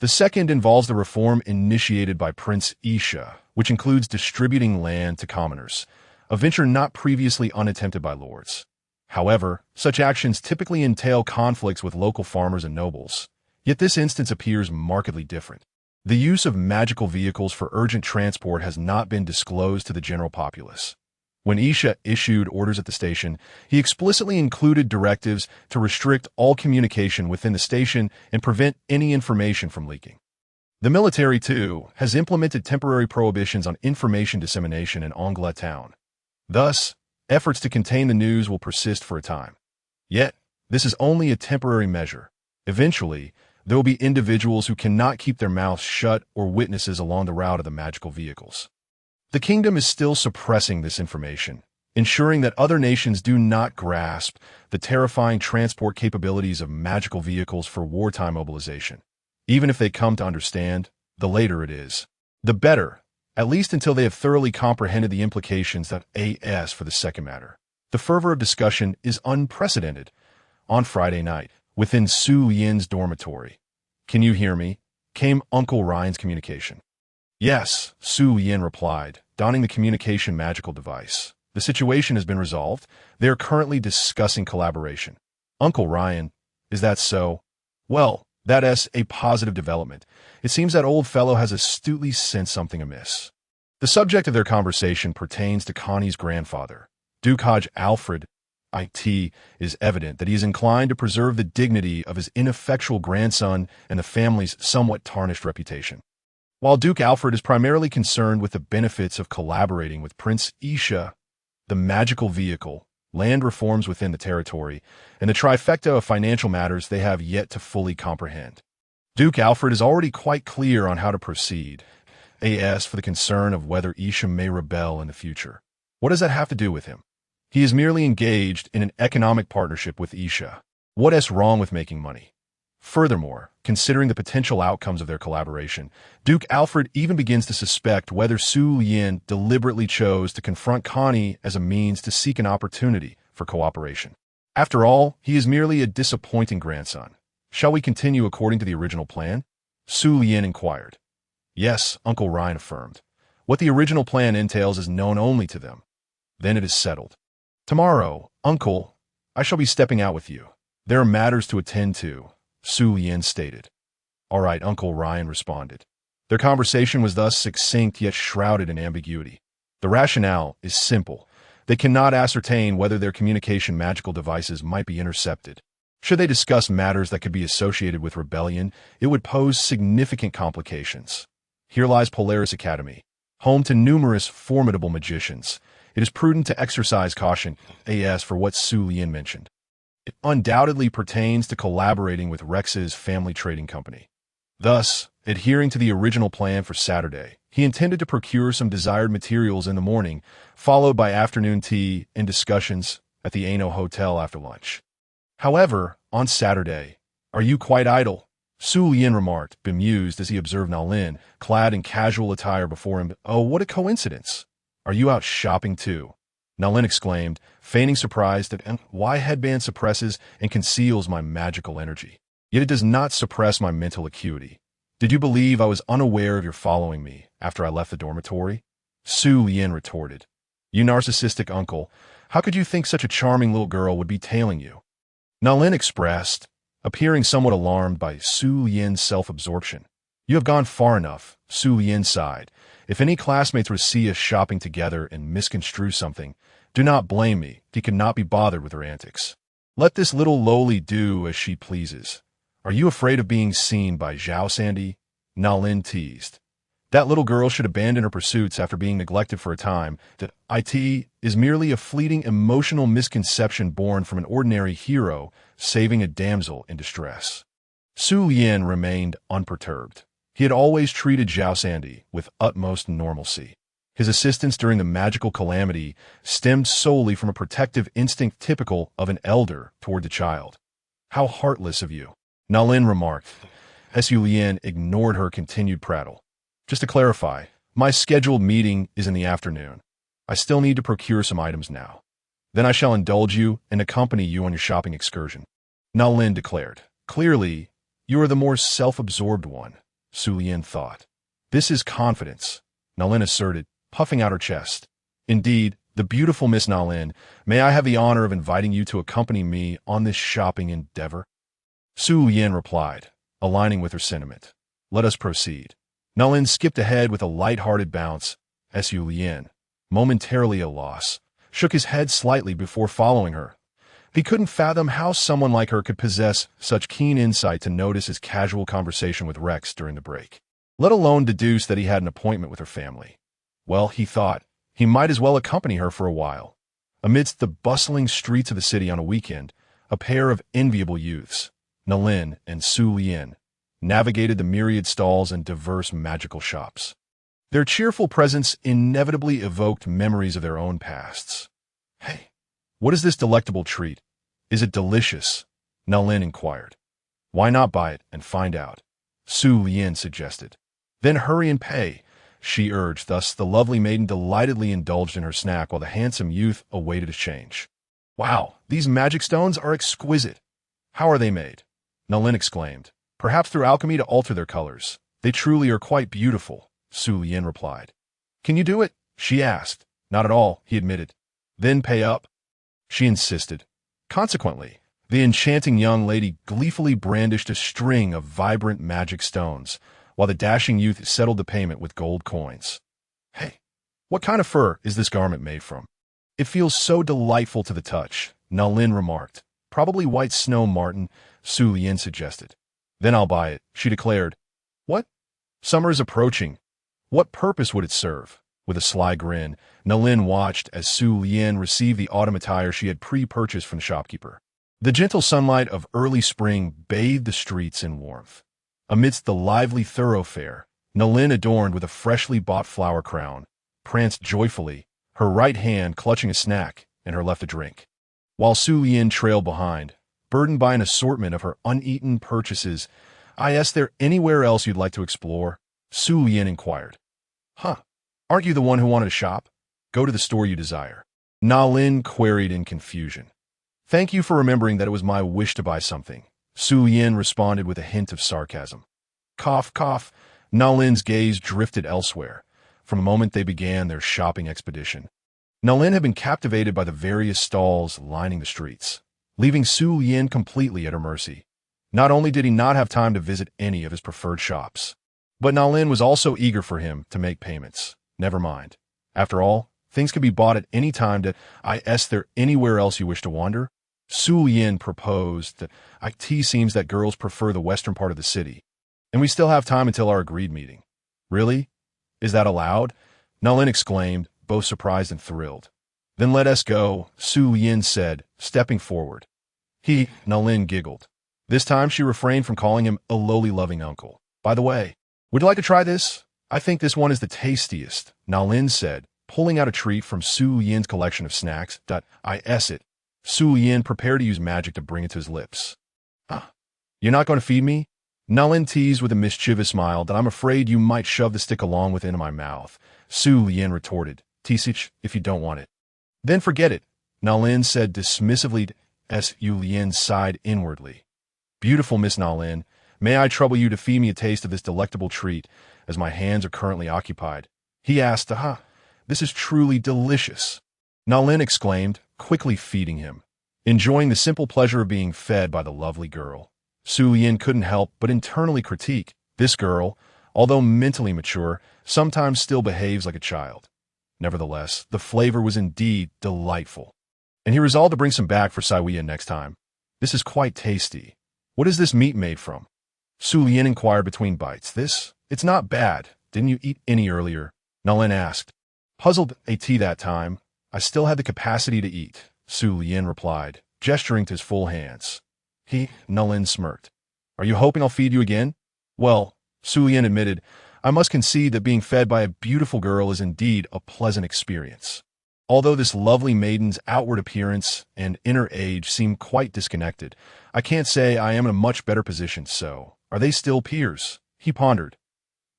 The second involves the reform initiated by Prince Isha, which includes distributing land to commoners, a venture not previously unattempted by lords. However, such actions typically entail conflicts with local farmers and nobles, yet this instance appears markedly different. The use of magical vehicles for urgent transport has not been disclosed to the general populace. When Isha issued orders at the station, he explicitly included directives to restrict all communication within the station and prevent any information from leaking. The military, too, has implemented temporary prohibitions on information dissemination in Anglais town. Thus, efforts to contain the news will persist for a time. Yet, this is only a temporary measure. Eventually, there will be individuals who cannot keep their mouths shut or witnesses along the route of the magical vehicles. The kingdom is still suppressing this information, ensuring that other nations do not grasp the terrifying transport capabilities of magical vehicles for wartime mobilization. Even if they come to understand, the later it is, the better, at least until they have thoroughly comprehended the implications that as for the second matter. The fervor of discussion is unprecedented. On Friday night, within Su Yin's dormitory. "Can you hear me?" came Uncle Ryan's communication. "Yes," Su Yin replied, donning the communication magical device. The situation has been resolved. They are currently discussing collaboration. Uncle Ryan, is that so? Well, that's a positive development. It seems that old fellow has astutely sensed something amiss. The subject of their conversation pertains to Connie's grandfather. Duke Hodge Alfred, IT, is evident that he is inclined to preserve the dignity of his ineffectual grandson and the family's somewhat tarnished reputation. While Duke Alfred is primarily concerned with the benefits of collaborating with Prince Isha, the magical vehicle, land reforms within the territory, and the trifecta of financial matters they have yet to fully comprehend. Duke Alfred is already quite clear on how to proceed, as for the concern of whether Isha may rebel in the future. What does that have to do with him? He is merely engaged in an economic partnership with Isha. What's wrong with making money? Furthermore, considering the potential outcomes of their collaboration, Duke Alfred even begins to suspect whether Su Yin deliberately chose to confront Connie as a means to seek an opportunity for cooperation. After all, he is merely a disappointing grandson. Shall we continue according to the original plan? Su Yin inquired. Yes, Uncle Ryan affirmed. What the original plan entails is known only to them. Then it is settled. Tomorrow, Uncle, I shall be stepping out with you. There are matters to attend to, Su Yin stated. All right, Uncle Ryan responded. Their conversation was thus succinct yet shrouded in ambiguity. The rationale is simple. They cannot ascertain whether their communication magical devices might be intercepted. Should they discuss matters that could be associated with rebellion, it would pose significant complications. Here lies Polaris Academy, home to numerous formidable magicians. It is prudent to exercise caution, as for what Su Yin mentioned. It undoubtedly pertains to collaborating with Rex's family trading company. Thus, adhering to the original plan for Saturday, he intended to procure some desired materials in the morning, followed by afternoon tea and discussions at the Ano Hotel after lunch. However, on Saturday, are you quite idle? Su Yin remarked, bemused as he observed Nalin, clad in casual attire before him. Oh, what a coincidence! Are you out shopping too? Nalin exclaimed, feigning surprise that why headband suppresses and conceals my magical energy. Yet it does not suppress my mental acuity. Did you believe I was unaware of your following me after I left the dormitory? Su Yin retorted. You narcissistic uncle, how could you think such a charming little girl would be tailing you? Nalin expressed, appearing somewhat alarmed by Su Yin's self-absorption. You have gone far enough, Su Yin sighed. If any classmates were to see us shopping together and misconstrue something, do not blame me. He cannot be bothered with her antics. Let this little lowly do as she pleases. Are you afraid of being seen by Zhao Sandy? Nalin teased. That little girl should abandon her pursuits after being neglected for a time. That it is merely a fleeting emotional misconception born from an ordinary hero saving a damsel in distress. Su Yin remained unperturbed. He had always treated Zhao Sandy with utmost normalcy. His assistance during the magical calamity stemmed solely from a protective instinct typical of an elder toward the child. How heartless of you, Nalin remarked. Su Yin ignored her continued prattle. Just to clarify, my scheduled meeting is in the afternoon. I still need to procure some items now. Then I shall indulge you and accompany you on your shopping excursion. Nalin declared. Clearly, you are the more self-absorbed one, Su Yin thought. This is confidence, Nalin asserted, puffing out her chest. Indeed, the beautiful Miss Nalin, may I have the honor of inviting you to accompany me on this shopping endeavor? Su Yin replied, aligning with her sentiment. Let us proceed. Nalin skipped ahead with a light-hearted bounce. Su Yin, momentarily at a loss, shook his head slightly before following her. He couldn't fathom how someone like her could possess such keen insight to notice his casual conversation with Rex during the break, let alone deduce that he had an appointment with her family. Well, he thought, he might as well accompany her for a while. Amidst the bustling streets of the city on a weekend, a pair of enviable youths, Nalin and Su Yin, navigated the myriad stalls and diverse magical shops. Their cheerful presence inevitably evoked memories of their own pasts. Hey, what is this delectable treat? Is it delicious? Nalin inquired. Why not buy it and find out? Su Yin suggested. Then hurry and pay, she urged. Thus the lovely maiden delightedly indulged in her snack while the handsome youth awaited his change. Wow, these magic stones are exquisite. How are they made? Nalin exclaimed. Perhaps through alchemy to alter their colors. They truly are quite beautiful, Su Yin replied. Can you do it? She asked. Not at all, he admitted. Then pay up, she insisted. Consequently, the enchanting young lady gleefully brandished a string of vibrant magic stones, while the dashing youth settled the payment with gold coins. Hey, what kind of fur is this garment made from? It feels so delightful to the touch, Nalin remarked. Probably white snow marten, Su Lian suggested. Then I'll buy it, she declared. What? Summer is approaching. What purpose would it serve? With a sly grin, Nalin watched as Su Lian received the autumn attire she had pre-purchased from the shopkeeper. The gentle sunlight of early spring bathed the streets in warmth. Amidst the lively thoroughfare, Nalin, adorned with a freshly bought flower crown, pranced joyfully, her right hand clutching a snack and her left a drink. While Su Lian trailed behind, burdened by an assortment of her uneaten purchases. Is there anywhere else you'd like to explore? Su Lian inquired. Huh. Aren't you the one who wanted to shop? Go to the store you desire. Nalin queried in confusion. Thank you for remembering that it was my wish to buy something. Su Lian responded with a hint of sarcasm. Cough, cough. Nalin's gaze drifted elsewhere, from the moment they began their shopping expedition. Nalin had been captivated by the various stalls lining the streets, leaving Su Lian completely at her mercy. Not only did he not have time to visit any of his preferred shops, but Nalin was also eager for him to make payments. Never mind. After all, things can be bought at any time. Is there anywhere else you wish to wander? Su Lian proposed. It seems that girls prefer the western part of the city, and we still have time until our agreed meeting. Really? Is that allowed? Nalin exclaimed, both surprised and thrilled. Then let us go, Su Lian said, stepping forward. Nalin giggled. This time she refrained from calling him a lowly loving uncle. By the way, would you like to try this? I think this one is the tastiest, Nalin said, pulling out a treat from Su Lian's collection of snacks. It. Su Lian prepared to use magic to bring it to his lips. You're not going to feed me? Nalin teased with a mischievous smile that I'm afraid you might shove the stick along with into my mouth. Su Lian retorted. Tisich, if you don't want it. Then forget it, Nalin said dismissively. Su Lian sighed inwardly. Beautiful Miss Nalin, may I trouble you to feed me a taste of this delectable treat, as my hands are currently occupied? He asked. This is truly delicious. Nalin exclaimed, quickly feeding him, enjoying the simple pleasure of being fed by the lovely girl. Su Lian couldn't help but internally critique. This girl, although mentally mature, sometimes still behaves like a child. Nevertheless, the flavor was indeed delightful, and he resolved to bring some back for Saiwian next time. This is quite tasty. What is this meat made from? Su Lian inquired between bites. It's not bad. Didn't you eat any earlier? Nalin asked. Puzzled that time, I still had the capacity to eat, Su Lian replied, gesturing to his full hands. Nalin smirked. Are you hoping I'll feed you again? Well, Su Lian admitted, I must concede that being fed by a beautiful girl is indeed a pleasant experience. Although this lovely maiden's outward appearance and inner age seem quite disconnected, I can't say I am in a much better position, so are they still peers? He pondered.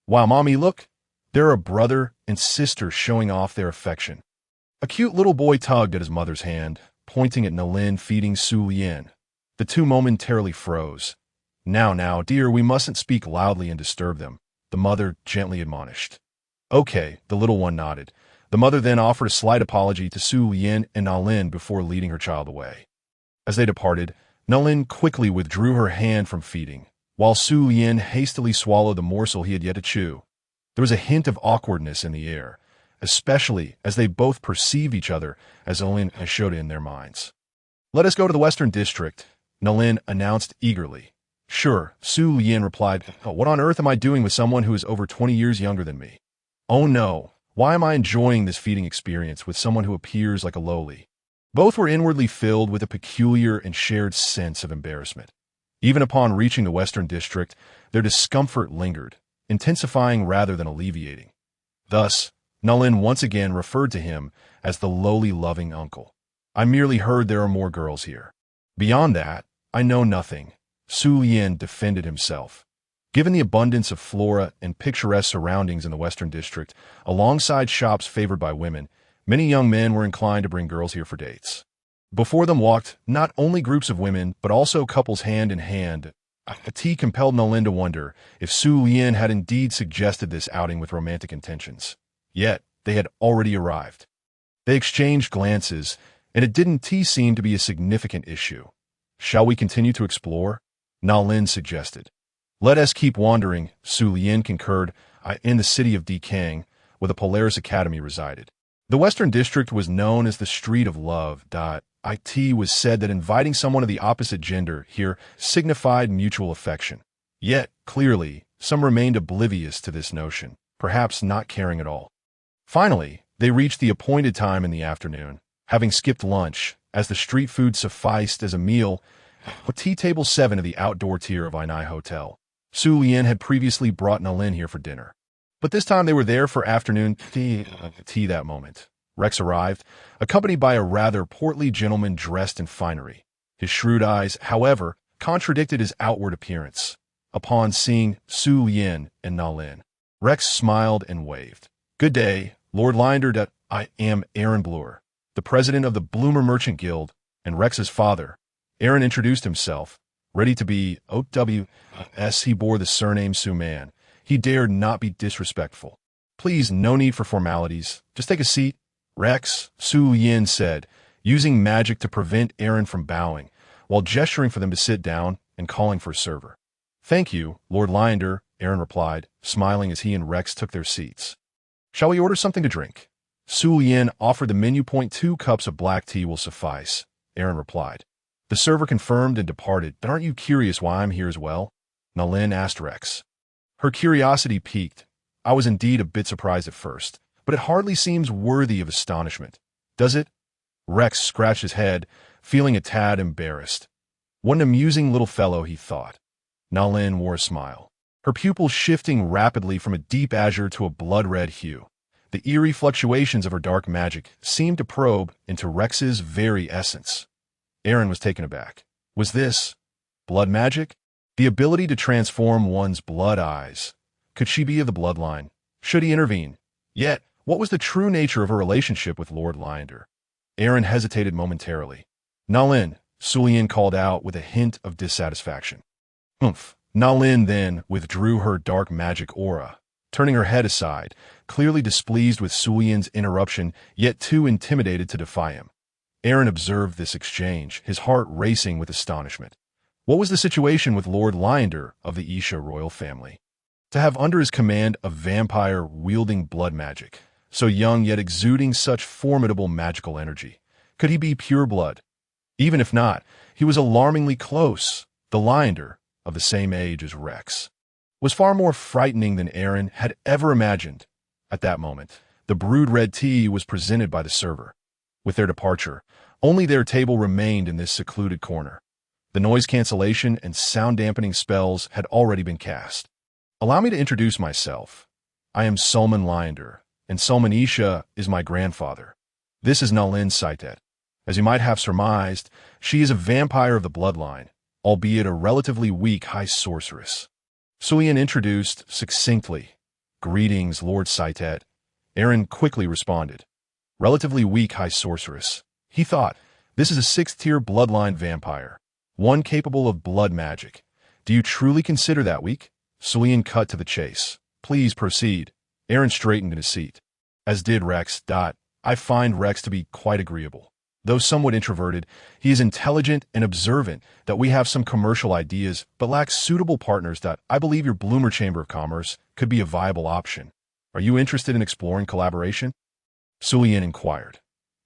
Wow, Mommy, look! They're a brother and sister showing off their affection. A cute little boy tugged at his mother's hand, pointing at Nalin feeding Su Lian. The two momentarily froze. Now, dear, we mustn't speak loudly and disturb them, the mother gently admonished. Okay, the little one nodded. The mother then offered a slight apology to Su Lian and Nalin before leading her child away. As they departed, Nalin quickly withdrew her hand from feeding, while Su Lian hastily swallowed the morsel he had yet to chew. There was a hint of awkwardness in the air, especially as they both perceived each other as Nalin showed in their minds. Let us go to the Western District, Nalin announced eagerly. Sure, Su Lian replied. What on earth am I doing with someone who is over 20 years younger than me? Oh no, why am I enjoying this feeding experience with someone who appears like a lowly? Both were inwardly filled with a peculiar and shared sense of embarrassment. Even upon reaching the Western District, their discomfort lingered, intensifying rather than alleviating. Thus, Nalin once again referred to him as the lowly loving uncle. I merely heard there are more girls here. Beyond that, I know nothing, Su Lian defended himself. Given the abundance of flora and picturesque surroundings in the Western District, alongside shops favored by women, many young men were inclined to bring girls here for dates. Before them walked not only groups of women, but also couples hand in hand. Tea compelled Nalin to wonder if Su Lian had indeed suggested this outing with romantic intentions. Yet, they had already arrived. They exchanged glances, and it didn't seem to be a significant issue. Shall we continue to explore? Na Lin suggested. Let us keep wandering, Su Lian concurred, in the city of Dekang, where the Polaris Academy resided. The Western District was known as the Street of Love. It was said that inviting someone of the opposite gender here signified mutual affection. Yet, clearly, some remained oblivious to this notion, perhaps not caring at all. Finally, they reached the appointed time in the afternoon, having skipped lunch, as the street food sufficed as a meal, at tea table 7 of the outdoor tier of Ainai Hotel. Su Lian had previously brought Na Lin here for dinner. But this time they were there for afternoon tea that moment. Rex arrived, accompanied by a rather portly gentleman dressed in finery. His shrewd eyes, however, contradicted his outward appearance. Upon seeing Su Lian and Na Lin, Rex smiled and waved. Good day, Lord Linder. I am Aaron Bloor, the president of the Bloomer Merchant Guild, and Rex's father. Aaron introduced himself, ready to be OWS. He bore the surname Suman. He dared not be disrespectful. Please, no need for formalities. Just take a seat. Rex, Su Yin said, using magic to prevent Aaron from bowing, while gesturing for them to sit down and calling for a server. Thank you, Lord Linder, Aaron replied, smiling as he and Rex took their seats. Shall we order something to drink? Su Yin offered the menu. 2 cups of black tea will suffice, Aaron replied. The server confirmed and departed. But aren't you curious why I'm here as well? Na Lin asked Rex. Her curiosity piqued. I was indeed a bit surprised at first, but it hardly seems worthy of astonishment. Does it? Rex scratched his head, feeling a tad embarrassed. What an amusing little fellow, he thought. Na Lin wore a smile, her pupils shifting rapidly from a deep azure to a blood-red hue. The eerie fluctuations of her dark magic seemed to probe into Rex's very essence. Aaron was taken aback. Was this blood magic? The ability to transform one's blood eyes. Could she be of the bloodline? Should he intervene? Yet, what was the true nature of her relationship with Lord Linder? Aaron hesitated momentarily. Na Lin, Su Lian called out with a hint of dissatisfaction. Humph. Na Lin then withdrew her dark magic aura, turning her head aside, clearly displeased with Su Lian's interruption, yet too intimidated to defy him. Aaron observed this exchange, his heart racing with astonishment. What was the situation with Lord Linder of the Isha royal family? To have under his command a vampire wielding blood magic, so young yet exuding such formidable magical energy. Could he be pure blood? Even if not, he was alarmingly close. The Linder, of the same age as Rex, was far more frightening than Aaron had ever imagined. At that moment, the brewed red tea was presented by the server. With their departure, only their table remained in this secluded corner. The noise cancellation and sound dampening spells had already been cast. Allow me to introduce myself. I am Solomon Linder, and Solomon Isha is my grandfather. This is Na Lin Saitet. As you might have surmised, she is a vampire of the bloodline, albeit a relatively weak high sorceress. Su Lian introduced succinctly. Greetings, Lord Saitet. Aaron quickly responded. Relatively weak high sorceress. He thought, this is a 6th-tier bloodline vampire, one capable of blood magic. Do you truly consider that weak? Su Lian cut to the chase. Please proceed. Aaron straightened in his seat. As did Rex. I find Rex to be quite agreeable. Though somewhat introverted, he is intelligent and observant that we have some commercial ideas but lacks suitable partners. I believe your Bloomer Chamber of Commerce could be a viable option. Are you interested in exploring collaboration? Su Lian inquired.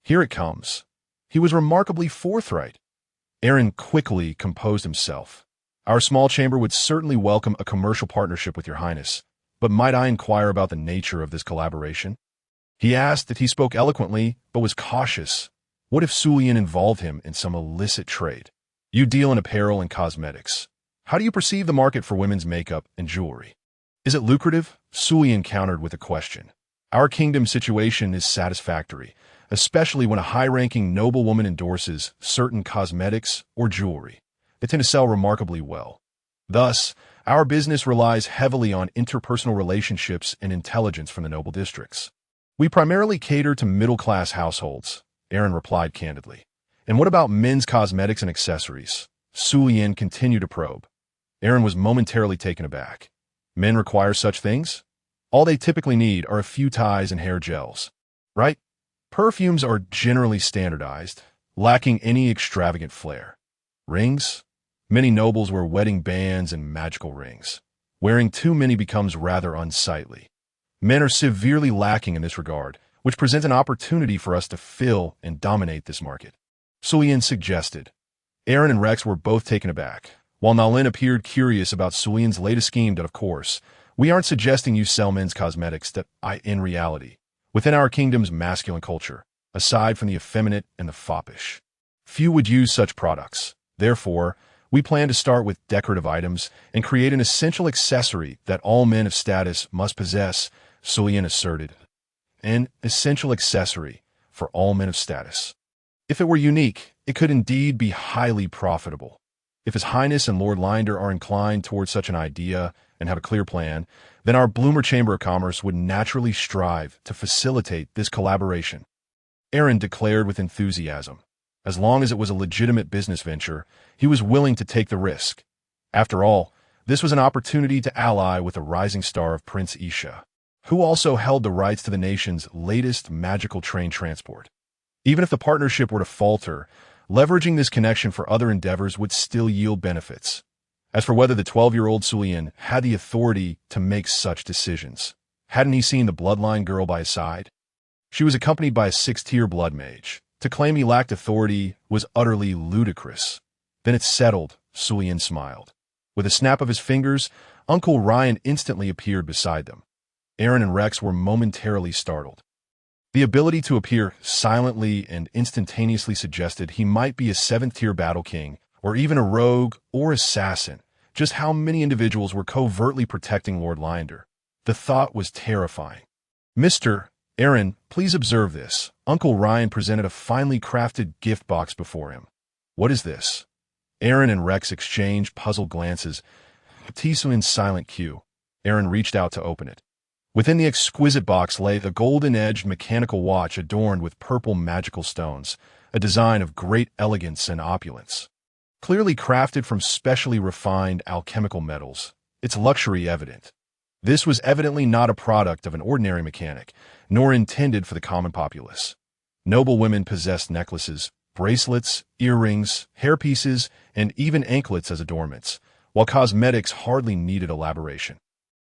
Here it comes. He was remarkably forthright. Aaron quickly composed himself. Our small chamber would certainly welcome a commercial partnership with your highness, but might I inquire about the nature of this collaboration? He asked that he spoke eloquently, but was cautious. What if Su Lian involved him in some illicit trade? You deal in apparel and cosmetics. How do you perceive the market for women's makeup and jewelry? Is it lucrative? Su Lian countered with a question. Our kingdom situation is satisfactory, especially when a high-ranking noblewoman endorses certain cosmetics or jewelry. They tend to sell remarkably well. Thus, our business relies heavily on interpersonal relationships and intelligence from the noble districts. We primarily cater to middle-class households, Aaron replied candidly. And what about men's cosmetics and accessories? Su Lian continued to probe. Aaron was momentarily taken aback. Men require such things? All they typically need are a few ties and hair gels. Right? Perfumes are generally standardized, lacking any extravagant flair. Rings? Many nobles wear wedding bands and magical rings. Wearing too many becomes rather unsightly. Men are severely lacking in this regard, which presents an opportunity for us to fill and dominate this market. Sulian suggested. Aaron and Rex were both taken aback. While Nalin appeared curious about Sulian's latest scheme, that of course, we aren't suggesting you sell men's cosmetics that in reality, within our kingdom's masculine culture, aside from the effeminate and the foppish, few would use such products. Therefore, we plan to start with decorative items and create an essential accessory that all men of status must possess, Sulian asserted. An essential accessory for all men of status. If it were unique, it could indeed be highly profitable. If His Highness and Lord Linder are inclined towards such an idea and have a clear plan, then our Bloomer Chamber of Commerce would naturally strive to facilitate this collaboration. Aaron declared with enthusiasm. As long as it was a legitimate business venture, he was willing to take the risk. After all, this was an opportunity to ally with the rising star of Prince Isha, who also held the rights to the nation's latest magical train transport. Even if the partnership were to falter, leveraging this connection for other endeavors would still yield benefits. As for whether the 12-year-old Sulian had the authority to make such decisions, hadn't he seen the bloodline girl by his side? She was accompanied by a 6th-tier blood mage. To claim he lacked authority was utterly ludicrous. Then it's settled, Sulian smiled. With a snap of his fingers, Uncle Ryan instantly appeared beside them. Aaron and Rex were momentarily startled. The ability to appear silently and instantaneously suggested he might be a 7th-tier battle king, or even a rogue or assassin. Just how many individuals were covertly protecting Lord Linder? The thought was terrifying. Mr. Aaron, please observe this. Uncle Ryan presented a finely crafted gift box before him. What is this? Aaron and Rex exchanged puzzled glances. Sulian's silent cue. Aaron reached out to open it. Within the exquisite box lay the golden-edged mechanical watch adorned with purple magical stones, a design of great elegance and opulence. Clearly crafted from specially refined alchemical metals, its luxury evident. This was evidently not a product of an ordinary mechanic, nor intended for the common populace. Noble women possessed necklaces, bracelets, earrings, hairpieces, and even anklets as adornments, while cosmetics hardly needed elaboration.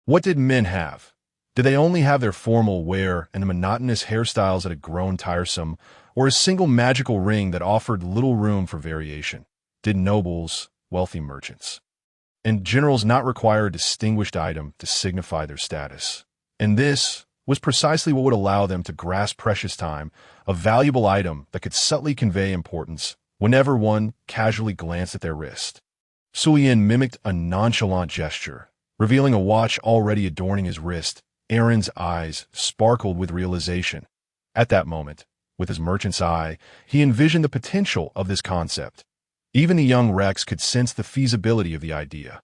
What did men have? Did they only have their formal wear and the monotonous hairstyles that had grown tiresome, or a single magical ring that offered little room for variation? Did nobles, wealthy merchants, and generals not require a distinguished item to signify their status? And this was precisely what would allow them to grasp precious time, a valuable item that could subtly convey importance whenever one casually glanced at their wrist. Sulian mimicked a nonchalant gesture, revealing a watch already adorning his wrist. Aaron's eyes sparkled with realization. At that moment, with his merchant's eye, he envisioned the potential of this concept. Even the young Rex could sense the feasibility of the idea.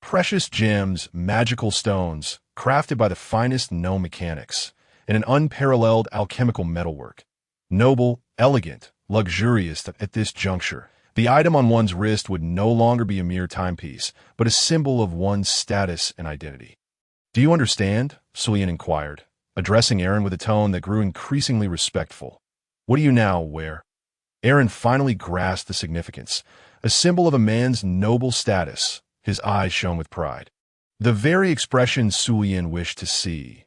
Precious gems, magical stones, crafted by the finest known mechanics, and an unparalleled alchemical metalwork. Noble, elegant, luxurious at this juncture, the item on one's wrist would no longer be a mere timepiece, but a symbol of one's status and identity. Do you understand? Sulian inquired, addressing Aaron with a tone that grew increasingly respectful. What do you now wear? Aaron finally grasped the significance, a symbol of a man's noble status. His eyes shone with pride. The very expression Sulian wished to see.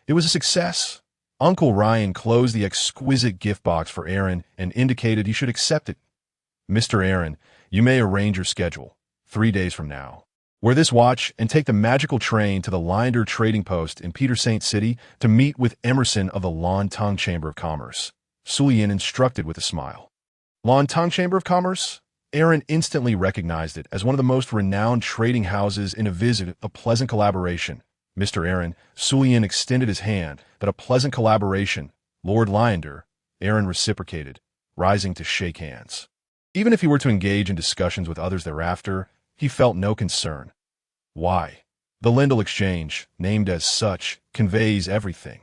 It was a success. Uncle Ryan closed the exquisite gift box for Aaron and indicated he should accept it. Mr. Aaron, you may arrange your schedule. 3 days from now. Wear this watch and take the magical train to the Linder trading post in Peter Saint City to meet with Emerson of the Lantong Chamber of Commerce. Sulian instructed with a smile. Lantong Chamber of Commerce? Aaron instantly recognized it as one of the most renowned trading houses in a visit, a pleasant collaboration. Mr. Aaron, Sulian extended his hand, that a pleasant collaboration. Lord Linder, Aaron reciprocated, rising to shake hands. Even if he were to engage in discussions with others thereafter, he felt no concern. Why? The Lindell Exchange, named as such, conveys everything.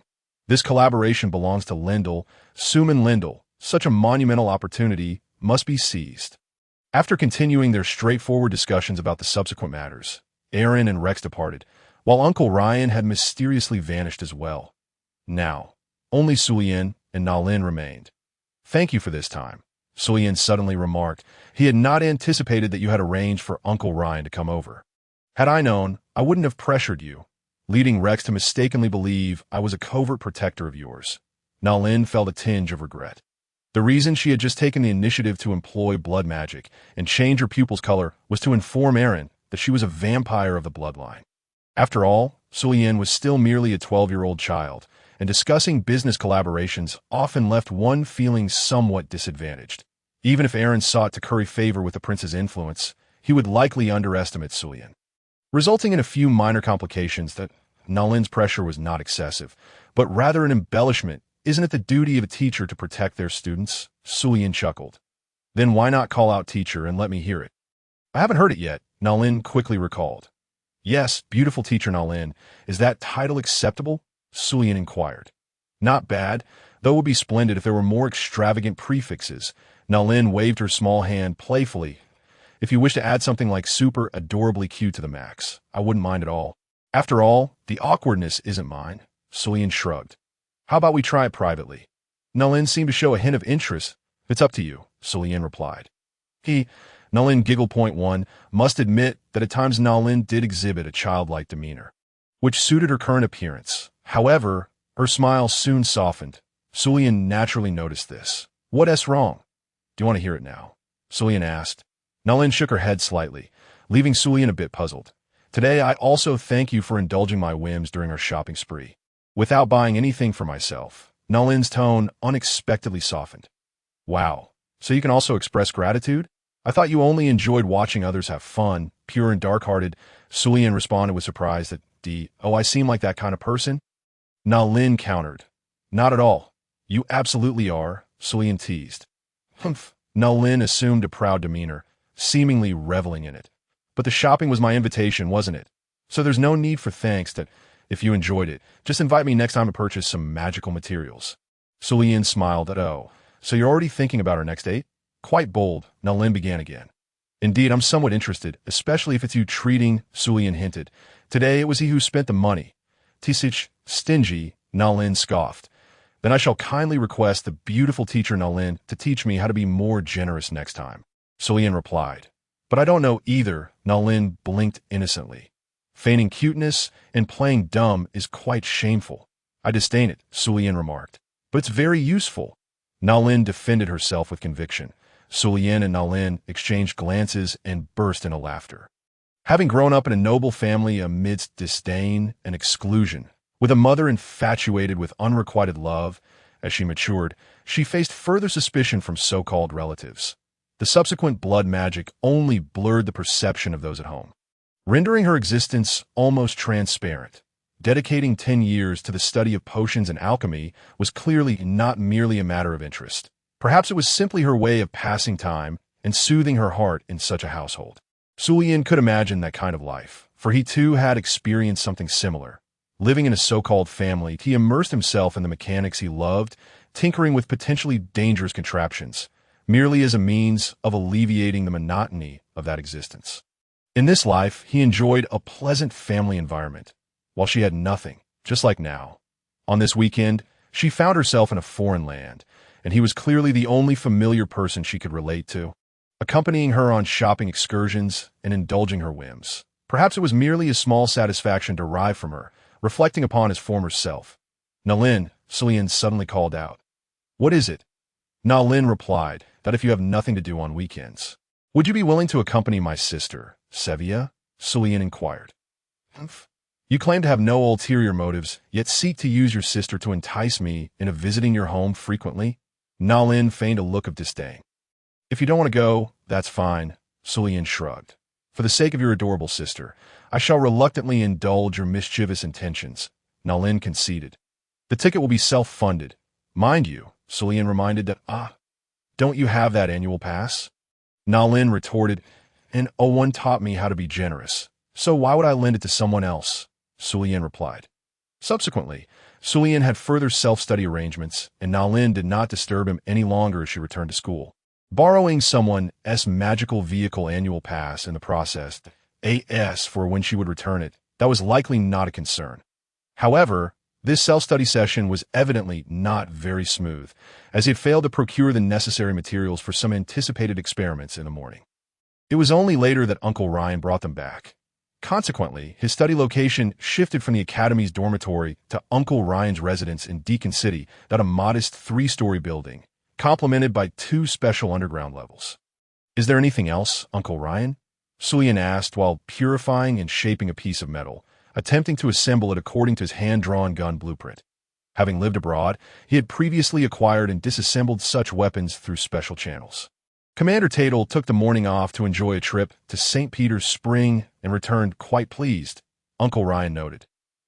This collaboration belongs to Lindell, Suman Lindell. Such a monumental opportunity must be seized. After continuing their straightforward discussions about the subsequent matters, Aaron and Rex departed, while Uncle Ryan had mysteriously vanished as well. Now, only Sulian, and Nalin remained. "Thank you for this time," Sulian suddenly remarked. He had not anticipated that you had arranged for Uncle Ryan to come over. "Had I known, I wouldn't have pressured you, leading Rex to mistakenly believe I was a covert protector of yours." Nalin felt a tinge of regret. The reason she had just taken the initiative to employ blood magic and change her pupil's color was to inform Aaron that she was a vampire of the bloodline. After all, Sulian was still merely a 12-year-old child, and discussing business collaborations often left one feeling somewhat disadvantaged. Even if Aaron sought to curry favor with the prince's influence, he would likely underestimate Sulian, resulting in a few minor complications. That Nalin's pressure was not excessive, but rather an embellishment. "Isn't it the duty of a teacher to protect their students?" Sulian chuckled. "Then why not call out teacher and let me hear it?" "I haven't heard it yet," Nalin quickly recalled. "Yes, beautiful teacher Nalin. Is that title acceptable?" Sulian inquired. "Not bad, though it would be splendid if there were more extravagant prefixes." Nalin waved her small hand playfully. "If you wish to add something like super adorably cute to the max, I wouldn't mind at all. After all, the awkwardness isn't mine." Sulian shrugged. "How about we try it privately?" Nalin seemed to show a hint of interest. "It's up to you," Sulian replied. Nalin giggled. Point one, must admit that at times Nalin did exhibit a childlike demeanor, which suited her current appearance. However, her smile soon softened. Sulian naturally noticed this. "What's wrong? Do you want to hear it now?" Sulian asked. Nalin shook her head slightly, leaving Sulian a bit puzzled. "Today I also thank you for indulging my whims during our shopping spree. Without buying anything for myself." Nalin's tone unexpectedly softened. "Wow, so you can also express gratitude? I thought you only enjoyed watching others have fun, pure and dark-hearted." Sulian responded with surprise that I seem like that kind of person?" Nalin countered. "Not at all. You absolutely are," Sulian teased. "Humph." Nalin assumed a proud demeanor, seemingly reveling in it. "But the shopping was my invitation, wasn't it? So there's no need for thanks. That if you enjoyed it, just invite me next time to purchase some magical materials." Sulian smiled. "Oh, so you're already thinking about our next date?" "Quite bold," Nalin began again. "Indeed, I'm somewhat interested, especially if it's you treating," Sulian hinted. "Today it was he who spent the money." "Tisich, stingy," Nalin scoffed. "Then I shall kindly request the beautiful teacher Nalin to teach me how to be more generous next time," Sulian replied. "But I don't know either," Nalin blinked innocently. "Feigning cuteness and playing dumb is quite shameful." "I disdain it," Sulian remarked. "But it's very useful." Nalin defended herself with conviction. Sulian and Nalin exchanged glances and burst into laughter. Having grown up in a noble family amidst disdain and exclusion, with a mother infatuated with unrequited love, as she matured, she faced further suspicion from so-called relatives. The subsequent blood magic only blurred the perception of those at home, rendering her existence almost transparent. Dedicating 10 years to the study of potions and alchemy was clearly not merely a matter of interest. Perhaps it was simply her way of passing time and soothing her heart in such a household. Sulian could imagine that kind of life, for he too had experienced something similar. Living in a so-called family, he immersed himself in the mechanics he loved, tinkering with potentially dangerous contraptions, merely as a means of alleviating the monotony of that existence. In this life, he enjoyed a pleasant family environment, while she had nothing, just like now. On this weekend, she found herself in a foreign land, and he was clearly the only familiar person she could relate to, accompanying her on shopping excursions and indulging her whims. Perhaps it was merely a small satisfaction derived from her, reflecting upon his former self. "Nalin," Sulian suddenly called out. "What is it?" Nalin replied that if you have nothing to do on weekends, "Would you be willing to accompany my sister, Sevilla?" Sulian inquired. "Humph. You claim to have no ulterior motives, yet seek to use your sister to entice me into visiting your home frequently?" Nalin feigned a look of disdain. "If you don't want to go, that's fine," Sulian shrugged. "For the sake of your adorable sister, I shall reluctantly indulge your mischievous intentions," Nalin conceded. "The ticket will be self-funded. Mind you," Sulian reminded that, "Don't you have that annual pass?" Nalin retorted, "And one taught me how to be generous. So why would I lend it to someone else?" Sulian replied. Subsequently, Sulian had further self-study arrangements, and Nalin did not disturb him any longer as she returned to school. Borrowing someone's magical vehicle annual pass in the process, for when she would return it, that was likely not a concern. However, This self-study session was evidently not very smooth, as he had failed to procure the necessary materials for some anticipated experiments in the morning. It was only later that Uncle Ryan brought them back. Consequently, his study location shifted from the Academy's dormitory to Uncle Ryan's residence in Deacon City, a modest 3-story building, complemented by 2 special underground levels. "Is there anything else, Uncle Ryan?" Sulian asked while purifying and shaping a piece of metal, attempting to assemble it according to his hand-drawn gun blueprint. Having lived abroad, he had previously acquired and disassembled such weapons through special channels. Commander Tatel took the morning off to enjoy a trip to St. Peter's Spring and returned quite pleased, Uncle Ryan noted.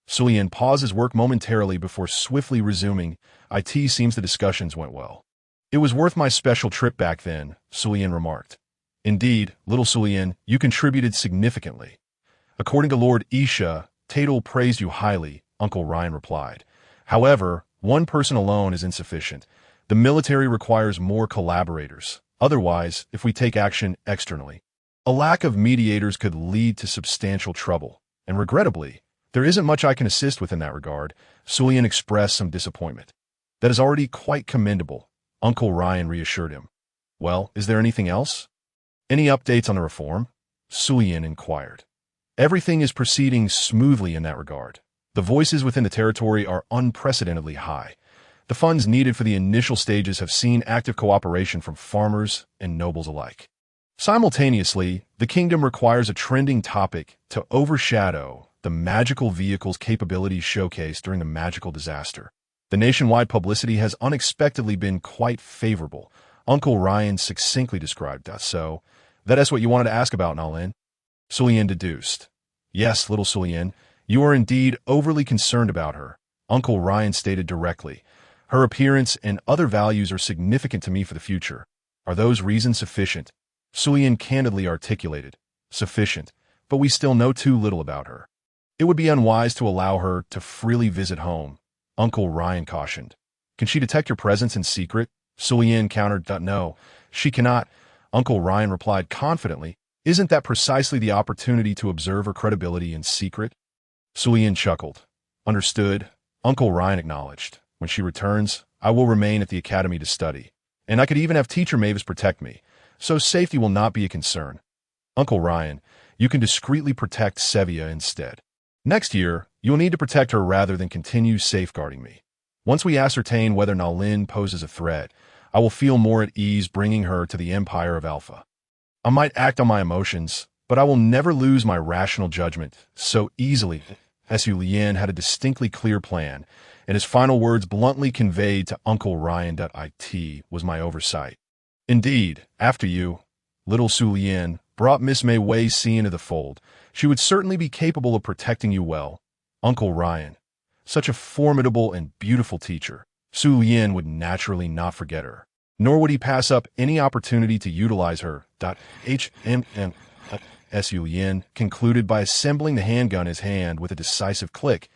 Sulian paused his work momentarily before swiftly resuming. "It seems the discussions went well." "It was worth my special trip back then," Sulian remarked. "Indeed, little Sulian, you contributed significantly." "According to Lord Isha, Tatel praised you highly," Uncle Ryan replied. "However, one person alone is insufficient. The military requires more collaborators. Otherwise, if we take action externally, a lack of mediators could lead to substantial trouble. And regrettably, there isn't much I can assist with in that regard." Sulian expressed some disappointment. "That is already quite commendable," Uncle Ryan reassured him. "Well, is there anything else?" "Any updates on the reform?" Sulian inquired. "Everything is proceeding smoothly in that regard. The voices within the territory are unprecedentedly high. The funds needed for the initial stages have seen active cooperation from farmers and nobles alike. Simultaneously, the kingdom requires a trending topic to overshadow the magical vehicle's capabilities showcased during the magical disaster. The nationwide publicity has unexpectedly been quite favorable," Uncle Ryan succinctly described that. "So, that is what you wanted to ask about, Nalin?" Sulian deduced. "Yes, little Sulian, you are indeed overly concerned about her," Uncle Ryan stated directly. "Her appearance and other values are significant to me for the future. Are those reasons sufficient?" Sulian candidly articulated. "Sufficient, but we still know too little about her. It would be unwise to allow her to freely visit home," Uncle Ryan cautioned. "Can she detect your presence in secret?" Sulian countered. "No, she cannot," Uncle Ryan replied confidently. "Isn't that precisely the opportunity to observe her credibility in secret?" Sulian chuckled. "Understood," Uncle Ryan acknowledged. "When she returns, I will remain at the Academy to study, and I could even have Teacher Mavis protect me, so safety will not be a concern. Uncle Ryan, you can discreetly protect Sevia instead. Next year, you will need to protect her rather than continue safeguarding me. Once we ascertain whether Nalin poses a threat, I will feel more at ease bringing her to the Empire of Alpha. I might act on my emotions, but I will never lose my rational judgment so easily." Su Lien had a distinctly clear plan, and his final words bluntly conveyed to Uncle Ryan that "It was my oversight." "Indeed, after you, little Su Lien, brought Miss Mei Wei Si into the fold, she would certainly be capable of protecting you well. Uncle Ryan, such a formidable and beautiful teacher, Su Lien would naturally not forget her, nor would he pass up any opportunity to utilize her." Su Lien concluded by assembling the handgun in his hand with a decisive click.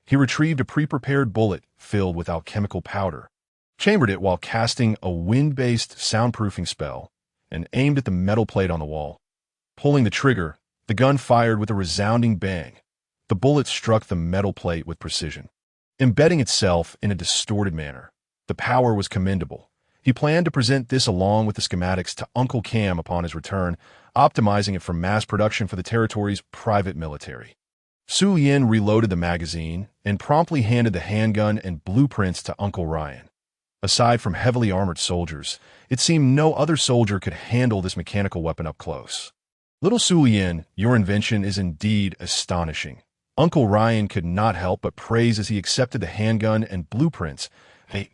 He retrieved a pre-prepared bullet filled with alchemical powder, chambered it while casting a wind-based soundproofing spell, and aimed at the metal plate on the wall. Pulling the trigger, the gun fired with a resounding bang. The bullet struck the metal plate with precision, embedding itself in a distorted manner. The power was commendable. He planned to present this along with the schematics to Uncle Cam upon his return, optimizing it for mass production for the territory's private military. Su Yin reloaded the magazine and promptly handed the handgun and blueprints to Uncle Ryan. Aside from heavily armored soldiers, it seemed no other soldier could handle this mechanical weapon up close. "Little Su Yin, your invention is indeed astonishing." Uncle Ryan could not help but praise as he accepted the handgun and blueprints.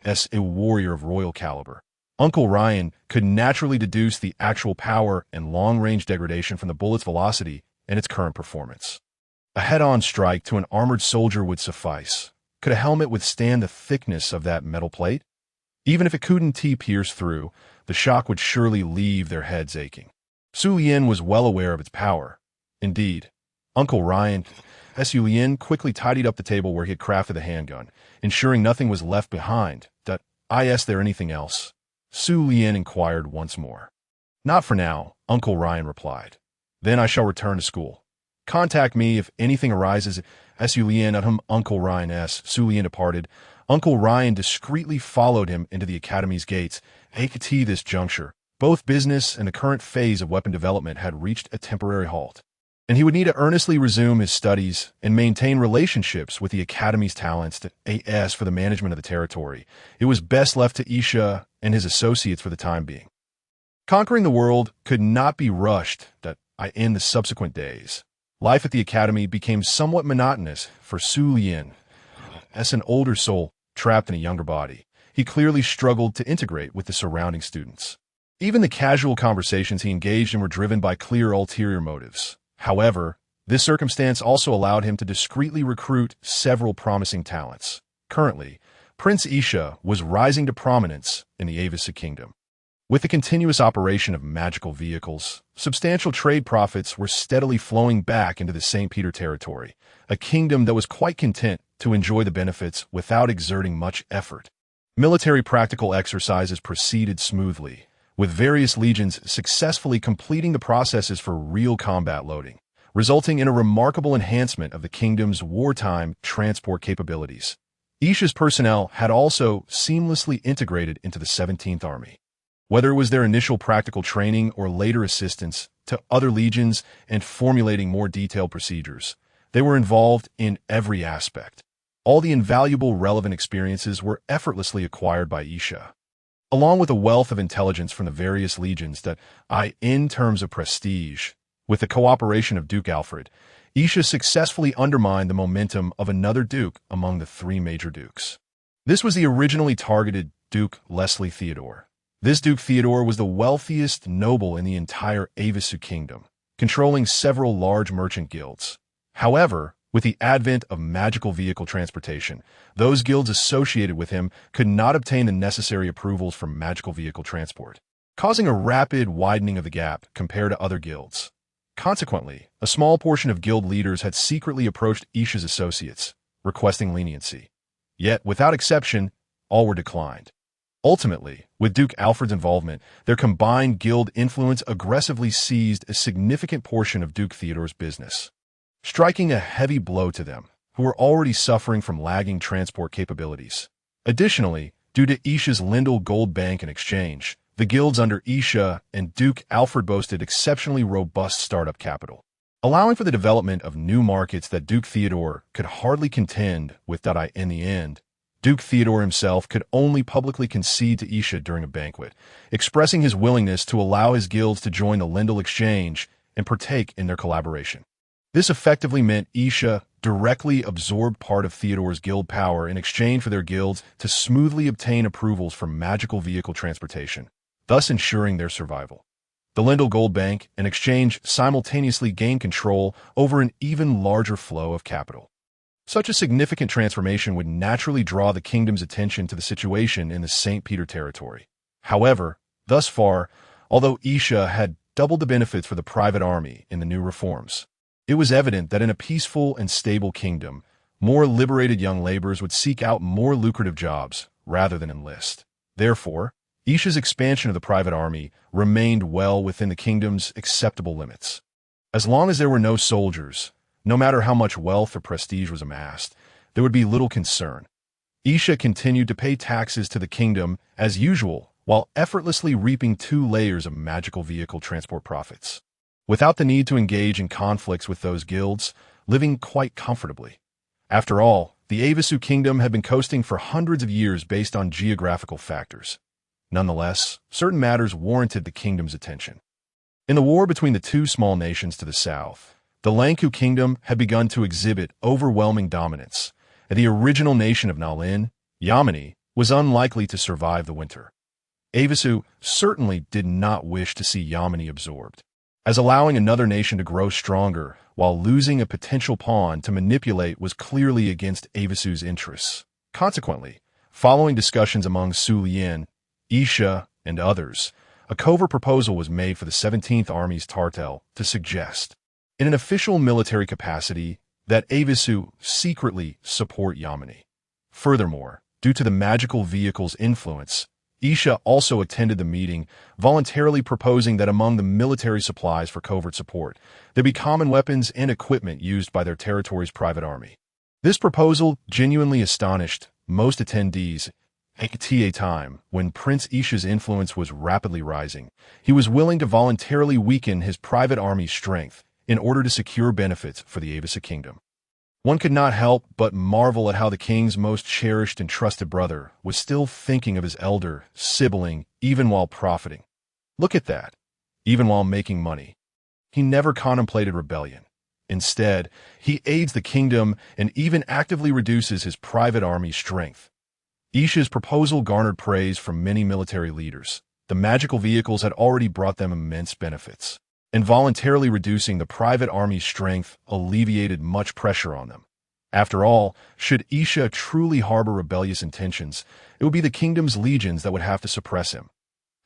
As a warrior of royal caliber, Uncle Ryan could naturally deduce the actual power and long-range degradation from the bullet's velocity and its current performance. A head-on strike to an armored soldier would suffice. Could a helmet withstand the thickness of that metal plate? Even if it couldn't pierce through, the shock would surely leave their heads aching. Su Yin was well aware of its power. Indeed, Uncle Ryan, Su Yin quickly tidied up the table where he had crafted the handgun, ensuring nothing was left behind. Is there anything else?" Su Lien inquired once more. "Not for now," Uncle Ryan replied. "Then I shall return to school." Contact me if anything arises. Sulien at him, Uncle Ryan S. Sulien departed. Uncle Ryan discreetly followed him into the academy's gates. At this juncture, both business and the current phase of weapon development had reached a temporary halt, and he would need to earnestly resume his studies and maintain relationships with the Academy's talents as for the management of the territory. It was best left to Isha and his associates for the time being. Conquering the world could not be rushed in the subsequent days. Life at the Academy became somewhat monotonous for Su Lien. As an older soul trapped in a younger body, he clearly struggled to integrate with the surrounding students. Even the casual conversations he engaged in were driven by clear ulterior motives. However, this circumstance also allowed him to discreetly recruit several promising talents. Currently, Prince Isha was rising to prominence in the Avisu Kingdom. With the continuous operation of magical vehicles, substantial trade profits were steadily flowing back into the St. Peter territory, a kingdom that was quite content to enjoy the benefits without exerting much effort. Military practical exercises proceeded smoothly, with various legions successfully completing the processes for real combat loading, resulting in a remarkable enhancement of the kingdom's wartime transport capabilities. Isha's personnel had also seamlessly integrated into the 17th Army. Whether it was their initial practical training or later assistance to other legions and formulating more detailed procedures, they were involved in every aspect. All the invaluable relevant experiences were effortlessly acquired by Isha, along with a wealth of intelligence from the various legions in terms of prestige. With the cooperation of Duke Alfred, Isha successfully undermined the momentum of another duke among the three major dukes. This was the originally targeted Duke Leslie Theodore. This Duke Theodore was the wealthiest noble in the entire Avisu Kingdom, controlling several large merchant guilds. However, with the advent of magical vehicle transportation, those guilds associated with him could not obtain the necessary approvals for magical vehicle transport, causing a rapid widening of the gap compared to other guilds. Consequently, a small portion of guild leaders had secretly approached Isha's associates, requesting leniency. Yet, without exception, all were declined. Ultimately, with Duke Alfred's involvement, their combined guild influence aggressively seized a significant portion of Duke Theodore's business, striking a heavy blow to them, who were already suffering from lagging transport capabilities. Additionally, due to Isha's Lindell Gold Bank and Exchange, the guilds under Isha and Duke Alfred boasted exceptionally robust startup capital, allowing for the development of new markets that Duke Theodore could hardly contend with. In the end, Duke Theodore himself could only publicly concede to Isha during a banquet, expressing his willingness to allow his guilds to join the Lindell Exchange and partake in their collaboration. This effectively meant Isha directly absorbed part of Theodore's guild power in exchange for their guilds to smoothly obtain approvals for magical vehicle transportation, thus ensuring their survival. The Lindell Gold Bank and Exchange simultaneously gained control over an even larger flow of capital. Such a significant transformation would naturally draw the kingdom's attention to the situation in the St. Peter territory. However, thus far, although Isha had doubled the benefits for the private army in the new reforms, it was evident that in a peaceful and stable kingdom, more liberated young laborers would seek out more lucrative jobs rather than enlist. Therefore, Isha's expansion of the private army remained well within the kingdom's acceptable limits. As long as there were no soldiers, no matter how much wealth or prestige was amassed, there would be little concern. Isha continued to pay taxes to the kingdom as usual, while effortlessly reaping 2 layers of magical vehicle transport profits, without the need to engage in conflicts with those guilds, living quite comfortably. After all, the Avisu Kingdom had been coasting for hundreds of years based on geographical factors. Nonetheless, certain matters warranted the kingdom's attention. In the war between the 2 small nations to the south, the Lanku Kingdom had begun to exhibit overwhelming dominance, and the original nation of Nalin, Yamani, was unlikely to survive the winter. Avisu certainly did not wish to see Yamani absorbed, as allowing another nation to grow stronger while losing a potential pawn to manipulate was clearly against Avisu's interests. Consequently, following discussions among Su Lien, Isha, and others, a covert proposal was made for the 17th Army's Tartel to suggest, in an official military capacity, that Avisu secretly support Yamani. Furthermore, due to the magical vehicle's influence, Isha also attended the meeting, voluntarily proposing that among the military supplies for covert support, there be common weapons and equipment used by their territory's private army. This proposal genuinely astonished most attendees. At a time when Prince Isha's influence was rapidly rising, he was willing to voluntarily weaken his private army's strength in order to secure benefits for the Avisa kingdom. One could not help but marvel at how the king's most cherished and trusted brother was still thinking of his elder sibling even while profiting. Look at that. Even while making money. He never contemplated rebellion. Instead, he aids the kingdom and even actively reduces his private army's strength. Isha's proposal garnered praise from many military leaders. The magical vehicles had already brought them immense benefits, and voluntarily reducing the private army's strength alleviated much pressure on them. After all, should Isha truly harbor rebellious intentions, it would be the kingdom's legions that would have to suppress him.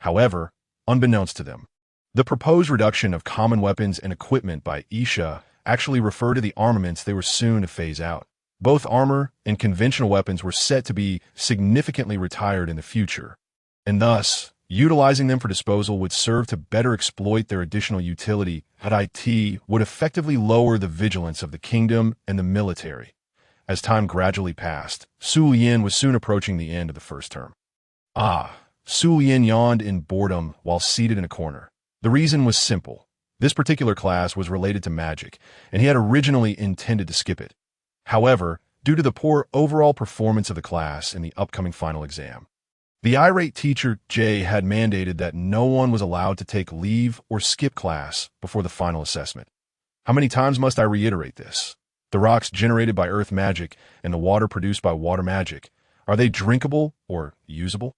However, unbeknownst to them, the proposed reduction of common weapons and equipment by Isha actually referred to the armaments they were soon to phase out. Both armor and conventional weapons were set to be significantly retired in the future, and thus, utilizing them for disposal would serve to better exploit their additional utility. It would effectively lower the vigilance of the kingdom and the military. As time gradually passed, Su Yin was soon approaching the end of the first term. Su Yin yawned in boredom while seated in a corner. The reason was simple. This particular class was related to magic, and he had originally intended to skip it. However, due to the poor overall performance of the class in the upcoming final exam, the irate teacher, Jay, had mandated that no one was allowed to take leave or skip class before the final assessment. How many times must I reiterate this? The rocks generated by earth magic and the water produced by water magic, are they drinkable or usable?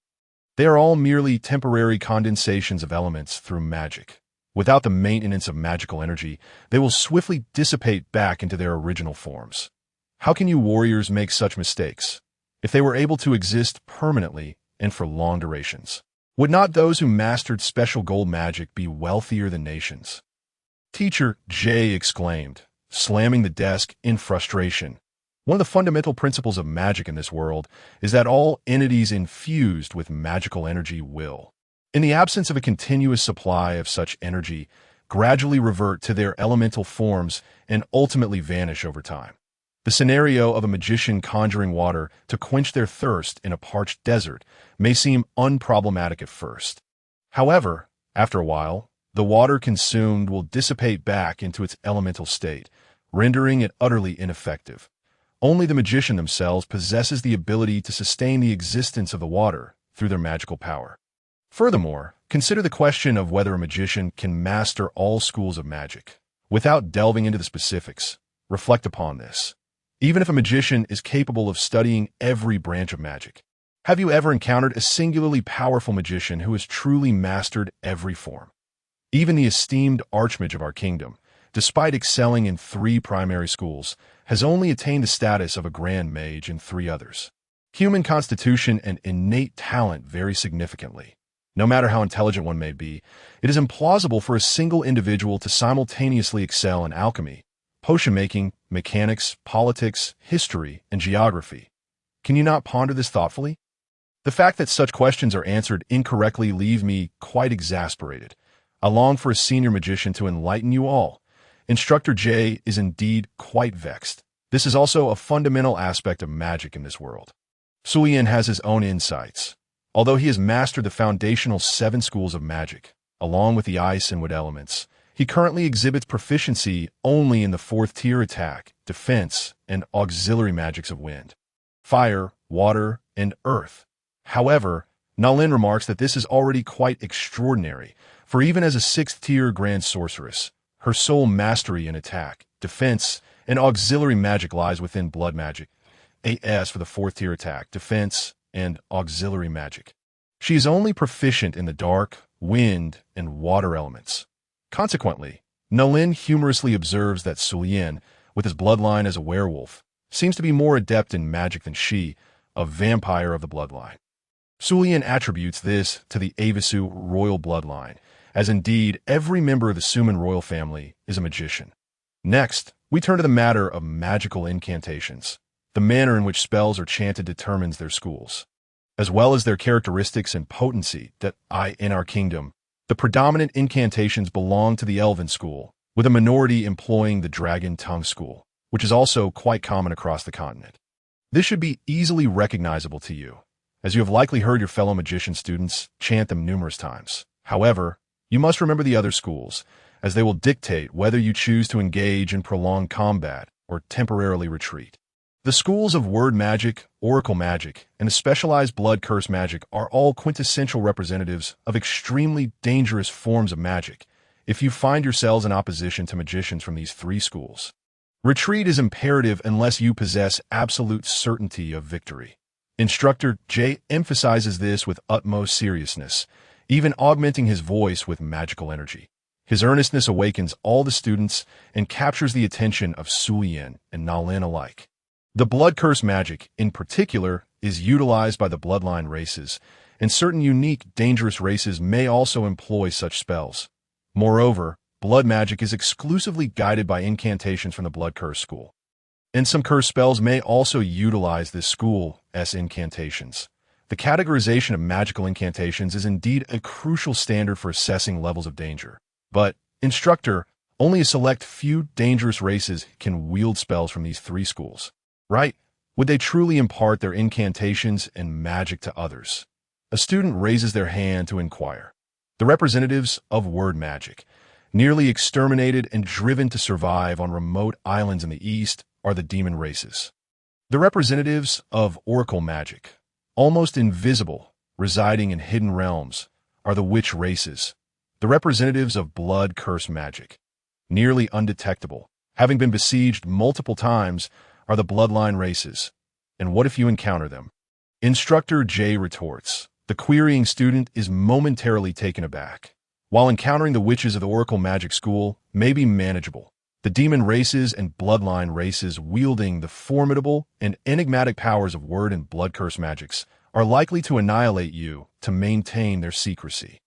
They are all merely temporary condensations of elements through magic. Without the maintenance of magical energy, they will swiftly dissipate back into their original forms. How can you warriors make such mistakes? If they were able to exist permanently and for long durations, would not those who mastered special gold magic be wealthier than nations? Teacher Jay exclaimed, slamming the desk in frustration. One of the fundamental principles of magic in this world is that all entities infused with magical energy will, in the absence of a continuous supply of such energy, gradually revert to their elemental forms and ultimately vanish over time. The scenario of a magician conjuring water to quench their thirst in a parched desert may seem unproblematic at first. However, after a while, the water consumed will dissipate back into its elemental state, rendering it utterly ineffective. Only the magician themselves possesses the ability to sustain the existence of the water through their magical power. Furthermore, consider the question of whether a magician can master all schools of magic. Without delving into the specifics, reflect upon this. Even if a magician is capable of studying every branch of magic, have you ever encountered a singularly powerful magician who has truly mastered every form? Even the esteemed archmage of our kingdom, despite excelling in 3 primary schools, has only attained the status of a grand mage in 3 others. Human constitution and innate talent vary significantly. No matter how intelligent one may be, it is implausible for a single individual to simultaneously excel in alchemy, potion-making, mechanics, politics, history, and geography. Can you not ponder this thoughtfully? The fact that such questions are answered incorrectly leave me quite exasperated. I long for a senior magician to enlighten you all. Instructor J is indeed quite vexed. This is also a fundamental aspect of magic in this world. Su Yin has his own insights. Although he has mastered the foundational 7 schools of magic, along with the ice and wood elements, he currently exhibits proficiency only in the 4th tier attack, defense, and auxiliary magics of wind, fire, water, and earth. However, Nalin remarks that this is already quite extraordinary, for even as a 6th tier grand sorceress, her sole mastery in attack, defense, and auxiliary magic lies within blood magic, AS for the 4th tier attack, defense, and auxiliary magic. She is only proficient in the dark, wind, and water elements. Consequently, Nalin humorously observes that Su Yin, with his bloodline as a werewolf, seems to be more adept in magic than she, a vampire of the bloodline. Su Yin attributes this to the Avisu royal bloodline, as indeed every member of the Suman royal family is a magician. Next, we turn to the matter of magical incantations. The manner in which spells are chanted determines their schools. as well as their characteristics and potency in our kingdom. The predominant incantations belong to the Elven school, with a minority employing the Dragon Tongue school, which is also quite common across the continent. This should be easily recognizable to you, as you have likely heard your fellow magician students chant them numerous times. However, you must remember the other schools, as they will dictate whether you choose to engage in prolonged combat or temporarily retreat. The schools of word magic, oracle magic, and specialized blood curse magic are all quintessential representatives of extremely dangerous forms of magic if you find yourselves in opposition to magicians from these three schools. Retreat is imperative unless you possess absolute certainty of victory. Instructor J emphasizes this with utmost seriousness, even augmenting his voice with magical energy. His earnestness awakens all the students and captures the attention of Suyin and Nalin alike. The blood curse magic, in particular, is utilized by the bloodline races, and certain unique, dangerous races may also employ such spells. Moreover, blood magic is exclusively guided by incantations from the blood curse school, and some curse spells may also utilize this school's incantations. The categorization of magical incantations is indeed a crucial standard for assessing levels of danger. But, instructor, only a select few dangerous races can wield spells from these three schools. Right? Would they truly impart their incantations and magic to others? A student raises their hand to inquire. The representatives of word magic, nearly exterminated and driven to survive on remote islands in the east, are the demon races. The representatives of oracle magic, almost invisible, residing in hidden realms, are the witch races. The representatives of blood curse magic, nearly undetectable, having been besieged multiple times, are the bloodline races. And what if you encounter them? Instructor J retorts. The querying student is momentarily taken aback. While encountering the witches of the Oracle Magic School may be manageable, the demon races and bloodline races wielding the formidable and enigmatic powers of word and blood curse magics are likely to annihilate you to maintain their secrecy.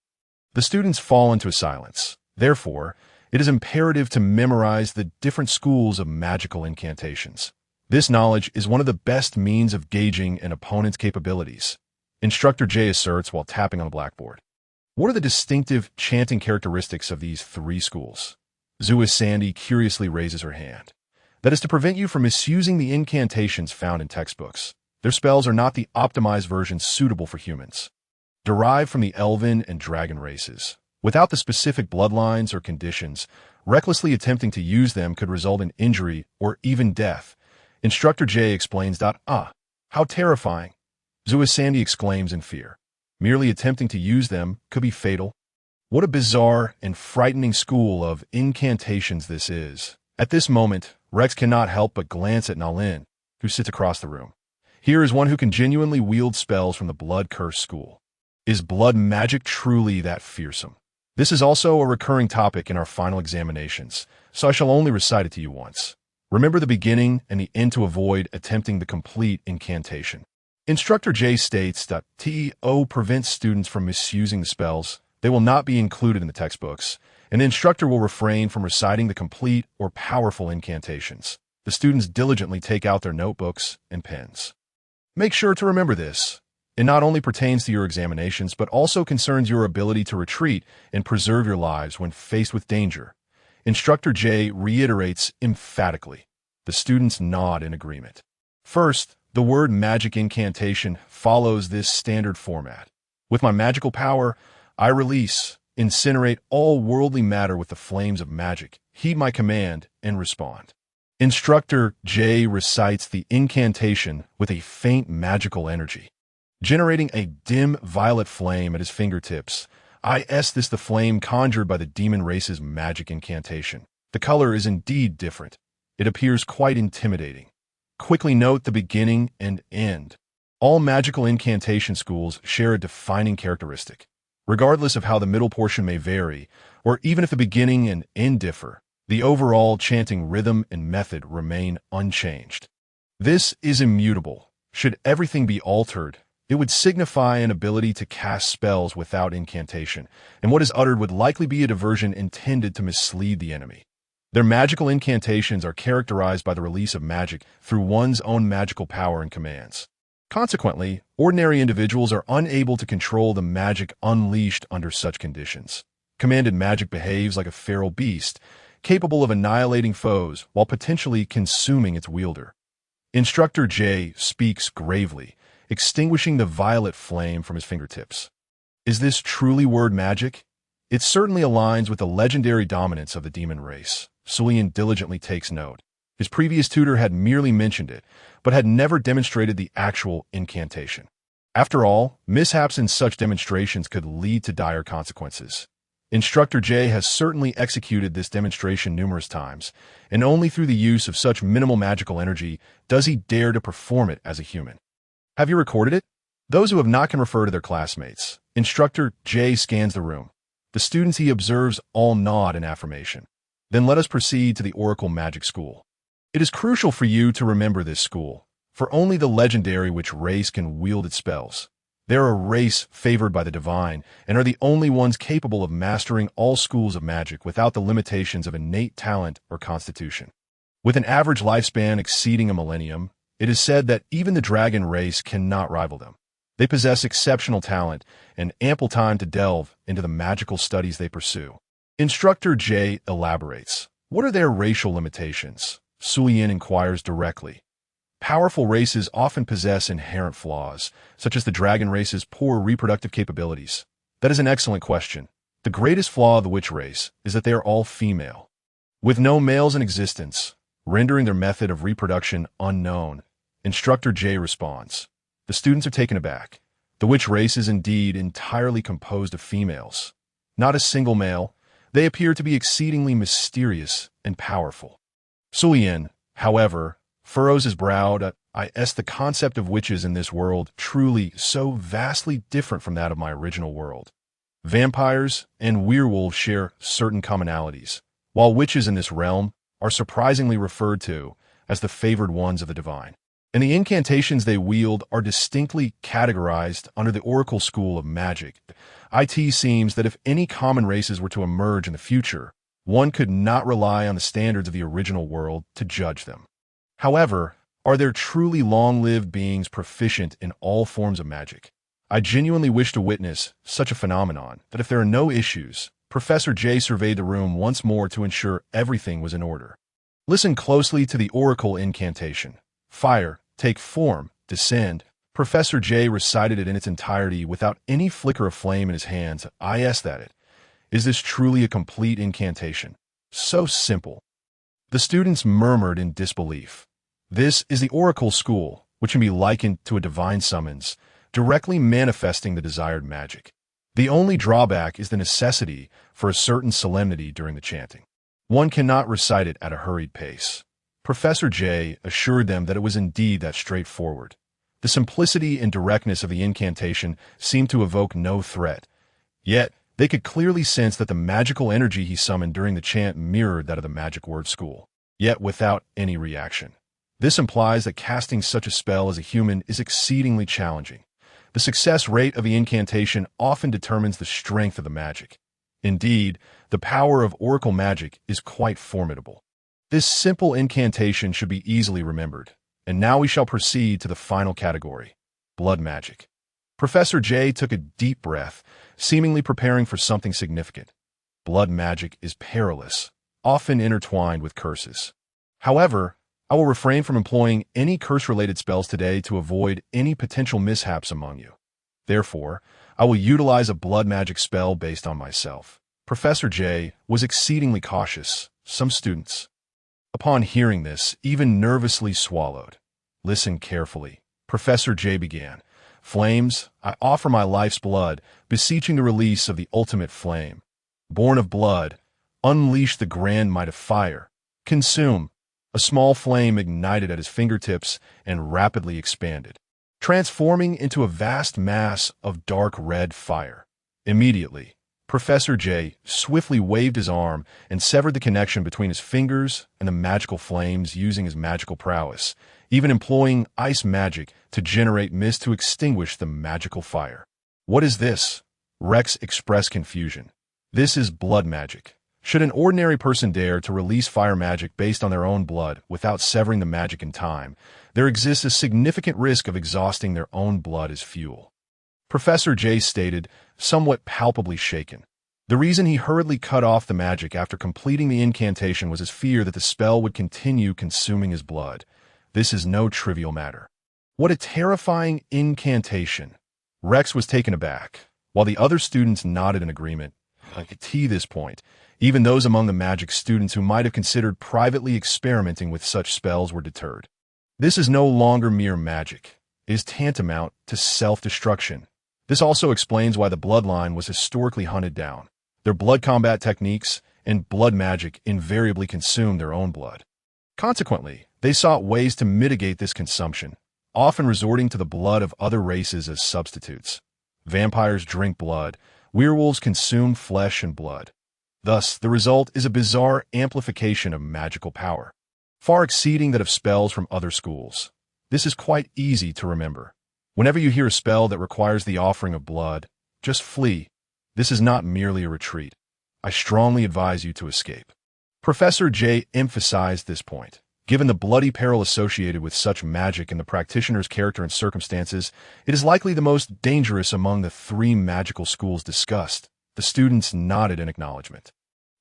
The students fall into silence. Therefore, it is imperative to memorize the different schools of magical incantations. This knowledge is one of the best means of gauging an opponent's capabilities. Instructor J asserts while tapping on the blackboard. What are the distinctive chanting characteristics of these three schools? Zuis Sandy curiously raises her hand. That is to prevent you from misusing the incantations found in textbooks. Their spells are not the optimized versions suitable for humans. Derived from the elven and dragon races. Without the specific bloodlines or conditions, recklessly attempting to use them could result in injury or even death. Instructor J explains that, how terrifying. Zuis Sandy exclaims in fear. Merely attempting to use them could be fatal. What a bizarre and frightening school of incantations this is. At this moment, Rex cannot help but glance at Nalin, who sits across the room. Here is one who can genuinely wield spells from the blood curse school. Is blood magic truly that fearsome? This is also a recurring topic in our final examinations, so I shall only recite it to you once. Remember the beginning and the end to avoid attempting the complete incantation. Instructor J states that TEO prevents students from misusing the spells. They will not be included in the textbooks, and the instructor will refrain from reciting the complete or powerful incantations. The students diligently take out their notebooks and pens. Make sure to remember this. It not only pertains to your examinations, but also concerns your ability to retreat and preserve your lives when faced with danger. Instructor J reiterates emphatically. The students nod in agreement. First, the word magic incantation follows this standard format. With my magical power, I release, incinerate all worldly matter with the flames of magic, heed my command, and respond. Instructor J recites the incantation with a faint magical energy, generating a dim violet flame at his fingertips. This the flame conjured by the demon race's magic incantation. The color is indeed different. It appears quite intimidating. Quickly note the beginning and end. All magical incantation schools share a defining characteristic. Regardless of how the middle portion may vary, or even if the beginning and end differ, the overall chanting rhythm and method remain unchanged. This is immutable. Should everything be altered, it would signify an ability to cast spells without incantation, and what is uttered would likely be a diversion intended to mislead the enemy. Their magical incantations are characterized by the release of magic through one's own magical power and commands. Consequently, ordinary individuals are unable to control the magic unleashed under such conditions. Commanded magic behaves like a feral beast, capable of annihilating foes while potentially consuming its wielder. Instructor J speaks gravely, extinguishing the violet flame from his fingertips. Is this truly word magic? It certainly aligns with the legendary dominance of the demon race. Sulian diligently takes note. His previous tutor had merely mentioned it, but had never demonstrated the actual incantation. After all, mishaps in such demonstrations could lead to dire consequences. Instructor J has certainly executed this demonstration numerous times, and only through the use of such minimal magical energy does he dare to perform it as a human. Have you recorded it? Those who have not can refer to their classmates. Instructor J scans the room. The students he observes all nod in affirmation. Then let us proceed to the Oracle Magic School. It is crucial for you to remember this school, for only the legendary witch race can wield its spells. They are a race favored by the divine and are the only ones capable of mastering all schools of magic without the limitations of innate talent or constitution. With an average lifespan exceeding a millennium, it is said that even the dragon race cannot rival them. They possess exceptional talent and ample time to delve into the magical studies they pursue. Instructor J elaborates. What are their racial limitations? Sulian inquires directly. Powerful races often possess inherent flaws, such as the dragon race's poor reproductive capabilities. That is an excellent question. The greatest flaw of the witch race is that they are all female, with no males in existence, rendering their method of reproduction unknown. Instructor J responds. The students are taken aback. The witch race is indeed entirely composed of females. Not a single male. They appear to be exceedingly mysterious and powerful. Sulian, however, furrows his brow. The concept of witches in this world truly so vastly different from that of my original world. Vampires and werewolves share certain commonalities, while witches in this realm are surprisingly referred to as the favored ones of the divine. And the incantations they wield are distinctly categorized under the Oracle School of Magic. It seems that if any common races were to emerge in the future, one could not rely on the standards of the original world to judge them. However, are there truly long-lived beings proficient in all forms of magic? I genuinely wish to witness such a phenomenon that if there are no issues, Professor J surveyed the room once more to ensure everything was in order. Listen closely to the Oracle incantation. Fire, take form, descend. Professor J recited it in its entirety without any flicker of flame in his hands. I asked at it. Is this truly a complete incantation? So simple. The students murmured in disbelief. This is the Oracle School, which can be likened to a divine summons, directly manifesting the desired magic. The only drawback is the necessity for a certain solemnity during the chanting. One cannot recite it at a hurried pace. Professor J assured them that it was indeed that straightforward. The simplicity and directness of the incantation seemed to evoke no threat. Yet, they could clearly sense that the magical energy he summoned during the chant mirrored that of the magic word school, yet without any reaction. This implies that casting such a spell as a human is exceedingly challenging. The success rate of the incantation often determines the strength of the magic. Indeed, the power of oracle magic is quite formidable. This simple incantation should be easily remembered. And now we shall proceed to the final category, blood magic. Professor J took a deep breath, seemingly preparing for something significant. Blood magic is perilous, often intertwined with curses. However, I will refrain from employing any curse-related spells today to avoid any potential mishaps among you. Therefore, I will utilize a blood magic spell based on myself. Professor J was exceedingly cautious. Some students, upon hearing this, even nervously swallowed. Listen carefully. Professor J began. Flames, I offer my life's blood, beseeching the release of the ultimate flame. Born of blood, unleash the grand might of fire. Consume. A small flame ignited at his fingertips and rapidly expanded, transforming into a vast mass of dark red fire. Immediately, Professor J swiftly waved his arm and severed the connection between his fingers and the magical flames using his magical prowess, even employing ice magic to generate mist to extinguish the magical fire. What is this? Rex expressed confusion. This is blood magic. Should an ordinary person dare to release fire magic based on their own blood without severing the magic in time, there exists a significant risk of exhausting their own blood as fuel. Professor J stated, somewhat palpably shaken. The reason he hurriedly cut off the magic after completing the incantation was his fear that the spell would continue consuming his blood. This is no trivial matter. What a terrifying incantation! Rex was taken aback, while the other students nodded in agreement. To this point, even those among the magic students who might have considered privately experimenting with such spells were deterred. This is no longer mere magic. It is tantamount to self-destruction. This also explains why the bloodline was historically hunted down. Their blood combat techniques and blood magic invariably consumed their own blood. Consequently, they sought ways to mitigate this consumption, often resorting to the blood of other races as substitutes. Vampires drink blood, werewolves consume flesh and blood. Thus, the result is a bizarre amplification of magical power, far exceeding that of spells from other schools. This is quite easy to remember. Whenever you hear a spell that requires the offering of blood, just flee. This is not merely a retreat. I strongly advise you to escape. Professor J emphasized this point. Given the bloody peril associated with such magic and the practitioner's character and circumstances, it is likely the most dangerous among the three magical schools discussed. The students nodded in acknowledgement.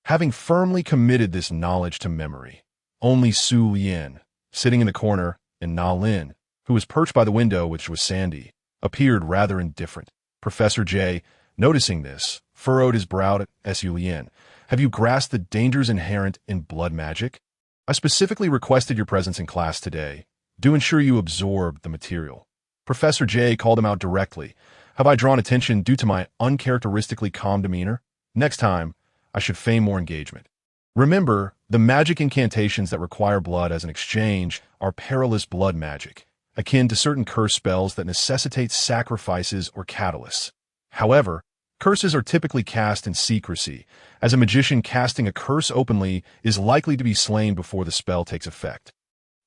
Having firmly committed this knowledge to memory, only Su Lien, sitting in the corner, and Na Lin, who was perched by the window, which was Sandy, appeared rather indifferent. Professor J, noticing this, furrowed his brow at Su Lien. Have you grasped the dangers inherent in blood magic? I specifically requested your presence in class today. Do ensure you absorb the material. Professor J called him out directly. Have I drawn attention due to my uncharacteristically calm demeanor? Next time, I should feign more engagement. Remember, the magic incantations that require blood as an exchange are perilous blood magic, akin to certain curse spells that necessitate sacrifices or catalysts. However, curses are typically cast in secrecy, as a magician casting a curse openly is likely to be slain before the spell takes effect.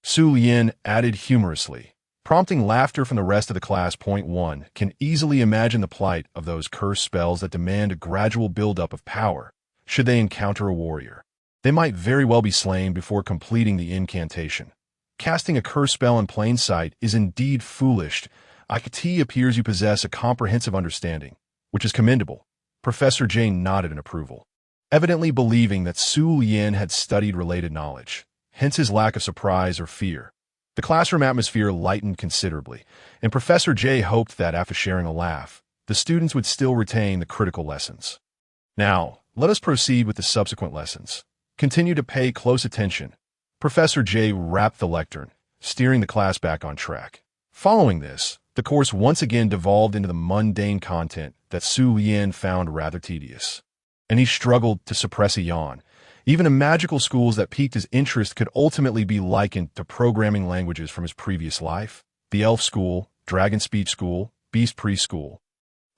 Su Lien added humorously, prompting laughter from the rest of the class. Point 1. Can easily imagine the plight of those curse spells that demand a gradual buildup of power. Should they encounter a warrior, they might very well be slain before completing the incantation. Casting a curse spell in plain sight is indeed foolish. It appears you possess a comprehensive understanding, which is commendable. Professor Jane nodded in approval, evidently believing that Su Lien had studied related knowledge, hence his lack of surprise or fear. The classroom atmosphere lightened considerably, and Professor J hoped that after sharing a laugh, the students would still retain the critical lessons. Now, let us proceed with the subsequent lessons. Continue to pay close attention. Professor J wrapped the lectern, steering the class back on track. Following this, the course once again devolved into the mundane content that Su Lien found rather tedious, and he struggled to suppress a yawn. Even in magical schools that piqued his interest could ultimately be likened to programming languages from his previous life. The Elf School, Dragon Speech School, Beast Preschool,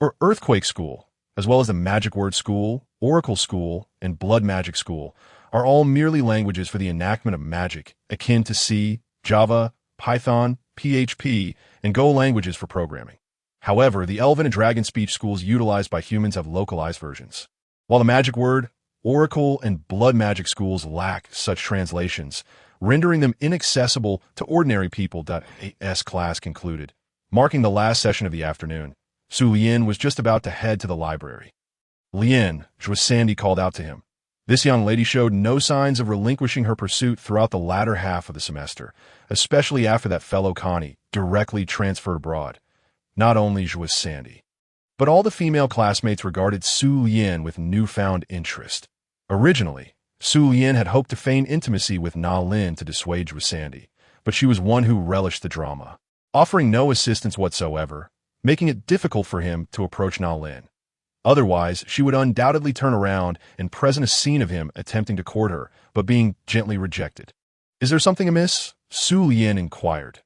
or Earthquake School, as well as the Magic Word School, Oracle School, and Blood Magic School, are all merely languages for the enactment of magic, akin to C, Java, Python, PHP, and Go languages for programming. However, the Elven and Dragon Speech Schools utilized by humans have localized versions. While the Magic Word, Oracle, and Blood Magic Schools lack such translations, rendering them inaccessible to ordinary people. AS class concluded. Marking the last session of the afternoon, Su Lien was just about to head to the library. Lien, Sandy called out to him. This young lady showed no signs of relinquishing her pursuit throughout the latter half of the semester, especially after that fellow Connie directly transferred abroad. Not only Sandy, but all the female classmates regarded Su Lien with newfound interest. Originally, Su Lien had hoped to feign intimacy with Na Lin to dissuade Sandy, but she was one who relished the drama, offering no assistance whatsoever, making it difficult for him to approach Na Lin. Otherwise, she would undoubtedly turn around and present a scene of him attempting to court her, but being gently rejected. Is there something amiss? Su Lien inquired.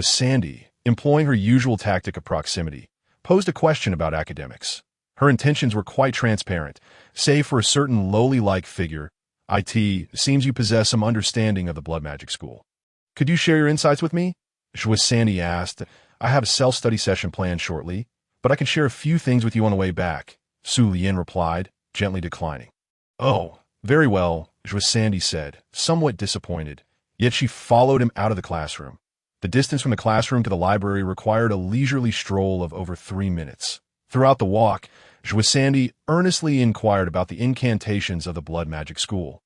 Sandy, employing her usual tactic of proximity, posed a question about academics. Her intentions were quite transparent, save for a certain lowly-like figure. It seems you possess some understanding of the Blood Magic School. Could you share your insights with me? Sandy asked. I have a self-study session planned shortly, but I can share a few things with you on the way back, Su Lien replied, gently declining. Oh, very well, Sandy said, somewhat disappointed, yet she followed him out of the classroom. The distance from the classroom to the library required a leisurely stroll of over 3 minutes. Throughout the walk, Jouissandi earnestly inquired about the incantations of the blood magic school.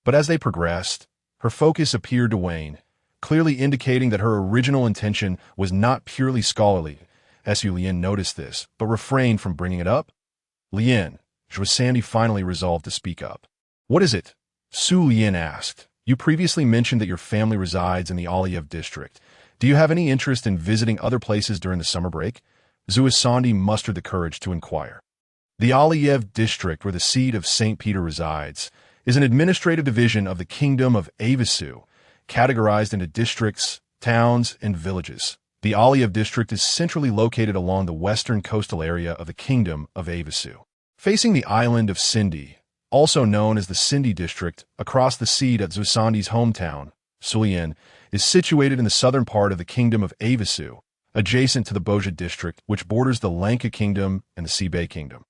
But as they progressed, her focus appeared to wane, clearly indicating that her original intention was not purely scholarly. Su Lien noticed this, but refrained from bringing it up. Lien, Jouissandi finally resolved to speak up. What is it? Su Lien asked. You previously mentioned that your family resides in the Aliev district. Do you have any interest in visiting other places during the summer break? Jouissandi mustered the courage to inquire. The Aliev district, where the seat of St. Peter resides, is an administrative division of the Kingdom of Avisu, categorized into districts, towns, and villages. The Aliev district is centrally located along the western coastal area of the Kingdom of Avisu. Facing the island of Sindi, also known as the Sindi district, across the sea at Jouissandi's hometown, Sulien, is situated in the southern part of the Kingdom of Avisu, adjacent to the Boja district, which borders the Lanka Kingdom and the Sibei Kingdom.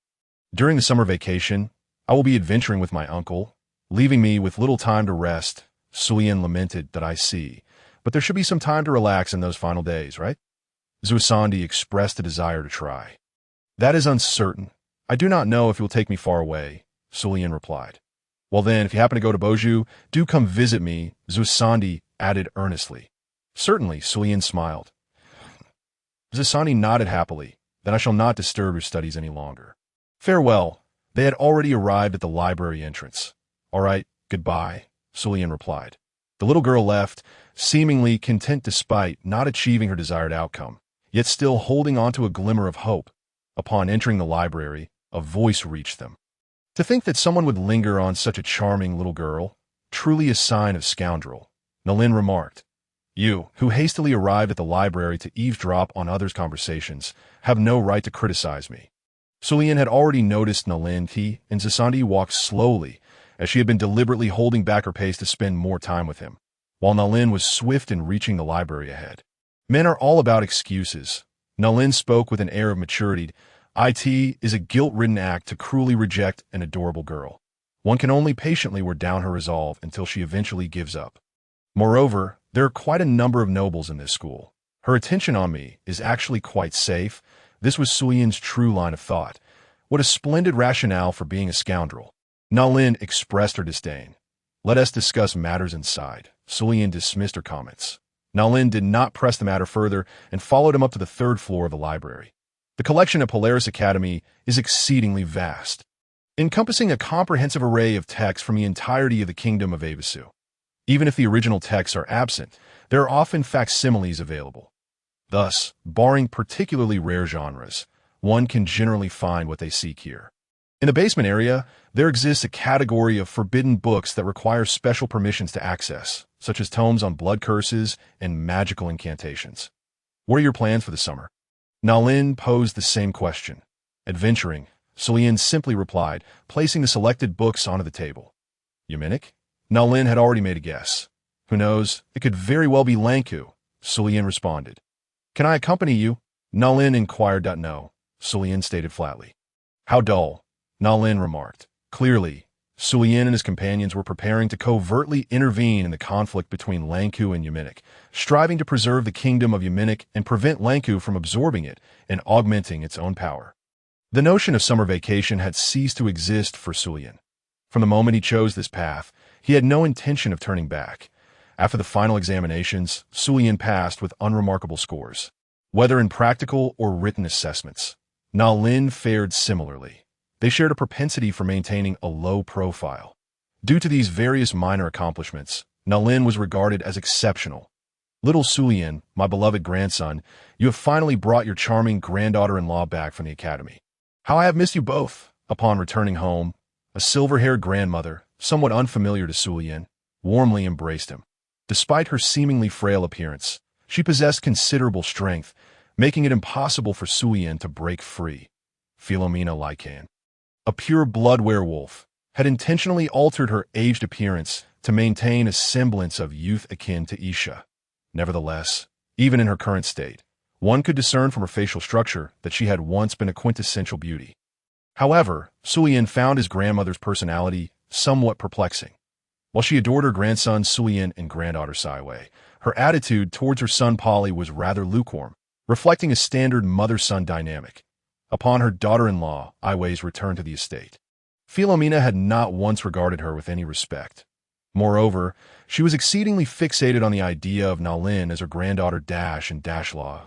During the summer vacation, I will be adventuring with my uncle, leaving me with little time to rest. Sulien lamented that I see, but there should be some time to relax in those final days, right? Jouissandi expressed a desire to try. That is uncertain. I do not know if you will take me far away, Sulien replied. Well then, if you happen to go to Boju, do come visit me, Jouissandi added earnestly. Certainly, Sulien smiled. Jouissandi nodded happily. Then I shall not disturb your studies any longer. Farewell. They had already arrived at the library entrance. All right, goodbye, Sulien replied. The little girl left, seemingly content despite not achieving her desired outcome, yet still holding on to a glimmer of hope. Upon entering the library, a voice reached them. To think that someone would linger on such a charming little girl, truly a sign of scoundrel, Nalin remarked. You, who hastily arrived at the library to eavesdrop on others' conversations, have no right to criticize me. Sulien had already noticed Nalin, and Jouissandi walked slowly, as she had been deliberately holding back her pace to spend more time with him, while Nalin was swift in reaching the library ahead. Men are all about excuses. Nalin spoke with an air of maturity. It is a guilt-ridden act to cruelly reject an adorable girl. One can only patiently wear down her resolve until she eventually gives up. Moreover, there are quite a number of nobles in this school. Her attention on me is actually quite safe. This was Sulien's true line of thought. What a splendid rationale for being a scoundrel. Nalin expressed her disdain. Let us discuss matters inside. Sulien dismissed her comments. Nalin did not press the matter further and followed him up to the third floor of the library. The collection at Polaris Academy is exceedingly vast, encompassing a comprehensive array of texts from the entirety of the Kingdom of Avisu. Even if the original texts are absent, there are often facsimiles available. Thus, barring particularly rare genres, one can generally find what they seek here. In the basement area, there exists a category of forbidden books that require special permissions to access, such as tomes on blood curses and magical incantations. What are your plans for the summer? Nalin posed the same question. Adventuring, Sulien simply replied, placing the selected books onto the table. Yeminik? Nalin had already made a guess. Who knows, it could very well be Lanku, Sulien responded. Can I accompany you? Nalin inquired. No, Sulien stated flatly. How dull, Nalin remarked. Clearly, Sulien and his companions were preparing to covertly intervene in the conflict between Lanku and Yeminik, striving to preserve the kingdom of Yeminik and prevent Lanku from absorbing it and augmenting its own power. The notion of summer vacation had ceased to exist for Sulien. From the moment he chose this path, he had no intention of turning back. After the final examinations, Sulien passed with unremarkable scores. Whether in practical or written assessments, Nalin fared similarly. They shared a propensity for maintaining a low profile. Due to these various minor accomplishments, Nalin was regarded as exceptional. Little Sulien, my beloved grandson, you have finally brought your charming granddaughter-in-law back from the academy. How I have missed you both! Upon returning home, a silver-haired grandmother, somewhat unfamiliar to Sulien, warmly embraced him. Despite her seemingly frail appearance, she possessed considerable strength, making it impossible for Sulien to break free. Philomena Lycan, a pure-blood werewolf, had intentionally altered her aged appearance to maintain a semblance of youth akin to Isha. Nevertheless, even in her current state, one could discern from her facial structure that she had once been a quintessential beauty. However, Sulien found his grandmother's personality somewhat perplexing. While she adored her grandson Sulian and granddaughter Saiwei, her attitude towards her son Polly was rather lukewarm, reflecting a standard mother-son dynamic. Upon her daughter-in-law, Aiwei's return to the estate, Philomena had not once regarded her with any respect. Moreover, she was exceedingly fixated on the idea of Nalin as her granddaughter Dash and Dashlaw.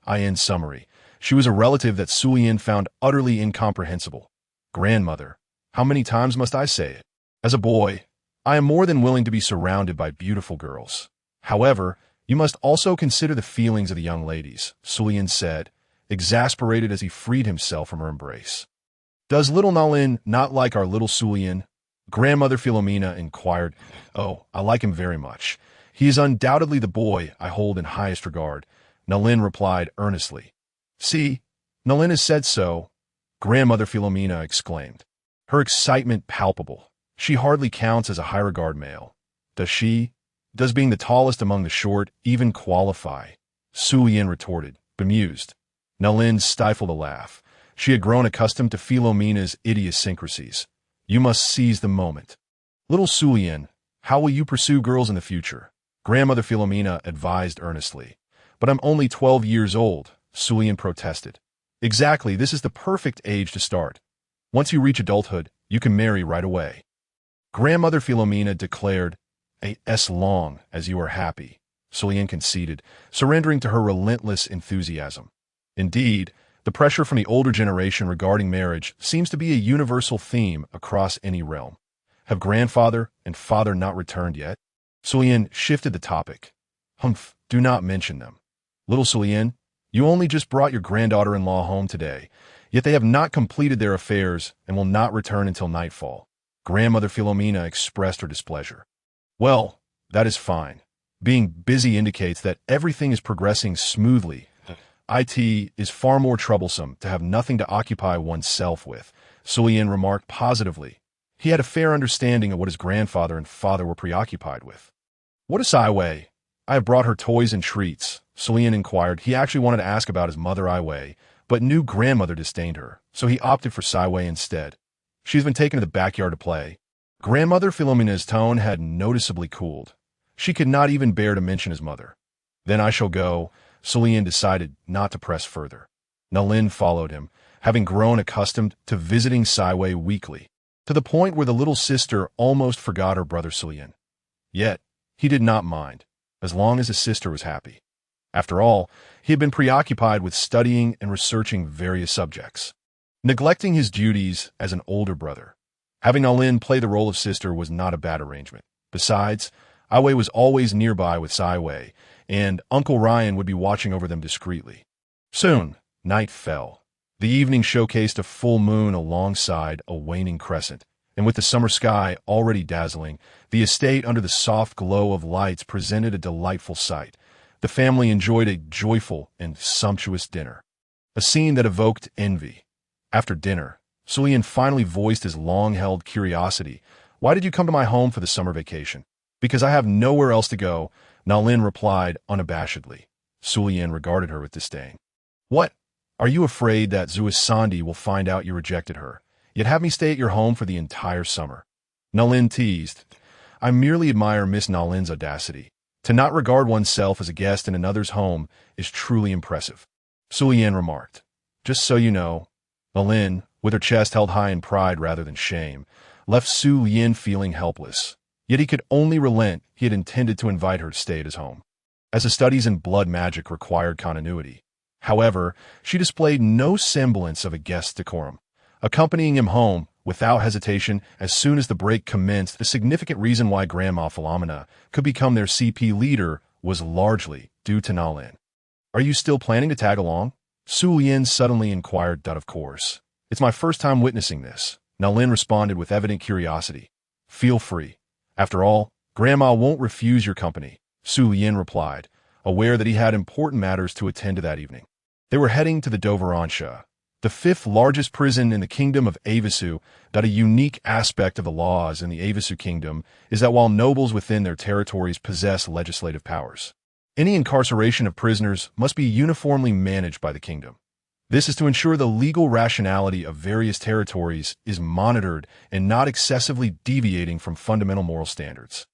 In summary, she was a relative that Sulian found utterly incomprehensible. Grandmother, how many times must I say it? As a boy, I am more than willing to be surrounded by beautiful girls. However, you must also consider the feelings of the young ladies, Sulian said, exasperated as he freed himself from her embrace. Does little Nalin not like our little Sulian? Grandmother Philomena inquired. Oh, I like him very much. He is undoubtedly the boy I hold in highest regard, Nalin replied earnestly. See, Nalin has said so, Grandmother Philomena exclaimed, her excitement palpable. She hardly counts as a high-regard male. Does she? Does being the tallest among the short even qualify? Sulian retorted, bemused. Nalin stifled a laugh. She had grown accustomed to Philomena's idiosyncrasies. You must seize the moment. Little Sulian, how will you pursue girls in the future? Grandmother Philomena advised earnestly. But I'm only 12 years old, Sulian protested. Exactly, this is the perfect age to start. Once you reach adulthood, you can marry right away. Grandmother Philomena declared, as long as you are happy, Sulian conceded, surrendering to her relentless enthusiasm. Indeed, the pressure from the older generation regarding marriage seems to be a universal theme across any realm. Have grandfather and father not returned yet? Sulian shifted the topic. Humph, do not mention them. Little Sulian, you only just brought your granddaughter-in-law home today, yet they have not completed their affairs and will not return until nightfall. Grandmother Philomena expressed her displeasure. Well, that is fine. Being busy indicates that everything is progressing smoothly. It is far more troublesome to have nothing to occupy oneself with, Sulian remarked positively. He had a fair understanding of what his grandfather and father were preoccupied with. What is Aiwei? I have brought her toys and treats, Sulian inquired. He actually wanted to ask about his mother Aiwei, but knew grandmother disdained her, so he opted for Saiwei instead. She's been taken to the backyard to play. Grandmother Philomena's tone had noticeably cooled. She could not even bear to mention his mother. Then I shall go. Sulian decided not to press further. Nalin followed him, having grown accustomed to visiting Saiwei weekly, to the point where the little sister almost forgot her brother Sulian. Yet, he did not mind, as long as his sister was happy. After all, he had been preoccupied with studying and researching various subjects, neglecting his duties as an older brother. Having Nalin play the role of sister was not a bad arrangement. Besides, Aiwei was always nearby with Saiwei, and Uncle Ryan would be watching over them discreetly. Soon, night fell. The evening showcased a full moon alongside a waning crescent, and with the summer sky already dazzling, the estate under the soft glow of lights presented a delightful sight. The family enjoyed a joyful and sumptuous dinner, a scene that evoked envy. After dinner, Sulian finally voiced his long-held curiosity. Why did you come to my home for the summer vacation? Because I have nowhere else to go, Nalin replied unabashedly. Sulian regarded her with disdain. What? Are you afraid that Zuisandi will find out you rejected her, yet have me stay at your home for the entire summer? Nalin teased. I merely admire Miss Nalin's audacity. To not regard oneself as a guest in another's home is truly impressive. Sulian remarked. Just so you know, Nalin, with her chest held high in pride rather than shame, left Su Yin feeling helpless. Yet he could only relent he had intended to invite her to stay at his home, as the studies in blood magic required continuity. However, she displayed no semblance of a guest decorum, accompanying him home without hesitation as soon as the break commenced. The significant reason why Grandma Philomena could become their CP leader was largely due to Nalin. Are you still planning to tag along? Su Yin suddenly inquired. Of course. It's my first time witnessing this, Nalin responded with evident curiosity. Feel free. After all, Grandma won't refuse your company, Su Yin replied, aware that he had important matters to attend to that evening. They were heading to the Doveransha, the fifth largest prison in the kingdom of Avisu. A unique aspect of the laws in the Avisu kingdom is that while nobles within their territories possess legislative powers, any incarceration of prisoners must be uniformly managed by the kingdom. This is to ensure the legal rationality of various territories is monitored and not excessively deviating from fundamental moral standards.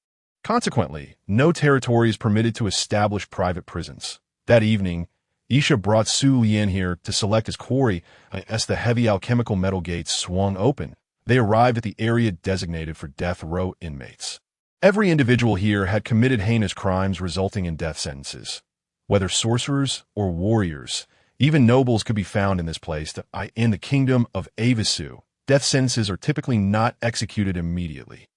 Consequently, no territory is permitted to establish private prisons. That evening, Isha brought Su Lian here to select his quarry. As the heavy alchemical metal gates swung open, they arrived at the area designated for death row inmates. Every individual here had committed heinous crimes resulting in death sentences. Whether sorcerers or warriors, even nobles could be found in this place. In the kingdom of Avisu, death sentences are typically not executed immediately,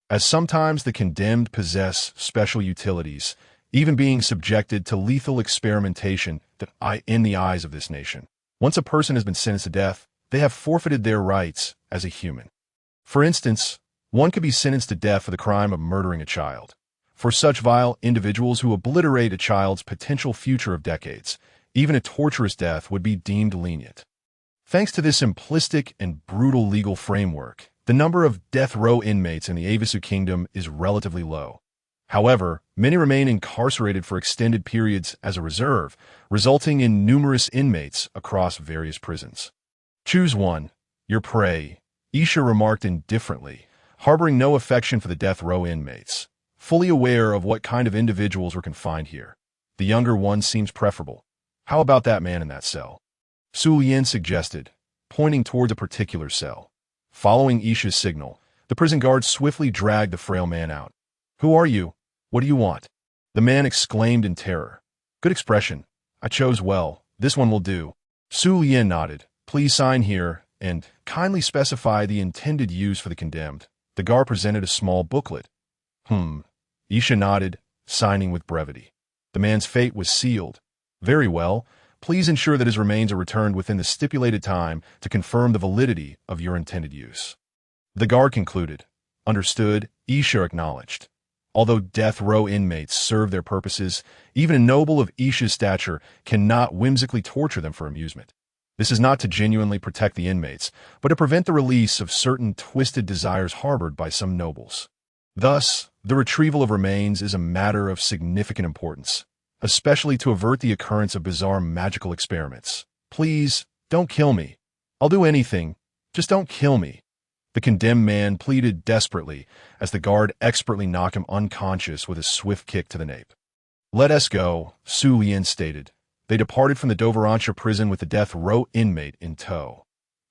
as sometimes the condemned possess special utilities, even being subjected to lethal experimentation in the eyes of this nation. Once a person has been sentenced to death, they have forfeited their rights as a human. For instance, one could be sentenced to death for the crime of murdering a child. For such vile individuals who obliterate a child's potential future of decades, even a torturous death would be deemed lenient. Thanks to this simplistic and brutal legal framework, the number of death row inmates in the Avisu kingdom is relatively low. However, many remain incarcerated for extended periods as a reserve, resulting in numerous inmates across various prisons. Choose one, your prey, Isha remarked indifferently, harboring no affection for the death row inmates, fully aware of what kind of individuals were confined here. The younger one seems preferable. How about that man in that cell? Su Lian suggested, pointing towards a particular cell. Following Isha's signal, the prison guard swiftly dragged the frail man out. Who are you? What do you want? The man exclaimed in terror. Good expression. I chose well. This one will do. Su Lian nodded. Please sign here, and kindly specify the intended use for the condemned. The guard presented a small booklet. Isha nodded, signing with brevity. The man's fate was sealed. Very well. Please ensure that his remains are returned within the stipulated time to confirm the validity of your intended use. The guard concluded. Understood, Isha acknowledged. Although death row inmates serve their purposes, even a noble of Isha's stature cannot whimsically torture them for amusement. This is not to genuinely protect the inmates, but to prevent the release of certain twisted desires harbored by some nobles. Thus, the retrieval of remains is a matter of significant importance, especially to avert the occurrence of bizarre magical experiments. Please, don't kill me. I'll do anything. Just don't kill me. The condemned man pleaded desperately as the guard expertly knocked him unconscious with a swift kick to the nape. Let us go, Su Lian stated. They departed from the Doveransha prison with the death row inmate in tow.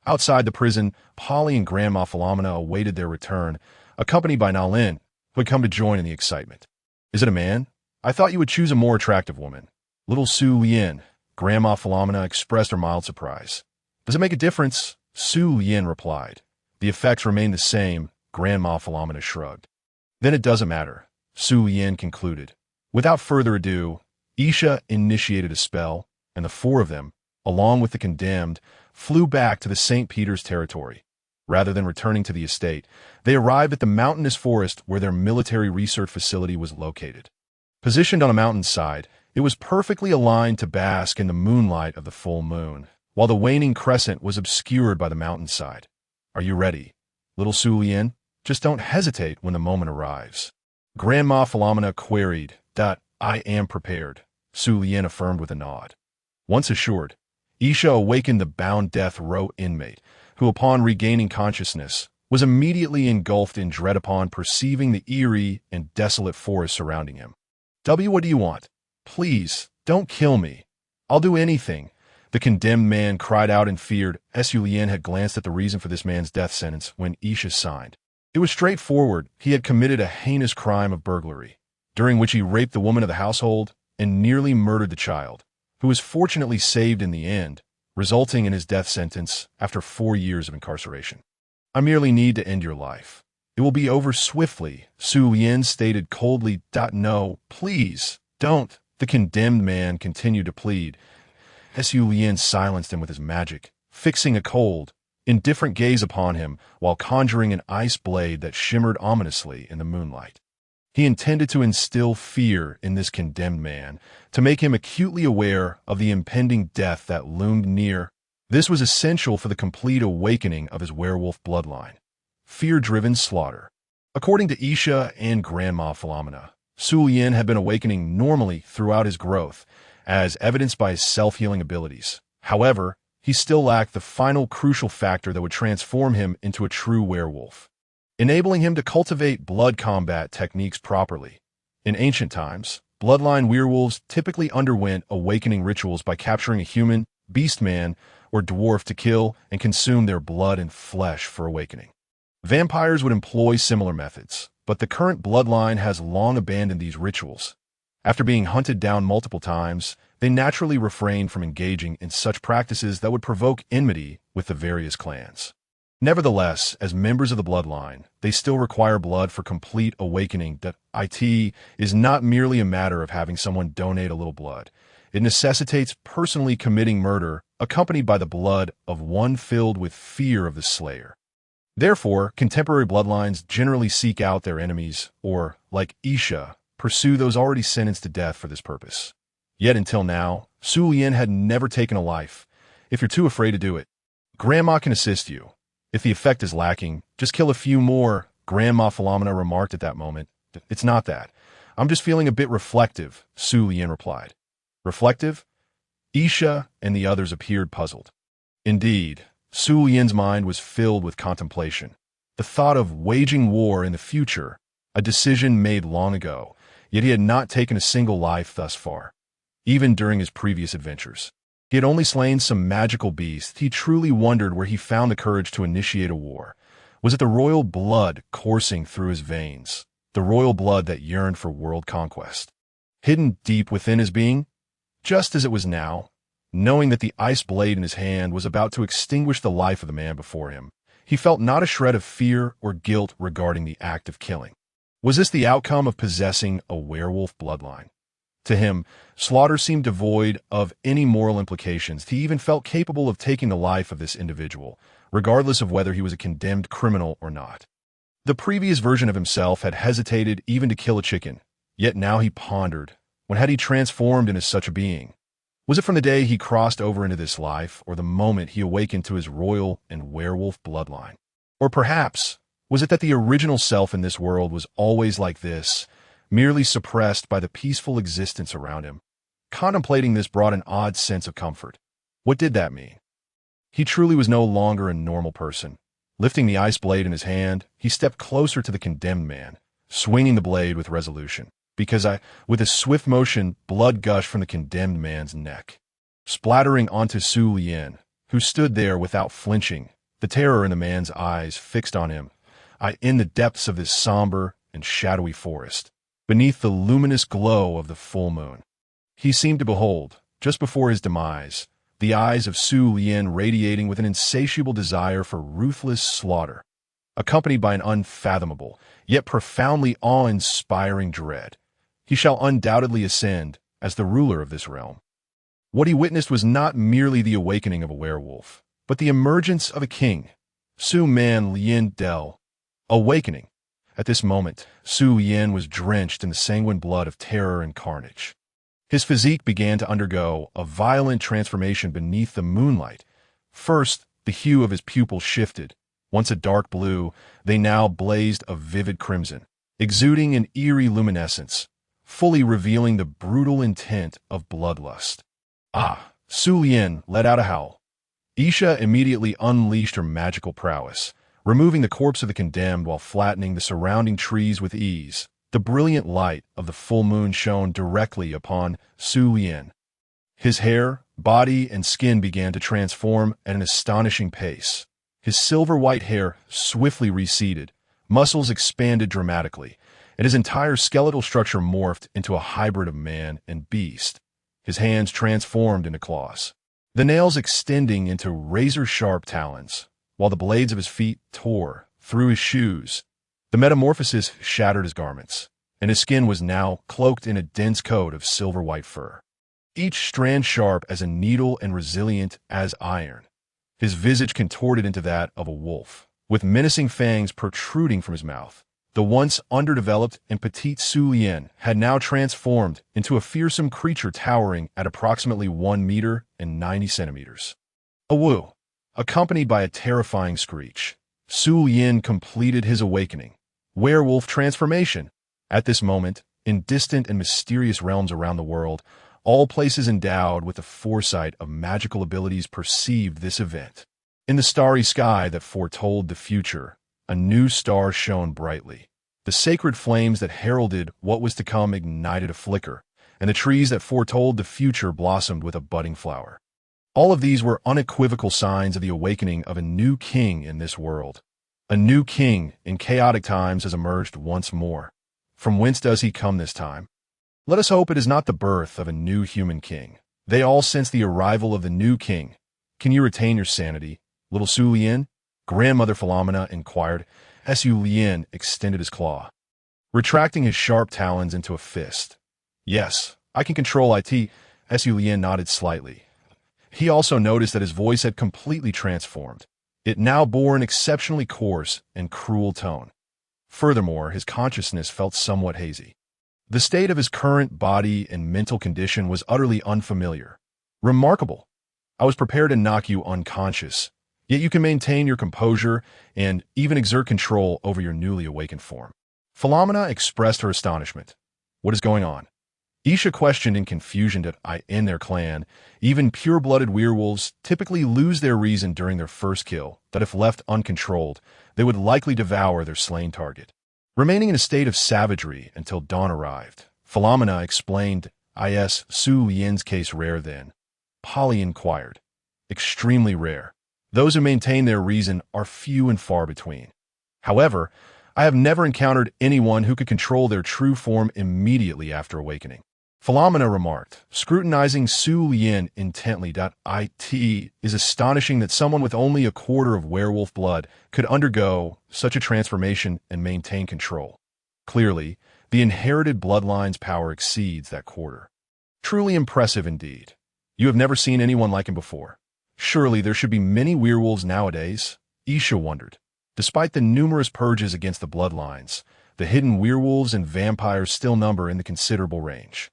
Outside the prison, Polly and Grandma Philomena awaited their return, accompanied by Nalin, who had come to join in the excitement. Is it a man? I thought you would choose a more attractive woman. Little Su Lian, Grandma Philomena expressed her mild surprise. Does it make a difference? Su Lian replied. The effects remain the same, Grandma Philomena shrugged. Then it doesn't matter, Su Lian concluded. Without further ado, Isha initiated a spell, and the four of them, along with the condemned, flew back to the St. Peter's territory. Rather than returning to the estate, they arrived at the mountainous forest where their military research facility was located. Positioned on a mountainside, it was perfectly aligned to bask in the moonlight of the full moon, while the waning crescent was obscured by the mountainside. Are you ready, little Su Lian? Just don't hesitate when the moment arrives. Grandma Philomena queried. I am prepared, Su Lian affirmed with a nod. Once assured, Isha awakened the bound death row inmate, who upon regaining consciousness, was immediately engulfed in dread upon perceiving the eerie and desolate forest surrounding him. What do you want? Please, don't kill me. I'll do anything. The condemned man cried out in fear. Su Lian had glanced at the reason for this man's death sentence when Isha signed. It was straightforward. He had committed a heinous crime of burglary, during which he raped the woman of the household and nearly murdered the child, who was fortunately saved in the end, resulting in his death sentence after 4 years of incarceration. I merely need to end your life. It will be over swiftly, Su Lian stated coldly. No, please, don't. The condemned man continued to plead. Su Lian silenced him with his magic, fixing a cold, indifferent gaze upon him while conjuring an ice blade that shimmered ominously in the moonlight. He intended to instill fear in this condemned man, to make him acutely aware of the impending death that loomed near. This was essential for the complete awakening of his werewolf bloodline. Fear-driven slaughter. According to Isha and Grandma Philomena, Su Lian had been awakening normally throughout his growth, as evidenced by his self-healing abilities. However, he still lacked the final crucial factor that would transform him into a true werewolf, enabling him to cultivate blood combat techniques properly. In ancient times, bloodline werewolves typically underwent awakening rituals by capturing a human, beastman, or dwarf to kill and consume their blood and flesh for awakening. Vampires would employ similar methods, but the current bloodline has long abandoned these rituals. After being hunted down multiple times, they naturally refrained from engaging in such practices that would provoke enmity with the various clans. Nevertheless, as members of the bloodline, they still require blood for complete awakening. That it is not merely a matter of having someone donate a little blood. It necessitates personally committing murder, accompanied by the blood of one filled with fear of the slayer. Therefore, contemporary bloodlines generally seek out their enemies, or, like Isha, pursue those already sentenced to death for this purpose. Yet until now, Su Lian had never taken a life. If you're too afraid to do it, Grandma can assist you. If the effect is lacking, just kill a few more, Grandma Philomena remarked at that moment. It's not that. I'm just feeling a bit reflective, Su Lian replied. Reflective? Isha and the others appeared puzzled. Indeed, Su Lian's mind was filled with contemplation. The thought of waging war in the future, a decision made long ago, yet he had not taken a single life thus far. Even during his previous adventures, he had only slain some magical beasts. He truly wondered where he found the courage to initiate a war. Was it the royal blood coursing through his veins, the royal blood that yearned for world conquest? Hidden deep within his being, just as it was now, knowing that the ice blade in his hand was about to extinguish the life of the man before him, he felt not a shred of fear or guilt regarding the act of killing. Was this the outcome of possessing a werewolf bloodline? To him, slaughter seemed devoid of any moral implications. He even felt capable of taking the life of this individual, regardless of whether he was a condemned criminal or not. The previous version of himself had hesitated even to kill a chicken, yet now he pondered, when had he transformed into such a being? Was it from the day he crossed over into this life, or the moment he awakened to his royal and werewolf bloodline? Or perhaps, was it that the original self in this world was always like this, merely suppressed by the peaceful existence around him? Contemplating this brought an odd sense of comfort. What did that mean? He truly was no longer a normal person. Lifting the ice blade in his hand, he stepped closer to the condemned man, swinging the blade with resolution. With a swift motion, blood gushed from the condemned man's neck, splattering onto Su Lian, who stood there without flinching, the terror in the man's eyes fixed on him. In the depths of this somber and shadowy forest, beneath the luminous glow of the full moon, he seemed to behold, just before his demise, the eyes of Su Lian radiating with an insatiable desire for ruthless slaughter, accompanied by an unfathomable, yet profoundly awe-inspiring dread. He shall undoubtedly ascend as the ruler of this realm. What he witnessed was not merely the awakening of a werewolf, but the emergence of a king, Su Man Lian Del. Awakening. At this moment, Su Lian was drenched in the sanguine blood of terror and carnage. His physique began to undergo a violent transformation beneath the moonlight. First, the hue of his pupils shifted. Once a dark blue, they now blazed a vivid crimson, exuding an eerie luminescence, fully revealing the brutal intent of bloodlust. Su Lian let out a howl. Isha immediately unleashed her magical prowess, removing the corpse of the condemned while flattening the surrounding trees with ease. The brilliant light of the full moon shone directly upon Su Lian. His hair, body, and skin began to transform at an astonishing pace. His silver-white hair swiftly receded, muscles expanded dramatically, and his entire skeletal structure morphed into a hybrid of man and beast. His hands transformed into claws, the nails extending into razor-sharp talons, while the blades of his feet tore through his shoes. The metamorphosis shattered his garments, and his skin was now cloaked in a dense coat of silver-white fur, each strand sharp as a needle and resilient as iron. His visage contorted into that of a wolf, with menacing fangs protruding from his mouth. The once underdeveloped and petite Su Lian had now transformed into a fearsome creature towering at approximately 1 meter and 90 centimeters. A woo, accompanied by a terrifying screech, Su Lian completed his awakening. Werewolf transformation. At this moment, in distant and mysterious realms around the world, All places endowed with the foresight of magical abilities perceived this event. In the starry sky that foretold the future, a new star shone brightly. The sacred flames that heralded what was to come ignited a flicker, and the trees that foretold the future blossomed with a budding flower. All of these were unequivocal signs of the awakening of a new king in this world. A new king in chaotic times has emerged once more. From whence does he come this time? Let us hope it is not the birth of a new human king. They all sense the arrival of the new king. Can you retain your sanity, little Su Lien? Grandmother Philomena inquired, as Su Lien extended his claw, retracting his sharp talons into a fist. Yes, I can control it. Su Lien nodded slightly. He also noticed that his voice had completely transformed. It now bore an exceptionally coarse and cruel tone. Furthermore, his consciousness felt somewhat hazy. The state of his current body and mental condition was utterly unfamiliar. Remarkable. I was prepared to knock you unconscious, yet you can maintain your composure and even exert control over your newly awakened form. Philomena expressed her astonishment. What is going on? Isha questioned in confusion that in their clan, even pure-blooded werewolves typically lose their reason during their first kill, that if left uncontrolled, they would likely devour their slain target. Remaining in a state of savagery until dawn arrived, Philomena explained, "Is Su Lien's case rare then?" Polly inquired. Extremely rare. Those who maintain their reason are few and far between. However, I have never encountered anyone who could control their true form immediately after awakening. Philomena remarked, scrutinizing Su Lien intently. It is astonishing that someone with only a quarter of werewolf blood could undergo such a transformation and maintain control. Clearly, the inherited bloodline's power exceeds that quarter. Truly impressive indeed. You have never seen anyone like him before. Surely there should be many werewolves nowadays? Isha wondered. Despite the numerous purges against the bloodlines, the hidden werewolves and vampires still number in the considerable range.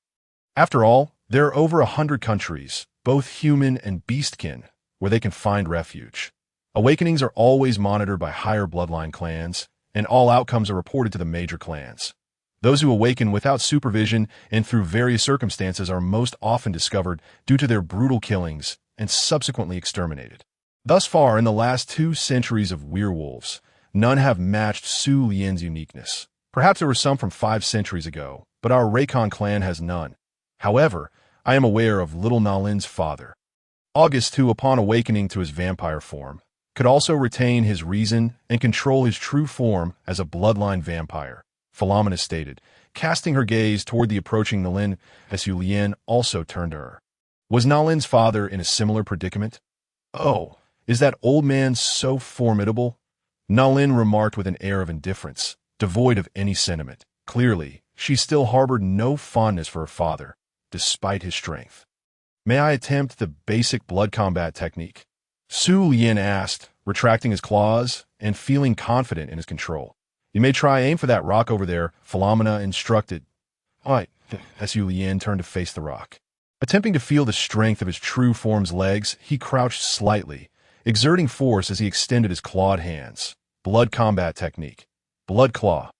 After all, there are over 100 countries, both human and beastkin, where they can find refuge. Awakenings are always monitored by higher bloodline clans, and all outcomes are reported to the major clans. Those who awaken without supervision and through various circumstances are most often discovered due to their brutal killings and subsequently exterminated. Thus far, in the last 2 centuries of werewolves, none have matched Su Lien's uniqueness. Perhaps there were some from 5 centuries ago, but our Raycon clan has none. However, I am aware of little Nalin's father, August, who, upon awakening to his vampire form, could also retain his reason and control his true form as a bloodline vampire, Philomena stated, casting her gaze toward the approaching Nalin as Su Lien also turned to her. Was Nalin's father in a similar predicament? Oh, is that old man so formidable? Nalin remarked with an air of indifference, devoid of any sentiment. Clearly, she still harbored no fondness for her father, despite his strength. May I attempt the basic blood combat technique? Su Lien asked, retracting his claws and feeling confident in his control. You may try aim for that rock over there, Philomena instructed. All right, as Su Lien turned to face the rock. Attempting to feel the strength of his true form's legs, he crouched slightly, exerting force as he extended his clawed hands. Blood combat technique. Blood claw.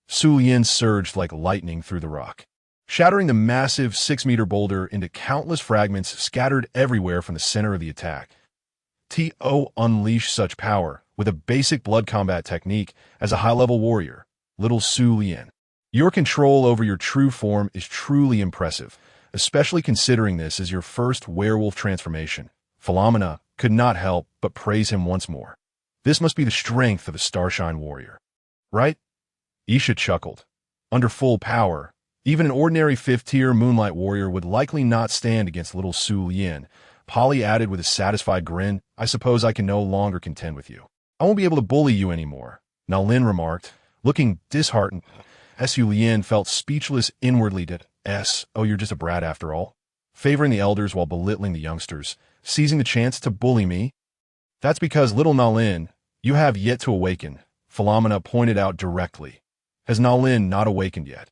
Su Lien surged like lightning through the rock, shattering the massive 6-meter boulder into countless fragments scattered everywhere from the center of the attack. Unleash such power with a basic blood combat technique as a high-level warrior, little Su Lien. Your control over your true form is truly impressive, especially considering this is your first werewolf transformation. Philomena could not help but praise him once more. This must be the strength of a Starshine warrior, right? Isha chuckled. Under full power, even an ordinary 5th-tier Moonlight warrior would likely not stand against little Su Lien. Polly added with a satisfied grin, I suppose I can no longer contend with you. I won't be able to bully you anymore, Nalin remarked, looking disheartened. Su Lien felt speechless inwardly. Oh, you're just a brat after all. Favoring the elders while belittling the youngsters, seizing the chance to bully me? That's because, little Nalin, you have yet to awaken, Philomena pointed out directly. Has Nalin not awakened yet?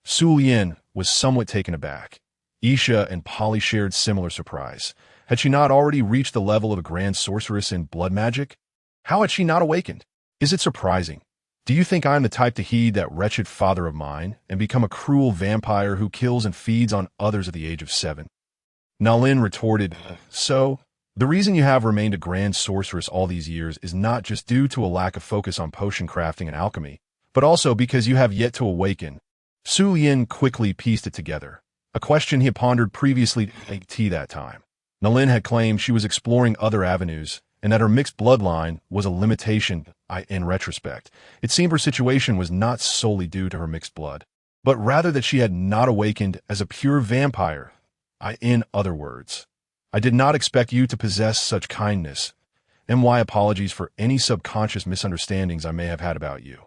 Su Lien was somewhat taken aback. Isha and Polly shared similar surprise. Had she not already reached the level of a grand sorceress in blood magic? How had she not awakened? Is it surprising? Do you think I'm the type to heed that wretched father of mine and become a cruel vampire who kills and feeds on others at the age of 7? Nalin retorted, So, the reason you have remained a grand sorceress all these years is not just due to a lack of focus on potion crafting and alchemy, but also because you have yet to awaken. Su Yin quickly pieced it together, a question he had pondered previously to that time. Nalin had claimed she was exploring other avenues, and that her mixed bloodline was a limitation. In retrospect, it seemed her situation was not solely due to her mixed blood, but rather that she had not awakened as a pure vampire. In other words, I did not expect you to possess such kindness. My apologies for any subconscious misunderstandings I may have had about you.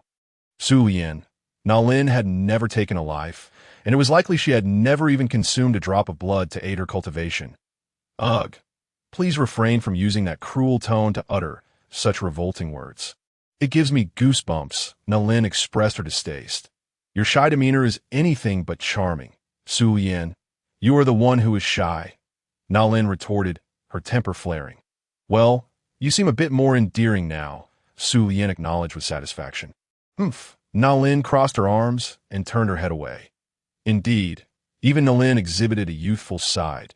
Su Yin. Nalin had never taken a life, and it was likely she had never even consumed a drop of blood to aid her cultivation. Ugh. Please refrain from using that cruel tone to utter such revolting words. It gives me goosebumps, Nalin expressed her distaste. Your shy demeanor is anything but charming. Su Yin, you are the one who is shy. Nalin retorted, her temper flaring. Well, you seem a bit more endearing now, Su Yin acknowledged with satisfaction. Humph. Nalin crossed her arms and turned her head away. Indeed, even Nalin exhibited a youthful side.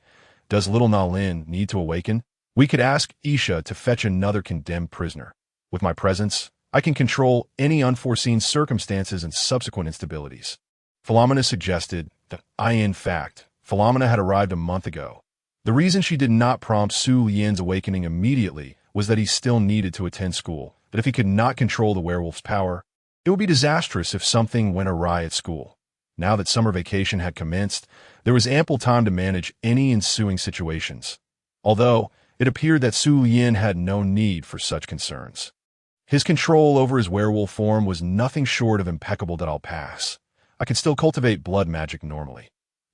Does little Nalin need to awaken? We could ask Isha to fetch another condemned prisoner. With my presence, I can control any unforeseen circumstances and subsequent instabilities. Philomena suggested that in fact, Philomena had arrived a month ago. The reason she did not prompt Su Yin's awakening immediately was that he still needed to attend school, that if he could not control the werewolf's power, it would be disastrous if something went awry at school. Now that summer vacation had commenced, there was ample time to manage any ensuing situations, although it appeared that Su Yin had no need for such concerns. His control over his werewolf form was nothing short of impeccable. That I'll pass. I could still cultivate blood magic normally.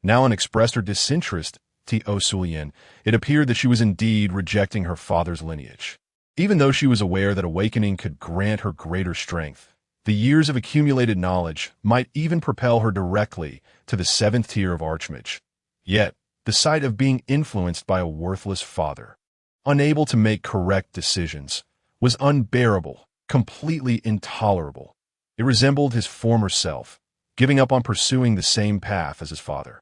Nalin expressed her disinterest to Su Yin. It appeared that she was indeed rejecting her father's lineage. Even though she was aware that awakening could grant her greater strength, the years of accumulated knowledge might even propel her directly to the 7th tier of Archmage. Yet, the sight of being influenced by a worthless father, unable to make correct decisions, was unbearable, completely intolerable. It resembled his former self, giving up on pursuing the same path as his father.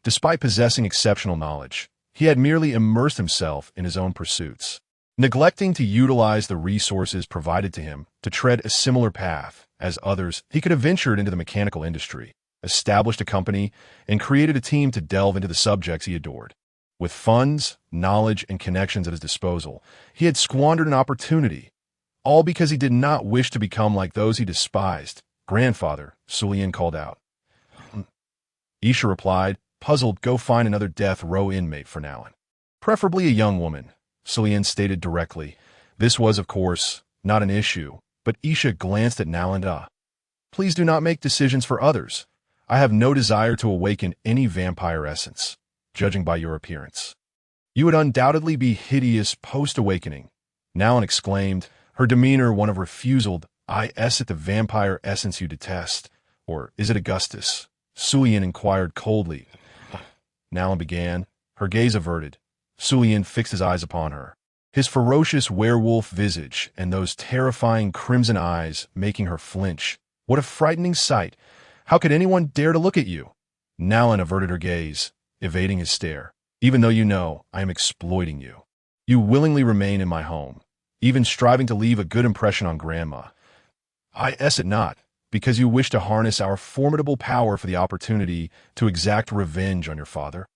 Despite possessing exceptional knowledge, he had merely immersed himself in his own pursuits, neglecting to utilize the resources provided to him to tread a similar path as others. He could have ventured into the mechanical industry, established a company, and created a team to delve into the subjects he adored. With funds, knowledge, and connections at his disposal, he had squandered an opportunity, all because he did not wish to become like those he despised. Grandfather, Su Yin called out. Isha replied, puzzled, go find another death row inmate for Nalin. Preferably a young woman, Su Yin stated directly. This was, of course, not an issue, but Isha glanced at Nalin. Please do not make decisions for others. I have no desire to awaken any vampire essence, judging by your appearance. You would undoubtedly be hideous post-awakening, Nalin exclaimed, her demeanor one of refusal. Is it the vampire essence you detest, or is it Augustus? Su Yin inquired coldly. Nalin began, her gaze averted. Su Yin fixed his eyes upon her, his ferocious werewolf visage and those terrifying crimson eyes making her flinch. What a frightening sight! How could anyone dare to look at you? Nalin averted her gaze, evading his stare. Even though you know I am exploiting you, you willingly remain in my home, even striving to leave a good impression on Grandma. Is it not because you wish to harness our formidable power for the opportunity to exact revenge on your father?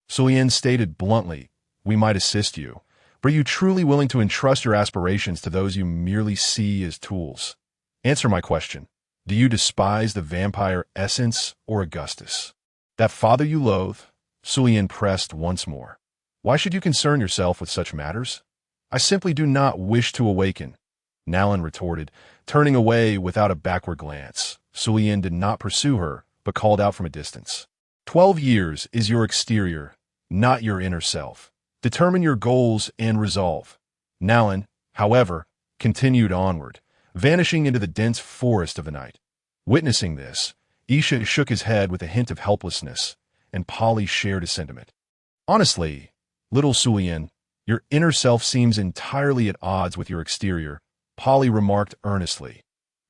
Su Yin stated bluntly, we might assist you, but are you truly willing to entrust your aspirations to those you merely see as tools? Answer my question. Do you despise the vampire essence or Augustus? That father you loathe? Su Yin pressed once more. Why should you concern yourself with such matters? I simply do not wish to awaken, Nalin retorted, turning away without a backward glance. Su Yin did not pursue her, but called out from a distance. 12 years is your exterior, not your inner self. Determine your goals and resolve. Nalin, however, continued onward, vanishing into the dense forest of the night. Witnessing this, Isha shook his head with a hint of helplessness, and Polly shared his sentiment. Honestly, little Su Yin, your inner self seems entirely at odds with your exterior, Polly remarked earnestly.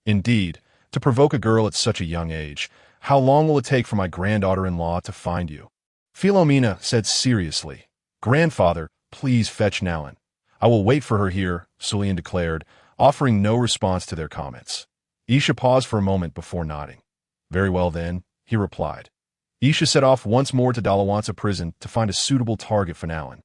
Indeed, to provoke a girl at such a young age, how long will it take for my granddaughter-in-law to find you? Philomena said seriously. Grandfather, please fetch Nalin. I will wait for her here, Sulian declared, offering no response to their comments. Isha paused for a moment before nodding. Very well then, he replied. Isha set off once more to Dalawansa prison to find a suitable target for Nalin.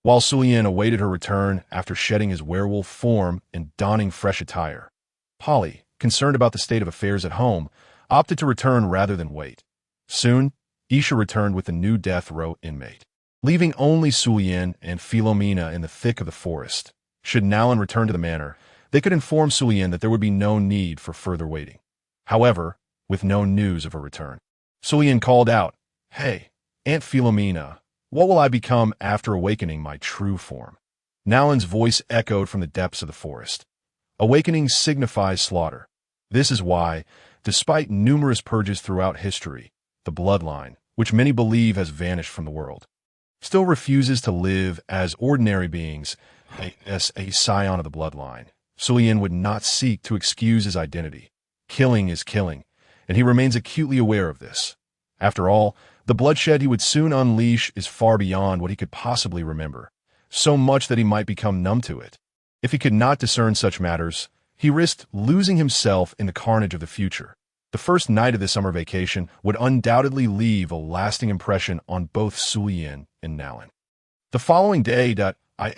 While Sulian awaited her return after shedding his werewolf form and donning fresh attire, Polly, concerned about the state of affairs at home, opted to return rather than wait. Soon, Isha returned with a new death row inmate, leaving only Sulian and Philomena in the thick of the forest. Should Nalin return to the manor, they could inform Sulian that there would be no need for further waiting. However, with no news of her return, Sulian called out, Hey, Aunt Philomena, what will I become after awakening my true form? Nalin's voice echoed from the depths of the forest. Awakening signifies slaughter. This is why, despite numerous purges throughout history, the bloodline, which many believe has vanished from the world, still refuses to live as ordinary beings, as a scion of the bloodline. Sulian would not seek to excuse his identity. Killing is killing, and he remains acutely aware of this. After all, the bloodshed he would soon unleash is far beyond what he could possibly remember, so much that he might become numb to it. If he could not discern such matters, he risked losing himself in the carnage of the future. The first night of the summer vacation would undoubtedly leave a lasting impression on both Sulian and Nalin. The following day,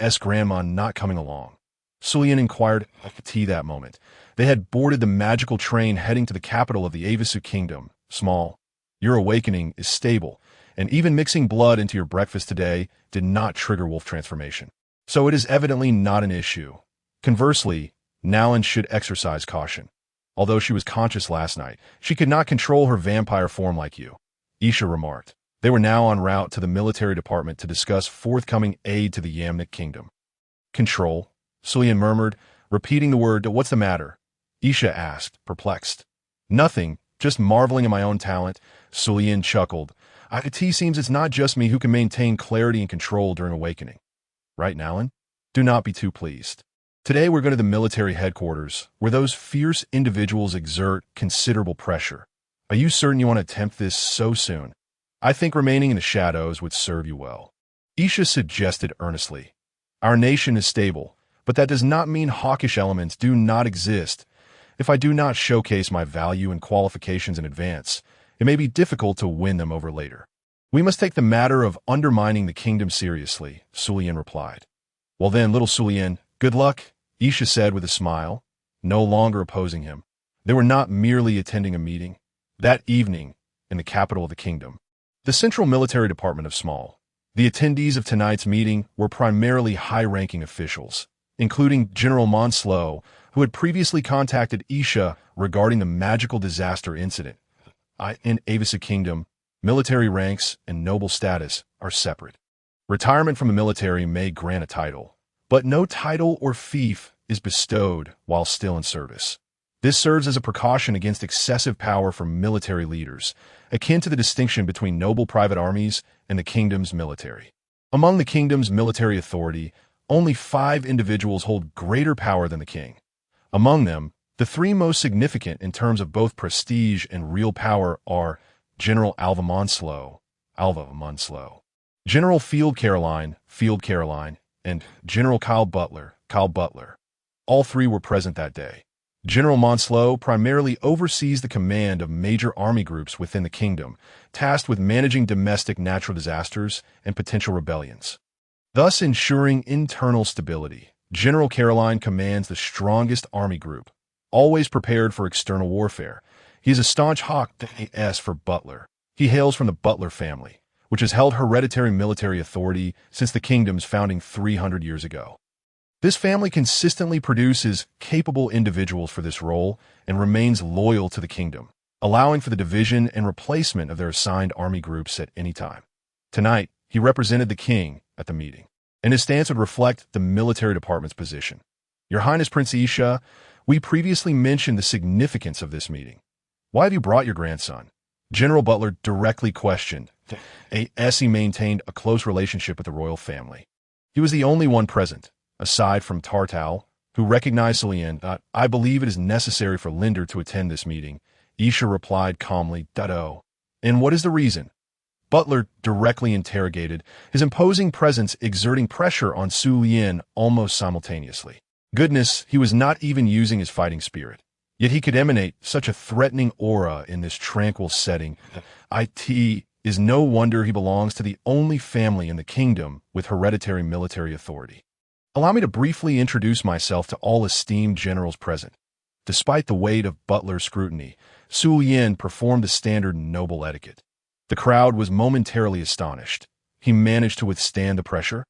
is Grandma not coming along? Sulian inquired at tea that moment. They had boarded the magical train heading to the capital of the Avisu Kingdom, Small. Your awakening is stable, and even mixing blood into your breakfast today did not trigger wolf transformation. So it is evidently not an issue. Conversely, Nalin should exercise caution. Although she was conscious last night, she could not control her vampire form like you, Isha remarked. They were now en route to the military department to discuss forthcoming aid to the Yamnik Kingdom. Control, Sulian murmured, repeating the word. What's the matter? Isha asked, perplexed. Nothing, just marveling at my own talent, Sulian chuckled. It seems it's not just me who can maintain clarity and control during awakening. Right, Nalin? Do not be too pleased. Today we're going to the military headquarters, where those fierce individuals exert considerable pressure. Are you certain you want to attempt this so soon? I think remaining in the shadows would serve you well. Isha suggested earnestly. Our nation is stable, but that does not mean hawkish elements do not exist. If I do not showcase my value and qualifications in advance, it may be difficult to win them over later. We must take the matter of undermining the kingdom seriously, Sulian replied. Well then, little Sulian, good luck, Isha said with a smile, no longer opposing him. They were not merely attending a meeting. That evening, in the capital of the kingdom, the Central Military Department of Small, the attendees of tonight's meeting were primarily high-ranking officials, including General Monslow, who had previously contacted Isha regarding the magical disaster incident. In Avisa Kingdom, military ranks and noble status are separate. Retirement from the military may grant a title, but no title or fief is bestowed while still in service. This serves as a precaution against excessive power from military leaders, akin to the distinction between noble private armies and the kingdom's military. Among the kingdom's military authority, only 5 individuals hold greater power than the king. Among them, the 3 most significant in terms of both prestige and real power are General Alva Monslow, General Field Caroline, and General Kyle Butler. All 3 were present that day. General Monslow primarily oversees the command of major army groups within the kingdom, tasked with managing domestic natural disasters and potential rebellions, thus ensuring internal stability. General Caroline commands the strongest army group, always prepared for external warfare. He is a staunch hawk for Butler. He hails from the Butler family, which has held hereditary military authority since the kingdom's founding 300 years ago. This family consistently produces capable individuals for this role and remains loyal to the kingdom, allowing for the division and replacement of their assigned army groups at any time. Tonight, he represented the king at the meeting, and his stance would reflect the military department's position. Your Highness Prince Isha, we previously mentioned the significance of this meeting. Why have you brought your grandson? General Butler directly questioned, as he maintained a close relationship with the royal family. He was the only one present, aside from Tartal, who recognized Su Lien. "I believe it is necessary for Linder to attend this meeting," Isha replied calmly. "Oh. And what is the reason?" Butler directly interrogated, his imposing presence exerting pressure on Su Lien almost simultaneously. Goodness, he was not even using his fighting spirit. Yet he could emanate such a threatening aura in this tranquil setting. It is no wonder he belongs to the only family in the kingdom with hereditary military authority. Allow me to briefly introduce myself to all esteemed generals present. Despite the weight of Butler's scrutiny, Su Lien performed the standard noble etiquette. The crowd was momentarily astonished. He managed to withstand the pressure.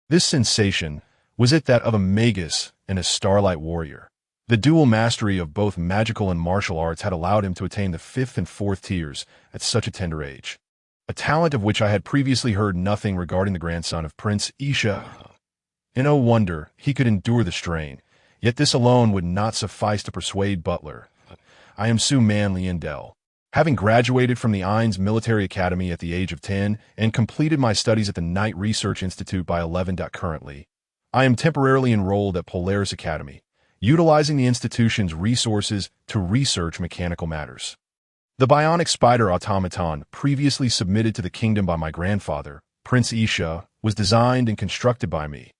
This sensation, was it that of a magus and a starlight warrior? The dual mastery of both magical and martial arts had allowed him to attain the 5th and 4th tiers at such a tender age, a talent of which I had previously heard nothing regarding the grandson of Prince Isha. And no wonder he could endure the strain, yet this alone would not suffice to persuade Butler. "I am Su Man Liendel. Having graduated from the Ain's Military Academy at the age of 10 and completed my studies at the Knight Research Institute by 11. Currently, I am temporarily enrolled at Polaris Academy, utilizing the institution's resources to research mechanical matters. The bionic spider automaton previously submitted to the kingdom by my grandfather, Prince Isha, was designed and constructed by me.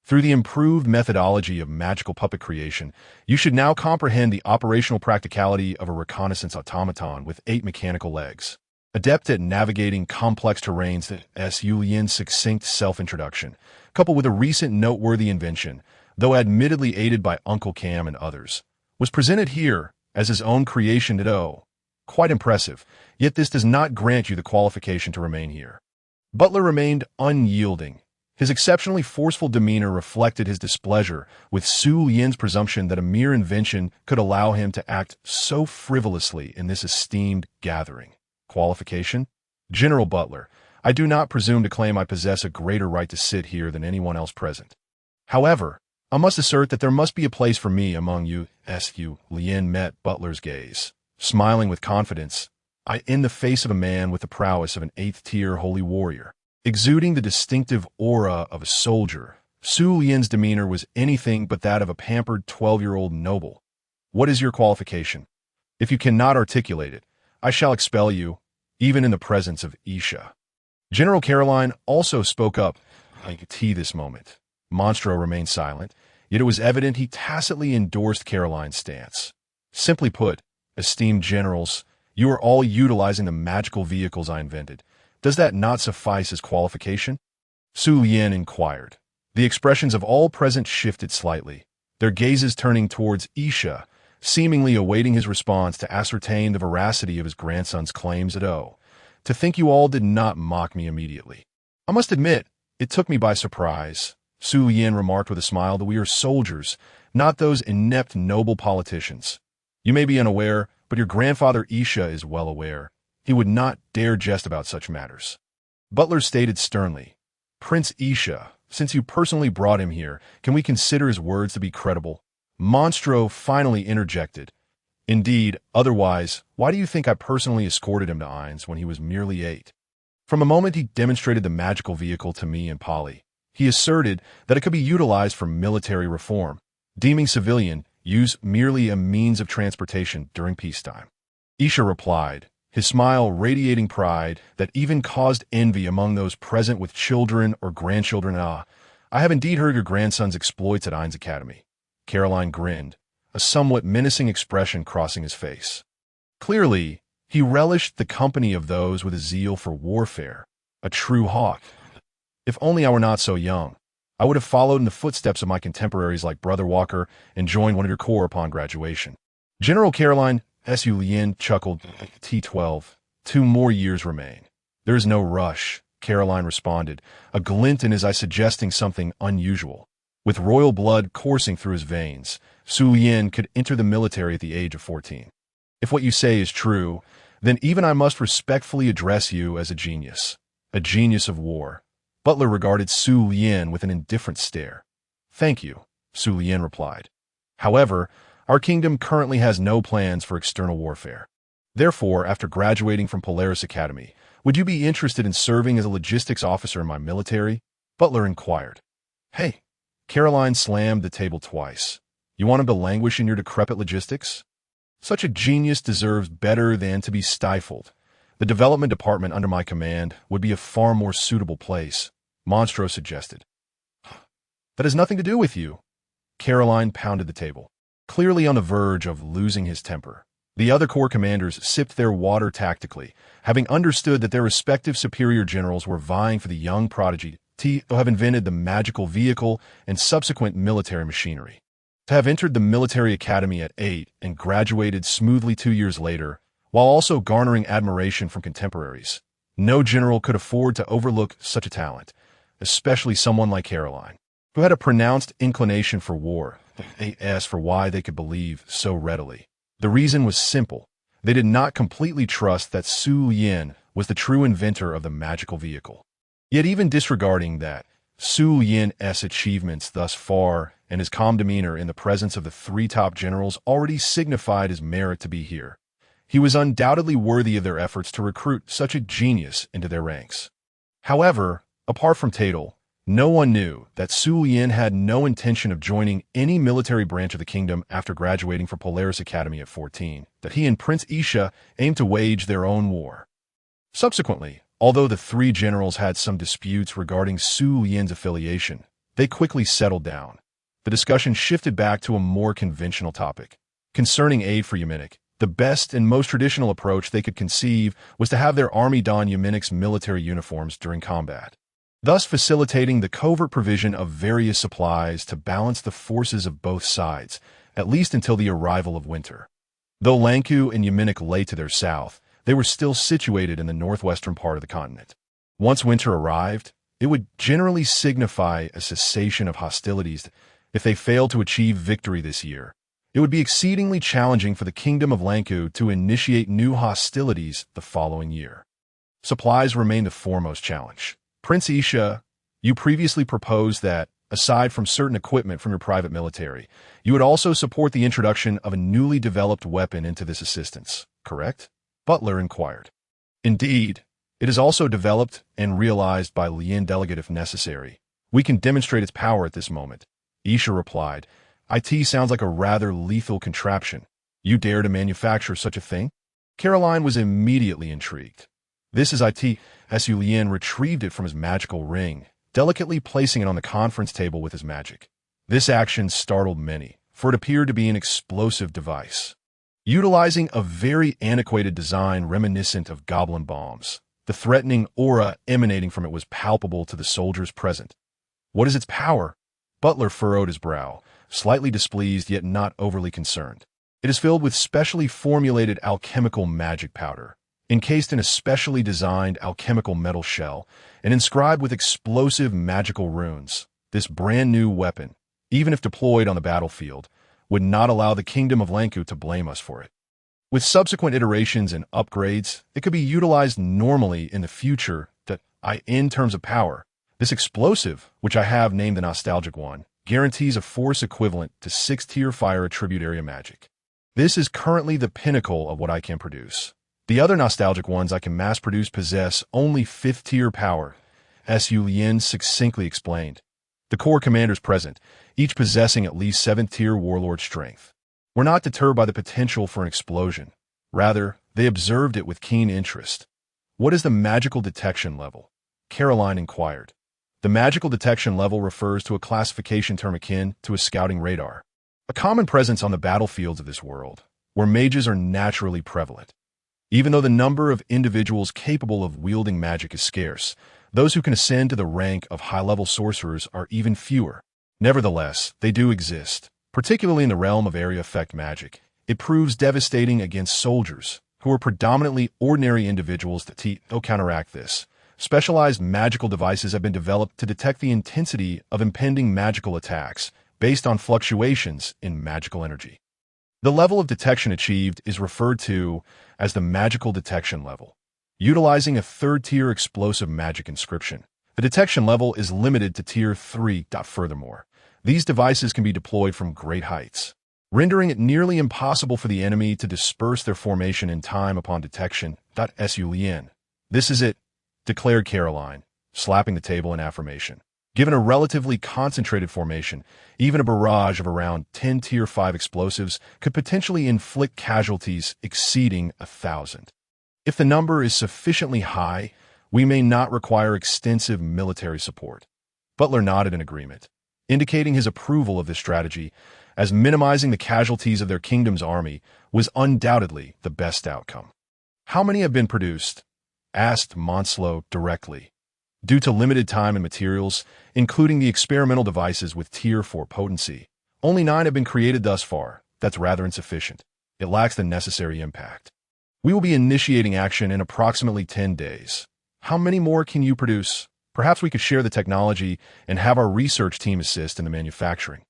Through the improved methodology of magical puppet creation, you should now comprehend the operational practicality of a reconnaissance automaton with 8 mechanical legs. Adept at navigating complex terrains, Su Lien's succinct self-introduction, coupled with a recent noteworthy invention, though admittedly aided by Uncle Cam and others, was presented here as his own creation. Quite impressive, yet this does not grant you the qualification to remain here. Butler remained unyielding. His exceptionally forceful demeanor reflected his displeasure with Su Lien's presumption that a mere invention could allow him to act so frivolously in this esteemed gathering. Qualification? General Butler, I do not presume to claim I possess a greater right to sit here than anyone else present. However, I must assert that there must be a place for me among you. Su Lien met Butler's gaze, smiling with confidence, in the face of a man with the prowess of an 8th-tier holy warrior. Exuding the distinctive aura of a soldier, Su Lien's demeanor was anything but that of a pampered 12-year-old noble. What is your qualification? If you cannot articulate it, I shall expel you, even in the presence of Isha. General Caroline also spoke up. This moment. Monstro remained silent, yet it was evident he tacitly endorsed Caroline's stance. Simply put, esteemed generals, you are all utilizing the magical vehicles I invented. Does that not suffice as qualification? Su Lien inquired. The expressions of all present shifted slightly, their gazes turning towards Isha, seemingly awaiting his response to ascertain the veracity of his grandson's claims. To think you all did not mock me immediately. I must admit, it took me by surprise. Su Lien remarked with a smile that we are soldiers, not those inept noble politicians. You may be unaware, but your grandfather Isha is well aware. He would not dare jest about such matters. Butler stated sternly, Prince Isha, since you personally brought him here, can we consider his words to be credible? Monstro finally interjected. Indeed, otherwise, why do you think I personally escorted him to Ain's when he was merely 8? From a moment he demonstrated the magical vehicle to me and Polly. He asserted that it could be utilized for military reform, deeming civilian use merely a means of transportation during peacetime. Isha replied, his smile radiating pride that even caused envy among those present with children or grandchildren. I have indeed heard your grandson's exploits at Ain's Academy. Caroline grinned, a somewhat menacing expression crossing his face. Clearly, he relished the company of those with a zeal for warfare, a true hawk. If only I were not so young, I would have followed in the footsteps of my contemporaries like Brother Walker and joined one of your corps upon graduation. General Caroline Su Lien chuckled. T12. 2 more years remain. There is no rush, Caroline responded, a glint in his eye suggesting something unusual. With royal blood coursing through his veins, Su Lien could enter the military at the age of 14. If what you say is true, then even I must respectfully address you as a genius of war. Butler regarded Su Lien with an indifferent stare. Thank you, Su Lien replied. However, our kingdom currently has no plans for external warfare. Therefore, after graduating from Polaris Academy, would you be interested in serving as a logistics officer in my military? Butler inquired. Hey! Caroline slammed the table twice. You want him to languish in your decrepit logistics? Such a genius deserves better than to be stifled. The development department under my command would be a far more suitable place, Monstro suggested. That has nothing to do with you. Caroline pounded the table, clearly on the verge of losing his temper. The other corps commanders sipped their water tactically, having understood that their respective superior generals were vying for the young prodigy to have invented the magical vehicle and subsequent military machinery. To have entered the military academy at 8 and graduated smoothly 2 years later, while also garnering admiration from contemporaries. No general could afford to overlook such a talent, especially someone like Caroline, who had a pronounced inclination for war. They asked for why they could believe so readily. The reason was simple. They did not completely trust that Su Yin was the true inventor of the magical vehicle. Yet even disregarding that, Su Yin's achievements thus far and his calm demeanor in the presence of the 3 top generals already signified his merit to be here. He was undoubtedly worthy of their efforts to recruit such a genius into their ranks. However, apart from Tadal, no one knew that Su Yin had no intention of joining any military branch of the kingdom after graduating from Polaris Academy at 14, that he and Prince Isha aimed to wage their own war. Subsequently, although the 3 generals had some disputes regarding Su Yin's affiliation, they quickly settled down. The discussion shifted back to a more conventional topic. Concerning aid for Yeminik, the best and most traditional approach they could conceive was to have their army don Yeminik's military uniforms during combat, thus facilitating the covert provision of various supplies to balance the forces of both sides, at least until the arrival of winter. Though Lanku and Yeminik lay to their south, they were still situated in the northwestern part of the continent. Once winter arrived, it would generally signify a cessation of hostilities. If they failed to achieve victory this year, it would be exceedingly challenging for the Kingdom of Lanku to initiate new hostilities the following year. Supplies remained the foremost challenge. Prince Isha, you previously proposed that, aside from certain equipment from your private military, you would also support the introduction of a newly developed weapon into this assistance, correct? Butler inquired. Indeed, it is also developed and realized by Lien delegate if necessary. We can demonstrate its power at this moment. Isha replied, IT sounds like a rather lethal contraption. You dare to manufacture such a thing? Caroline was immediately intrigued. This is IT. Su Lien retrieved it from his magical ring, delicately placing it on the conference table with his magic. This action startled many, for it appeared to be an explosive device. Utilizing a very antiquated design reminiscent of goblin bombs, the threatening aura emanating from it was palpable to the soldiers present. What is its power? Butler furrowed his brow, slightly displeased yet not overly concerned. It is filled with specially formulated alchemical magic powder, encased in a specially designed alchemical metal shell, and inscribed with explosive magical runes. This brand new weapon, even if deployed on the battlefield, would not allow the Kingdom of Lanku to blame us for it. With subsequent iterations and upgrades, it could be utilized normally in the future in terms of power. This explosive, which I have named the Nostalgic One, guarantees a force equivalent to 6-tier fire attribute area magic. This is currently the pinnacle of what I can produce. The other Nostalgic Ones I can mass-produce possess only 5th-tier power, Su Lien succinctly explained. The corps commanders present, each possessing at least 7th-tier warlord strength, were not deterred by the potential for an explosion. Rather, they observed it with keen interest. What is the magical detection level? Caroline inquired. The magical detection level refers to a classification term akin to a scouting radar, a common presence on the battlefields of this world, where mages are naturally prevalent. Even though the number of individuals capable of wielding magic is scarce, those who can ascend to the rank of high-level sorcerers are even fewer. Nevertheless, they do exist, particularly in the realm of area effect magic. It proves devastating against soldiers, who are predominantly ordinary individuals that counteract this. Specialized magical devices have been developed to detect the intensity of impending magical attacks based on fluctuations in magical energy. The level of detection achieved is referred to as the magical detection level. Utilizing a 3rd-tier explosive magic inscription, the detection level is limited to Tier 3. Furthermore, these devices can be deployed from great heights, rendering it nearly impossible for the enemy to disperse their formation in time upon detection. Su Lien. This is it, declared Caroline, slapping the table in affirmation. Given a relatively concentrated formation, even a barrage of around 10 Tier 5 explosives could potentially inflict casualties exceeding 1,000. If the number is sufficiently high, we may not require extensive military support. Butler nodded in agreement, indicating his approval of this strategy, as minimizing the casualties of their kingdom's army was undoubtedly the best outcome. "How many have been produced?" asked Monslow directly. Due to limited time and materials, including the experimental devices with Tier 4 potency, only 9 have been created thus far. That's rather insufficient. It lacks the necessary impact. We will be initiating action in approximately 10 days. How many more can you produce? Perhaps we could share the technology and have our research team assist in the manufacturing,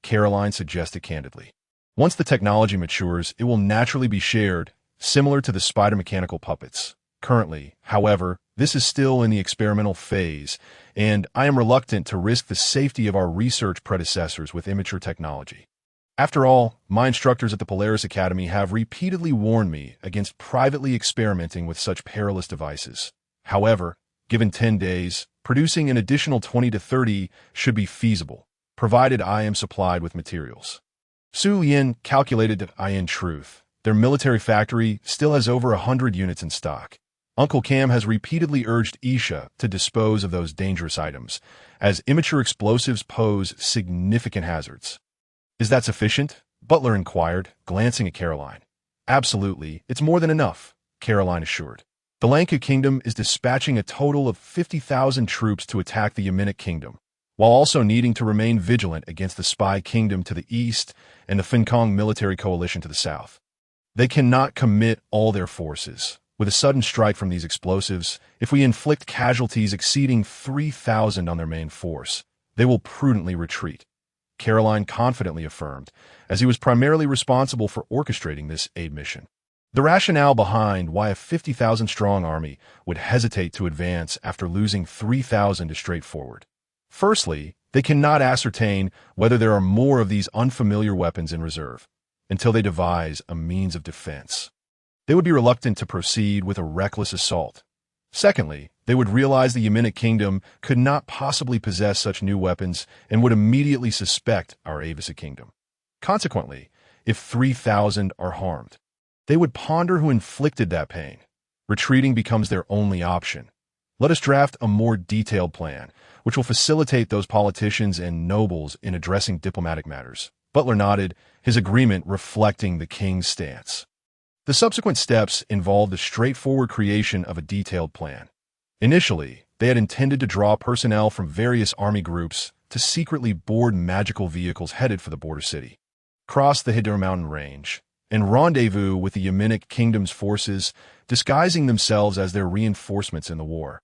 Caroline suggested candidly. Once the technology matures, it will naturally be shared, similar to the spider mechanical puppets. Currently, however, this is still in the experimental phase, and I am reluctant to risk the safety of our research predecessors with immature technology. After all, my instructors at the Polaris Academy have repeatedly warned me against privately experimenting with such perilous devices. However, given 10 days, producing an additional 20 to 30 should be feasible, provided I am supplied with materials. Su Yin calculated that in truth, their military factory still has over 100 units in stock. Uncle Cam has repeatedly urged Isha to dispose of those dangerous items, as immature explosives pose significant hazards. "Is that sufficient?" Butler inquired, glancing at Caroline. "Absolutely, it's more than enough," Caroline assured. "The Lanka Kingdom is dispatching a total of 50,000 troops to attack the Yemenic Kingdom, while also needing to remain vigilant against the Spy Kingdom to the east and the Finkong military coalition to the south. They cannot commit all their forces. With a sudden strike from these explosives, if we inflict casualties exceeding 3,000 on their main force, they will prudently retreat," Caroline confidently affirmed, as he was primarily responsible for orchestrating this aid mission. The rationale behind why a 50,000-strong army would hesitate to advance after losing 3,000 is straightforward. Firstly, they cannot ascertain whether there are more of these unfamiliar weapons in reserve, until they devise a means of defense. They would be reluctant to proceed with a reckless assault. Secondly, they would realize the Yemenic Kingdom could not possibly possess such new weapons and would immediately suspect our Avisa Kingdom. Consequently, if 3,000 are harmed, they would ponder who inflicted that pain. Retreating becomes their only option. Let us draft a more detailed plan, which will facilitate those politicians and nobles in addressing diplomatic matters. Butler nodded, his agreement reflecting the king's stance. The subsequent steps involved the straightforward creation of a detailed plan. Initially, they had intended to draw personnel from various army groups to secretly board magical vehicles headed for the border city, cross the Hidra mountain range, and rendezvous with the Yemenic Kingdom's forces, disguising themselves as their reinforcements in the war.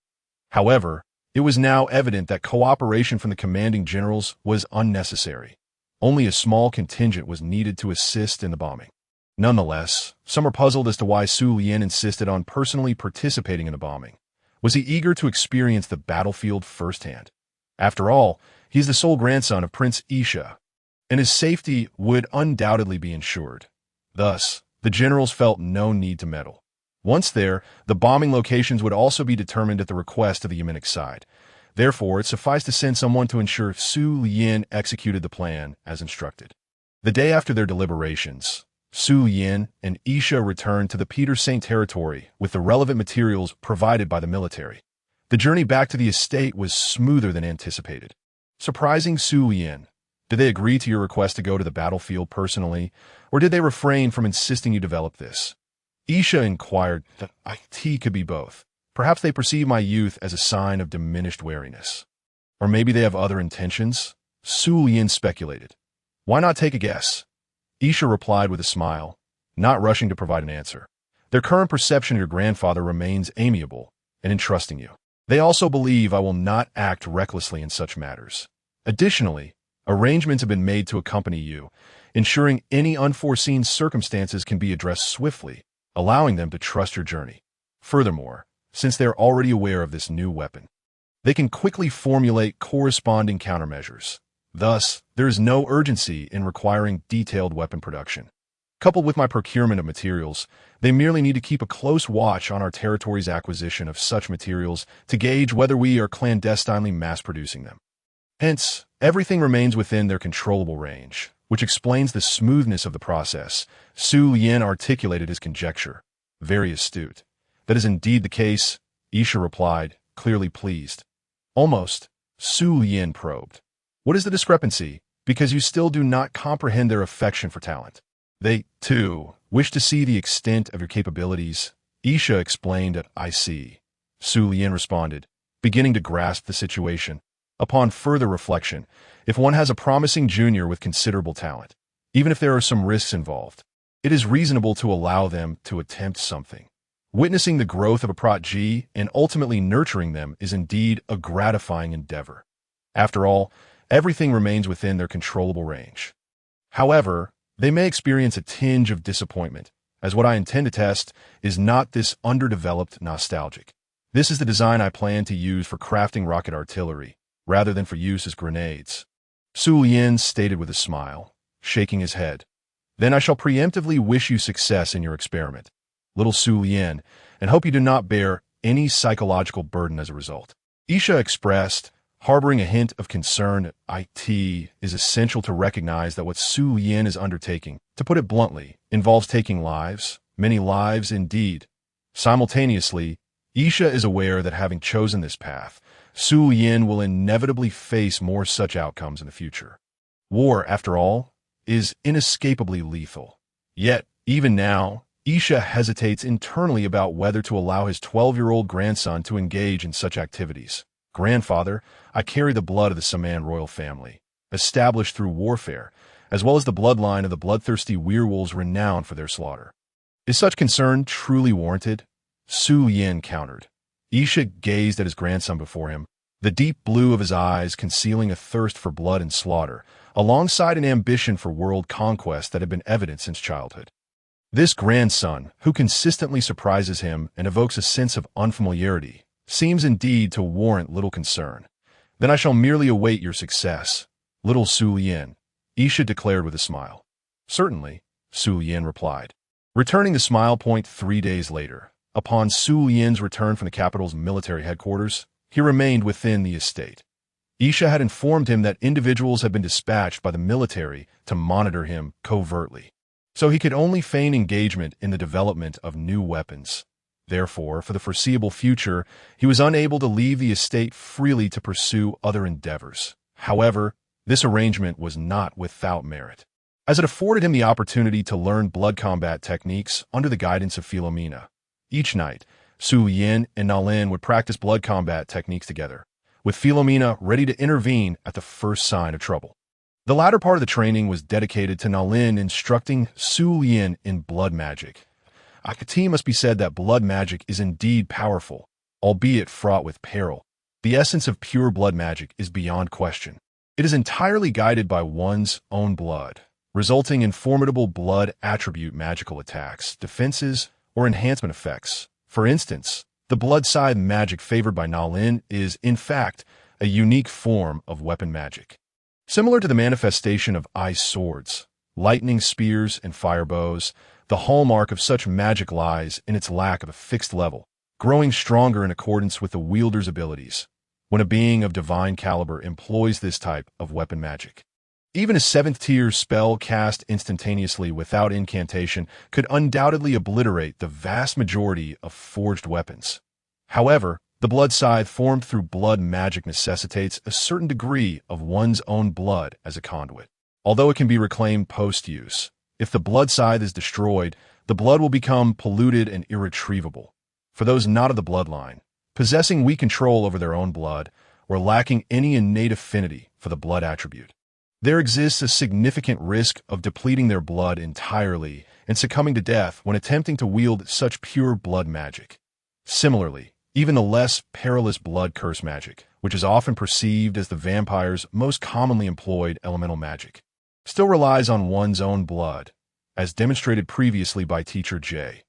However, it was now evident that cooperation from the commanding generals was unnecessary. Only a small contingent was needed to assist in the bombing. Nonetheless, some were puzzled as to why Su Lian insisted on personally participating in the bombing. Was he eager to experience the battlefield firsthand? After all, he is the sole grandson of Prince Isha, and his safety would undoubtedly be ensured. Thus, the generals felt no need to meddle. Once there, the bombing locations would also be determined at the request of the Yemenic side. Therefore, it sufficed to send someone to ensure Su Lian executed the plan as instructed. The day after their deliberations, Su Yin and Isha returned to the Peter Saint territory with the relevant materials provided by the military. The journey back to the estate was smoother than anticipated. Surprising Su Yin, did they agree to your request to go to the battlefield personally, or did they refrain from insisting you develop this? Isha inquired that it could be both. Perhaps they perceive my youth as a sign of diminished wariness. Or maybe they have other intentions? Su Yin speculated. Why not take a guess? Isha replied with a smile, not rushing to provide an answer. Their current perception of your grandfather remains amiable and entrusting you. They also believe I will not act recklessly in such matters. Additionally, arrangements have been made to accompany you, ensuring any unforeseen circumstances can be addressed swiftly, allowing them to trust your journey. Furthermore, since they are already aware of this new weapon, they can quickly formulate corresponding countermeasures. Thus, there is no urgency in requiring detailed weapon production. Coupled with my procurement of materials, they merely need to keep a close watch on our territory's acquisition of such materials to gauge whether we are clandestinely mass-producing them. Hence, everything remains within their controllable range, which explains the smoothness of the process. Su Yin articulated his conjecture. Very astute. That is indeed the case, Isha replied, clearly pleased. Almost, Su Yin probed. What is the discrepancy? Because you still do not comprehend their affection for talent. They, too, wish to see the extent of your capabilities. Isha explained at I see. Su Yin responded, beginning to grasp the situation. Upon further reflection, if one has a promising junior with considerable talent, even if there are some risks involved, it is reasonable to allow them to attempt something. Witnessing the growth of a protege and ultimately nurturing them is indeed a gratifying endeavor. After all, everything remains within their controllable range. However, they may experience a tinge of disappointment, as what I intend to test is not this underdeveloped nostalgic. This is the design I plan to use for crafting rocket artillery, rather than for use as grenades. Su Yin stated with a smile, shaking his head. Then I shall preemptively wish you success in your experiment, little Su Yin, and hope you do not bear any psychological burden as a result. Isha expressed, harboring a hint of concern. It is essential to recognize that what Su Yin is undertaking, to put it bluntly, involves taking lives, many lives indeed. Simultaneously, Isha is aware that having chosen this path, Su Yin will inevitably face more such outcomes in the future. War, after all, is inescapably lethal. Yet, even now, Isha hesitates internally about whether to allow his 12-year-old grandson to engage in such activities. Grandfather, I carry the blood of the Saman royal family, established through warfare, as well as the bloodline of the bloodthirsty werewolves renowned for their slaughter. Is such concern truly warranted? Su Yin countered. Isha gazed at his grandson before him, the deep blue of his eyes concealing a thirst for blood and slaughter, alongside an ambition for world conquest that had been evident since childhood. This grandson, who consistently surprises him and evokes a sense of unfamiliarity, seems indeed to warrant little concern. Then I shall merely await your success, little Su Yin, Isha declared with a smile. Certainly, Su Yin replied. Returning the smile point 3 days later, upon Su Yin's return from the capital's military headquarters, he remained within the estate. Isha had informed him that individuals had been dispatched by the military to monitor him covertly, so he could only feign engagement in the development of new weapons. Therefore, for the foreseeable future, he was unable to leave the estate freely to pursue other endeavors. However, this arrangement was not without merit, as it afforded him the opportunity to learn blood combat techniques under the guidance of Philomena. Each night, Su Yin and Nalin would practice blood combat techniques together, with Philomena ready to intervene at the first sign of trouble. The latter part of the training was dedicated to Nalin instructing Su Yin in blood magic. It must be said that blood magic is indeed powerful, albeit fraught with peril. The essence of pure blood magic is beyond question. It is entirely guided by one's own blood, resulting in formidable blood attribute magical attacks, defenses, or enhancement effects. For instance, the blood scythe magic favored by Nalin is, in fact, a unique form of weapon magic. Similar to the manifestation of ice swords, lightning spears, and fire bows, the hallmark of such magic lies in its lack of a fixed level, growing stronger in accordance with the wielder's abilities. When a being of divine caliber employs this type of weapon magic, even a 7th-tier spell cast instantaneously without incantation could undoubtedly obliterate the vast majority of forged weapons. However, the blood scythe formed through blood magic necessitates a certain degree of one's own blood as a conduit. Although it can be reclaimed post-use, if the blood scythe is destroyed, the blood will become polluted and irretrievable. For those not of the bloodline, possessing weak control over their own blood, or lacking any innate affinity for the blood attribute, there exists a significant risk of depleting their blood entirely and succumbing to death when attempting to wield such pure blood magic. Similarly, even the less perilous blood curse magic, which is often perceived as the vampire's most commonly employed elemental magic, still relies on one's own blood, as demonstrated previously by Teacher J.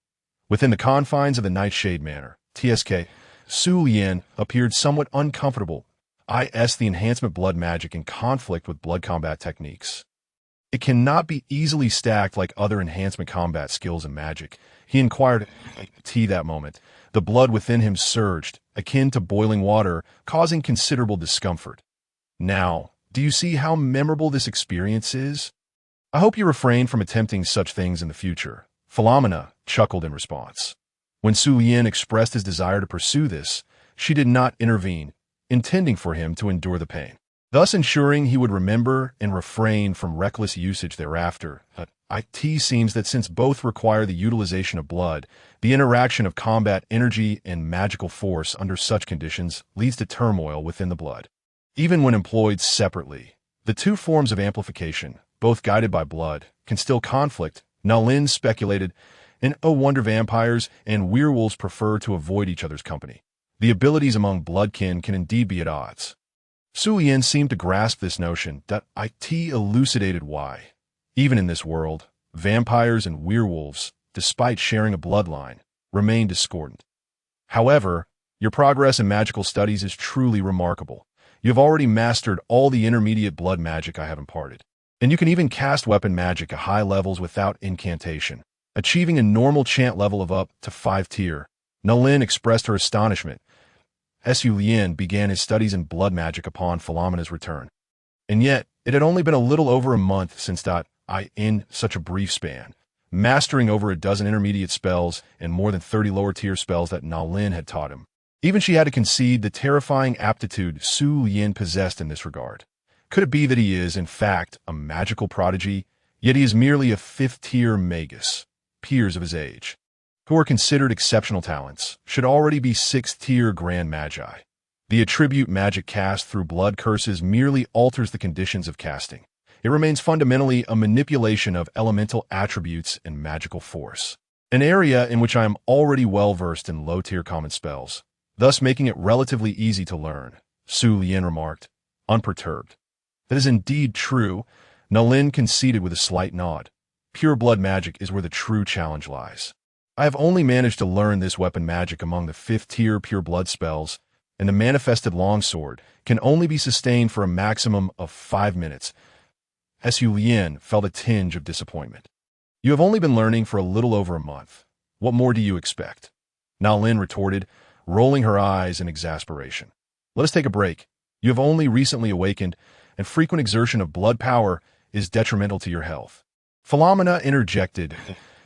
Within the confines of the Nightshade Manor, TSK, Su Yin appeared somewhat uncomfortable. The enhancement blood magic in conflict with blood combat techniques. It cannot be easily stacked like other enhancement combat skills and magic, he inquired. That moment, the blood within him surged, akin to boiling water, causing considerable discomfort. Now, do you see how memorable this experience is? I hope you refrain from attempting such things in the future. Philomena chuckled in response. When Su Yin expressed his desire to pursue this, she did not intervene, intending for him to endure the pain, thus ensuring he would remember and refrain from reckless usage thereafter. It seems that since both require the utilization of blood, the interaction of combat energy and magical force under such conditions leads to turmoil within the blood. Even when employed separately, the two forms of amplification, both guided by blood, can still conflict. Nalin speculated, and oh wonder vampires and werewolves prefer to avoid each other's company. The abilities among bloodkin can indeed be at odds. Su Yin seemed to grasp this notion. It elucidated why. Even in this world, vampires and werewolves, despite sharing a bloodline, remain discordant. However, your progress in magical studies is truly remarkable. You have already mastered all the intermediate blood magic I have imparted, and you can even cast weapon magic at high levels without incantation, achieving a normal chant level of up to 5 tier. Nalin expressed her astonishment. Su Yin began his studies in blood magic upon Philomena's return. And yet, it had only been a little over a month since in such a brief span, mastering over a dozen intermediate spells and more than 30 lower-tier spells that Nalin had taught him. Even she had to concede the terrifying aptitude Su Yin possessed in this regard. Could it be that he is, in fact, a magical prodigy, yet he is merely a 5th-tier magus? Peers of his age, who are considered exceptional talents, should already be 6th-tier grand magi. The attribute magic cast through blood curses merely alters the conditions of casting. It remains fundamentally a manipulation of elemental attributes and magical force, an area in which I am already well-versed in low-tier common spells, thus making it relatively easy to learn, Su Yin remarked, unperturbed. That is indeed true, Nalin conceded with a slight nod. Pure blood magic is where the true challenge lies. I have only managed to learn this weapon magic among the 5th-tier pure blood spells, and the manifested longsword can only be sustained for a maximum of 5 minutes. Su Yin felt a tinge of disappointment. You have only been learning for a little over a month. What more do you expect? Nalin retorted, rolling her eyes in exasperation. Let us take a break. You have only recently awakened, and frequent exertion of blood power is detrimental to your health. Philomena interjected.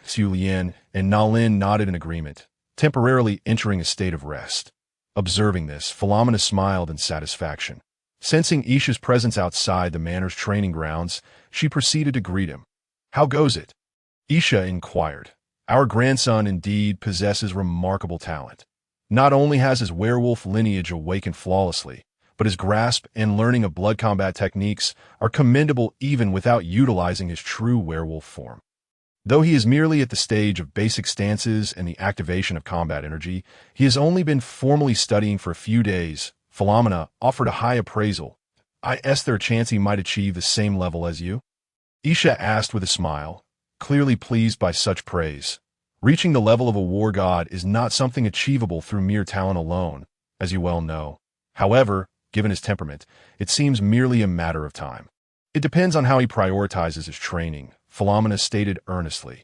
Su Yin and Nalin nodded in agreement, temporarily entering a state of rest. Observing this, Philomena smiled in satisfaction. Sensing Isha's presence outside the manor's training grounds, she proceeded to greet him. How goes it? Isha inquired. Our grandson indeed possesses remarkable talent. Not only has his werewolf lineage awakened flawlessly, but his grasp and learning of blood combat techniques are commendable even without utilizing his true werewolf form. Though he is merely at the stage of basic stances and the activation of combat energy, he has only been formally studying for a few days. Philomena offered a high appraisal. Is there a chance he might achieve the same level as you? Isha asked with a smile, clearly pleased by such praise. Reaching the level of a war god is not something achievable through mere talent alone, as you well know. However, given his temperament, it seems merely a matter of time. It depends on how he prioritizes his training, Philomena stated earnestly.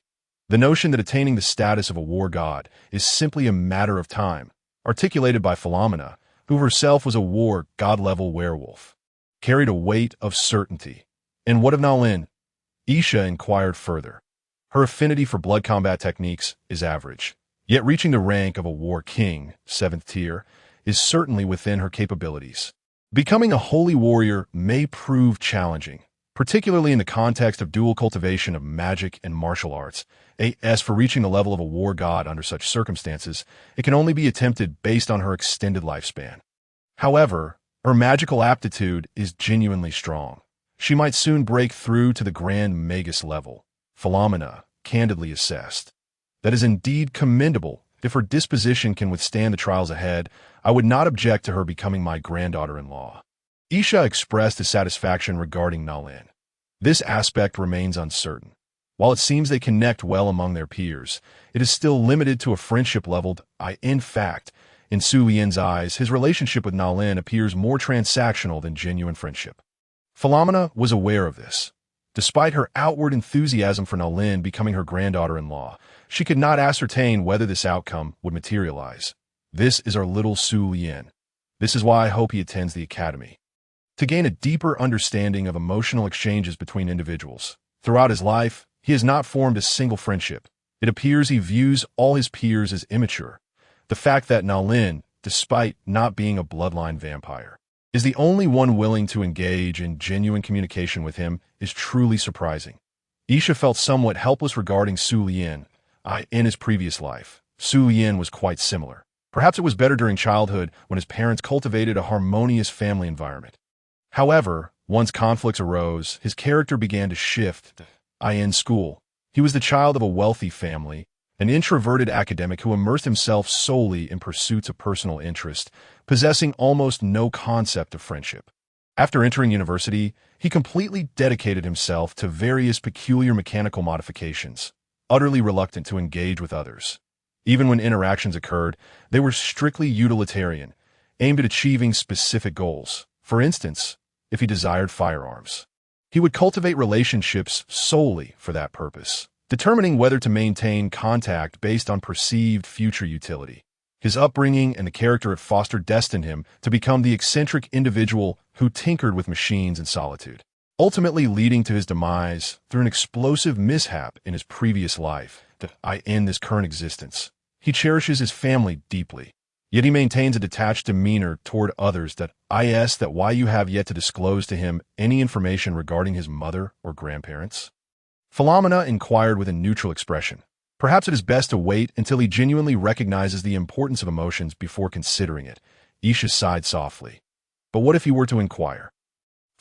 The notion that attaining the status of a war god is simply a matter of time, articulated by Philomena, who herself was a war god-level werewolf, carried a weight of certainty. And what of Nalin? Isha inquired further. Her affinity for blood combat techniques is average, yet reaching the rank of a war king, 7th tier, is certainly within her capabilities. Becoming a holy warrior may prove challenging, particularly in the context of dual cultivation of magic and martial arts. As for reaching the level of a war god under such circumstances, it can only be attempted based on her extended lifespan. However, her magical aptitude is genuinely strong. She might soon break through to the grand magus level, Philomena candidly assessed. That is indeed commendable. If her disposition can withstand the trials ahead, I would not object to her becoming my granddaughter-in-law. Isha expressed dissatisfaction regarding Nalin. This aspect remains uncertain. While it seems they connect well among their peers, it is still limited to a friendship leveled. In fact, in Su Yin's eyes, his relationship with Nalin appears more transactional than genuine friendship. Philomena was aware of this. Despite her outward enthusiasm for Nalin becoming her granddaughter-in-law, she could not ascertain whether this outcome would materialize. This is our little Su Yin. This is why I hope he attends the academy. to gain a deeper understanding of emotional exchanges between individuals. Throughout his life, he has not formed a single friendship. It appears he views all his peers as immature. The fact that Nalin, despite not being a bloodline vampire, is the only one willing to engage in genuine communication with him is truly surprising. Isha felt somewhat helpless regarding Su Lian. In his previous life, Su Lian was quite similar. Perhaps it was better during childhood when his parents cultivated a harmonious family environment. However, once conflicts arose, his character began to shift. In school, he was the child of a wealthy family, an introverted academic who immersed himself solely in pursuits of personal interest, possessing almost no concept of friendship. After entering university, he completely dedicated himself to various peculiar mechanical modifications, utterly reluctant to engage with others. Even when interactions occurred, they were strictly utilitarian, aimed at achieving specific goals. For instance, if he desired firearms, he would cultivate relationships solely for that purpose, determining whether to maintain contact based on perceived future utility. His upbringing and the character it fostered destined him to become the eccentric individual who tinkered with machines in solitude, ultimately leading to his demise through an explosive mishap in his previous life that in this current existence. He cherishes his family deeply, yet he maintains a detached demeanor toward others that why you have yet to disclose to him any information regarding his mother or grandparents? Philomena inquired with a neutral expression. Perhaps it is best to wait until he genuinely recognizes the importance of emotions before considering it. Isha sighed softly. But what if he were to inquire?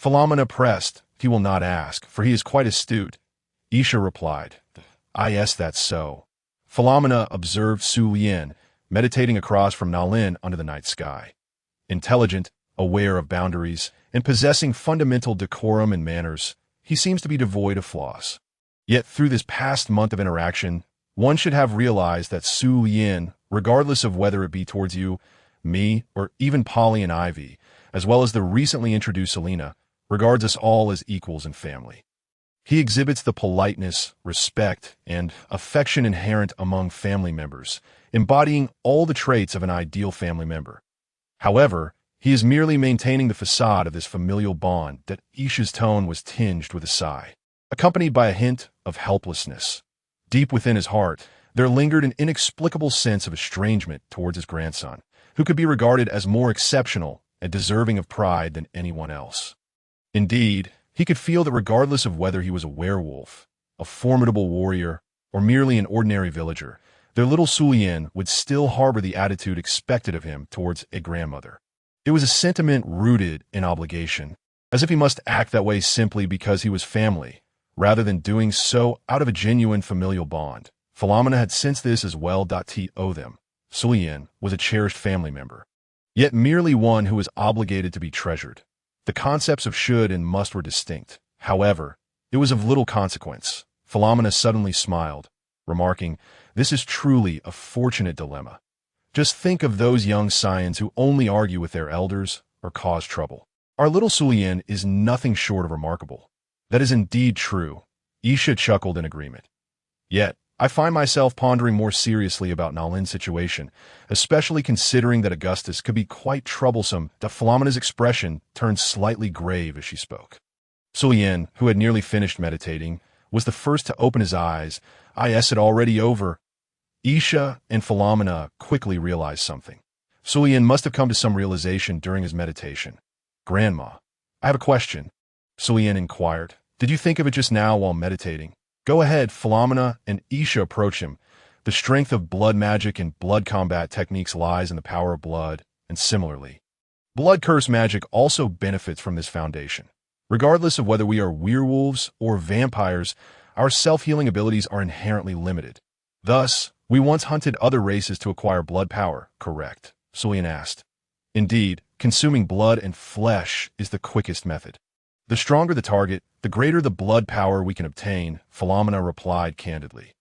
Philomena pressed. He will not ask, for he is quite astute. Isha replied. That's so. Philomena observed Su Lian, meditating across from Nalin under the night sky. Intelligent, aware of boundaries, and possessing fundamental decorum and manners, he seems to be devoid of flaws. Yet through this past month of interaction, one should have realized that Su Lian, regardless of whether it be towards you, me, or even Polly and Ivy, as well as the recently introduced Selena, regards us all as equals and family. He exhibits the politeness, respect, and affection inherent among family members, embodying all the traits of an ideal family member. However, he is merely maintaining the facade of this familial bond that Isha's tone was tinged with a sigh, accompanied by a hint of helplessness. Deep within his heart, there lingered an inexplicable sense of estrangement towards his grandson, who could be regarded as more exceptional and deserving of pride than anyone else. Indeed, he could feel that regardless of whether he was a werewolf, a formidable warrior, or merely an ordinary villager, their little Su Lian would still harbor the attitude expected of him towards a grandmother. It was a sentiment rooted in obligation, as if he must act that way simply because he was family, rather than doing so out of a genuine familial bond. Philomena had sensed this as well. To them, Su Lian was a cherished family member, yet merely one who was obligated to be treasured. The concepts of should and must were distinct. However, it was of little consequence. Philomena suddenly smiled, remarking, "This is truly a fortunate dilemma. Just think of those young scions who only argue with their elders or cause trouble. Our little Su Lian is nothing short of remarkable." "That is indeed true." Isha chuckled in agreement. "Yet, I find myself pondering more seriously about Nalin's situation, especially considering that Augustus could be quite troublesome." Philomena's expression turned slightly grave as she spoke. Su Lian, who had nearly finished meditating, was the first to open his eyes. It already over?" Isha and Philomena quickly realized something. Su Lian must have come to some realization during his meditation. "Grandma, I have a question," Su Lian inquired. "Did you think of it just now while meditating?" "Go ahead." Philomena and Isha approach him. The strength of blood magic and blood combat techniques lies in the power of blood, and similarly, blood curse magic also benefits from this foundation. Regardless of whether we are werewolves or vampires, our self-healing abilities are inherently limited. Thus, we once hunted other races to acquire blood power, correct? Su Lian asked. "Indeed, consuming blood and flesh is the quickest method. The stronger the target, the greater the blood power we can obtain," Philomena replied candidly.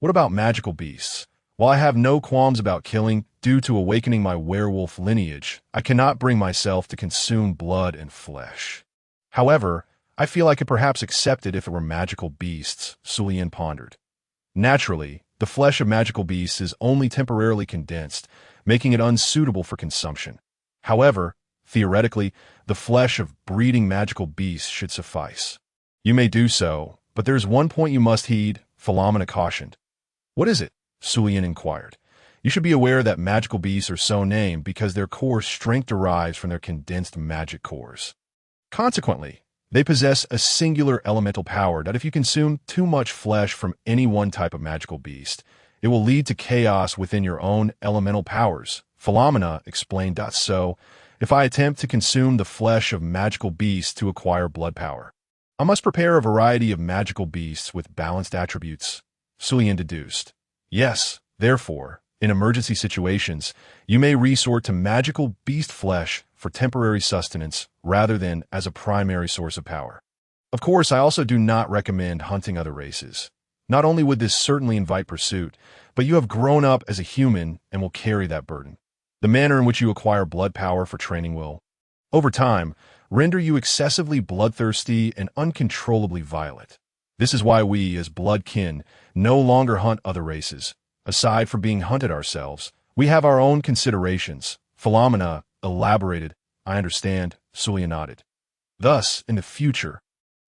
"What about magical beasts? While I have no qualms about killing, due to awakening my werewolf lineage, I cannot bring myself to consume blood and flesh. However, I feel I could perhaps accept it if it were magical beasts," Su Lian pondered. "Naturally, the flesh of magical beasts is only temporarily condensed, making it unsuitable for consumption. However, Theoretically, the flesh of breeding magical beasts should suffice. You may do so, but there's one point you must heed, Philomena cautioned. What is it? Sulian inquired. You should be aware that magical beasts are so named because their core strength derives from their condensed magic cores. Consequently, they possess a singular elemental power that if you consume too much flesh from any one type of magical beast, it will lead to chaos within your own elemental powers. Philomena explained. So, if I attempt to consume the flesh of magical beasts to acquire blood power, I must prepare a variety of magical beasts with balanced attributes, Sulian deduced. Yes, therefore, in emergency situations, you may resort to magical beast flesh for temporary sustenance rather than as a primary source of power. Of course, I also do not recommend hunting other races. Not only would this certainly invite pursuit, but you have grown up as a human and will carry that burden. The manner in which you acquire blood power for training will, over time, render you excessively bloodthirsty and uncontrollably violent. This is why we, as blood kin, no longer hunt other races. Aside from being hunted ourselves, we have our own considerations. Philomena elaborated. I understand, Sulian nodded. Thus, in the future,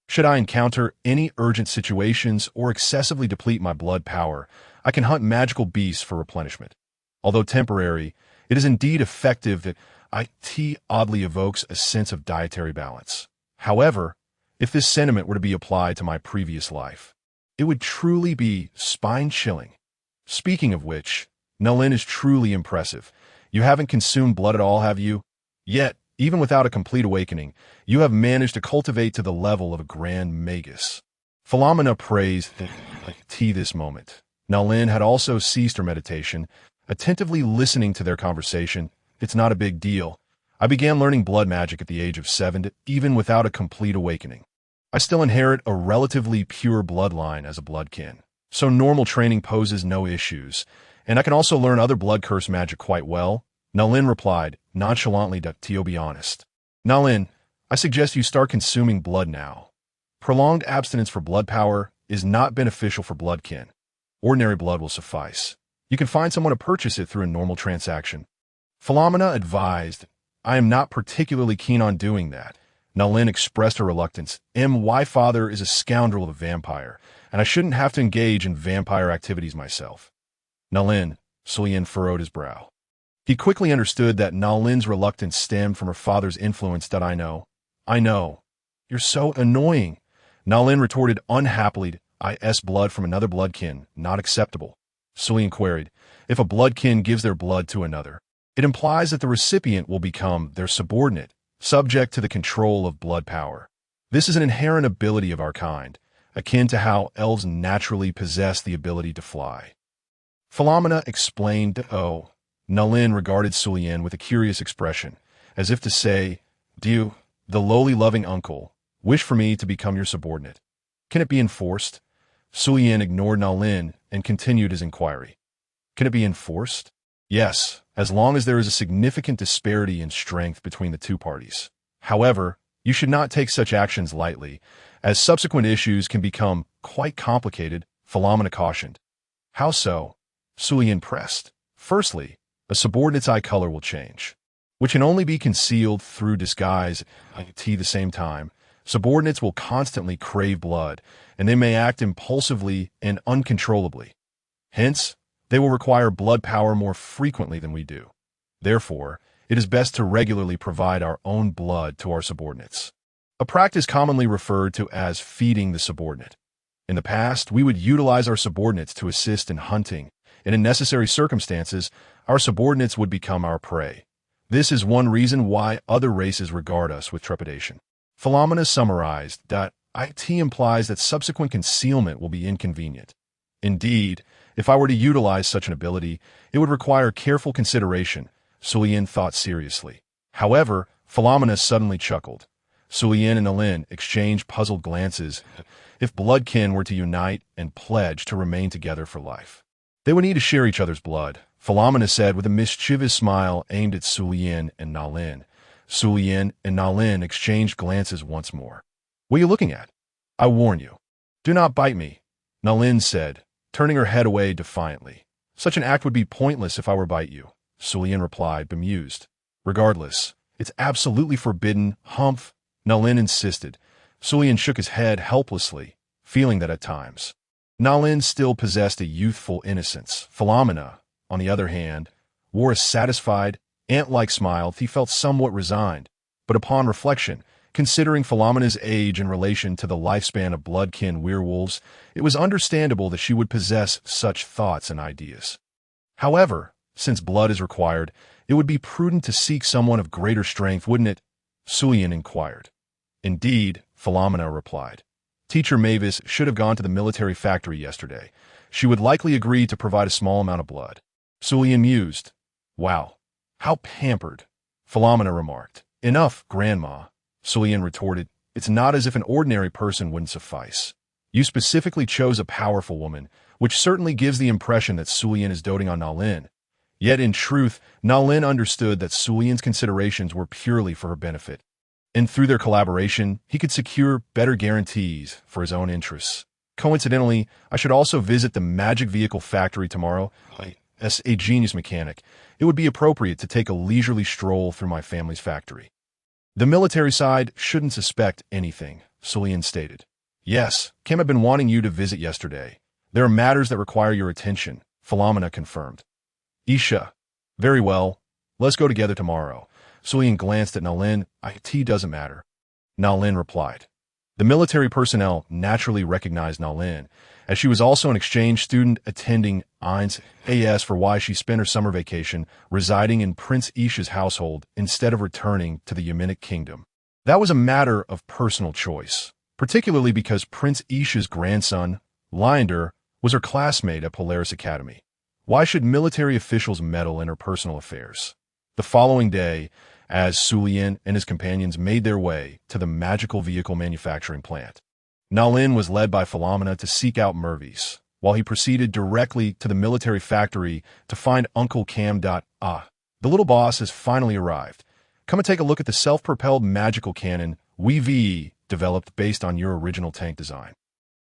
should I encounter any urgent situations or excessively deplete my blood power, I can hunt magical beasts for replenishment. Although temporary, it is indeed effective that it oddly evokes a sense of dietary balance. However, if this sentiment were to be applied to my previous life, it would truly be spine-chilling. Speaking of which, Nalin is truly impressive. You haven't consumed blood at all, have you? Yet, even without a complete awakening, you have managed to cultivate to the level of a grand magus. Philomena praised this moment. Nalin had also ceased her meditation, attentively listening to their conversation. It's not a big deal. I began learning blood magic at the age of 7, even without a complete awakening. I still inherit a relatively pure bloodline as a bloodkin, so normal training poses no issues, and I can also learn other blood curse magic quite well. Nalin replied, nonchalantly, to be honest. Nalin, I suggest you start consuming blood now. Prolonged abstinence for blood power is not beneficial for bloodkin. Ordinary blood will suffice. You can find someone to purchase it through a normal transaction. Philomena advised, I am not particularly keen on doing that. Nalin expressed her reluctance. My father is a scoundrel of a vampire, and I shouldn't have to engage in vampire activities myself. Nalin, Sulian furrowed his brow. He quickly understood that Nalin's reluctance stemmed from her father's influence. I know. You're so annoying. Nalin retorted unhappily. Blood from another bloodkin, not acceptable. Sulian queried, if a bloodkin gives their blood to another, it implies that the recipient will become their subordinate, subject to the control of blood power. This is an inherent ability of our kind, akin to how elves naturally possess the ability to fly. Philomena explained, Nalin regarded Sulian with a curious expression, as if to say, do you, the lowly loving uncle, wish for me to become your subordinate? Can it be enforced? Sulian ignored Nalin and continued his inquiry. Can it be enforced? Yes, as long as there is a significant disparity in strength between the two parties. However, you should not take such actions lightly, as subsequent issues can become quite complicated, Philomena cautioned. How so? Sulian pressed. Firstly, a subordinate's eye color will change, which can only be concealed through disguise. At the same time, subordinates will constantly crave blood, and they may act impulsively and uncontrollably. Hence, they will require blood power more frequently than we do. Therefore, it is best to regularly provide our own blood to our subordinates, a practice commonly referred to as feeding the subordinate. In the past, we would utilize our subordinates to assist in hunting, and in necessary circumstances, our subordinates would become our prey. This is one reason why other races regard us with trepidation. Philomena summarized that it implies that subsequent concealment will be inconvenient. Indeed, if I were to utilize such an ability, it would require careful consideration, Sulian thought seriously. However, Philomena suddenly chuckled. Sulian and Nalin exchanged puzzled glances. If bloodkin were to unite and pledge to remain together for life, they would need to share each other's blood, Philomena said with a mischievous smile aimed at Sulian and Nalin. Sulian and Nalin exchanged glances once more. What are you looking at? I warn you. Do not bite me, Nalin said, turning her head away defiantly. Such an act would be pointless if I were to bite you, Sulian replied, bemused. Regardless, It's absolutely forbidden, humph, Nalin insisted. Sulian shook his head helplessly, feeling that at times. Nalin still possessed a youthful innocence. Philomena, on the other hand, wore a satisfied, ant-like smile. He felt somewhat resigned, but upon reflection, considering Philomena's age in relation to the lifespan of bloodkin werewolves, it was understandable that she would possess such thoughts and ideas. However, since blood is required, it would be prudent to seek someone of greater strength, wouldn't it? Sulian inquired. Indeed, Philomena replied. Teacher Mavis should have gone to the military factory yesterday. She would likely agree to provide a small amount of blood. Sulian mused. Wow, how pampered, Philomena remarked. Enough, Grandma, Sulian retorted. It's not as if an ordinary person wouldn't suffice. You specifically chose a powerful woman, which certainly gives the impression that Sulian is doting on Nalin. Yet in truth, Nalin understood that Sulian's considerations were purely for her benefit. And through their collaboration, he could secure better guarantees for his own interests. Coincidentally, I should also visit the magic vehicle factory tomorrow. As a genius mechanic, it would be appropriate to take a leisurely stroll through my family's factory. The military side shouldn't suspect anything, Sulian stated. Yes, Kim had been wanting you to visit yesterday. There are matters that require your attention, Philomena confirmed. Isha. Very well. Let's go together tomorrow. Sulian glanced at Nalin. It doesn't matter. Nalin replied. The military personnel naturally recognized Nalin, as she was also an exchange student attending Eins AS for why she spent her summer vacation residing in Prince Isha's household instead of returning to the Yemenic kingdom. That was a matter of personal choice, particularly because Prince Isha's grandson, Lynder, was her classmate at Polaris Academy. Why should military officials meddle in her personal affairs? The following day, as Sulian and his companions made their way to the magical vehicle manufacturing plant, Nalin was led by Philomena to seek out Mervis, while he proceeded directly to the military factory to find Uncle Cam. The little boss has finally arrived. Come and take a look at the self-propelled magical cannon we developed based on your original tank design.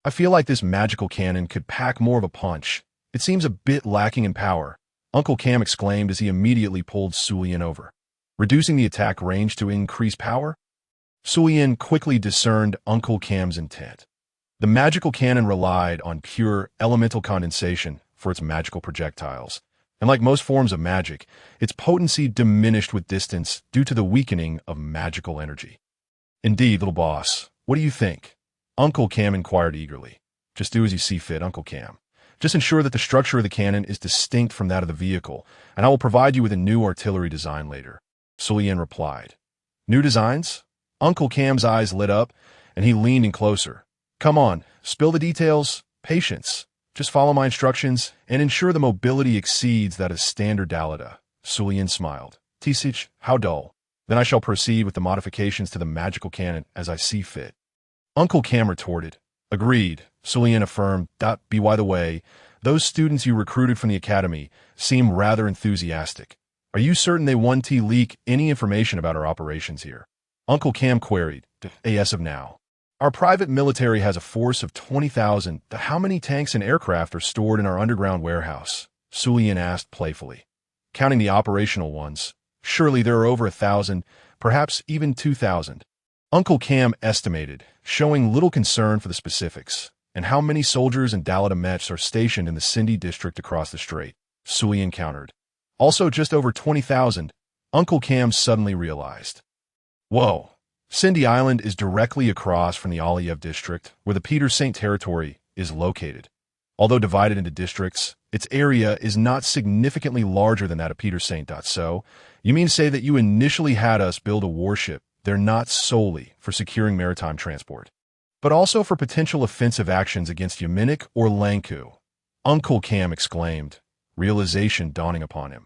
I feel like this magical cannon could pack more of a punch. It seems a bit lacking in power, Uncle Cam exclaimed as he immediately pulled Sulian over. Reducing the attack range to increase power? Sulian quickly discerned Uncle Cam's intent. The magical cannon relied on pure elemental condensation for its magical projectiles, and like most forms of magic, its potency diminished with distance due to the weakening of magical energy. Indeed, little boss, what do you think? Uncle Cam inquired eagerly. Just do as you see fit, Uncle Cam. Just ensure that the structure of the cannon is distinct from that of the vehicle, and I will provide you with a new artillery design later. Sulian replied. New designs? Uncle Cam's eyes lit up, and he leaned in closer. Come on, spill the details. Patience. Just follow my instructions, and ensure the mobility exceeds that of standard Dalida. Sulian smiled. Tisich, how dull. Then I shall proceed with the modifications to the magical cannon as I see fit. Uncle Cam retorted. Agreed, Sulian affirmed. By the way, those students you recruited from the academy seem rather enthusiastic. Are you certain they won't leak any information about our operations here? Uncle Cam queried. As of now. Our private military has a force of 20,000. How many tanks and aircraft are stored in our underground warehouse? Sulian asked playfully. Counting the operational ones, surely there are over 1,000, perhaps even 2,000. Uncle Cam estimated, showing little concern for the specifics. And how many soldiers and Dalida mechs are stationed in the Sindhi district across the strait? Sulian countered. Also just over 20,000, Uncle Cam suddenly realized. Whoa, Sindhi Island is directly across from the Aliyev district, where the Peter Saint territory is located. Although divided into districts, its area is not significantly larger than that of Peter Saint. So, you mean to say that you initially had us build a warship there not solely for securing maritime transport, but also for potential offensive actions against Yemenic or Lanku? Uncle Cam exclaimed, realization dawning upon him.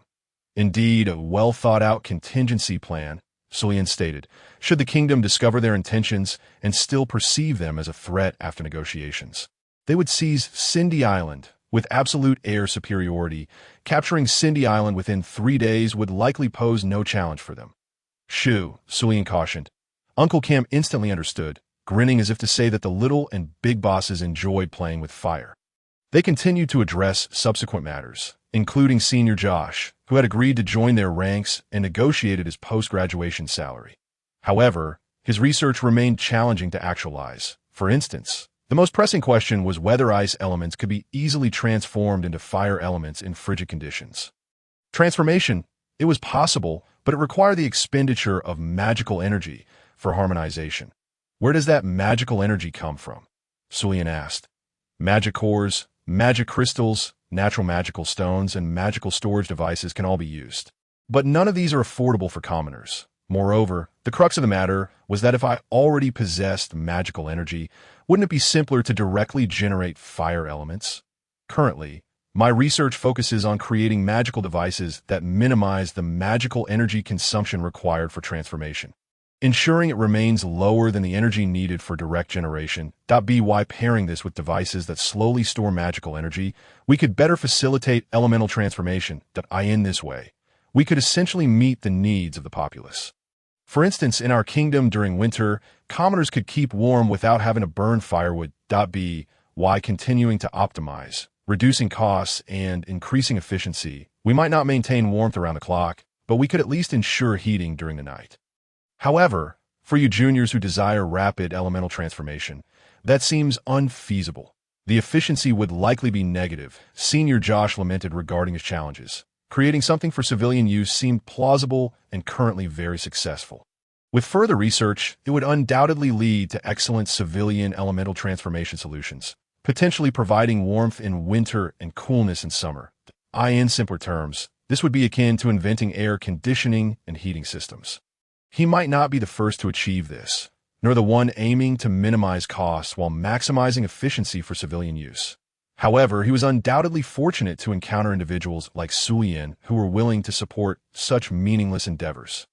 Indeed, a well-thought-out contingency plan, Sulian stated, should the kingdom discover their intentions and still perceive them as a threat after negotiations. They would seize Sindhi Island with absolute air superiority. Capturing Sindhi Island within 3 days would likely pose no challenge for them. Shoo, Sulian cautioned. Uncle Cam instantly understood, grinning as if to say that the little and big bosses enjoyed playing with fire. They continued to address subsequent matters, including Senior Josh, who had agreed to join their ranks and negotiated his post-graduation salary. However, his research remained challenging to actualize. For instance, the most pressing question was whether ice elements could be easily transformed into fire elements in frigid conditions. Transformation, it was possible, but it required the expenditure of magical energy for harmonization. Where does that magical energy come from? Sulian asked. Magic cores, magic crystals, natural magical stones, and magical storage devices can all be used. But none of these are affordable for commoners. Moreover, the crux of the matter was that if I already possessed magical energy, wouldn't it be simpler to directly generate fire elements? Currently, my research focuses on creating magical devices that minimize the magical energy consumption required for transformation, ensuring it remains lower than the energy needed for direct generation. By pairing this with devices that slowly store magical energy, we could better facilitate elemental transformation. In this way, we could essentially meet the needs of the populace. For instance, in our kingdom during winter, commoners could keep warm without having to burn firewood. By continuing to optimize, reducing costs, and increasing efficiency, we might not maintain warmth around the clock, but we could at least ensure heating during the night. However, for you juniors who desire rapid elemental transformation, that seems unfeasible. The efficiency would likely be negative. Senior Josh lamented regarding his challenges. Creating something for civilian use seemed plausible and currently very successful. With further research, it would undoubtedly lead to excellent civilian elemental transformation solutions, potentially providing warmth in winter and coolness in summer. In simpler terms, this would be akin to inventing air conditioning and heating systems. He might not be the first to achieve this, nor the one aiming to minimize costs while maximizing efficiency for civilian use. However, he was undoubtedly fortunate to encounter individuals like Sulian who were willing to support such meaningless endeavors.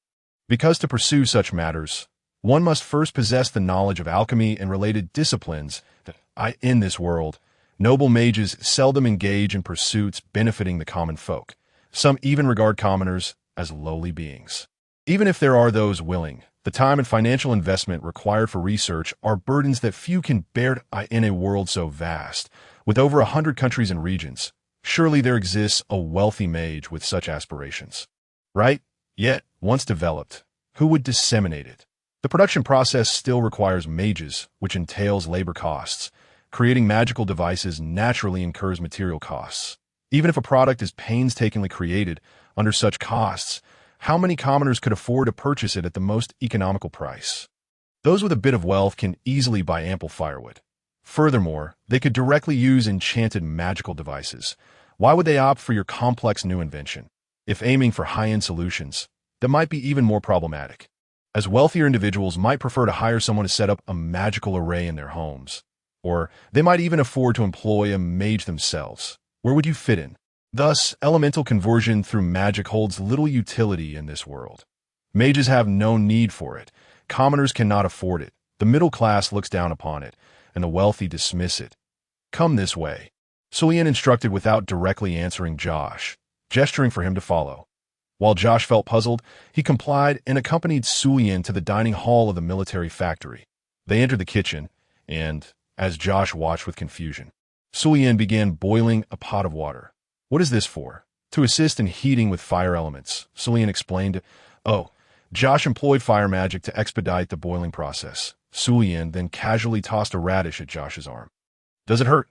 Because to pursue such matters, one must first possess the knowledge of alchemy and related disciplines that in this world, noble mages seldom engage in pursuits benefiting the common folk. Some even regard commoners as lowly beings. Even if there are those willing, the time and financial investment required for research are burdens that few can bear. In a world so vast, with over 100 countries and regions, surely there exists a wealthy mage with such aspirations. Right? Yet, once developed, who would disseminate it? The production process still requires mages, which entails labor costs. Creating magical devices naturally incurs material costs. Even if a product is painstakingly created under such costs, how many commoners could afford to purchase it at the most economical price? Those with a bit of wealth can easily buy ample firewood. Furthermore, they could directly use enchanted magical devices. Why would they opt for your complex new invention? If aiming for high-end solutions, that might be even more problematic, as wealthier individuals might prefer to hire someone to set up a magical array in their homes. Or they might even afford to employ a mage themselves. Where would you fit in? Thus, elemental conversion through magic holds little utility in this world. Mages have no need for it. Commoners cannot afford it. The middle class looks down upon it, and the wealthy dismiss it. Come this way. Sulian instructed without directly answering Josh, gesturing for him to follow. While Josh felt puzzled, he complied and accompanied Sulian to the dining hall of the military factory. They entered the kitchen, and, as Josh watched with confusion, Sulian began boiling a pot of water. What is this for? To assist in heating with fire elements, Sulian explained. Oh, Josh employed fire magic to expedite the boiling process. Sulian then casually tossed a radish at Josh's arm. Does it hurt?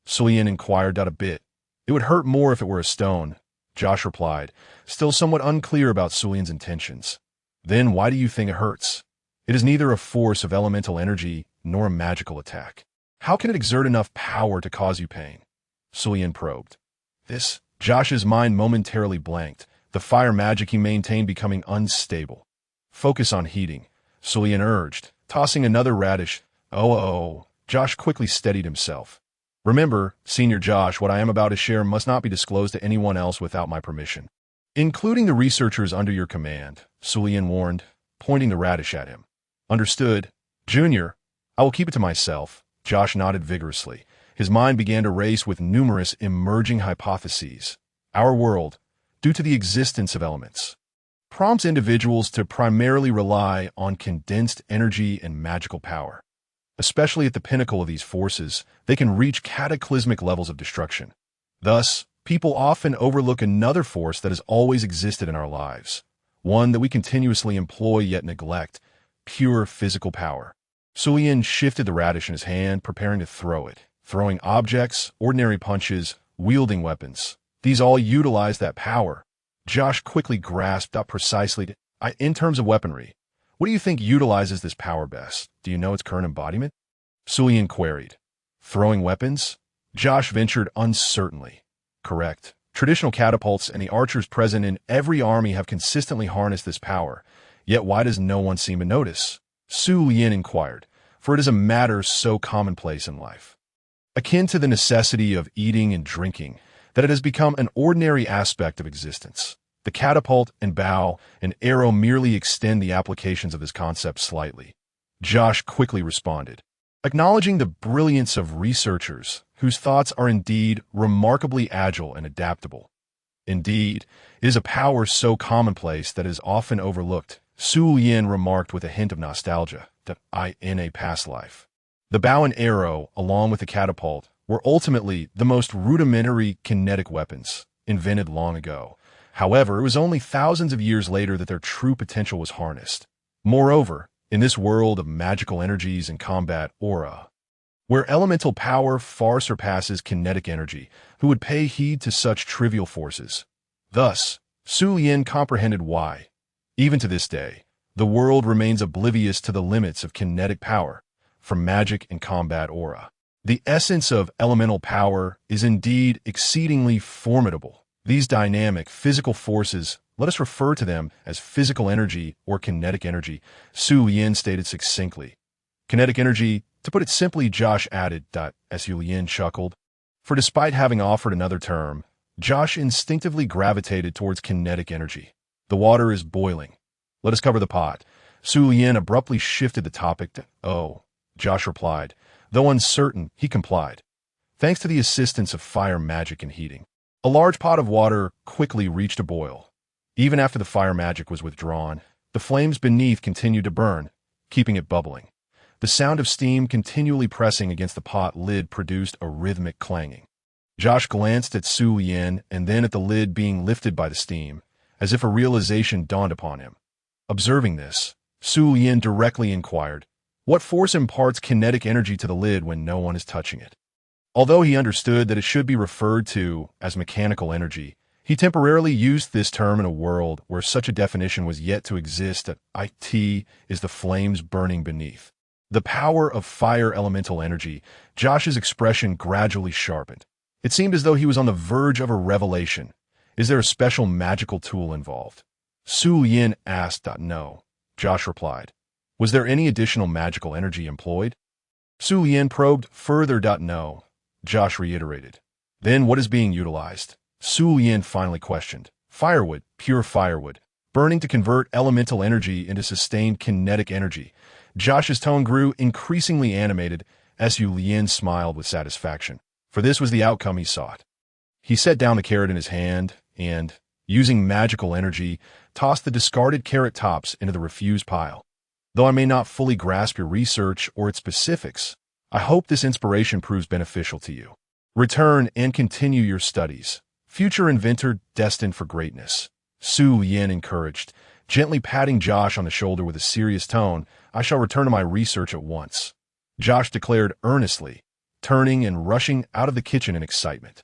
Sulian inquired. A bit. It would hurt more if it were a stone, Josh replied, still somewhat unclear about Sulian's intentions. Then why do you think it hurts? It is neither a force of elemental energy nor a magical attack. How can it exert enough power to cause you pain? Sulian probed. Josh's mind momentarily blanked, the fire magic he maintained becoming unstable. Focus on heating, Sulian urged, tossing another radish. Josh quickly steadied himself. Remember, Senior Josh, what I am about to share must not be disclosed to anyone else without my permission, including the researchers under your command, Sulian warned, pointing the radish at him. Understood. Junior, I will keep it to myself. Josh nodded vigorously. His mind began to race with numerous emerging hypotheses. Our world, due to the existence of elements, prompts individuals to primarily rely on condensed energy and magical power. Especially at the pinnacle of these forces, they can reach cataclysmic levels of destruction. Thus, People often overlook another force that has always existed in our lives, one that we continuously employ yet neglect: pure physical power. Sulian shifted the radish in his hand, preparing to throw it. Throwing objects, ordinary punches, wielding weapons. These all utilize that power. Josh quickly grasped up precisely in terms of weaponry. What do you think utilizes this power best? Do you know its current embodiment? Sulian queried. Throwing weapons? Josh ventured uncertainly. Correct. Traditional catapults and the archers present in every army have consistently harnessed this power. Yet why does no one seem to notice? Su Lien inquired, for it is a matter so commonplace in life, akin to the necessity of eating and drinking, that it has become an ordinary aspect of existence. The catapult and bow and arrow merely extend the applications of this concept slightly. Josh quickly responded, acknowledging the brilliance of researchers whose thoughts are indeed remarkably agile and adaptable. Indeed, it is a power so commonplace that it is often overlooked, Su Yin remarked with a hint of nostalgia, that in a past life. The bow and arrow, along with the catapult, were ultimately the most rudimentary kinetic weapons, invented long ago. However, it was only thousands of years later that their true potential was harnessed. Moreover, in this world of magical energies and combat aura, where elemental power far surpasses kinetic energy, who would pay heed to such trivial forces? Thus, Su Yin comprehended why, even to this day, the world remains oblivious to the limits of kinetic power, from magic and combat aura. The essence of elemental power is indeed exceedingly formidable. These dynamic physical forces, let us refer to them as physical energy or kinetic energy, Su Yin stated succinctly. Kinetic energy, to put it simply, Josh added. Su Yin chuckled. For despite having offered another term, Josh instinctively gravitated towards kinetic energy. The water is boiling. Let us cover the pot. Su Yin abruptly shifted the topic to, oh, Josh replied. Though uncertain, he complied. Thanks to the assistance of fire magic and heating, a large pot of water quickly reached a boil. Even after the fire magic was withdrawn, the flames beneath continued to burn, keeping it bubbling. The sound of steam continually pressing against the pot lid produced a rhythmic clanging. Josh glanced at Su Yin and then at the lid being lifted by the steam, as if a realization dawned upon him. Observing this, Su Yin directly inquired, what force imparts kinetic energy to the lid when no one is touching it? Although he understood that it should be referred to as mechanical energy, he temporarily used this term in a world where such a definition was yet to exist. It is the flames burning beneath. The power of fire elemental energy. Josh's expression gradually sharpened. It seemed as though he was on the verge of a revelation. Is there a special magical tool involved? Su Yin asked. No, Josh replied. Was there any additional magical energy employed? Su Yin probed further. No, Josh reiterated. Then what is being utilized? Su Yin finally questioned. Firewood, pure firewood, burning to convert elemental energy into sustained kinetic energy. Josh's tone grew increasingly animated. Su Lien smiled with satisfaction, for this was the outcome he sought. He set down the carrot in his hand and, using magical energy, tossed the discarded carrot tops into the refuse pile. Though I may not fully grasp your research or its specifics, I hope this inspiration proves beneficial to you. Return and continue your studies. Future inventor destined for greatness. Su Yin encouraged, gently patting Josh on the shoulder with a serious tone. I shall return to my research at once. Josh declared earnestly, turning and rushing out of the kitchen in excitement.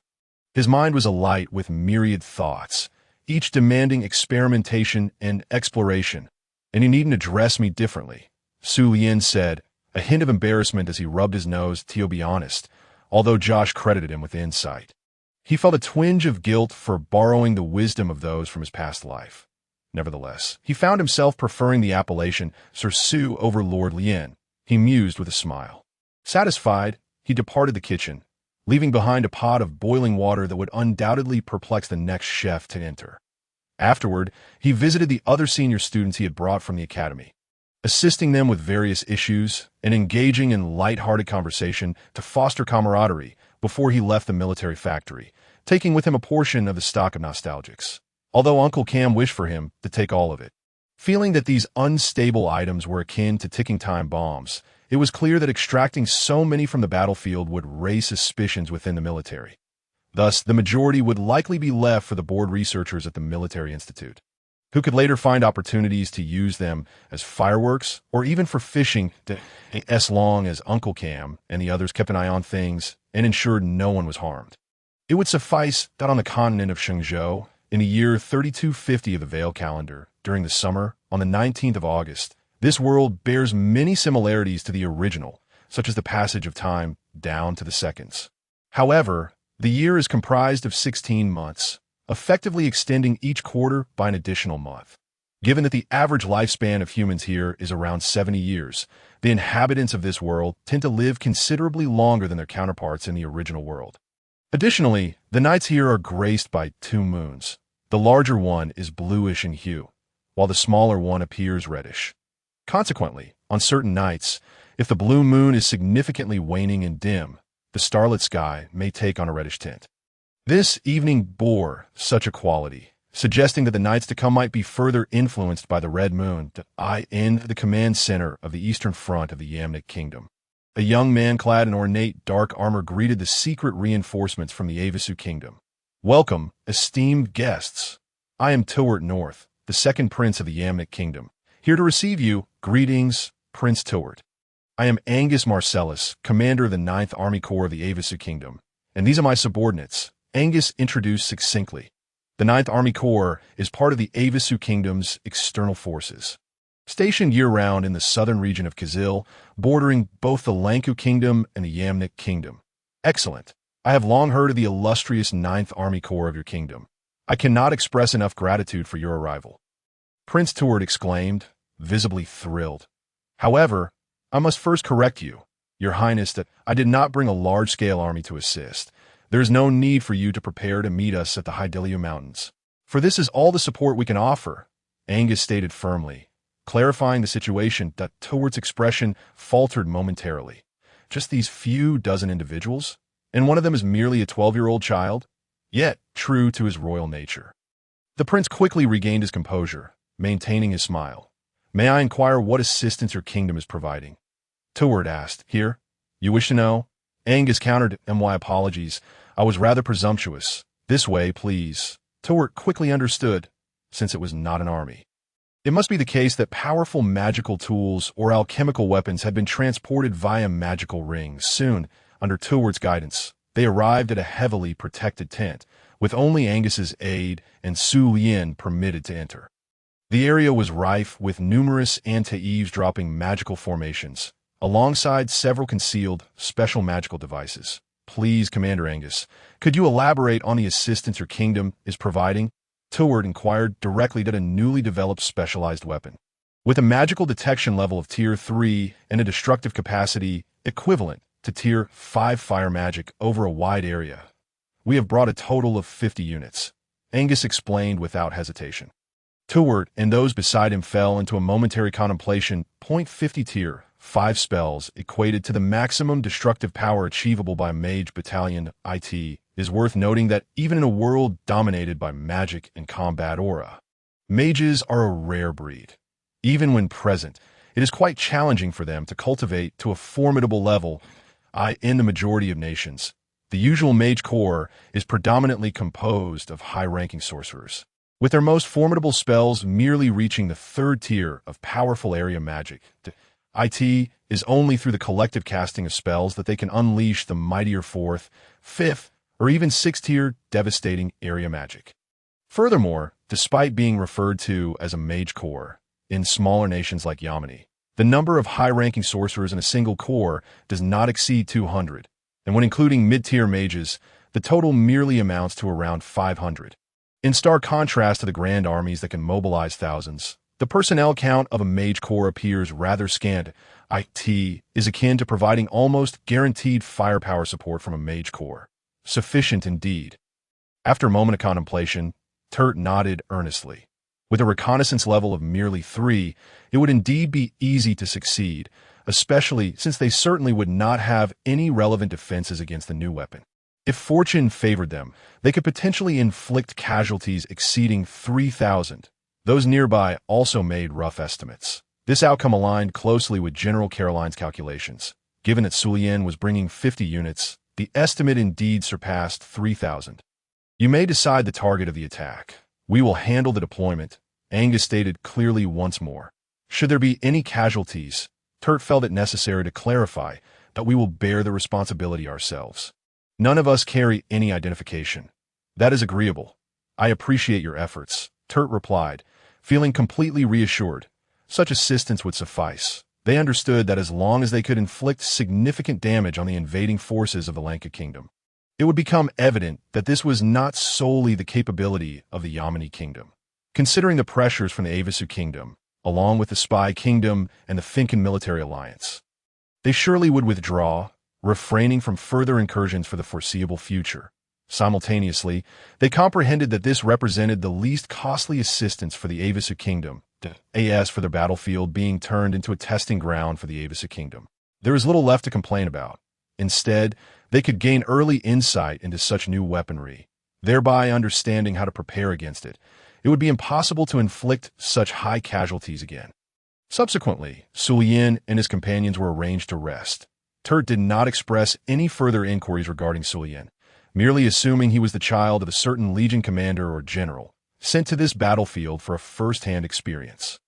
His mind was alight with myriad thoughts, each demanding experimentation and exploration. And you needn't address me differently, Su Yin said, a hint of embarrassment as he rubbed his nose. To be honest, although Josh credited him with insight, he felt a twinge of guilt for borrowing the wisdom of those from his past life. Nevertheless, he found himself preferring the appellation Sir Su over Lord Lien. He mused with a smile. Satisfied, he departed the kitchen, leaving behind a pot of boiling water that would undoubtedly perplex the next chef to enter. Afterward, he visited the other senior students he had brought from the academy, assisting them with various issues and engaging in light-hearted conversation to foster camaraderie before he left the military factory, taking with him a portion of the stock of nostalgics, although Uncle Cam wished for him to take all of it. Feeling that these unstable items were akin to ticking time bombs, it was clear that extracting so many from the battlefield would raise suspicions within the military. Thus, the majority would likely be left for the bored researchers at the Military Institute, who could later find opportunities to use them as fireworks or even for fishing, as long as Uncle Cam and the others kept an eye on things and ensured no one was harmed. It would suffice that on the continent of Shenzhou, in the year 3250 of the Veil calendar, during the summer, on the 19th of August, this world bears many similarities to the original, such as the passage of time down to the seconds. However, the year is comprised of 16 months, effectively extending each quarter by an additional month. Given that the average lifespan of humans here is around 70 years, the inhabitants of this world tend to live considerably longer than their counterparts in the original world. Additionally, the nights here are graced by two moons. The larger one is bluish in hue, while the smaller one appears reddish. Consequently, on certain nights, if the blue moon is significantly waning and dim, the starlit sky may take on a reddish tint. This evening bore such a quality, suggesting that the nights to come might be further influenced by the red moon in the command center of the eastern front of the Yamnic kingdom. A young man clad in ornate dark armor greeted the secret reinforcements from the Avisu kingdom. "Welcome, esteemed guests. I am Torrent North, the second prince of the Yamnic kingdom, here to receive you. Greetings, Prince Torrent. I am Angus Marcellus, commander of the 9th Army Corps of the Avisu Kingdom, and these are my subordinates," Angus introduced succinctly. The 9th Army Corps is part of the Avisu Kingdom's external forces, stationed year-round in the southern region of Kazil, bordering both the Lanku Kingdom and the Yamnic Kingdom. "Excellent. I have long heard of the illustrious 9th Army Corps of your kingdom. I cannot express enough gratitude for your arrival," Prince Torrent exclaimed, visibly thrilled. "However, I must first correct you, Your Highness, that I did not bring a large-scale army to assist. There is no need for you to prepare to meet us at the Hydelia Mountains. For this is all the support we can offer," Angus stated firmly, clarifying the situation. That Torrent's expression faltered momentarily. "Just these few dozen individuals? And one of them is merely a 12-year-old child?" Yet true to his royal nature, the prince quickly regained his composure, maintaining his smile. "May I inquire what assistance your kingdom is providing?" Torrent asked. "Here? You wish to know?" Angus countered. "My apologies. I was rather presumptuous. This way, please." Torrent quickly understood, since it was not an army. It must be the case that powerful magical tools or alchemical weapons had been transported via magical rings. Soon, under Torrent's guidance, they arrived at a heavily protected tent, with only Angus's aide and Su Lian permitted to enter. The area was rife with numerous anti-eavesdropping magical formations, alongside several concealed, special magical devices. "Please, Commander Angus, could you elaborate on the assistance your kingdom is providing?" Torrent inquired directly at a newly developed specialized weapon. With a magical detection level of Tier 3 and a destructive capacity equivalent to Tier 5 fire magic over a wide area, we have brought a total of 50 units, Angus explained without hesitation. Torrent and those beside him fell into a momentary contemplation. 50 Tier 5 spells equated to the maximum destructive power achievable by a mage battalion. It is worth noting that even in a world dominated by magic and combat aura, mages are a rare breed. Even when present, it is quite challenging for them to cultivate to a formidable level. In the majority of nations, the usual mage corps is predominantly composed of high-ranking sorcerers, with their most formidable spells merely reaching the 3rd tier of powerful area magic. It is only through the collective casting of spells that they can unleash the mightier 4th, 5th, or even 6th tier devastating area magic. Furthermore, despite being referred to as a mage corps, in smaller nations like Yamani, the number of high-ranking sorcerers in a single corps does not exceed 200, and when including mid-tier mages, the total merely amounts to around 500. In stark contrast to the grand armies that can mobilize thousands, the personnel count of a mage corps appears rather scant. It is akin to providing almost guaranteed firepower support from a mage corps. Sufficient indeed. After a moment of contemplation, Turt nodded earnestly. With a reconnaissance level of merely 3, it would indeed be easy to succeed, especially since they certainly would not have any relevant defenses against the new weapon. If fortune favored them, they could potentially inflict casualties exceeding 3,000. Those nearby also made rough estimates. This outcome aligned closely with General Caroline's calculations. Given that Su Lian was bringing 50 units, The estimate indeed surpassed 3,000. You may decide the target of the attack. We will handle the deployment, Angus stated clearly once more. Should there be any casualties, Turt felt it necessary to clarify that we will bear the responsibility ourselves. None of us carry any identification. That is agreeable. I appreciate your efforts, Turt replied, feeling completely reassured. Such assistance would suffice. They understood that as long as they could inflict significant damage on the invading forces of the Lanka kingdom, it would become evident that this was not solely the capability of the Yamani kingdom. Considering the pressures from the Avasu kingdom, along with the Spy kingdom and the Finkan military alliance, they surely would withdraw, refraining from further incursions for the foreseeable future. Simultaneously, they comprehended that this represented the least costly assistance for the Avasu kingdom, as for their battlefield being turned into a testing ground for the Avasu kingdom. There is little left to complain about. Instead, they could gain early insight into such new weaponry, thereby understanding how to prepare against it. It would be impossible to inflict such high casualties again. Subsequently, Sullian and his companions were arranged to rest. Turt did not express any further inquiries regarding Sullian, merely assuming he was the child of a certain legion commander or general, sent to this battlefield for a first-hand experience.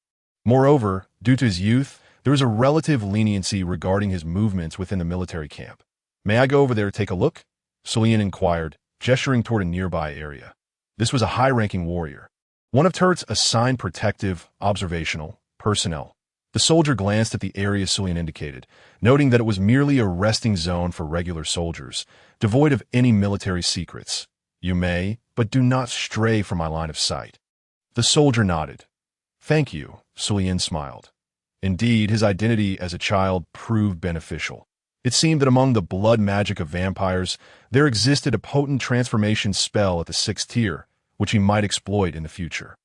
Moreover, due to his youth, there was a relative leniency regarding his movements within the military camp. May I go over there to take a look? Sullian inquired, gesturing toward a nearby area. This was a high-ranking warrior, one of Turt's assigned protective, observational, personnel. The soldier glanced at the area Sullian indicated, noting that it was merely a resting zone for regular soldiers, devoid of any military secrets. You may, but do not stray from my line of sight. The soldier nodded. Thank you, Sullian smiled. Indeed, his identity as a child proved beneficial. It seemed that among the blood magic of vampires, there existed a potent transformation spell at the 6th tier, which he might exploit in the future.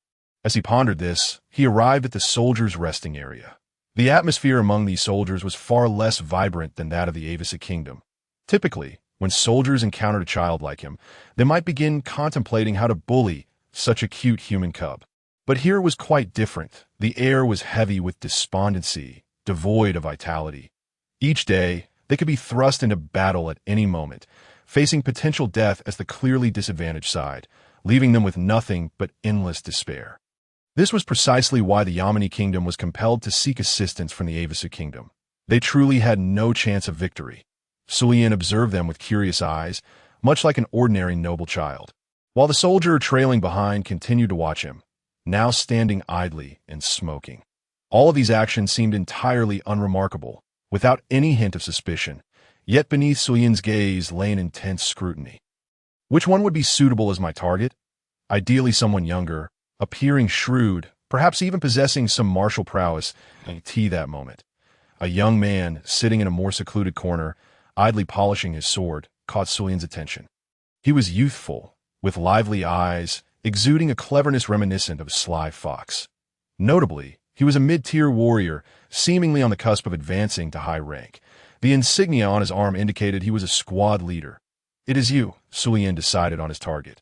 As he pondered this, he arrived at the soldiers' resting area. The atmosphere among these soldiers was far less vibrant than that of the Avasa kingdom. Typically, when soldiers encountered a child like him, they might begin contemplating how to bully such a cute human cub. But here it was quite different. The air was heavy with despondency, devoid of vitality. Each day, they could be thrust into battle at any moment, facing potential death as the clearly disadvantaged side, leaving them with nothing but endless despair. This was precisely why the Yamani kingdom was compelled to seek assistance from the Avasu kingdom. They truly had no chance of victory. Sullian observed them with curious eyes, much like an ordinary noble child, while the soldier trailing behind continued to watch him, now standing idly and smoking. All of these actions seemed entirely unremarkable, without any hint of suspicion, yet beneath Sullian's gaze lay an intense scrutiny. Which one would be suitable as my target? Ideally someone younger, appearing shrewd, perhaps even possessing some martial prowess, that moment. A young man, sitting in a more secluded corner, idly polishing his sword, caught Sullian's attention. He was youthful, with lively eyes, exuding a cleverness reminiscent of a sly fox. Notably, he was a mid-tier warrior, seemingly on the cusp of advancing to high rank. The insignia on his arm indicated he was a squad leader. It is you, Sullian decided on his target.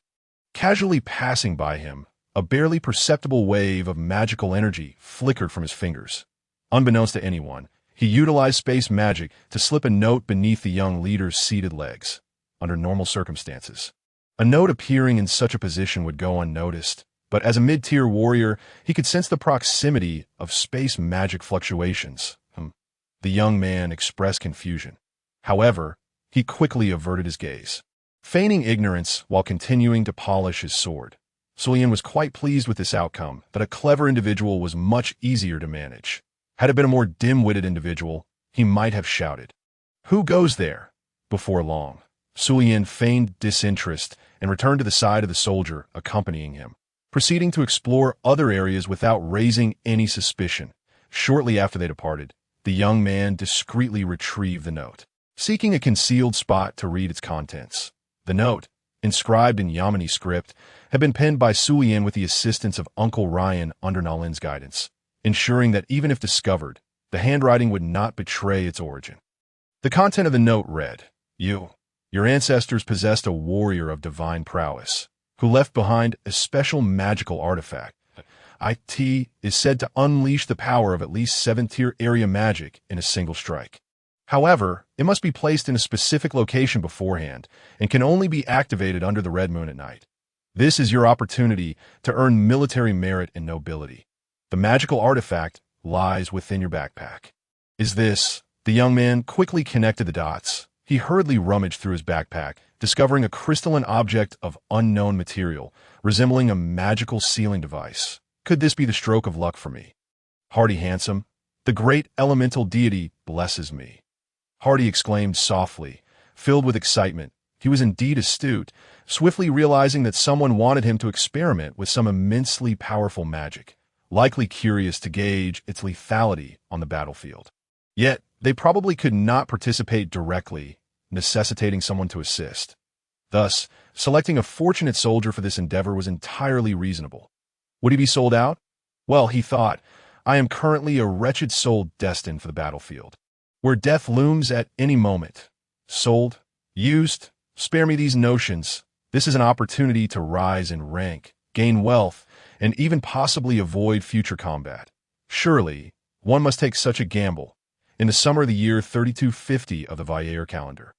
Casually passing by him, a barely perceptible wave of magical energy flickered from his fingers. Unbeknownst to anyone, he utilized space magic to slip a note beneath the young leader's seated legs. Under normal circumstances, a note appearing in such a position would go unnoticed, but as a mid-tier warrior, he could sense the proximity of space magic fluctuations. The young man expressed confusion. However, he quickly averted his gaze, feigning ignorance while continuing to polish his sword. Sullian was quite pleased with this outcome, that a clever individual was much easier to manage. Had it been a more dim-witted individual, he might have shouted, "Who goes there?" Before long, Sullian feigned disinterest and returned to the side of the soldier, accompanying him, proceeding to explore other areas without raising any suspicion. Shortly after they departed, the young man discreetly retrieved the note, seeking a concealed spot to read its contents. The note, inscribed in Yamani script, had been penned by Sullian with the assistance of Uncle Ryan under Nalin's guidance, ensuring that even if discovered, the handwriting would not betray its origin. The content of the note read, Your ancestors possessed a warrior of divine prowess, who left behind a special magical artifact. It is said to unleash the power of at least 7th-tier area magic in a single strike. However, it must be placed in a specific location beforehand and can only be activated under the red moon at night. This is your opportunity to earn military merit and nobility. The magical artifact lies within your backpack. Is this? The young man quickly connected the dots. He hurriedly rummaged through his backpack, discovering a crystalline object of unknown material, resembling a magical sealing device. Could this be the stroke of luck for me? Hardy handsome, the great elemental deity blesses me. Hardy exclaimed softly, filled with excitement. He was indeed astute, swiftly realizing that someone wanted him to experiment with some immensely powerful magic, likely curious to gauge its lethality on the battlefield. Yet, they probably could not participate directly, necessitating someone to assist. Thus, selecting a fortunate soldier for this endeavor was entirely reasonable. Would he be sold out? Well, he thought, I am currently a wretched soul destined for the battlefield, where death looms at any moment. Sold? Used? Spare me these notions. This is an opportunity to rise in rank, gain wealth, and even possibly avoid future combat. Surely, one must take such a gamble. In the summer of the year 3250 of the Vayer calendar.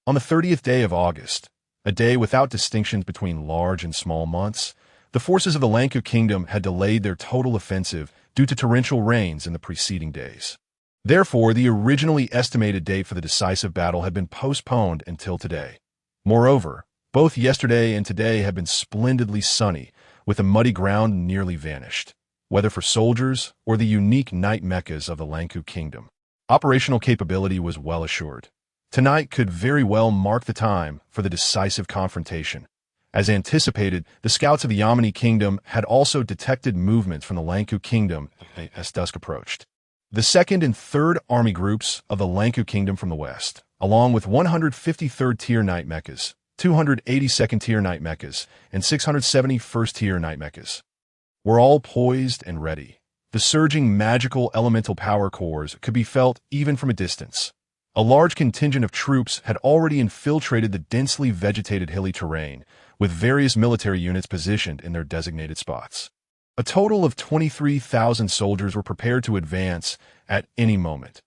On the 30th day of August, a day without distinctions between large and small months, the forces of the Lanku kingdom had delayed their total offensive due to torrential rains in the preceding days. Therefore, the originally estimated date for the decisive battle had been postponed until today. Moreover, both yesterday and today had been splendidly sunny, with the muddy ground nearly vanished, whether for soldiers or the unique night mechas of the Lanku kingdom. Operational capability was well assured. Tonight could very well mark the time for the decisive confrontation. As anticipated, the scouts of the Yamani kingdom had also detected movements from the Lanku kingdom as dusk approached. The 2nd and 3rd army groups of the Lanku kingdom from the west, along with 153rd tier night mechas, 282nd tier night mechas, and 671st tier night mechas, were all poised and ready. The surging magical elemental power cores could be felt even from a distance. A large contingent of troops had already infiltrated the densely vegetated hilly terrain, with various military units positioned in their designated spots. A total of 23,000 soldiers were prepared to advance at any moment.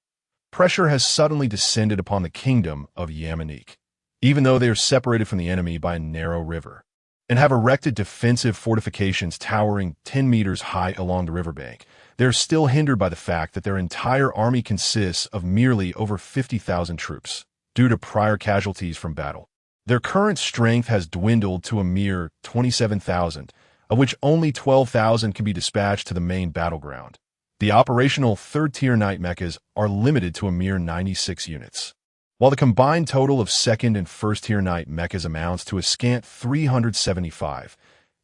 Pressure has suddenly descended upon the kingdom of Yamanik, even though they are separated from the enemy by a narrow river, and have erected defensive fortifications towering 10 meters high along the riverbank. They are still hindered by the fact that their entire army consists of merely over 50,000 troops, due to prior casualties from battle. Their current strength has dwindled to a mere 27,000, of which only 12,000 can be dispatched to the main battleground. The operational 3rd-tier night mechas are limited to a mere 96 units, while the combined total of 2nd and 1st-tier night mechas amounts to a scant 375.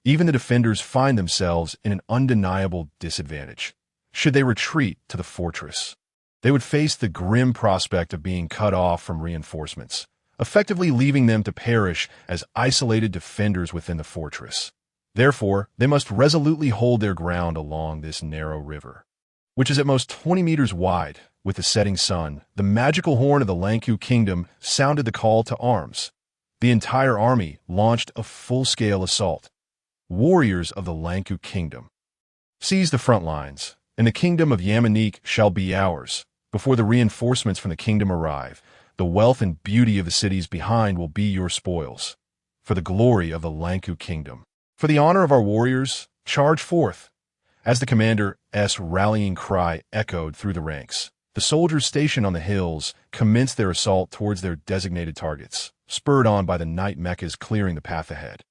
Even the defenders find themselves in an undeniable disadvantage. Should they retreat to the fortress, they would face the grim prospect of being cut off from reinforcements, effectively leaving them to perish as isolated defenders within the fortress. Therefore, they must resolutely hold their ground along this narrow river, which is at most 20 meters wide. With the setting sun, the magical horn of the Lanku kingdom sounded the call to arms. The entire army launched a full-scale assault. Warriors of the Lanku kingdom, seize the front lines, and the kingdom of Yamanik shall be ours. Before the reinforcements from the kingdom arrive, the wealth and beauty of the cities behind will be your spoils. For the glory of the Lanku kingdom, for the honor of our warriors, charge forth. As the commander's rallying cry echoed through the ranks, the soldiers stationed on the hills commenced their assault towards their designated targets, spurred on by the night mechas clearing the path ahead.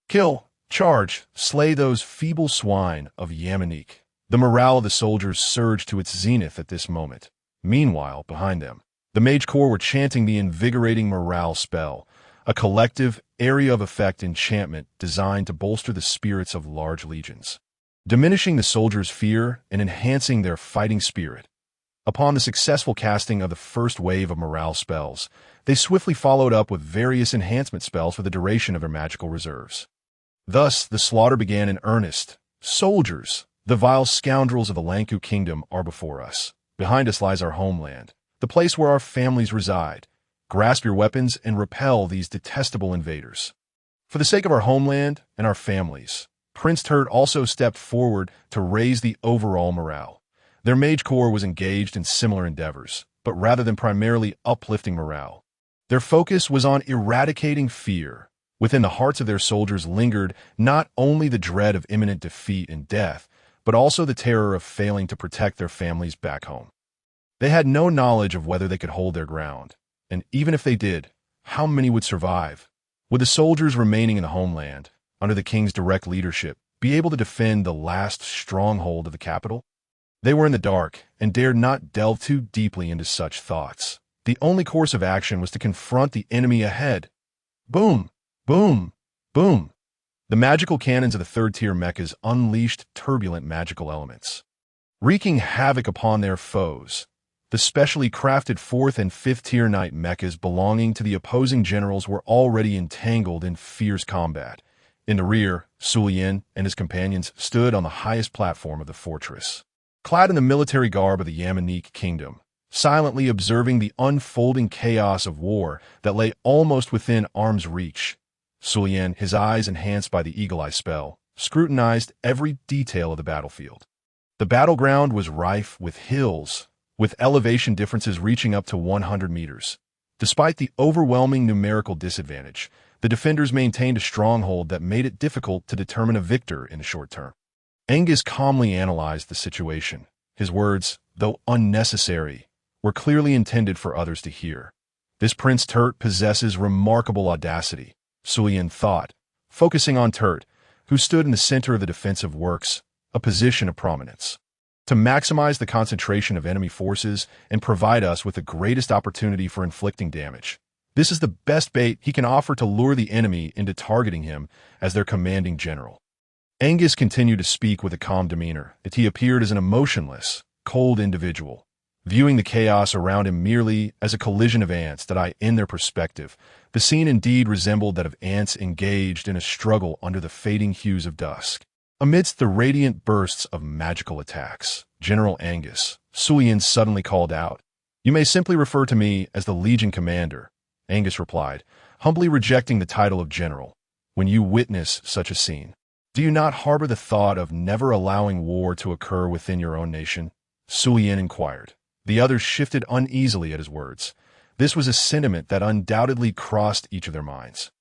Kill, charge, slay those feeble swine of Yamanik. The morale of the soldiers surged to its zenith at this moment. Meanwhile, behind them, the mage corps were chanting the invigorating morale spell, a collective, area of effect enchantment designed to bolster the spirits of large legions, diminishing the soldiers' fear and enhancing their fighting spirit. Upon the successful casting of the first wave of morale spells, they swiftly followed up with various enhancement spells for the duration of their magical reserves. Thus, the slaughter began in earnest. Soldiers, the vile scoundrels of the Lanku kingdom, are before us. Behind us lies our homeland, the place where our families reside. Grasp your weapons and repel these detestable invaders. For the sake of our homeland and our families, Prince Turd also stepped forward to raise the overall morale. Their mage corps was engaged in similar endeavors, but rather than primarily uplifting morale. Their focus was on eradicating fear. Within the hearts of their soldiers lingered not only the dread of imminent defeat and death, but also the terror of failing to protect their families back home. They had no knowledge of whether they could hold their ground, and even if they did, how many would survive? Would the soldiers remaining in the homeland, under the king's direct leadership, be able to defend the last stronghold of the capital? They were in the dark and dared not delve too deeply into such thoughts. The only course of action was to confront the enemy ahead. Boom! Boom! Boom! The magical cannons of the third-tier mechas unleashed turbulent magical elements, wreaking havoc upon their foes. The specially crafted 4th and 5th-tier knight mechas belonging to the opposing generals were already entangled in fierce combat. In the rear, Sullian and his companions stood on the highest platform of the fortress, clad in the military garb of the Yamanique kingdom, silently observing the unfolding chaos of war that lay almost within arm's reach. Sullian, his eyes enhanced by the eagle-eye spell, scrutinized every detail of the battlefield. The battleground was rife with hills, with elevation differences reaching up to 100 meters. Despite the overwhelming numerical disadvantage, the defenders maintained a stronghold that made it difficult to determine a victor in the short term. Angus calmly analyzed the situation. His words, though unnecessary, were clearly intended for others to hear. This Prince Turt possesses remarkable audacity, Sullian thought, focusing on Turt, who stood in the center of the defensive works, a position of prominence. To maximize the concentration of enemy forces and provide us with the greatest opportunity for inflicting damage. This is the best bait he can offer to lure the enemy into targeting him as their commanding general. Angus continued to speak with a calm demeanor, yet he appeared as an emotionless, cold individual, viewing the chaos around him merely as a collision of ants that in their perspective, the scene indeed resembled that of ants engaged in a struggle under the fading hues of dusk. Amidst the radiant bursts of magical attacks, General Angus, Sullian suddenly called out, "You may simply refer to me as the Legion Commander," Angus replied, humbly rejecting the title of general. "When you witness such a scene, do you not harbor the thought of never allowing war to occur within your own nation?" Sullian inquired. The others shifted uneasily at his words. This was a sentiment that undoubtedly crossed each of their minds.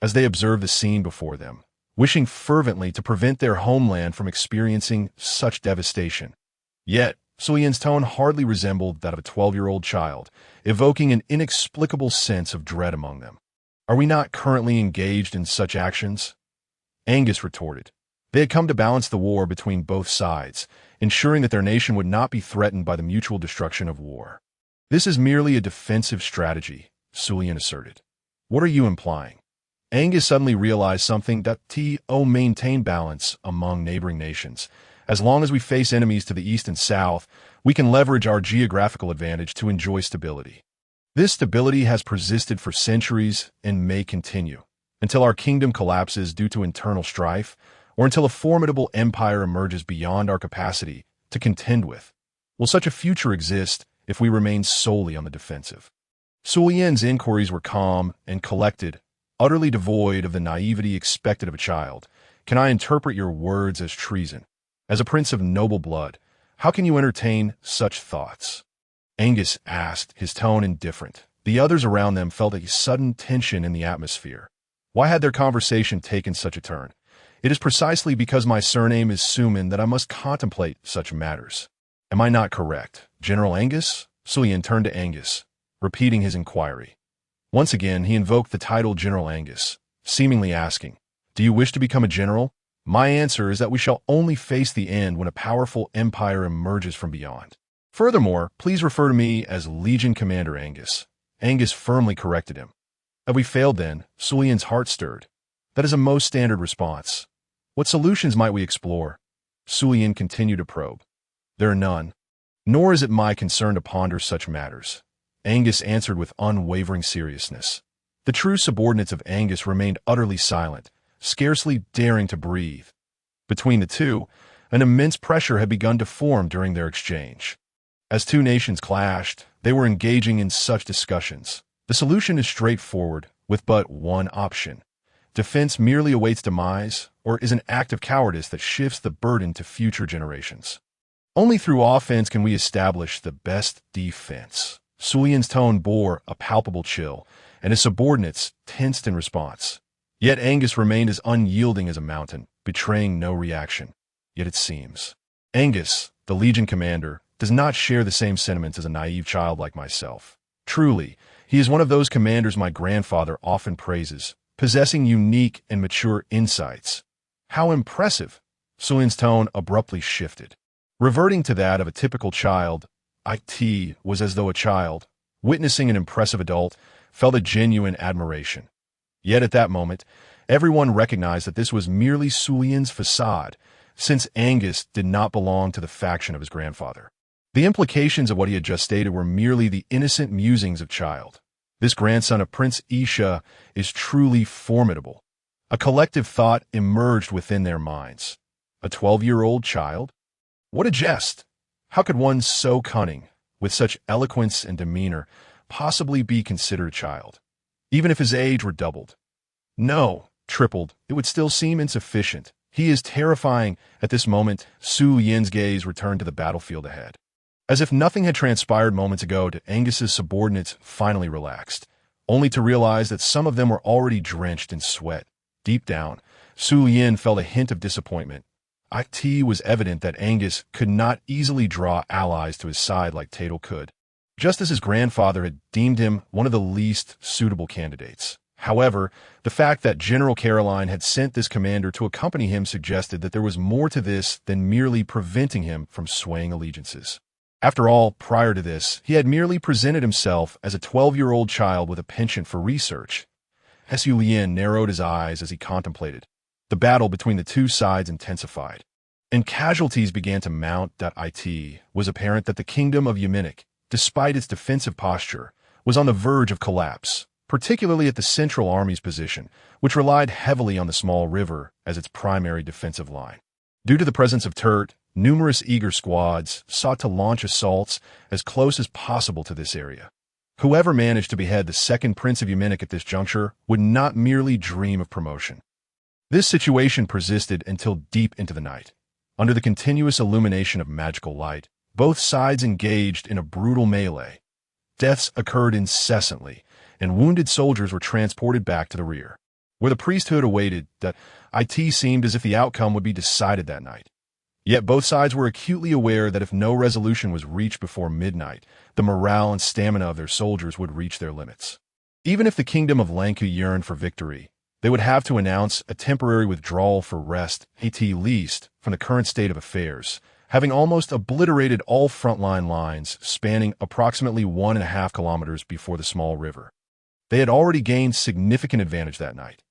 As they observed the scene before them, wishing fervently to prevent their homeland from experiencing such devastation. Yet, Sullian's tone hardly resembled that of a 12-year-old child, evoking an inexplicable sense of dread among them. "Are we not currently engaged in such actions?" Angus retorted. They had come to balance the war between both sides, ensuring that their nation would not be threatened by the mutual destruction of war. "This is merely a defensive strategy," Sullian asserted. "What are you implying?" Angus suddenly realized something, that maintain balance among neighboring nations. As long as we face enemies to the east and south, we can leverage our geographical advantage to enjoy stability. This stability has persisted for centuries and may continue, until our kingdom collapses due to internal strife, or until a formidable empire emerges beyond our capacity to contend with. Will such a future exist if we remain solely on the defensive? Sullian's inquiries were calm and collected, utterly devoid of the naivety expected of a child. "Can I interpret your words as treason? As a prince of noble blood, how can you entertain such thoughts?" Angus asked, his tone indifferent. The others around them felt a sudden tension in the atmosphere. Why had their conversation taken such a turn? "It is precisely because my surname is Suman that I must contemplate such matters. Am I not correct, General Angus?" Sullian turned to Angus, repeating his inquiry. Once again, he invoked the title General Angus, seemingly asking, "Do you wish to become a general?" "My answer is that we shall only face the end when a powerful empire emerges from beyond. Furthermore, please refer to me as Legion Commander Angus." Angus firmly corrected him. "Have we failed then?" Sullian's heart stirred. "That is a most standard response. What solutions might we explore?" Sullian continued to probe. "There are none. Nor is it my concern to ponder such matters," Angus answered with unwavering seriousness. The true subordinates of Angus remained utterly silent, scarcely daring to breathe. Between the two, an immense pressure had begun to form during their exchange. As two nations clashed, they were engaging in such discussions. The solution is straightforward, with but one option. Defense merely awaits demise, or is an act of cowardice that shifts the burden to future generations. Only through offense can we establish the best defense, Sulian's tone bore a palpable chill, and his subordinates tensed in response. Yet Angus remained as unyielding as a mountain, betraying no reaction. Yet it seems Angus, the Legion commander, does not share the same sentiments as a naive child like myself. Truly, he is one of those commanders my grandfather often praises, possessing unique and mature insights. How impressive! Sulian's tone abruptly shifted. Reverting to that of a typical child, it was as though a child, witnessing an impressive adult, felt a genuine admiration. Yet at that moment, everyone recognized that this was merely Sulian's facade, since Angus did not belong to the faction of his grandfather. The implications of what he had just stated were merely the innocent musings of child. This grandson of Prince Isha is truly formidable. A collective thought emerged within their minds. A 12-year-old child? What a jest! How could one so cunning, with such eloquence and demeanor, possibly be considered a child? Even if his age were doubled. No, tripled, it would still seem insufficient. He is terrifying. At this moment, Su Yin's gaze returned to the battlefield ahead. As if nothing had transpired moments ago, Angus's subordinates finally relaxed, only to realize that some of them were already drenched in sweat. Deep down, Su Yin felt a hint of disappointment. It was evident that Angus could not easily draw allies to his side like Tatel could, just as his grandfather had deemed him one of the least suitable candidates. However, the fact that General Caroline had sent this commander to accompany him suggested that there was more to this than merely preventing him from swaying allegiances. After all, prior to this, he had merely presented himself as a 12-year-old child with a penchant for research. Su Lien narrowed his eyes as he contemplated. The battle between the two sides intensified, and casualties began to mount. It was apparent that the kingdom of Yeminik, despite its defensive posture, was on the verge of collapse, particularly at the Central Army's position, which relied heavily on the small river as its primary defensive line. Due to the presence of Torrent, numerous eager squads sought to launch assaults as close as possible to this area. Whoever managed to behead the second Prince of Yeminik at this juncture would not merely dream of promotion. This situation persisted until deep into the night. Under the continuous illumination of magical light, both sides engaged in a brutal melee. Deaths occurred incessantly, and wounded soldiers were transported back to the rear. Where the priesthood awaited, it seemed as if the outcome would be decided that night. Yet both sides were acutely aware that if no resolution was reached before midnight, the morale and stamina of their soldiers would reach their limits. Even if the kingdom of Lanku yearned for victory, they would have to announce a temporary withdrawal for rest, at least, from the current state of affairs, having almost obliterated all frontline lines spanning approximately 1.5 kilometers before the small river. They had already gained significant advantage that night.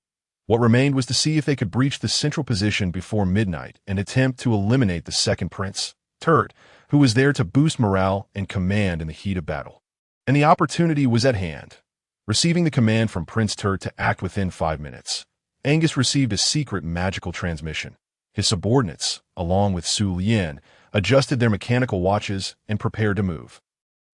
What remained was to see if they could breach the central position before midnight and attempt to eliminate the second prince, Torrent, who was there to boost morale and command in the heat of battle. And the opportunity was at hand. Receiving the command from Prince Torrent to act within 5 minutes, Angus received a secret magical transmission. His subordinates, along with Su Lien, adjusted their mechanical watches and prepared to move.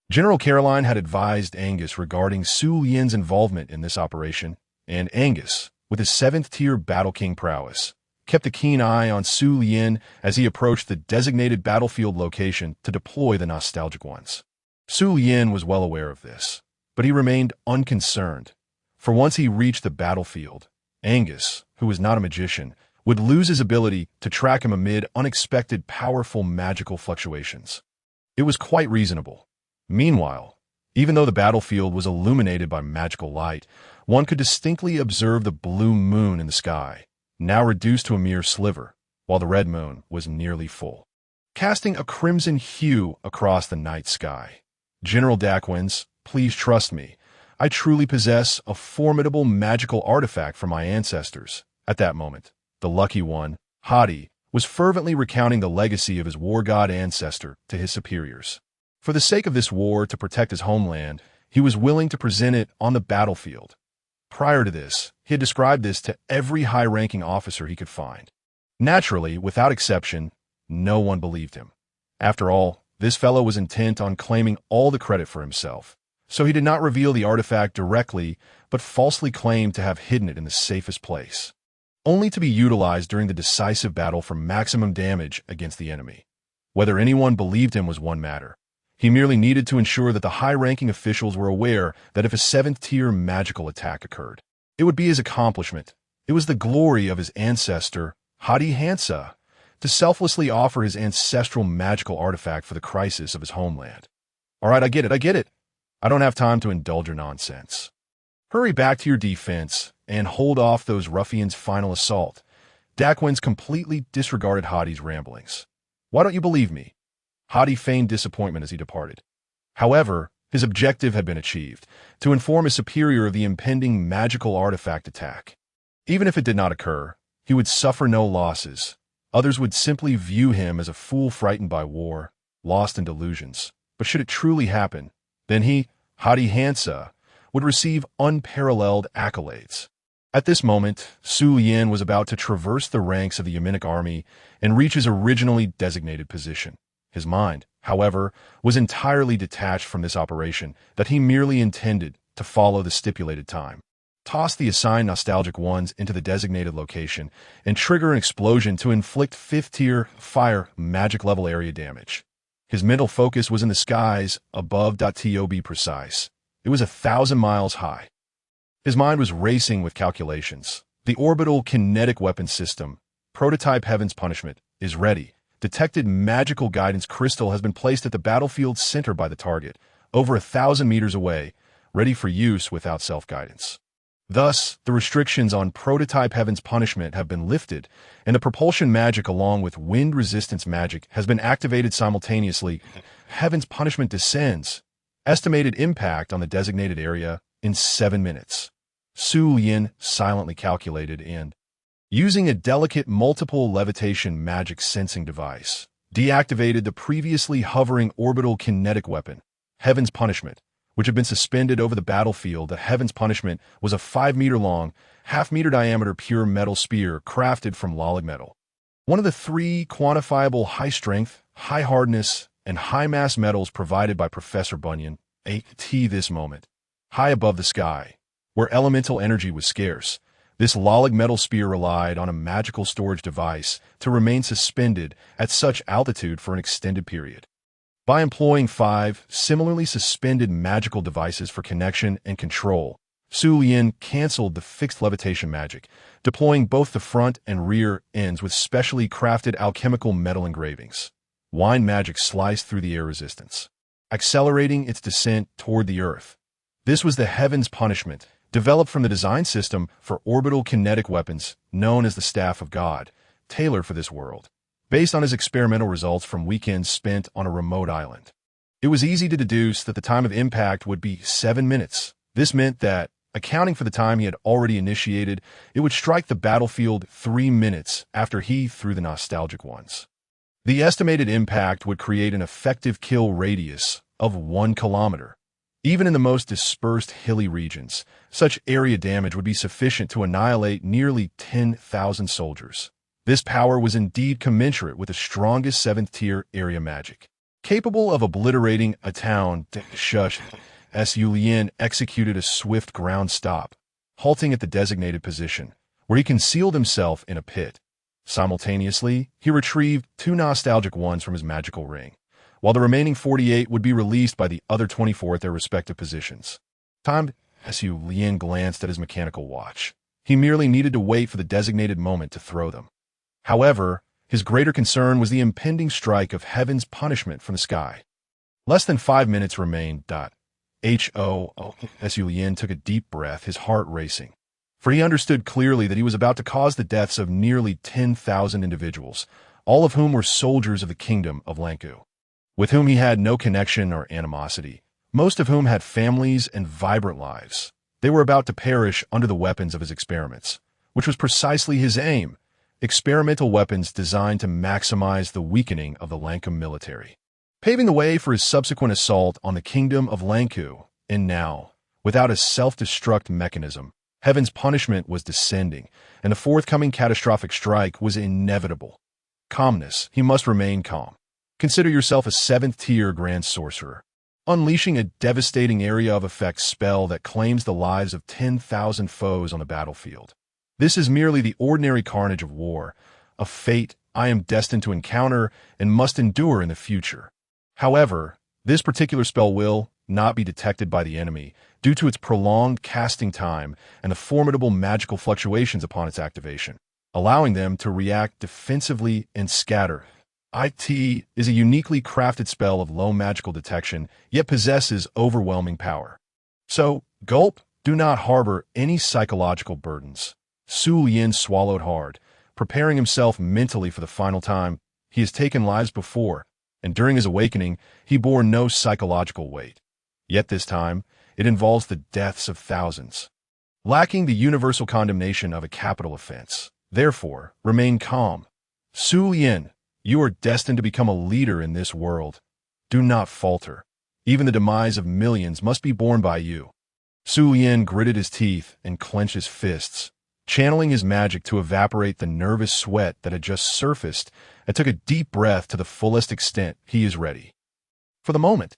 General Caroline had advised Angus regarding Su Lien's involvement in this operation, and Angus, with his 7th-tier Battle King prowess, kept a keen eye on Su Lien as he approached the designated battlefield location to deploy the nostalgic ones. Su Lien was well aware of this, but he remained unconcerned, for once he reached the battlefield, Angus, who was not a magician, would lose his ability to track him amid unexpected powerful magical fluctuations. It was quite reasonable. Meanwhile, even though the battlefield was illuminated by magical light, one could distinctly observe the blue moon in the sky, now reduced to a mere sliver, while the red moon was nearly full, casting a crimson hue across the night sky. General Daquins, please trust me. I truly possess a formidable magical artifact from my ancestors. At that moment, the lucky one, Hadi, was fervently recounting the legacy of his war god ancestor to his superiors. For the sake of this war to protect his homeland, he was willing to present it on the battlefield. Prior to this, he had described this to every high-ranking officer he could find. Naturally, without exception, no one believed him. After all, this fellow was intent on claiming all the credit for himself, so he did not reveal the artifact directly, but falsely claimed to have hidden it in the safest place, only to be utilized during the decisive battle for maximum damage against the enemy. Whether anyone believed him was one matter. He merely needed to ensure that the high-ranking officials were aware that if a 7th-tier magical attack occurred, it would be his accomplishment. It was the glory of his ancestor, Hansa, to selflessly offer his ancestral magical artifact for the crisis of his homeland. All right, I get it. I don't have time to indulge your nonsense. Hurry back to your defense and hold off those ruffians' final assault. Daquin's completely disregarded Hadi's ramblings. Why don't you believe me? Hadi feigned disappointment as he departed. However, his objective had been achieved, to inform his superior of the impending magical artifact attack. Even if it did not occur, he would suffer no losses. Others would simply view him as a fool frightened by war, lost in delusions. But should it truly happen, then he, Hadi Hansa, would receive unparalleled accolades. At this moment, Su Yin was about to traverse the ranks of the Yemenic army and reach his originally designated position. His mind, however, was entirely detached from this operation, that he merely intended to follow the stipulated time. Toss the assigned nostalgic ones into the designated location and trigger an explosion to inflict 5th-tier fire magic level area damage. His mental focus was in the skies above. To be precise, it was 1,000 miles high. His mind was racing with calculations. The orbital kinetic weapon system, prototype Heaven's Punishment, is ready. Detected magical guidance crystal has been placed at the battlefield's center by the target, over 1,000 meters away, ready for use without self-guidance. Thus, the restrictions on prototype Heaven's Punishment have been lifted, and the propulsion magic along with wind resistance magic has been activated simultaneously. Heaven's Punishment descends. Estimated impact on the designated area in 7 minutes. Su Yin silently calculated and, using a delicate multiple levitation magic sensing device, deactivated the previously hovering orbital kinetic weapon, Heaven's Punishment, which had been suspended over the battlefield. The Heaven's Punishment was a 5-meter-long, half-meter diameter pure metal spear crafted from Lalig metal. One of the 3 quantifiable high-strength, high-hardness, and high-mass metals provided by Professor Bunyan, at this moment, high above the sky, where elemental energy was scarce. This Lalig metal spear relied on a magical storage device to remain suspended at such altitude for an extended period. By employing 5 similarly suspended magical devices for connection and control, Su Yin canceled the fixed levitation magic, deploying both the front and rear ends with specially crafted alchemical metal engravings. Wine magic sliced through the air resistance, accelerating its descent toward the Earth. This was the Heaven's Punishment, developed from the design system for orbital kinetic weapons known as the Staff of God, tailored for this world, based on his experimental results from weekends spent on a remote island. It was easy to deduce that the time of impact would be 7 minutes. This meant that, accounting for the time he had already initiated, it would strike the battlefield 3 minutes after he threw the nostalgic ones. The estimated impact would create an effective kill radius of 1 kilometer. Even in the most dispersed hilly regions, such area damage would be sufficient to annihilate nearly 10,000 soldiers. This power was indeed commensurate with the strongest 7th-tier area magic. Capable of obliterating a town, Su Lien executed a swift ground stop, halting at the designated position, where he concealed himself in a pit. Simultaneously, he retrieved 2 nostalgic ones from his magical ring, while the remaining 48 would be released by the other 24 at their respective positions. Su Lien glanced at his mechanical watch. He merely needed to wait for the designated moment to throw them. However, his greater concern was the impending strike of Heaven's Punishment from the sky. Less than 5 minutes remained. Su Lien took a deep breath, his heart racing, for he understood clearly that he was about to cause the deaths of nearly 10,000 individuals, all of whom were soldiers of the kingdom of Lanku, with whom he had no connection or animosity, most of whom had families and vibrant lives. They were about to perish under the weapons of his experiments, which was precisely his aim, experimental weapons designed to maximize the weakening of the Lankum military, paving the way for his subsequent assault on the kingdom of Lanku. And now, without a self-destruct mechanism, Heaven's Punishment was descending, and the forthcoming catastrophic strike was inevitable. Calmness. He must remain calm. Consider yourself a 7th-tier Grand Sorcerer, unleashing a devastating area of effect spell that claims the lives of 10,000 foes on the battlefield. This is merely the ordinary carnage of war, a fate I am destined to encounter and must endure in the future. However, This particular spell will not be detected by the enemy due to its prolonged casting time and the formidable magical fluctuations upon its activation, allowing them to react defensively and scatter. It is a uniquely crafted spell of low magical detection, yet possesses overwhelming power. So, gulp, do not harbor any psychological burdens. Su Yin swallowed hard, preparing himself mentally for the final time. He has taken lives before, and during his awakening, he bore no psychological weight. Yet this time, it involves the deaths of thousands. Lacking the universal condemnation of a capital offense, therefore, remain calm. Su Yin, you are destined to become a leader in this world. Do not falter. Even the demise of millions must be borne by you. Su Yin gritted his teeth and clenched his fists, channeling his magic to evaporate the nervous sweat that had just surfaced, and took a deep breath to the fullest extent he is ready. For the moment,